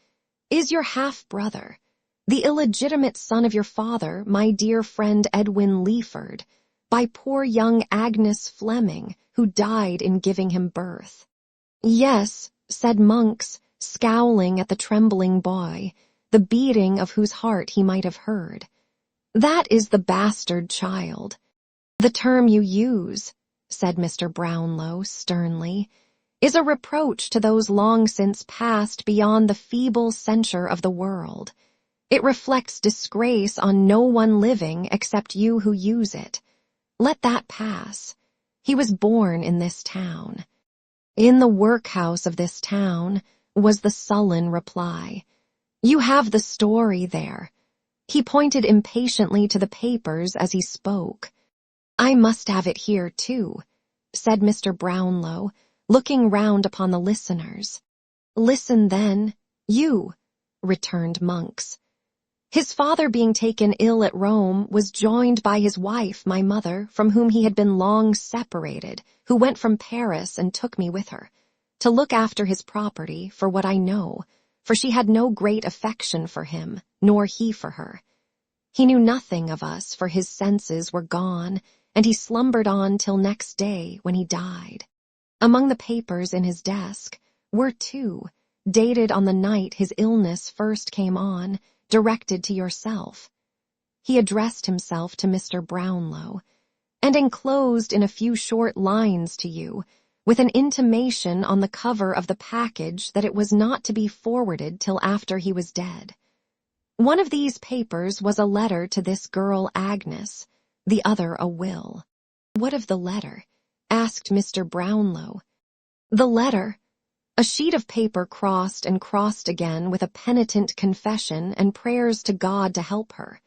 "is your half-brother, the illegitimate son of your father, my dear friend Edwin Leeford, by poor young Agnes Fleming, who died in giving him birth." "Yes," said Monks, scowling at the trembling boy, the beating of whose heart he might have heard. "That is the bastard child." "The term you use," said Mr. Brownlow sternly, "is a reproach to those long since passed beyond the feeble censure of the world. It reflects disgrace on no one living except you who use it. Let that pass. He was born in this town." "In the workhouse of this town," was the sullen reply. "You have the story there." He pointed impatiently to the papers as he spoke. "I must have it here, too," said Mr. Brownlow, looking round upon the listeners. "Listen, then, you," returned Monks. "His father being taken ill at Rome was joined by his wife, my mother, from whom he had been long separated, who went from Paris and took me with her, to look after his property, for what I know, for she had no great affection for him, nor he for her. He knew nothing of us, for his senses were gone, and he slumbered on till next day, when he died. Among the papers in his desk were two, dated on the night his illness first came on, directed to yourself." He addressed himself to Mr. Brownlow, "and enclosed in a few short lines to you, with an intimation on the cover of the package that it was not to be forwarded till after he was dead. One of these papers was a letter to this girl Agnes, the other a will." "What of the letter?" asked Mr. Brownlow. "The letter, a sheet of paper crossed and crossed again with a penitent confession and prayers to God to help her.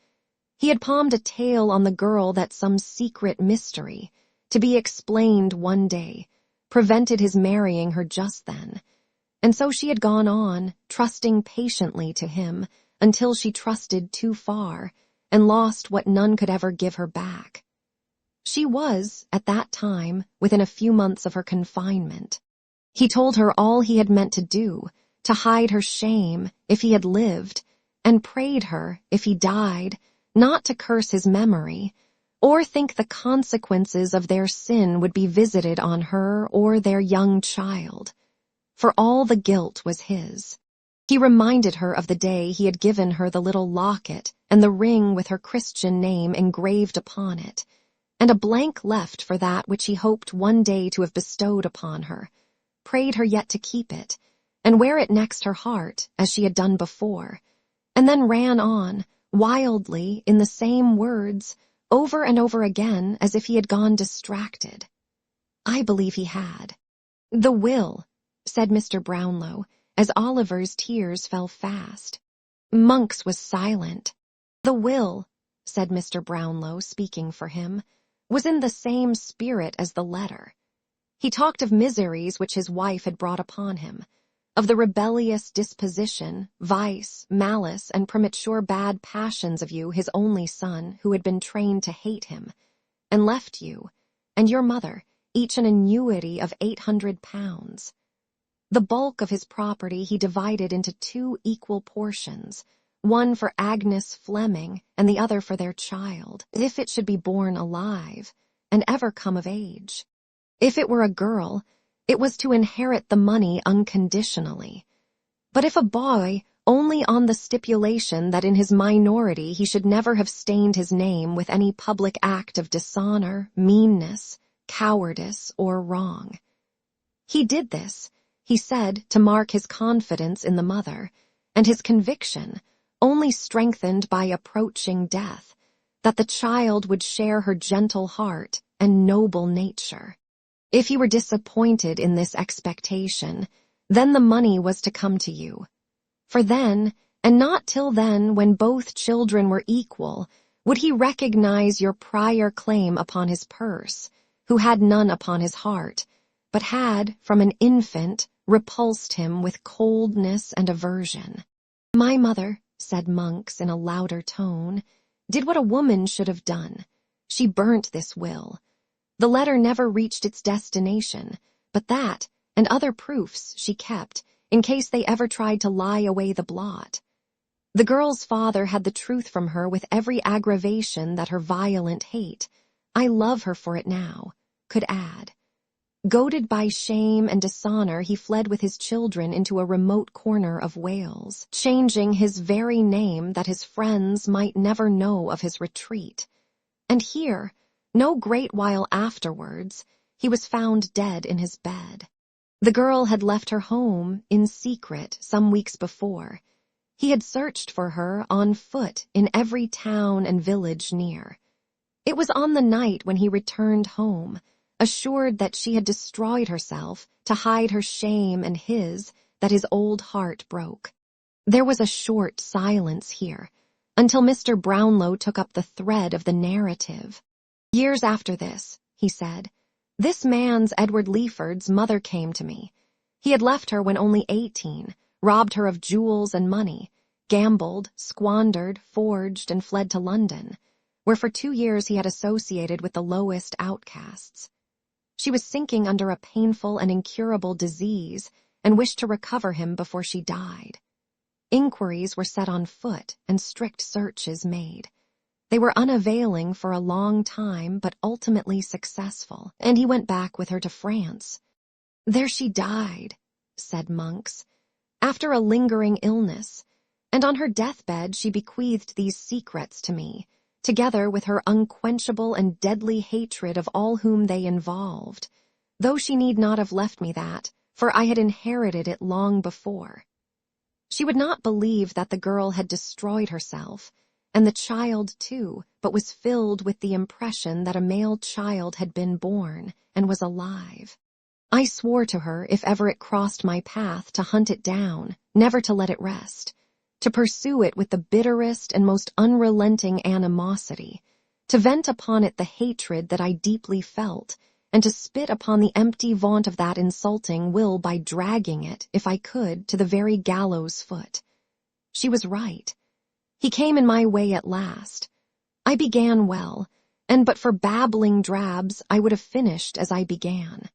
He had palmed a tale on the girl that some secret mystery, to be explained one day, prevented his marrying her just then. And so she had gone on, trusting patiently to him, until she trusted too far, and lost what none could ever give her back. She was, at that time, within a few months of her confinement. He told her all he had meant to do, to hide her shame if he had lived, and prayed her, if he died, not to curse his memory, or think the consequences of their sin would be visited on her or their young child. For all the guilt was his. He reminded her of the day he had given her the little locket and the ring with her Christian name engraved upon it, and a blank left for that which he hoped one day to have bestowed upon her, prayed her yet to keep it, and wear it next her heart, as she had done before, and then ran on, wildly, in the same words, over and over again, as if he had gone distracted. I believe he had. "The will," said Mr. Brownlow, as Oliver's tears fell fast. Monks was silent. "The will," said Mr. Brownlow, speaking for him, was in the same spirit as the letter. He talked of miseries which his wife had brought upon him, of the rebellious disposition, vice, malice, and premature bad passions of you, his only son, who had been trained to hate him, and left you, and your mother, each an annuity of £800. The bulk of his property he divided into 2 equal portions, one for Agnes Fleming and the other for their child, if it should be born alive, and ever come of age. If it were a girl, it was to inherit the money unconditionally. But if a boy, only on the stipulation that in his minority he should never have stained his name with any public act of dishonor, meanness, cowardice, or wrong. He did this, he said, to mark his confidence in the mother, and his conviction, only strengthened by approaching death, that the child would share her gentle heart and noble nature. If you were disappointed in this expectation, then the money was to come to you. For then, and not till then, when both children were equal, would he recognize your prior claim upon his purse, who had none upon his heart, but had, from an infant, repulsed him with coldness and aversion. "My mother," said Monks in a louder tone, "did what a woman should have done. She burnt this will. The letter never reached its destination, but that, and other proofs, she kept, in case they ever tried to lie away the blot. The girl's father had the truth from her with every aggravation that her violent hate, I love her for it now, could add. Goaded by shame and dishonor, he fled with his children into a remote corner of Wales, changing his very name that his friends might never know of his retreat. And here, no great while afterwards, he was found dead in his bed. The girl had left her home in secret some weeks before. He had searched for her on foot in every town and village near. It was on the night when he returned home, assured that she had destroyed herself to hide her shame and his, that his old heart broke. There was a short silence here, until Mr. Brownlow took up the thread of the narrative. "Years after this," he said, "this man's, Edward Leaford's, mother came to me. He had left her when only 18, robbed her of jewels and money, gambled, squandered, forged, and fled to London, where for 2 years he had associated with the lowest outcasts. She was sinking under a painful and incurable disease and wished to recover him before she died. Inquiries were set on foot and strict searches made. They were unavailing for a long time, but ultimately successful, and he went back with her to France. There she died," said Monks, "after a lingering illness, and on her deathbed she bequeathed these secrets to me, together with her unquenchable and deadly hatred of all whom they involved, though she need not have left me that, for I had inherited it long before." She would not believe that the girl had destroyed herself, and the child too, but was filled with the impression that a male child had been born and was alive. I swore to her, if ever it crossed my path, to hunt it down, never to let it rest, to pursue it with the bitterest and most unrelenting animosity, to vent upon it the hatred that I deeply felt, and to spit upon the empty vaunt of that insulting will by dragging it, if I could, to the very gallows foot. She was right. He came in my way at last. I began well, and but for babbling drabs I would have finished as I began.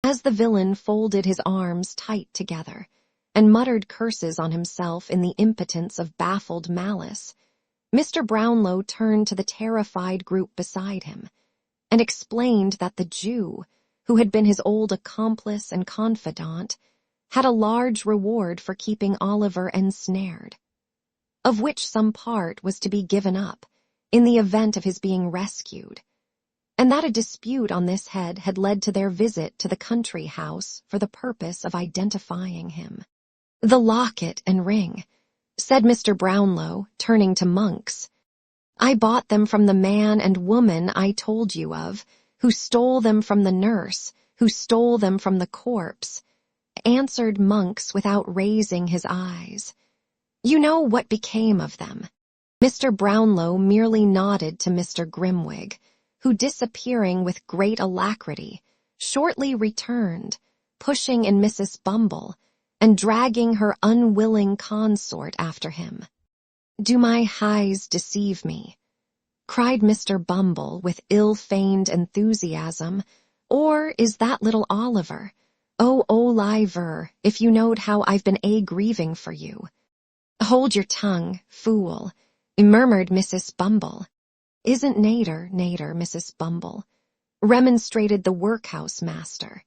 As the villain folded his arms tight together, and muttered curses on himself in the impotence of baffled malice, Mr. Brownlow turned to the terrified group beside him, and explained that the Jew, who had been his old accomplice and confidant, had a large reward for keeping Oliver ensnared, of which some part was to be given up in the event of his being rescued, and that a dispute on this head had led to their visit to the country house for the purpose of identifying him. "The locket and ring," said Mr. Brownlow, turning to Monks. "I bought them from the man and woman I told you of, who stole them from the nurse, who stole them from the corpse," answered Monks without raising his eyes. "You know what became of them." Mr. Brownlow merely nodded to Mr. Grimwig, who, disappearing with great alacrity, shortly returned, pushing in Mrs. Bumble, and dragging her unwilling consort after him. "Do my eyes deceive me?" cried Mr. Bumble with ill-feigned enthusiasm, "or is that little Oliver? Oh, Oliver, if you knowed how I've been grieving for you." "Hold your tongue, fool," murmured Mrs. Bumble. "Isn't nater, Mrs. Bumble," remonstrated the workhouse master.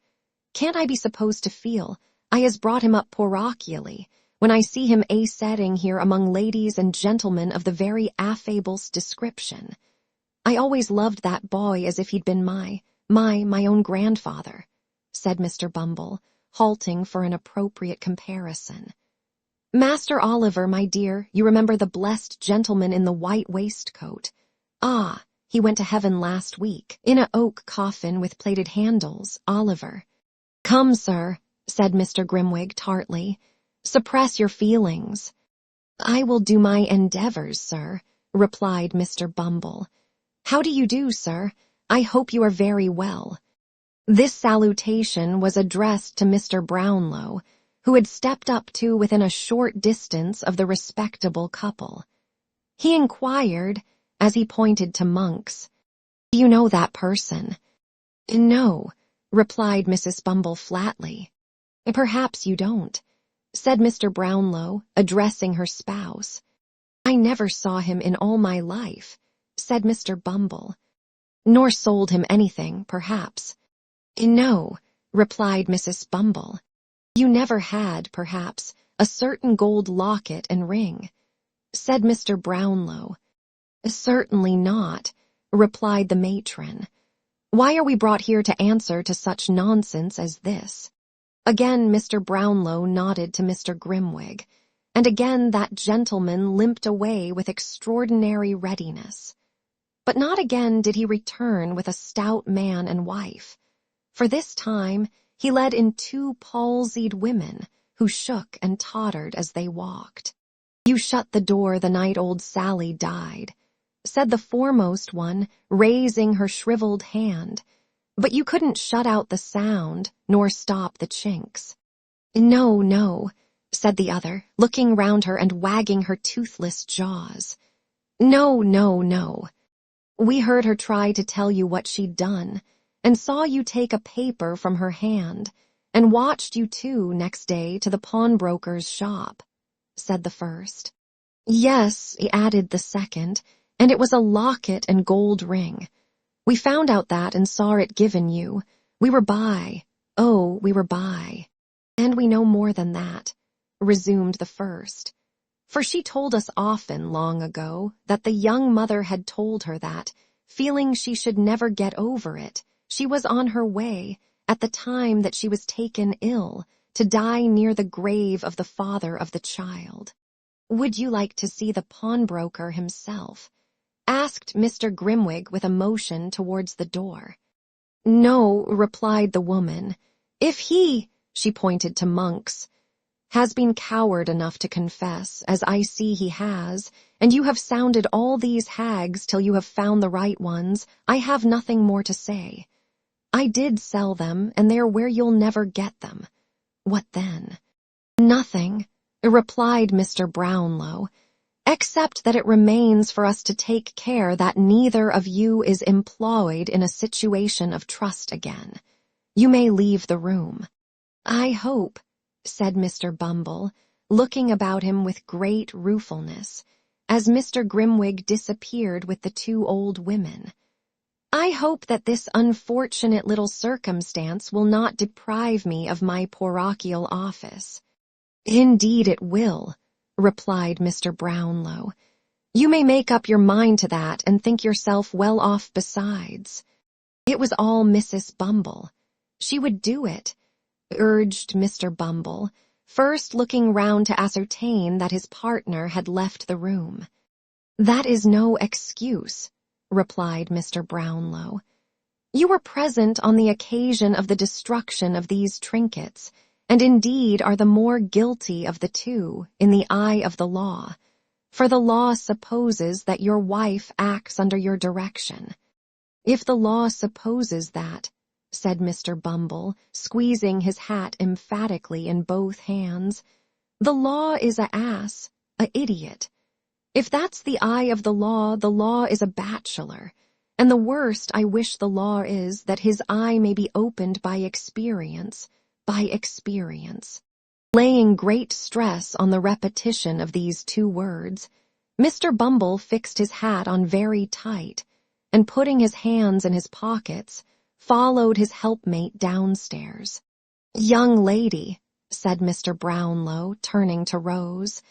"Can't I be supposed to feel I has brought him up parochially when I see him setting here among ladies and gentlemen of the very affablest description? I always loved that boy as if he'd been my own grandfather," said Mr. Bumble, halting for an appropriate comparison. "Master Oliver, my dear, you remember the blessed gentleman in the white waistcoat? Ah, he went to heaven last week, in a oak coffin with plated handles, Oliver." "Come, sir," said Mr. Grimwig tartly, "suppress your feelings." "I will do my endeavors, sir," replied Mr. Bumble. "How do you do, sir? I hope you are very well." This salutation was addressed to Mr. Brownlow, who had stepped up to within a short distance of the respectable couple. He inquired, as he pointed to Monks, "Do you know that person?" "No," replied Mrs. Bumble flatly. "Perhaps you don't," said Mr. Brownlow, addressing her spouse. "I never saw him in all my life," said Mr. Bumble. "Nor sold him anything, perhaps?" "No," replied Mrs. Bumble. "You never had, perhaps, a certain gold locket and ring?" said Mr. Brownlow. "Certainly not," replied the matron. "Why are we brought here to answer to such nonsense as this?" Again Mr. Brownlow nodded to Mr. Grimwig, and again that gentleman limped away with extraordinary readiness. But not again did he return with a stout man and wife, for this time he led in 2 palsied women who shook and tottered as they walked. "You shut the door the night old Sally died," said the foremost one, raising her shriveled hand, "but you couldn't shut out the sound, nor stop the chinks." "No, no," said the other, looking round her and wagging her toothless jaws. "No, no, no. We heard her try to tell you what she'd done, and saw you take a paper from her hand, and watched you too next day to the pawnbroker's shop," said the first. "Yes," added the second, "and it was a locket and gold ring. We found out that and saw it given you. We were by. Oh, we were by. And we know more than that," resumed the first. "For she told us often long ago that the young mother had told her that, feeling she should never get over it, she was on her way, at the time that she was taken ill, to die near the grave of the father of the child." "Would you like to see the pawnbroker himself?" asked Mr. Grimwig with a motion towards the door. "No," replied the woman. "If he," she pointed to Monks, has been coward enough to confess, as I see he has, and you have sounded all these hags till you have found the right ones, I have nothing more to say. I did sell them, and they're where you'll never get them. What then? Nothing, replied Mr. Brownlow, except that it remains for us to take care that neither of you is employed in a situation of trust again. You may leave the room. I hope, said Mr. Bumble, looking about him with great ruefulness, as Mr. Grimwig disappeared with the two old women. I hope that this unfortunate little circumstance will not deprive me of my parochial office. Indeed it will, replied Mr. Brownlow. You may make up your mind to that and think yourself well off besides. It was all Mrs. Bumble. She would do it, urged Mr. Bumble, first looking round to ascertain that his partner had left the room. That is no excuse, replied Mr. Brownlow. You were present on the occasion of the destruction of these trinkets, and indeed are the more guilty of the two in the eye of the law, for the law supposes that your wife acts under your direction. If the law supposes that, said Mr. Bumble, squeezing his hat emphatically in both hands, the law is a ass, a idiot. If that's the eye of the law is a bachelor, and the worst I wish the law is that his eye may be opened by experience. Laying great stress on the repetition of these two words, Mr. Bumble fixed his hat on very tight, and putting his hands in his pockets, followed his helpmate downstairs. Young lady, said Mr. Brownlow, turning to Rose,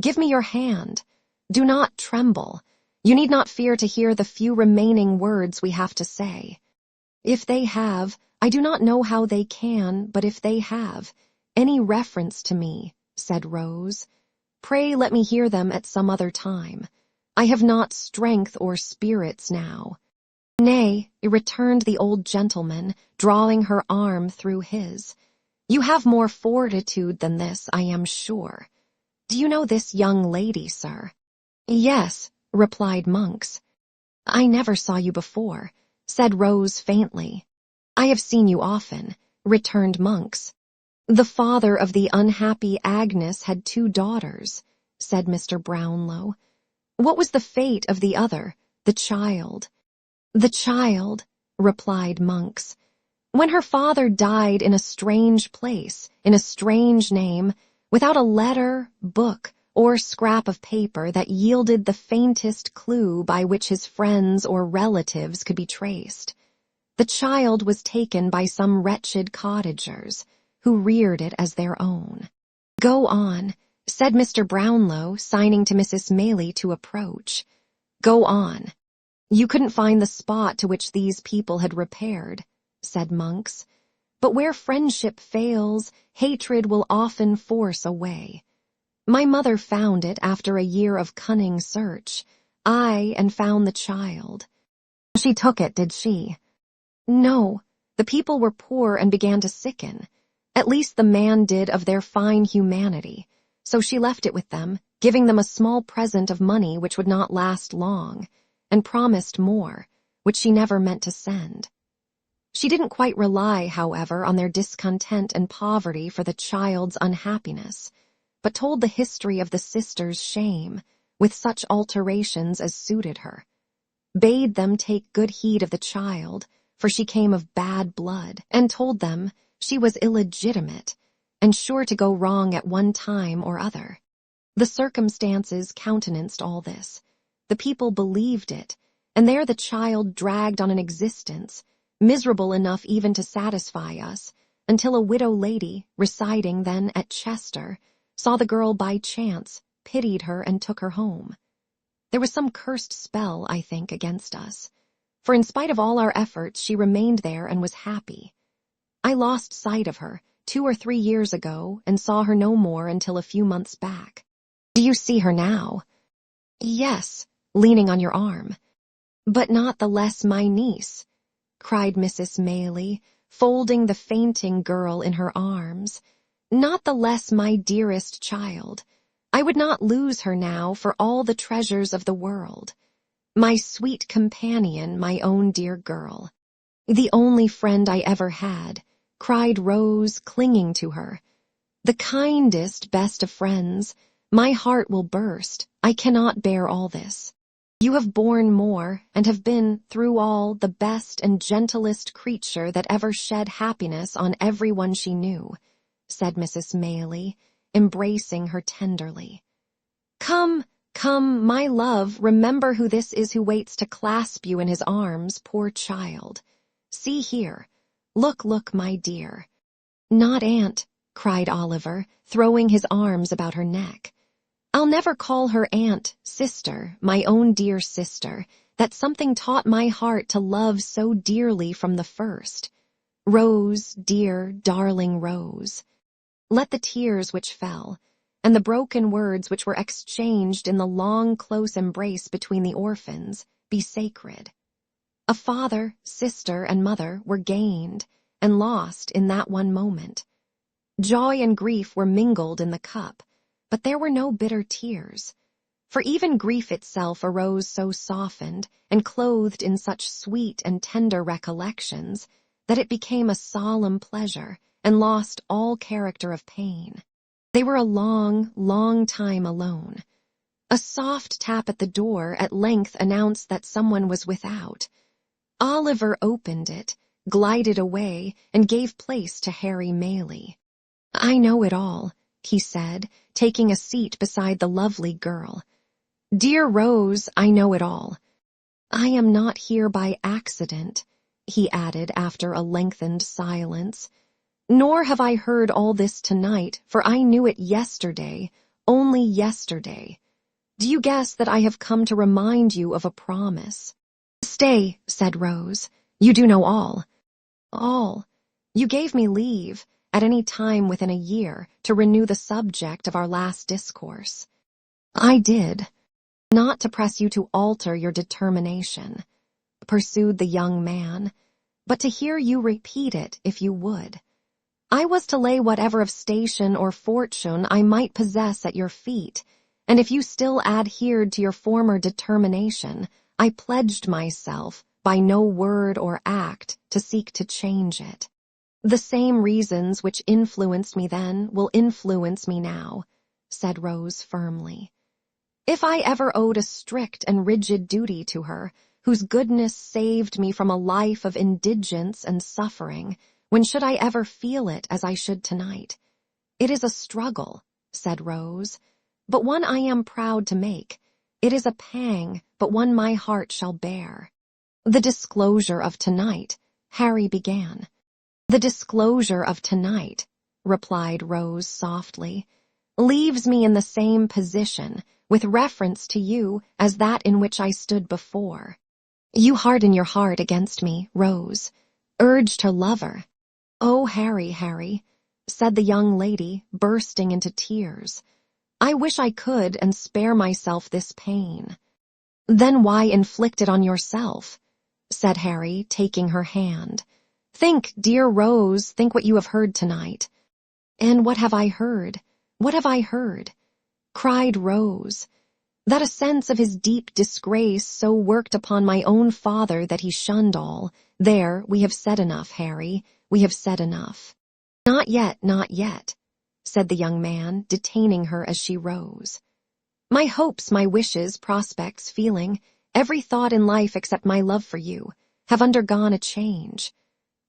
give me your hand. Do not tremble. You need not fear to hear the few remaining words we have to say. If they have, I do not know how they can, but if they have, any reference to me, said Rose, pray let me hear them at some other time. I have not strength or spirits now. Nay, returned the old gentleman, drawing her arm through his. You have more fortitude than this, I am sure. Do you know this young lady, sir? Yes, replied Monks. I never saw you before, said Rose faintly. I have seen you often, returned Monks. The father of the unhappy Agnes had 2 daughters, said Mr. Brownlow. What was the fate of the other, the child? The child, replied Monks. When her father died in a strange place, in a strange name, without a letter, book, or scrap of paper that yielded the faintest clue by which his friends or relatives could be traced. The child was taken by some wretched cottagers, who reared it as their own. Go on, said Mr. Brownlow, signing to Mrs. Maylie to approach. Go on. You couldn't find the spot to which these people had repaired, said Monks. But where friendship fails, hatred will often force a way. My mother found it after a year of cunning search. And found the child. She took it, did she? No, the people were poor and began to sicken. At least the man did of their fine humanity. So she left it with them, giving them a small present of money which would not last long, and promised more, which she never meant to send. She didn't quite rely, however, on their discontent and poverty for the child's unhappiness, but told the history of the sister's shame, with such alterations as suited her, bade them take good heed of the child, for she came of bad blood, and told them she was illegitimate, and sure to go wrong at one time or other. The circumstances countenanced all this. The people believed it, and there the child dragged on an existence, miserable enough even to satisfy us, until a widow lady, residing then at Chester, saw the girl by chance, pitied her, and took her home. There was some cursed spell, I think, against us, for in spite of all our efforts she remained there and was happy. I lost sight of her 2 or 3 years ago and saw her no more until a few months back. Do you see her now? Yes, leaning on your arm. But not the less my niece, cried Mrs. Maylie, folding the fainting girl in her arms. Not the less my dearest child. I would not lose her now for all the treasures of the world. My sweet companion, my own dear girl. The only friend I ever had, cried Rose, clinging to her. The kindest, best of friends. My heart will burst. I cannot bear all this. You have borne more, and have been, through all, the best and gentlest creature that ever shed happiness on every one she knew, said Mrs. Maylie, embracing her tenderly. Come, come, my love, remember who this is who waits to clasp you in his arms, poor child. See here. Look, look, my dear. Not aunt, cried Oliver, throwing his arms about her neck. I'll never call her aunt, sister, my own dear sister, that something taught my heart to love so dearly from the first. Rose, dear, darling Rose. Let the tears which fell, and the broken words which were exchanged in the long, close embrace between the orphans, be sacred. A father, sister, and mother were gained and lost in that one moment. Joy and grief were mingled in the cup, but there were no bitter tears, for even grief itself arose so softened and clothed in such sweet and tender recollections that it became a solemn pleasure and lost all character of pain. They were a long, long time alone. A soft tap at the door at length announced that someone was without. Oliver opened it, glided away, and gave place to Harry Maylie. I know it all, he said, taking a seat beside the lovely girl. Dear Rose, I know it all. I am not here by accident, he added after a lengthened silence. Nor have I heard all this tonight, for I knew it yesterday, only yesterday. Do you guess that I have come to remind you of a promise? Stay, said Rose. You do know all. All. You gave me leave, at any time within a year, to renew the subject of our last discourse. I did. Not to press you to alter your determination, pursued the young man, but to hear you repeat it if you would. I was to lay whatever of station or fortune I might possess at your feet, and if you still adhered to your former determination, I pledged myself, by no word or act, to seek to change it. The same reasons which influenced me then will influence me now, said Rose firmly. If I ever owed a strict and rigid duty to her, whose goodness saved me from a life of indigence and suffering, when should I ever feel it as I should tonight? It is a struggle, said Rose, but one I am proud to make. It is a pang, but one my heart shall bear. The disclosure of tonight, Harry began. The disclosure of tonight, replied Rose softly, leaves me in the same position, with reference to you, as that in which I stood before. You harden your heart against me, Rose, urged her lover. Oh, Harry, Harry, said the young lady, bursting into tears. I wish I could and spare myself this pain. Then why inflict it on yourself? Said Harry, taking her hand. Think, dear Rose, think what you have heard tonight. And what have I heard? What have I heard? Cried Rose. That a sense of his deep disgrace so worked upon my own father that he shunned all. There, we have said enough, Harry, we have said enough. Not yet, said the young man, detaining her as she rose. My hopes, my wishes, prospects, feeling, every thought in life except my love for you, have undergone a change.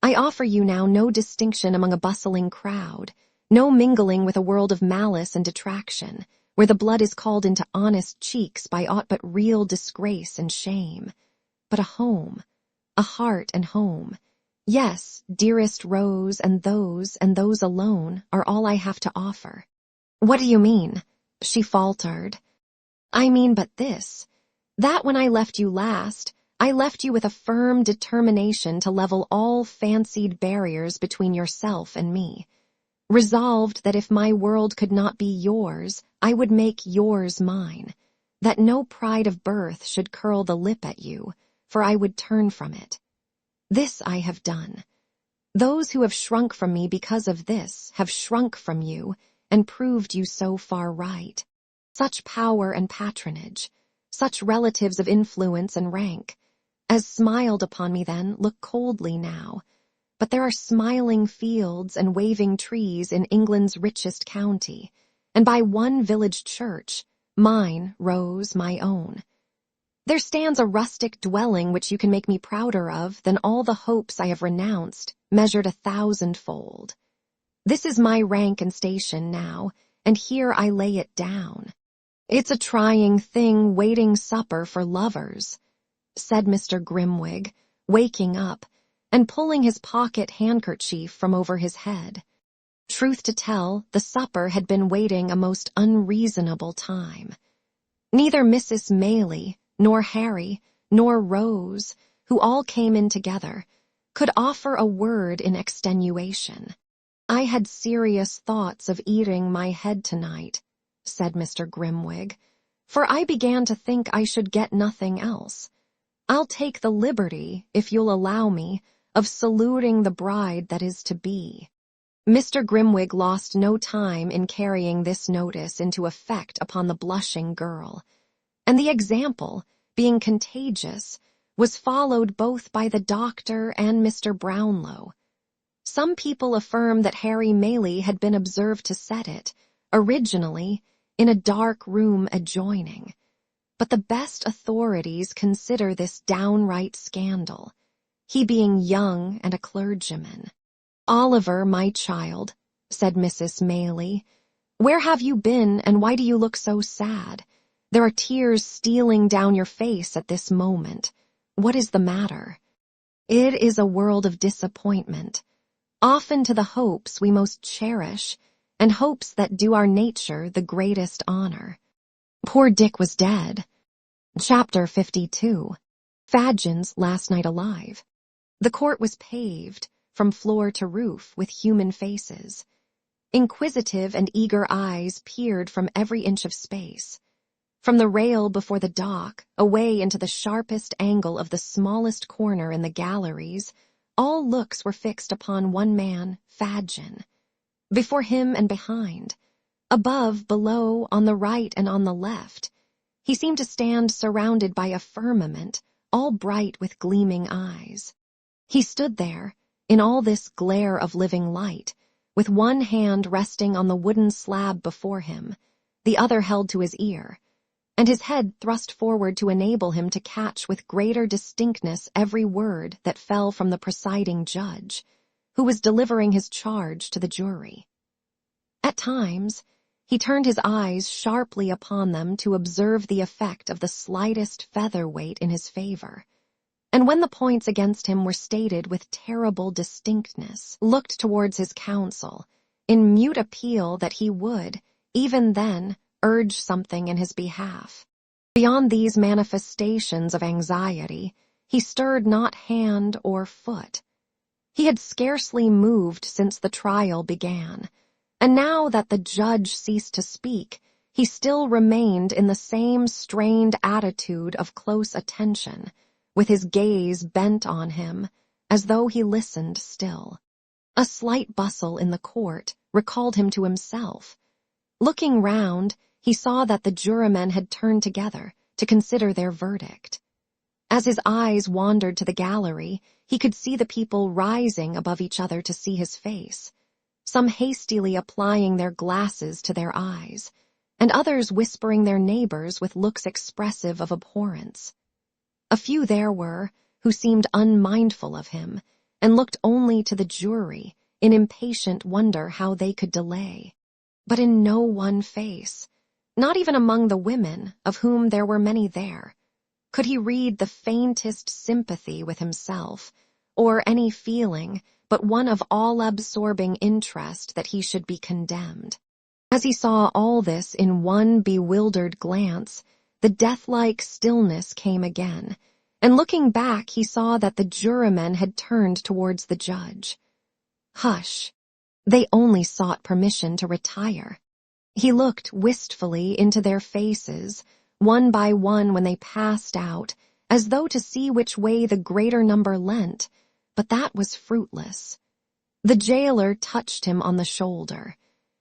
I offer you now no distinction among a bustling crowd, no mingling with a world of malice and detraction, where the blood is called into honest cheeks by aught but real disgrace and shame, but a home, a heart and home. Yes, dearest Rose, and those alone are all I have to offer. What do you mean? She faltered. I mean but this, that when I left you last, I left you with a firm determination to level all fancied barriers between yourself and me, resolved that if my world could not be yours, I would make yours mine, that no pride of birth should curl the lip at you, for I would turn from it. This I have done. Those who have shrunk from me because of this have shrunk from you and proved you so far right. Such power and patronage, such relatives of influence and rank, as smiled upon me then, look coldly now. But there are smiling fields and waving trees in England's richest county, and by one village church, mine rose my own. There stands a rustic dwelling which you can make me prouder of than all the hopes I have renounced, measured 1,000-fold. This is my rank and station now, and here I lay it down. It's a trying thing waiting supper for lovers, said Mr. Grimwig, waking up and pulling his pocket handkerchief from over his head. Truth to tell, the supper had been waiting a most unreasonable time. Neither Mrs. Maylie, nor Harry, nor Rose, who all came in together, could offer a word in extenuation. I had serious thoughts of eating my head tonight, said Mr. Grimwig, for I began to think I should get nothing else. I'll take the liberty, if you'll allow me, of saluting the bride that is to be. Mr. Grimwig lost no time in carrying this notice into effect upon the blushing girl, and the example, being contagious, was followed both by the doctor and Mr. Brownlow. Some people affirm that Harry Maylie had been observed to set it, originally, in a dark room adjoining, but the best authorities consider this downright scandal, he being young and a clergyman. "Oliver, my child," said Mrs. Maylie, "where have you been and why do you look so sad? There are tears stealing down your face at this moment. What is the matter?" "It is a world of disappointment, often to the hopes we most cherish, and hopes that do our nature the greatest honor. Poor Dick was dead." Chapter 52. Fadgen's Last Night Alive. The court was paved, from floor to roof, with human faces. Inquisitive and eager eyes peered from every inch of space. From the rail before the dock, away into the sharpest angle of the smallest corner in the galleries, all looks were fixed upon one man, Fadgen. Before him and behind, above, below, on the right and on the left, he seemed to stand surrounded by a firmament, all bright with gleaming eyes. He stood there, in all this glare of living light, with one hand resting on the wooden slab before him, the other held to his ear, and his head thrust forward to enable him to catch with greater distinctness every word that fell from the presiding judge, who was delivering his charge to the jury. At times, he turned his eyes sharply upon them to observe the effect of the slightest featherweight in his favor, and when the points against him were stated with terrible distinctness, looked towards his counsel, in mute appeal that he would, even then, urge something in his behalf. Beyond these manifestations of anxiety, he stirred not hand or foot. He had scarcely moved since the trial began, and now that the judge ceased to speak, he still remained in the same strained attitude of close attention, with his gaze bent on him, as though he listened still. A slight bustle in the court recalled him to himself. Looking round, he saw that the jurymen had turned together to consider their verdict. As his eyes wandered to the gallery, he could see the people rising above each other to see his face, some hastily applying their glasses to their eyes, and others whispering their neighbors with looks expressive of abhorrence. A few there were who seemed unmindful of him, and looked only to the jury in impatient wonder how they could delay. But in no one face, not even among the women, of whom there were many there, could he read the faintest sympathy with himself, or any feeling but one of all-absorbing interest that he should be condemned. As he saw all this in one bewildered glance, the death-like stillness came again, and looking back he saw that the jurymen had turned towards the judge. Hush! They only sought permission to retire. He looked wistfully into their faces, one by one when they passed out, as though to see which way the greater number leant, but that was fruitless. The jailer touched him on the shoulder.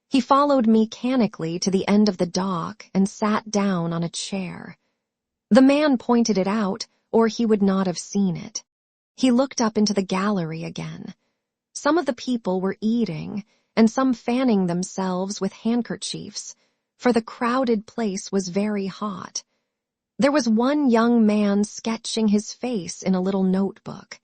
He followed mechanically to the end of the dock and sat down on a chair. The man pointed it out, or he would not have seen it. He looked up into the gallery again. Some of the people were eating, and some fanning themselves with handkerchiefs, for the crowded place was very hot. There was one young man sketching his face in a little notebook.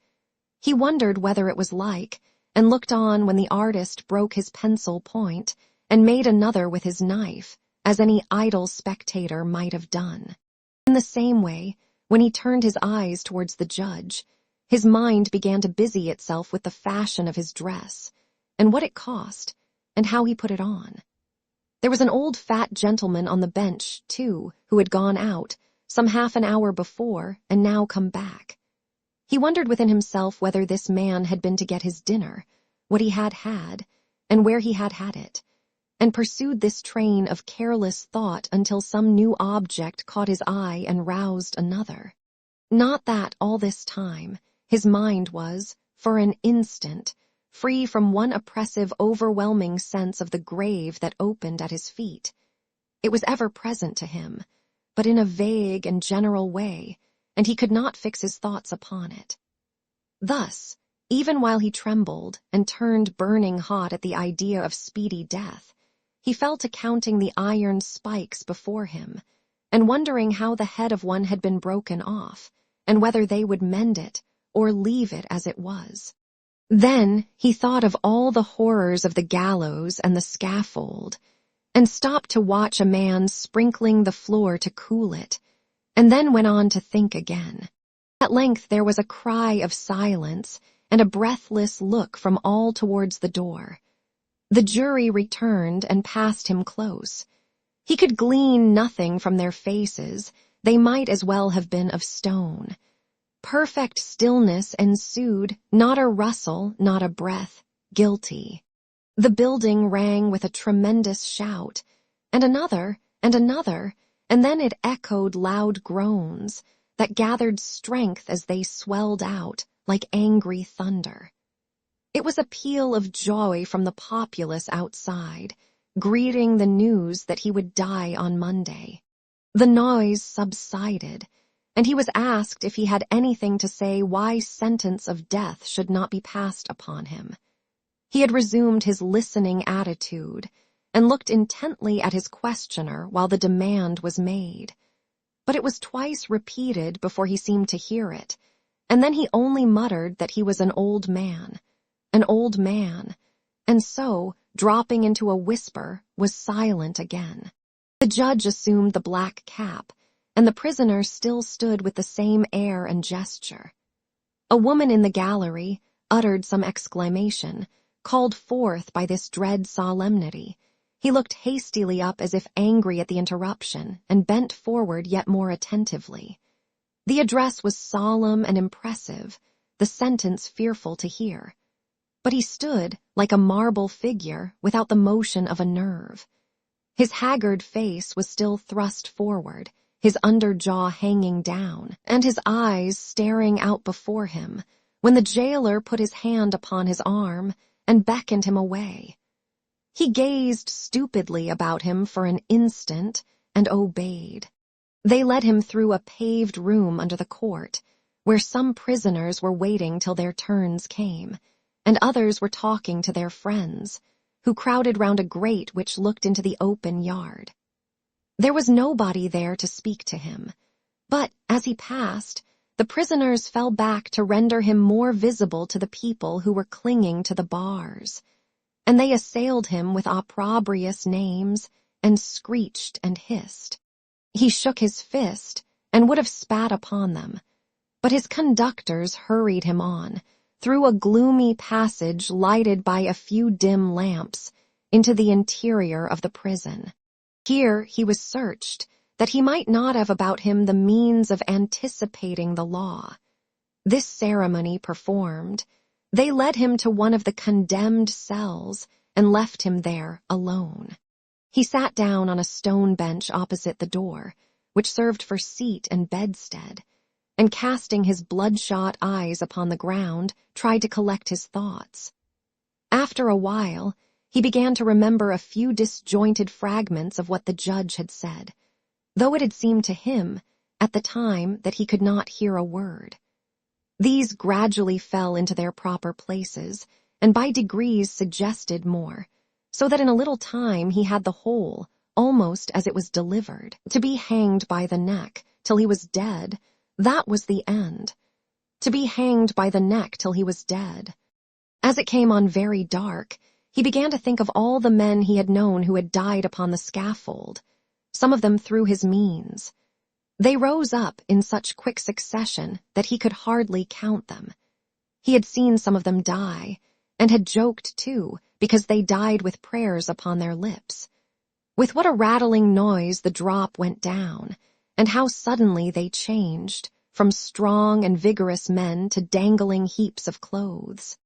He wondered whether it was like, and looked on when the artist broke his pencil point and made another with his knife, as any idle spectator might have done. In the same way, when he turned his eyes towards the judge, his mind began to busy itself with the fashion of his dress, and what it cost, and how he put it on. There was an old fat gentleman on the bench, too, who had gone out, some half an hour before, and now come back. He wondered within himself whether this man had been to get his dinner, what he had had, and where he had had it, and pursued this train of careless thought until some new object caught his eye and roused another. Not that all this time his mind was, for an instant, free from one oppressive, overwhelming sense of the grave that opened at his feet. It was ever present to him, but in a vague and general way, and he could not fix his thoughts upon it. Thus, even while he trembled and turned burning hot at the idea of speedy death, he fell to counting the iron spikes before him, and wondering how the head of one had been broken off, and whether they would mend it or leave it as it was. Then he thought of all the horrors of the gallows and the scaffold, and stopped to watch a man sprinkling the floor to cool it, and then went on to think again. At length there was a cry of silence and a breathless look from all towards the door. The jury returned and passed him close. He could glean nothing from their faces. They might as well have been of stone. Perfect stillness ensued, not a rustle, not a breath. Guilty. The building rang with a tremendous shout, and another, and another, and then it echoed loud groans that gathered strength as they swelled out like angry thunder. It was a peal of joy from the populace outside, greeting the news that he would die on Monday. The noise subsided, and he was asked if he had anything to say why sentence of death should not be passed upon him. He had resumed his listening attitude, and looked intently at his questioner while the demand was made. But it was twice repeated before he seemed to hear it, and then he only muttered that he was an old man, and so, dropping into a whisper, was silent again. The judge assumed the black cap, and the prisoner still stood with the same air and gesture. A woman in the gallery uttered some exclamation, called forth by this dread solemnity. He looked hastily up as if angry at the interruption, and bent forward yet more attentively. The address was solemn and impressive, the sentence fearful to hear. But he stood like a marble figure without the motion of a nerve. His haggard face was still thrust forward, his under jaw hanging down, and his eyes staring out before him, when the jailer put his hand upon his arm and beckoned him away. He gazed stupidly about him for an instant and obeyed. They led him through a paved room under the court, where some prisoners were waiting till their turns came, and others were talking to their friends, who crowded round a grate which looked into the open yard. There was nobody there to speak to him, but, as he passed, the prisoners fell back to render him more visible to the people who were clinging to the bars, and they assailed him with opprobrious names and screeched and hissed. He shook his fist and would have spat upon them, but his conductors hurried him on, through a gloomy passage lighted by a few dim lamps, into the interior of the prison. Here he was searched, that he might not have about him the means of anticipating the law. This ceremony performed, they led him to one of the condemned cells and left him there alone. He sat down on a stone bench opposite the door, which served for seat and bedstead, and casting his bloodshot eyes upon the ground, tried to collect his thoughts. After a while, he began to remember a few disjointed fragments of what the judge had said, though it had seemed to him, at the time, that he could not hear a word. These gradually fell into their proper places, and by degrees suggested more, so that in a little time he had the whole, almost as it was delivered. To be hanged by the neck till he was dead, that was the end. To be hanged by the neck till he was dead. As it came on very dark, he began to think of all the men he had known who had died upon the scaffold, some of them through his means. They rose up in such quick succession that he could hardly count them. He had seen some of them die, and had joked too, because they died with prayers upon their lips. With what a rattling noise the drop went down, and how suddenly they changed, from strong and vigorous men to dangling heaps of clothes.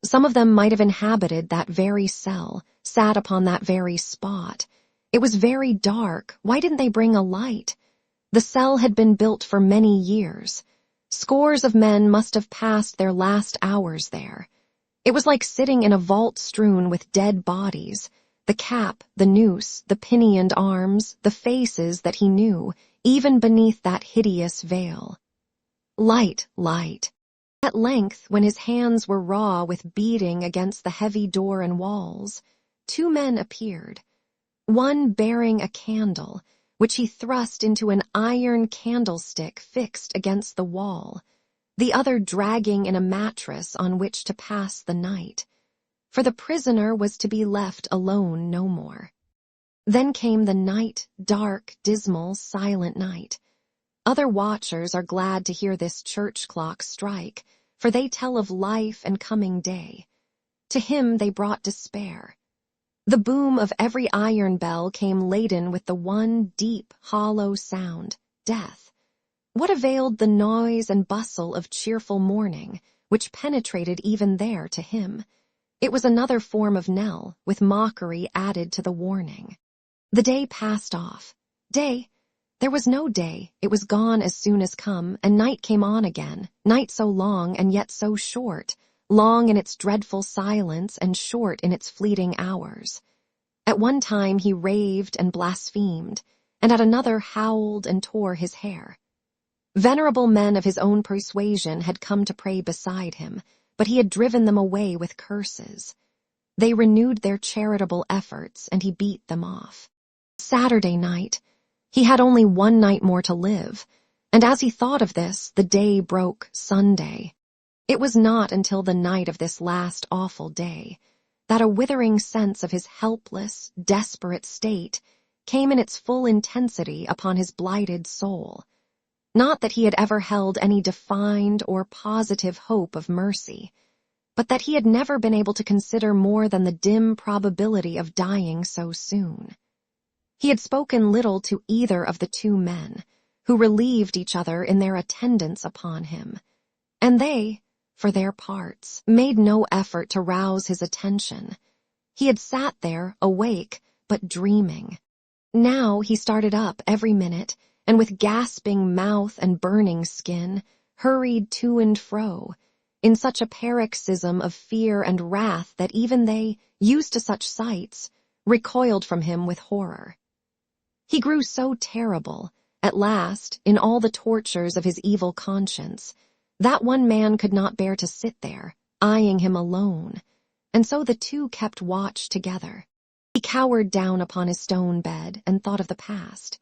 Some of them might have inhabited that very cell, sat upon that very spot. It was very dark. Why didn't they bring a light? The cell had been built for many years. Scores of men must have passed their last hours there. It was like sitting in a vault strewn with dead bodies, the cap, the noose, the pinioned arms, the faces that he knew, even beneath that hideous veil. Light, light. At length, when his hands were raw with beating against the heavy door and walls, 2 men appeared, one bearing a candle, which he thrust into an iron candlestick fixed against the wall, the other dragging in a mattress on which to pass the night, for the prisoner was to be left alone no more. Then came the night, dark, dismal, silent night. Other watchers are glad to hear this church clock strike, for they tell of life and coming day. To him they brought despair. The boom of every iron bell came laden with the one deep, hollow sound, death. What availed the noise and bustle of cheerful morning, which penetrated even there to him? It was another form of knell, with mockery added to the warning. The day passed off. Day? There was no day. It was gone as soon as come, and night came on again, night so long and yet so short, long in its dreadful silence and short in its fleeting hours. At one time he raved and blasphemed, and at another howled and tore his hair. Venerable men of his own persuasion had come to pray beside him, but he had driven them away with curses. They renewed their charitable efforts, and he beat them off. Saturday night. He had only one night more to live, and as he thought of this, the day broke Sunday. It was not until the night of this last awful day that a withering sense of his helpless, desperate state came in its full intensity upon his blighted soul. Not that he had ever held any defined or positive hope of mercy, but that he had never been able to consider more than the dim probability of dying so soon. He had spoken little to either of the 2 men, who relieved each other in their attendance upon him, and they, for their parts, made no effort to rouse his attention. He had sat there, awake, but dreaming. Now he started up every minute, and with gasping mouth and burning skin, hurried to and fro, in such a paroxysm of fear and wrath that even they, used to such sights, recoiled from him with horror. He grew so terrible, at last, in all the tortures of his evil conscience, that one man could not bear to sit there, eyeing him alone, and so the 2 kept watch together. He cowered down upon his stone bed and thought of the past.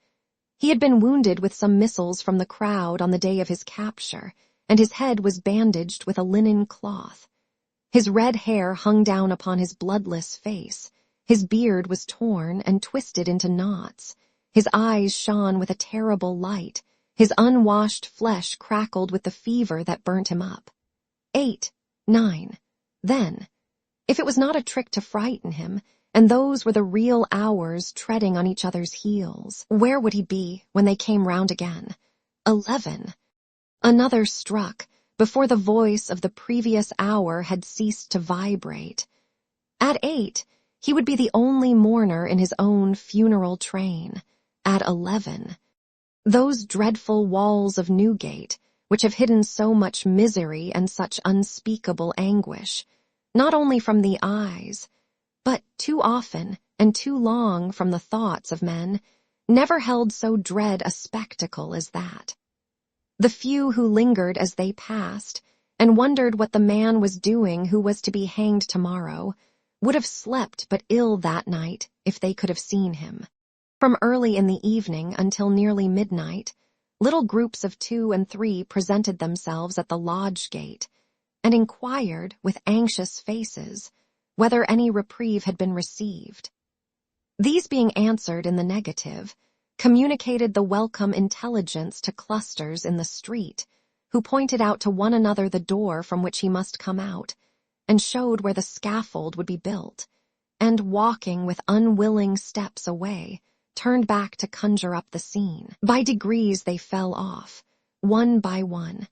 He had been wounded with some missiles from the crowd on the day of his capture, and his head was bandaged with a linen cloth. His red hair hung down upon his bloodless face, his beard was torn and twisted into knots, his eyes shone with a terrible light, his unwashed flesh crackled with the fever that burnt him up. 8, 9. Then, if it was not a trick to frighten him, and those were the real hours treading on each other's heels, where would he be when they came round again? 11. Another struck, before the voice of the previous hour had ceased to vibrate. At 8, he would be the only mourner in his own funeral train. At 11, those dreadful walls of Newgate, which have hidden so much misery and such unspeakable anguish, not only from the eyes, but too often and too long from the thoughts of men, never held so dread a spectacle as that. The few who lingered as they passed, and wondered what the man was doing who was to be hanged tomorrow, would have slept but ill that night if they could have seen him. From early in the evening until nearly midnight, little groups of 2 and 3 presented themselves at the lodge gate, and inquired with anxious faces whether any reprieve had been received. These being answered in the negative, communicated the welcome intelligence to clusters in the street, who pointed out to one another the door from which he must come out, and showed where the scaffold would be built, and walking with unwilling steps away, turned back to conjure up the scene. By degrees they fell off, one by one,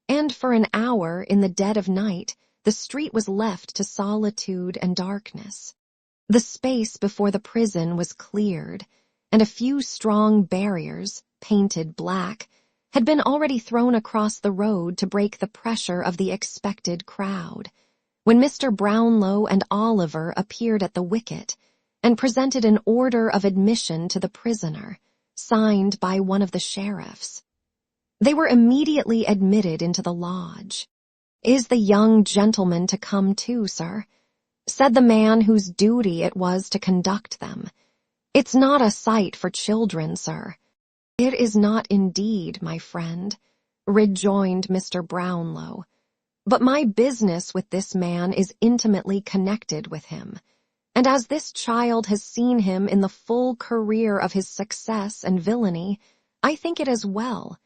and for an hour in the dead of night the street was left to solitude and darkness. The space before the prison was cleared, and a few strong barriers, painted black, had been already thrown across the road to break the pressure of the expected crowd, when Mr. Brownlow and Oliver appeared at the wicket and presented an order of admission to the prisoner, signed by one of the sheriffs. They were immediately admitted into the lodge. "Is the young gentleman to come too, sir?" said the man whose duty it was to conduct them. "It's not a sight for children, sir." "It is not indeed, my friend," rejoined Mr. Brownlow, "but my business with this man is intimately connected with him, and as this child has seen him in the full career of his success and villainy, I think it as well,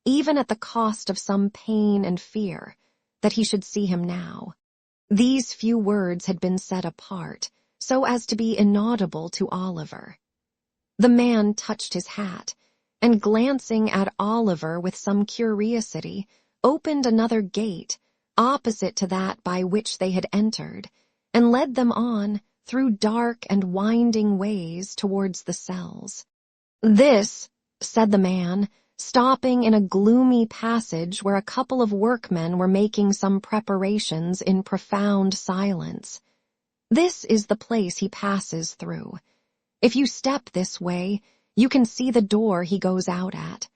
even at the cost of some pain and fear, that he should see him now." These few words had been said apart, so as to be inaudible to Oliver. The man touched his hat, and glancing at Oliver with some curiosity, opened another gate, opposite to that by which they had entered, and led them on through dark and winding ways towards the cells. "This," said the man, stopping in a gloomy passage where a couple of workmen were making some preparations in profound silence, "this is the place he passes through. If you step this way, you can see the door he goes out at."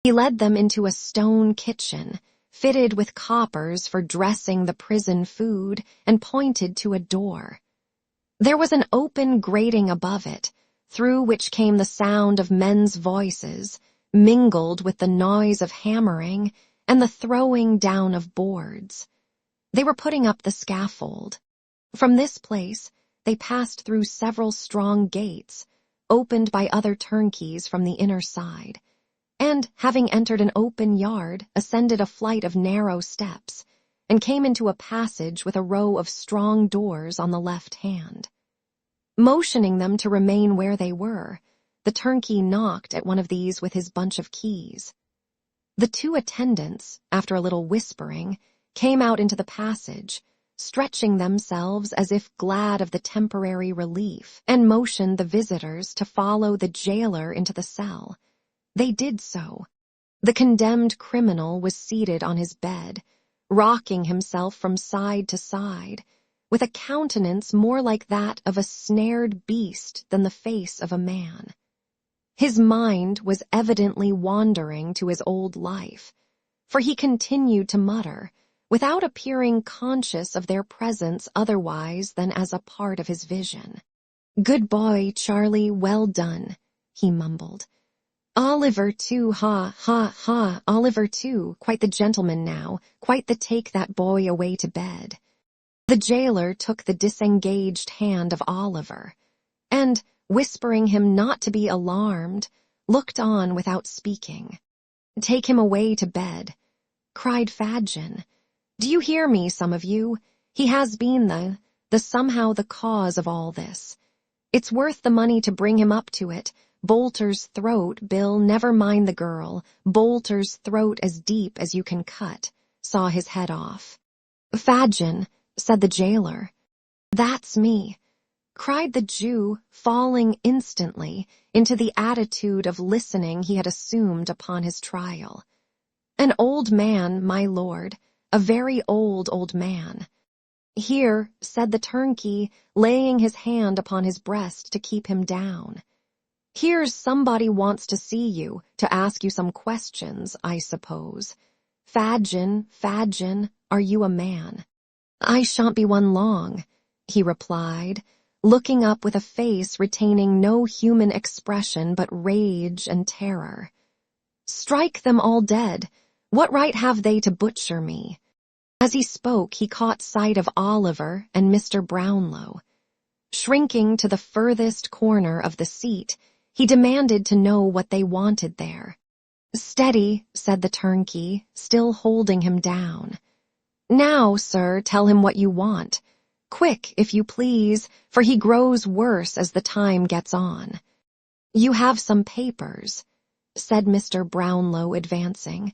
He led them into a stone kitchen, fitted with coppers for dressing the prison food, and pointed to a door. There was an open grating above it, through which came the sound of men's voices, mingled with the noise of hammering and the throwing down of boards. They were putting up the scaffold. From this place they passed through several strong gates, opened by other turnkeys from the inner side, and, having entered an open yard, ascended a flight of narrow steps, and came into a passage with a row of strong doors on the left hand. Motioning them to remain where they were, the turnkey knocked at one of these with his bunch of keys. The 2 attendants, after a little whispering, came out into the passage, stretching themselves as if glad of the temporary relief, and motioned the visitors to follow the jailer into the cell. They did so. The condemned criminal was seated on his bed, rocking himself from side to side, with a countenance more like that of a snared beast than the face of a man. His mind was evidently wandering to his old life, for he continued to mutter, without appearing conscious of their presence otherwise than as a part of his vision. "Good boy, Charlie, well done," he mumbled. "Oliver too, ha, ha, ha, Oliver too, quite the gentleman now, quite the take that boy away to bed." The jailer took the disengaged hand of Oliver, and, whispering him not to be alarmed, looked on without speaking. "Take him away to bed," cried Fadgen. "Do you hear me, some of you? He has been somehow the cause of all this. It's worth the money to bring him up to it. Bolter's throat, Bill, never mind the girl. Bolter's throat as deep as you can cut. Saw his head off." "Fadgen," said the jailer. "That's me," cried the Jew, falling instantly into the attitude of listening he had assumed upon his trial. "An old man, my lord, a very old man. "Here," said the turnkey, laying his hand upon his breast to keep him down. "Here's somebody wants to see you, to ask you some questions, I suppose. Fadgen, are you a man?" "I shan't be one long," he replied, looking up with a face retaining no human expression but rage and terror. "Strike them all dead. What right have they to butcher me?" As he spoke, he caught sight of Oliver and Mr. Brownlow. Shrinking to the furthest corner of the seat, he demanded to know what they wanted there. "Steady," said the turnkey, still holding him down. "Now, sir, tell him what you want. Quick, if you please, for he grows worse as the time gets on." "You have some papers," said Mr. Brownlow, advancing,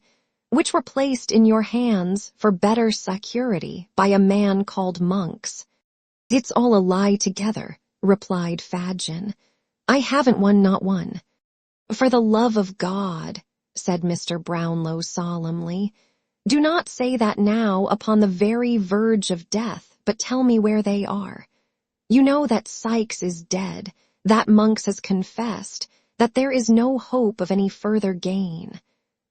"which were placed in your hands for better security by a man called Monks." "It's all a lie together," replied Fadgen. "I haven't one, not one." "For the love of God," said Mr. Brownlow solemnly, "do not say that now upon the very verge of death, but tell me where they are. You know that Sykes is dead, that Monks has confessed, that there is no hope of any further gain.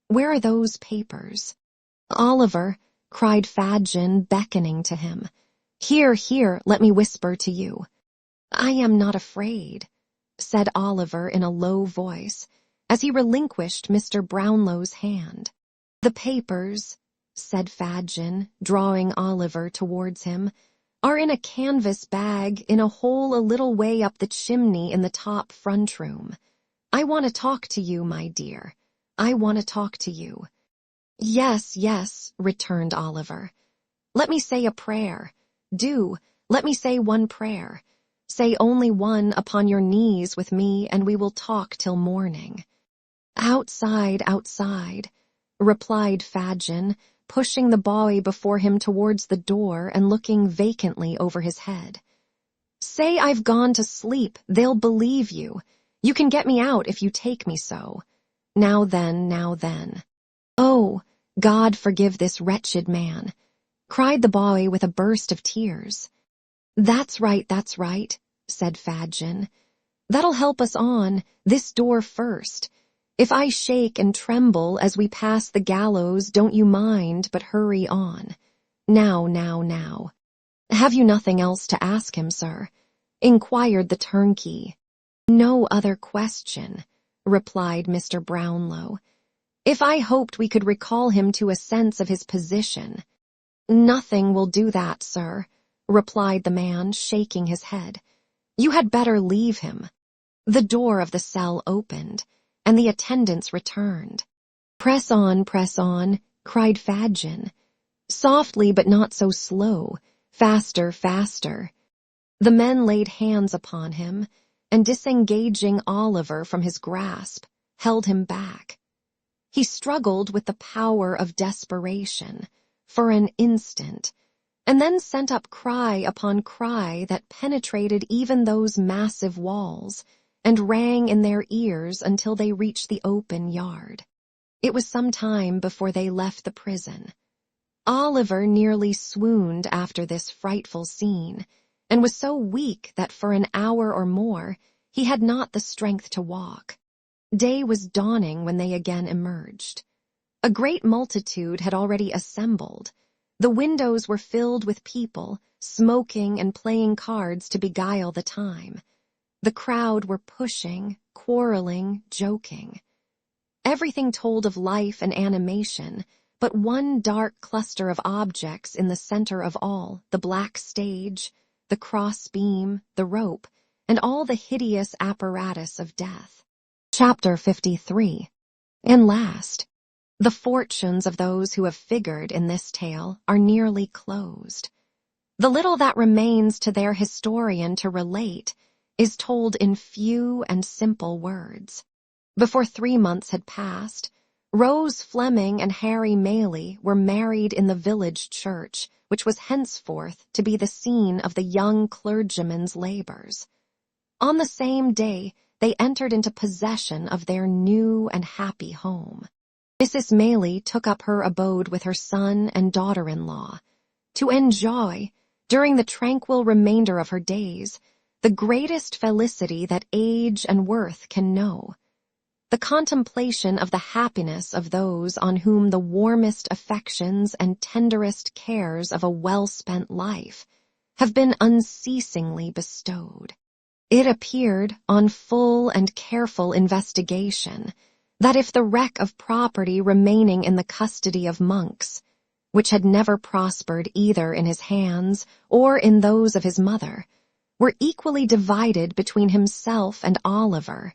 Where are those papers?" "Oliver," cried Fadgen, beckoning to him. Here, let me whisper to you." "I am not afraid," said Oliver in a low voice, as he relinquished Mr. Brownlow's hand. "The papers," said Fadgen, drawing Oliver towards him, "are in a canvas bag in a hole a little way up the chimney in the top front room. I want to talk to you, my dear. I want to talk to you." Yes, returned Oliver. "Let me say a prayer. Do, let me say one prayer. Say only one upon your knees with me, and we will talk till morning." Outside, replied Fadgen, pushing the boy before him towards the door and looking vacantly over his head. "Say I've gone to sleep, they'll believe you. You can get me out if you take me so. Now then. Oh, God forgive this wretched man," cried the boy with a burst of tears. That's right, said Fadgen. "That'll help us on, this door first. If I shake and tremble as we pass the gallows, don't you mind, but hurry on. Now. Have you nothing else to ask him, sir?" inquired the turnkey. "No other question," replied Mr. Brownlow. "If I hoped we could recall him to a sense of his position." "Nothing will do that, sir," replied the man, shaking his head. "You had better leave him." The door of the cell opened, and the attendants returned. Press on, cried Fadgen. "Softly, but not so slow. Faster." The men laid hands upon him, and disengaging Oliver from his grasp, held him back. He struggled with the power of desperation for an instant, and then sent up cry upon cry that penetrated even those massive walls and rang in their ears until they reached the open yard. It was some time before they left the prison. Oliver nearly swooned after this frightful scene, and was so weak that for an hour or more he had not the strength to walk. Day was dawning when they again emerged. A great multitude had already assembled. The windows were filled with people, smoking and playing cards to beguile the time. The crowd were pushing, quarreling, joking. Everything told of life and animation, but one dark cluster of objects in the center of all, the black stage, the cross-beam, the rope, and all the hideous apparatus of death. Chapter 53. And last, the fortunes of those who have figured in this tale are nearly closed. The little that remains to their historian to relate is told in few and simple words. Before 3 months had passed, Rose Fleming and Harry Maylie were married in the village church, which was henceforth to be the scene of the young clergyman's labors. On the same day, they entered into possession of their new and happy home. Mrs. Maylie took up her abode with her son and daughter-in-law, to during the tranquil remainder of her days, the greatest felicity that age and worth can know. The contemplation of the happiness of those on whom the warmest affections and tenderest cares of a well-spent life have been unceasingly bestowed. It appeared, on full and careful investigation, that if the wreck of property remaining in the custody of monks, which had never prospered either in his hands or in those of his mother, were equally divided between himself and Oliver,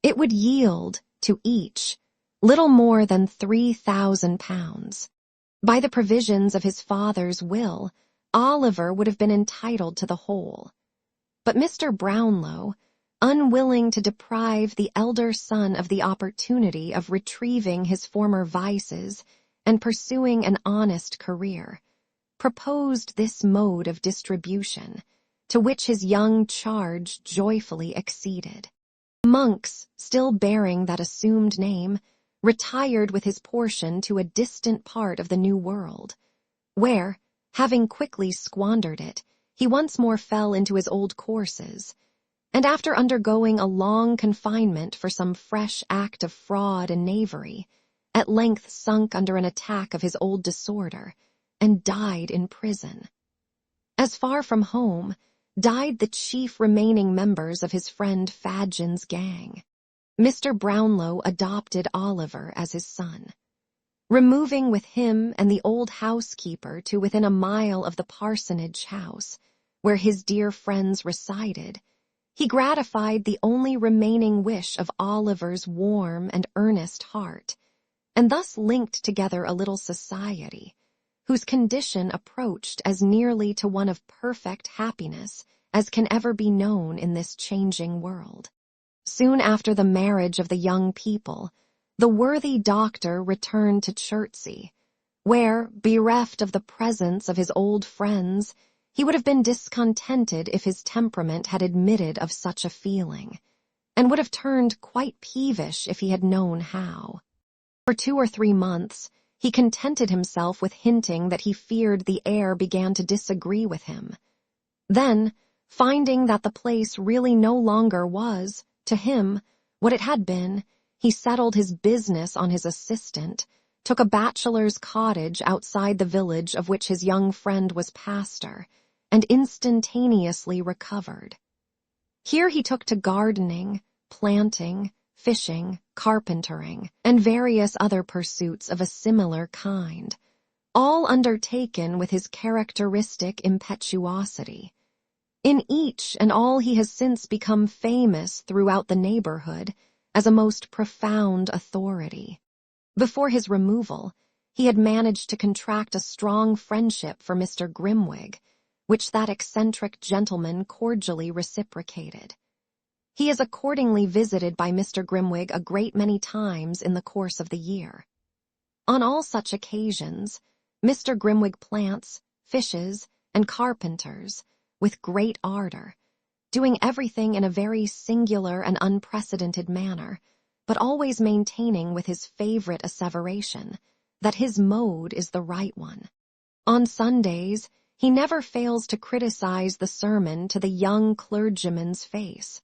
it would yield, to each, little more than £3,000. By the provisions of his father's will, Oliver would have been entitled to the whole. But Mr. Brownlow, unwilling to deprive the elder son of the opportunity of retrieving his former vices and pursuing an honest career, proposed this mode of distribution, to which his young charge joyfully acceded. Monks, still bearing that assumed name, retired with his portion to a distant part of the New World, where, having quickly squandered it, he once more fell into his old courses, and after undergoing a long confinement for some fresh act of fraud and knavery, at length sunk under an attack of his old disorder, and died in prison. As far from home, died the chief remaining members of his friend Fadgen's gang. Mr. Brownlow adopted Oliver as his son. Removing with him and the old housekeeper to within a mile of the parsonage house, where his dear friends resided, he gratified the only remaining wish of Oliver's warm and earnest heart, and thus linked together a little society, whose condition approached as nearly to one of perfect happiness as can ever be known in this changing world. Soon after the marriage of the young people, the worthy doctor returned to Chertsey, where, bereft of the presence of his old friends, he would have been discontented if his temperament had admitted of such a feeling, and would have turned quite peevish if he had known how. For 2 or 3 months, he contented himself with hinting that he feared the air began to disagree with him. Then, finding that the place really no longer was, to him, what it had been, he settled his business on his assistant, took a bachelor's cottage outside the village of which his young friend was pastor, and instantaneously recovered. Here he took to gardening, planting, fishing, carpentering, and various other pursuits of a similar kind, all undertaken with his characteristic impetuosity. In each and all he has since become famous throughout the neighborhood as a most profound authority. Before his removal, he had managed to contract a strong friendship for Mr. Grimwig, which that eccentric gentleman cordially reciprocated. He is accordingly visited by Mr. Grimwig a great many times in the course of the year. On all such occasions, Mr. Grimwig plants, fishes, and carpenters with great ardor, doing everything in a very singular and unprecedented manner, but always maintaining with his favorite asseveration that his mode is the right one. On Sundays, he never fails to criticize the sermon to the young clergyman's face,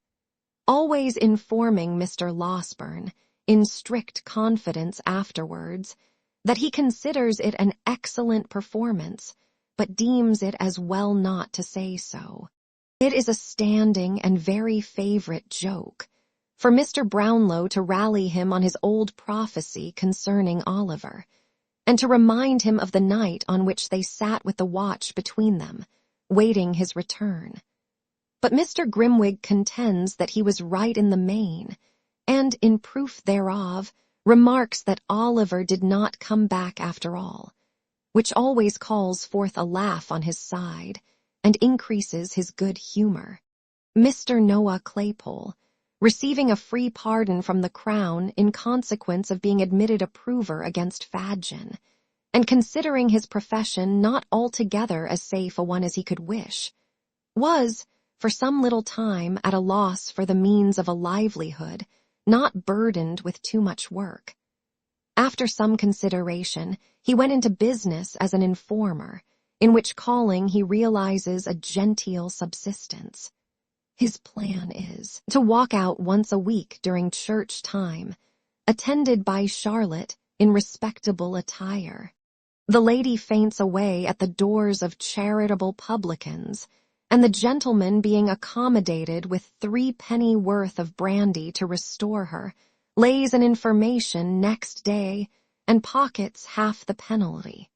always informing Mr. Losberne, in strict confidence afterwards, that he considers it an excellent performance, but deems it as well not to say so. It is a standing and very favorite joke for Mr. Brownlow to rally him on his old prophecy concerning Oliver, and to remind him of the night on which they sat with the watch between them, waiting his return. But Mr. Grimwig contends that he was right in the main, and, in proof thereof, remarks that Oliver did not come back after all, which always calls forth a laugh on his side, and increases his good humor. Mr. Noah Claypole, receiving a free pardon from the Crown in consequence of being admitted a prover against Fadgen, and considering his profession not altogether as safe a one as he could wish, was, for some little time, at a loss for the means of a livelihood, not burdened with too much work. After some consideration, he went into business as an informer, in which calling he realizes a genteel subsistence. His plan is to walk out once a week during church time, attended by Charlotte in respectable attire. The lady faints away at the doors of charitable publicans, and the gentleman, being accommodated with 3 penny worth of brandy to restore her, lays an information next day and pockets half the penalty.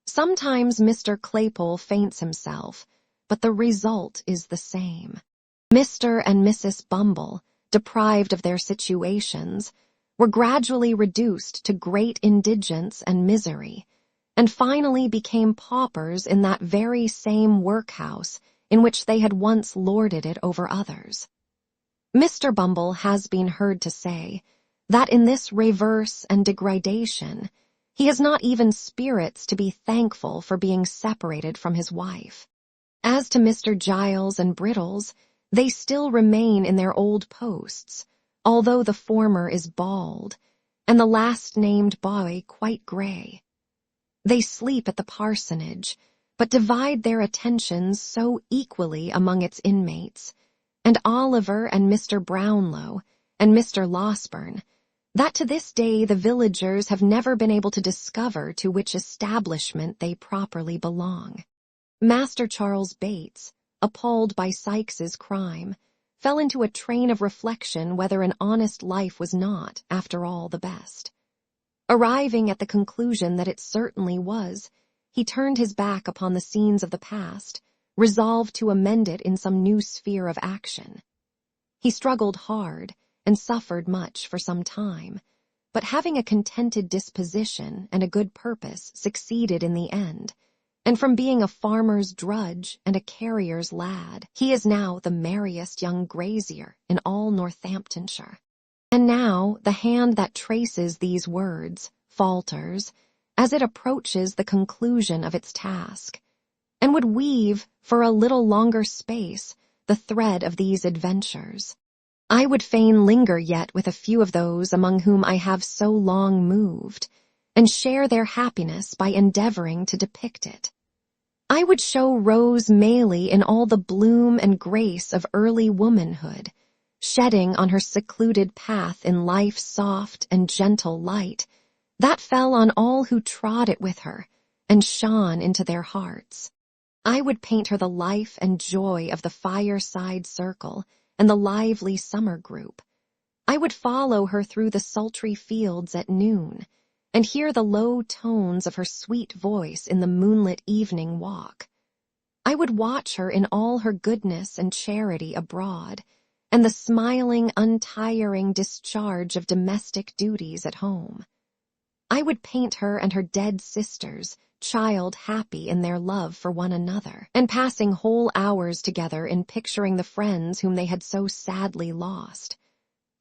Sometimes Mr. Claypole faints himself, but the result is the same. Mr. and Mrs. Bumble, deprived of their situations, were gradually reduced to great indigence and misery, and finally became paupers in that very same workhouse in which they had once lorded it over others. Mr. Bumble has been heard to say that in this reverse and degradation, he has not even spirits to be thankful for being separated from his wife. As to Mr. Giles and Brittles, they still remain in their old posts, although the former is bald, and the last-named boy quite grey. They sleep at the parsonage, but divide their attentions so equally among its inmates, and Oliver and Mr. Brownlow and Mr. Losberne, that to this day the villagers have never been able to discover to which establishment they properly belong. Master Charles Bates, appalled by Sykes's crime, fell into a train of reflection whether an honest life was not, after all, the best. Arriving at the conclusion that it certainly was, he turned his back upon the scenes of the past, resolved to amend it in some new sphere of action. He struggled hard and suffered much for some time, but having a contented disposition and a good purpose, succeeded in the end, and from being a farmer's drudge and a carrier's lad, he is now the merriest young grazier in all Northamptonshire. And now the hand that traces these words falters as it approaches the conclusion of its task, and would weave for a little longer space the thread of these adventures. I would fain linger yet with a few of those among whom I have so long moved, and share their happiness by endeavoring to depict it. I would show Rose Maylie in all the bloom and grace of early womanhood, shedding on her secluded path in life's soft and gentle light, that fell on all who trod it with her, and shone into their hearts. I would paint her the life and joy of the fireside circle and the lively summer group. I would follow her through the sultry fields at noon, and hear the low tones of her sweet voice in the moonlit evening walk. I would watch her in all her goodness and charity abroad, and the smiling, untiring discharge of domestic duties at home. I would paint her and her dead sisters, child happy in their love for one another, and passing whole hours together in picturing the friends whom they had so sadly lost.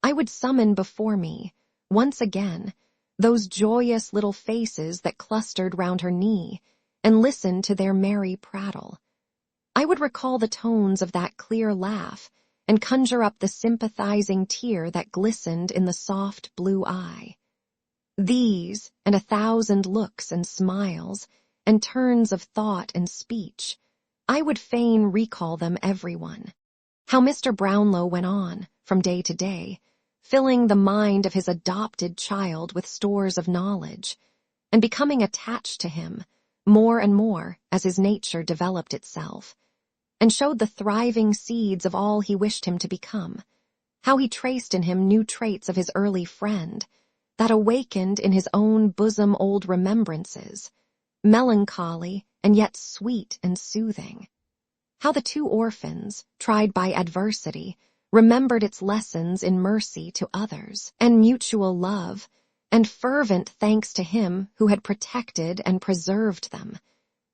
I would summon before me, once again, those joyous little faces that clustered round her knee, and listen to their merry prattle. I would recall the tones of that clear laugh, and conjure up the sympathizing tear that glistened in the soft blue eye. These, and 1,000 looks and smiles, and turns of thought and speech, I would fain recall them every one. How Mr. Brownlow went on, from day to day, filling the mind of his adopted child with stores of knowledge, and becoming attached to him more and more as his nature developed itself, and showed the thriving seeds of all he wished him to become. How he traced in him new traits of his early friend, that awakened in his own bosom old remembrances, melancholy and yet sweet and soothing. How the 2 orphans, tried by adversity, remembered its lessons in mercy to others, and mutual love, and fervent thanks to him who had protected and preserved them.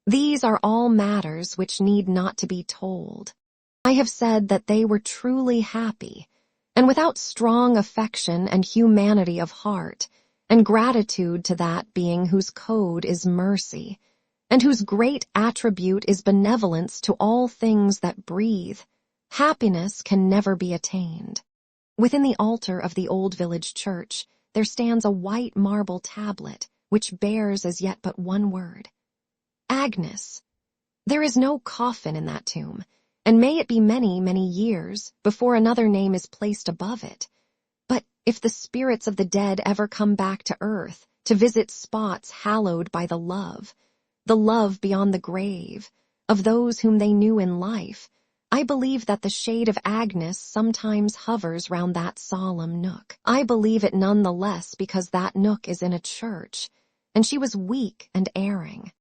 These are all matters which need not to be told. I have said that they were truly happy, and without strong affection and humanity of heart, and gratitude to that being whose code is mercy, and whose great attribute is benevolence to all things that breathe, happiness can never be attained. Within the altar of the old village church there stands a white marble tablet which bears as yet but one word. Agnes, There is no coffin in that tomb, and may it be many, many years before another name is placed above it. But if the spirits of the dead ever come back to earth to visit spots hallowed by the love beyond the grave, of those whom they knew in life, I believe that the shade of Agnes sometimes hovers round that solemn nook. I believe it none the less because that nook is in a church, and she was weak and erring.